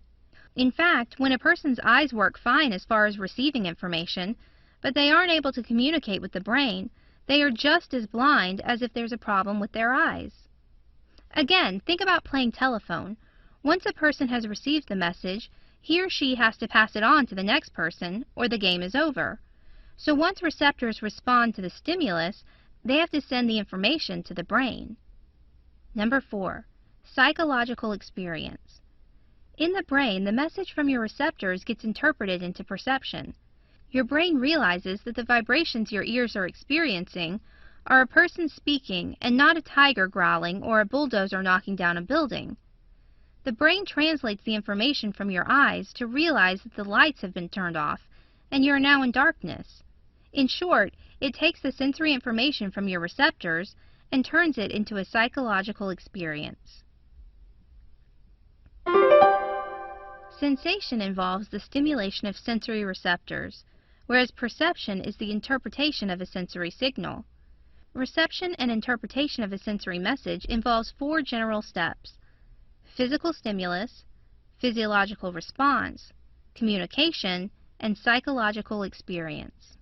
In fact, when a person's eyes work fine as far as receiving information, but they aren't able to communicate with the brain. They are just as blind as if there's a problem with their eyes. Again, think about playing telephone. Once a person has received the message, he or she has to pass it on to the next person, or the game is over. So once receptors respond to the stimulus, they have to send the information to the brain. Number 4, psychological experience. In the brain, the message from your receptors gets interpreted into perception. Your brain realizes that the vibrations your ears are experiencing are a person speaking and not a tiger growling or a bulldozer knocking down a building. The brain translates the information from your eyes to realize that the lights have been turned off and you are now in darkness. In short, it takes the sensory information from your receptors and turns it into a psychological experience. Sensation involves the stimulation of sensory receptors, whereas perception is the interpretation of a sensory signal. Reception and interpretation of a sensory message involves 4 general steps: physical stimulus, physiological response, communication, and psychological experience.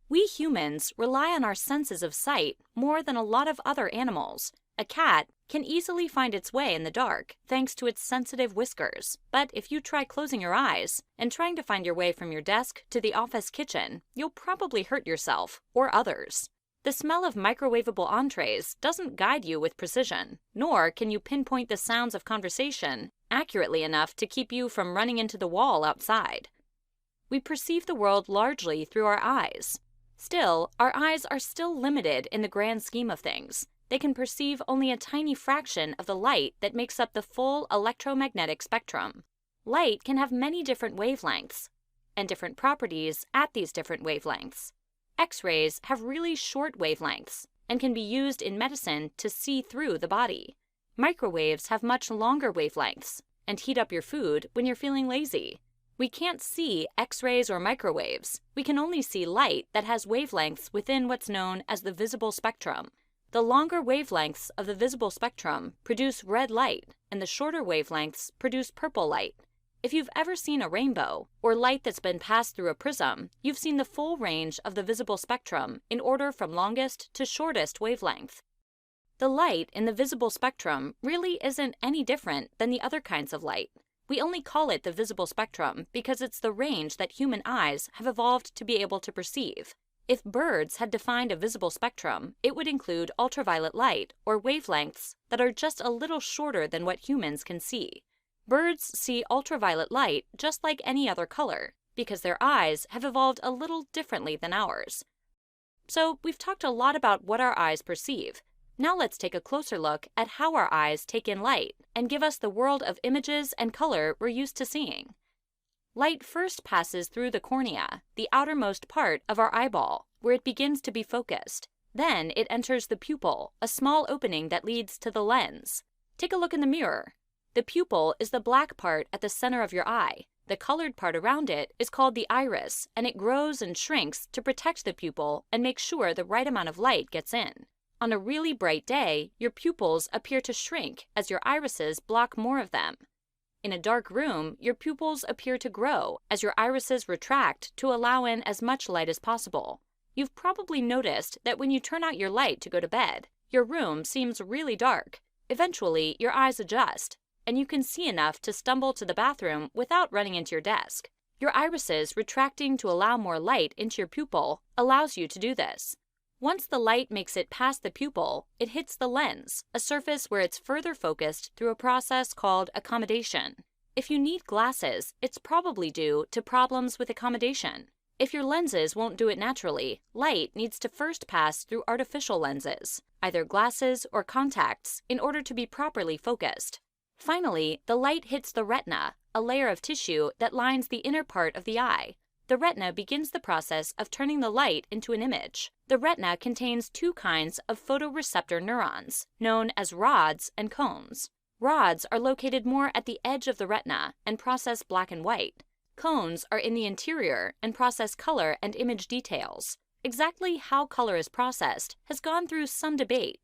We humans rely on our senses of sight more than a lot of other animals. A cat can easily find its way in the dark thanks to its sensitive whiskers. But if you try closing your eyes and trying to find your way from your desk to the office kitchen, you'll probably hurt yourself or others. The smell of microwavable entrees doesn't guide you with precision, nor can you pinpoint the sounds of conversation accurately enough to keep you from running into the wall outside. We perceive the world largely through our eyes. Still, our eyes are still limited in the grand scheme of things. They can perceive only a tiny fraction of the light that makes up the full electromagnetic spectrum. Light can have many different wavelengths and different properties at these different wavelengths. X-rays have really short wavelengths and can be used in medicine to see through the body. Microwaves have much longer wavelengths and heat up your food when you're feeling lazy. We can't see X-rays or microwaves. We can only see light that has wavelengths within what's known as the visible spectrum. The longer wavelengths of the visible spectrum produce red light, and the shorter wavelengths produce purple light. If you've ever seen a rainbow, or light that's been passed through a prism, you've seen the full range of the visible spectrum in order from longest to shortest wavelength. The light in the visible spectrum really isn't any different than the other kinds of light. We only call it the visible spectrum because it's the range that human eyes have evolved to be able to perceive. If birds had defined a visible spectrum, it would include ultraviolet light, or wavelengths that are just a little shorter than what humans can see. Birds see ultraviolet light just like any other color, because their eyes have evolved a little differently than ours. So we've talked a lot about what our eyes perceive. Now let's take a closer look at how our eyes take in light and give us the world of images and color we're used to seeing. Light first passes through the cornea, the outermost part of our eyeball, where it begins to be focused. Then it enters the pupil, a small opening that leads to the lens. Take a look in the mirror. The pupil is the black part at the center of your eye. The colored part around it is called the iris, and it grows and shrinks to protect the pupil and make sure the right amount of light gets in. On a really bright day, your pupils appear to shrink as your irises block more of them. In a dark room, your pupils appear to grow as your irises retract to allow in as much light as possible. You've probably noticed that when you turn out your light to go to bed, your room seems really dark. Eventually, your eyes adjust, and you can see enough to stumble to the bathroom without running into your desk. Your irises retracting to allow more light into your pupil allows you to do this. Once the light makes it past the pupil, it hits the lens, a surface where it's further focused through a process called accommodation. If you need glasses, it's probably due to problems with accommodation. If your lenses won't do it naturally, light needs to first pass through artificial lenses, either glasses or contacts, in order to be properly focused. Finally, the light hits the retina, a layer of tissue that lines the inner part of the eye. The retina begins the process of turning the light into an image. The retina contains 2 kinds of photoreceptor neurons, known as rods and cones. Rods are located more at the edge of the retina and process black and white. Cones are in the interior and process color and image details. Exactly how color is processed has gone through some debate.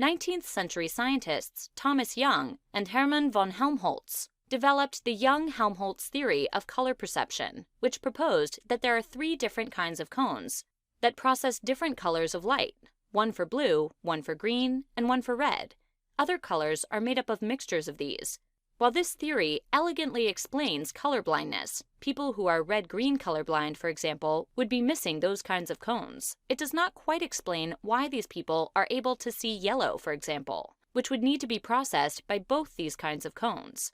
19th century scientists Thomas Young and Hermann von Helmholtz developed the Young-Helmholtz theory of color perception, which proposed that there are 3 different kinds of cones that process different colors of light, one for blue, one for green, and one for red. Other colors are made up of mixtures of these. While this theory elegantly explains color blindness, people who are red-green colorblind, for example, would be missing those kinds of cones. It does not quite explain why these people are able to see yellow, for example, which would need to be processed by both these kinds of cones.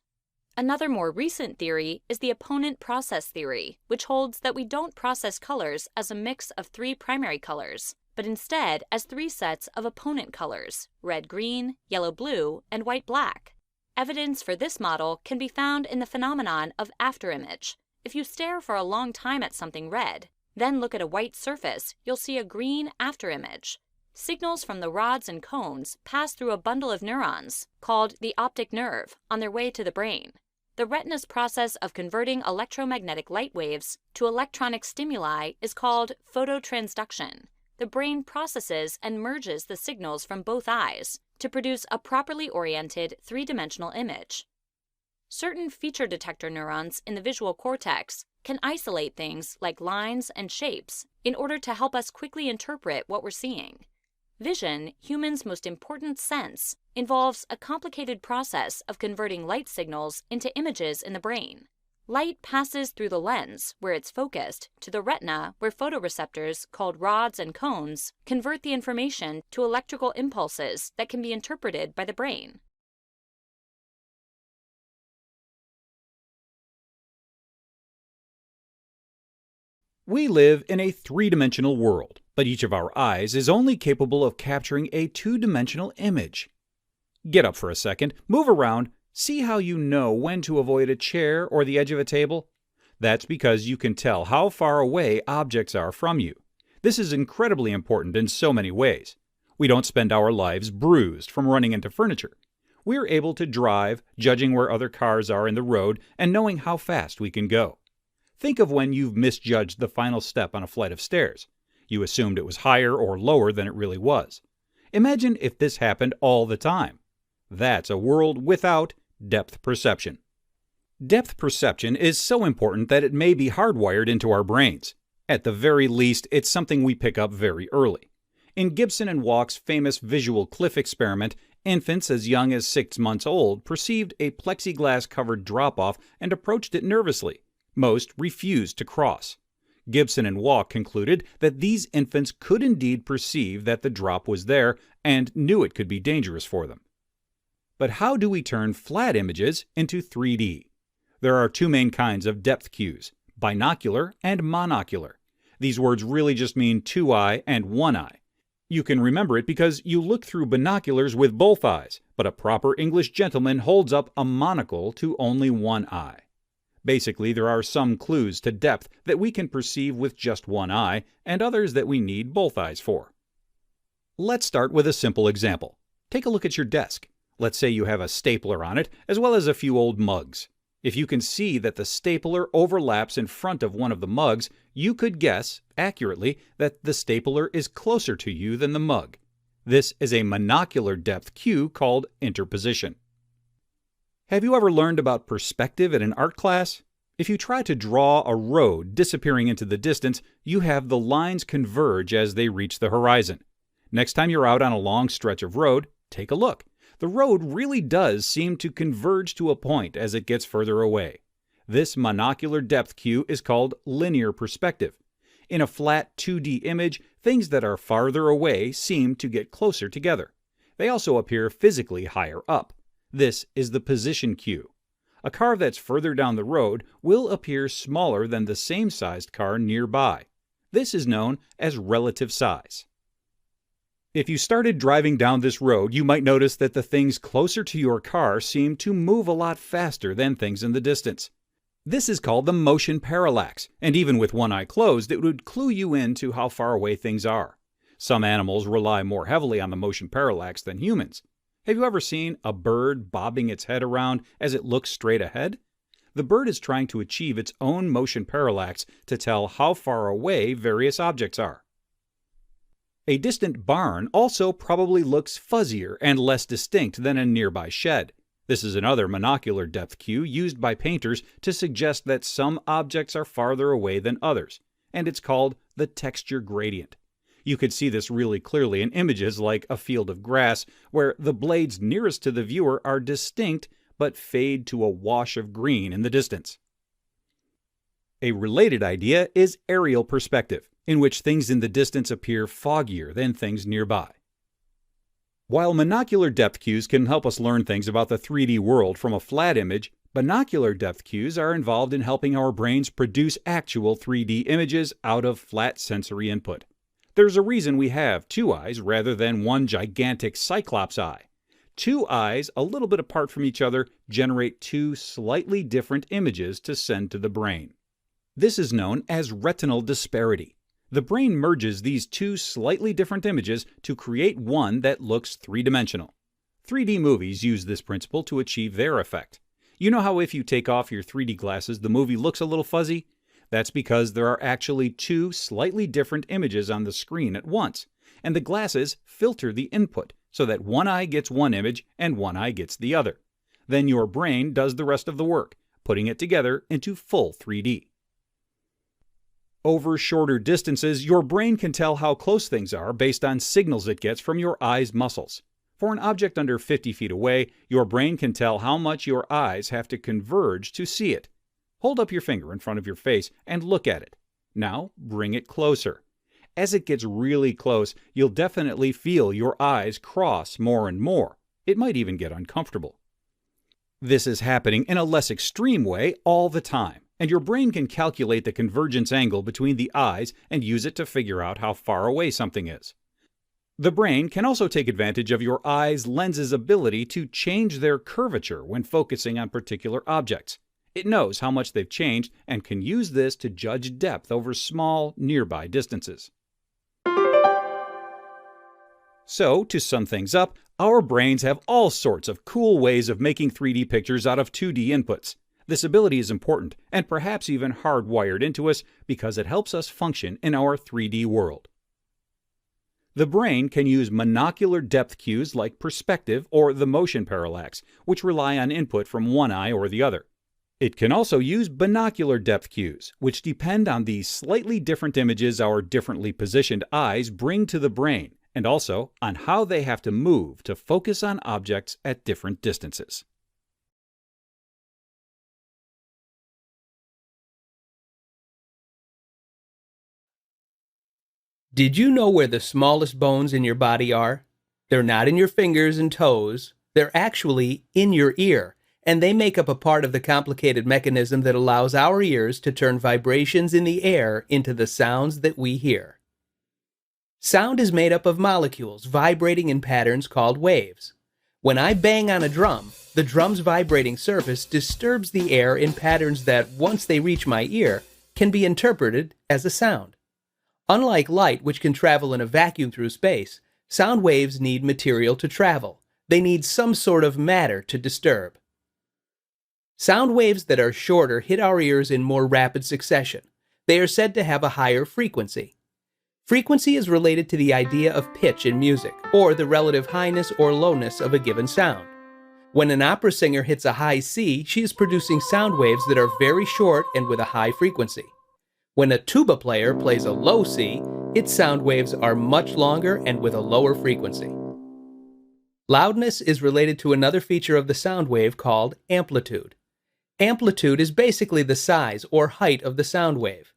Another more recent theory is the opponent process theory, which holds that we don't process colors as a mix of 3 primary colors, but instead as 3 sets of opponent colors, red-green, yellow-blue, and white-black. Evidence for this model can be found in the phenomenon of afterimage. If you stare for a long time at something red, then look at a white surface, you'll see a green afterimage. Signals from the rods and cones pass through a bundle of neurons, called the optic nerve, on their way to the brain. The retina's process of converting electromagnetic light waves to electronic stimuli is called phototransduction. The brain processes and merges the signals from both eyes to produce a properly oriented 3-dimensional image. Certain feature detector neurons in the visual cortex can isolate things like lines and shapes in order to help us quickly interpret what we're seeing. Vision, humans' most important sense, involves a complicated process of converting light signals into images in the brain. Light passes through the lens, where it's focused, to the retina, where photoreceptors, called rods and cones, convert the information to electrical impulses that can be interpreted by the brain. We live in a 3-dimensional world, but each of our eyes is only capable of capturing a 2-dimensional image. Get up for a second, move around, see how you know when to avoid a chair or the edge of a table? That's because you can tell how far away objects are from you. This is incredibly important in so many ways. We don't spend our lives bruised from running into furniture. We're able to drive, judging where other cars are in the road and knowing how fast we can go. Think of when you've misjudged the final step on a flight of stairs. You assumed it was higher or lower than it really was. Imagine if this happened all the time. That's a world without depth perception. Depth perception is so important that it may be hardwired into our brains. At the very least, it's something we pick up very early. In Gibson and Walk's famous visual cliff experiment, infants as young as 6 months old perceived a plexiglass-covered drop-off and approached it nervously. Most refused to cross. Gibson and Walk concluded that these infants could indeed perceive that the drop was there and knew it could be dangerous for them. But how do we turn flat images into 3D? There are 2 main kinds of depth cues, binocular and monocular. These words really just mean 2 eye and 1 eye. You can remember it because you look through binoculars with both eyes, but a proper English gentleman holds up a monocle to only 1 eye. Basically, there are some clues to depth that we can perceive with just 1 eye, and others that we need both eyes for. Let's start with a simple example. Take a look at your desk. Let's say you have a stapler on it, as well as a few old mugs. If you can see that the stapler overlaps in front of one of the mugs, you could guess, accurately, that the stapler is closer to you than the mug. This is a monocular depth cue called interposition. Have you ever learned about perspective in an art class? If you try to draw a road disappearing into the distance, you have the lines converge as they reach the horizon. Next time you're out on a long stretch of road, take a look. The road really does seem to converge to a point as it gets further away. This monocular depth cue is called linear perspective. In a flat 2D image, things that are farther away seem to get closer together. They also appear physically higher up. This is the position cue. A car that's further down the road will appear smaller than the same sized car nearby. This is known as relative size. If you started driving down this road, you might notice that the things closer to your car seem to move a lot faster than things in the distance. This is called the motion parallax, and even with 1 eye closed, it would clue you in to how far away things are. Some animals rely more heavily on the motion parallax than humans. Have you ever seen a bird bobbing its head around as it looks straight ahead? The bird is trying to achieve its own motion parallax to tell how far away various objects are. A distant barn also probably looks fuzzier and less distinct than a nearby shed. This is another monocular depth cue used by painters to suggest that some objects are farther away than others, and it's called the texture gradient. You could see this really clearly in images like a field of grass, where the blades nearest to the viewer are distinct but fade to a wash of green in the distance. A related idea is aerial perspective, in which things in the distance appear foggier than things nearby. While monocular depth cues can help us learn things about the 3D world from a flat image, binocular depth cues are involved in helping our brains produce actual 3D images out of flat sensory input. There's a reason we have two eyes rather than one gigantic cyclops eye. Two eyes, a little bit apart from each other, generate two slightly different images to send to the brain. This is known as retinal disparity. The brain merges these two slightly different images to create one that looks three-dimensional. 3D movies use this principle to achieve their effect. You know how if you take off your 3D glasses, the movie looks a little fuzzy? That's because there are actually two slightly different images on the screen at once, and the glasses filter the input so that one eye gets one image and one eye gets the other. Then your brain does the rest of the work, putting it together into full 3D. Over shorter distances, your brain can tell how close things are based on signals it gets from your eye's muscles. For an object under 50 feet away, your brain can tell how much your eyes have to converge to see it. Hold up your finger in front of your face and look at it. Now, bring it closer. As it gets really close, you'll definitely feel your eyes cross more and more. It might even get uncomfortable. This is happening in a less extreme way all the time, and your brain can calculate the convergence angle between the eyes and use it to figure out how far away something is. The brain can also take advantage of your eye's lens's ability to change their curvature when focusing on particular objects. It knows how much they've changed and can use this to judge depth over small, nearby distances. So, to sum things up, our brains have all sorts of cool ways of making 3D pictures out of 2D inputs. This ability is important and perhaps even hardwired into us because it helps us function in our 3D world. The brain can use monocular depth cues like perspective or the motion parallax, which rely on input from one eye or the other. It can also use binocular depth cues, which depend on the slightly different images our differently positioned eyes bring to the brain, and also on how they have to move to focus on objects at different distances. Did you know where the smallest bones in your body are? They're not in your fingers and toes. They're actually in your ear, and they make up a part of the complicated mechanism that allows our ears to turn vibrations in the air into the sounds that we hear. Sound is made up of molecules vibrating in patterns called waves. When I bang on a drum, the drum's vibrating surface disturbs the air in patterns that, once they reach my ear, can be interpreted as a sound. Unlike light, which can travel in a vacuum through space, sound waves need material to travel. They need some sort of matter to disturb. Sound waves that are shorter hit our ears in more rapid succession. They are said to have a higher frequency. Frequency is related to the idea of pitch in music, or the relative highness or lowness of a given sound. When an opera singer hits a high C, she is producing sound waves that are very short and with a high frequency. When a tuba player plays a low C, its sound waves are much longer and with a lower frequency. Loudness is related to another feature of the sound wave called amplitude. Amplitude is basically the size or height of the sound wave.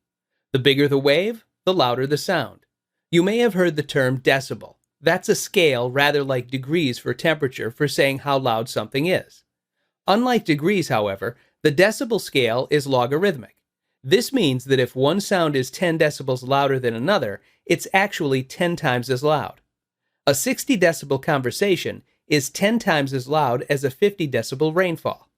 The bigger the wave, the louder the sound. You may have heard the term decibel. That's a scale rather like degrees for temperature for saying how loud something is. Unlike degrees, however, the decibel scale is logarithmic. This means that if one sound is 10 decibels louder than another, it's actually 10 times as loud. A 60 decibel conversation is 10 times as loud as a 50 decibel rainfall.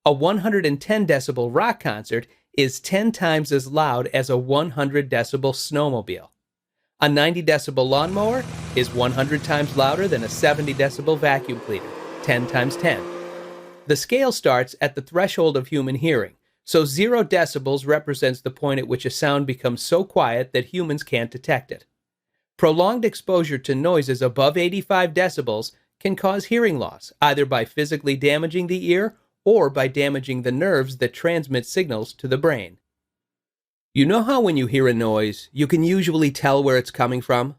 A 110 decibel rock concert is 10 times as loud as a 100 decibel snowmobile. A 90 decibel lawnmower is 100 times louder than a 70 decibel vacuum cleaner, 10 times 10. The scale starts at the threshold of human hearing. So 0 decibels represents the point at which a sound becomes so quiet that humans can't detect it. Prolonged exposure to noises above 85 decibels can cause hearing loss, either by physically damaging the ear or by damaging the nerves that transmit signals to the brain. You know how when you hear a noise, you can usually tell where it's coming from?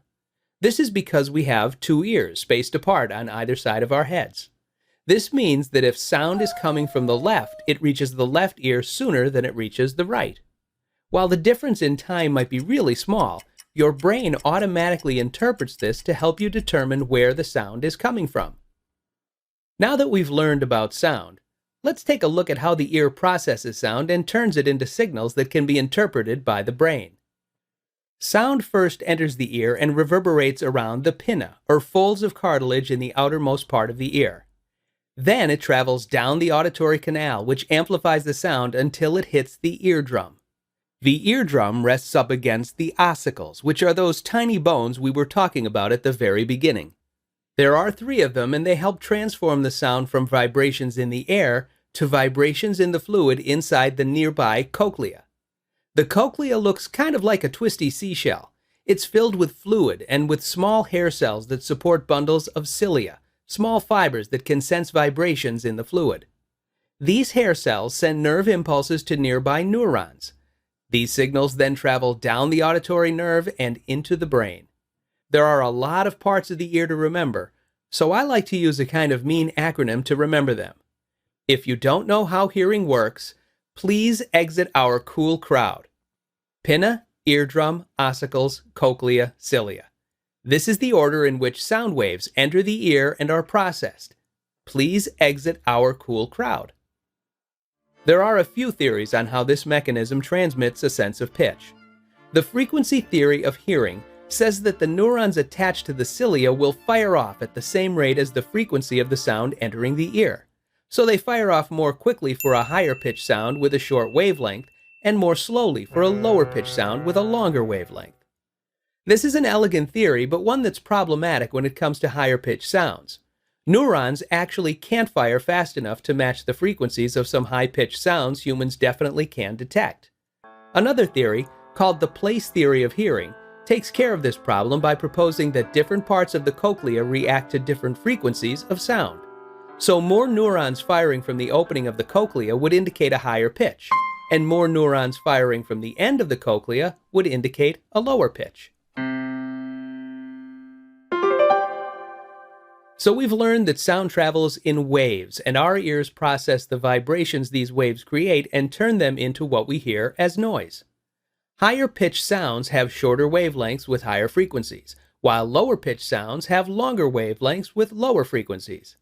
This is because we have two ears spaced apart on either side of our heads. This means that if sound is coming from the left, it reaches the left ear sooner than it reaches the right. While the difference in time might be really small, your brain automatically interprets this to help you determine where the sound is coming from. Now that we've learned about sound, let's take a look at how the ear processes sound and turns it into signals that can be interpreted by the brain. Sound first enters the ear and reverberates around the pinna, or folds of cartilage in the outermost part of the ear. Then it travels down the auditory canal, which amplifies the sound until it hits the eardrum. The eardrum rests up against the ossicles, which are those tiny bones we were talking about at the very beginning. There are 3 of them, and they help transform the sound from vibrations in the air to vibrations in the fluid inside the nearby cochlea. The cochlea looks kind of like a twisty seashell. It's filled with fluid and with small hair cells that support bundles of cilia, small fibers that can sense vibrations in the fluid. These hair cells send nerve impulses to nearby neurons. These signals then travel down the auditory nerve and into the brain. There are a lot of parts of the ear to remember, so I like to use a kind of mean acronym to remember them. If you don't know how hearing works, please exit our cool crowd. Pinna, eardrum, ossicles, cochlea, cilia. This is the order in which sound waves enter the ear and are processed. Please exit our cool crowd. There are a few theories on how this mechanism transmits a sense of pitch. The frequency theory of hearing says that the neurons attached to the cilia will fire off at the same rate as the frequency of the sound entering the ear. So they fire off more quickly for a higher pitch sound with a short wavelength and more slowly for a lower pitch sound with a longer wavelength. This is an elegant theory, but one that's problematic when it comes to higher pitch sounds. Neurons actually can't fire fast enough to match the frequencies of some high-pitched sounds humans definitely can detect. Another theory, called the place theory of hearing, takes care of this problem by proposing that different parts of the cochlea react to different frequencies of sound. So more neurons firing from the opening of the cochlea would indicate a higher pitch, and more neurons firing from the end of the cochlea would indicate a lower pitch. So we've learned that sound travels in waves, and our ears process the vibrations these waves create and turn them into what we hear as noise. Higher-pitched sounds have shorter wavelengths with higher frequencies, while lower-pitched sounds have longer wavelengths with lower frequencies.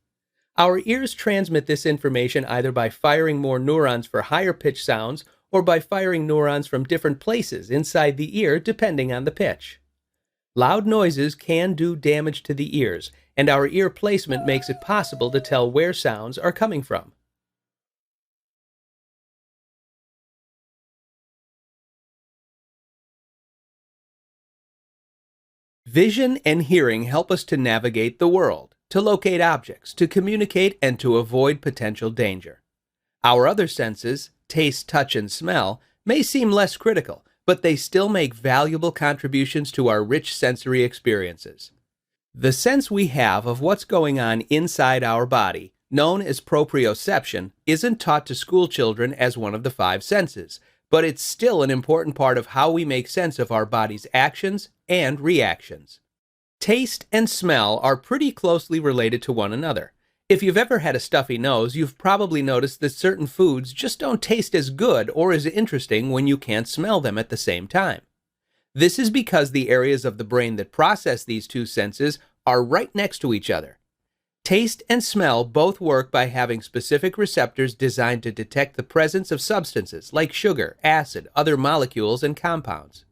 Our ears transmit this information either by firing more neurons for higher-pitched sounds or by firing neurons from different places inside the ear depending on the pitch. Loud noises can do damage to the ears, and our ear placement makes it possible to tell where sounds are coming from. Vision and hearing help us to navigate the world, to locate objects, to communicate, and to avoid potential danger. Our other senses, taste, touch, and smell, may seem less critical, but they still make valuable contributions to our rich sensory experiences. The sense we have of what's going on inside our body, known as proprioception, isn't taught to school children as one of the 5 senses, but it's still an important part of how we make sense of our body's actions and reactions. Taste and smell are pretty closely related to one another. If you've ever had a stuffy nose, you've probably noticed that certain foods just don't taste as good or as interesting when you can't smell them at the same time. This is because the areas of the brain that process these 2 senses are right next to each other. Taste and smell both work by having specific receptors designed to detect the presence of substances like sugar, acid, other molecules, and compounds.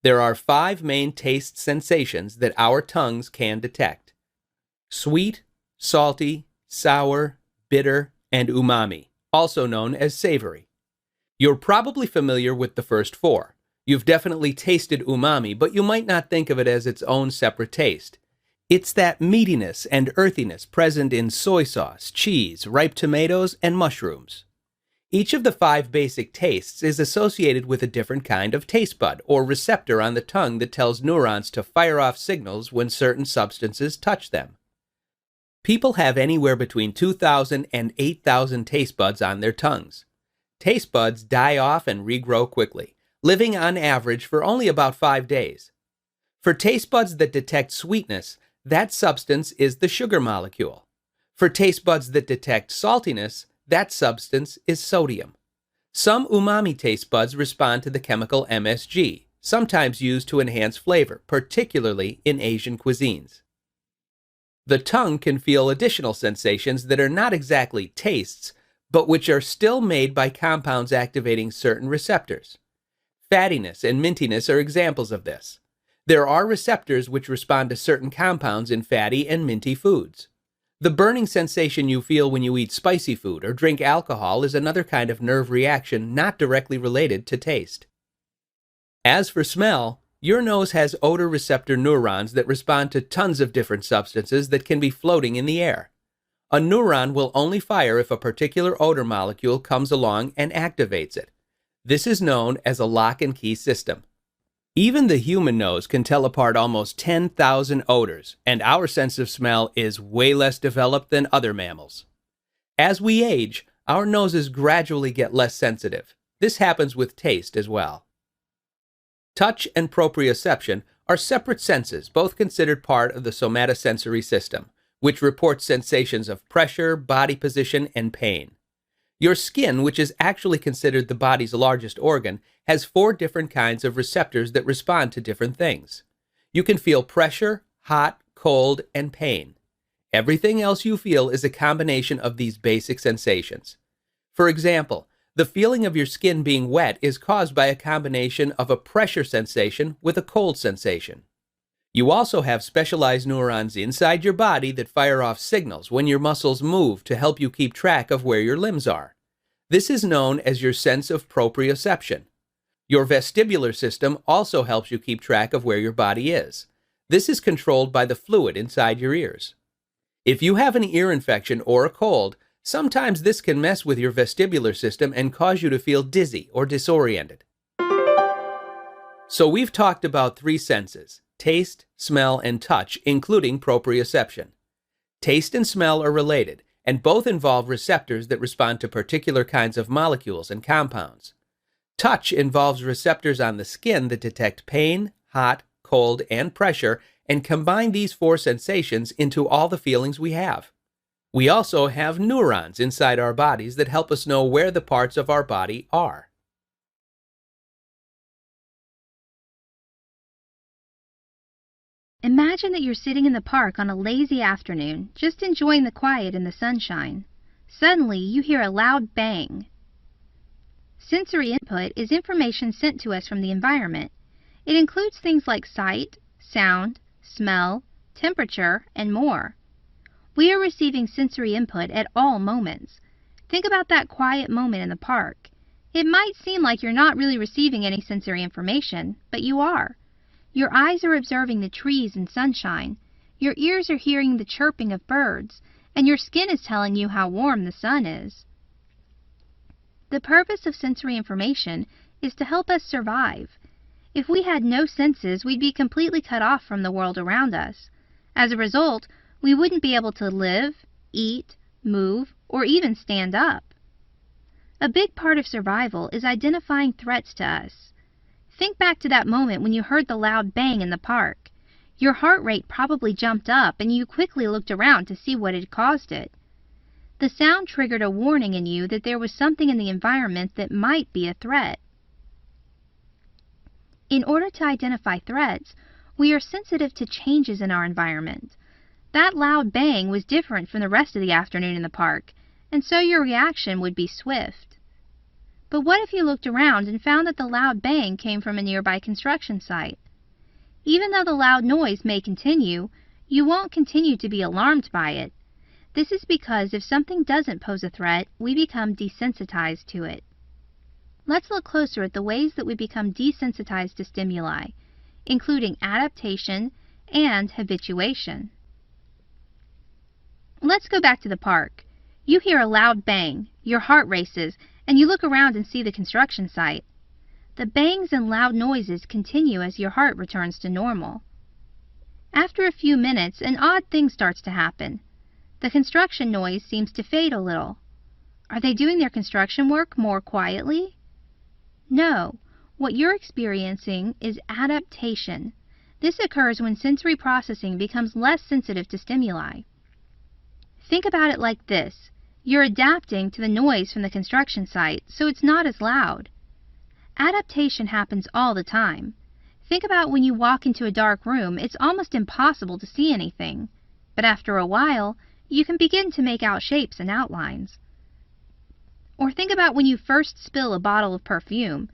There are 5 main taste sensations that our tongues can detect: sweet, salty, sour, bitter, and umami, also known as savory. You're probably familiar with the first 4. You've definitely tasted umami, but you might not think of it as its own separate taste. It's that meatiness and earthiness present in soy sauce, cheese, ripe tomatoes, and mushrooms. Each of the 5 basic tastes is associated with a different kind of taste bud or receptor on the tongue that tells neurons to fire off signals when certain substances touch them. People have anywhere between 2,000 and 8,000 taste buds on their tongues. Taste buds die off and regrow quickly, living on average for only about 5 days. For taste buds that detect sweetness, that substance is the sugar molecule. For taste buds that detect saltiness, that substance is sodium. Some umami taste buds respond to the chemical MSG, sometimes used to enhance flavor, particularly in Asian cuisines. The tongue can feel additional sensations that are not exactly tastes, but which are still made by compounds activating certain receptors. Fattiness and mintiness are examples of this. There are receptors which respond to certain compounds in fatty and minty foods. The burning sensation you feel when you eat spicy food or drink alcohol is another kind of nerve reaction not directly related to taste. As for smell, your nose has odor receptor neurons that respond to tons of different substances that can be floating in the air. A neuron will only fire if a particular odor molecule comes along and activates it. This is known as a lock and key system. Even the human nose can tell apart almost 10,000 odors, and our sense of smell is way less developed than other mammals. As we age, our noses gradually get less sensitive. This happens with taste as well. Touch and proprioception are separate senses, both considered part of the somatosensory system, which reports sensations of pressure, body position, and pain. Your skin, which is actually considered the body's largest organ, has 4 different kinds of receptors that respond to different things. You can feel pressure, hot, cold, and pain. Everything else you feel is a combination of these basic sensations. For example, the feeling of your skin being wet is caused by a combination of a pressure sensation with a cold sensation. You also have specialized neurons inside your body that fire off signals when your muscles move to help you keep track of where your limbs are. This is known as your sense of proprioception. Your vestibular system also helps you keep track of where your body is. This is controlled by the fluid inside your ears. If you have an ear infection or a cold, sometimes this can mess with your vestibular system and cause you to feel dizzy or disoriented. So we've talked about 3 senses: taste, smell, and touch, including proprioception. Taste and smell are related, and both involve receptors that respond to particular kinds of molecules and compounds. Touch involves receptors on the skin that detect pain, hot, cold, and pressure, and combine these 4 sensations into all the feelings we have. We also have neurons inside our bodies that help us know where the parts of our body are. Imagine that you're sitting in the park on a lazy afternoon, just enjoying the quiet and the sunshine. Suddenly, you hear a loud bang. Sensory input is information sent to us from the environment. It includes things like sight, sound, smell, temperature, and more. We are receiving sensory input at all moments. Think about that quiet moment in the park. It might seem like you're not really receiving any sensory information, but you are. Your eyes are observing the trees and sunshine, your ears are hearing the chirping of birds, and your skin is telling you how warm the sun is. The purpose of sensory information is to help us survive. If we had no senses, we'd be completely cut off from the world around us. As a result, we wouldn't be able to live, eat, move, or even stand up. A big part of survival is identifying threats to us. Think back to that moment when you heard the loud bang in the park. Your heart rate probably jumped up and you quickly looked around to see what had caused it. The sound triggered a warning in you that there was something in the environment that might be a threat. In order to identify threats, we are sensitive to changes in our environment. That loud bang was different from the rest of the afternoon in the park, and so your reaction would be swift. But what if you looked around and found that the loud bang came from a nearby construction site? Even though the loud noise may continue, you won't continue to be alarmed by it. This is because if something doesn't pose a threat, we become desensitized to it. Let's look closer at the ways that we become desensitized to stimuli, including adaptation and habituation. Let's go back to the park. You hear a loud bang, your heart races, and you look around and see the construction site. The bangs and loud noises continue as your heart returns to normal. After a few minutes, an odd thing starts to happen. The construction noise seems to fade a little. Are they doing their construction work more quietly? No. What you're experiencing is adaptation. This occurs when sensory processing becomes less sensitive to stimuli. Think about it like this. You're adapting to the noise from the construction site, so it's not as loud. Adaptation happens all the time. Think about when you walk into a dark room, it's almost impossible to see anything. But after a while, you can begin to make out shapes and outlines. Or think about when you first spill a bottle of perfume.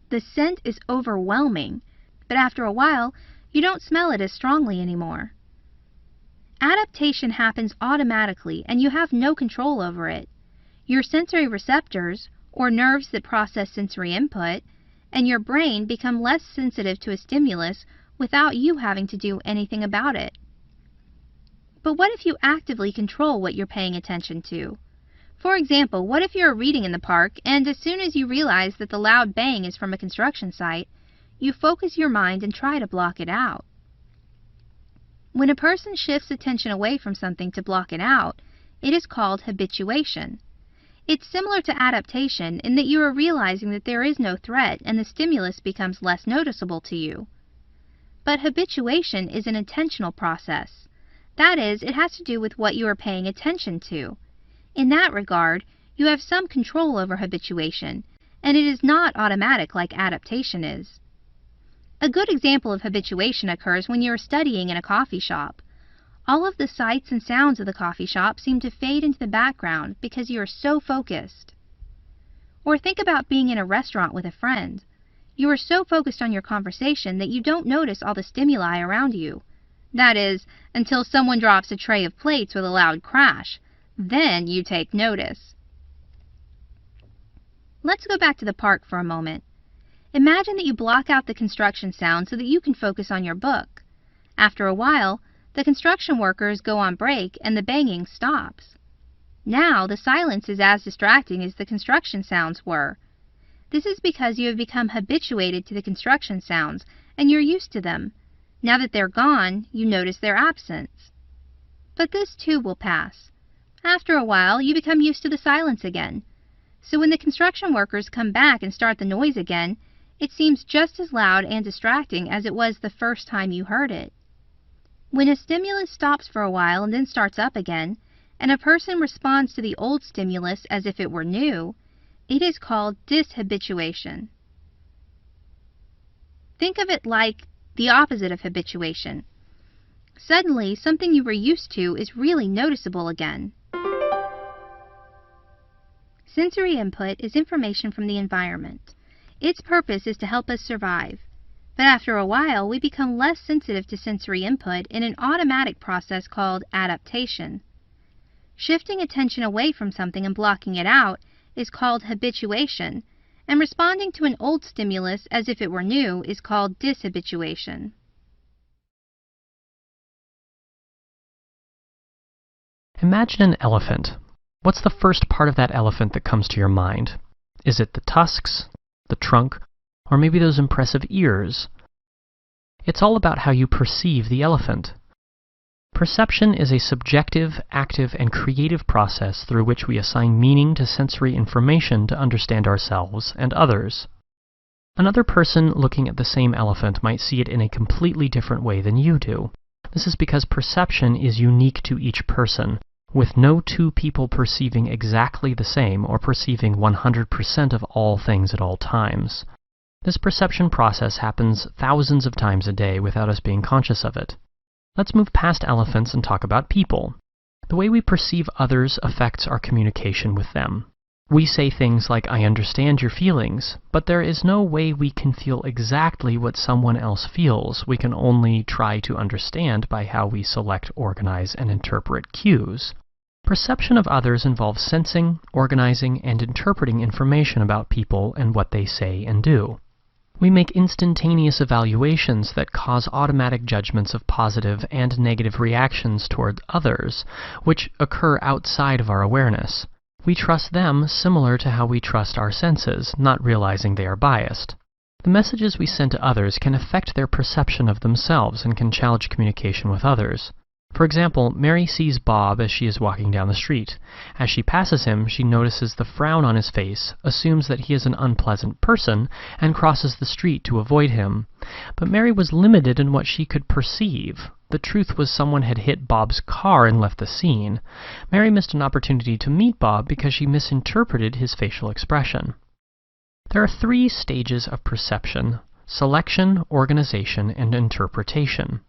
The scent is overwhelming, but after a while, you don't smell it as strongly anymore. Adaptation happens automatically, and you have no control over it. Your sensory receptors, or nerves that process sensory input, and your brain become less sensitive to a stimulus without you having to do anything about it. But what if you actively control what you're paying attention to? For example, what if you're reading in the park, and as soon as you realize that the loud bang is from a construction site, you focus your mind and try to block it out? When a person shifts attention away from something to block it out, it is called habituation. It's similar to adaptation in that you are realizing that there is no threat and the stimulus becomes less noticeable to you. But habituation is an intentional process. That is, it has to do with what you are paying attention to. In that regard, you have some control over habituation, and it is not automatic like adaptation is. A good example of habituation occurs when you are studying in a coffee shop. All of the sights and sounds of the coffee shop seem to fade into the background because you are so focused. Or think about being in a restaurant with a friend. You are so focused on your conversation that you don't notice all the stimuli around you. That is, until someone drops a tray of plates with a loud crash. Then you take notice. Let's go back to the park for a moment. Imagine that you block out the construction sound so that you can focus on your book. After a while, the construction workers go on break and the banging stops. Now the silence is as distracting as the construction sounds were. This is because you have become habituated to the construction sounds and you're used to them. Now that they're gone, you notice their absence. But this too will pass. After a while, you become used to the silence again. So when the construction workers come back and start the noise again, it seems just as loud and distracting as it was the first time you heard it. When a stimulus stops for a while and then starts up again, and a person responds to the old stimulus as if it were new, it is called dishabituation. Think of it like the opposite of habituation. Suddenly, something you were used to is really noticeable again. Sensory input is information from the environment. Its purpose is to help us survive. But after a while, we become less sensitive to sensory input in an automatic process called adaptation. Shifting attention away from something and blocking it out is called habituation, and responding to an old stimulus as if it were new is called dishabituation. Imagine an elephant. What's the first part of that elephant that comes to your mind? Is it the tusks, the trunk, or maybe those impressive ears? It's all about how you perceive the elephant. Perception is a subjective, active, and creative process through which we assign meaning to sensory information to understand ourselves and others. Another person looking at the same elephant might see it in a completely different way than you do. This is because perception is unique to each person, with no two people perceiving exactly the same or perceiving 100% of all things at all times. This perception process happens thousands of times a day without us being conscious of it. Let's move past elephants and talk about people. The way we perceive others affects our communication with them. We say things like, "I understand your feelings," but there is no way we can feel exactly what someone else feels. We can only try to understand by how we select, organize, and interpret cues. Perception of others involves sensing, organizing, and interpreting information about people and what they say and do. We make instantaneous evaluations that cause automatic judgments of positive and negative reactions toward others, which occur outside of our awareness. We trust them similar to how we trust our senses, not realizing they are biased. The messages we send to others can affect their perception of themselves and can challenge communication with others. For example, Mary sees Bob as she is walking down the street. As she passes him, she notices the frown on his face, assumes that he is an unpleasant person, and crosses the street to avoid him. But Mary was limited in what she could perceive. The truth was someone had hit Bob's car and left the scene. Mary missed an opportunity to meet Bob because she misinterpreted his facial expression. There are 3 stages of perception: selection, organization, and interpretation.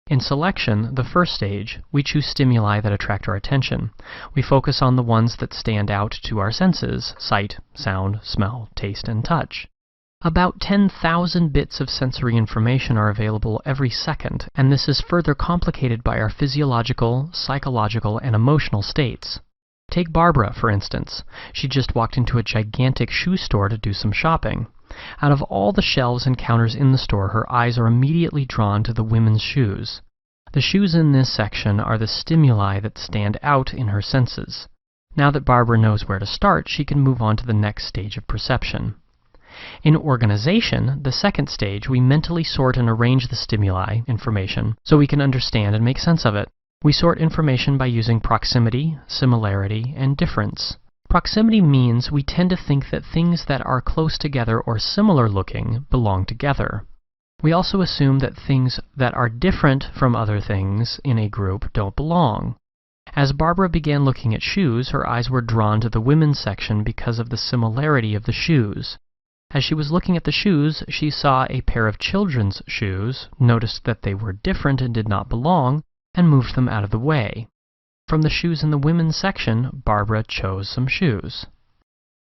In selection, the first stage, we choose stimuli that attract our attention. We focus on the ones that stand out to our senses: sight, sound, smell, taste, and touch. About 10,000 bits of sensory information are available every second, and this is further complicated by our physiological, psychological, and emotional states. Take Barbara, for instance. She just walked into a gigantic shoe store to do some shopping. Out of all the shelves and counters in the store, her eyes are immediately drawn to the women's shoes. The shoes in this section are the stimuli that stand out in her senses. Now that Barbara knows where to start, she can move on to the next stage of perception. In organization, the second stage, we mentally sort and arrange the stimuli, information, so we can understand and make sense of it. We sort information by using proximity, similarity, and difference. Proximity means we tend to think that things that are close together or similar looking belong together. We also assume that things that are different from other things in a group don't belong. As Barbara began looking at shoes, her eyes were drawn to the women's section because of the similarity of the shoes. As she was looking at the shoes, she saw a pair of children's shoes, noticed that they were different and did not belong, and moved them out of the way. From the shoes in the women's section, Barbara chose some shoes.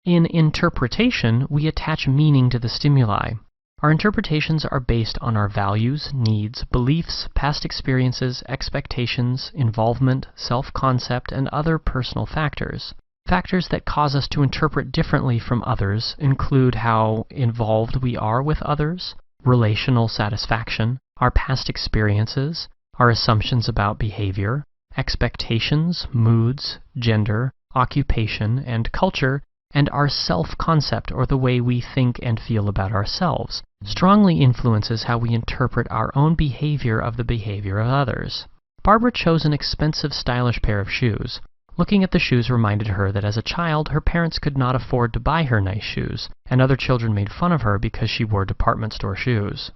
In interpretation, we attach meaning to the stimuli. Our interpretations are based on our values, needs, beliefs, past experiences, expectations, involvement, self-concept, and other personal factors. Factors that cause us to interpret differently from others include how involved we are with others, relational satisfaction, our past experiences, our assumptions about behavior, expectations, moods, gender, occupation, and culture, and our self-concept, or the way we think and feel about ourselves, strongly influences how we interpret our own behavior of the behavior of others. Barbara chose an expensive, stylish pair of shoes. Looking at the shoes reminded her that as a child, her parents could not afford to buy her nice shoes, and other children made fun of her because she wore department store shoes.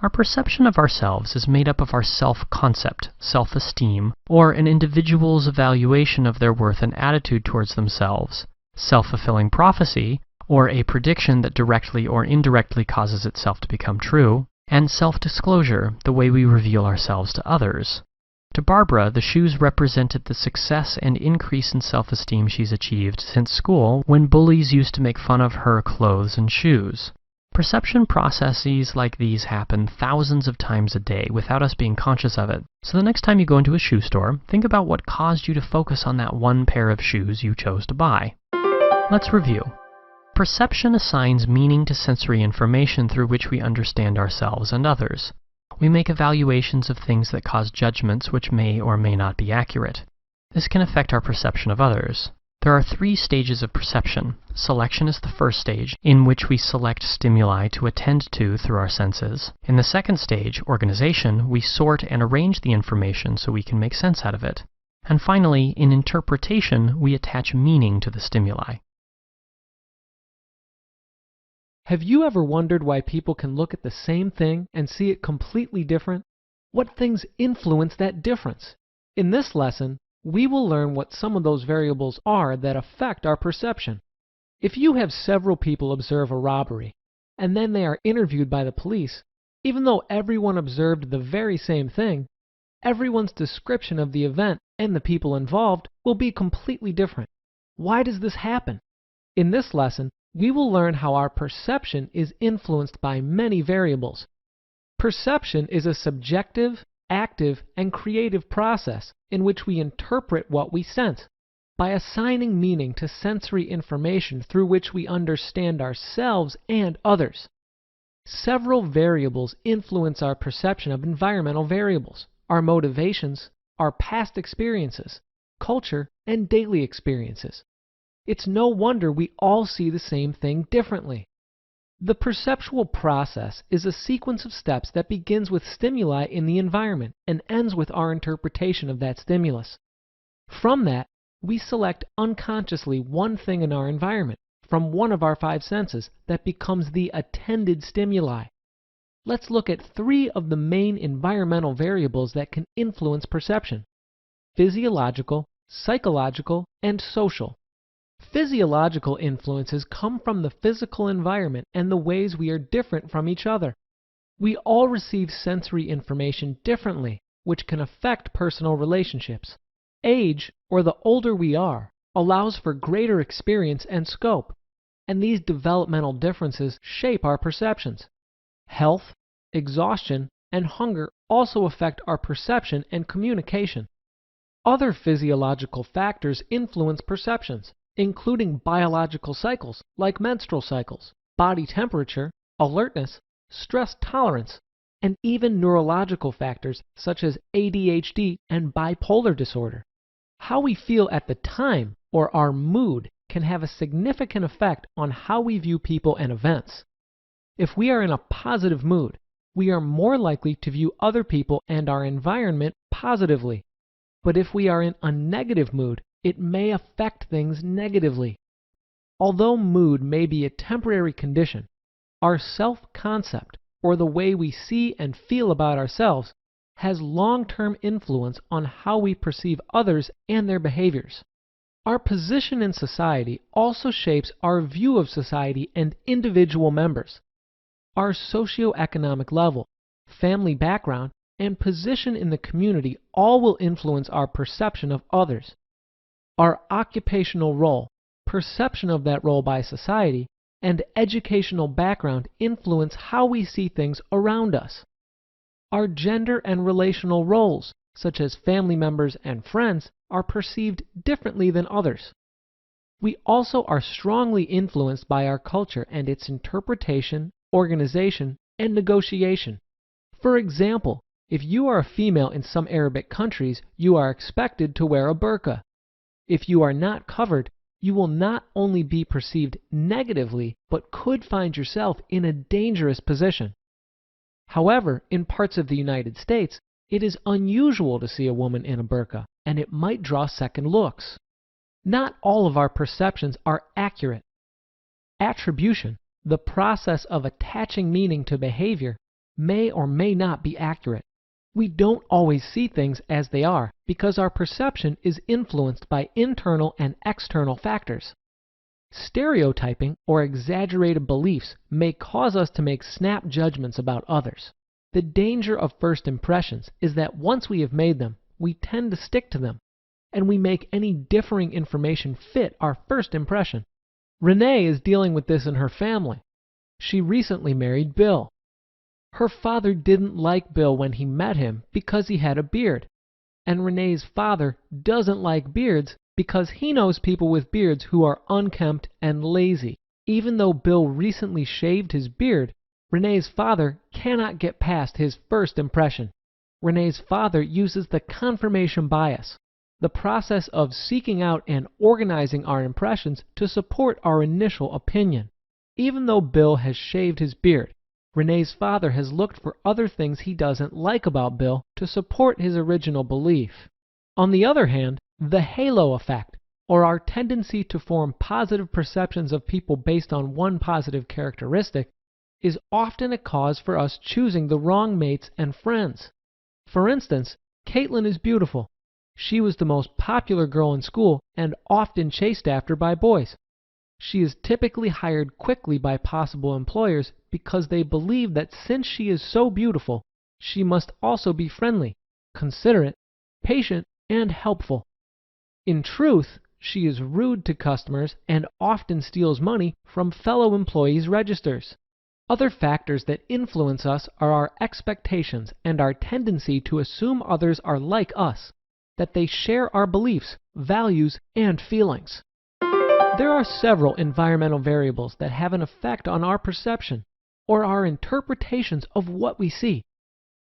Our perception of ourselves is made up of our self-concept, self-esteem, or an individual's evaluation of their worth and attitude towards themselves, self-fulfilling prophecy, or a prediction that directly or indirectly causes itself to become true, and self-disclosure, the way we reveal ourselves to others. To Barbara, the shoes represented the success and increase in self-esteem she's achieved since school, when bullies used to make fun of her clothes and shoes. Perception processes like these happen thousands of times a day without us being conscious of it. So the next time you go into a shoe store, think about what caused you to focus on that one pair of shoes you chose to buy. Let's review. Perception assigns meaning to sensory information through which we understand ourselves and others. We make evaluations of things that cause judgments which may or may not be accurate. This can affect our perception of others. There are 3 stages of perception. Selection is the first stage, in which we select stimuli to attend to through our senses. In the second stage, organization, we sort and arrange the information so we can make sense out of it. And finally, in interpretation, we attach meaning to the stimuli. Have you ever wondered why people can look at the same thing and see it completely different? What things influence that difference? In this lesson, we will learn what some of those variables are that affect our perception. If you have several people observe a robbery, and then they are interviewed by the police, even though everyone observed the very same thing, everyone's description of the event and the people involved will be completely different. Why does this happen? In this lesson, we will learn how our perception is influenced by many variables. Perception is a subjective, active, and creative process in which we interpret what we sense. By assigning meaning to sensory information through which we understand ourselves and others. Several variables influence our perception of environmental variables, our motivations, our past experiences, culture, and daily experiences. It's no wonder we all see the same thing differently. The perceptual process is a sequence of steps that begins with stimuli in the environment and ends with our interpretation of that stimulus. From that, we select unconsciously one thing in our environment from one of our five senses that becomes the attended stimuli. Let's look at three of the main environmental variables that can influence perception: physiological, psychological, and social. Physiological influences come from the physical environment and the ways we are different from each other. We all receive sensory information differently, which can affect personal relationships. Age, or the older we are, allows for greater experience and scope, and these developmental differences shape our perceptions. Health, exhaustion, and hunger also affect our perception and communication. Other physiological factors influence perceptions, including biological cycles like menstrual cycles, body temperature, alertness, stress tolerance, and even neurological factors such as ADHD and bipolar disorder. How we feel at the time, or our mood, can have a significant effect on how we view people and events. If we are in a positive mood, we are more likely to view other people and our environment positively. But if we are in a negative mood, it may affect things negatively. Although mood may be a temporary condition, our self-concept, or the way we see and feel about ourselves, has long-term influence on how we perceive others and their behaviors. Our position in society also shapes our view of society and individual members. Our socioeconomic level, family background, and position in the community all will influence our perception of others. Our occupational role, perception of that role by society, and educational background influence how we see things around us. Our gender and relational roles, such as family members and friends, are perceived differently than others. We also are strongly influenced by our culture and its interpretation, organization, and negotiation. For example, if you are a female in some Arabic countries, you are expected to wear a burqa. If you are not covered, you will not only be perceived negatively, but could find yourself in a dangerous position. However, in parts of the United States, it is unusual to see a woman in a burqa, and it might draw second looks. Not all of our perceptions are accurate. Attribution, the process of attaching meaning to behavior, may or may not be accurate. We don't always see things as they are because our perception is influenced by internal and external factors. Stereotyping or exaggerated beliefs may cause us to make snap judgments about others. The danger of first impressions is that once we have made them, we tend to stick to them, and we make any differing information fit our first impression. Renee is dealing with this in her family. She recently married Bill. Her father didn't like Bill when he met him because he had a beard, and Renee's father doesn't like beards because he knows people with beards who are unkempt and lazy. Even though Bill recently shaved his beard, Renee's father cannot get past his first impression. Renee's father uses the confirmation bias, the process of seeking out and organizing our impressions to support our initial opinion. Even though Bill has shaved his beard, Renee's father has looked for other things he doesn't like about Bill to support his original belief. On the other hand, the halo effect, or our tendency to form positive perceptions of people based on one positive characteristic, is often a cause for us choosing the wrong mates and friends. For instance, Caitlin is beautiful. She was the most popular girl in school and often chased after by boys. She is typically hired quickly by possible employers because they believe that since she is so beautiful, she must also be friendly, considerate, patient, and helpful. In truth, she is rude to customers and often steals money from fellow employees' registers. Other factors that influence us are our expectations and our tendency to assume others are like us, that they share our beliefs, values, and feelings. There are several environmental variables that have an effect on our perception or our interpretations of what we see.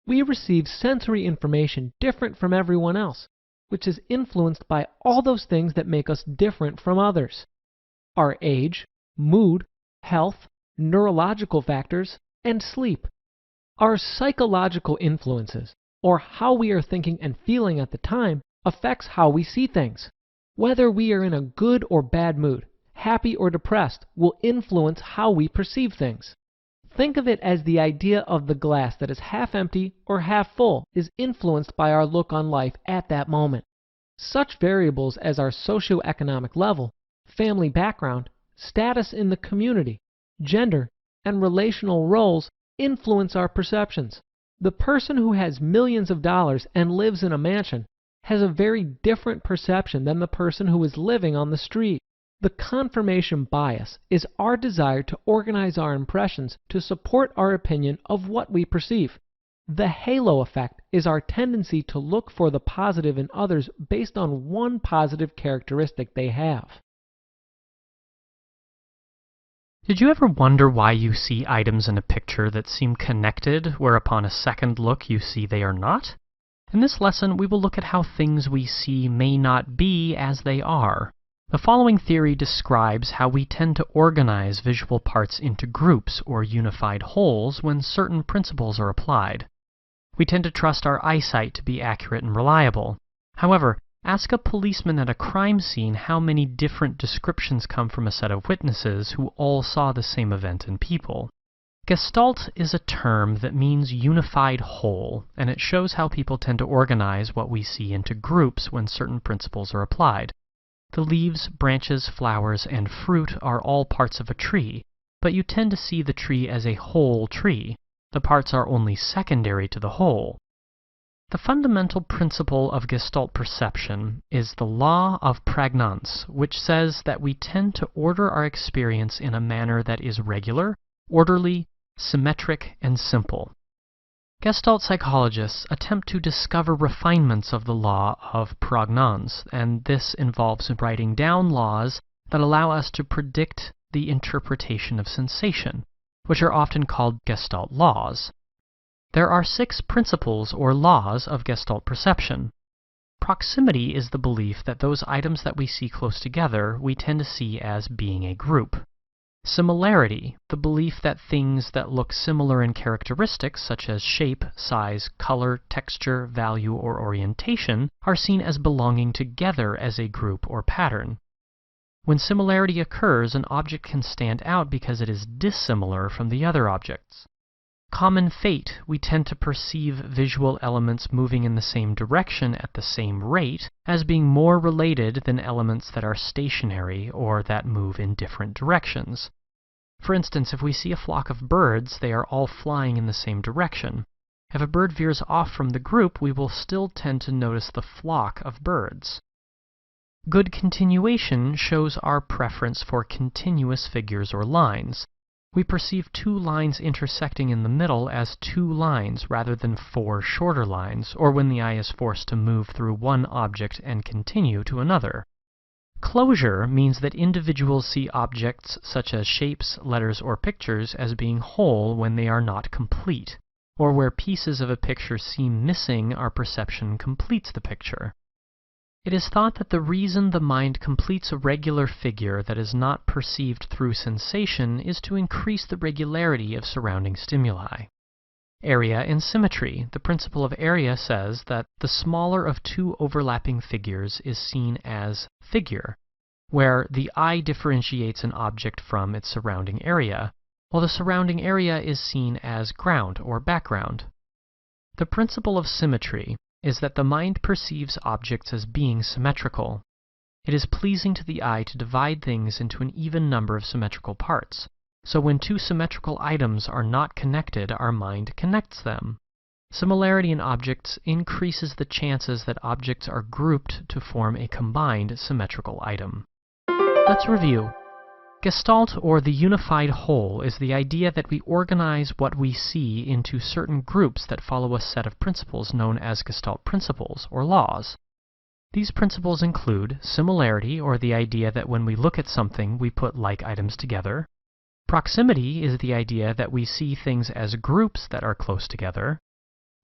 We receive sensory information different from everyone else, which is influenced by all those things that make us different from others. our age, mood, health, neurological factors, and sleep. Our psychological influences, or how we are thinking and feeling at the time, affects how we see things. Whether we are in a good or bad mood, happy or depressed, will influence how we perceive things. Think of it as the idea of the glass that is half empty or half full is influenced by our look on life at that moment. Such variables as our socioeconomic level, family background, status in the community, gender, and relational roles influence our perceptions. The person who has millions of dollars and lives in a mansion has a very different perception than the person who is living on the street. The confirmation bias is our desire to organize our impressions to support our opinion of what we perceive. The halo effect is our tendency to look for the positive in others based on one positive characteristic they have. Did you ever wonder why you see items in a picture that seem connected, where upon a second look you see they are not? In this lesson, we will look at how things we see may not be as they are. The following theory describes how we tend to organize visual parts into groups or unified wholes when certain principles are applied. We tend to trust our eyesight to be accurate and reliable. However, ask a policeman at a crime scene how many different descriptions come from a set of witnesses who all saw the same event in people. Gestalt is a term that means unified whole, and it shows how people tend to organize what we see into groups when certain principles are applied. The leaves, branches, flowers, and fruit are all parts of a tree, but you tend to see the tree as a whole tree. The parts are only secondary to the whole. The fundamental principle of Gestalt perception is the law of pragnance, which says that we tend to order our experience in a manner that is regular, orderly, symmetric, and simple. Gestalt psychologists attempt to discover refinements of the law of pragnance, and this involves writing down laws that allow us to predict the interpretation of sensation, which are often called Gestalt laws. There are 6 principles or laws of Gestalt perception. Proximity is the belief that those items that we see close together we tend to see as being a group. Similarity, the belief that things that look similar in characteristics such as shape, size, color, texture, value, or orientation are seen as belonging together as a group or pattern. When similarity occurs, an object can stand out because it is dissimilar from the other objects. Common fate, we tend to perceive visual elements moving in the same direction at the same rate as being more related than elements that are stationary or that move in different directions. For instance, if we see a flock of birds, they are all flying in the same direction. If a bird veers off from the group, we will still tend to notice the flock of birds. Good continuation shows our preference for continuous figures or lines. We perceive 2 lines intersecting in the middle as 2 lines rather than 4 shorter lines, or when the eye is forced to move through one object and continue to another. Closure means that individuals see objects such as shapes, letters, or pictures as being whole when they are not complete, or where pieces of a picture seem missing, our perception completes the picture. It is thought that the reason the mind completes a regular figure that is not perceived through sensation is to increase the regularity of surrounding stimuli. Area and symmetry. The principle of area says that the smaller of 2 overlapping figures is seen as figure, where the eye differentiates an object from its surrounding area, while the surrounding area is seen as ground or background. The principle of symmetry is that the mind perceives objects as being symmetrical. It is pleasing to the eye to divide things into an even number of symmetrical parts, so when 2 symmetrical items are not connected, our mind connects them. Similarity in objects increases the chances that objects are grouped to form a combined symmetrical item. Let's review. Gestalt, or the unified whole, is the idea that we organize what we see into certain groups that follow a set of principles known as Gestalt principles, or laws. These principles include similarity, or the idea that when we look at something, we put like items together. Proximity is the idea that we see things as groups that are close together.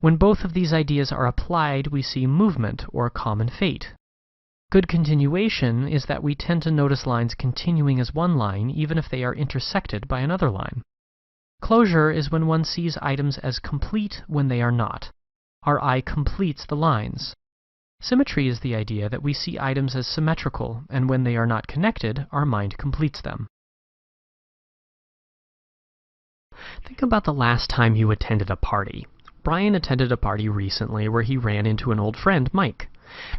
When both of these ideas are applied, we see movement, or common fate. Good continuation is that we tend to notice lines continuing as one line even if they are intersected by another line. Closure is when one sees items as complete when they are not. Our eye completes the lines. Symmetry is the idea that we see items as symmetrical, and when they are not connected, our mind completes them. Think about the last time you attended a party. Brian attended a party recently where he ran into an old friend, Mike.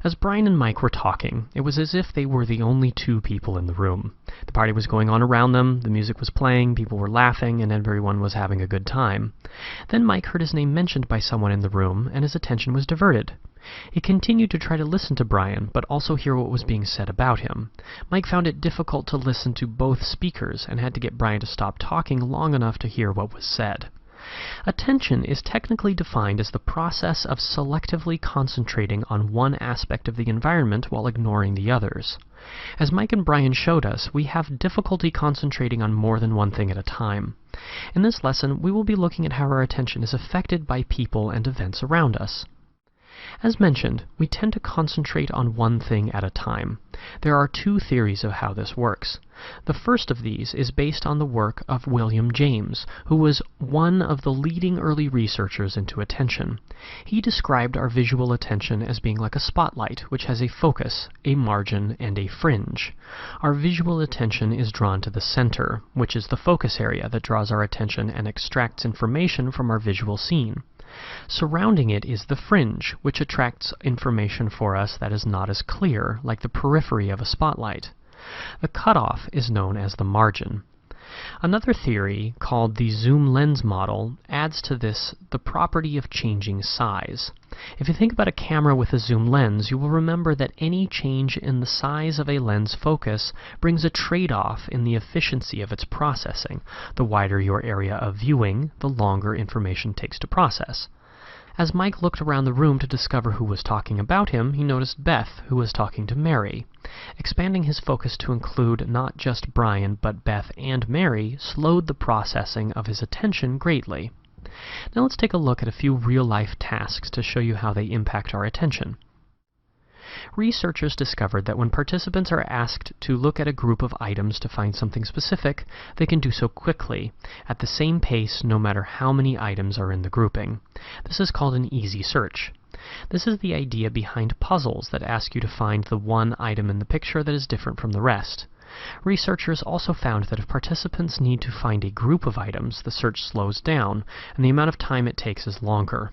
As Brian and Mike were talking, it was as if they were the only two people in the room. The party was going on around them, the music was playing, people were laughing, and everyone was having a good time. Then Mike heard his name mentioned by someone in the room, and his attention was diverted. He continued to try to listen to Brian, but also hear what was being said about him. Mike found it difficult to listen to both speakers, and had to get Brian to stop talking long enough to hear what was said. Attention is technically defined as the process of selectively concentrating on one aspect of the environment while ignoring the others. As Mike and Brian showed us, we have difficulty concentrating on more than one thing at a time. In this lesson, we will be looking at how our attention is affected by people and events around us. As mentioned, we tend to concentrate on one thing at a time. There are two theories of how this works. The first of these is based on the work of William James, who was one of the leading early researchers into attention. He described our visual attention as being like a spotlight, which has a focus, a margin, and a fringe. Our visual attention is drawn to the center, which is the focus area that draws our attention and extracts information from our visual scene. Surrounding it is the fringe, which attracts information for us that is not as clear, like the periphery of a spotlight. The cutoff is known as the margin. Another theory, called the zoom lens model, adds to this the property of changing size. If you think about a camera with a zoom lens, you will remember that any change in the size of a lens focus brings a trade-off in the efficiency of its processing. The wider your area of viewing, the longer information takes to process. As Mike looked around the room to discover who was talking about him, he noticed Beth, who was talking to Mary. Expanding his focus to include not just Brian, but Beth and Mary, slowed the processing of his attention greatly. Now let's take a look at a few real-life tasks to show you how they impact our attention. Researchers discovered that when participants are asked to look at a group of items to find something specific, they can do so quickly, at the same pace no matter how many items are in the grouping. This is called an easy search. This is the idea behind puzzles that ask you to find the one item in the picture that is different from the rest. Researchers also found that if participants need to find a group of items, the search slows down, and the amount of time it takes is longer.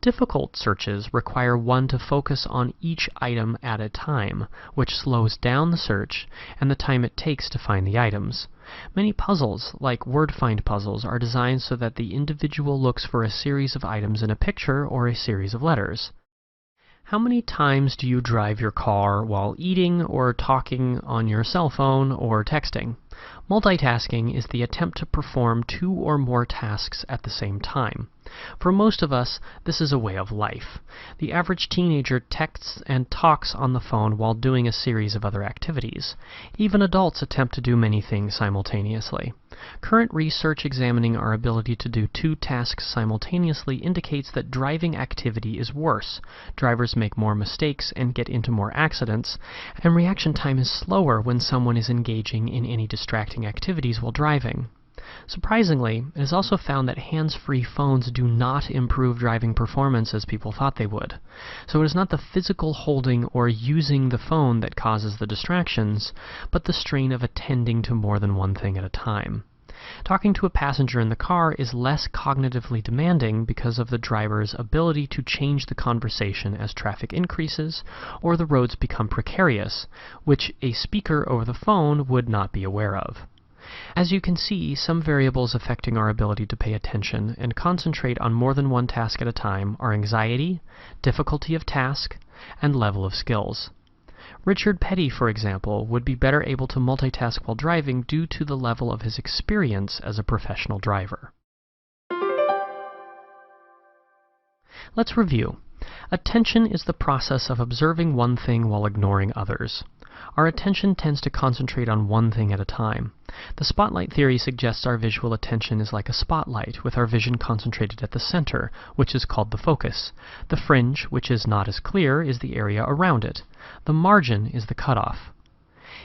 Difficult searches require one to focus on each item at a time, which slows down the search and the time it takes to find the items. Many puzzles, like word find puzzles, are designed so that the individual looks for a series of items in a picture or a series of letters. How many times do you drive your car while eating or talking on your cell phone or texting? Multitasking is the attempt to perform two or more tasks at the same time. For most of us, this is a way of life. The average teenager texts and talks on the phone while doing a series of other activities. Even adults attempt to do many things simultaneously. Current research examining our ability to do two tasks simultaneously indicates that driving activity is worse. Drivers make more mistakes and get into more accidents, and reaction time is slower when someone is engaging in any distracting activities while driving. Surprisingly, it is also found that hands-free phones do not improve driving performance as people thought they would. So it is not the physical holding or using the phone that causes the distractions, but the strain of attending to more than one thing at a time. Talking to a passenger in the car is less cognitively demanding because of the driver's ability to change the conversation as traffic increases or the roads become precarious, which a speaker over the phone would not be aware of. As you can see, some variables affecting our ability to pay attention and concentrate on more than one task at a time are anxiety, difficulty of task, and level of skills. Richard Petty, for example, would be better able to multitask while driving due to the level of his experience as a professional driver. Let's review. Attention is the process of observing one thing while ignoring others. Our attention tends to concentrate on one thing at a time. The spotlight theory suggests our visual attention is like a spotlight, with our vision concentrated at the center, which is called the focus. The fringe, which is not as clear, is the area around it. The margin is the cutoff.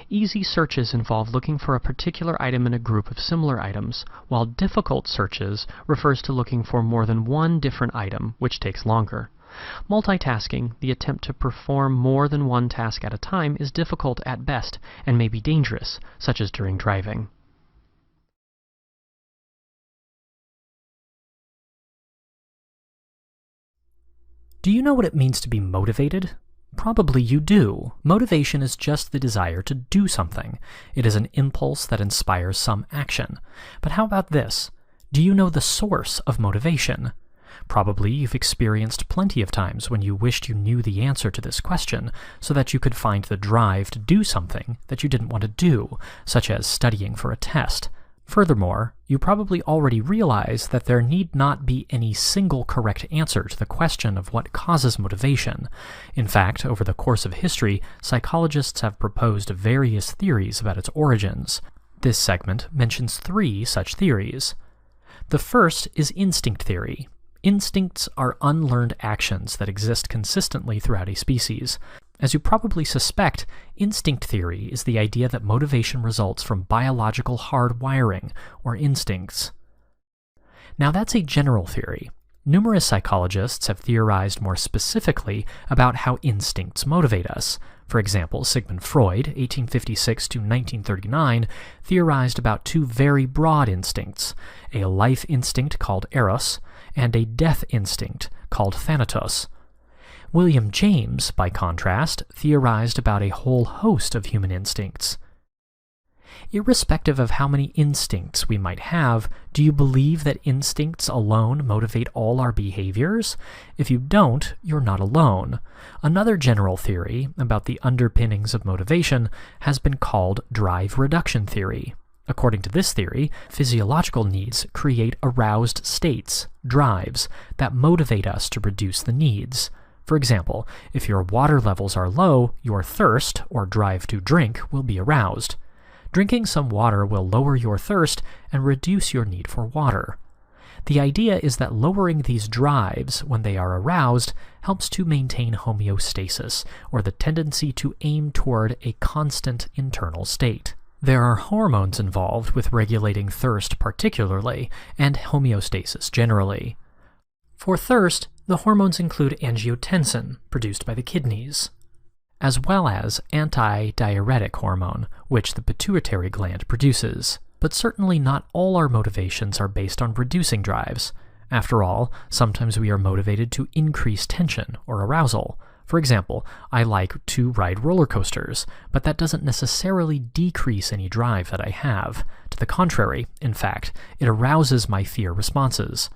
Easy searches involve looking for a particular item in a group of similar items, while difficult searches refers to looking for more than one different item, which takes longer. Multitasking, the attempt to perform more than one task at a time, is difficult at best and may be dangerous, such as during driving. Do you know what it means to be motivated? Probably you do. Motivation is just the desire to do something. It is an impulse that inspires some action. But how about this? Do you know the source of motivation? Probably you've experienced plenty of times when you wished you knew the answer to this question so that you could find the drive to do something that you didn't want to do, such as studying for a test. Furthermore, you probably already realize that there need not be any single correct answer to the question of what causes motivation. In fact, over the course of history, psychologists have proposed various theories about its origins. This segment mentions 3 such theories. The first is instinct theory. Instincts are unlearned actions that exist consistently throughout a species. As you probably suspect, instinct theory is the idea that motivation results from biological hardwiring, or instincts. Now that's a general theory. Numerous psychologists have theorized more specifically about how instincts motivate us. For example, Sigmund Freud, 1856 to 1939, theorized about 2 very broad instincts, a life instinct called eros, and a death instinct called thanatos. William James, by contrast, theorized about a whole host of human instincts. Irrespective of how many instincts we might have, do you believe that instincts alone motivate all our behaviors? If you don't, you're not alone. Another general theory about the underpinnings of motivation has been called drive reduction theory. According to this theory, physiological needs create aroused states, drives, that motivate us to reduce the needs. For example, if your water levels are low, your thirst, or drive to drink, will be aroused. Drinking some water will lower your thirst and reduce your need for water. The idea is that lowering these drives, when they are aroused, helps to maintain homeostasis, or the tendency to aim toward a constant internal state. There are hormones involved with regulating thirst particularly, and homeostasis generally. For thirst, the hormones include angiotensin, produced by the kidneys, as well as anti-diuretic hormone, which the pituitary gland produces. But certainly not all our motivations are based on reducing drives. After all, sometimes we are motivated to increase tension or arousal. For example, I like to ride roller coasters, but that doesn't necessarily decrease any drive that I have. To the contrary, in fact, it arouses my fear responses.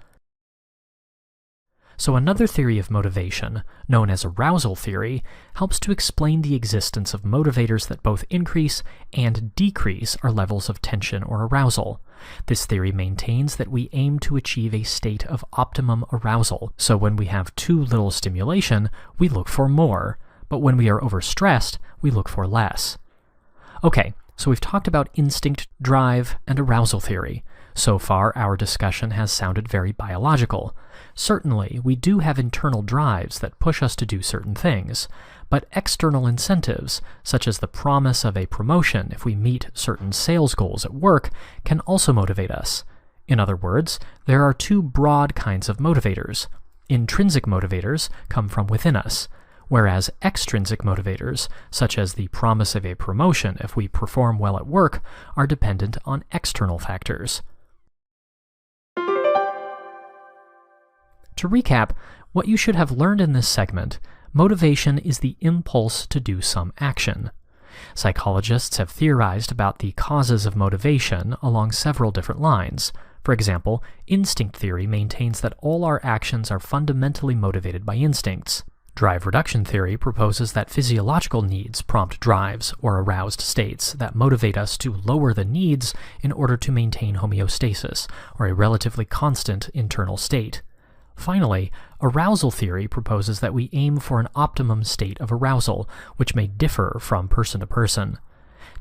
So another theory of motivation, known as arousal theory, helps to explain the existence of motivators that both increase and decrease our levels of tension or arousal. This theory maintains that we aim to achieve a state of optimum arousal, so when we have too little stimulation, we look for more, but when we are overstressed, we look for less. Okay, so we've talked about instinct, drive, and arousal theory. So far, our discussion has sounded very biological. Certainly, we do have internal drives that push us to do certain things, but external incentives, such as the promise of a promotion if we meet certain sales goals at work, can also motivate us. In other words, there are 2 broad kinds of motivators. Intrinsic motivators come from within us, whereas extrinsic motivators, such as the promise of a promotion if we perform well at work, are dependent on external factors. To recap, what you should have learned in this segment, motivation is the impulse to do some action. Psychologists have theorized about the causes of motivation along several different lines. For example, instinct theory maintains that all our actions are fundamentally motivated by instincts. Drive reduction theory proposes that physiological needs prompt drives, or aroused states, that motivate us to lower the needs in order to maintain homeostasis, or a relatively constant internal state. Finally, arousal theory proposes that we aim for an optimum state of arousal, which may differ from person to person.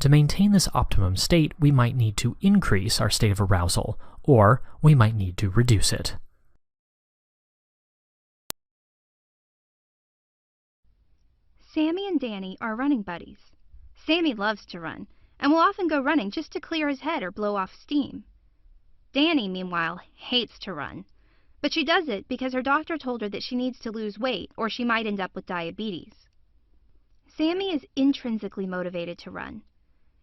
To maintain this optimum state, we might need to increase our state of arousal, or we might need to reduce it. Sammy and Danny are running buddies. Sammy loves to run, and will often go running just to clear his head or blow off steam. Danny, meanwhile, hates to run, but she does it because her doctor told her that she needs to lose weight or she might end up with diabetes. Sammy is intrinsically motivated to run.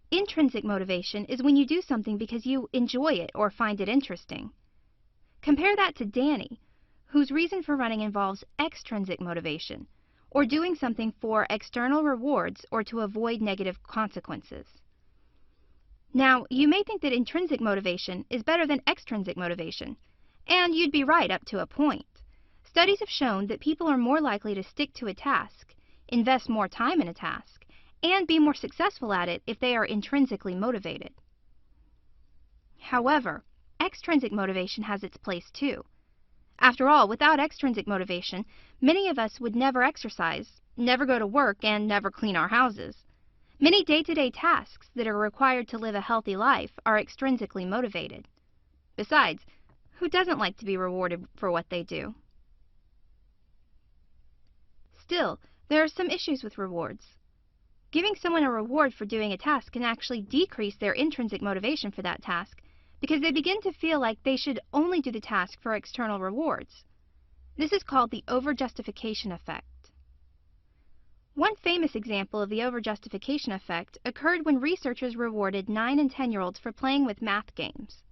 Intrinsic motivation is when you do something because you enjoy it or find it interesting. Compare that to Danny, whose reason for running involves extrinsic motivation, or doing something for external rewards or to avoid negative consequences. Now, you may think that intrinsic motivation is better than extrinsic motivation, and you'd be right up to a point. Studies have shown that people are more likely to stick to a task, invest more time in a task, and be more successful at it if they are intrinsically motivated. However, extrinsic motivation has its place too. After all, without extrinsic motivation, many of us would never exercise, never go to work, and never clean our houses. Many day-to-day tasks that are required to live a healthy life are extrinsically motivated. Besides, who doesn't like to be rewarded for what they do? Still, there are some issues with rewards. Giving someone a reward for doing a task can actually decrease their intrinsic motivation for that task, because they begin to feel like they should only do the task for external rewards. This is called the over-justification effect. One famous example of the over-justification effect occurred when researchers rewarded 9 and 10-year-olds for playing with math games.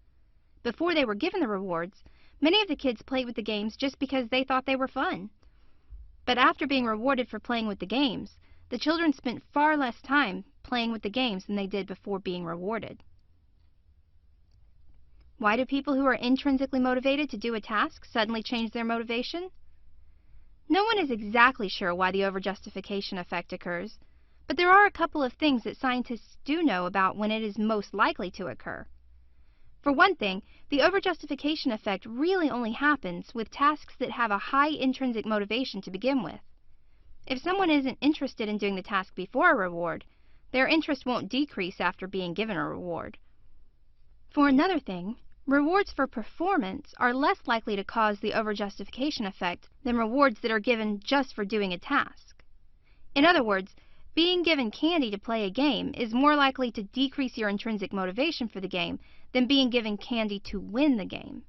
Before they were given the rewards, many of the kids played with the games just because they thought they were fun. But after being rewarded for playing with the games, the children spent far less time playing with the games than they did before being rewarded. Why do people who are intrinsically motivated to do a task suddenly change their motivation? No one is exactly sure why the over-justification effect occurs, but there are a couple of things that scientists do know about when it is most likely to occur. For one thing, the over-justification effect really only happens with tasks that have a high intrinsic motivation to begin with. If someone isn't interested in doing the task before a reward, their interest won't decrease after being given a reward. For another thing, rewards for performance are less likely to cause the over-justification effect than rewards that are given just for doing a task. In other words, being given candy to play a game is more likely to decrease your intrinsic motivation for the game than being given candy to win the game.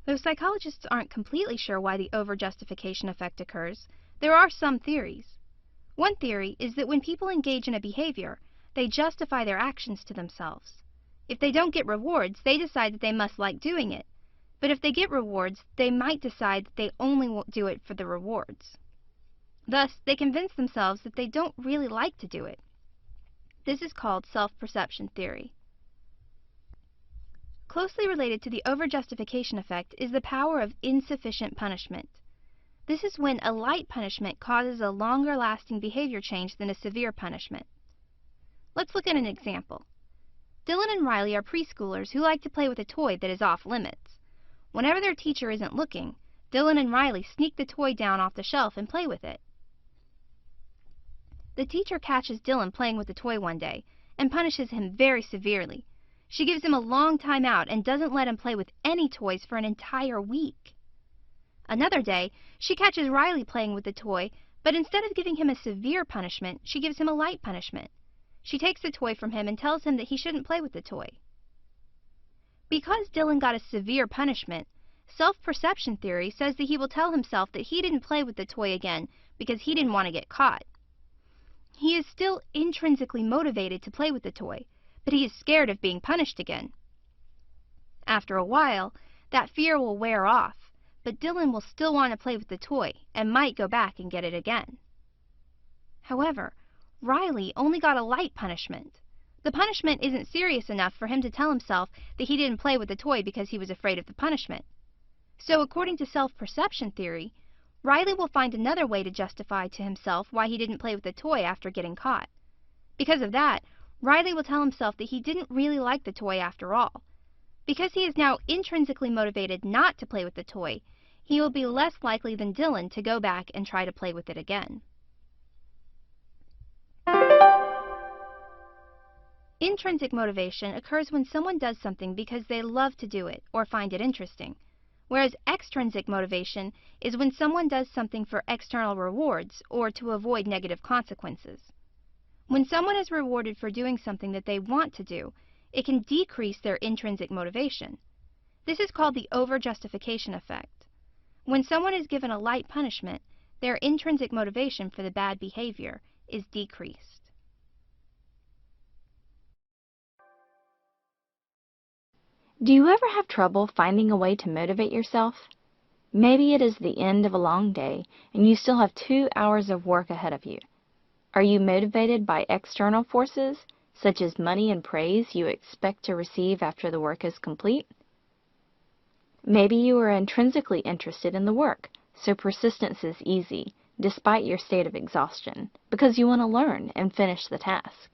Though psychologists aren't completely sure why the over-justification effect occurs, there are some theories. One theory is that when people engage in a behavior, they justify their actions to themselves. If they don't get rewards, they decide that they must like doing it. But if they get rewards, they might decide that they only will do it for the rewards. Thus, they convince themselves that they don't really like to do it. This is called self-perception theory. Closely related to the over-justification effect is the power of insufficient punishment. This is when a light punishment causes a longer-lasting behavior change than a severe punishment. Let's look at an example. Dylan and Riley are preschoolers who like to play with a toy that is off limits. Whenever their teacher isn't looking, Dylan and Riley sneak the toy down off the shelf and play with it. The teacher catches Dylan playing with the toy one day and punishes him very severely. She gives him a long time out and doesn't let him play with any toys for an entire week. Another day, she catches Riley playing with the toy, but instead of giving him a severe punishment, she gives him a light punishment. She takes the toy from him and tells him that he shouldn't play with the toy. Because Dylan got a severe punishment, self-perception theory says that he will tell himself that he didn't play with the toy again because he didn't want to get caught. He is still intrinsically motivated to play with the toy, but he is scared of being punished again. After a while, that fear will wear off, but Dylan will still want to play with the toy and might go back and get it again. However, Riley only got a light punishment. The punishment isn't serious enough for him to tell himself that he didn't play with the toy because he was afraid of the punishment. So according to self-perception theory, Riley will find another way to justify to himself why he didn't play with the toy after getting caught. Because of that, Riley will tell himself that he didn't really like the toy after all. Because he is now intrinsically motivated not to play with the toy, he will be less likely than Dylan to go back and try to play with it again. Intrinsic motivation occurs when someone does something because they love to do it or find it interesting, whereas extrinsic motivation is when someone does something for external rewards or to avoid negative consequences. When someone is rewarded for doing something that they want to do, it can decrease their intrinsic motivation. This is called the over-justification effect. When someone is given a light punishment, their intrinsic motivation for the bad behavior is decreased. Do you ever have trouble finding a way to motivate yourself? Maybe it is the end of a long day and you still have 2 hours of work ahead of you. Are you motivated by external forces, such as money and praise you expect to receive after the work is complete? Maybe you are intrinsically interested in the work, so persistence is easy, despite your state of exhaustion, because you want to learn and finish the task.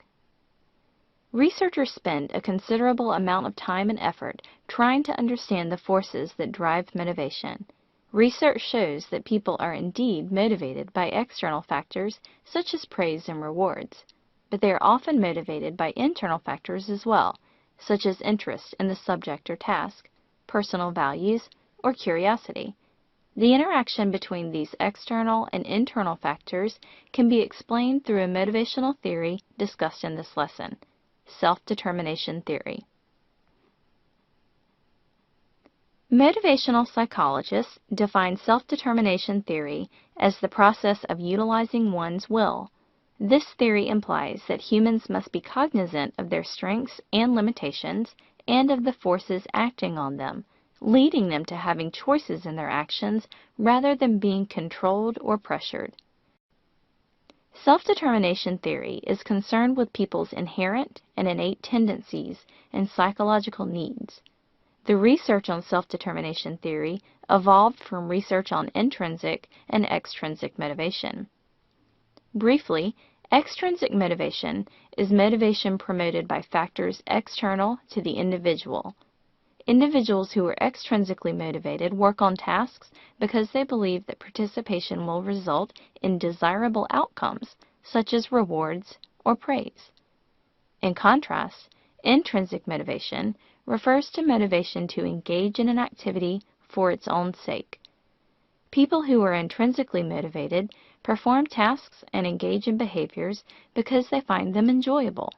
Researchers spend a considerable amount of time and effort trying to understand the forces that drive motivation. Research shows that people are indeed motivated by external factors such as praise and rewards, but they are often motivated by internal factors as well, such as interest in the subject or task, personal values, or curiosity. The interaction between these external and internal factors can be explained through a motivational theory discussed in this lesson, self-determination theory. Motivational psychologists define self-determination theory as the process of utilizing one's will. This theory implies that humans must be cognizant of their strengths and limitations and of the forces acting on them, leading them to having choices in their actions rather than being controlled or pressured. Self-determination theory is concerned with people's inherent and innate tendencies and psychological needs. The research on self-determination theory evolved from research on intrinsic and extrinsic motivation. Briefly, extrinsic motivation is motivation promoted by factors external to the individual. Individuals who are extrinsically motivated work on tasks because they believe that participation will result in desirable outcomes, such as rewards or praise. In contrast, intrinsic motivation refers to motivation to engage in an activity for its own sake. People who are intrinsically motivated perform tasks and engage in behaviors because they find them enjoyable.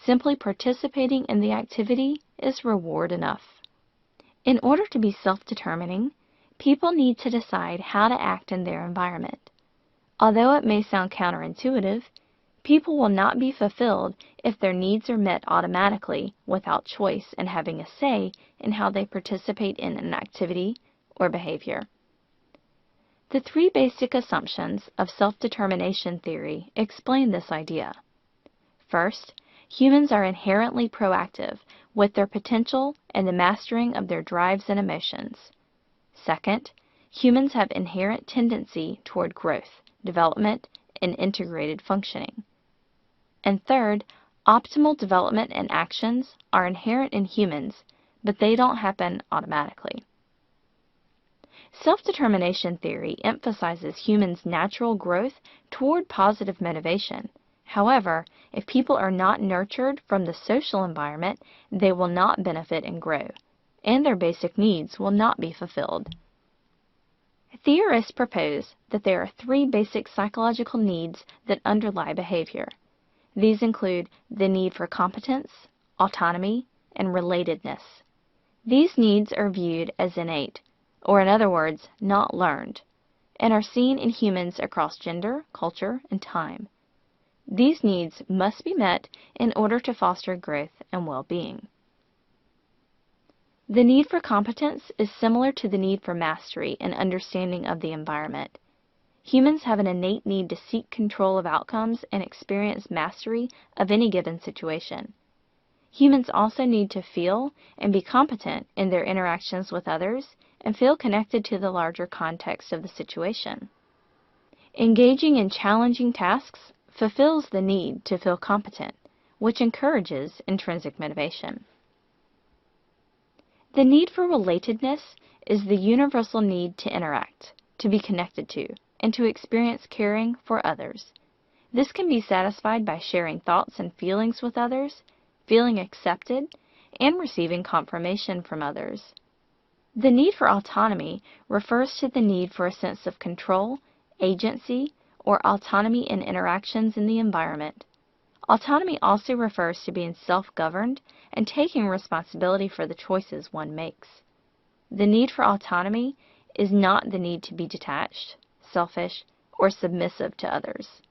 Simply participating in the activity is reward enough. In order to be self-determining, people need to decide how to act in their environment. Although it may sound counterintuitive, people will not be fulfilled if their needs are met automatically without choice and having a say in how they participate in an activity or behavior. The 3 basic assumptions of self-determination theory explain this idea. First, humans are inherently proactive with their potential and the mastering of their drives and emotions. Second, humans have inherent tendency toward growth, development, and integrated functioning. And third, optimal development and actions are inherent in humans, but they don't happen automatically. Self-determination theory emphasizes humans' natural growth toward positive motivation. However, if people are not nurtured from the social environment, they will not benefit and grow, and their basic needs will not be fulfilled. Theorists propose that there are 3 basic psychological needs that underlie behavior. These include the need for competence, autonomy, and relatedness. These needs are viewed as innate, or in other words, not learned, and are seen in humans across gender, culture, and time. These needs must be met in order to foster growth and well-being. The need for competence is similar to the need for mastery and understanding of the environment. Humans have an innate need to seek control of outcomes and experience mastery of any given situation. Humans also need to feel and be competent in their interactions with others and feel connected to the larger context of the situation. Engaging in challenging tasks fulfills the need to feel competent, which encourages intrinsic motivation. The need for relatedness is the universal need to interact, to be connected to, and to experience caring for others. This can be satisfied by sharing thoughts and feelings with others, feeling accepted, and receiving confirmation from others. The need for autonomy refers to the need for a sense of control, agency, or autonomy in interactions in the environment. Autonomy also refers to being self-governed and taking responsibility for the choices one makes. The need for autonomy is not the need to be detached, selfish, or submissive to others.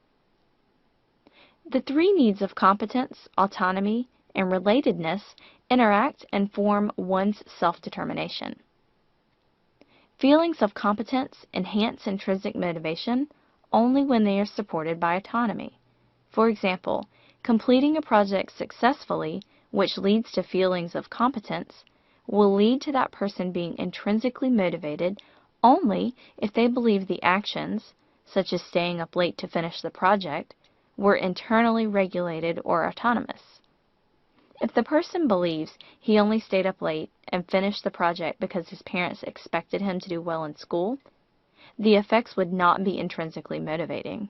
The three needs of competence, autonomy, and relatedness interact and form one's self-determination. Feelings of competence enhance intrinsic motivation only when they are supported by autonomy. For example, completing a project successfully, which leads to feelings of competence, will lead to that person being intrinsically motivated only if they believe the actions, such as staying up late to finish the project, were internally regulated or autonomous. If the person believes he only stayed up late and finished the project because his parents expected him to do well in school, the effects would not be intrinsically motivating.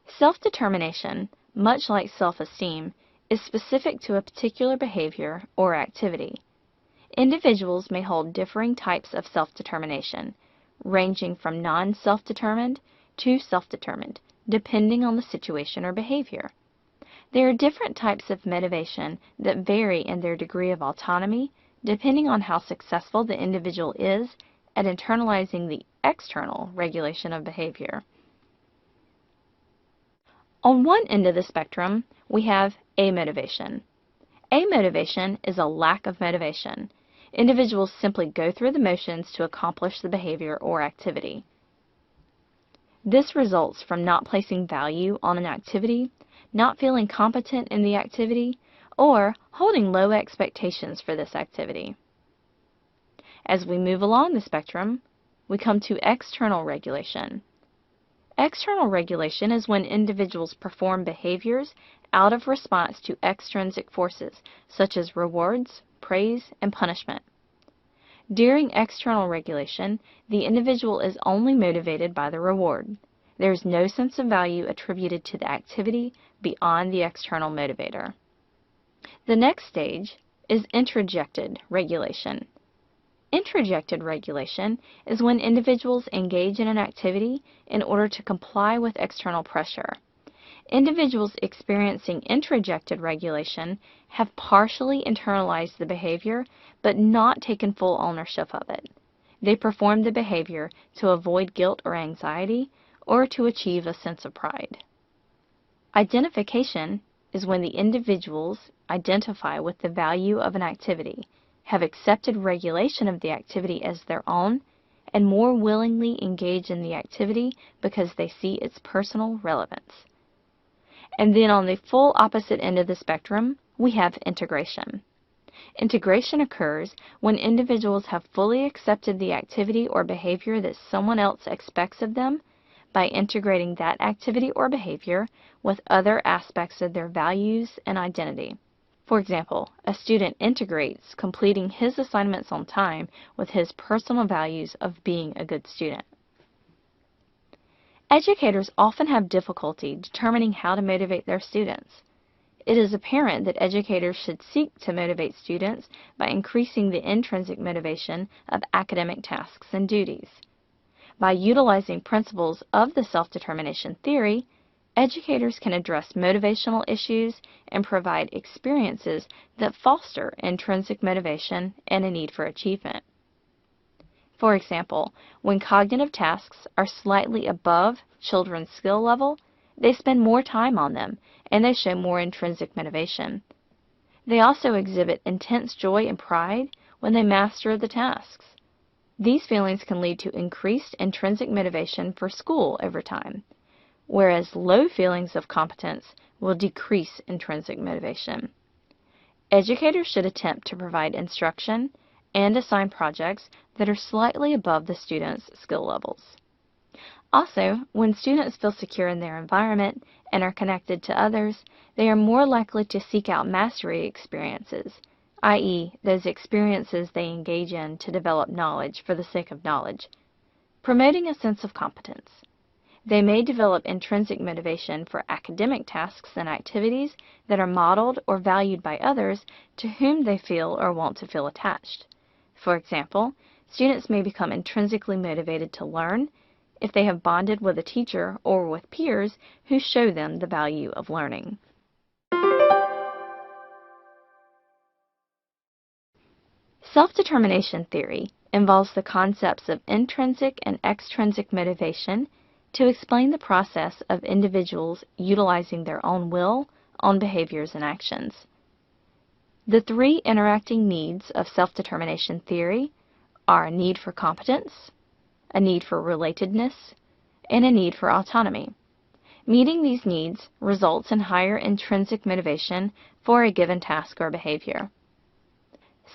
Self-determination, much like self-esteem, is specific to a particular behavior or activity. Individuals may hold differing types of self-determination, ranging from non-self-determined to self-determined, depending on the situation or behavior. There are different types of motivation that vary in their degree of autonomy, depending on how successful the individual is at internalizing the external regulation of behavior. On one end of the spectrum, we have amotivation. Amotivation is a lack of motivation. Individuals simply go through the motions to accomplish the behavior or activity. This results from not placing value on an activity, not feeling competent in the activity, or holding low expectations for this activity. As we move along the spectrum, we come to external regulation. External regulation is when individuals perform behaviors out of response to extrinsic forces, such as rewards, praise, and punishment. During external regulation, the individual is only motivated by the reward. There is no sense of value attributed to the activity beyond the external motivator. The next stage is introjected regulation. Introjected regulation is when individuals engage in an activity in order to comply with external pressure. Individuals experiencing introjected regulation have partially internalized the behavior but not taken full ownership of it. They perform the behavior to avoid guilt or anxiety or to achieve a sense of pride. Identification is when the individuals identify with the value of an activity, have accepted regulation of the activity as their own, and more willingly engage in the activity because they see its personal relevance. And then on the full opposite end of the spectrum, we have integration. Integration occurs when individuals have fully accepted the activity or behavior that someone else expects of them by integrating that activity or behavior with other aspects of their values and identity. For example, a student integrates completing his assignments on time with his personal values of being a good student. Educators often have difficulty determining how to motivate their students. It is apparent that educators should seek to motivate students by increasing the intrinsic motivation of academic tasks and duties. By utilizing principles of the self-determination theory, educators can address motivational issues and provide experiences that foster intrinsic motivation and a need for achievement. For example, when cognitive tasks are slightly above children's skill level, they spend more time on them and they show more intrinsic motivation. They also exhibit intense joy and pride when they master the tasks. These feelings can lead to increased intrinsic motivation for school over time, whereas low feelings of competence will decrease intrinsic motivation. Educators should attempt to provide instruction and assign projects that are slightly above the students' skill levels. Also, when students feel secure in their environment and are connected to others, they are more likely to seek out mastery experiences, i.e., those experiences they engage in to develop knowledge for the sake of knowledge, promoting a sense of competence. They may develop intrinsic motivation for academic tasks and activities that are modeled or valued by others to whom they feel or want to feel attached. For example, students may become intrinsically motivated to learn if they have bonded with a teacher or with peers who show them the value of learning. Self-determination theory involves the concepts of intrinsic and extrinsic motivation to explain the process of individuals utilizing their own will on behaviors and actions. The three interacting needs of self-determination theory are a need for competence, a need for relatedness, and a need for autonomy. Meeting these needs results in higher intrinsic motivation for a given task or behavior.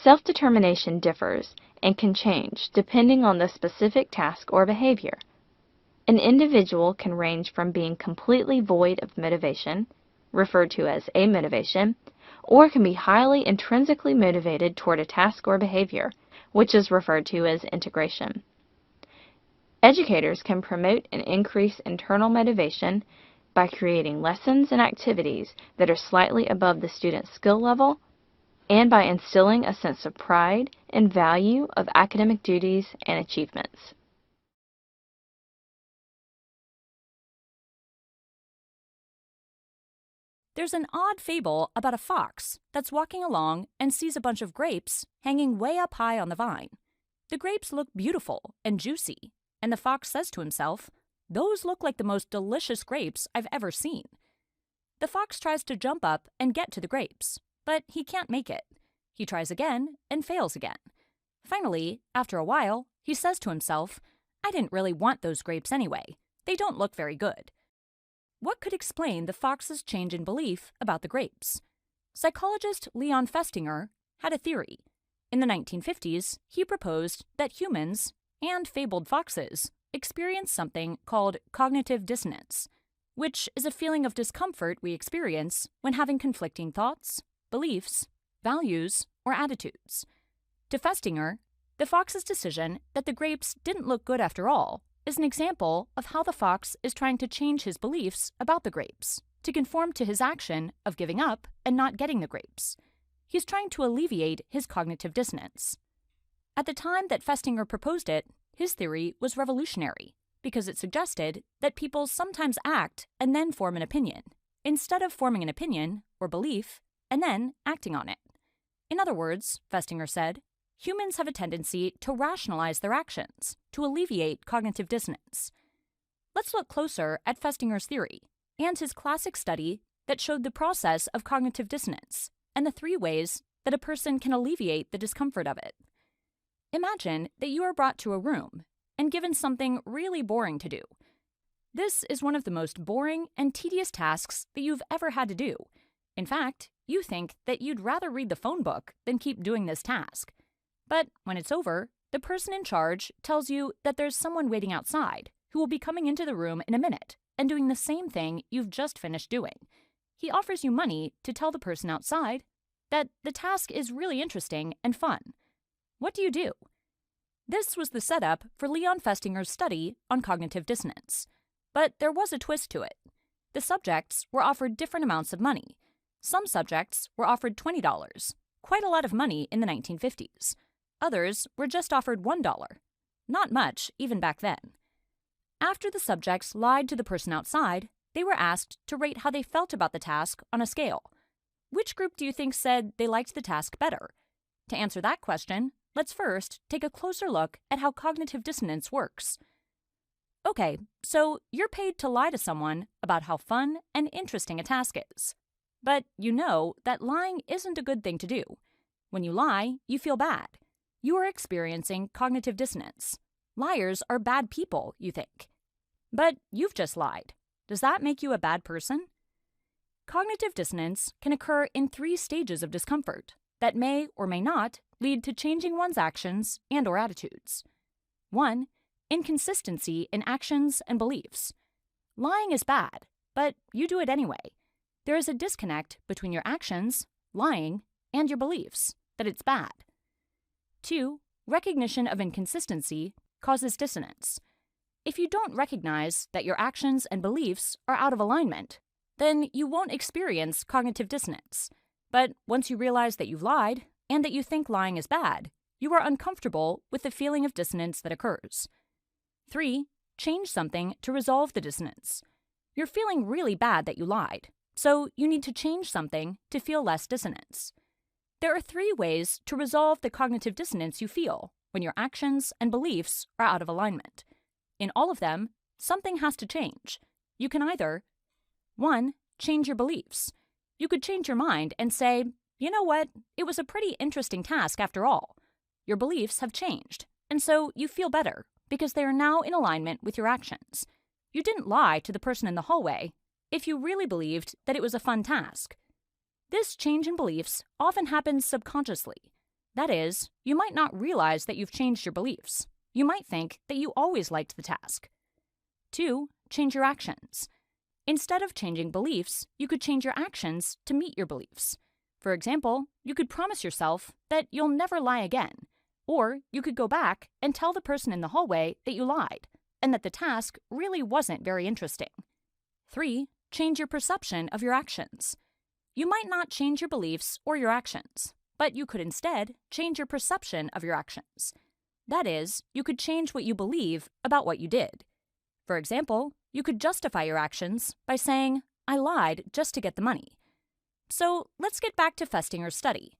Self-determination differs and can change depending on the specific task or behavior. An individual can range from being completely void of motivation, referred to as amotivation, or can be highly intrinsically motivated toward a task or behavior, which is referred to as integration. Educators can promote and increase internal motivation by creating lessons and activities that are slightly above the student's skill level, and by instilling a sense of pride and value of academic duties and achievements. There's an odd fable about a fox that's walking along and sees a bunch of grapes hanging way up high on the vine. The grapes look beautiful and juicy, and the fox says to himself, "Those look like the most delicious grapes I've ever seen." The fox tries to jump up and get to the grapes, but he can't make it. He tries again and fails again. Finally, after a while, he says to himself, "I didn't really want those grapes anyway. They don't look very good." What could explain the fox's change in belief about the grapes? Psychologist Leon Festinger had a theory. In the 1950s, he proposed that humans, and fabled foxes, experience something called cognitive dissonance, which is a feeling of discomfort we experience when having conflicting thoughts, beliefs, values, or attitudes. To Festinger, the fox's decision that the grapes didn't look good after all is an example of how the fox is trying to change his beliefs about the grapes to conform to his action of giving up and not getting the grapes. He's trying to alleviate his cognitive dissonance. At the time that Festinger proposed it, his theory was revolutionary because it suggested that people sometimes act and then form an opinion, instead of forming an opinion or belief and then acting on it. In other words, Festinger said, humans have a tendency to rationalize their actions to alleviate cognitive dissonance. Let's look closer at Festinger's theory and his classic study that showed the process of cognitive dissonance and the three ways that a person can alleviate the discomfort of it. Imagine that you are brought to a room and given something really boring to do. This is one of the most boring and tedious tasks that you've ever had to do. In fact, you think that you'd rather read the phone book than keep doing this task. But when it's over, the person in charge tells you that there's someone waiting outside who will be coming into the room in a minute and doing the same thing you've just finished doing. He offers you money to tell the person outside that the task is really interesting and fun. What do? This was the setup for Leon Festinger's study on cognitive dissonance. But there was a twist to it. The subjects were offered different amounts of money. Some subjects were offered $20, quite a lot of money in the 1950s. Others were just offered $1, not much even back then. After the subjects lied to the person outside, they were asked to rate how they felt about the task on a scale. Which group do you think said they liked the task better? To answer that question, let's first take a closer look at how cognitive dissonance works. Okay, so you're paid to lie to someone about how fun and interesting a task is. But you know that lying isn't a good thing to do. When you lie, you feel bad. You are experiencing cognitive dissonance. Liars are bad people, you think. But you've just lied. Does that make you a bad person? Cognitive dissonance can occur in 3 stages of discomfort that may or may not lead to changing one's actions and/or attitudes. 1. Inconsistency in actions and beliefs. Lying is bad, but you do it anyway. There is a disconnect between your actions, lying, and your beliefs, that it's bad. 2. Recognition of inconsistency causes dissonance. If you don't recognize that your actions and beliefs are out of alignment, then you won't experience cognitive dissonance. But once you realize that you've lied and that you think lying is bad, You are uncomfortable with the feeling of dissonance that occurs. 3. Change something to resolve the dissonance. You're feeling really bad that you lied, so you need to change something to feel less dissonance. There are 3 ways to resolve the cognitive dissonance you feel when your actions and beliefs are out of alignment. In all of them, something has to change. You can either 1. Change your beliefs. You could change your mind and say, you know what, it was a pretty interesting task after all. Your beliefs have changed, and so you feel better because they are now in alignment with your actions. You didn't lie to the person in the hallway if you really believed that it was a fun task. This change in beliefs often happens subconsciously. That is, you might not realize that you've changed your beliefs. You might think that you always liked the task. 2. Change your actions. Instead of changing beliefs, you could change your actions to meet your beliefs. For example, you could promise yourself that you'll never lie again, or you could go back and tell the person in the hallway that you lied, and that the task really wasn't very interesting. 3. Change your perception of your actions. You might not change your beliefs or your actions, but you could instead change your perception of your actions. That is, you could change what you believe about what you did. For example, you could justify your actions by saying, I lied just to get the money. So let's get back to Festinger's study.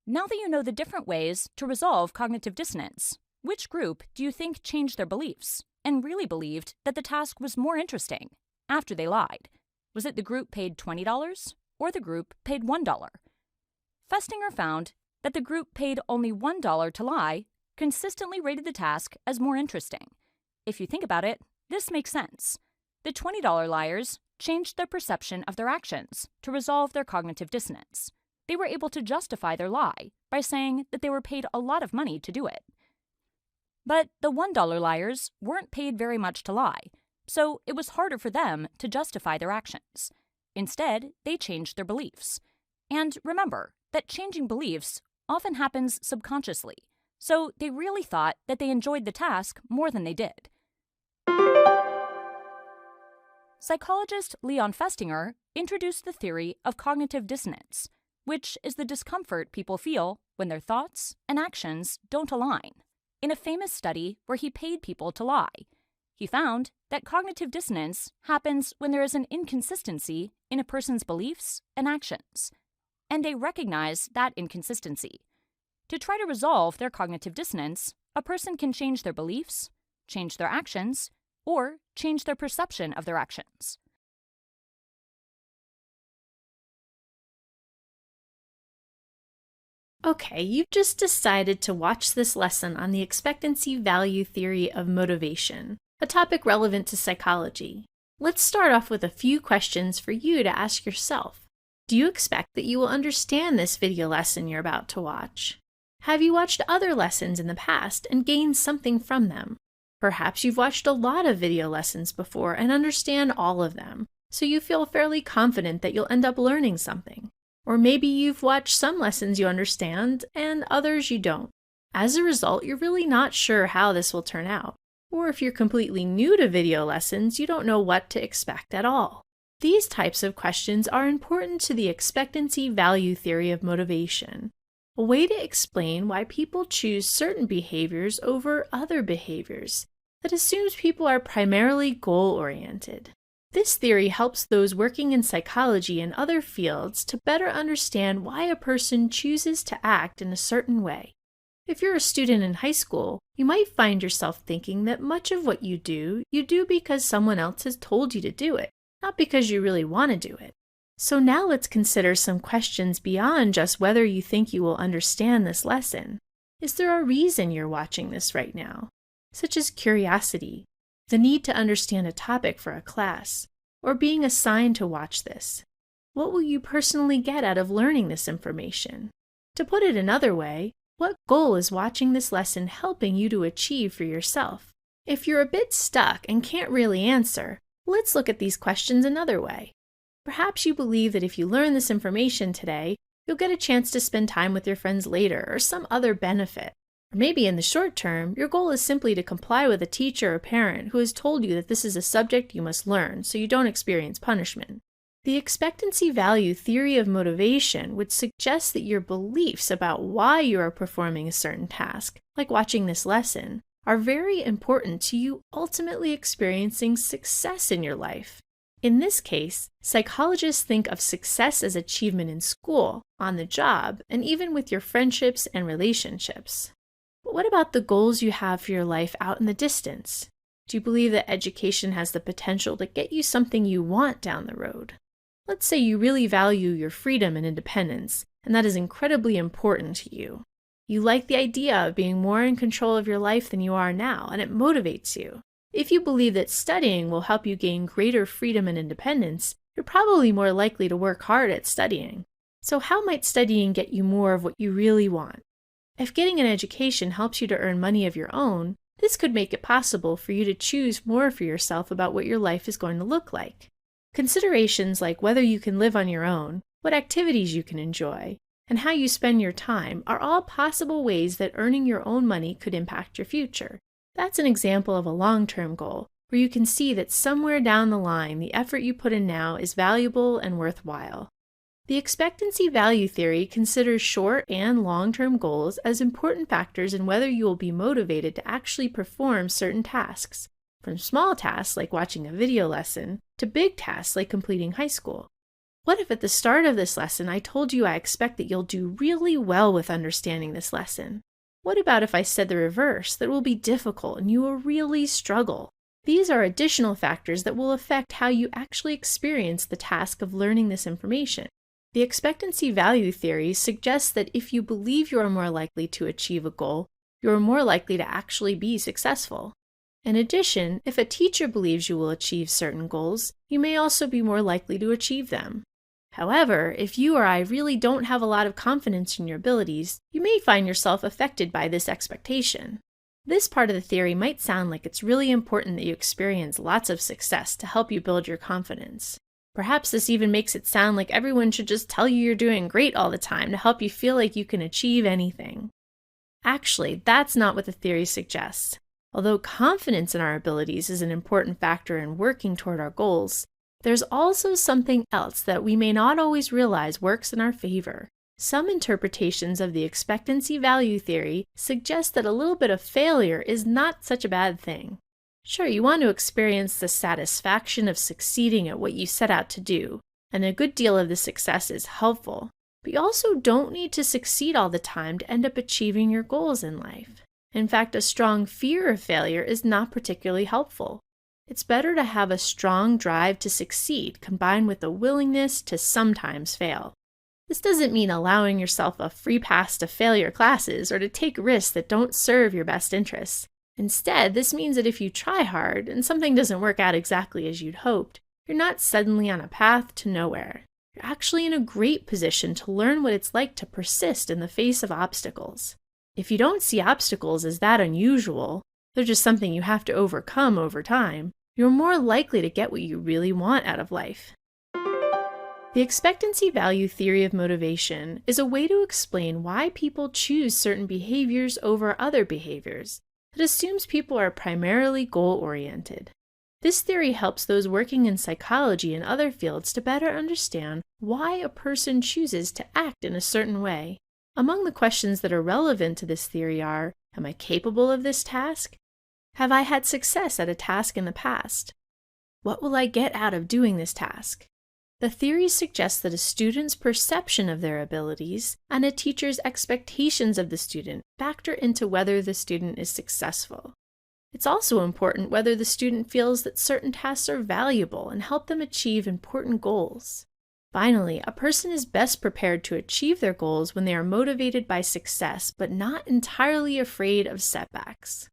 Now that you know the different ways to resolve cognitive dissonance, which group do you think changed their beliefs and really believed that the task was more interesting after they lied? Was it the group paid $20 or the group paid $1? Festinger found that the group paid only $1 to lie consistently rated the task as more interesting. If you think about it, this makes sense. The $20 liars changed their perception of their actions to resolve their cognitive dissonance. They were able to justify their lie by saying that they were paid a lot of money to do it. But the $1 liars weren't paid very much to lie, so it was harder for them to justify their actions. Instead, they changed their beliefs. And remember that changing beliefs often happens subconsciously, so they really thought that they enjoyed the task more than they did. Psychologist Leon Festinger introduced the theory of cognitive dissonance, which is the discomfort people feel when their thoughts and actions don't align. In a famous study where he paid people to lie, he found that cognitive dissonance happens when there is an inconsistency in a person's beliefs and actions, and they recognize that inconsistency. To try to resolve their cognitive dissonance, a person can change their beliefs, change their actions, or change their perception of their actions. Okay, you've just decided to watch this lesson on the expectancy value theory of motivation, a topic relevant to psychology. Let's start off with a few questions for you to ask yourself. Do you expect that you will understand this video lesson you're about to watch? Have you watched other lessons in the past and gained something from them? Perhaps you've watched a lot of video lessons before and understand all of them, so you feel fairly confident that you'll end up learning something. Or maybe you've watched some lessons you understand and others you don't. As a result, you're really not sure how this will turn out. Or if you're completely new to video lessons, you don't know what to expect at all. These types of questions are important to the expectancy value theory of motivation, a way to explain why people choose certain behaviors over other behaviors that assumes people are primarily goal-oriented. This theory helps those working in psychology and other fields to better understand why a person chooses to act in a certain way. If you're a student in high school, you might find yourself thinking that much of what you do because someone else has told you to do it, not because you really want to do it. So now let's consider some questions beyond just whether you think you will understand this lesson. Is there a reason you're watching this right now? Such as curiosity, the need to understand a topic for a class, or being assigned to watch this. What will you personally get out of learning this information? To put it another way, what goal is watching this lesson helping you to achieve for yourself? If you're a bit stuck and can't really answer, let's look at these questions another way. Perhaps you believe that if you learn this information today, you'll get a chance to spend time with your friends later or some other benefit. Or maybe in the short term, your goal is simply to comply with a teacher or parent who has told you that this is a subject you must learn so you don't experience punishment. The expectancy value theory of motivation would suggest that your beliefs about why you are performing a certain task, like watching this lesson, are very important to you ultimately experiencing success in your life. In this case, psychologists think of success as achievement in school, on the job, and even with your friendships and relationships. But what about the goals you have for your life out in the distance? Do you believe that education has the potential to get you something you want down the road? Let's say you really value your freedom and independence, and that is incredibly important to you. You like the idea of being more in control of your life than you are now, and it motivates you. If you believe that studying will help you gain greater freedom and independence, you're probably more likely to work hard at studying. So how might studying get you more of what you really want? If getting an education helps you to earn money of your own, this could make it possible for you to choose more for yourself about what your life is going to look like. Considerations like whether you can live on your own, what activities you can enjoy, and how you spend your time are all possible ways that earning your own money could impact your future. That's an example of a long-term goal, where you can see that somewhere down the line the effort you put in now is valuable and worthwhile. The expectancy value theory considers short and long-term goals as important factors in whether you will be motivated to actually perform certain tasks, from small tasks like watching a video lesson to big tasks like completing high school. What if at the start of this lesson I told you I expect that you'll do really well with understanding this lesson? What about if I said the reverse, that it will be difficult and you will really struggle? These are additional factors that will affect how you actually experience the task of learning this information. The expectancy value theory suggests that if you believe you are more likely to achieve a goal, you are more likely to actually be successful. In addition, if a teacher believes you will achieve certain goals, you may also be more likely to achieve them. However, if you or I really don't have a lot of confidence in your abilities, you may find yourself affected by this expectation. This part of the theory might sound like it's really important that you experience lots of success to help you build your confidence. Perhaps this even makes it sound like everyone should just tell you you're doing great all the time to help you feel like you can achieve anything. Actually, that's not what the theory suggests. Although confidence in our abilities is an important factor in working toward our goals, there's also something else that we may not always realize works in our favor. Some interpretations of the expectancy value theory suggest that a little bit of failure is not such a bad thing. Sure, you want to experience the satisfaction of succeeding at what you set out to do, and a good deal of the success is helpful, but you also don't need to succeed all the time to end up achieving your goals in life. In fact, a strong fear of failure is not particularly helpful. It's better to have a strong drive to succeed combined with a willingness to sometimes fail. This doesn't mean allowing yourself a free pass to fail your classes or to take risks that don't serve your best interests. Instead, this means that if you try hard and something doesn't work out exactly as you'd hoped, you're not suddenly on a path to nowhere. You're actually in a great position to learn what it's like to persist in the face of obstacles. If you don't see obstacles as that unusual, they're just something you have to overcome over time, you're more likely to get what you really want out of life. The expectancy value theory of motivation is a way to explain why people choose certain behaviors over other behaviors. It assumes people are primarily goal-oriented. This theory helps those working in psychology and other fields to better understand why a person chooses to act in a certain way. Among the questions that are relevant to this theory are, am I capable of this task? Have I had success at a task in the past? What will I get out of doing this task? The theory suggests that a student's perception of their abilities and a teacher's expectations of the student factor into whether the student is successful. It's also important whether the student feels that certain tasks are valuable and help them achieve important goals. Finally, a person is best prepared to achieve their goals when they are motivated by success but not entirely afraid of setbacks.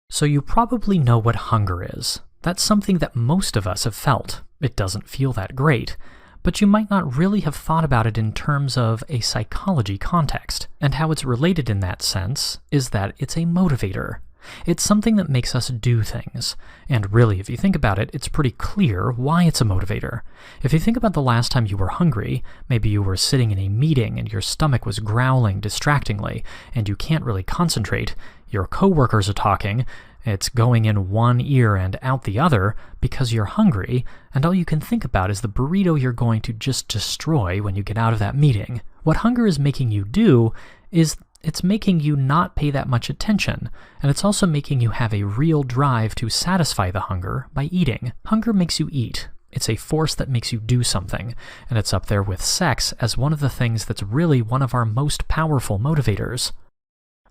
So you probably know what hunger is. That's something that most of us have felt. It doesn't feel that great, but you might not really have thought about it in terms of a psychology context. And how it's related in that sense is that it's a motivator. It's something that makes us do things. And really, if you think about it, it's pretty clear why it's a motivator. If you think about the last time you were hungry, maybe you were sitting in a meeting and your stomach was growling distractingly, and you can't really concentrate, Your coworkers are talking. It's going in one ear and out the other because you're hungry, and all you can think about is the burrito you're going to just destroy when you get out of that meeting. What hunger is making you do is it's making you not pay that much attention, and it's also making you have a real drive to satisfy the hunger by eating. Hunger makes you eat. It's a force that makes you do something, and it's up there with sex as one of the things that's really one of our most powerful motivators.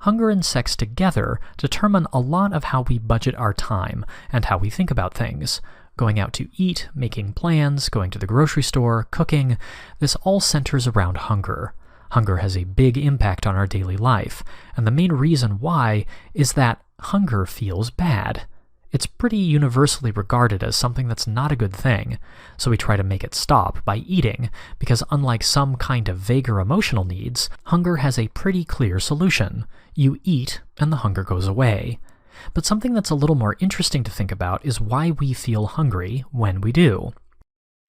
Hunger and sex together determine a lot of how we budget our time and how we think about things. Going out to eat, making plans, going to the grocery store, cooking, this all centers around hunger. Hunger has a big impact on our daily life, and the main reason why is that hunger feels bad. It's pretty universally regarded as something that's not a good thing, so we try to make it stop by eating, because unlike some kind of vaguer emotional needs, hunger has a pretty clear solution. You eat, and the hunger goes away. But something that's a little more interesting to think about is why we feel hungry when we do.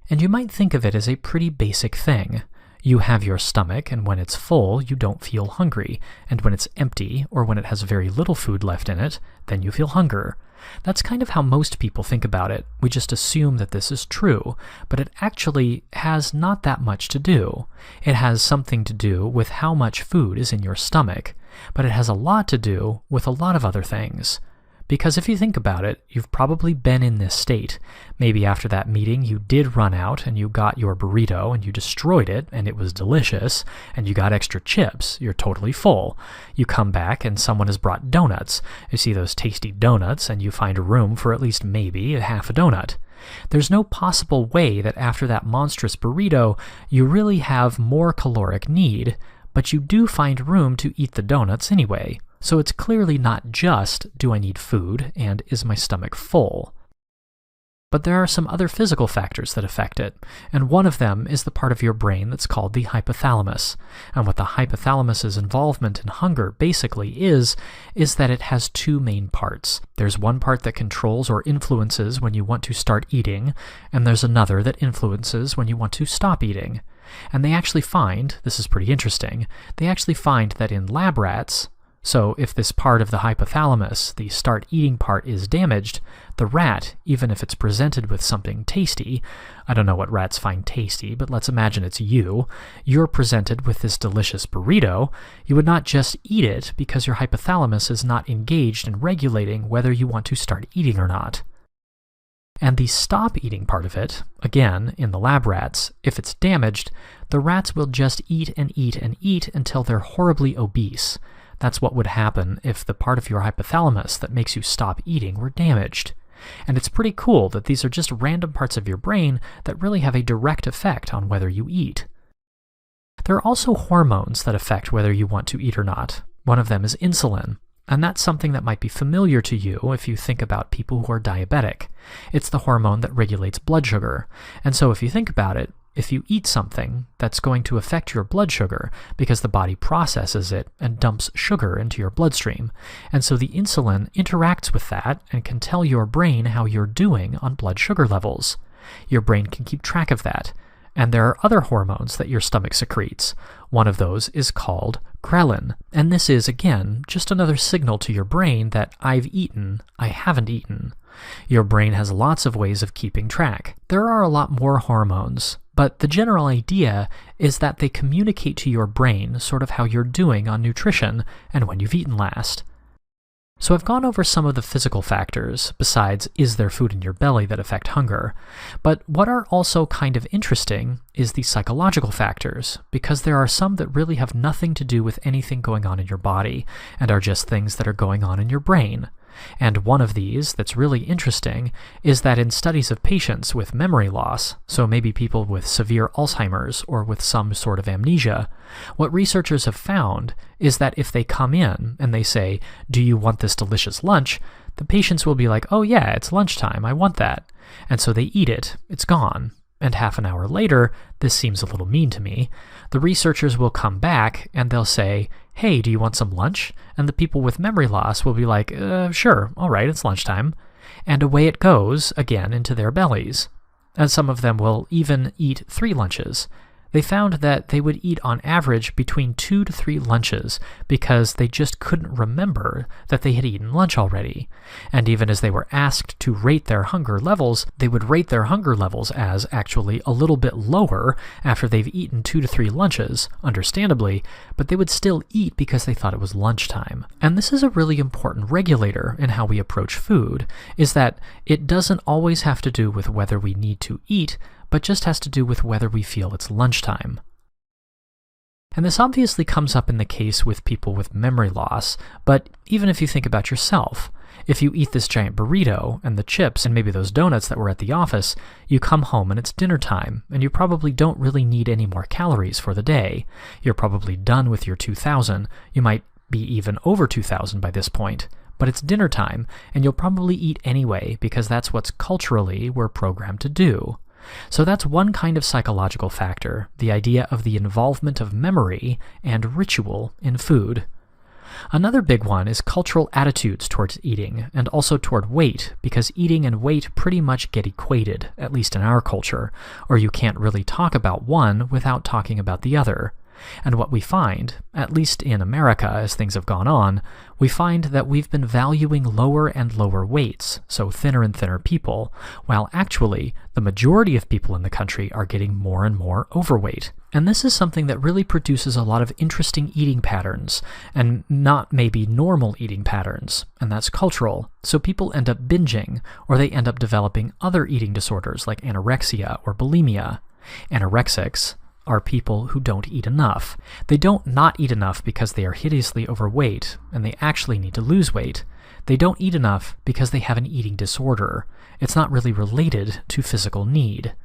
And you might think of it as a pretty basic thing. You have your stomach, and when it's full, you don't feel hungry, and when it's empty, or when it has very little food left in it, then you feel hunger. That's kind of how most people think about it. We just assume that this is true, but it actually has not that much to do. It has something to do with how much food is in your stomach, but it has a lot to do with a lot of other things. Because if you think about it, you've probably been in this state. Maybe after that meeting you did run out and you got your burrito and you destroyed it and it was delicious, and you got extra chips. You're totally full. You come back and someone has brought donuts. You see those tasty donuts and you find room for at least maybe a half a donut. There's no possible way that after that monstrous burrito you really have more caloric need, but you do find room to eat the donuts anyway. So it's clearly not just, do I need food, and is my stomach full? But there are some other physical factors that affect it, and one of them is the part of your brain that's called the hypothalamus. And what the hypothalamus's involvement in hunger basically is that it has two main parts. There's one part that controls or influences when you want to start eating, and there's another that influences when you want to stop eating. And they actually find, this is pretty interesting, they actually find that in lab rats, so if this part of the hypothalamus, the start eating part, is damaged, the rat, even if it's presented with something tasty, I don't know what rats find tasty, but let's imagine it's you're presented with this delicious burrito, you would not just eat it because your hypothalamus is not engaged in regulating whether you want to start eating or not. And the stop eating part of it, again, in the lab rats, if it's damaged, the rats will just eat and eat and eat until they're horribly obese. That's what would happen if the part of your hypothalamus that makes you stop eating were damaged. And it's pretty cool that these are just random parts of your brain that really have a direct effect on whether you eat. There are also hormones that affect whether you want to eat or not. One of them is insulin, and that's something that might be familiar to you if you think about people who are diabetic. It's the hormone that regulates blood sugar, and so if you think about it, if you eat something, that's going to affect your blood sugar because the body processes it and dumps sugar into your bloodstream. And so the insulin interacts with that and can tell your brain how you're doing on blood sugar levels. Your brain can keep track of that. And there are other hormones that your stomach secretes. One of those is called ghrelin. And this is, again, just another signal to your brain that I've eaten, I haven't eaten. Your brain has lots of ways of keeping track. There are a lot more hormones, but the general idea is that they communicate to your brain sort of how you're doing on nutrition and when you've eaten last. So I've gone over some of the physical factors, besides is there food in your belly, that affect hunger. But what are also kind of interesting is the psychological factors, because there are some that really have nothing to do with anything going on in your body, and are just things that are going on in your brain. And one of these that's really interesting is that in studies of patients with memory loss, so maybe people with severe Alzheimer's or with some sort of amnesia, what researchers have found is that if they come in and they say, "Do you want this delicious lunch?" the patients will be like, "Oh yeah, it's lunchtime, I want that." And so they eat it, it's gone. And half an hour later, this seems a little mean to me, the researchers will come back and they'll say, "Hey, do you want some lunch?" And the people with memory loss will be like, "Sure, all right, it's lunchtime." And away it goes, again, into their bellies. And some of them will even eat 3 lunches. They found that they would eat on average between 2 to 3 lunches because they just couldn't remember that they had eaten lunch already. And even as they were asked to rate their hunger levels, they would rate their hunger levels as actually a little bit lower after they've eaten 2 to 3 lunches, understandably, but they would still eat because they thought it was lunchtime. And this is a really important regulator in how we approach food, is that it doesn't always have to do with whether we need to eat, but just has to do with whether we feel it's lunchtime. And this obviously comes up in the case with people with memory loss, but even if you think about yourself, if you eat this giant burrito and the chips and maybe those donuts that were at the office, you come home and it's dinner time, and you probably don't really need any more calories for the day. You're probably done with your 2,000. You might be even over 2,000 by this point. But it's dinner time, and you'll probably eat anyway because that's what's culturally we're programmed to do. So that's one kind of psychological factor, the idea of the involvement of memory and ritual in food. Another big one is cultural attitudes towards eating, and also toward weight, because eating and weight pretty much get equated, at least in our culture, or you can't really talk about one without talking about the other. And what we find, at least in America as things have gone on, we find that we've been valuing lower and lower weights, so thinner and thinner people, while actually the majority of people in the country are getting more and more overweight. And this is something that really produces a lot of interesting eating patterns, and not maybe normal eating patterns, and that's cultural. So people end up binging, or they end up developing other eating disorders like anorexia or bulimia. Anorexics are people who don't eat enough. They don't not eat enough because they are hideously overweight, and they actually need to lose weight. They don't eat enough because they have an eating disorder. It's not really related to physical need.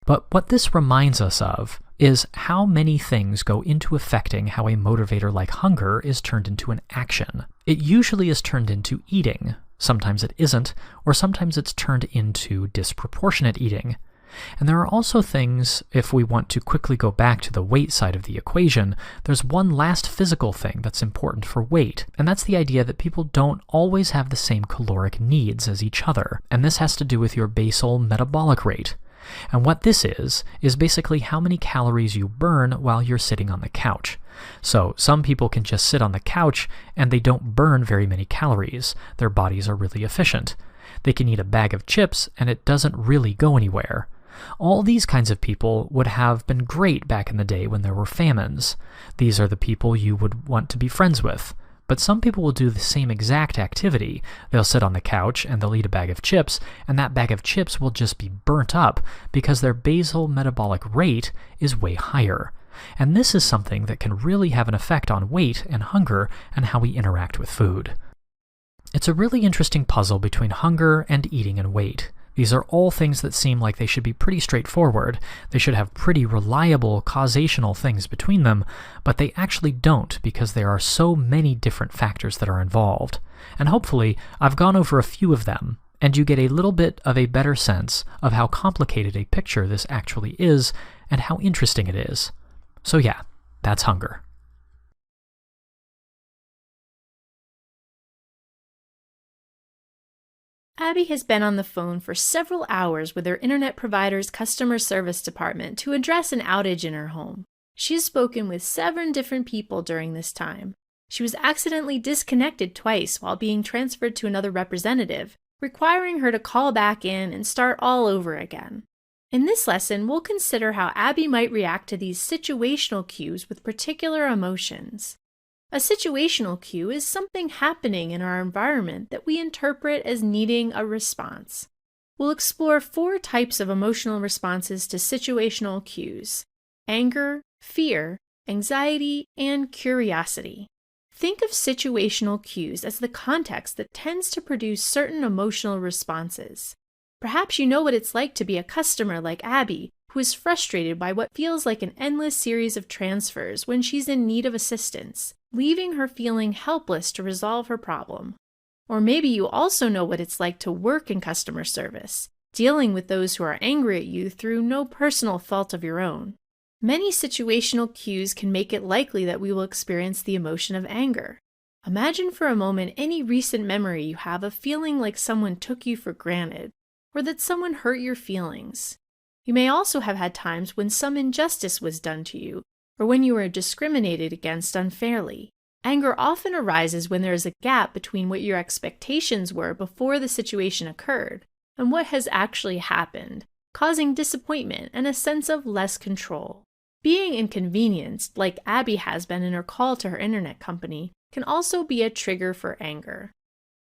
But what this reminds us of is how many things go into affecting how a motivator like hunger is turned into an action. It usually is turned into eating. Sometimes it isn't, or sometimes it's turned into disproportionate eating. And there are also things, if we want to quickly go back to the weight side of the equation, there's one last physical thing that's important for weight, and that's the idea that people don't always have the same caloric needs as each other, and this has to do with your basal metabolic rate. And what this is basically how many calories you burn while you're sitting on the couch. So some people can just sit on the couch and they don't burn very many calories. Their bodies are really efficient. They can eat a bag of chips and it doesn't really go anywhere. All these kinds of people would have been great back in the day when there were famines. These are the people you would want to be friends with. But some people will do the same exact activity. They'll sit on the couch and they'll eat a bag of chips, and that bag of chips will just be burnt up because their basal metabolic rate is way higher. And this is something that can really have an effect on weight and hunger and how we interact with food. It's a really interesting puzzle between hunger and eating and weight. These are all things that seem like they should be pretty straightforward. They should have pretty reliable causational things between them, but they actually don't because there are so many different factors that are involved. And hopefully, I've gone over a few of them, and you get a little bit of a better sense of how complicated a picture this actually is and how interesting it is. So yeah, that's hunger. Abby has been on the phone for several hours with her internet provider's customer service department to address an outage in her home. She has spoken with 7 different people during this time. She was accidentally disconnected twice while being transferred to another representative, requiring her to call back in and start all over again. In this lesson, we'll consider how Abby might react to these situational cues with particular emotions. A situational cue is something happening in our environment that we interpret as needing a response. We'll explore 4 types of emotional responses to situational cues: anger, fear, anxiety, and curiosity. Think of situational cues as the context that tends to produce certain emotional responses. Perhaps you know what it's like to be a customer like Abby, who is frustrated by what feels like an endless series of transfers when she's in need of assistance, leaving her feeling helpless to resolve her problem. Or maybe you also know what it's like to work in customer service, dealing with those who are angry at you through no personal fault of your own. Many situational cues can make it likely that we will experience the emotion of anger. Imagine for a moment any recent memory you have of feeling like someone took you for granted, or that someone hurt your feelings. You may also have had times when some injustice was done to you, or when you were discriminated against unfairly. Anger often arises when there is a gap between what your expectations were before the situation occurred and what has actually happened, causing disappointment and a sense of less control. Being inconvenienced, like Abby has been in her call to her internet company, can also be a trigger for anger.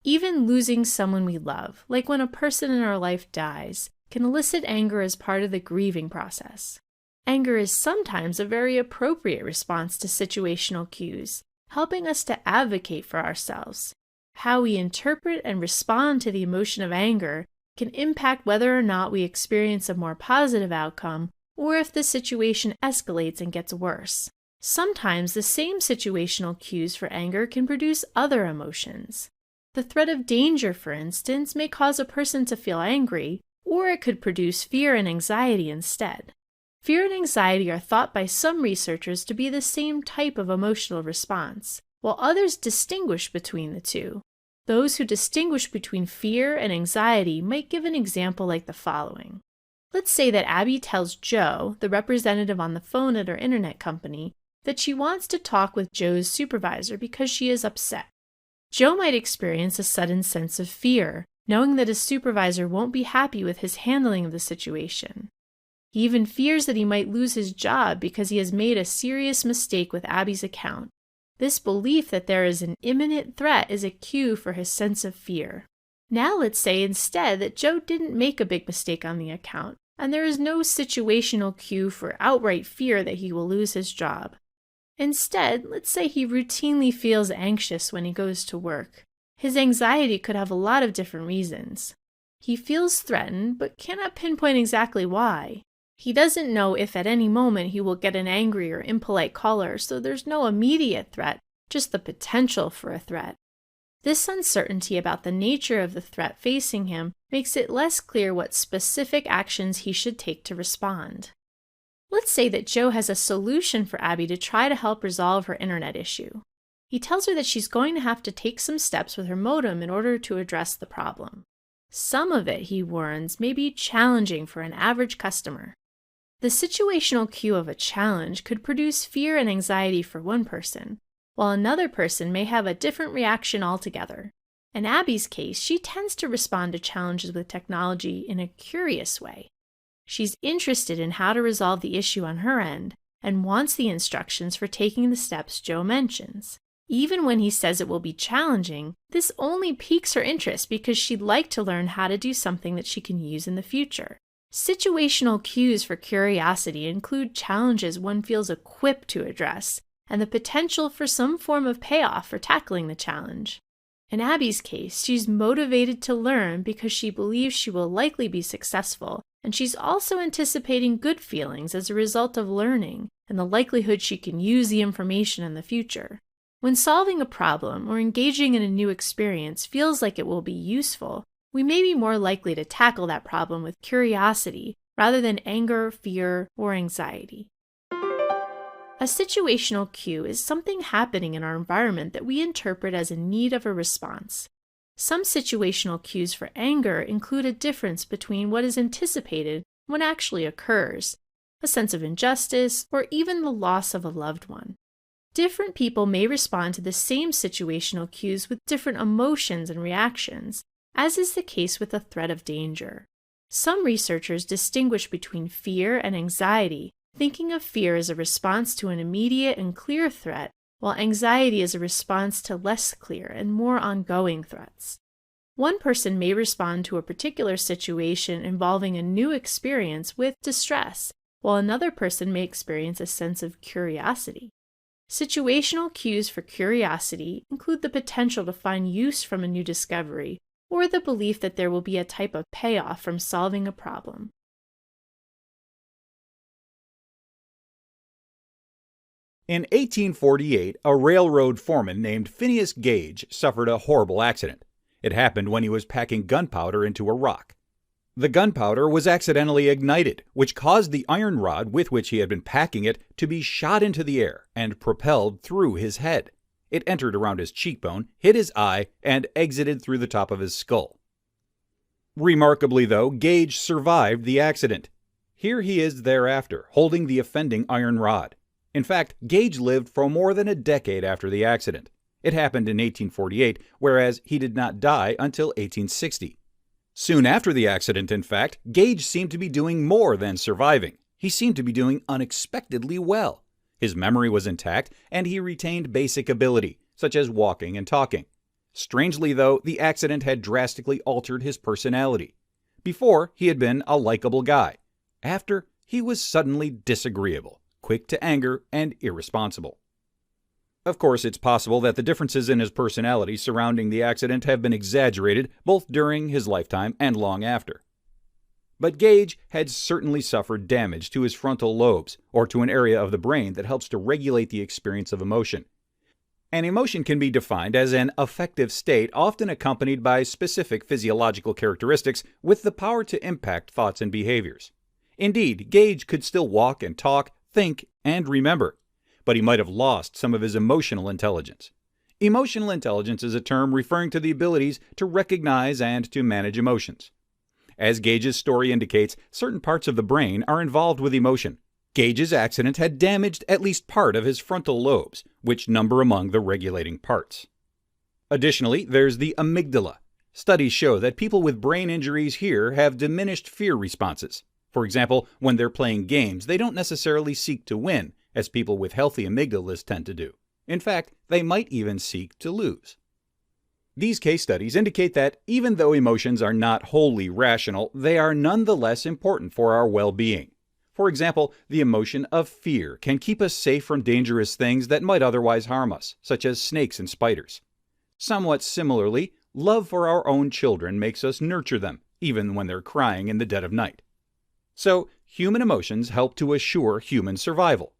Even losing someone we love, like when a person in our life dies, can elicit anger as part of the grieving process. Anger is sometimes a very appropriate response to situational cues, helping us to advocate for ourselves. How we interpret and respond to the emotion of anger can impact whether or not we experience a more positive outcome or if the situation escalates and gets worse. Sometimes the same situational cues for anger can produce other emotions. The threat of danger, for instance, may cause a person to feel angry, or it could produce fear and anxiety instead. Fear and anxiety are thought by some researchers to be the same type of emotional response, while others distinguish between the two. Those who distinguish between fear and anxiety might give an example like the following. Let's say that Abby tells Joe, the representative on the phone at her internet company, that she wants to talk with Joe's supervisor because she is upset. Joe might experience a sudden sense of fear, knowing that his supervisor won't be happy with his handling of the situation. He even fears that he might lose his job because he has made a serious mistake with Abby's account. This belief that there is an imminent threat is a cue for his sense of fear. Now let's say instead that Joe didn't make a big mistake on the account, and there is no situational cue for outright fear that he will lose his job. Instead, let's say he routinely feels anxious when he goes to work. His anxiety could have a lot of different reasons. He feels threatened, but cannot pinpoint exactly why. He doesn't know if at any moment he will get an angry or impolite caller, so there's no immediate threat, just the potential for a threat. This uncertainty about the nature of the threat facing him makes it less clear what specific actions he should take to respond. Let's say that Joe has a solution for Abby to try to help resolve her internet issue. He tells her that she's going to have to take some steps with her modem in order to address the problem. Some of it, he warns, may be challenging for an average customer. The situational cue of a challenge could produce fear and anxiety for one person, while another person may have a different reaction altogether. In Abby's case, she tends to respond to challenges with technology in a curious way. She's interested in how to resolve the issue on her end and wants the instructions for taking the steps Joe mentions. Even when he says it will be challenging, this only piques her interest because she'd like to learn how to do something that she can use in the future. Situational cues for curiosity include challenges one feels equipped to address and the potential for some form of payoff for tackling the challenge. In Abby's case, she's motivated to learn because she believes she will likely be successful, and she's also anticipating good feelings as a result of learning and the likelihood she can use the information in the future. When solving a problem or engaging in a new experience feels like it will be useful, we may be more likely to tackle that problem with curiosity rather than anger, fear, or anxiety. A situational cue is something happening in our environment that we interpret as in need of a response. Some situational cues for anger include a difference between what is anticipated and what actually occurs, a sense of injustice, or even the loss of a loved one. Different people may respond to the same situational cues with different emotions and reactions, as is the case with the threat of danger. Some researchers distinguish between fear and anxiety, thinking of fear as a response to an immediate and clear threat, while anxiety is a response to less clear and more ongoing threats. One person may respond to a particular situation involving a new experience with distress, while another person may experience a sense of curiosity. Situational cues for curiosity include the potential to find use from a new discovery, or the belief that there will be a type of payoff from solving a problem. In 1848, a railroad foreman named Phineas Gage suffered a horrible accident. It happened when he was packing gunpowder into a rock. The gunpowder was accidentally ignited, which caused the iron rod with which he had been packing it to be shot into the air and propelled through his head. It entered around his cheekbone, hit his eye, and exited through the top of his skull. Remarkably, though, Gage survived the accident. Here he is thereafter, holding the offending iron rod. In fact, Gage lived for more than a decade after the accident. It happened in 1848, whereas he did not die until 1860. Soon after the accident, in fact, Gage seemed to be doing more than surviving. He seemed to be doing unexpectedly well. His memory was intact, and he retained basic ability, such as walking and talking. Strangely, though, the accident had drastically altered his personality. Before, he had been a likable guy. After, he was suddenly disagreeable, quick to anger, and irresponsible. Of course, it's possible that the differences in his personality surrounding the accident have been exaggerated both during his lifetime and long after. But Gage had certainly suffered damage to his frontal lobes, or to an area of the brain that helps to regulate the experience of emotion. An emotion can be defined as an affective state often accompanied by specific physiological characteristics with the power to impact thoughts and behaviors. Indeed, Gage could still walk and talk, think, and remember, but he might have lost some of his emotional intelligence. Emotional intelligence is a term referring to the abilities to recognize and to manage emotions. As Gage's story indicates, certain parts of the brain are involved with emotion. Gage's accident had damaged at least part of his frontal lobes, which number among the regulating parts. Additionally, there's the amygdala. Studies show that people with brain injuries here have diminished fear responses. For example, when they're playing games, they don't necessarily seek to win, as people with healthy amygdalas tend to do. In fact, they might even seek to lose. These case studies indicate that even though emotions are not wholly rational, they are nonetheless important for our well-being. For example, the emotion of fear can keep us safe from dangerous things that might otherwise harm us, such as snakes and spiders. Somewhat similarly, love for our own children makes us nurture them, even when they're crying in the dead of night. So, human emotions help to assure human survival.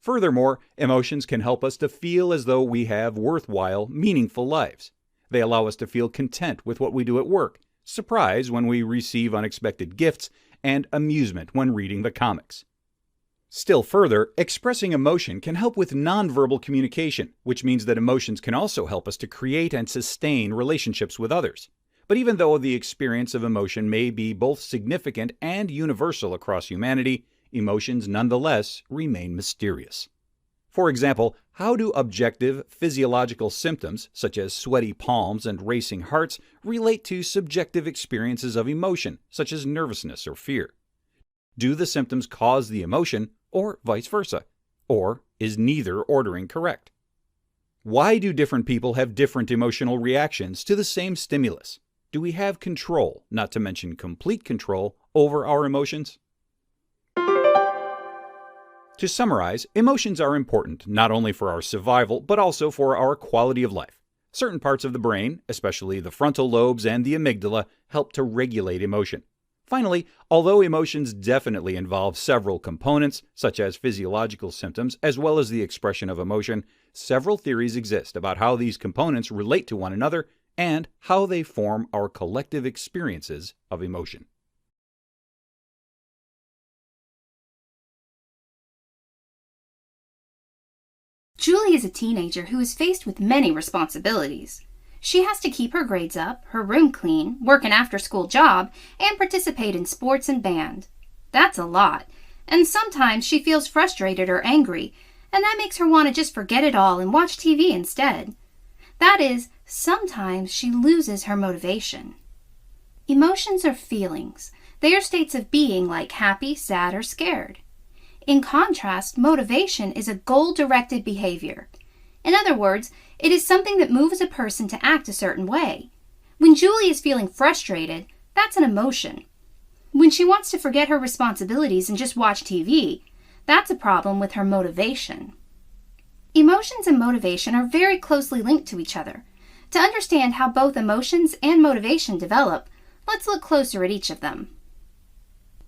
Furthermore, emotions can help us to feel as though we have worthwhile, meaningful lives. They allow us to feel content with what we do at work, surprise when we receive unexpected gifts, and amusement when reading the comics. Still further, expressing emotion can help with nonverbal communication, which means that emotions can also help us to create and sustain relationships with others. But even though the experience of emotion may be both significant and universal across humanity, emotions nonetheless remain mysterious. For example, how do objective physiological symptoms, such as sweaty palms and racing hearts, relate to subjective experiences of emotion, such as nervousness or fear? Do the symptoms cause the emotion, or vice versa? Or is neither ordering correct? Why do different people have different emotional reactions to the same stimulus? Do we have control, not to mention complete control, over our emotions? To summarize, emotions are important not only for our survival, but also for our quality of life. Certain parts of the brain, especially the frontal lobes and the amygdala, help to regulate emotion. Finally, although emotions definitely involve several components, such as physiological symptoms, as well as the expression of emotion, several theories exist about how these components relate to one another and how they form our collective experiences of emotion. Julie is a teenager who is faced with many responsibilities. She has to keep her grades up, her room clean, work an after-school job, and participate in sports and band. That's a lot, and sometimes she feels frustrated or angry, and that makes her want to just forget it all and watch TV instead. That is, sometimes she loses her motivation. Emotions are feelings. They are states of being like happy, sad, or scared. In contrast, motivation is a goal-directed behavior. In other words, it is something that moves a person to act a certain way. When Julie is feeling frustrated, that's an emotion. When she wants to forget her responsibilities and just watch TV, that's a problem with her motivation. Emotions and motivation are very closely linked to each other. To understand how both emotions and motivation develop, let's look closer at each of them.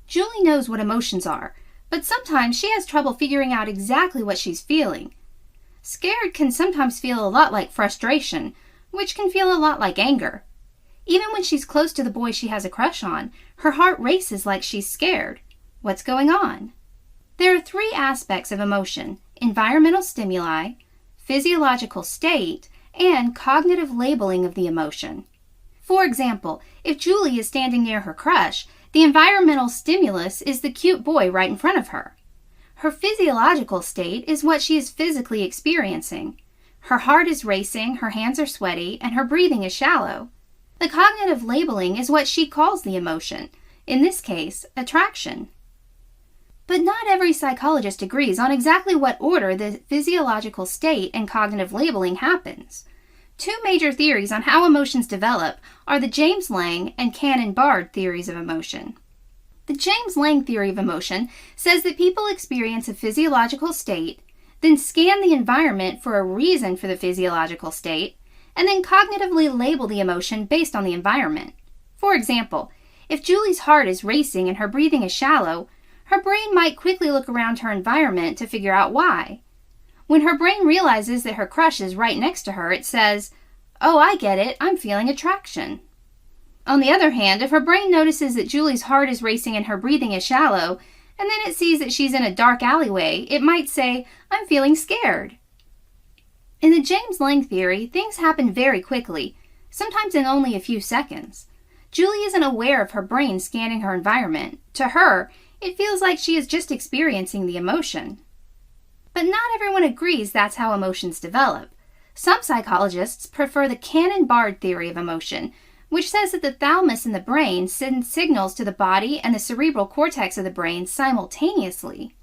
Julie knows what emotions are, but sometimes she has trouble figuring out exactly what she's feeling. Scared can sometimes feel a lot like frustration, which can feel a lot like anger. Even when she's close to the boy she has a crush on, her heart races like she's scared. What's going on? There are three aspects of emotion: environmental stimuli, physiological state, and cognitive labeling of the emotion. For example, if Julie is standing near her crush, The environmental stimulus is the cute boy right in front of her. Her physiological state is what she is physically experiencing. Her heart is racing, her hands are sweaty, and her breathing is shallow. The cognitive labeling is what she calls the emotion, in this case, attraction. But not every psychologist agrees on exactly what order the physiological state and cognitive labeling happens. Two major theories on how emotions develop are the James Lange and Cannon-Bard theories of emotion. The James Lange theory of emotion says that people experience a physiological state, then scan the environment for a reason for the physiological state, and then cognitively label the emotion based on the environment. For example, if Julie's heart is racing and her breathing is shallow, her brain might quickly look around her environment to figure out why. When her brain realizes that her crush is right next to her, it says, "Oh, I get it, I'm feeling attraction." On the other hand, if her brain notices that Julie's heart is racing and her breathing is shallow, and then it sees that she's in a dark alleyway, it might say, "I'm feeling scared." In the James Lange theory, things happen very quickly, sometimes in only a few seconds. Julie isn't aware of her brain scanning her environment. To her, it feels like she is just experiencing the emotion. But not everyone agrees that's how emotions develop. Some psychologists prefer the Cannon-Bard theory of emotion, which says that the thalamus in the brain sends signals to the body and the cerebral cortex of the brain simultaneously.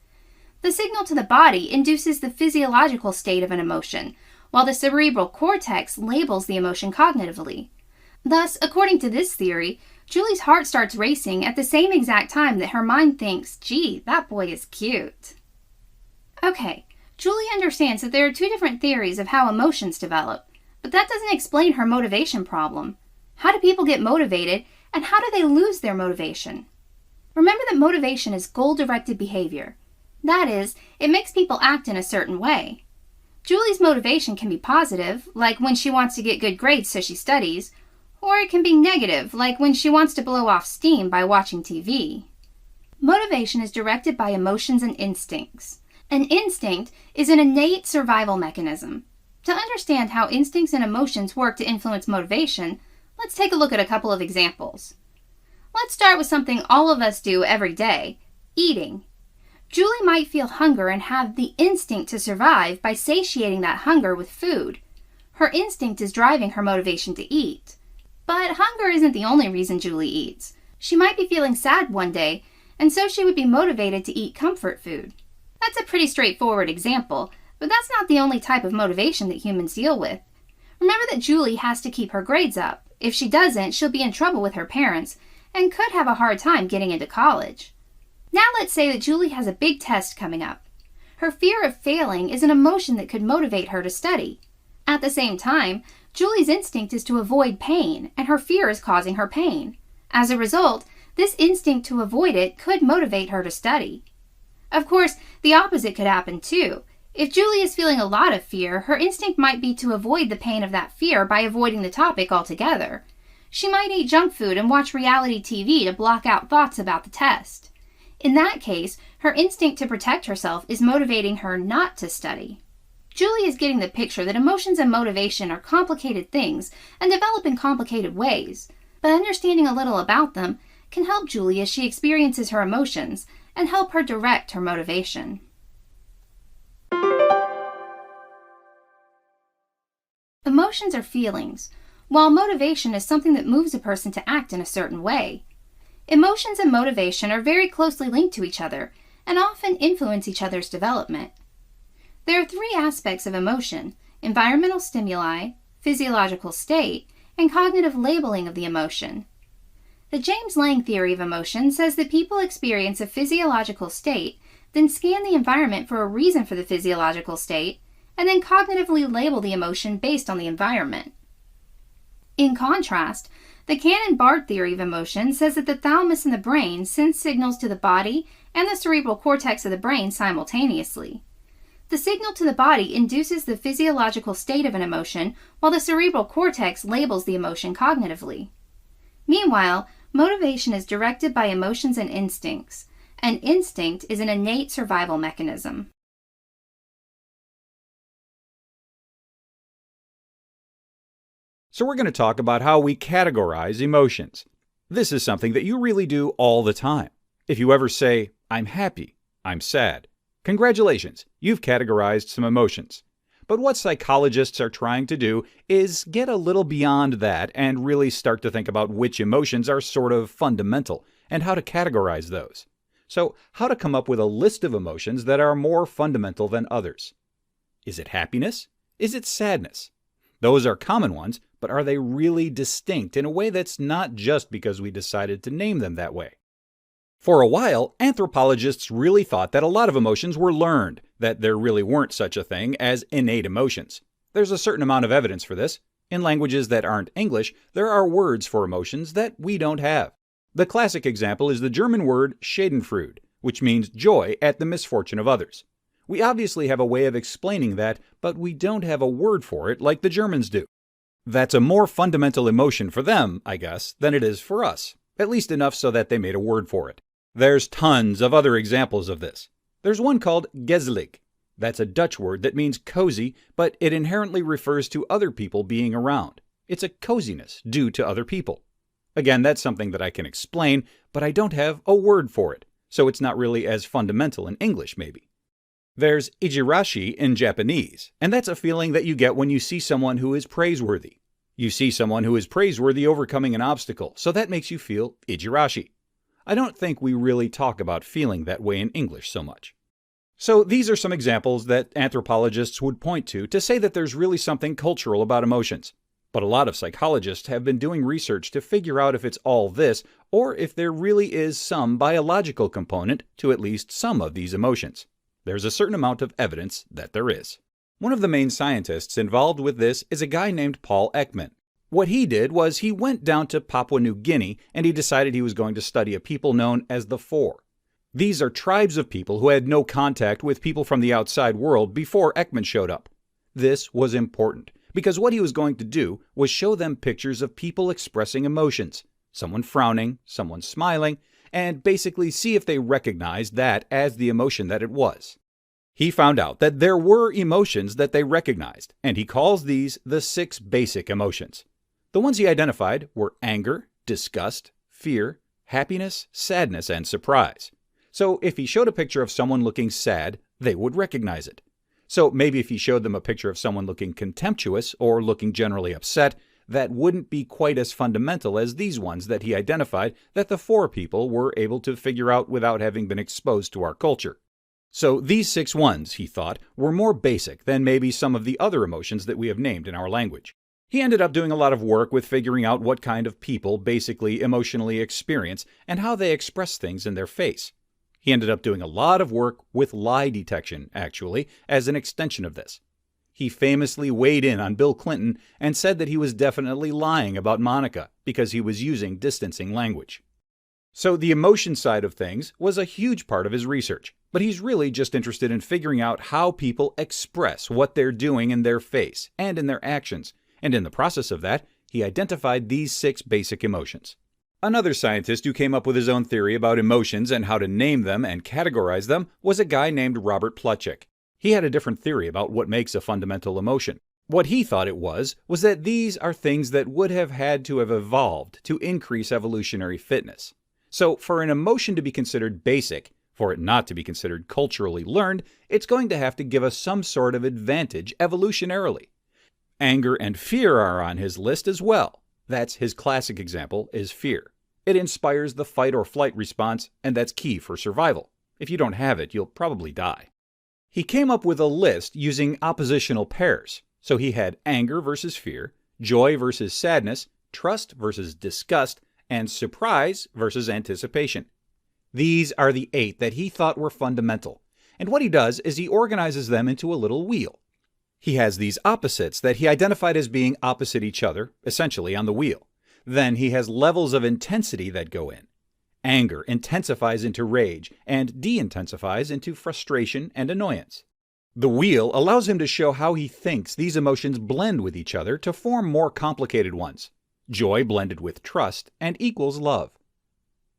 The signal to the body induces the physiological state of an emotion, while the cerebral cortex labels the emotion cognitively. Thus, according to this theory, Julie's heart starts racing at the same exact time that her mind thinks, "Gee, that boy is cute." Okay, Julie understands that there are two different theories of how emotions develop, but that doesn't explain her motivation problem. How do people get motivated, and how do they lose their motivation? Remember that motivation is goal-directed behavior. That is, it makes people act in a certain way. Julie's motivation can be positive, like when she wants to get good grades so she studies, or it can be negative, like when she wants to blow off steam by watching TV. Motivation is directed by emotions and instincts. An instinct is an innate survival mechanism. To understand how instincts and emotions work to influence motivation, let's take a look at a couple of examples. Let's start with something all of us do every day, eating. Julie might feel hunger and have the instinct to survive by satiating that hunger with food. Her instinct is driving her motivation to eat. But hunger isn't the only reason Julie eats. She might be feeling sad one day, and so she would be motivated to eat comfort food. That's a pretty straightforward example, but that's not the only type of motivation that humans deal with. Remember that Julie has to keep her grades up. If she doesn't, she'll be in trouble with her parents and could have a hard time getting into college. Now let's say that Julie has a big test coming up. Her fear of failing is an emotion that could motivate her to study. At the same time, Julie's instinct is to avoid pain, and her fear is causing her pain. As a result, this instinct to avoid it could motivate her to study. Of course, the opposite could happen too. If Julie is feeling a lot of fear, her instinct might be to avoid the pain of that fear by avoiding the topic altogether. She might eat junk food and watch reality TV to block out thoughts about the test. In that case, her instinct to protect herself is motivating her not to study. Julie is getting the picture that emotions and motivation are complicated things and develop in complicated ways, but understanding a little about them can help Julie as she experiences her emotions and help her direct her motivation. Emotions are feelings, while motivation is something that moves a person to act in a certain way. Emotions and motivation are very closely linked to each other and often influence each other's development. There are three aspects of emotion: environmental stimuli, physiological state, and cognitive labeling of the emotion. The James Lange theory of emotion says that people experience a physiological state, then scan the environment for a reason for the physiological state, and then cognitively label the emotion based on the environment. In contrast, the Cannon-Bard theory of emotion says that the thalamus in the brain sends signals to the body and the cerebral cortex of the brain simultaneously. The signal to the body induces the physiological state of an emotion, while the cerebral cortex labels the emotion cognitively. Meanwhile, motivation is directed by emotions and instincts. An instinct is an innate survival mechanism. So we're going to talk about how we categorize emotions. This is something that you really do all the time. If you ever say, I'm happy, I'm sad, congratulations, you've categorized some emotions. But what psychologists are trying to do is get a little beyond that and really start to think about which emotions are sort of fundamental and how to categorize those. So, how to come up with a list of emotions that are more fundamental than others. Is it happiness? Is it sadness? Those are common ones, but are they really distinct in a way that's not just because we decided to name them that way? For a while, anthropologists really thought that a lot of emotions were learned, that there really weren't such a thing as innate emotions. There's a certain amount of evidence for this. In languages that aren't English, there are words for emotions that we don't have. The classic example is the German word Schadenfreude, which means joy at the misfortune of others. We obviously have a way of explaining that, but we don't have a word for it like the Germans do. That's a more fundamental emotion for them, I guess, than it is for us, at least enough so that they made a word for it. There's tons of other examples of this. There's one called gezellig. That's a Dutch word that means cozy, but it inherently refers to other people being around. It's a coziness due to other people. Again, that's something that I can explain, but I don't have a word for it, so it's not really as fundamental in English, maybe. There's ijirashi in Japanese, and that's a feeling that you get when you see someone who is praiseworthy. You see someone who is praiseworthy overcoming an obstacle, so that makes you feel ijirashi. I don't think we really talk about feeling that way in English so much. So these are some examples that anthropologists would point to say that there's really something cultural about emotions. But a lot of psychologists have been doing research to figure out if it's all this, or if there really is some biological component to at least some of these emotions. There's a certain amount of evidence that there is. One of the main scientists involved with this is a guy named Paul Ekman. What he did was he went down to Papua New Guinea and he decided he was going to study a people known as the Four. These are tribes of people who had no contact with people from the outside world before Ekman showed up. This was important because what he was going to do was show them pictures of people expressing emotions, someone frowning, someone smiling, and basically see if they recognized that as the emotion that it was. He found out that there were emotions that they recognized, and he calls these the 6 basic emotions. The ones he identified were anger, disgust, fear, happiness, sadness, and surprise. So if he showed a picture of someone looking sad, they would recognize it. So maybe if he showed them a picture of someone looking contemptuous or looking generally upset, that wouldn't be quite as fundamental as these ones that he identified that the 4 people were able to figure out without having been exposed to our culture. So these 6 ones, he thought, were more basic than maybe some of the other emotions that we have named in our language. He ended up doing a lot of work with figuring out what kind of people basically emotionally experience and how they express things in their face. He ended up doing a lot of work with lie detection, actually, as an extension of this. He famously weighed in on Bill Clinton and said that he was definitely lying about Monica because he was using distancing language. So the emotion side of things was a huge part of his research, but he's really just interested in figuring out how people express what they're doing in their face and in their actions, and in the process of that, he identified these 6 basic emotions. Another scientist who came up with his own theory about emotions and how to name them and categorize them was a guy named Robert Plutchik. He had a different theory about what makes a fundamental emotion. What he thought it was that these are things that would have had to have evolved to increase evolutionary fitness. So for an emotion to be considered basic, for it not to be considered culturally learned, it's going to have to give us some sort of advantage evolutionarily. Anger and fear are on his list as well. That's his classic example, is fear. It inspires the fight or flight response, and that's key for survival. If you don't have it, you'll probably die. He came up with a list using oppositional pairs. So he had anger versus fear, joy versus sadness, trust versus disgust, and surprise versus anticipation. These are the 8 that he thought were fundamental. And what he does is he organizes them into a little wheel. He has these opposites that he identified as being opposite each other, essentially on the wheel. Then he has levels of intensity that go in. Anger intensifies into rage and de-intensifies into frustration and annoyance. The wheel allows him to show how he thinks these emotions blend with each other to form more complicated ones. Joy blended with trust and equals love.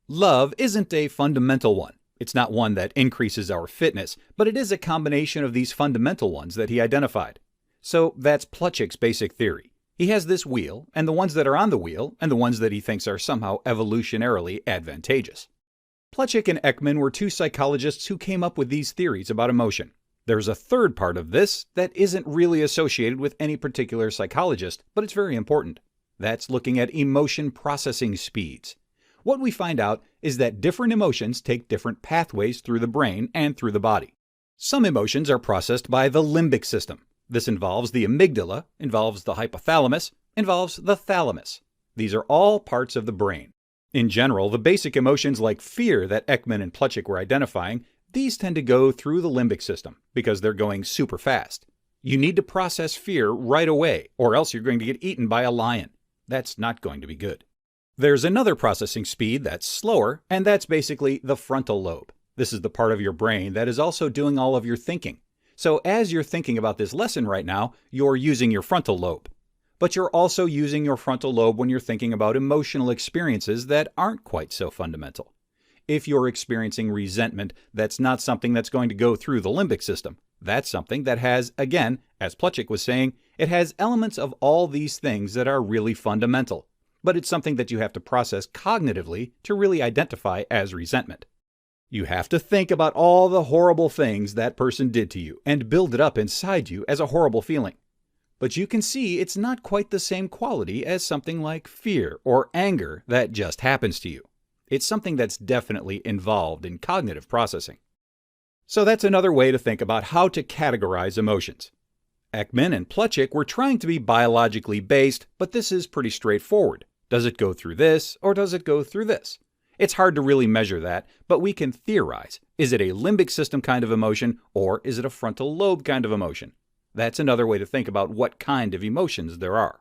Love isn't a fundamental one. It's not one that increases our fitness, but it is a combination of these fundamental ones that he identified. So that's Plutchik's basic theory. He has this wheel, and the ones that are on the wheel, and the ones that he thinks are somehow evolutionarily advantageous. Plutchik and Ekman were two psychologists who came up with these theories about emotion. There's a third part of this that isn't really associated with any particular psychologist, but it's very important. That's looking at emotion processing speeds. What we find out is that different emotions take different pathways through the brain and through the body. Some emotions are processed by the limbic system. This involves the amygdala, involves the hypothalamus, involves the thalamus. These are all parts of the brain. In general, the basic emotions like fear that Ekman and Plutchik were identifying, these tend to go through the limbic system because they're going super fast. You need to process fear right away, or else you're going to get eaten by a lion. That's not going to be good. There's another processing speed that's slower, and that's basically the frontal lobe. This is the part of your brain that is also doing all of your thinking. So as you're thinking about this lesson right now, you're using your frontal lobe. But you're also using your frontal lobe when you're thinking about emotional experiences that aren't quite so fundamental. If you're experiencing resentment, that's not something that's going to go through the limbic system. That's something that has, again, as Plutchik was saying, it has elements of all these things that are really fundamental. But it's something that you have to process cognitively to really identify as resentment. You have to think about all the horrible things that person did to you and build it up inside you as a horrible feeling. But you can see it's not quite the same quality as something like fear or anger that just happens to you. It's something that's definitely involved in cognitive processing. So that's another way to think about how to categorize emotions. Ekman and Plutchik were trying to be biologically based, but this is pretty straightforward. Does it go through this or does it go through this? It's hard to really measure that, but we can theorize. Is it a limbic system kind of emotion, or is it a frontal lobe kind of emotion? That's another way to think about what kind of emotions there are.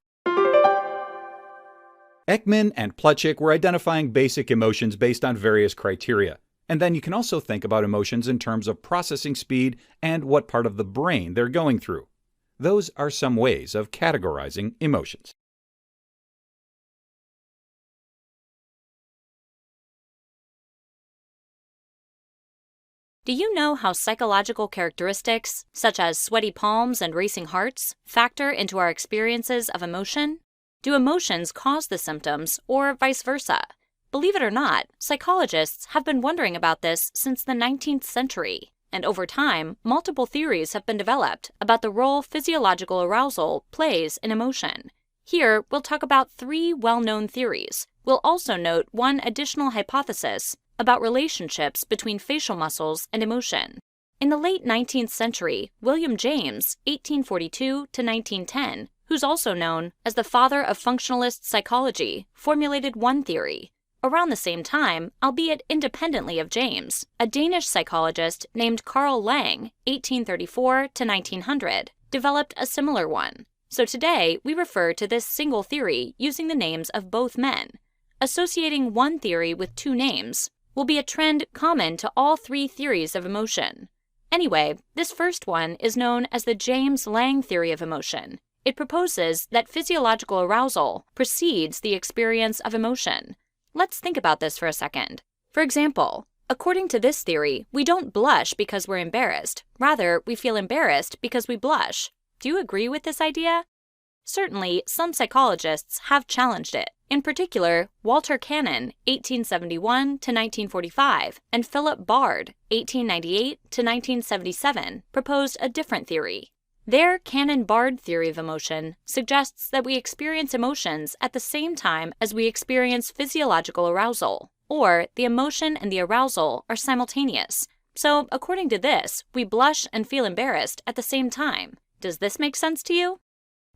Ekman and Plutchik were identifying basic emotions based on various criteria. And then you can also think about emotions in terms of processing speed and what part of the brain they're going through. Those are some ways of categorizing emotions. Do you know how psychological characteristics, such as sweaty palms and racing hearts, factor into our experiences of emotion? Do emotions cause the symptoms, or vice versa? Believe it or not, psychologists have been wondering about this since the 19th century, and over time, multiple theories have been developed about the role physiological arousal plays in emotion. Here, we'll talk about 3 well-known theories. We'll also note one additional hypothesis about relationships between facial muscles and emotion. In the late 19th century, William James, 1842 to 1910, who's also known as the father of functionalist psychology, formulated one theory. Around the same time, albeit independently of James, a Danish psychologist named Carl Lang, 1834 to 1900, developed a similar one. So today, we refer to this single theory using the names of both men. Associating one theory with 2 names will be a trend common to all 3 theories of emotion. Anyway, this first one is known as the James-Lang theory of emotion. It proposes that physiological arousal precedes the experience of emotion. Let's think about this for a second. For example, according to this theory, we don't blush because we're embarrassed. Rather, we feel embarrassed because we blush. Do you agree with this idea? Certainly, some psychologists have challenged it. In particular, Walter Cannon, 1871 to 1945, and Philip Bard, 1898 to 1977, proposed a different theory. Their Cannon-Bard theory of emotion suggests that we experience emotions at the same time as we experience physiological arousal, or the emotion and the arousal are simultaneous. So, according to this, we blush and feel embarrassed at the same time. Does this make sense to you?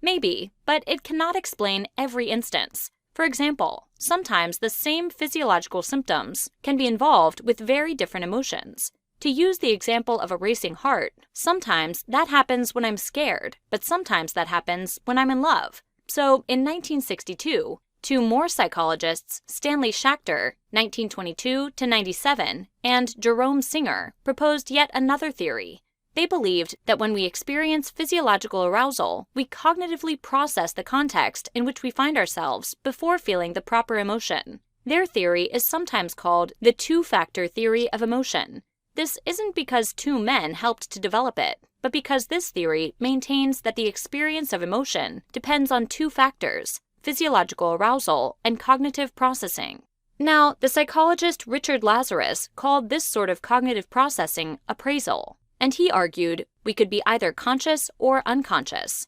Maybe, but it cannot explain every instance. For example, sometimes the same physiological symptoms can be involved with very different emotions. To use the example of a racing heart, sometimes that happens when I'm scared, but sometimes that happens when I'm in love. So, in 1962, 2 more psychologists, Stanley Schachter, 1922 to 97, and Jerome Singer, proposed yet another theory. They believed that when we experience physiological arousal, we cognitively process the context in which we find ourselves before feeling the proper emotion. Their theory is sometimes called the 2-factor theory of emotion. This isn't because two men helped to develop it, but because this theory maintains that the experience of emotion depends on two factors: physiological arousal and cognitive processing. Now, the psychologist Richard Lazarus called this sort of cognitive processing appraisal, and he argued we could be either conscious or unconscious.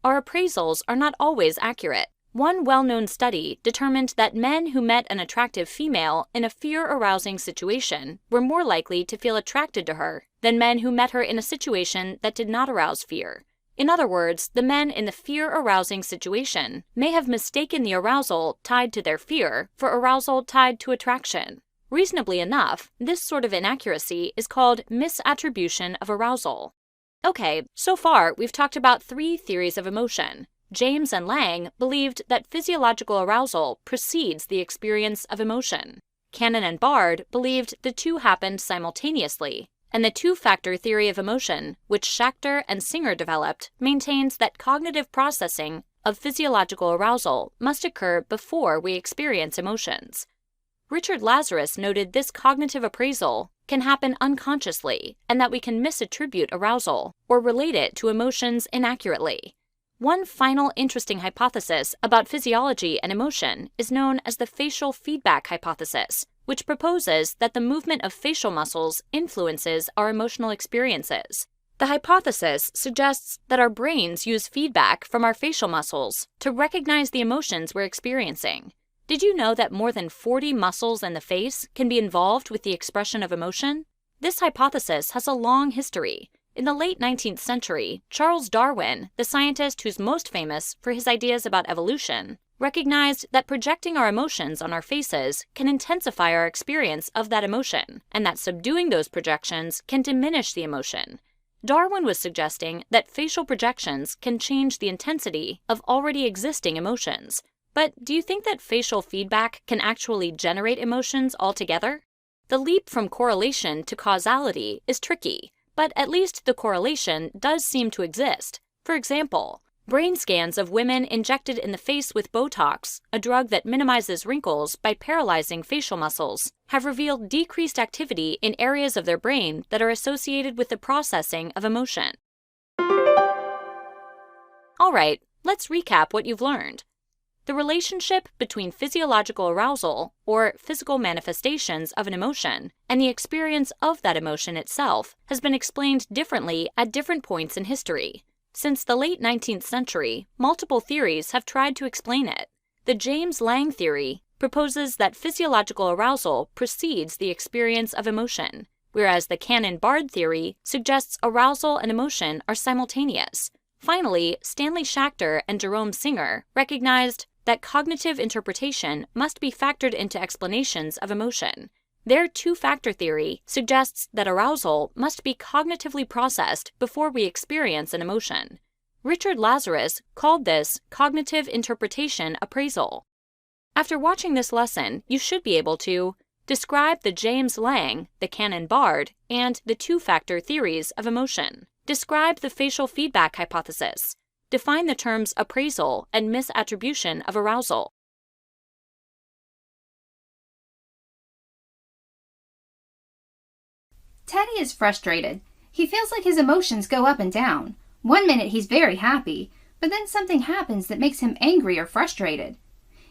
Our appraisals are not always accurate. One well-known study determined that men who met an attractive female in a fear-arousing situation were more likely to feel attracted to her than men who met her in a situation that did not arouse fear. In other words, the men in the fear-arousing situation may have mistaken the arousal tied to their fear for arousal tied to attraction. Reasonably enough, this sort of inaccuracy is called misattribution of arousal. Okay, so far we've talked about 3 theories of emotion. James and Lang believed that physiological arousal precedes the experience of emotion. Cannon and Bard believed the two happened simultaneously, and the two-factor theory of emotion, which Schachter and Singer developed, maintains that cognitive processing of physiological arousal must occur before we experience emotions. Richard Lazarus noted this cognitive appraisal can happen unconsciously, and that we can misattribute arousal or relate it to emotions inaccurately. One final interesting hypothesis about physiology and emotion is known as the facial feedback hypothesis, which proposes that the movement of facial muscles influences our emotional experiences. The hypothesis suggests that our brains use feedback from our facial muscles to recognize the emotions we're experiencing. Did you know that more than 40 muscles in the face can be involved with the expression of emotion? This hypothesis has a long history. In the late 19th century, Charles Darwin, the scientist who's most famous for his ideas about evolution, recognized that projecting our emotions on our faces can intensify our experience of that emotion, and that subduing those projections can diminish the emotion. Darwin was suggesting that facial projections can change the intensity of already existing emotions. But do you think that facial feedback can actually generate emotions altogether? The leap from correlation to causality is tricky, but at least the correlation does seem to exist. For example, brain scans of women injected in the face with Botox, a drug that minimizes wrinkles by paralyzing facial muscles, have revealed decreased activity in areas of their brain that are associated with the processing of emotion. All right, let's recap what you've learned. The relationship between physiological arousal, or physical manifestations of an emotion, and the experience of that emotion itself has been explained differently at different points in history. Since the late 19th century, multiple theories have tried to explain it. The James Lang theory proposes that physiological arousal precedes the experience of emotion, whereas the Cannon-Bard theory suggests arousal and emotion are simultaneous. Finally, Stanley Schachter and Jerome Singer recognized that cognitive interpretation must be factored into explanations of emotion. Their two-factor theory suggests that arousal must be cognitively processed before we experience an emotion. Richard Lazarus called this cognitive interpretation appraisal. After watching this lesson, you should be able to describe the James Lang, the Cannon-Bard, and the two-factor theories of emotion. Describe the facial feedback hypothesis. Define the terms appraisal and misattribution of arousal. Teddy is frustrated. He feels like his emotions go up and down. One minute he's very happy, but then something happens that makes him angry or frustrated.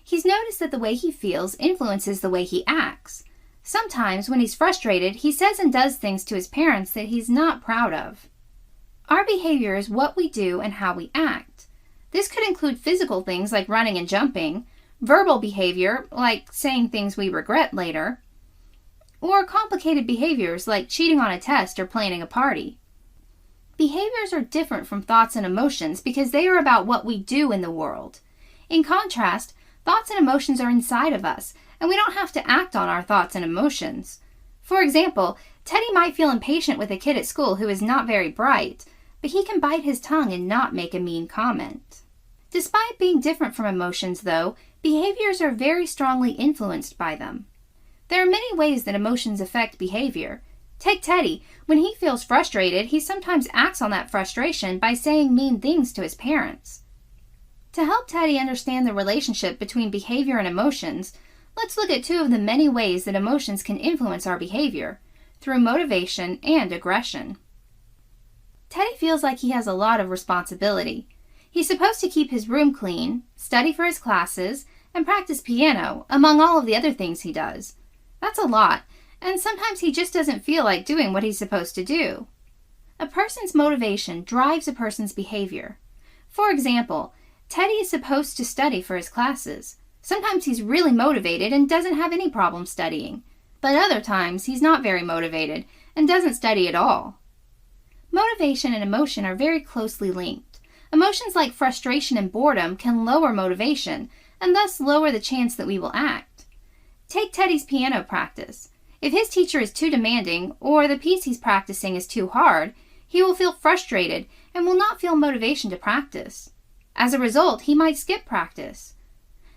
He's noticed that the way he feels influences the way he acts. Sometimes when he's frustrated, he says and does things to his parents that he's not proud of. Our behavior is what we do and how we act. This could include physical things like running and jumping, verbal behavior like saying things we regret later, or complicated behaviors like cheating on a test or planning a party. Behaviors are different from thoughts and emotions because they are about what we do in the world. In contrast, thoughts and emotions are inside of us, and we don't have to act on our thoughts and emotions. For example, Teddy might feel impatient with a kid at school who is not very bright, but he can bite his tongue and not make a mean comment. Despite being different from emotions, though, behaviors are very strongly influenced by them. There are many ways that emotions affect behavior. Take Teddy. When he feels frustrated, he sometimes acts on that frustration by saying mean things to his parents. To help Teddy understand the relationship between behavior and emotions, let's look at 2 of the many ways that emotions can influence our behavior. through motivation and aggression. Teddy feels like he has a lot of responsibility. He's supposed to keep his room clean, study for his classes, and practice piano, among all of the other things he does. That's a lot, and sometimes he just doesn't feel like doing what he's supposed to do. A person's motivation drives a person's behavior. For example, Teddy is supposed to study for his classes. Sometimes he's really motivated and doesn't have any problem studying, but other times he's not very motivated and doesn't study at all. Motivation and emotion are very closely linked. Emotions like frustration and boredom can lower motivation and thus lower the chance that we will act. Take Teddy's piano practice. If his teacher is too demanding or the piece he's practicing is too hard, he will feel frustrated and will not feel motivation to practice. As a result, he might skip practice.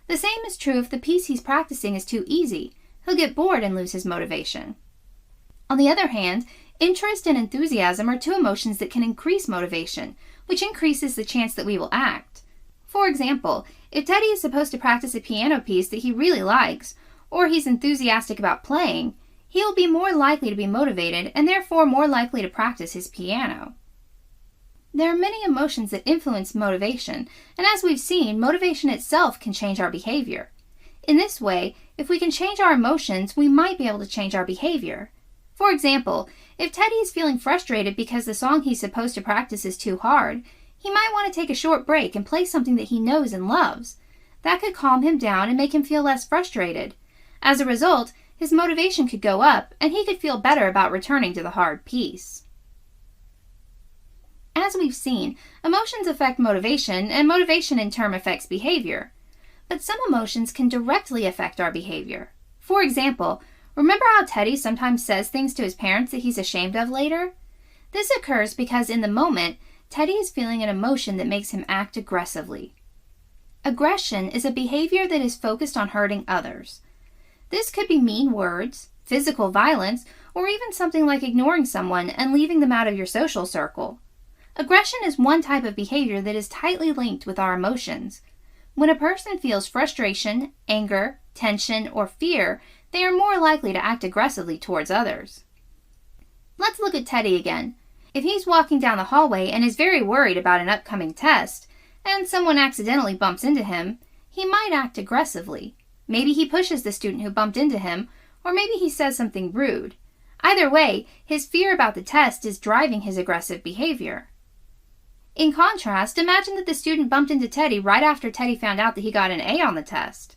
The same is true if the piece he's practicing is too easy. He'll get bored and lose his motivation. On the other hand, interest and enthusiasm are two emotions that can increase motivation, which increases the chance that we will act. For example, if Teddy is supposed to practice a piano piece that he really likes, or he's enthusiastic about playing, he will be more likely to be motivated and therefore more likely to practice his piano. There are many emotions that influence motivation, and as we've seen, motivation itself can change our behavior. In this way, if we can change our emotions, we might be able to change our behavior. For example, if Teddy is feeling frustrated because the song he's supposed to practice is too hard, he might want to take a short break and play something that he knows and loves. That could calm him down and make him feel less frustrated. As a result, his motivation could go up and he could feel better about returning to the hard piece. As we've seen, emotions affect motivation, and motivation in turn affects behavior. But some emotions can directly affect our behavior. For example, remember how Teddy sometimes says things to his parents that he's ashamed of later? This occurs because in the moment, Teddy is feeling an emotion that makes him act aggressively. Aggression is a behavior that is focused on hurting others. This could be mean words, physical violence, or even something like ignoring someone and leaving them out of your social circle. Aggression is one type of behavior that is tightly linked with our emotions. When a person feels frustration, anger, tension, or fear, they are more likely to act aggressively towards others. Let's look at Teddy again. If he's walking down the hallway and is very worried about an upcoming test, and someone accidentally bumps into him, he might act aggressively. Maybe he pushes the student who bumped into him, or maybe he says something rude. Either way, his fear about the test is driving his aggressive behavior. In contrast, imagine that the student bumped into Teddy right after Teddy found out that he got an A on the test.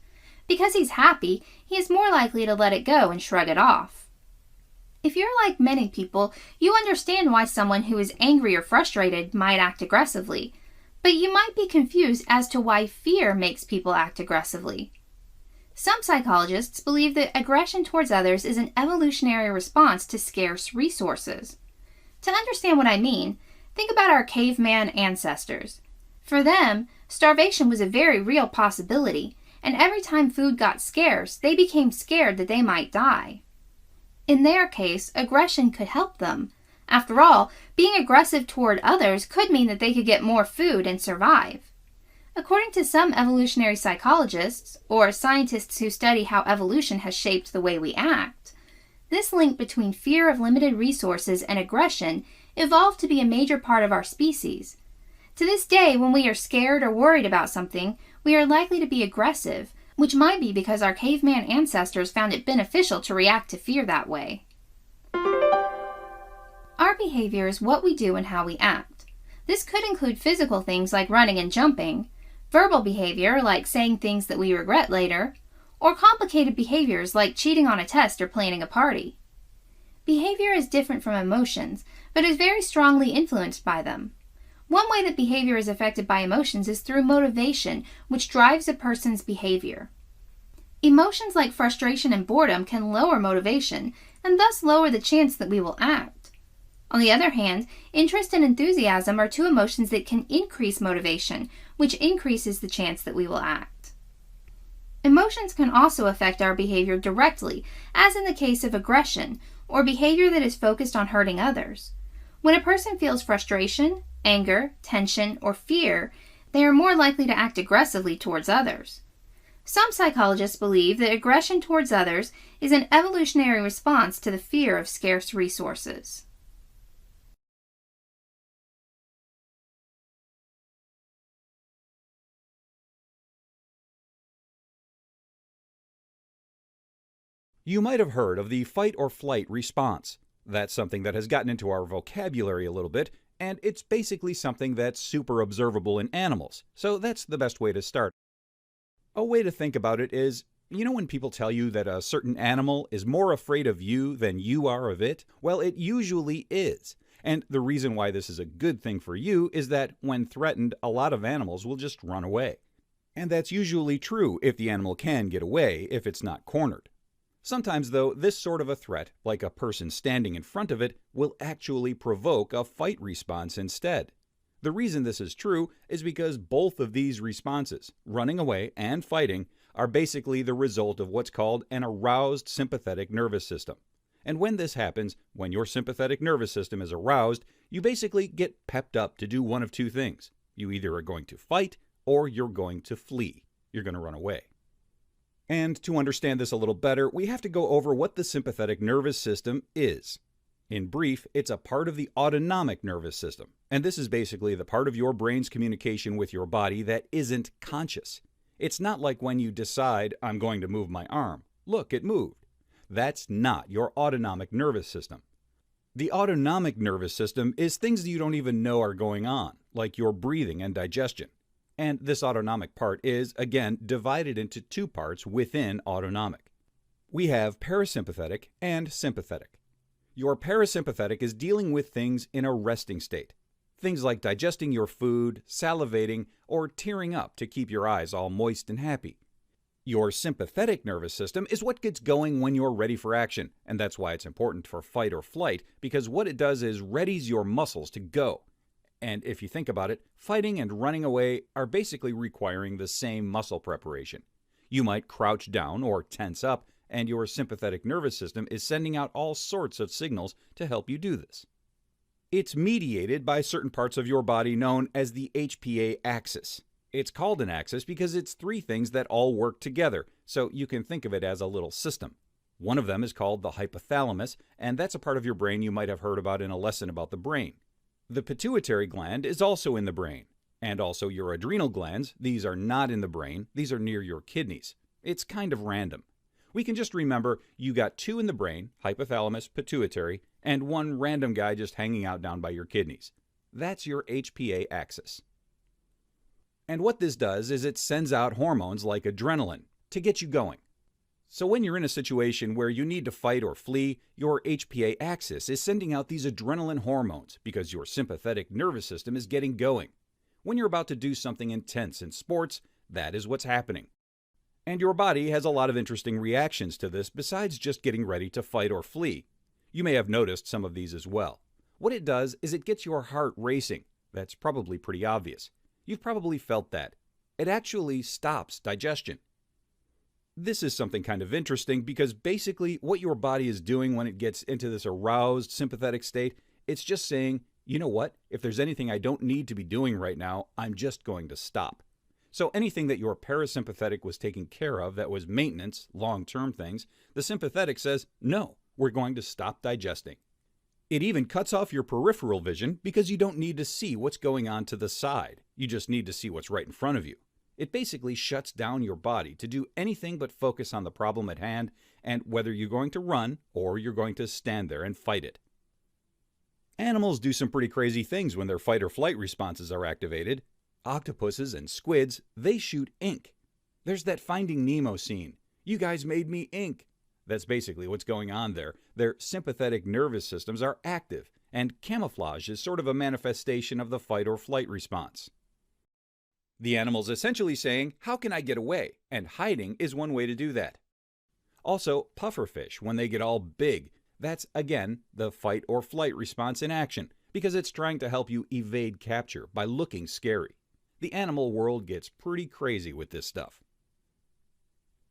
Because he's happy, he is more likely to let it go and shrug it off. If you're like many people, you understand why someone who is angry or frustrated might act aggressively, but you might be confused as to why fear makes people act aggressively. Some psychologists believe that aggression towards others is an evolutionary response to scarce resources. To understand what I mean, think about our caveman ancestors. For them, starvation was a very real possibility, and every time food got scarce, they became scared that they might die. In their case, aggression could help them. After all, being aggressive toward others could mean that they could get more food and survive. According to some evolutionary psychologists, or scientists who study how evolution has shaped the way we act, this link between fear of limited resources and aggression evolved to be a major part of our species. To this day, when we are scared or worried about something, we are likely to be aggressive, which might be because our caveman ancestors found it beneficial to react to fear that way. Our behavior is what we do and how we act. This could include physical things like running and jumping, verbal behavior like saying things that we regret later, or complicated behaviors like cheating on a test or planning a party. Behavior is different from emotions, but is very strongly influenced by them. One way that behavior is affected by emotions is through motivation, which drives a person's behavior. Emotions like frustration and boredom can lower motivation, and thus lower the chance that we will act. On the other hand, interest and enthusiasm are two emotions that can increase motivation, which increases the chance that we will act. Emotions can also affect our behavior directly, as in the case of aggression, or behavior that is focused on hurting others. When a person feels frustration, anger, tension, or fear, they are more likely to act aggressively towards others. Some psychologists believe that aggression towards others is an evolutionary response to the fear of scarce resources. You might have heard of the fight or flight response. That's something that has gotten into our vocabulary a little bit, and it's basically something that's super observable in animals, so that's the best way to start. A way to think about it is, you know when people tell you that a certain animal is more afraid of you than you are of it? Well, it usually is. And the reason why this is a good thing for you is that when threatened, a lot of animals will just run away. And that's usually true if the animal can get away, if it's not cornered. Sometimes, though, this sort of a threat, like a person standing in front of it, will actually provoke a fight response instead. The reason this is true is because both of these responses, running away and fighting, are basically the result of what's called an aroused sympathetic nervous system. And when this happens, when your sympathetic nervous system is aroused, you basically get pepped up to do one of two things. You either are going to fight or you're going to flee. You're going to run away. And to understand this a little better, we have to go over what the sympathetic nervous system is. In brief, it's a part of the autonomic nervous system, and this is basically the part of your brain's communication with your body that isn't conscious. It's not like when you decide, I'm going to move my arm. Look, it moved. That's not your autonomic nervous system. The autonomic nervous system is things that you don't even know are going on, like your breathing and digestion. And this autonomic part is, again, divided into two parts within autonomic. We have parasympathetic and sympathetic. Your parasympathetic is dealing with things in a resting state. Things like digesting your food, salivating, or tearing up to keep your eyes all moist and happy. Your sympathetic nervous system is what gets going when you're ready for action, and that's why it's important for fight or flight, because what it does is readies your muscles to go. And if you think about it, fighting and running away are basically requiring the same muscle preparation. You might crouch down or tense up, and your sympathetic nervous system is sending out all sorts of signals to help you do this. It's mediated by certain parts of your body known as the HPA axis. It's called an axis because it's three things that all work together, so you can think of it as a little system. One of them is called the hypothalamus, and that's a part of your brain you might have heard about in a lesson about the brain. The pituitary gland is also in the brain, and also your adrenal glands. These are not in the brain, these are near your kidneys. It's kind of random. We can just remember you got two in the brain, hypothalamus, pituitary, and one random guy just hanging out down by your kidneys. That's your HPA axis. And what this does is it sends out hormones like adrenaline to get you going. So when you're in a situation where you need to fight or flee, your HPA axis is sending out these adrenaline hormones because your sympathetic nervous system is getting going. When you're about to do something intense in sports, that is what's happening. And your body has a lot of interesting reactions to this besides just getting ready to fight or flee. You may have noticed some of these as well. What it does is it gets your heart racing. That's probably pretty obvious. You've probably felt that. It actually stops digestion. This is something kind of interesting because basically what your body is doing when it gets into this aroused sympathetic state, it's just saying, you know what, if there's anything I don't need to be doing right now, I'm just going to stop. So anything that your parasympathetic was taking care of that was maintenance, long-term things, the sympathetic says, no, we're going to stop digesting. It even cuts off your peripheral vision because you don't need to see what's going on to the side. You just need to see what's right in front of you. It basically shuts down your body to do anything but focus on the problem at hand and whether you're going to run or you're going to stand there and fight it. Animals do some pretty crazy things when their fight or flight responses are activated. Octopuses and squids, they shoot ink. There's that Finding Nemo scene. You guys made me ink. That's basically what's going on there. Their sympathetic nervous systems are active, and camouflage is sort of a manifestation of the fight or flight response. The animal's essentially saying, how can I get away? And hiding is one way to do that. Also, pufferfish, when they get all big, that's, again, the fight or flight response in action, because it's trying to help you evade capture by looking scary. The animal world gets pretty crazy with this stuff.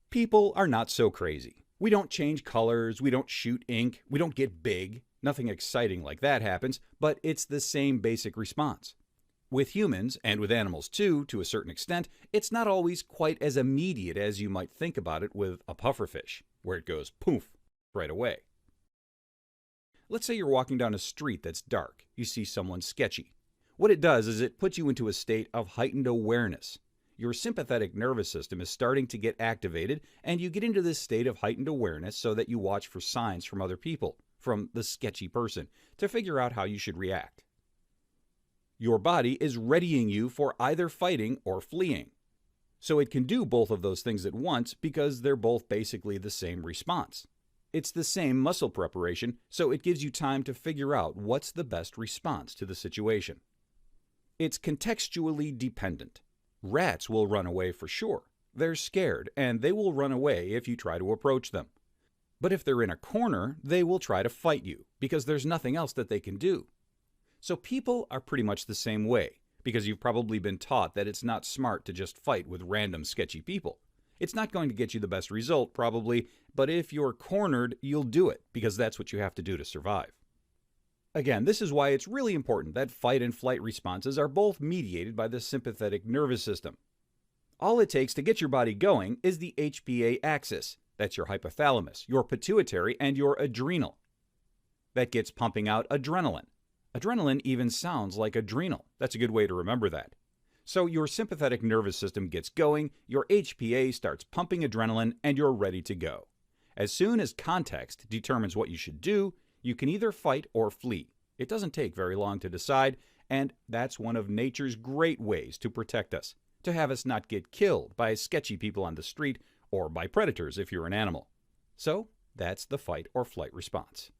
People are not so crazy. We don't change colors, we don't shoot ink, we don't get big. Nothing exciting like that happens, but it's the same basic response. With humans, and with animals too, to a certain extent, it's not always quite as immediate as you might think about it with a pufferfish, where it goes poof right away. Let's say you're walking down a street that's dark. You see someone sketchy. What it does is it puts you into a state of heightened awareness. Your sympathetic nervous system is starting to get activated, and you get into this state of heightened awareness so that you watch for signs from other people, from the sketchy person, to figure out how you should react. Your body is readying you for either fighting or fleeing. So it can do both of those things at once because they're both basically the same response. It's the same muscle preparation, so it gives you time to figure out what's the best response to the situation. It's contextually dependent. Rats will run away for sure. They're scared, and they will run away if you try to approach them. But if they're in a corner, they will try to fight you because there's nothing else that they can do. So people are pretty much the same way, because you've probably been taught that it's not smart to just fight with random sketchy people. It's not going to get you the best result, probably, but if you're cornered, you'll do it, because that's what you have to do to survive. Again, this is why it's really important that fight and flight responses are both mediated by the sympathetic nervous system. All it takes to get your body going is the HPA axis. That's your hypothalamus, your pituitary, and your adrenal. That gets pumping out adrenaline. Adrenaline even sounds like adrenal. That's a good way to remember that. So your sympathetic nervous system gets going, your HPA starts pumping adrenaline, and you're ready to go. As soon as context determines what you should do, you can either fight or flee. It doesn't take very long to decide, and that's one of nature's great ways to protect us, to have us not get killed by sketchy people on the street or by predators if you're an animal. So that's the fight or flight response.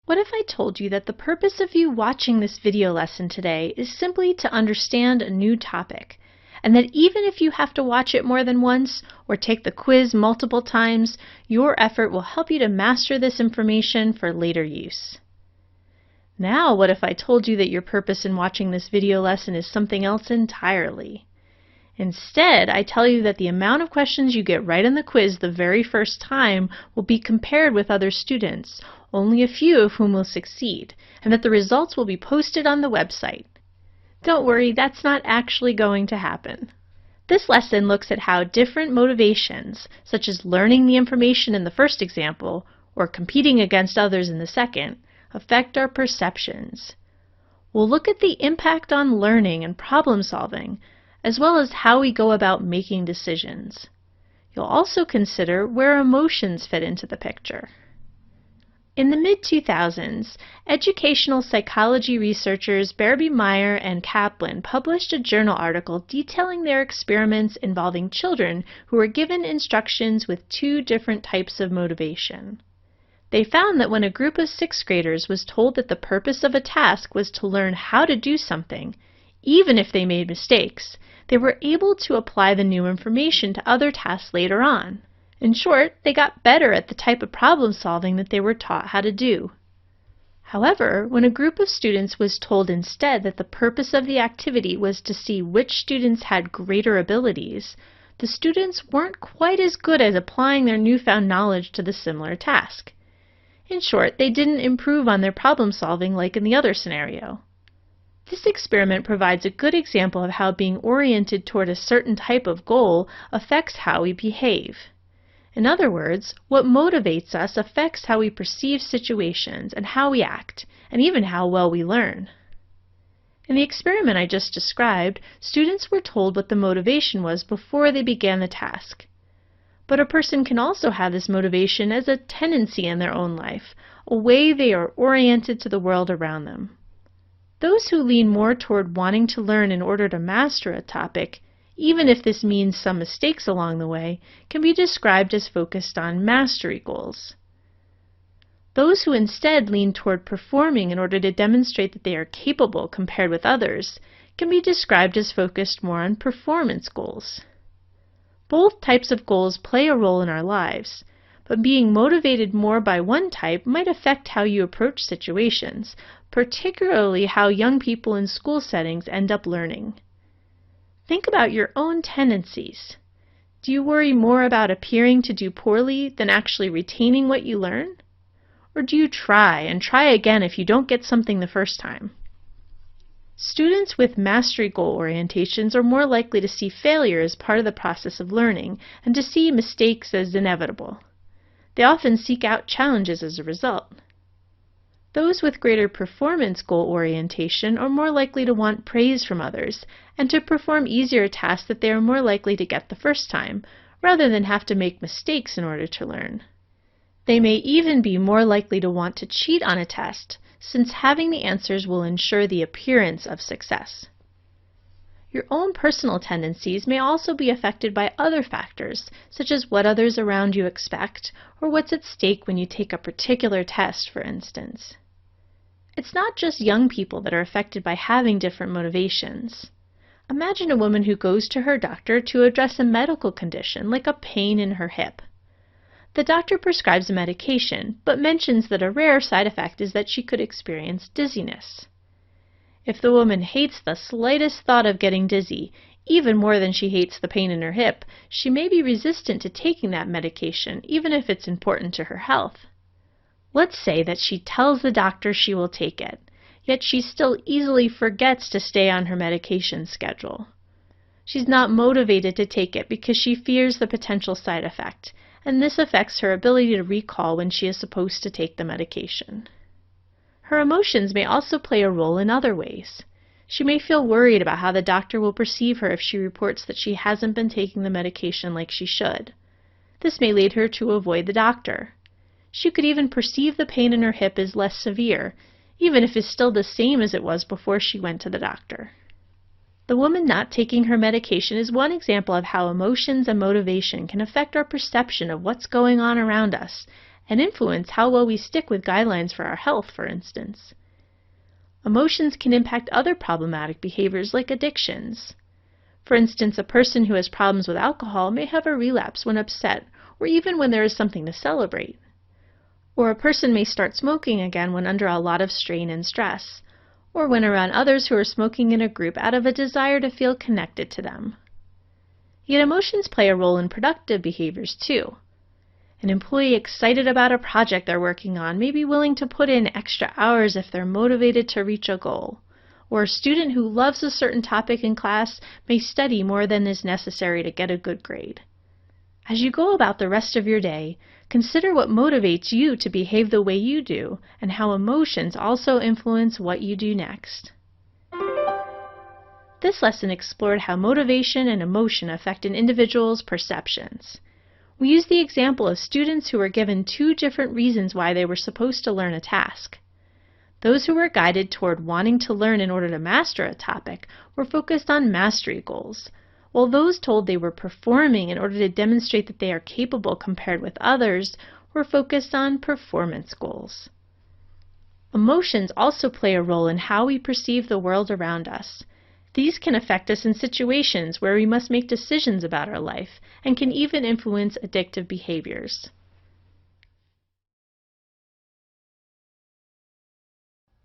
What if I told you that the purpose of you watching this video lesson today is simply to understand a new topic, and that even if you have to watch it more than once or take the quiz multiple times, your effort will help you to master this information for later use? Now, what if I told you that your purpose in watching this video lesson is something else entirely? Instead, I tell you that the amount of questions you get right in the quiz the very first time will be compared with other students, only a few of whom will succeed, and that the results will be posted on the website. Don't worry, that's not actually going to happen. This lesson looks at how different motivations, such as learning the information in the first example or competing against others in the second, affect our perceptions. We'll look at the impact on learning and problem solving, as well as how we go about making decisions. You'll also consider where emotions fit into the picture. In the mid-2000s, educational psychology researchers Barbie Meyer and Kaplan published a journal article detailing their experiments involving children who were given instructions with two different types of motivation. They found that when a group of sixth graders was told that the purpose of a task was to learn how to do something, even if they made mistakes, they were able to apply the new information to other tasks later on. In short, they got better at the type of problem solving that they were taught how to do. However, when a group of students was told instead that the purpose of the activity was to see which students had greater abilities, the students weren't quite as good at applying their newfound knowledge to the similar task. In short, they didn't improve on their problem solving like in the other scenario. This experiment provides a good example of how being oriented toward a certain type of goal affects how we behave. In other words, what motivates us affects how we perceive situations and how we act, and even how well we learn. In the experiment I just described, students were told what the motivation was before they began the task. But a person can also have this motivation as a tendency in their own life, a way they are oriented to the world around them. Those who lean more toward wanting to learn in order to master a topic, even if this means some mistakes along the way, can be described as focused on mastery goals. Those who instead lean toward performing in order to demonstrate that they are capable compared with others can be described as focused more on performance goals. Both types of goals play a role in our lives, but being motivated more by one type might affect how you approach situations, particularly how young people in school settings end up learning. Think about your own tendencies. Do you worry more about appearing to do poorly than actually retaining what you learn? Or do you try and try again if you don't get something the first time? Students with mastery goal orientations are more likely to see failure as part of the process of learning and to see mistakes as inevitable. They often seek out challenges as a result. Those with greater performance goal orientation are more likely to want praise from others and to perform easier tasks that they are more likely to get the first time, rather than have to make mistakes in order to learn. They may even be more likely to want to cheat on a test, since having the answers will ensure the appearance of success. Your own personal tendencies may also be affected by other factors, such as what others around you expect, or what's at stake when you take a particular test, for instance. It's not just young people that are affected by having different motivations. Imagine a woman who goes to her doctor to address a medical condition like a pain in her hip. The doctor prescribes a medication, but mentions that a rare side effect is that she could experience dizziness. If the woman hates the slightest thought of getting dizzy, even more than she hates the pain in her hip, she may be resistant to taking that medication, even if it's important to her health. Let's say that she tells the doctor she will take it, yet she still easily forgets to stay on her medication schedule. She's not motivated to take it because she fears the potential side effect, and this affects her ability to recall when she is supposed to take the medication. Her emotions may also play a role in other ways. She may feel worried about how the doctor will perceive her if she reports that she hasn't been taking the medication like she should. This may lead her to avoid the doctor. She could even perceive the pain in her hip as less severe, even if it's still the same as it was before she went to the doctor. The woman not taking her medication is one example of how emotions and motivation can affect our perception of what's going on around us and influence how well we stick with guidelines for our health, for instance. Emotions can impact other problematic behaviors like addictions. For instance, a person who has problems with alcohol may have a relapse when upset or even when there is something to celebrate. Or a person may start smoking again when under a lot of strain and stress, or when around others who are smoking in a group out of a desire to feel connected to them. Yet emotions play a role in productive behaviors too. An employee excited about a project they're working on may be willing to put in extra hours if they're motivated to reach a goal, or a student who loves a certain topic in class may study more than is necessary to get a good grade. As you go about the rest of your day, consider what motivates you to behave the way you do and how emotions also influence what you do next. This lesson explored how motivation and emotion affect an individual's perceptions. We used the example of students who were given two different reasons why they were supposed to learn a task. Those who were guided toward wanting to learn in order to master a topic were focused on mastery goals, while those told they were performing in order to demonstrate that they are capable compared with others were focused on performance goals. Emotions also play a role in how we perceive the world around us. These can affect us in situations where we must make decisions about our life and can even influence addictive behaviors.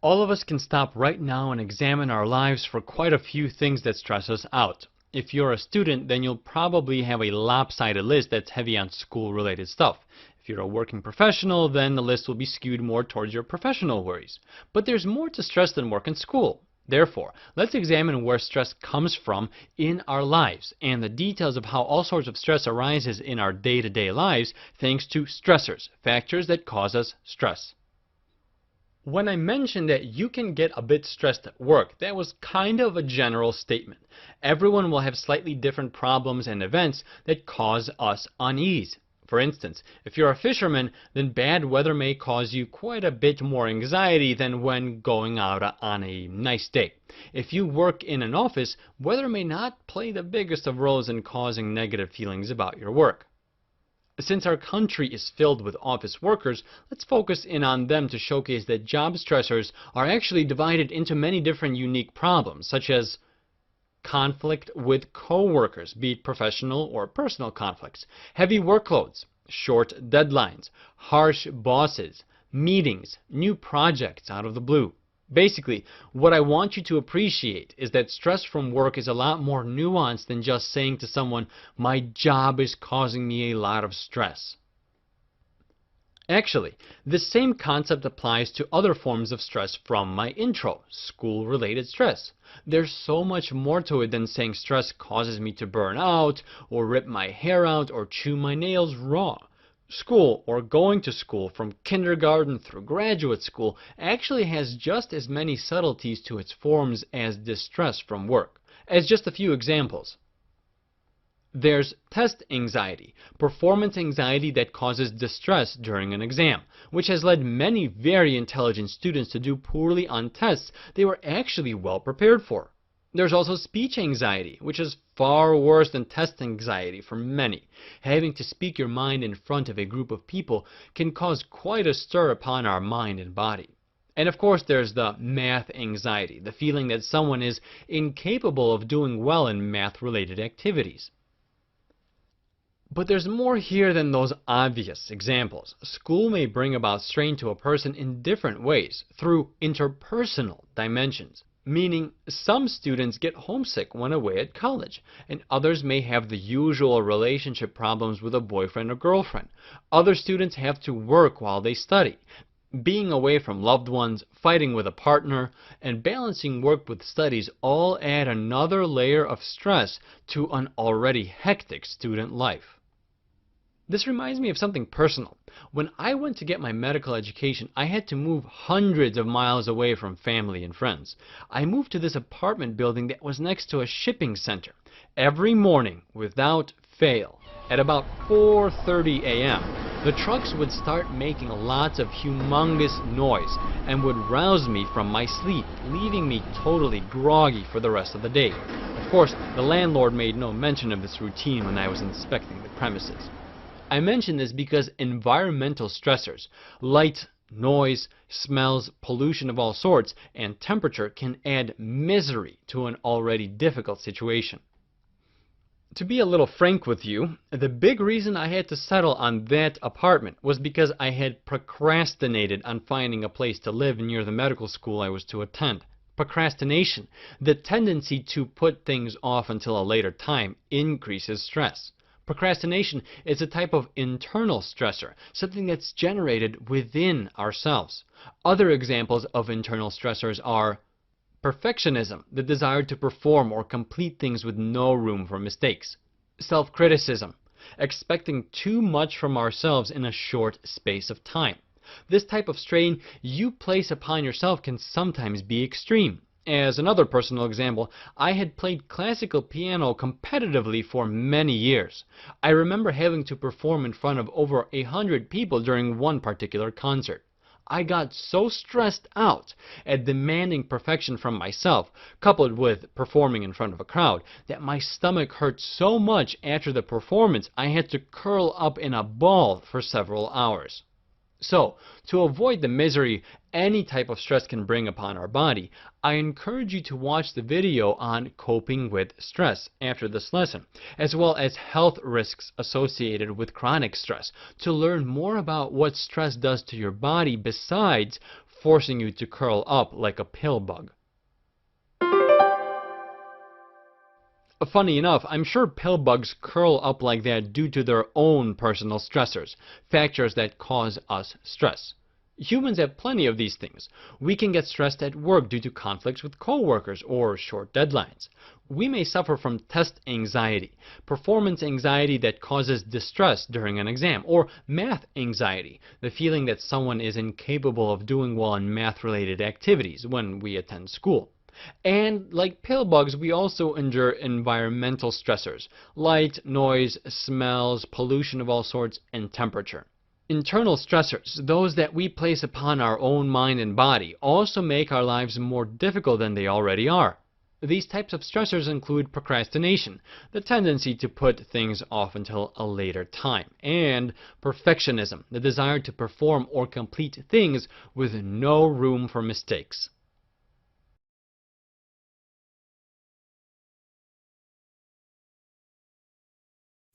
All of us can stop right now and examine our lives for quite a few things that stress us out. If you're a student, then you'll probably have a lopsided list that's heavy on school-related stuff. If you're a working professional, then the list will be skewed more towards your professional worries. But there's more to stress than work and school. Therefore, let's examine where stress comes from in our lives and the details of how all sorts of stress arises in our day-to-day lives thanks to stressors, factors that cause us stress. When I mentioned that you can get a bit stressed at work, that was kind of a general statement. Everyone will have slightly different problems and events that cause us unease. For instance, if you're a fisherman, then bad weather may cause you quite a bit more anxiety than when going out on a nice day. If you work in an office, weather may not play the biggest of roles in causing negative feelings about your work. Since our country is filled with office workers, let's focus in on them to showcase that job stressors are actually divided into many different unique problems, such as conflict with coworkers, be it professional or personal conflicts, heavy workloads, short deadlines, harsh bosses, meetings, new projects out of the blue. Basically, what I want you to appreciate is that stress from work is a lot more nuanced than just saying to someone, "My job is causing me a lot of stress." Actually, the same concept applies to other forms of stress from my intro, school-related stress. There's so much more to it than saying stress causes me to burn out, or rip my hair out, or chew my nails raw. School, or going to school from kindergarten through graduate school, actually has just as many subtleties to its forms as distress from work. As just a few examples. There's test anxiety, performance anxiety that causes distress during an exam, which has led many very intelligent students to do poorly on tests they were actually well prepared for. There's also speech anxiety, which is far worse than test anxiety for many. Having to speak your mind in front of a group of people can cause quite a stir upon our mind and body. And of course there's the math anxiety, the feeling that someone is incapable of doing well in math-related activities. But there's more here than those obvious examples. School may bring about strain to a person in different ways, through interpersonal dimensions. Meaning, some students get homesick when away at college, and others may have the usual relationship problems with a boyfriend or girlfriend. Other students have to work while they study. Being away from loved ones, fighting with a partner, and balancing work with studies all add another layer of stress to an already hectic student life. This reminds me of something personal. When I went to get my medical education, I had to move hundreds of miles away from family and friends. I moved to this apartment building that was next to a shipping center. Every morning, without fail, at about 4:30 a.m., the trucks would start making lots of humongous noise and would rouse me from my sleep, leaving me totally groggy for the rest of the day. Of course, the landlord made no mention of this routine when I was inspecting the premises. I mention this because environmental stressors, light, noise, smells, pollution of all sorts, and temperature can add misery to an already difficult situation. To be a little frank with you, the big reason I had to settle on that apartment was because I had procrastinated on finding a place to live near the medical school I was to attend. Procrastination, the tendency to put things off until a later time, increases stress. Procrastination is a type of internal stressor, something that's generated within ourselves. Other examples of internal stressors are perfectionism, the desire to perform or complete things with no room for mistakes. Self-criticism, expecting too much from ourselves in a short space of time. This type of strain you place upon yourself can sometimes be extreme. As another personal example, I had played classical piano competitively for many years. I remember having to perform in front of over 100 people during one particular concert. I got so stressed out at demanding perfection from myself, coupled with performing in front of a crowd, that my stomach hurt so much after the performance I had to curl up in a ball for several hours. So, to avoid the misery any type of stress can bring upon our body, I encourage you to watch the video on coping with stress after this lesson, as well as health risks associated with chronic stress, to learn more about what stress does to your body besides forcing you to curl up like a pill bug. Funny enough, I'm sure pill bugs curl up like that due to their own personal stressors, factors that cause us stress. Humans have plenty of these things. We can get stressed at work due to conflicts with coworkers or short deadlines. We may suffer from test anxiety, performance anxiety that causes distress during an exam, or math anxiety, the feeling that someone is incapable of doing well in math-related activities when we attend school. And like pill bugs, we also endure environmental stressors, light, noise, smells, pollution of all sorts, and temperature. Internal stressors, those that we place upon our own mind and body, also make our lives more difficult than they already are. These types of stressors include procrastination, the tendency to put things off until a later time, and perfectionism, the desire to perform or complete things with no room for mistakes.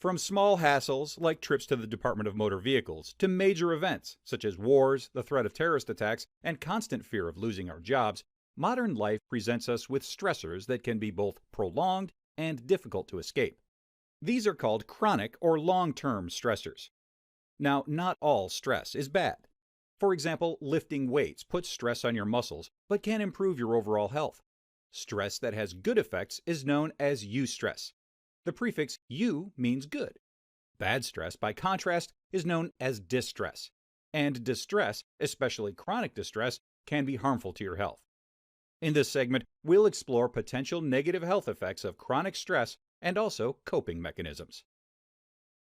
From small hassles like trips to the Department of Motor Vehicles to major events such as wars, the threat of terrorist attacks, and constant fear of losing our jobs, modern life presents us with stressors that can be both prolonged and difficult to escape. These are called chronic or long-term stressors. Now, not all stress is bad. For example, lifting weights puts stress on your muscles but can improve your overall health. Stress that has good effects is known as eustress. The prefix eu means good. Bad stress, by contrast, is known as distress. And distress, especially chronic distress, can be harmful to your health. In this segment, we'll explore potential negative health effects of chronic stress and also coping mechanisms.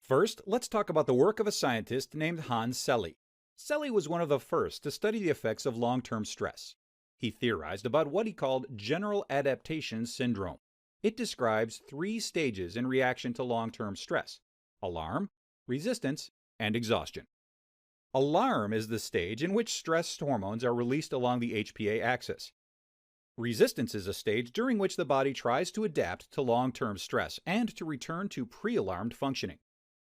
First, let's talk about the work of a scientist named Hans Selye. Selye was one of the first to study the effects of long-term stress. He theorized about what he called general adaptation syndrome. It describes 3 stages in reaction to long-term stress: alarm, resistance, and exhaustion. Alarm is the stage in which stress hormones are released along the HPA axis. Resistance is a stage during which the body tries to adapt to long-term stress and to return to pre-alarmed functioning.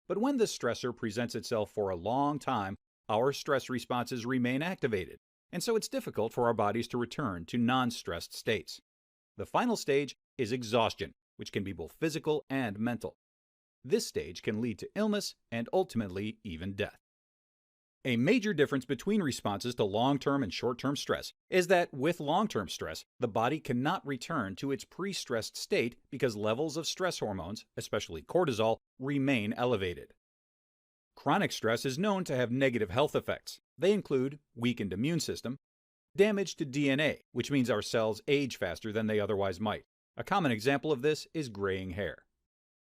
But when the stressor presents itself for a long time, our stress responses remain activated, and so it's difficult for our bodies to return to non-stressed states. The final stage is exhaustion, which can be both physical and mental. This stage can lead to illness and ultimately even death. A major difference between responses to long-term and short-term stress is that with long-term stress, the body cannot return to its pre-stressed state because levels of stress hormones, especially cortisol, remain elevated. Chronic stress is known to have negative health effects. They include weakened immune system, damage to DNA, which means our cells age faster than they otherwise might. A common example of this is graying hair.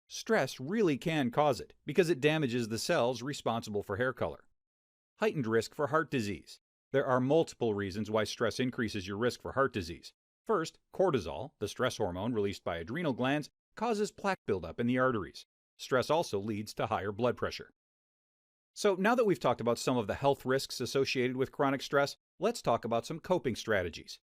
Stress really can cause it because it damages the cells responsible for hair color. Heightened risk for heart disease. There are multiple reasons why stress increases your risk for heart disease. First, cortisol, the stress hormone released by adrenal glands, causes plaque buildup in the arteries. Stress also leads to higher blood pressure. So now that we've talked about some of the health risks associated with chronic stress, let's talk about some coping strategies.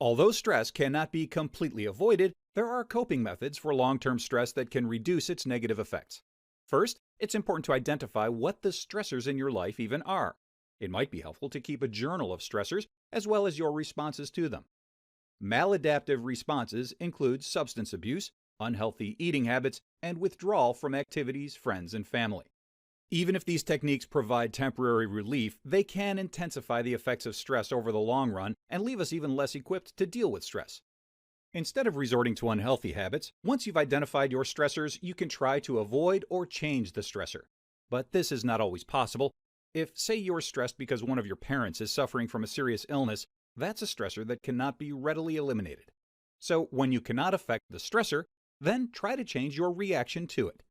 Although stress cannot be completely avoided, there are coping methods for long-term stress that can reduce its negative effects. First, it's important to identify what the stressors in your life even are. It might be helpful to keep a journal of stressors as well as your responses to them. Maladaptive responses include substance abuse, unhealthy eating habits, and withdrawal from activities, friends, and family. Even if these techniques provide temporary relief, they can intensify the effects of stress over the long run and leave us even less equipped to deal with stress. Instead of resorting to unhealthy habits, once you've identified your stressors, you can try to avoid or change the stressor. But this is not always possible. If, say, you're stressed because one of your parents is suffering from a serious illness, that's a stressor that cannot be readily eliminated. So when you cannot affect the stressor, then try to change your reaction to it.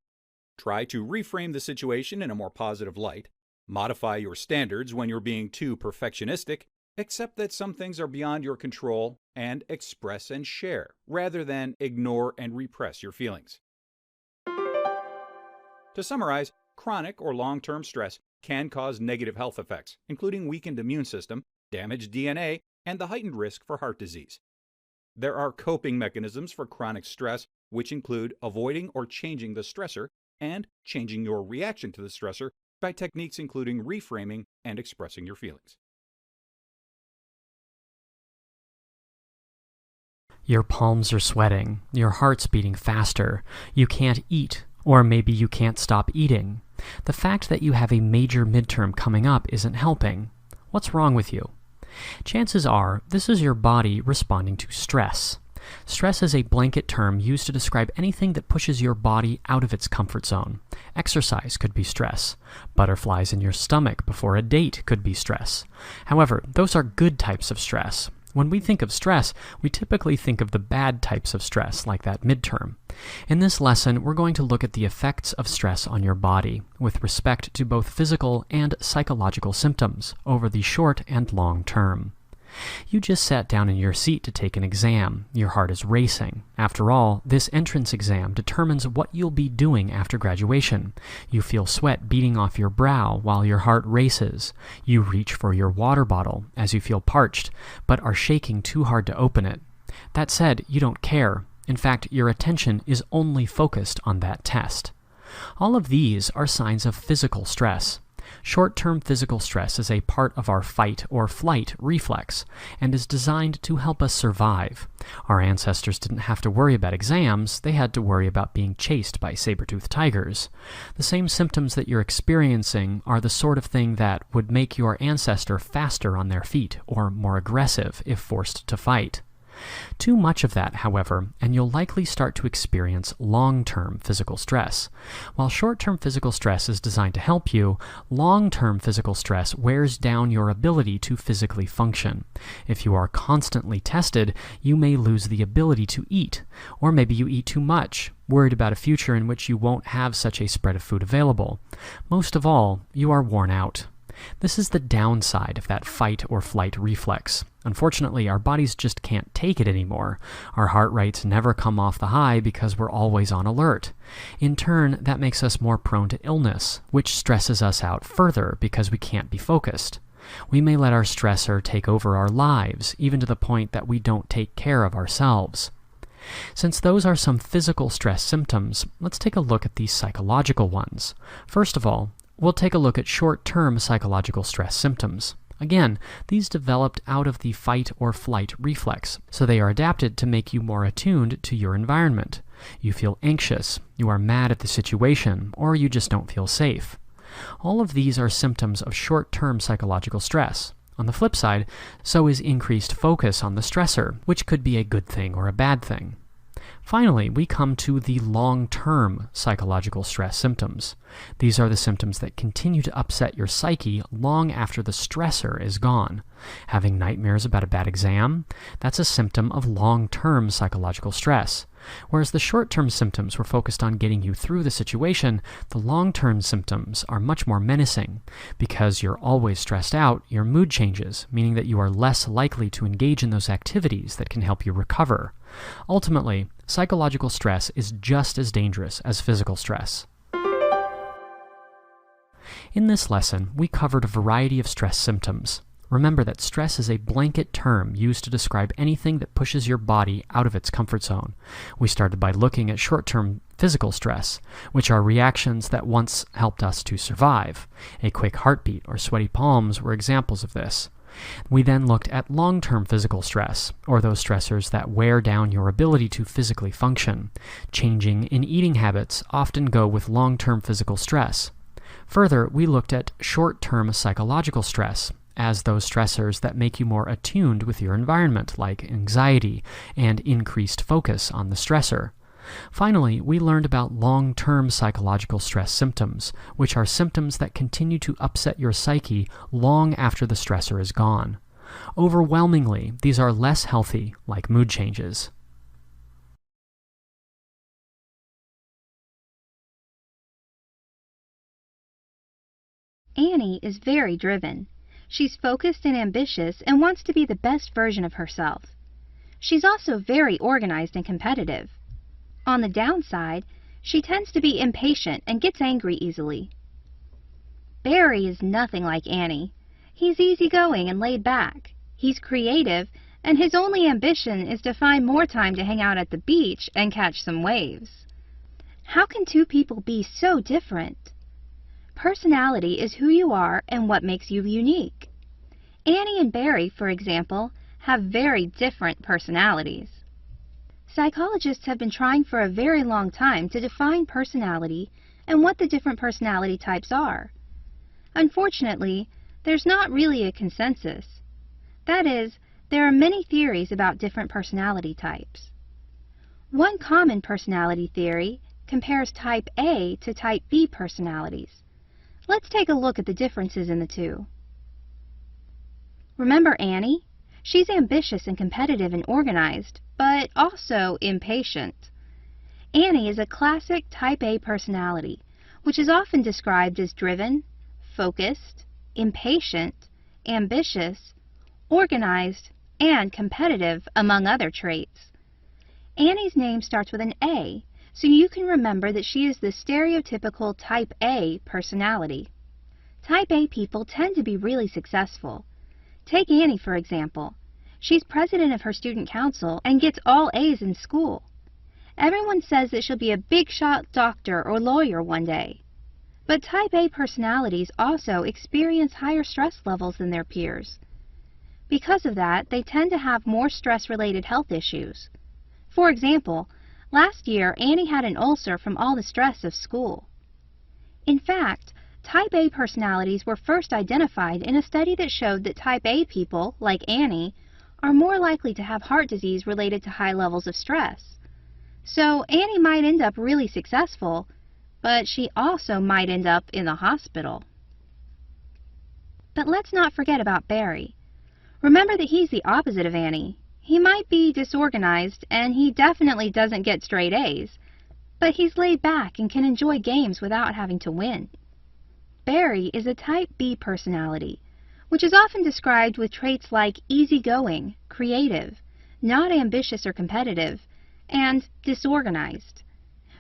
Try to reframe the situation in a more positive light. Modify your standards when you're being too perfectionistic. Accept that some things are beyond your control, and express and share, rather than ignore and repress your feelings. To summarize, chronic or long-term stress can cause negative health effects, including weakened immune system, damaged DNA, and the heightened risk for heart disease. There are coping mechanisms for chronic stress, which include avoiding or changing the stressor, and changing your reaction to the stressor by techniques including reframing and expressing your feelings. Your palms are sweating, your heart's beating faster, you can't eat, or maybe you can't stop eating. The fact that you have a major midterm coming up isn't helping. What's wrong with you? Chances are this is your body responding to stress. Stress is a blanket term used to describe anything that pushes your body out of its comfort zone. Exercise could be stress. Butterflies in your stomach before a date could be stress. However, those are good types of stress. When we think of stress, we typically think of the bad types of stress, like that midterm. In this lesson, we're going to look at the effects of stress on your body, with respect to both physical and psychological symptoms, over the short and long term. You just sat down in your seat to take an exam. Your heart is racing. After all, this entrance exam determines what you'll be doing after graduation. You feel sweat beating off your brow while your heart races. You reach for your water bottle as you feel parched, but are shaking too hard to open it. That said, you don't care. In fact, your attention is only focused on that test. All of these are signs of physical stress. Short-term physical stress is a part of our fight or flight reflex and is designed to help us survive. Our ancestors didn't have to worry about exams, they had to worry about being chased by saber-toothed tigers. The same symptoms that you're experiencing are the sort of thing that would make your ancestor faster on their feet or more aggressive if forced to fight. Too much of that, however, and you'll likely start to experience long-term physical stress. While short-term physical stress is designed to help you, long-term physical stress wears down your ability to physically function. If you are constantly tested, you may lose the ability to eat, or maybe you eat too much, worried about a future in which you won't have such a spread of food available. Most of all, you are worn out. This is the downside of that fight or flight reflex. Unfortunately, our bodies just can't take it anymore. Our heart rates never come off the high because we're always on alert. In turn, that makes us more prone to illness, which stresses us out further because we can't be focused. We may let our stressor take over our lives, even to the point that we don't take care of ourselves. Since those are some physical stress symptoms, let's take a look at these psychological ones. First of all, we'll take a look at short-term psychological stress symptoms. Again, these developed out of the fight or flight reflex, so they are adapted to make you more attuned to your environment. You feel anxious, you are mad at the situation, or you just don't feel safe. All of these are symptoms of short-term psychological stress. On the flip side, so is increased focus on the stressor, which could be a good thing or a bad thing. Finally, we come to the long-term psychological stress symptoms. These are the symptoms that continue to upset your psyche long after the stressor is gone. Having nightmares about a bad exam? That's a symptom of long-term psychological stress. Whereas the short-term symptoms were focused on getting you through the situation, the long-term symptoms are much more menacing. Because you're always stressed out, your mood changes, meaning that you are less likely to engage in those activities that can help you recover. Ultimately, psychological stress is just as dangerous as physical stress. In this lesson, we covered a variety of stress symptoms. Remember that stress is a blanket term used to describe anything that pushes your body out of its comfort zone. We started by looking at short-term physical stress, which are reactions that once helped us to survive. A quick heartbeat or sweaty palms were examples of this. We then looked at long-term physical stress, or those stressors that wear down your ability to physically function. Changing in eating habits often go with long-term physical stress. Further, we looked at short-term psychological stress, as those stressors that make you more attuned with your environment, like anxiety and increased focus on the stressor. Finally, we learned about long-term psychological stress symptoms, which are symptoms that continue to upset your psyche long after the stressor is gone. Overwhelmingly, these are less healthy, like mood changes. Annie is very driven. She's focused and ambitious and wants to be the best version of herself. She's also very organized and competitive. On the downside, she tends to be impatient and gets angry easily. Barry is nothing like Annie. He's easygoing and laid back. He's creative, and his only ambition is to find more time to hang out at the beach and catch some waves. How can two people be so different? Personality is who you are and what makes you unique. Annie and Barry, for example, have very different personalities. Psychologists have been trying for a very long time to define personality and what the different personality types are. Unfortunately, there's not really a consensus. That is, there are many theories about different personality types. One common personality theory compares type A to type B personalities. Let's take a look at the differences in the two. Remember Annie? She's ambitious and competitive and organized, but also impatient. Annie is a classic type A personality, which is often described as driven, focused, impatient, ambitious, organized, and competitive, among other traits. Annie's name starts with an A, so you can remember that she is the stereotypical type A personality. Type A people tend to be really successful. Take Annie, for example. She's president of her student council and gets all A's in school. Everyone says that she'll be a big-shot doctor or lawyer one day. But type A personalities also experience higher stress levels than their peers. Because of that, they tend to have more stress-related health issues. For example, last year Annie had an ulcer from all the stress of school. In fact, type A personalities were first identified in a study that showed that type A people, like Annie, are more likely to have heart disease related to high levels of stress. So Annie might end up really successful, but she also might end up in the hospital. But let's not forget about Barry. Remember that he's the opposite of Annie. He might be disorganized, and he definitely doesn't get straight A's, but he's laid back and can enjoy games without having to win. Barry is a type B personality, which is often described with traits like easygoing, creative, not ambitious or competitive, and disorganized.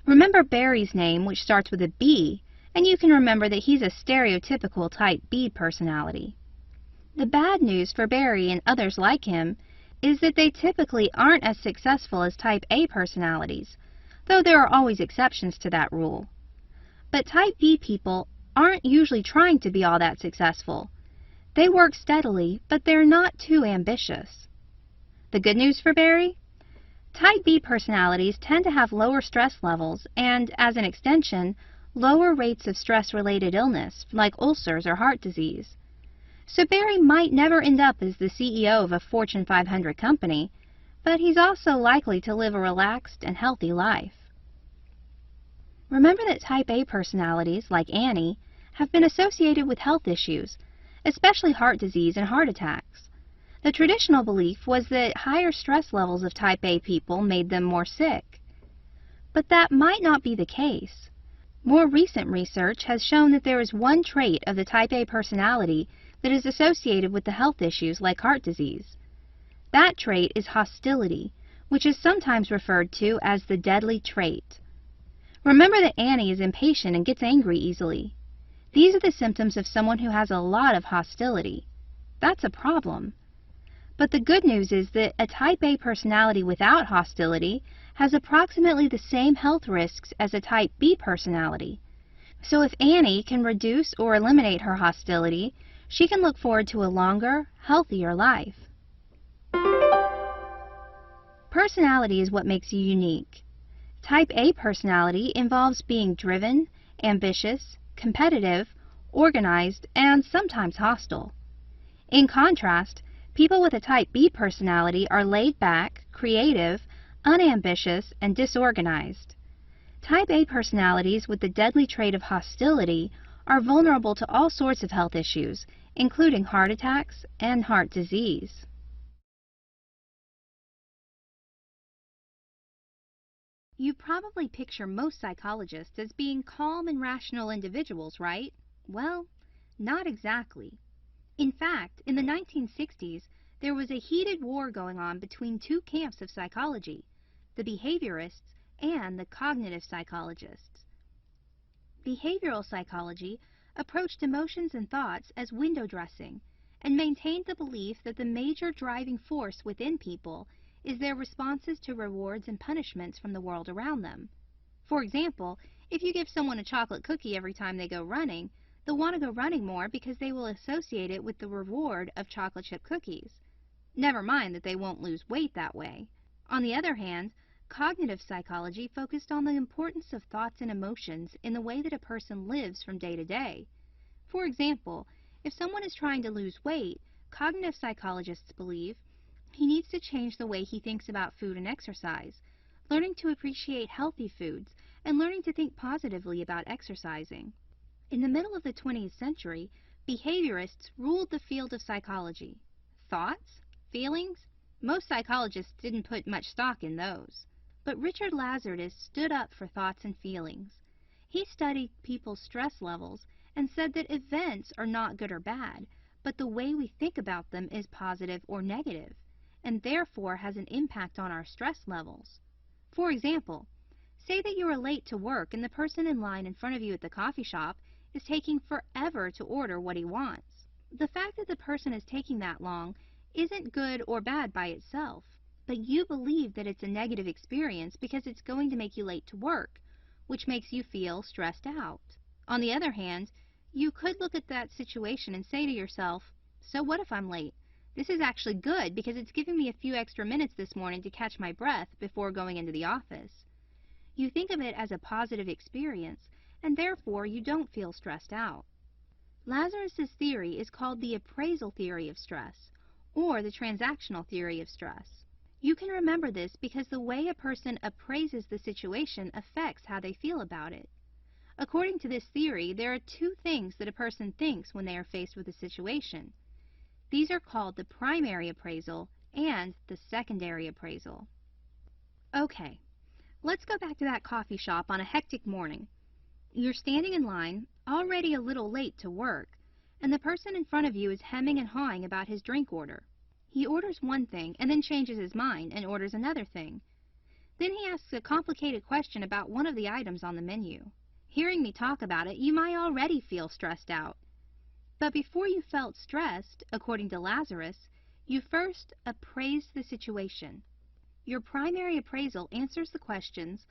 Remember Barry's name, which starts with a B, and you can remember that he's a stereotypical type B personality. The bad news for Barry and others like him is that they typically aren't as successful as type A personalities, though there are always exceptions to that rule. But type B people aren't usually trying to be all that successful. They work steadily, but they're not too ambitious. The good news for Barry? Type B personalities tend to have lower stress levels and, as an extension, lower rates of stress-related illness, like ulcers or heart disease. So Barry might never end up as the CEO of a Fortune 500 company, but he's also likely to live a relaxed and healthy life. Remember that type A personalities, like Annie, have been associated with health issues, especially heart disease and heart attacks. The traditional belief was that higher stress levels of type A people made them more sick. But that might not be the case. More recent research has shown that there is one trait of the type A personality that is associated with the health issues like heart disease. That trait is hostility, which is sometimes referred to as the deadly trait. Remember that Annie is impatient and gets angry easily. These are the symptoms of someone who has a lot of hostility. That's a problem. But the good news is that a type A personality without hostility has approximately the same health risks as a type B personality. So if Annie can reduce or eliminate her hostility, she can look forward to a longer, healthier life. Personality is what makes you unique. Type A personality involves being driven, ambitious, competitive, organized, and sometimes hostile. In contrast, people with a type B personality are laid back, creative, unambitious, and disorganized. Type A personalities with the deadly trait of hostility are vulnerable to all sorts of health issues, including heart attacks and heart disease. You probably picture most psychologists as being calm and rational individuals, right? Well, not exactly. In fact, in the 1960s, there was a heated war going on between two camps of psychology, the behaviorists and the cognitive psychologists. Behavioral psychology approached emotions and thoughts as window dressing and maintained the belief that the major driving force within people is their responses to rewards and punishments from the world around them. For example, if you give someone a chocolate cookie every time they go running, they'll want to go running more because they will associate it with the reward of chocolate chip cookies. Never mind that they won't lose weight that way. On the other hand, cognitive psychology focused on the importance of thoughts and emotions in the way that a person lives from day to day. For example, if someone is trying to lose weight, cognitive psychologists believe he needs to change the way he thinks about food and exercise, learning to appreciate healthy foods, and learning to think positively about exercising. In the middle of the 20th century, behaviorists ruled the field of psychology. Thoughts? Feelings? Most psychologists didn't put much stock in those. But Richard Lazarus stood up for thoughts and feelings. He studied people's stress levels and said that events are not good or bad, but the way we think about them is positive or negative, and therefore has an impact on our stress levels. For example, say that you are late to work and the person in line in front of you at the coffee shop is taking forever to order what he wants. The fact that the person is taking that long isn't good or bad by itself, but you believe that it's a negative experience because it's going to make you late to work, which makes you feel stressed out. On the other hand, you could look at that situation and say to yourself, so what if I'm late? This is actually good because it's giving me a few extra minutes this morning to catch my breath before going into the office. You think of it as a positive experience, and therefore you don't feel stressed out. Lazarus's theory is called the appraisal theory of stress, or the transactional theory of stress. You can remember this because the way a person appraises the situation affects how they feel about it. According to this theory, there are two things that a person thinks when they are faced with a situation. These are called the primary appraisal and the secondary appraisal. Okay, let's go back to that coffee shop on a hectic morning. You're standing in line, already a little late to work, and the person in front of you is hemming and hawing about his drink order. He orders one thing and then changes his mind and orders another thing. Then he asks a complicated question about one of the items on the menu. Hearing me talk about it, you might already feel stressed out. But before you felt stressed, according to Lazarus, you first appraised the situation. Your primary appraisal answers the questions,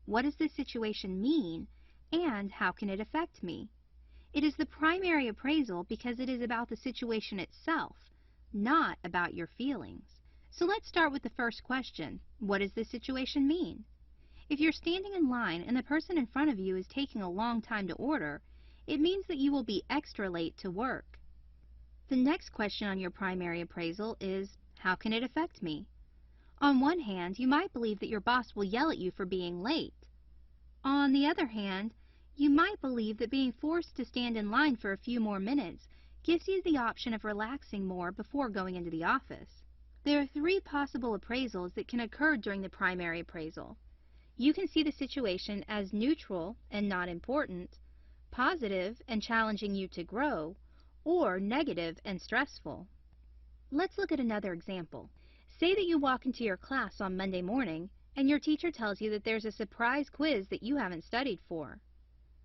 what does this situation mean, and how can it affect me? It is the primary appraisal because it is about the situation itself, not about your feelings. So let's start with the first question. What does this situation mean? If you're standing in line and the person in front of you is taking a long time to order, it means that you will be extra late to work. The next question on your primary appraisal is, how can it affect me? On one hand, you might believe that your boss will yell at you for being late. On the other hand, you might believe that being forced to stand in line for a few more minutes gives you the option of relaxing more before going into the office. There are three possible appraisals that can occur during the primary appraisal. You can see the situation as neutral and not important, positive and challenging you to grow, or negative and stressful. Let's look at another example. Say that you walk into your class on Monday morning and your teacher tells you that there's a surprise quiz that you haven't studied for.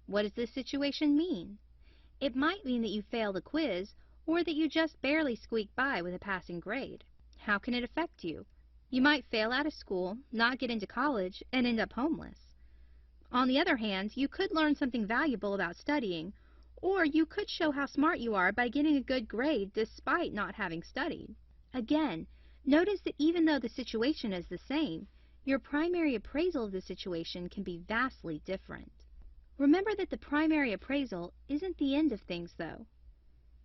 What does this situation mean? It might mean that you fail the quiz or that you just barely squeak by with a passing grade. How can it affect you? You might fail out of school, not get into college, and end up homeless. On the other hand, you could learn something valuable about studying, or you could show how smart you are by getting a good grade despite not having studied. Again, notice that even though the situation is the same, your primary appraisal of the situation can be vastly different. Remember that the primary appraisal isn't the end of things, though.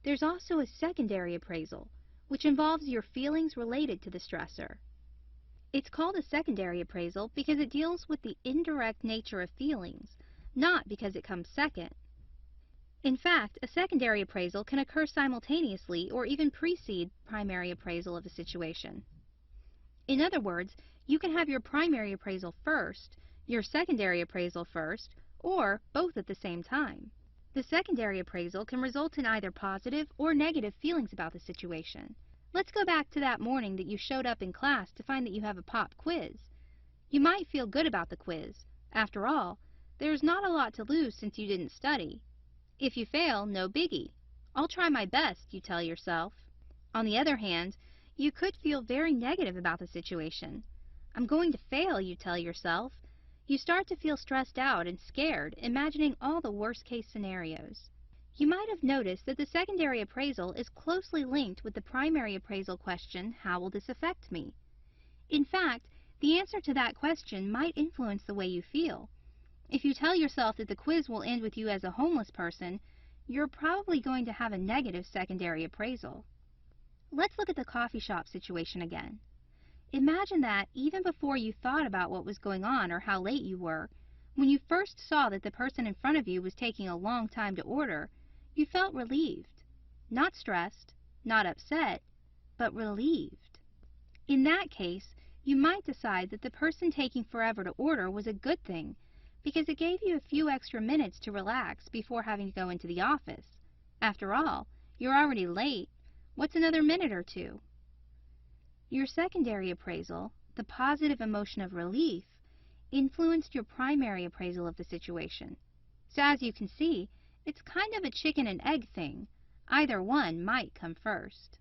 There's also a secondary appraisal, which involves your feelings related to the stressor. It's called a secondary appraisal because it deals with the indirect nature of feelings, not because it comes second. In fact, a secondary appraisal can occur simultaneously or even precede primary appraisal of a situation. In other words, you can have your primary appraisal first, your secondary appraisal first, or both at the same time. The secondary appraisal can result in either positive or negative feelings about the situation. Let's go back to that morning that you showed up in class to find that you have a pop quiz. You might feel good about the quiz. After all, there's not a lot to lose since you didn't study. If you fail, no biggie. I'll try my best, you tell yourself. On the other hand, you could feel very negative about the situation. I'm going to fail, you tell yourself. You start to feel stressed out and scared, imagining all the worst-case scenarios. You might have noticed that the secondary appraisal is closely linked with the primary appraisal question, how will this affect me? In fact, the answer to that question might influence the way you feel. If you tell yourself that the quiz will end with you as a homeless person, you're probably going to have a negative secondary appraisal. Let's look at the coffee shop situation again. Imagine that even before you thought about what was going on or how late you were, when you first saw that the person in front of you was taking a long time to order, you felt relieved. Not stressed, not upset, but relieved. In that case, you might decide that the person taking forever to order was a good thing because it gave you a few extra minutes to relax before having to go into the office. After all, you're already late. What's another minute or two? Your secondary appraisal, the positive emotion of relief, influenced your primary appraisal of the situation. So as you can see, it's kind of a chicken and egg thing. Either one might come first.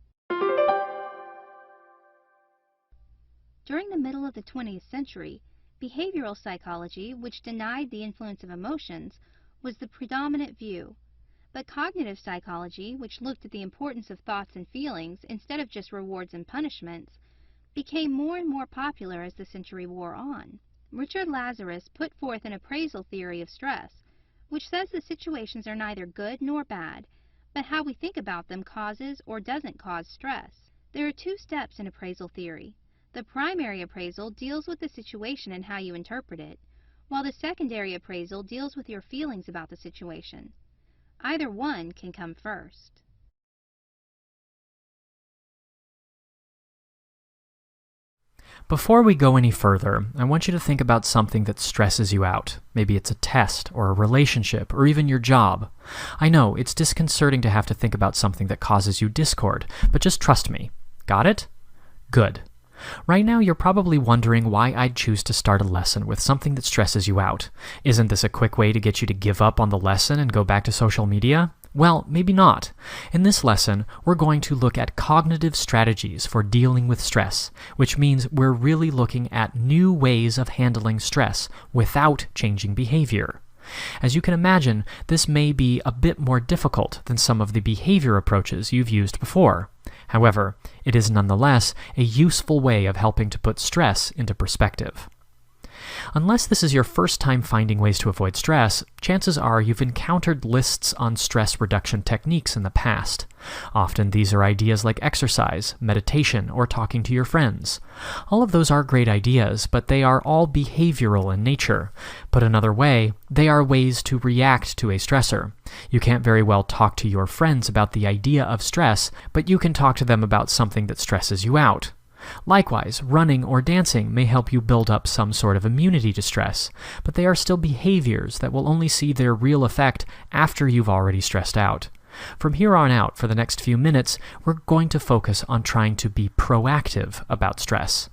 During the middle of the 20th century, behavioral psychology, which denied the influence of emotions, was the predominant view, but cognitive psychology, which looked at the importance of thoughts and feelings instead of just rewards and punishments, became more and more popular as the century wore on. Richard Lazarus put forth an appraisal theory of stress, which says that situations are neither good nor bad, but how we think about them causes or doesn't cause stress. There are two steps in appraisal theory. The primary appraisal deals with the situation and how you interpret it, while the secondary appraisal deals with your feelings about the situation. Either one can come first. Before we go any further, I want you to think about something that stresses you out. Maybe it's a test, or a relationship, or even your job. I know, it's disconcerting to have to think about something that causes you discord, but just trust me. Got it? Good. Right now, you're probably wondering why I'd choose to start a lesson with something that stresses you out. Isn't this a quick way to get you to give up on the lesson and go back to social media? Well, maybe not. In this lesson, we're going to look at cognitive strategies for dealing with stress, which means we're really looking at new ways of handling stress without changing behavior. As you can imagine, this may be a bit more difficult than some of the behavior approaches you've used before. However, it is nonetheless a useful way of helping to put stress into perspective. Unless this is your first time finding ways to avoid stress, chances are you've encountered lists on stress reduction techniques in the past. Often these are ideas like exercise, meditation, or talking to your friends. All of those are great ideas, but they are all behavioral in nature. Put another way, they are ways to react to a stressor. You can't very well talk to your friends about the idea of stress, but you can talk to them about something that stresses you out. Likewise, running or dancing may help you build up some sort of immunity to stress, but they are still behaviors that will only see their real effect after you've already stressed out. From here on out, for the next few minutes, we're going to focus on trying to be proactive about stress.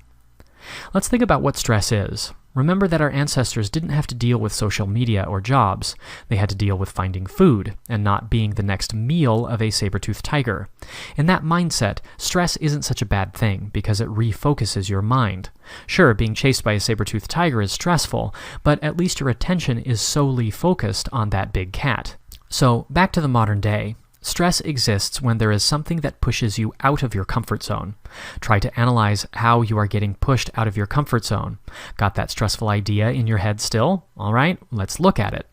Let's think about what stress is. Remember that our ancestors didn't have to deal with social media or jobs. They had to deal with finding food and not being the next meal of a saber-toothed tiger. In that mindset, stress isn't such a bad thing because it refocuses your mind. Sure, being chased by a saber-toothed tiger is stressful, but at least your attention is solely focused on that big cat. So, back to the modern day. Stress exists when there is something that pushes you out of your comfort zone. Try to analyze how you are getting pushed out of your comfort zone. Got that stressful idea in your head still? All right, let's look at it.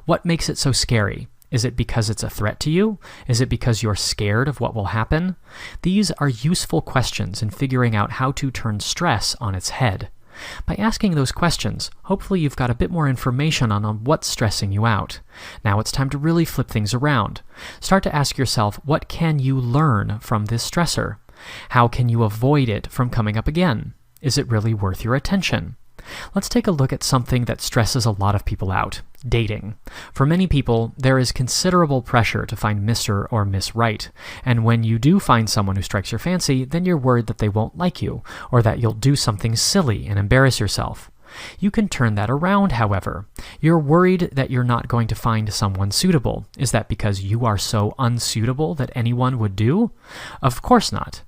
What makes it so scary? Is it because it's a threat to you? Is it because you're scared of what will happen? These are useful questions in figuring out how to turn stress on its head. By asking those questions, hopefully you've got a bit more information on what's stressing you out. Now it's time to really flip things around. Start to ask yourself, what can you learn from this stressor? How can you avoid it from coming up again? Is it really worth your attention? Let's take a look at something that stresses a lot of people out: dating. For many people, there is considerable pressure to find Mr. or Miss Right, and when you do find someone who strikes your fancy, then you're worried that they won't like you, or that you'll do something silly and embarrass yourself. You can turn that around, however. You're worried that you're not going to find someone suitable. Is that because you are so unsuitable that anyone would do? Of course not.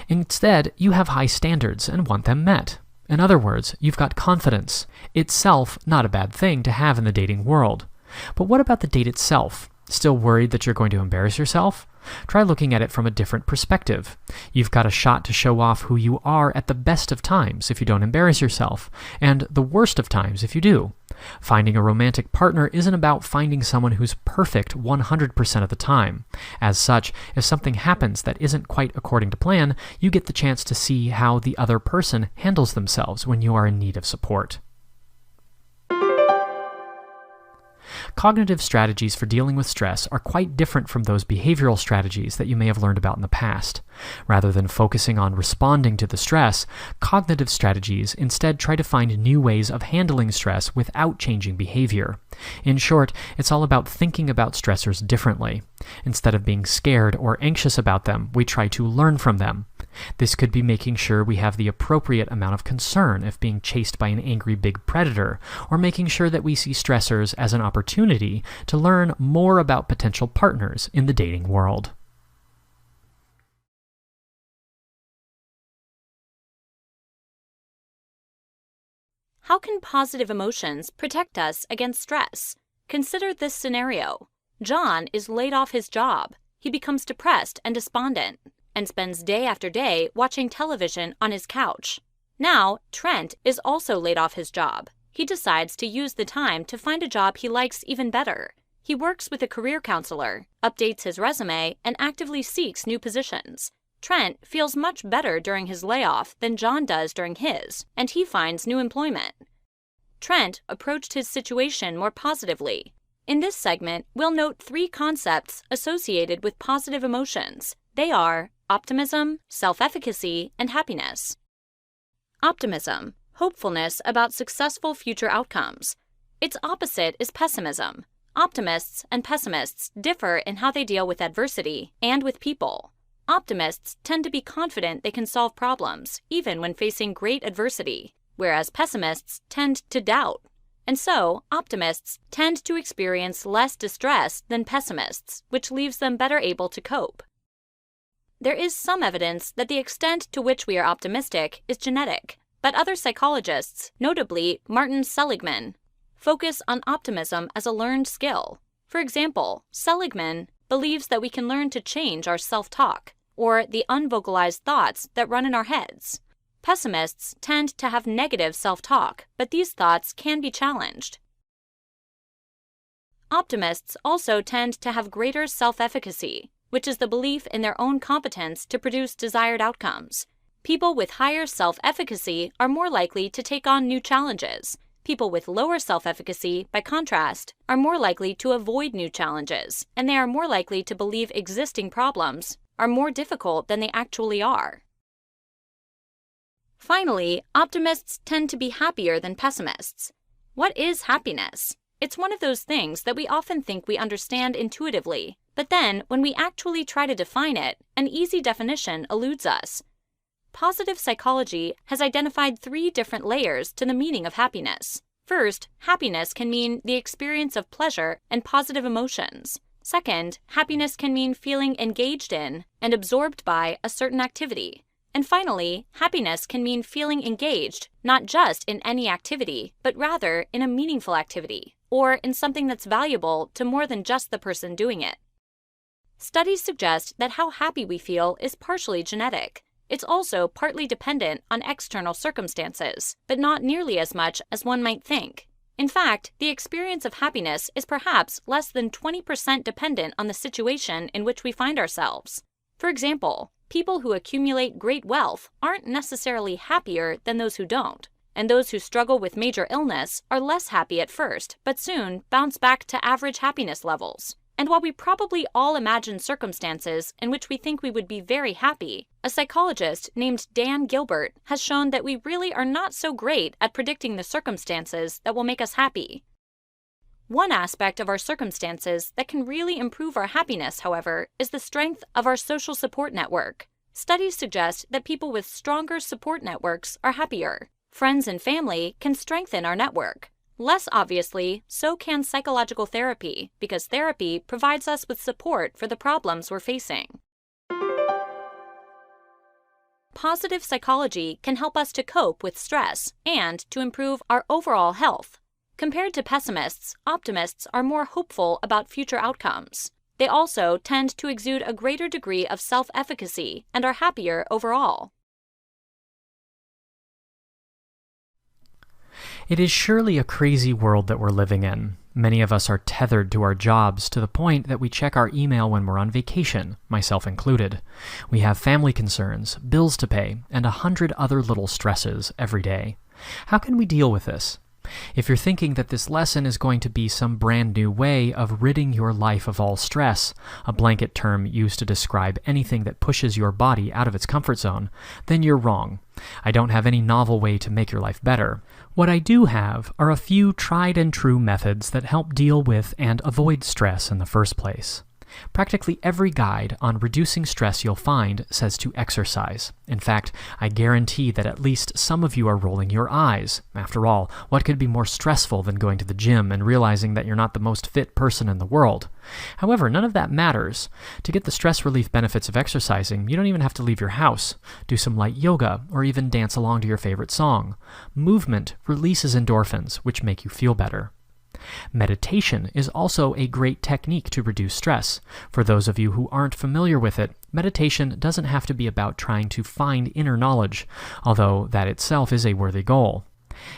Instead, you have high standards and want them met. In other words, you've got confidence. Itself not a bad thing to have in the dating world. But what about the date itself? Still worried that you're going to embarrass yourself? Try looking at it from a different perspective. You've got a shot to show off who you are at the best of times if you don't embarrass yourself, and the worst of times if you do. Finding a romantic partner isn't about finding someone who's perfect 100% of the time. As such, if something happens that isn't quite according to plan, you get the chance to see how the other person handles themselves when you are in need of support. Cognitive strategies for dealing with stress are quite different from those behavioral strategies that you may have learned about in the past. Rather than focusing on responding to the stress, cognitive strategies instead try to find new ways of handling stress without changing behavior. In short, it's all about thinking about stressors differently. Instead of being scared or anxious about them, we try to learn from them. This could be making sure we have the appropriate amount of concern if being chased by an angry big predator, or making sure that we see stressors as an opportunity to learn more about potential partners in the dating world. How can positive emotions protect us against stress? Consider this scenario. John is laid off his job. He becomes depressed and despondent, and spends day after day watching television on his couch. Now, Trent is also laid off his job. He decides to use the time to find a job he likes even better. He works with a career counselor, updates his resume, and actively seeks new positions. Trent feels much better during his layoff than John does during his, and he finds new employment. Trent approached his situation more positively. In this segment, we'll note 3 concepts associated with positive emotions. They are optimism, self-efficacy, and happiness. Optimism, hopefulness about successful future outcomes. Its opposite is pessimism. Optimists and pessimists differ in how they deal with adversity and with people. Optimists tend to be confident they can solve problems, even when facing great adversity, whereas pessimists tend to doubt. And so, optimists tend to experience less distress than pessimists, which leaves them better able to cope. There is some evidence that the extent to which we are optimistic is genetic, but other psychologists, notably Martin Seligman, focus on optimism as a learned skill. For example, Seligman believes that we can learn to change our self-talk, or the unvocalized thoughts that run in our heads. Pessimists tend to have negative self-talk, but these thoughts can be challenged. Optimists also tend to have greater self-efficacy, which is the belief in their own competence to produce desired outcomes. People with higher self-efficacy are more likely to take on new challenges. People with lower self-efficacy, by contrast, are more likely to avoid new challenges, and they are more likely to believe existing problems are more difficult than they actually are. Finally, optimists tend to be happier than pessimists. What is happiness? It's one of those things that we often think we understand intuitively, but then when we actually try to define it, an easy definition eludes us. Positive psychology has identified 3 different layers to the meaning of happiness. First, happiness can mean the experience of pleasure and positive emotions. Second, happiness can mean feeling engaged in and absorbed by a certain activity. And finally, happiness can mean feeling engaged not just in any activity, but rather in a meaningful activity, or in something that's valuable to more than just the person doing it. Studies suggest that how happy we feel is partially genetic. It's also partly dependent on external circumstances, but not nearly as much as one might think. In fact, the experience of happiness is perhaps less than 20% dependent on the situation in which we find ourselves. For example, people who accumulate great wealth aren't necessarily happier than those who don't, and those who struggle with major illness are less happy at first, but soon bounce back to average happiness levels. And while we probably all imagine circumstances in which we think we would be very happy, a psychologist named Dan Gilbert has shown that we really are not so great at predicting the circumstances that will make us happy. One aspect of our circumstances that can really improve our happiness, however, is the strength of our social support network. Studies suggest that people with stronger support networks are happier. Friends and family can strengthen our network. Less obviously, so can psychological therapy, because therapy provides us with support for the problems we're facing. Positive psychology can help us to cope with stress and to improve our overall health. Compared to pessimists, optimists are more hopeful about future outcomes. They also tend to exude a greater degree of self-efficacy and are happier overall. It is surely a crazy world that we're living in. Many of us are tethered to our jobs to the point that we check our email when we're on vacation, myself included. We have family concerns, bills to pay, and 100 other little stresses every day. How can we deal with this? If you're thinking that this lesson is going to be some brand new way of ridding your life of all stress, a blanket term used to describe anything that pushes your body out of its comfort zone, then you're wrong. I don't have any novel way to make your life better. What I do have are a few tried and true methods that help deal with and avoid stress in the first place. Practically every guide on reducing stress you'll find says to exercise. In fact, I guarantee that at least some of you are rolling your eyes. After all, what could be more stressful than going to the gym and realizing that you're not the most fit person in the world? However, none of that matters. To get the stress relief benefits of exercising, you don't even have to leave your house. Do some light yoga, or even dance along to your favorite song. Movement releases endorphins, which make you feel better. Meditation is also a great technique to reduce stress. For those of you who aren't familiar with it, meditation doesn't have to be about trying to find inner knowledge, although that itself is a worthy goal.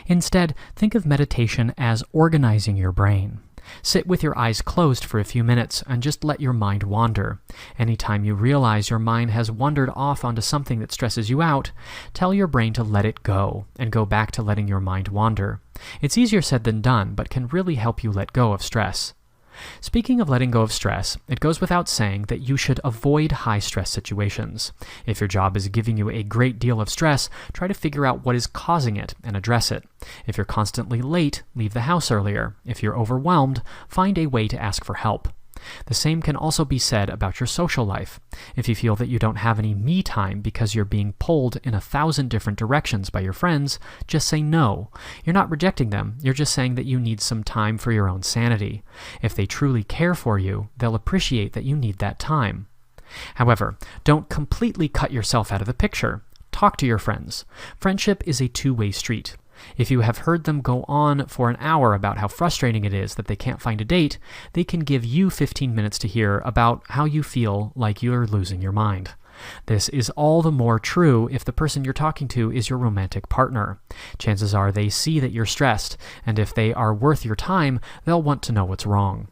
Instead, think of meditation as organizing your brain. Sit with your eyes closed for a few minutes and just let your mind wander. Anytime you realize your mind has wandered off onto something that stresses you out, tell your brain to let it go and go back to letting your mind wander. It's easier said than done, but can really help you let go of stress. Speaking of letting go of stress, it goes without saying that you should avoid high-stress situations. If your job is giving you a great deal of stress, try to figure out what is causing it and address it. If you're constantly late, leave the house earlier. If you're overwhelmed, find a way to ask for help. The same can also be said about your social life. If you feel that you don't have any me time because you're being pulled in 1,000 different directions by your friends, just say no. You're not rejecting them, you're just saying that you need some time for your own sanity. If they truly care for you, they'll appreciate that you need that time. However, don't completely cut yourself out of the picture. Talk to your friends. Friendship is a two-way street. If you have heard them go on for an hour about how frustrating it is that they can't find a date, they can give you 15 minutes to hear about how you feel like you're losing your mind. This is all the more true if the person you're talking to is your romantic partner. Chances are they see that you're stressed, and if they are worth your time, they'll want to know what's wrong.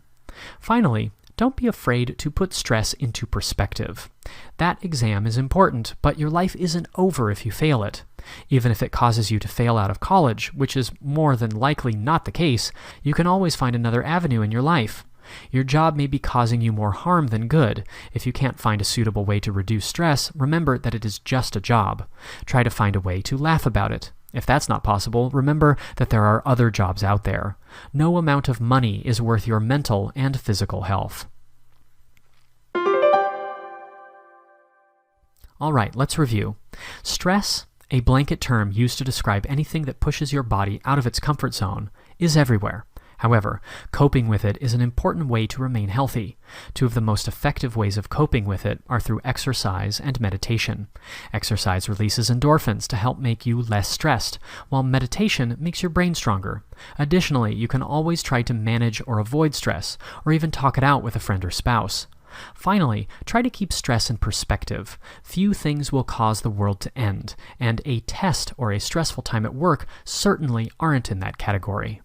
Finally, don't be afraid to put stress into perspective. That exam is important, but your life isn't over if you fail it. Even if it causes you to fail out of college, which is more than likely not the case, you can always find another avenue in your life. Your job may be causing you more harm than good. If you can't find a suitable way to reduce stress, remember that it is just a job. Try to find a way to laugh about it. If that's not possible, remember that there are other jobs out there. No amount of money is worth your mental and physical health. All right, let's review. Stress, a blanket term used to describe anything that pushes your body out of its comfort zone, is everywhere. However, coping with it is an important way to remain healthy. Two of the most effective ways of coping with it are through exercise and meditation. Exercise releases endorphins to help make you less stressed, while meditation makes your brain stronger. Additionally, you can always try to manage or avoid stress, or even talk it out with a friend or spouse. Finally, try to keep stress in perspective. Few things will cause the world to end, and a test or a stressful time at work certainly aren't in that category.